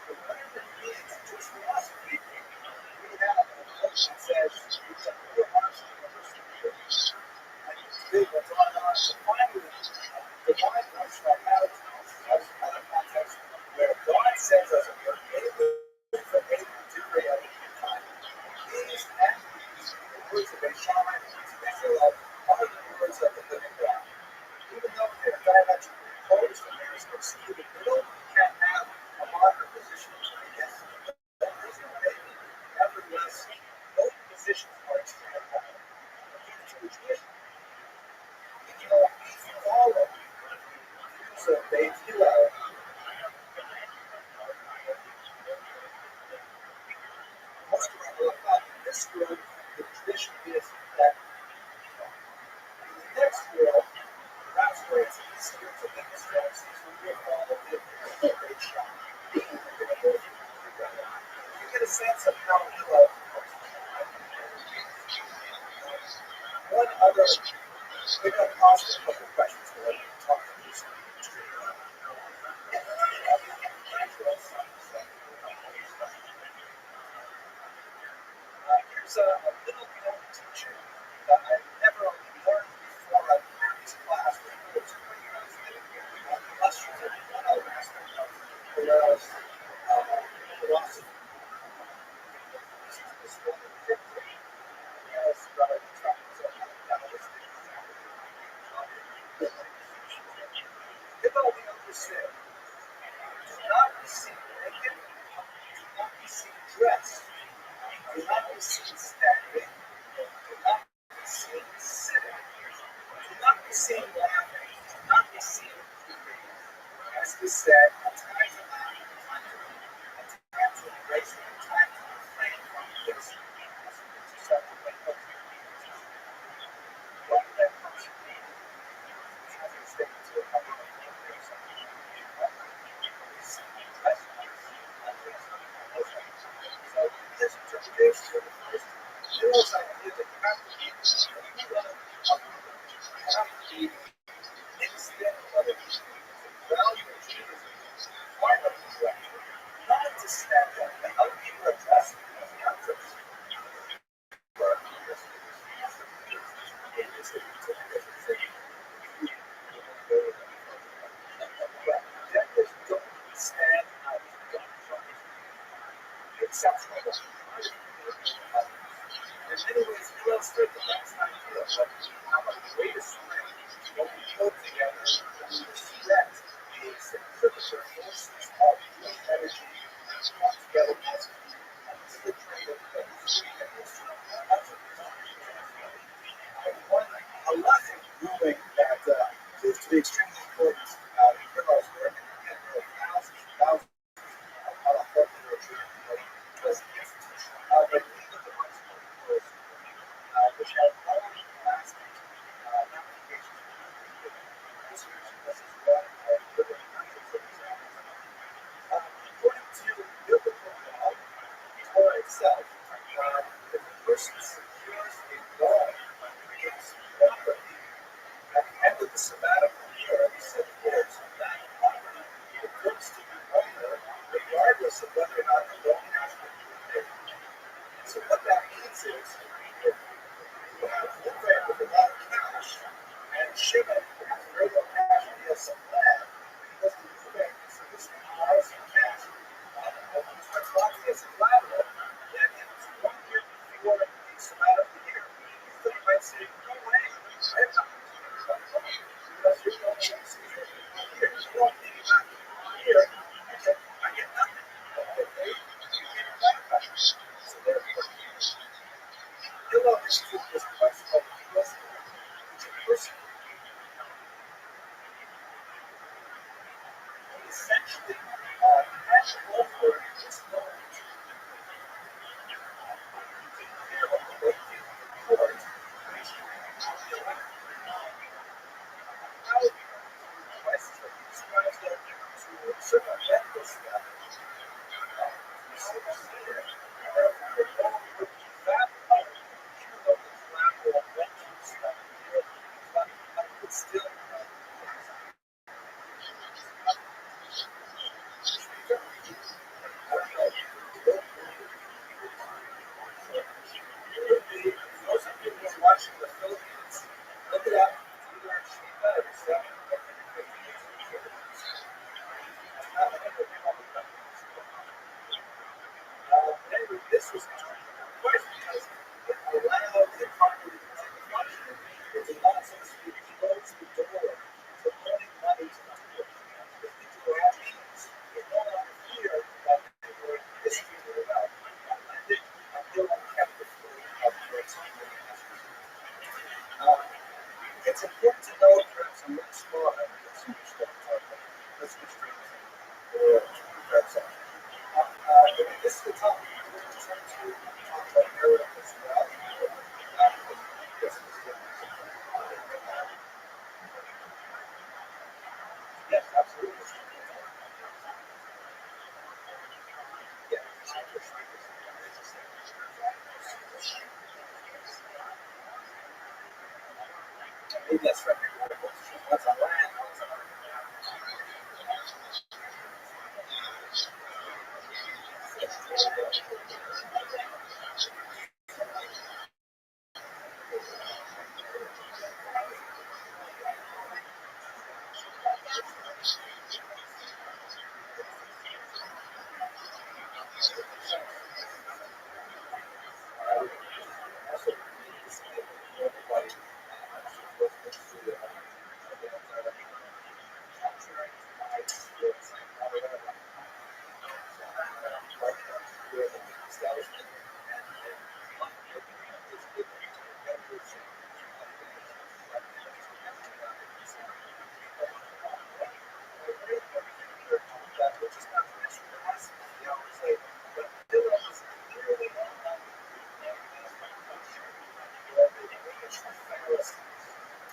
But whatever it means to his philosophy, we have a book that says we have four marks in the universe. And today what's on to finally divide us from out of context where God sends us a word for any particular time. These attributes, the words of a shaman, Israel, are the words of the living God. Even though they're diametrically opposed and there is no sea in the middle, you can't have a modern position of yes, there is no maybe. Nevertheless, both positions are extremely valid. According to the tradition, you know, we follow so they feel out. Most of our thought in this world, the tradition is that in the next world, that's where it's easier to make mistakes. So we're following the great shot. You get a sense of how we love one other. We're going to pause for a couple of questions while we talk to these. Here's a little known teaching that I never learned before I learned this class, but it was pretty illustrative in one other aspect of philosophy. This is one of the cryptic as Rabbi Hillel the Elder said, do not be seen naked, do not be seen dressed, do not be seen standing, do not be seen sitting, do not be seen laughing, do not be seen weeping. As he said, a time to laugh, a time to weep, a time to embrace, a time to refrain from this. What that comes to me, translating to a couple of things. So this interpretation shows idea that you have to be instead of other people. Value of Jesus is part of the direction, not to stand up and other people are dressed as the others. Genders don't stand out exceptional. In many ways, you illustrate the last time you feel like how much greatest strength when we pull together and we respect the centrifugal forces of human energy together as the trade of things. A lesson brewing that proves to be extremely important in Hillel's work, and again, there are thousands and thousands of halachic literature was the institution of a legal device called which had long-lasting ramifications for research. This is one of the hundreds of examples. According to biblical law, Torah itself, if a person secures a dog against property at the end of the sabbatical year, he said, "Lord, needs to be greater, regardless of whether or not the loan has been repaid. And so what that means is, if you have Ruvain with a lot of cash, and Shimon has very little cash and he has some land, because the Ruvain is producing cars and cash, and he starts locking as a collateral, then it's 1 year before it needs to matter of the year. So you might say, no way, I have nothing to do with that loan, because you're going to see it in 1 year. You don't need it back in 1 year, and then I get nothing. Okay, you can't have that back. So therefore, Hillel is to this question of listening. It's a person who essentially has over this knowledge care of the waiting court, which how requests that he describes them to circumvent this step. You see this here. The loan would be that high, even though the collateral went to step here, but would still those of you who are watching the Philippines, look it up. Either in Shiva or 7 or 50. Anyway, this was quite because it allowed the economy to continue functioning. It did not, so to speak, close the door to loaning money to the poor. If people were at means, there's no longer fear that they were mistreated about lending until they kept the flow of their time. It's important to note, perhaps a little smaller than this huge let's go straight to the third section. This is the topic we're going to turn to talk about narrative as well. Yes, absolutely. Yeah. Maybe that's right. What's a land?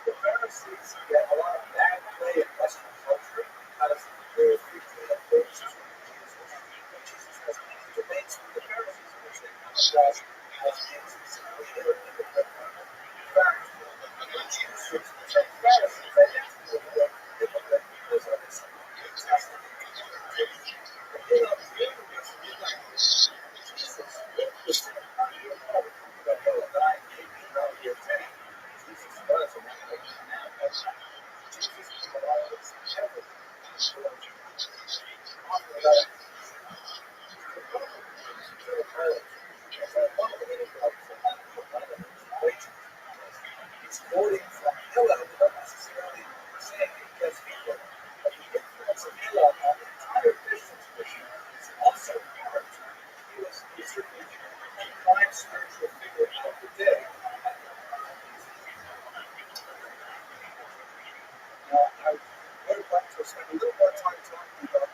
The Pharisees get a lot of bad play in Western culture because they're frequently approached as Jesus. And Jesus has many debates with the Pharisees in which they come across as being specifically hypocritical. In fact, when Jesus was the Pharisees, they asked him to be hypocrite because of his New Testament interpretation. But they don't really Jesus was in a party of love that he will die maybe around year 10. Jesus was a man of man. Jesus was a lot of shepherd. He's quoting from Hillel, but not necessarily saying it because people. But the influence of Hillel on the entire Christian tradition is also apparent. He was certainly the prime spiritual figure of the day. Now, I would like to spend a little more time talking about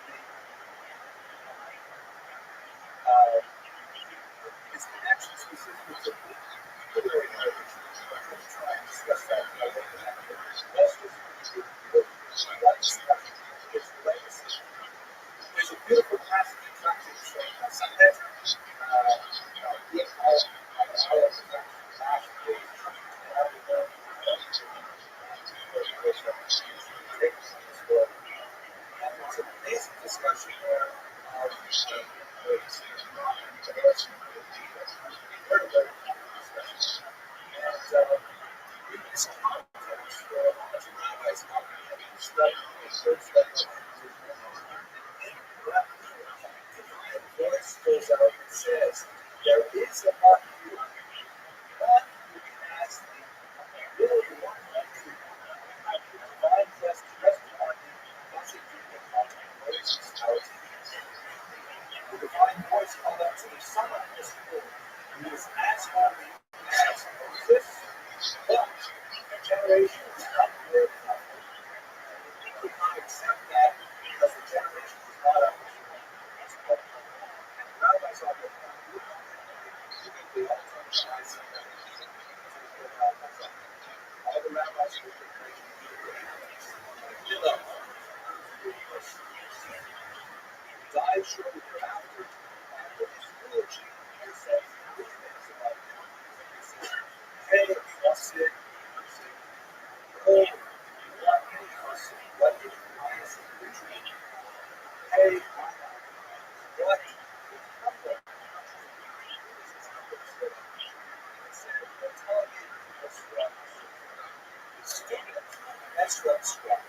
his connection specifically to literary narration. I'm going to try and discuss that later. Most of his legacy. There's a beautiful passage in fact in Sunday. And it's an amazing discussion discussion there. Very, very common discussion. And in this context, as a rabbi is talking about the study, the third study, divine voice goes out and says, there is a part of you, but who has the ability to divine testimony, doesn't do the contemplations out. The divine voice called out to the Son of this world, who is as holy as Moses, but the generation is not very happy. He could not accept that because the generation was not up to him. And the rabbis all go down. They all come to Isaac. All the rabbis were great. Philip died shortly thereafter. And with his eulogy, he says three things about him. He says, hey, trusted, oh, what did Christ retreat? Hey, what humble? This is humble spirit. He said, the tongue was struck. The student, Ezra struck.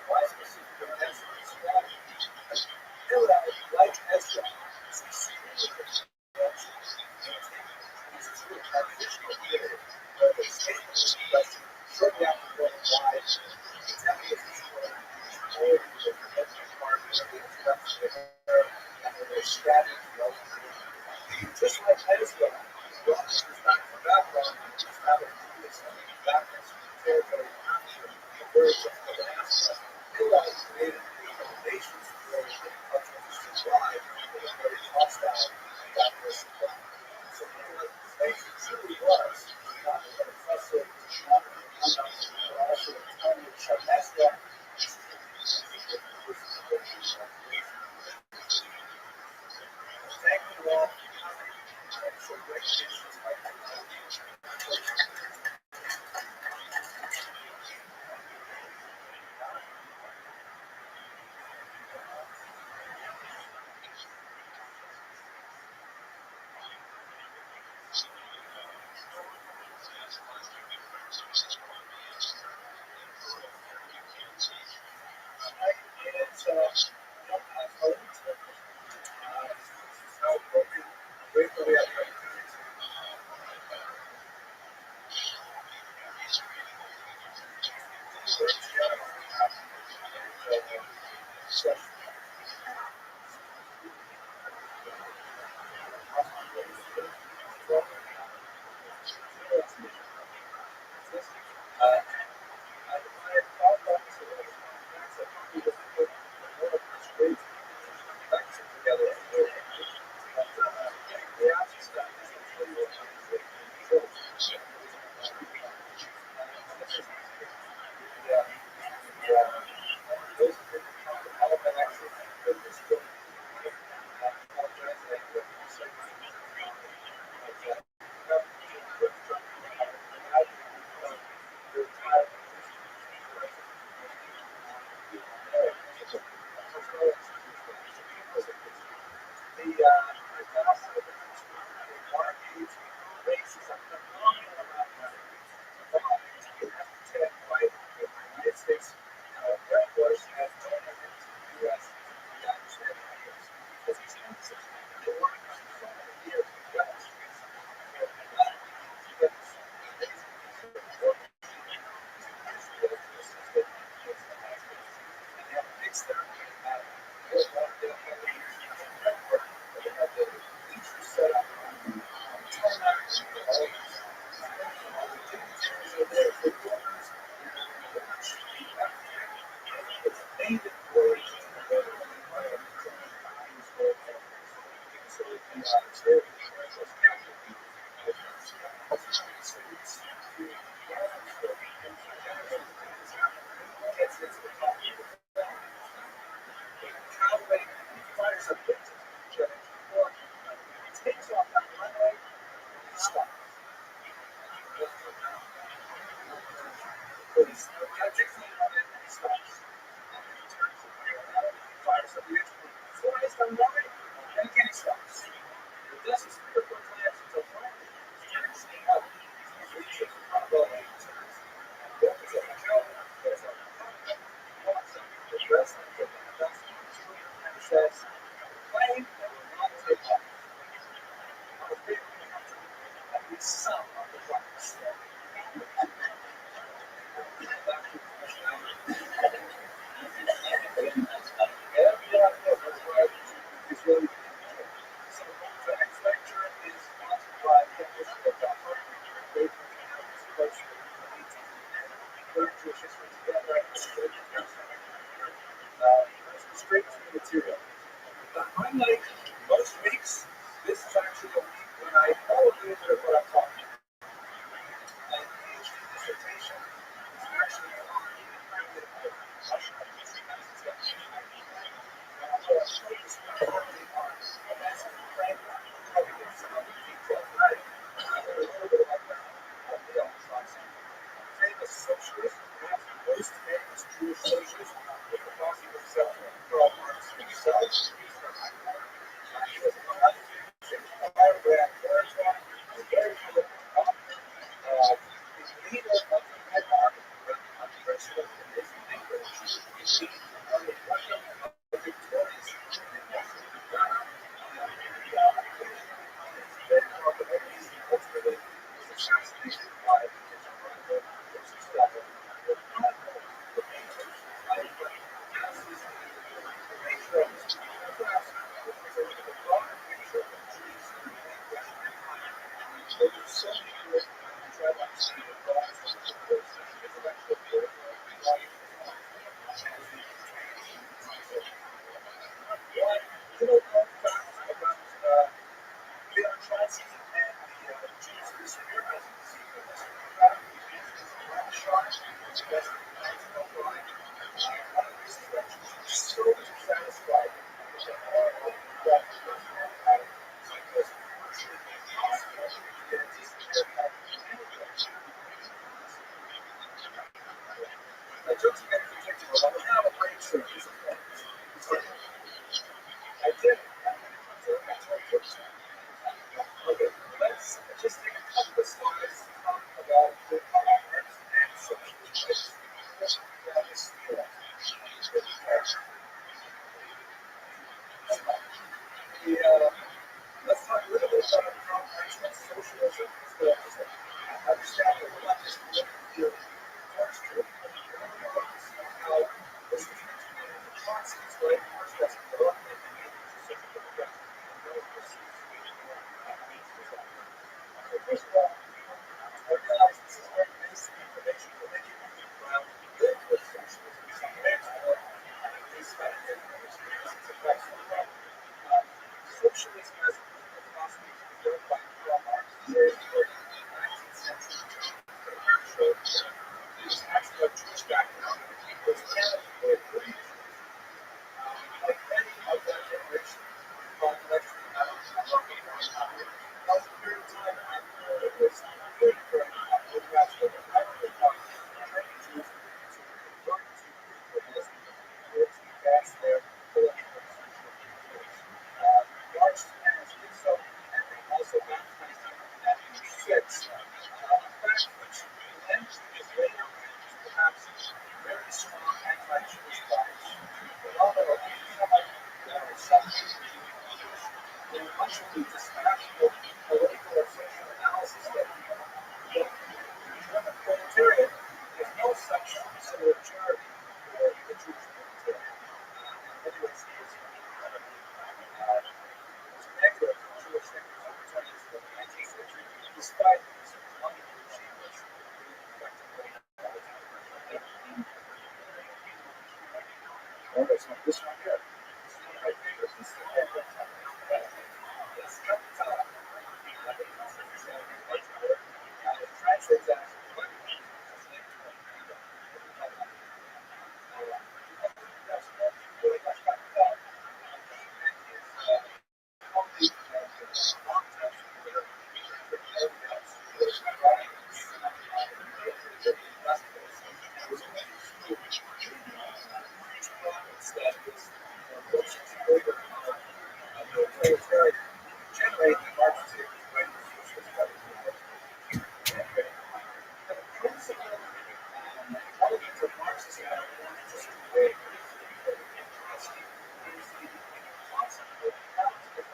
Why specifically Ezra struck? Hillel, like Ezra, is extremely influential. This is a transitional period where the statement was question shortly after Rome died. The temple was destroyed. All of the ethnic parties of the instruction and they were scattered throughout the world. Just like Ezra, brought us back from Babylon, just have a previous backwards territory after the birth of Manasseh. Hillel created the foundations for the culture to survive in a very hostile Baptist environment. So it truly was not an oppressive, not an unjust, but also a time of Ezra. Thank you all. So great patience, my gratefully I pray. little known fact about the Archdiocese and the Jews who spearheaded the sequence. One of these directions is so dissatisfied with the horrible that cyclists virtually impossible to get a decent haircut anywhere. I took to get ridiculous. I was not a great service. I did. Okay, let's just take a couple of slides to talk about the arts and social justice. Let's talk a little bit about how arts and socialism is the understanding of what this political arts to how this is transformed into concepts, right? Arts as development and social democratic. First of all, I realize this is very basic information for many people around good with socialism. Some ways or at least that experience of that sort of socialism as a political philosophy was developed by Karl Marx during the 19th century. He was actually a Jewish background. He was Canada for like many of that generation, intellectually that was a period of time after it was good for international development of Chinese Jews to convert to liberalism to advance their political and social views. Marx managed to do so, and they also baptized him in 1906, a fact which eventually later perhaps very strong anti-Jewish bias. Although in much of the dispassionate political and social analysis that he did, the proletariat is no such sort of charity for the Jewish proletariat. Anyways, he is incredibly negative Jewish thinkers of the 20th and 19th century, despite his wonderful achievements effectively. Oh, that's not this one here. This is one of my favorites. This is the one that's it translates as generate the market elements of Marxism that I want to just convey is the concept of capitalism.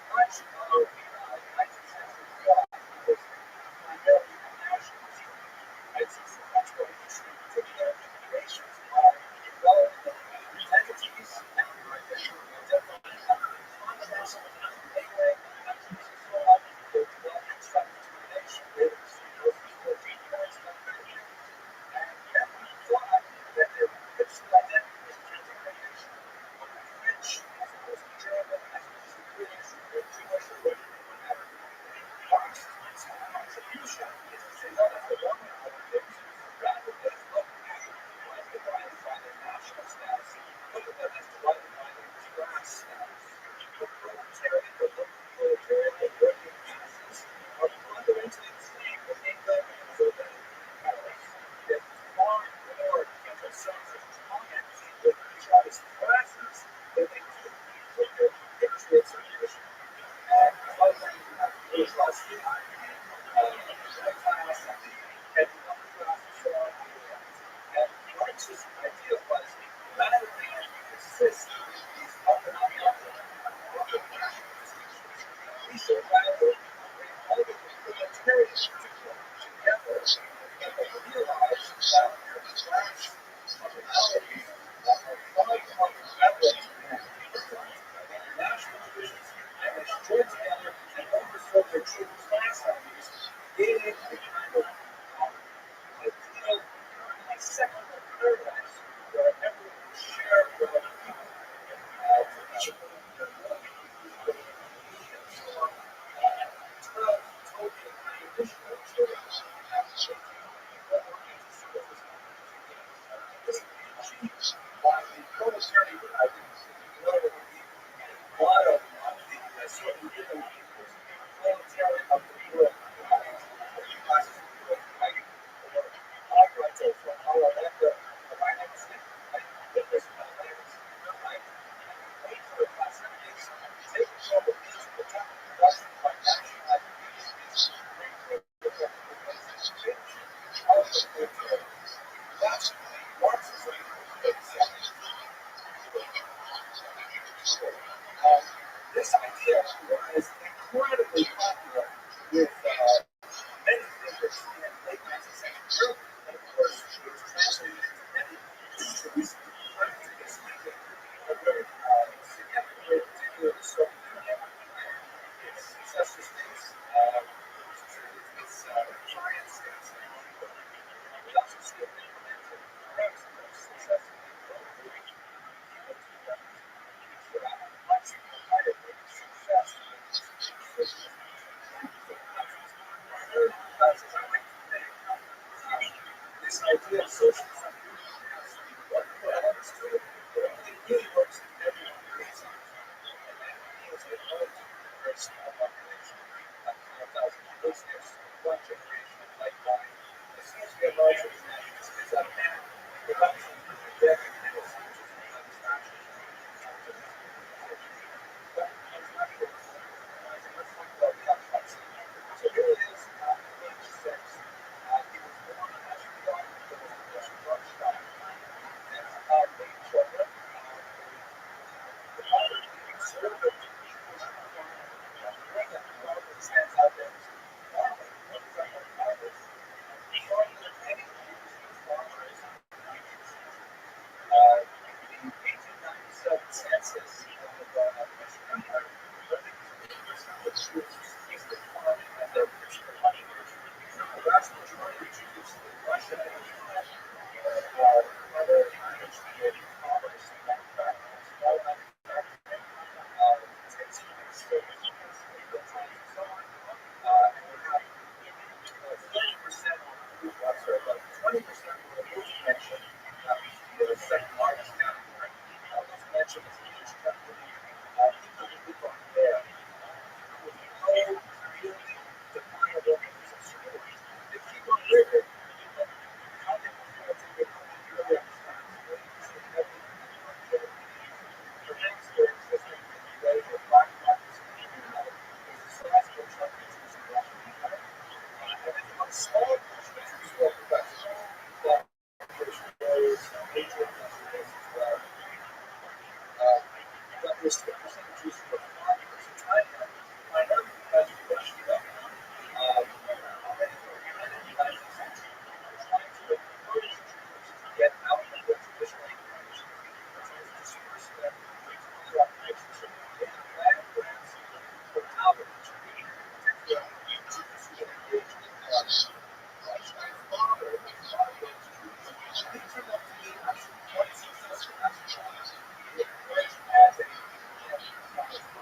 Much of 19th century thought was primarily nationalism. That's what particular nations are developing entities and identifying contrast with neighboring countries and so on. They're developing self-determination. They're and yet we thought that their political identity was transformation of the French as opposed to German, as opposed to British, or Jewish, or whatever. Marx's contribution is to say, no, that's the wrong of things, rather than look at who is divided by their national status, look at them as divided by their class status. The proletariat, the working proletariat, the working masses are fundamentally the same in England as in Paris. Yet far more get themselves as strong entity with each other's classes than they do with their patriots or tradition. And suddenly you have the bourgeoisie, middle class, and the upper class, and so on. And Marx's idea was rather than insist on these up and upper classes, we should rather bring all the proletariat together and realize that their class commonalities that are far more prevalent than national divisions, and they should join together and overthrow their true class ideas, creating a kind of ideal, secular paradise where everyone shares was 10% of Jews who were farmers. So trying to find out because of Russian government, already in the 19th century, trying to encourage Jews to get out of their traditional occupation, trying to disperse them into other occupations. So they had land grants for Albert, which would be particularly Jews who were engaged in father of those Jews. He turned out to be actually quite successful as a child. He emerged as a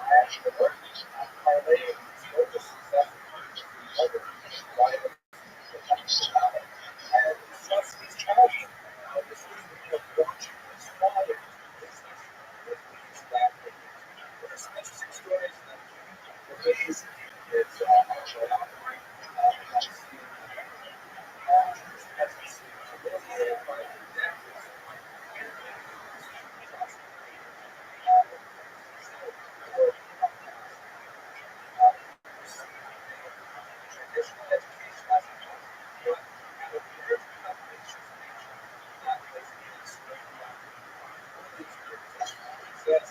rational parlaying his success over rival and thus his childhood. This was watching his father do business with these land holdings. There's some interesting stories that the ways his actually operate as peasants humiliated by their debtors and traditional education as a whole, but the very foundations of nature that was in straight line. One of these says,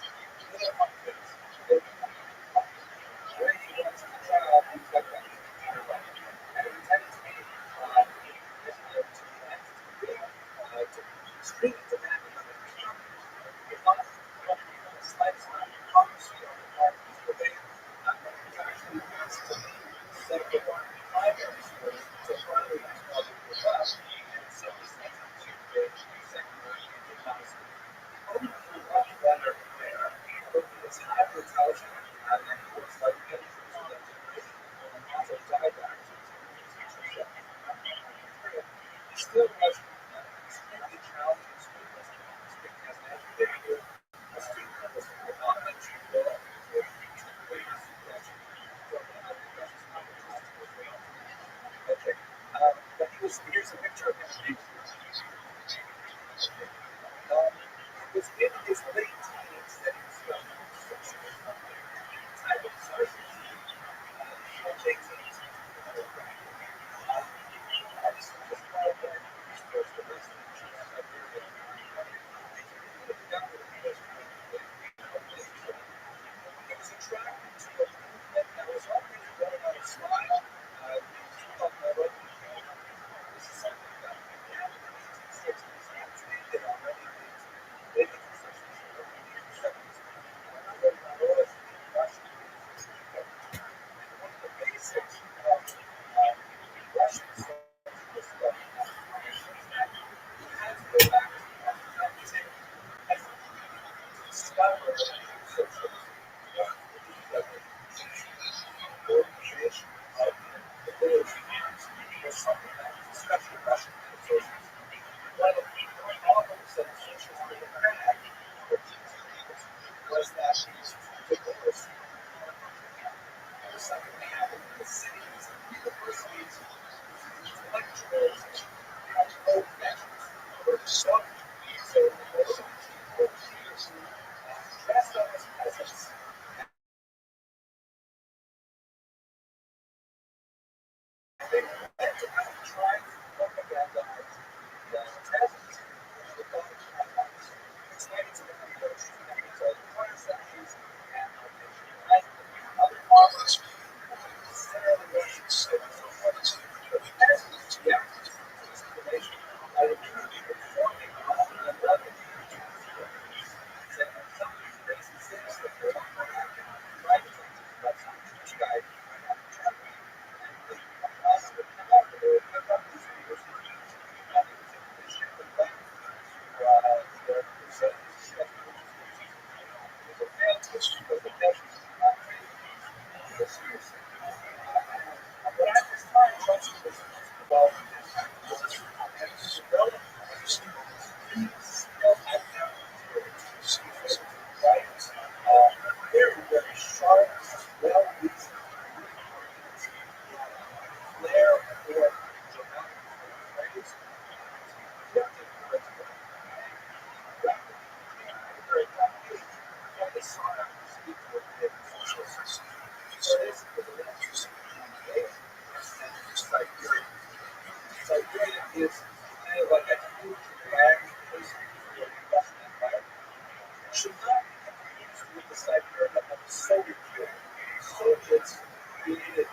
little pumpkins, they when he was a child, he was like that. And it tended to be to extremely demanding of his job. He thought what he called a slight hypocrisy on the part of his obeying. He was actually asked to leave set up one primary schools to further his mother with us, and so he sent him to the secondary and high school. Ultimately, much better there, but he was highly intelligent, and he was like many Jews of that generation, an autodidact in terms of teachership. He still was extremely challenging student, speaking as an educator, a student that was not mentioned well, with greatest suggestion from the precious knowledge. Okay, but here's a picture of him. It was in his late teens that he started type of social short 18s. Obviously, this part of his first investigation as I heard it. He was attracted to a movement that was already going on a slide. Called ROTHSCHILD. This is something that began in the 1860s and expanded already in the late 1860s and early 1870s. Russian. And one of the basics of Russian socialist operation is that you had to go back to the discover socialism. The organization of the village units was something that was especially Russian socialism. One of the problems that socialism had was that divorce. The second thing happened in the cities, universities, intellectuals had no connections or so dressed up as peasants. They went to kind of try to propagandize the peasants with college dropouts, explaining to them that there were two methods of contraceptions and right? Other farmers necessarily wasn't so much the peasants, yeah, information. I remember performing all the other saying some of these basic things that were not right, but each guy had a chapter. And very, very sharp, well-reasoned flair for dramatic praise, gifted charisma, very happy when they saw him speak with the socialists. So this was a next Siberia. Siberia is kind of like a huge land basically for the Russian Empire. Should not be confused with the the center of the Soviet Union. Soviets created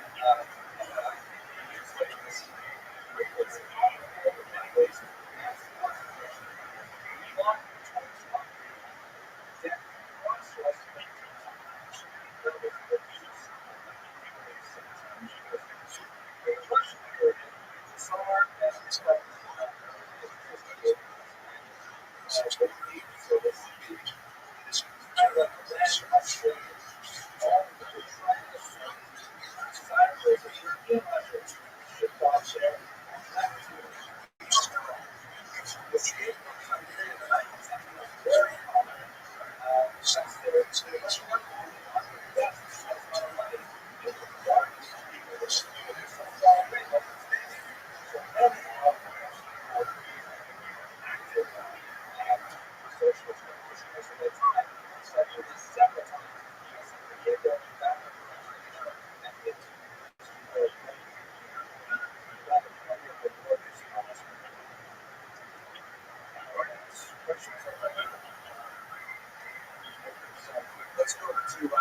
let's go to